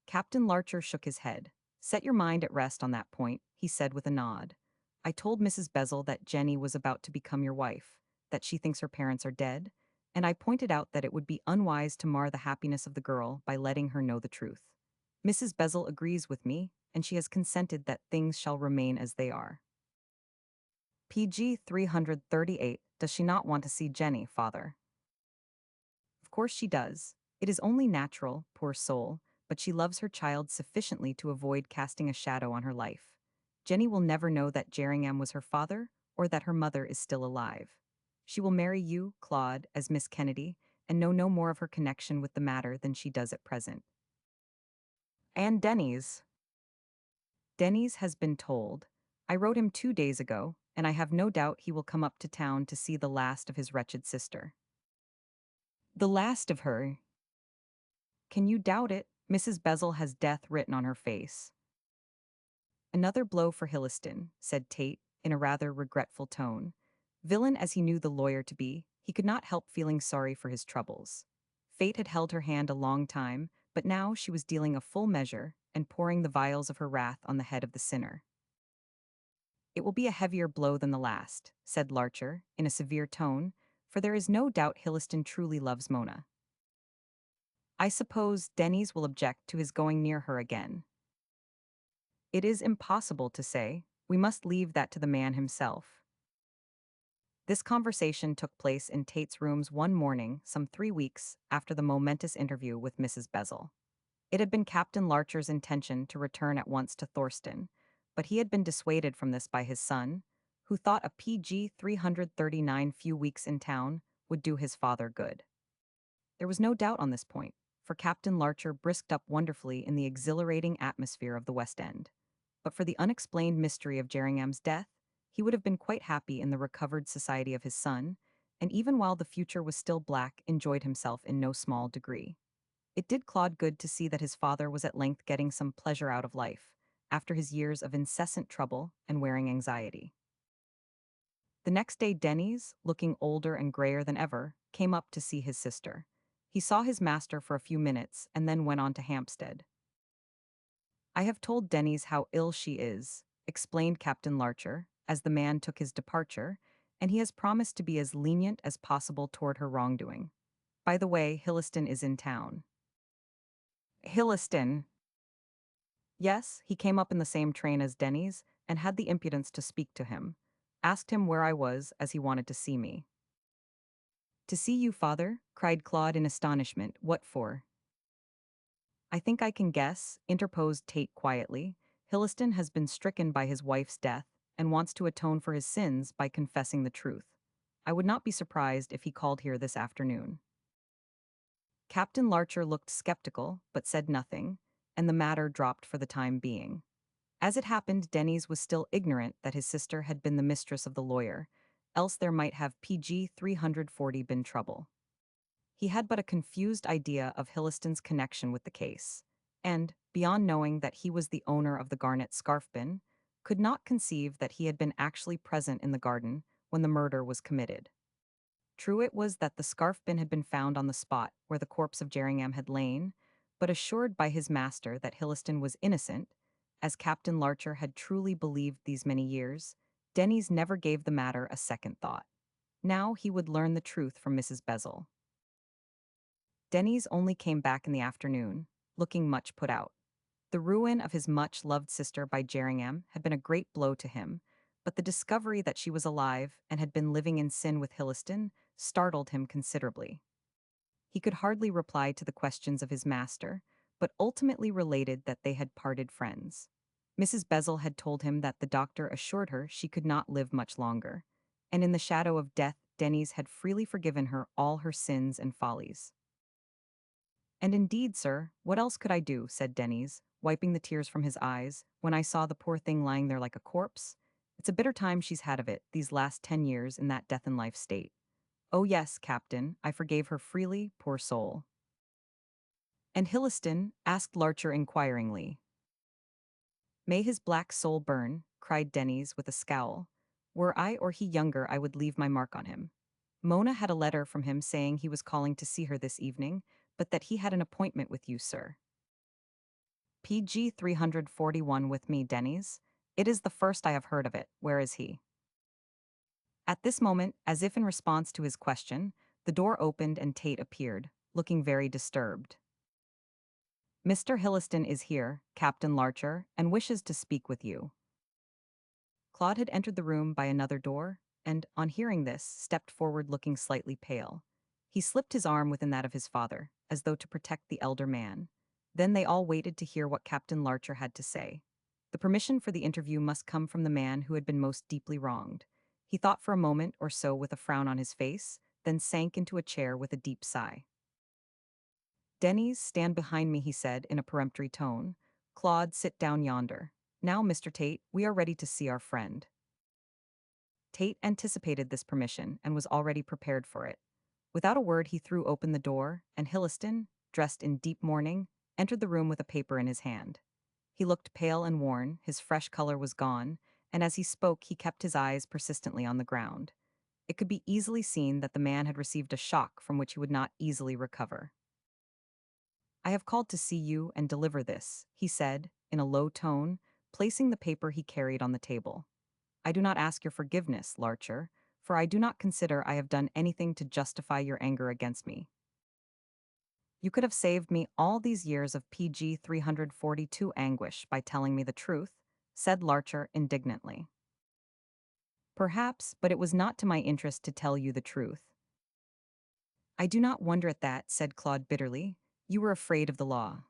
Captain Larcher shook his head. Set your mind at rest on that point, he said with a nod. I told Mrs. Bezel that Jenny was about to become your wife, that she thinks her parents are dead, and I pointed out that it would be unwise to mar the happiness of the girl by letting her know the truth. Mrs. Bezel agrees with me, and she has consented that things shall remain as they are. PG 338. Does she not want to see Jenny, father? Of course she does. It is only natural, poor soul, but she loves her child sufficiently to avoid casting a shadow on her life. Jenny will never know that Jerringham was her father, or that her mother is still alive. She will marry you, Claude, as Miss Kennedy, and know no more of her connection with the matter than she does at present. And Denny's. Denny's has been told. I wrote him 2 days ago, and I have no doubt he will come up to town to see the last of his wretched sister. The last of her. Can you doubt it? Mrs. Bezel has death written on her face. Another blow for Hilliston, said Tate, in a rather regretful tone. Villain as he knew the lawyer to be, he could not help feeling sorry for his troubles. Fate had held her hand a long time, but now she was dealing a full measure and pouring the vials of her wrath on the head of the sinner. It will be a heavier blow than the last, said Larcher, in a severe tone, for there is no doubt Hilliston truly loves Mona. I suppose Denny's will object to his going near her again. It is impossible to say. We must leave that to the man himself. This conversation took place in Tate's rooms one morning, some 3 weeks after the momentous interview with Mrs. Bezel. It had been Captain Larcher's intention to return at once to Thorston, but he had been dissuaded from this by his son, who thought a PG 339 few weeks in town would do his father good. There was no doubt on this point, for Captain Larcher brisked up wonderfully in the exhilarating atmosphere of the West End. But for the unexplained mystery of Jerringham's death, he would have been quite happy in the recovered society of his son, and even while the future was still black, enjoyed himself in no small degree. It did Claude good to see that his father was at length getting some pleasure out of life, after his years of incessant trouble and wearing anxiety. The next day Denny's, looking older and grayer than ever, came up to see his sister. He saw his master for a few minutes and then went on to Hampstead. I have told Denny's how ill she is, explained Captain Larcher, as the man took his departure, and he has promised to be as lenient as possible toward her wrongdoing. By the way, Hilliston is in town. Hilliston. Yes, he came up in the same train as Denny's and had the impudence to speak to him. Asked him where I was, as he wanted to see me. To see you, father? Cried Claude in astonishment. What for? I think I can guess, interposed Tate quietly. Hilliston has been stricken by his wife's death and wants to atone for his sins by confessing the truth. I would not be surprised if he called here this afternoon. Captain Larcher looked skeptical, but said nothing, and the matter dropped for the time being. As it happened, Denny's was still ignorant that his sister had been the mistress of the lawyer, else there might have PG 340 been trouble. He had but a confused idea of Hilliston's connection with the case, and, beyond knowing that he was the owner of the garnet scarf bin, could not conceive that he had been actually present in the garden when the murder was committed. True it was that the scarf bin had been found on the spot where the corpse of Jerringham had lain, but assured by his master that Hilliston was innocent, as Captain Larcher had truly believed these many years, Denny's never gave the matter a second thought. Now he would learn the truth from Mrs. Bezel. Denny's only came back in the afternoon, looking much put out. The ruin of his much-loved sister by Jerringham had been a great blow to him, but the discovery that she was alive and had been living in sin with Hilliston startled him considerably. He could hardly reply to the questions of his master, but ultimately related that they had parted friends. Mrs. Bezel had told him that the doctor assured her she could not live much longer, and in the shadow of death Denny's had freely forgiven her all her sins and follies. And indeed, sir, what else could I do, said Denny's, wiping the tears from his eyes, when I saw the poor thing lying there like a corpse? It's a bitter time she's had of it, these last 10 years in that death-in-life state. Oh yes, Captain, I forgave her freely, poor soul. And Hilliston? Asked Larcher inquiringly. May his black soul burn, cried Denny's with a scowl. Were I or he younger, I would leave my mark on him. Mona had a letter from him saying he was calling to see her this evening, but that he had an appointment with you, sir. PG 341 with me, Denny's. It is the first I have heard of it. Where is he? At this moment, as if in response to his question, the door opened and Tate appeared, looking very disturbed. Mr. Hilliston is here, Captain Larcher, and wishes to speak with you. Claude had entered the room by another door, and, on hearing this, stepped forward looking slightly pale. He slipped his arm within that of his father, as though to protect the elder man. Then they all waited to hear what Captain Larcher had to say. The permission for the interview must come from the man who had been most deeply wronged. He thought for a moment or so with a frown on his face, then sank into a chair with a deep sigh. Denny's, stand behind me, he said in a peremptory tone. Claude, sit down yonder. Now, Mr. Tate, we are ready to see our friend. Tate anticipated this permission and was already prepared for it. Without a word, he threw open the door, and Hilliston, dressed in deep mourning, entered the room with a paper in his hand. He looked pale and worn, his fresh color was gone, and as he spoke he kept his eyes persistently on the ground. It could be easily seen that the man had received a shock from which he would not easily recover. I have called to see you and deliver this, he said, in a low tone, placing the paper he carried on the table. I do not ask your forgiveness, Larcher, for I do not consider I have done anything to justify your anger against me. You could have saved me all these years of PG 342 anguish by telling me the truth, said Larcher indignantly. Perhaps, but it was not to my interest to tell you the truth. I do not wonder at that, said Claude bitterly. You were afraid of the law.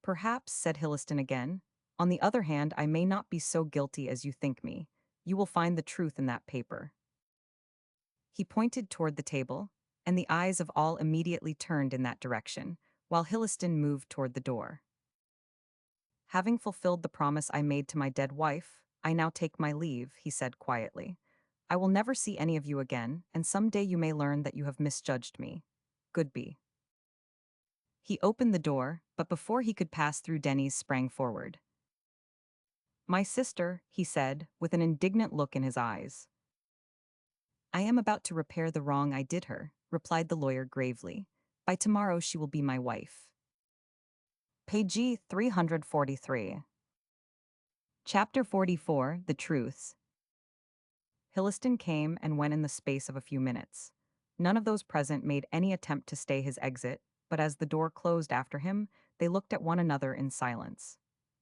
Perhaps, said Hilliston again. On the other hand, I may not be so guilty as you think me. You will find the truth in that paper. He pointed toward the table, and the eyes of all immediately turned in that direction, while Hilliston moved toward the door. Having fulfilled the promise I made to my dead wife, I now take my leave, he said quietly. I will never see any of you again, and some day you may learn that you have misjudged me. Goodby. He opened the door, but before he could pass through, Denny's sprang forward. My sister, he said, with an indignant look in his eyes. I am about to repair the wrong I did her, replied the lawyer gravely. By tomorrow she will be my wife. Page 343. Chapter 44, The Truths. Hilliston came and went in the space of a few minutes. None of those present made any attempt to stay his exit, but as the door closed after him, they looked at one another in silence.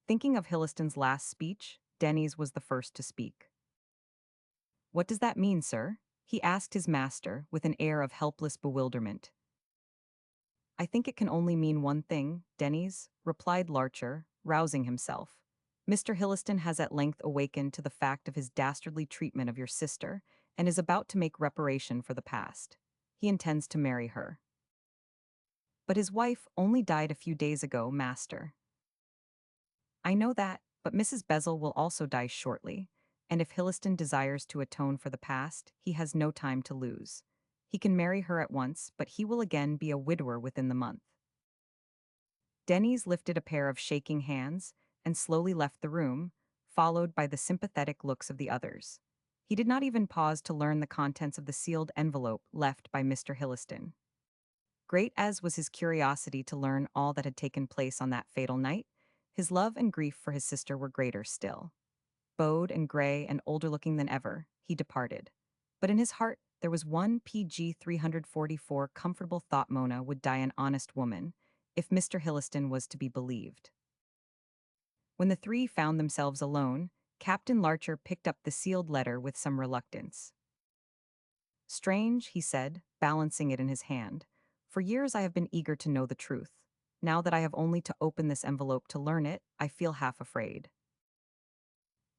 Thinking of Hilliston's last speech, Denny's was the first to speak. "What does that mean, sir?" he asked his master with an air of helpless bewilderment. "I think it can only mean one thing, Denny's," replied Larcher, rousing himself. "Mr. Hilliston has at length awakened to the fact of his dastardly treatment of your sister, and is about to make reparation for the past. He intends to marry her." "But his wife only died a few days ago, master." "I know that, but Mrs. Bezel will also die shortly, and if Hilliston desires to atone for the past, he has no time to lose. He can marry her at once, but he will again be a widower within the month." Denny's lifted a pair of shaking hands and slowly left the room, followed by the sympathetic looks of the others. He did not even pause to learn the contents of the sealed envelope left by Mr. Hilliston. Great as was his curiosity to learn all that had taken place on that fatal night, his love and grief for his sister were greater still. Bowed and gray and older-looking than ever, he departed. But in his heart there was one PG 344 comfortable thought: Mona would die an honest woman, if Mr. Hilliston was to be believed. When the three found themselves alone, Captain Larcher picked up the sealed letter with some reluctance. "Strange," he said, balancing it in his hand. "For years I have been eager to know the truth. Now that I have only to open this envelope to learn it, I feel half afraid.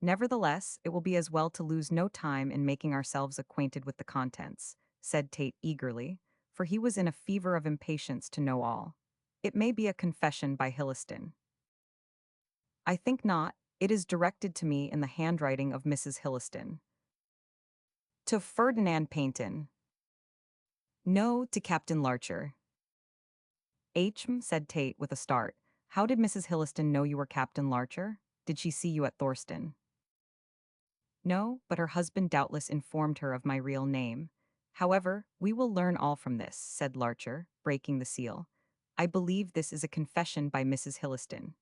Nevertheless, it will be as well to lose no time in making ourselves acquainted with the contents," said Tate eagerly, for he was in a fever of impatience to know all. "It may be a confession by Hilliston." "I think not. It is directed to me in the handwriting of Mrs. Hilliston." "To Ferdinand Paynton." "No, to Captain Larcher." Said Tate with a start. "How did Mrs. Hilliston know you were Captain Larcher? Did she see you at Thorston?" "No, but her husband doubtless informed her of my real name. However, we will learn all from this," said Larcher, breaking the seal. "I believe this is a confession by Mrs. Hilliston."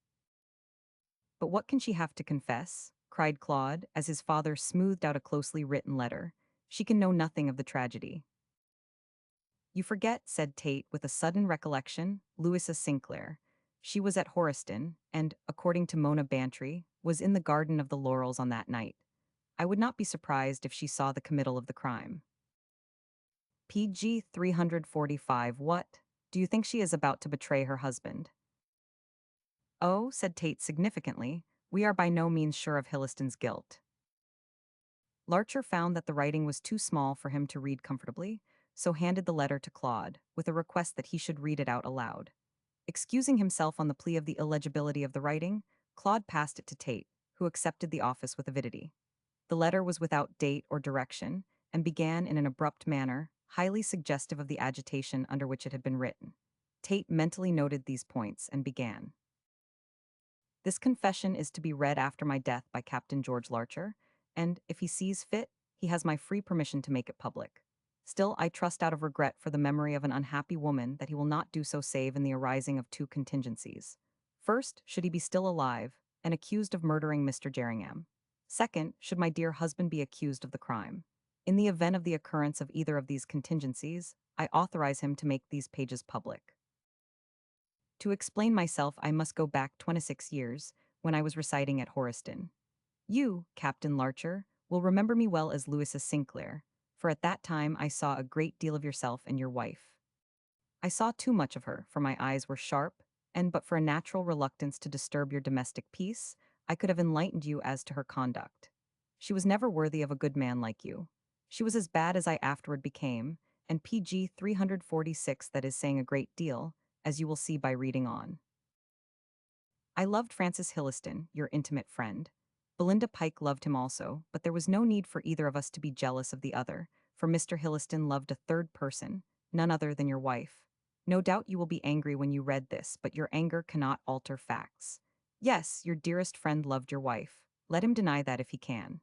"But what can she have to confess?" cried Claude, as his father smoothed out a closely written letter. "She can know nothing of the tragedy." "You forget," said Tate with a sudden recollection, "Louisa Sinclair. She was at Horiston, and, according to Mona Bantry, was in the Garden of the Laurels on that night. I would not be surprised if she saw the committal of the crime." PG 345. "What? Do you think she is about to betray her husband?" "Oh," said Tate significantly, "we are by no means sure of Hilliston's guilt." Larcher found that the writing was too small for him to read comfortably, so handed the letter to Claude, with a request that he should read it out aloud. Excusing himself on the plea of the illegibility of the writing, Claude passed it to Tate, who accepted the office with avidity. The letter was without date or direction, and began in an abrupt manner, highly suggestive of the agitation under which it had been written. Tate mentally noted these points and began. "This confession is to be read after my death by Captain George Larcher, and, if he sees fit, he has my free permission to make it public. Still, I trust out of regret for the memory of an unhappy woman that he will not do so save in the arising of two contingencies. First, should he be still alive, and accused of murdering Mr. Jerringham. Second, should my dear husband be accused of the crime. In the event of the occurrence of either of these contingencies, I authorize him to make these pages public. To explain myself, I must go back 26 years, when I was residing at Horiston. You, Captain Larcher, will remember me well as Louisa Sinclair, for at that time I saw a great deal of yourself and your wife. I saw too much of her, for my eyes were sharp, and but for a natural reluctance to disturb your domestic peace, I could have enlightened you as to her conduct. She was never worthy of a good man like you. She was as bad as I afterward became, and PG 346, that is saying a great deal, as you will see by reading on. I loved Francis Hilliston, your intimate friend. Belinda Pike loved him also, but there was no need for either of us to be jealous of the other, for Mr. Hilliston loved a third person, none other than your wife. No doubt you will be angry when you read this, but your anger cannot alter facts. Yes, your dearest friend loved your wife. Let him deny that if he can."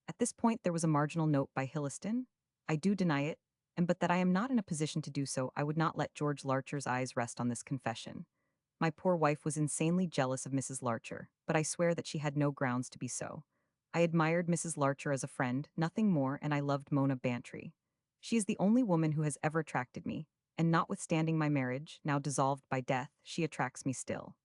At this point there was a marginal note by Hilliston. "I do deny it, and but that I am not in a position to do so, I would not let George Larcher's eyes rest on this confession. My poor wife was insanely jealous of Mrs. Larcher, but I swear that she had no grounds to be so. I admired Mrs. Larcher as a friend, nothing more, and I loved Mona Bantry. She is the only woman who has ever attracted me, and notwithstanding my marriage, now dissolved by death, she attracts me still.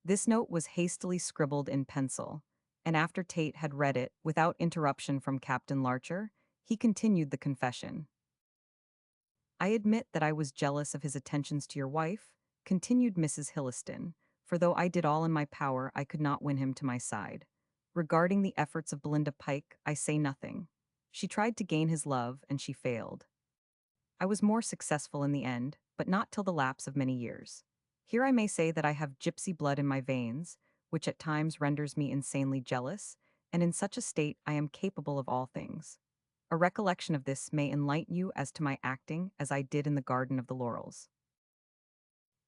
This note was hastily scribbled in pencil, and after Tate had read it, without interruption from Captain Larcher, he continued the confession. I admit that I was jealous of his attentions to your wife, continued Mrs. Hilliston, for though I did all in my power, I could not win him to my side. Regarding the efforts of Belinda Pike, I say nothing. She tried to gain his love, and she failed. I was more successful in the end, but not till the lapse of many years. Here I may say that I have gypsy blood in my veins, which at times renders me insanely jealous, and in such a state I am capable of all things. A recollection of this may enlighten you as to my acting as I did in the Garden of the Laurels.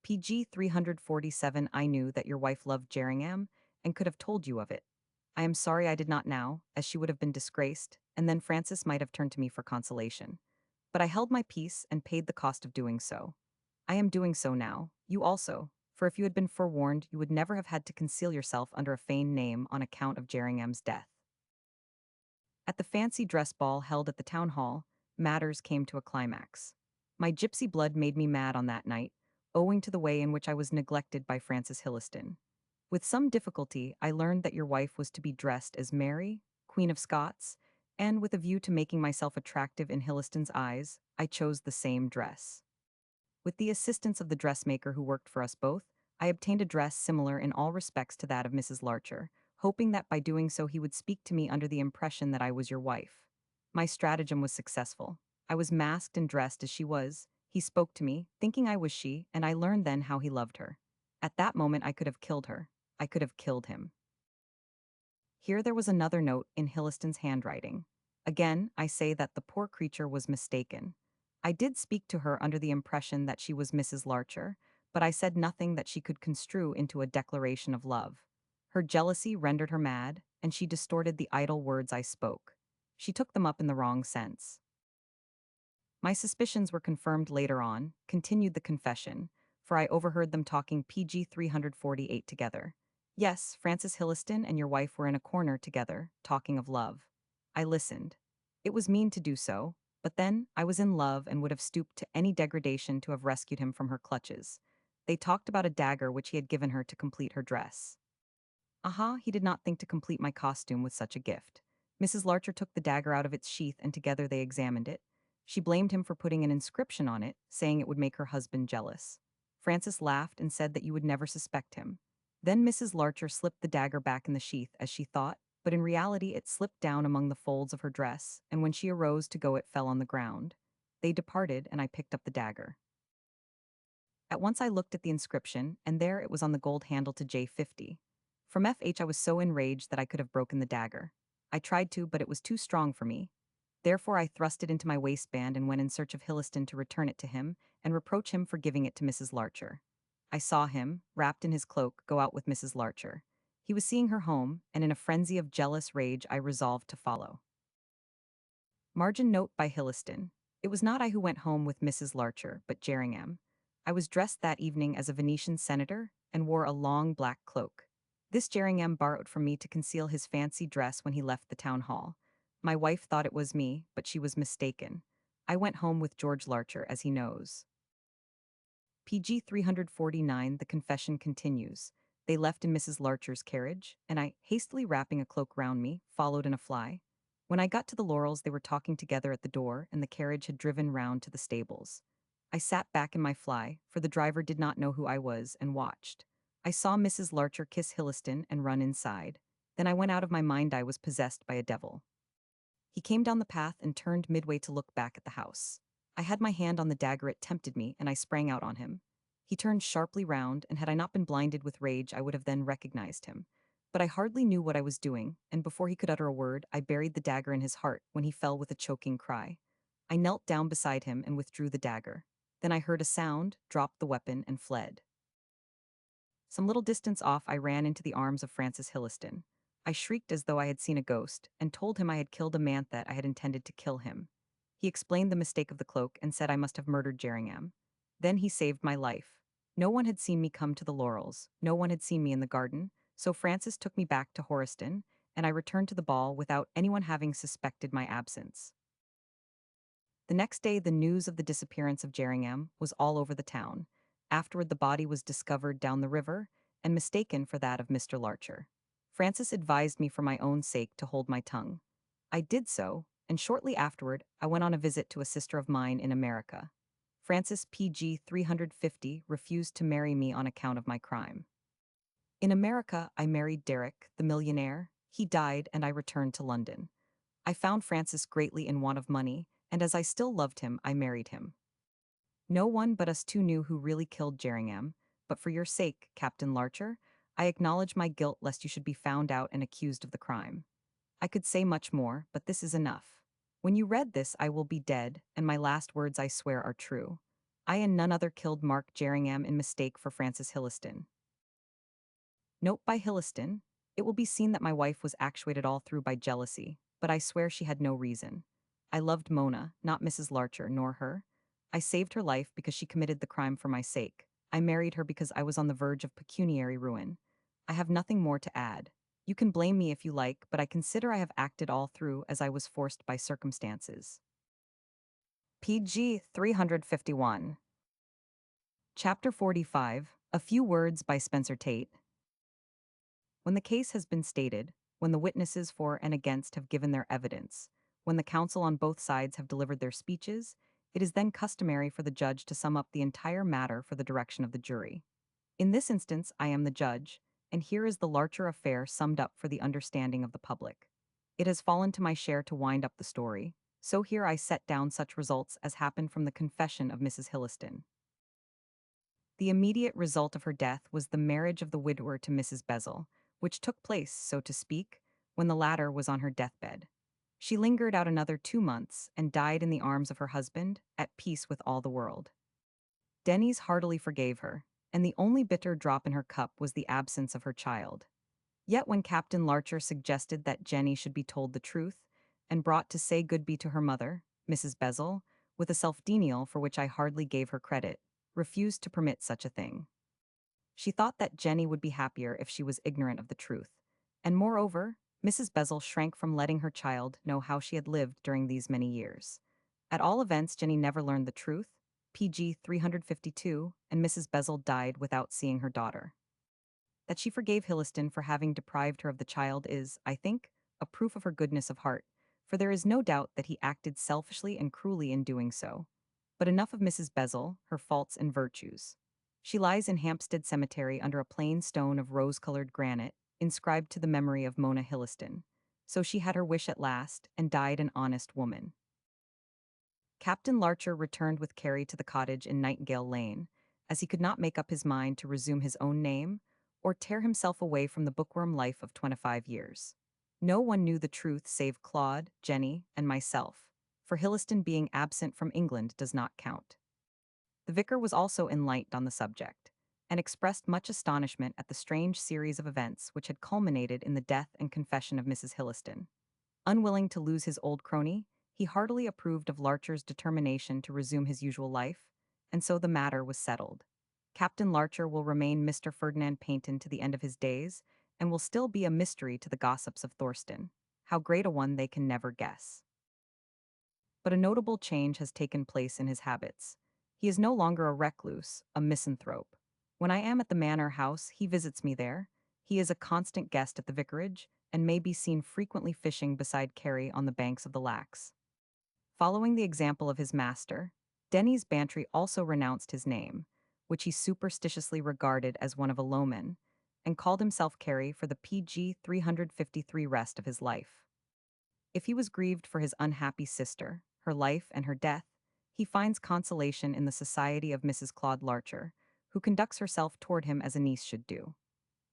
PG 347. I knew that your wife loved Jerningham and could have told you of it. I am sorry I did not now, as she would have been disgraced, and then Francis might have turned to me for consolation. But I held my peace and paid the cost of doing so. I am doing so now, you also, for if you had been forewarned, you would never have had to conceal yourself under a feigned name on account of Jerringham's death. At the fancy dress ball held at the town hall, matters came to a climax. My gypsy blood made me mad on that night, owing to the way in which I was neglected by Francis Hilliston. With some difficulty, I learned that your wife was to be dressed as Mary, Queen of Scots, and with a view to making myself attractive in Hilliston's eyes, I chose the same dress. With the assistance of the dressmaker who worked for us both, I obtained a dress similar in all respects to that of Mrs. Larcher, hoping that by doing so he would speak to me under the impression that I was your wife. My stratagem was successful. I was masked and dressed as she was. He spoke to me, thinking I was she, and I learned then how he loved her. At that moment I could have killed her. I could have killed him. Here there was another note in Hilliston's handwriting. Again, I say that the poor creature was mistaken. I did speak to her under the impression that she was Mrs. Larcher, but I said nothing that she could construe into a declaration of love. Her jealousy rendered her mad, and she distorted the idle words I spoke. She took them up in the wrong sense. My suspicions were confirmed later on, continued the confession, for I overheard them talking PG 348 together. Yes, Francis Hilliston and your wife were in a corner together, talking of love. I listened. It was mean to do so, but then I was in love and would have stooped to any degradation to have rescued him from her clutches. They talked about a dagger which he had given her to complete her dress. Aha, he did not think to complete my costume with such a gift. Mrs. Larcher took the dagger out of its sheath and together they examined it. She blamed him for putting an inscription on it, saying it would make her husband jealous. Francis laughed and said that you would never suspect him. Then Mrs. Larcher slipped the dagger back in the sheath, as she thought, but in reality it slipped down among the folds of her dress, and when she arose to go it fell on the ground. They departed, and I picked up the dagger. At once I looked at the inscription, and there it was on the gold handle to J50. From FH I was so enraged that I could have broken the dagger. I tried to, but it was too strong for me. Therefore I thrust it into my waistband and went in search of Hilliston to return it to him and reproach him for giving it to Mrs. Larcher. I saw him, wrapped in his cloak, go out with Mrs. Larcher. He was seeing her home, and in a frenzy of jealous rage I resolved to follow. Margin note by Hilliston. It was not I who went home with Mrs. Larcher, but Jerningham. I was dressed that evening as a Venetian senator and wore a long black cloak. This Jerningham borrowed from me to conceal his fancy dress when he left the town hall. My wife thought it was me, but she was mistaken. I went home with George Larcher, as he knows. PG 349. The confession continues. They left in Mrs. Larcher's carriage, and I, hastily wrapping a cloak round me, followed in a fly. When I got to the Laurels, they were talking together at the door, and the carriage had driven round to the stables. I sat back in my fly, for the driver did not know who I was, and watched. I saw Mrs. Larcher kiss Hilliston and run inside. Then I went out of my mind. I was possessed by a devil. He came down the path and turned midway to look back at the house. I had my hand on the dagger, it tempted me, and I sprang out on him. He turned sharply round, and had I not been blinded with rage, I would have then recognized him. But I hardly knew what I was doing, and before he could utter a word, I buried the dagger in his heart when he fell with a choking cry. I knelt down beside him and withdrew the dagger. Then I heard a sound, dropped the weapon, and fled. Some little distance off, I ran into the arms of Francis Hilliston. I shrieked as though I had seen a ghost, and told him I had killed a man, that I had intended to kill him. He explained the mistake of the cloak and said I must have murdered Jerningham. Then he saved my life. No one had seen me come to the laurels, no one had seen me in the garden, so Francis took me back to Horiston, and I returned to the ball without anyone having suspected my absence. The next day, the news of the disappearance of Jerringham was all over the town. Afterward, the body was discovered down the river and mistaken for that of Mr. Larcher. Francis advised me for my own sake to hold my tongue. I did so, and shortly afterward, I went on a visit to a sister of mine in America. Francis PG 350 refused to marry me on account of my crime. In America, I married Derek, the millionaire. He died, and I returned to London. I found Francis greatly in want of money, and as I still loved him, I married him. No one but us two knew who really killed Jerringham, but for your sake, Captain Larcher, I acknowledge my guilt lest you should be found out and accused of the crime. I could say much more, but this is enough. When you read this, I will be dead, and my last words I swear are true. I and none other killed Mark Jerringham in mistake for Francis Hilliston. Note by Hilliston, it will be seen that my wife was actuated all through by jealousy, but I swear she had no reason. I loved Mona, not Mrs. Larcher, nor her. I saved her life because she committed the crime for my sake. I married her because I was on the verge of pecuniary ruin. I have nothing more to add. You can blame me if you like, but I consider I have acted all through as I was forced by circumstances. PG 351. Chapter 45. A Few Words by Spencer Tate. When the case has been stated, when the witnesses for and against have given their evidence, when the counsel on both sides have delivered their speeches, it is then customary for the judge to sum up the entire matter for the direction of the jury. In this instance, I am the judge, and here is the Larcher affair summed up for the understanding of the public. It has fallen to my share to wind up the story, so here I set down such results as happened from the confession of Mrs. Hilliston. The immediate result of her death was the marriage of the widower to Mrs. Bezel, which took place, so to speak, when the latter was on her deathbed. She lingered out another 2 months and died in the arms of her husband, at peace with all the world. Denys heartily forgave her, and the only bitter drop in her cup was the absence of her child. Yet when Captain Larcher suggested that Jenny should be told the truth, and brought to say goodby to her mother, Mrs. Bezel, with a self-denial for which I hardly gave her credit, refused to permit such a thing. She thought that Jenny would be happier if she was ignorant of the truth, and moreover, Mrs. Bezel shrank from letting her child know how she had lived during these many years. At all events, Jenny never learned the truth, PG 352, and Mrs. Bezel died without seeing her daughter. That she forgave Hilliston for having deprived her of the child is, I think, a proof of her goodness of heart, for there is no doubt that he acted selfishly and cruelly in doing so. But enough of Mrs. Bezel, her faults and virtues. She lies in Hampstead Cemetery under a plain stone of rose-colored granite, inscribed to the memory of Mona Hilliston. So she had her wish at last, and died an honest woman. Captain Larcher returned with Carey to the cottage in Nightingale Lane, as he could not make up his mind to resume his own name, or tear himself away from the bookworm life of 25 years. No one knew the truth save Claude, Jenny, and myself, for Hilliston being absent from England does not count. The vicar was also enlightened on the subject, and expressed much astonishment at the strange series of events which had culminated in the death and confession of Mrs. Hilliston. Unwilling to lose his old crony, he heartily approved of Larcher's determination to resume his usual life, and so the matter was settled. Captain Larcher will remain Mr. Ferdinand Paynton to the end of his days, and will still be a mystery to the gossips of Thorston. How great a one they can never guess. But a notable change has taken place in his habits. He is no longer a recluse, a misanthrope. When I am at the manor house, he visits me there. He is a constant guest at the vicarage, and may be seen frequently fishing beside Carey on the banks of the Lax. Following the example of his master, Denys Bantry also renounced his name, which he superstitiously regarded as one of a lowman, and called himself Carey for the PG 353 rest of his life. If he was grieved for his unhappy sister, her life and her death, he finds consolation in the society of Mrs. Claude Larcher, who conducts herself toward him as a niece should do.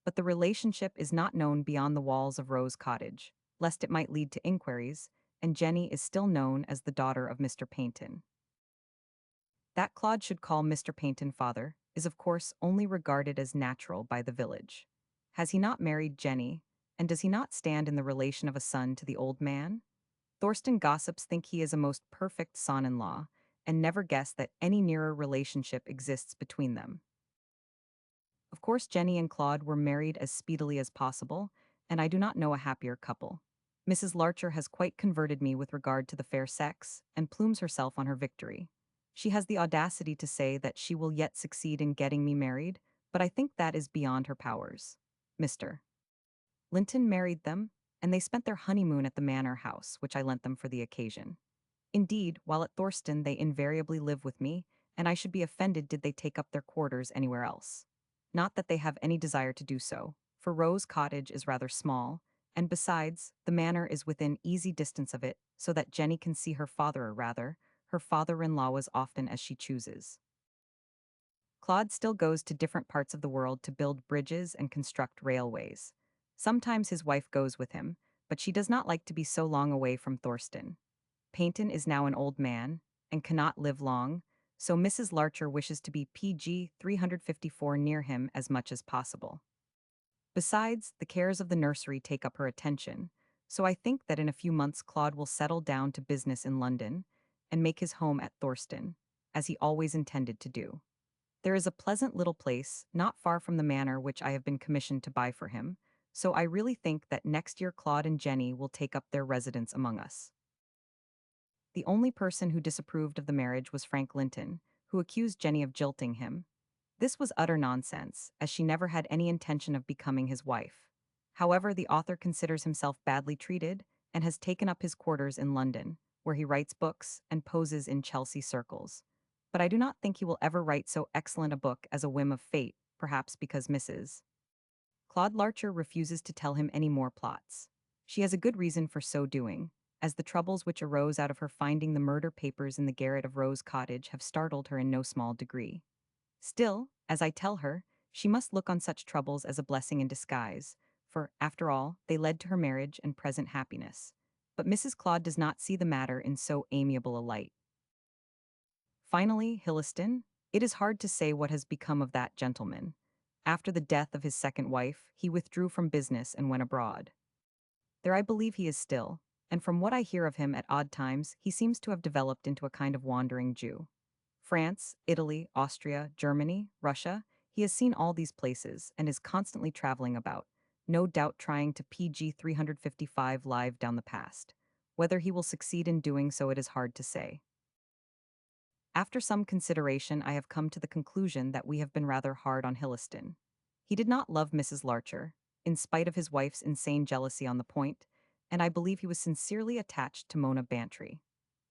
But the relationship is not known beyond the walls of Rose Cottage, lest it might lead to inquiries, and Jenny is still known as the daughter of Mr. Paynton. That Claude should call Mr. Paynton father is of course only regarded as natural by the village. Has he not married Jenny, and does he not stand in the relation of a son to the old man? Thorston gossips think he is a most perfect son-in-law, and never guess that any nearer relationship exists between them. Of course, Jenny and Claude were married as speedily as possible, and I do not know a happier couple. Mrs. Larcher has quite converted me with regard to the fair sex, and plumes herself on her victory. She has the audacity to say that she will yet succeed in getting me married, but I think that is beyond her powers. Mr. Linton married them, and they spent their honeymoon at the manor house, which I lent them for the occasion. Indeed, while at Thorston they invariably live with me, and I should be offended did they take up their quarters anywhere else. Not that they have any desire to do so, for Rose Cottage is rather small, and besides, the manor is within easy distance of it, so that Jenny can see her father, or rather, her father-in-law as often as she chooses. Claude still goes to different parts of the world to build bridges and construct railways. Sometimes his wife goes with him, but she does not like to be so long away from Thorston. Paynton is now an old man, and cannot live long, so Mrs. Larcher wishes to be PG 354 near him as much as possible. Besides, the cares of the nursery take up her attention, so I think that in a few months Claude will settle down to business in London and make his home at Thorston, as he always intended to do. There is a pleasant little place, not far from the manor which I have been commissioned to buy for him, so I really think that next year Claude and Jenny will take up their residence among us. The only person who disapproved of the marriage was Frank Linton, who accused Jenny of jilting him. This was utter nonsense, as she never had any intention of becoming his wife. However, the author considers himself badly treated and has taken up his quarters in London, where he writes books and poses in Chelsea circles. But I do not think he will ever write so excellent a book as A Whim of Fate, perhaps because Mrs. Claude Larcher refuses to tell him any more plots. She has a good reason for so doing, as the troubles which arose out of her finding the murder papers in the garret of Rose Cottage have startled her in no small degree. Still, as I tell her, she must look on such troubles as a blessing in disguise, for, after all, they led to her marriage and present happiness. But Mrs. Claude does not see the matter in so amiable a light. Finally, Hilliston, it is hard to say what has become of that gentleman. After the death of his second wife, he withdrew from business and went abroad. There I believe he is still, and from what I hear of him at odd times, he seems to have developed into a kind of wandering Jew. France, Italy, Austria, Germany, Russia, he has seen all these places and is constantly traveling about, no doubt trying to PG 355 live down the past. Whether he will succeed in doing so it is hard to say. After some consideration I have come to the conclusion that we have been rather hard on Hilliston. He did not love Mrs. Larcher, in spite of his wife's insane jealousy on the point, and I believe he was sincerely attached to Mona Bantry.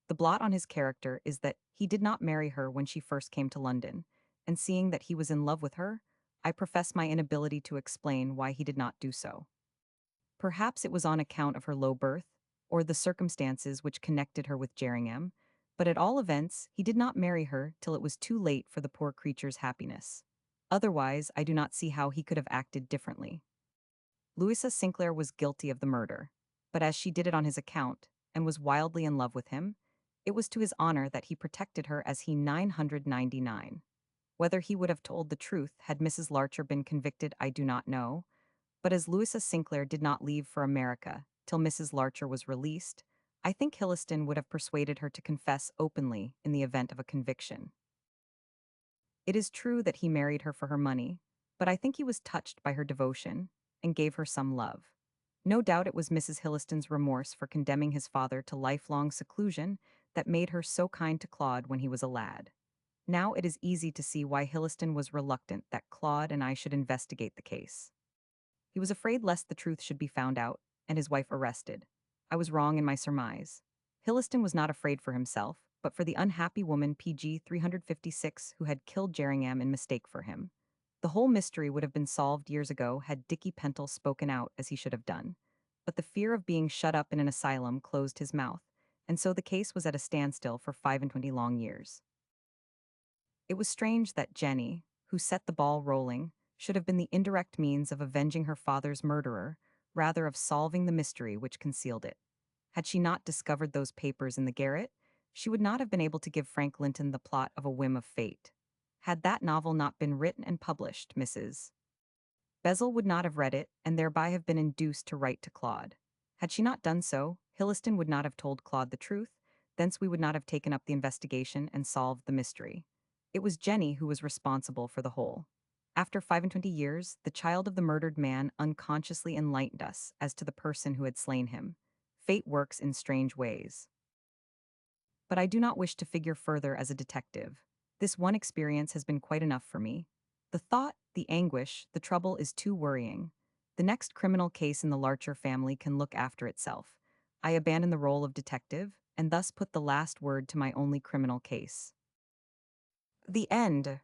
The blot on his character is that he did not marry her when she first came to London, and seeing that he was in love with her, I profess my inability to explain why he did not do so. Perhaps it was on account of her low birth, or the circumstances which connected her with Jerningham, but at all events, he did not marry her till it was too late for the poor creature's happiness. Otherwise, I do not see how he could have acted differently. Louisa Sinclair was guilty of the murder, but as she did it on his account, and was wildly in love with him, it was to his honor that he protected her as he 999. Whether he would have told the truth had Mrs. Larcher been convicted I do not know, but as Louisa Sinclair did not leave for America till Mrs. Larcher was released, I think Hilliston would have persuaded her to confess openly in the event of a conviction. It is true that he married her for her money, but I think he was touched by her devotion and gave her some love. No doubt it was Mrs. Hilliston's remorse for condemning his father to lifelong seclusion that made her so kind to Claude when he was a lad. Now it is easy to see why Hilliston was reluctant that Claude and I should investigate the case. He was afraid lest the truth should be found out, and his wife arrested. I was wrong in my surmise. Hilliston was not afraid for himself, but for the unhappy woman PG 356 who had killed Jerningham in mistake for him. The whole mystery would have been solved years ago had Dicky Pentle spoken out as he should have done. But the fear of being shut up in an asylum closed his mouth, and so the case was at a standstill for 25 long years. It was strange that Jenny, who set the ball rolling, should have been the indirect means of avenging her father's murderer, rather of solving the mystery which concealed it. Had she not discovered those papers in the garret, she would not have been able to give Frank Linton the plot of A Whim of Fate. Had that novel not been written and published, Mrs. Bezel would not have read it, and thereby have been induced to write to Claude. Had she not done so, Hilliston would not have told Claude the truth, thence we would not have taken up the investigation and solved the mystery. It was Jenny who was responsible for the whole. After 520 years, the child of the murdered man unconsciously enlightened us as to the person who had slain him. Fate works in strange ways. But I do not wish to figure further as a detective. This one experience has been quite enough for me. The thought, the anguish, the trouble is too worrying. The next criminal case in the Larcher family can look after itself. I abandon the role of detective, and thus put the last word to my only criminal case. The end.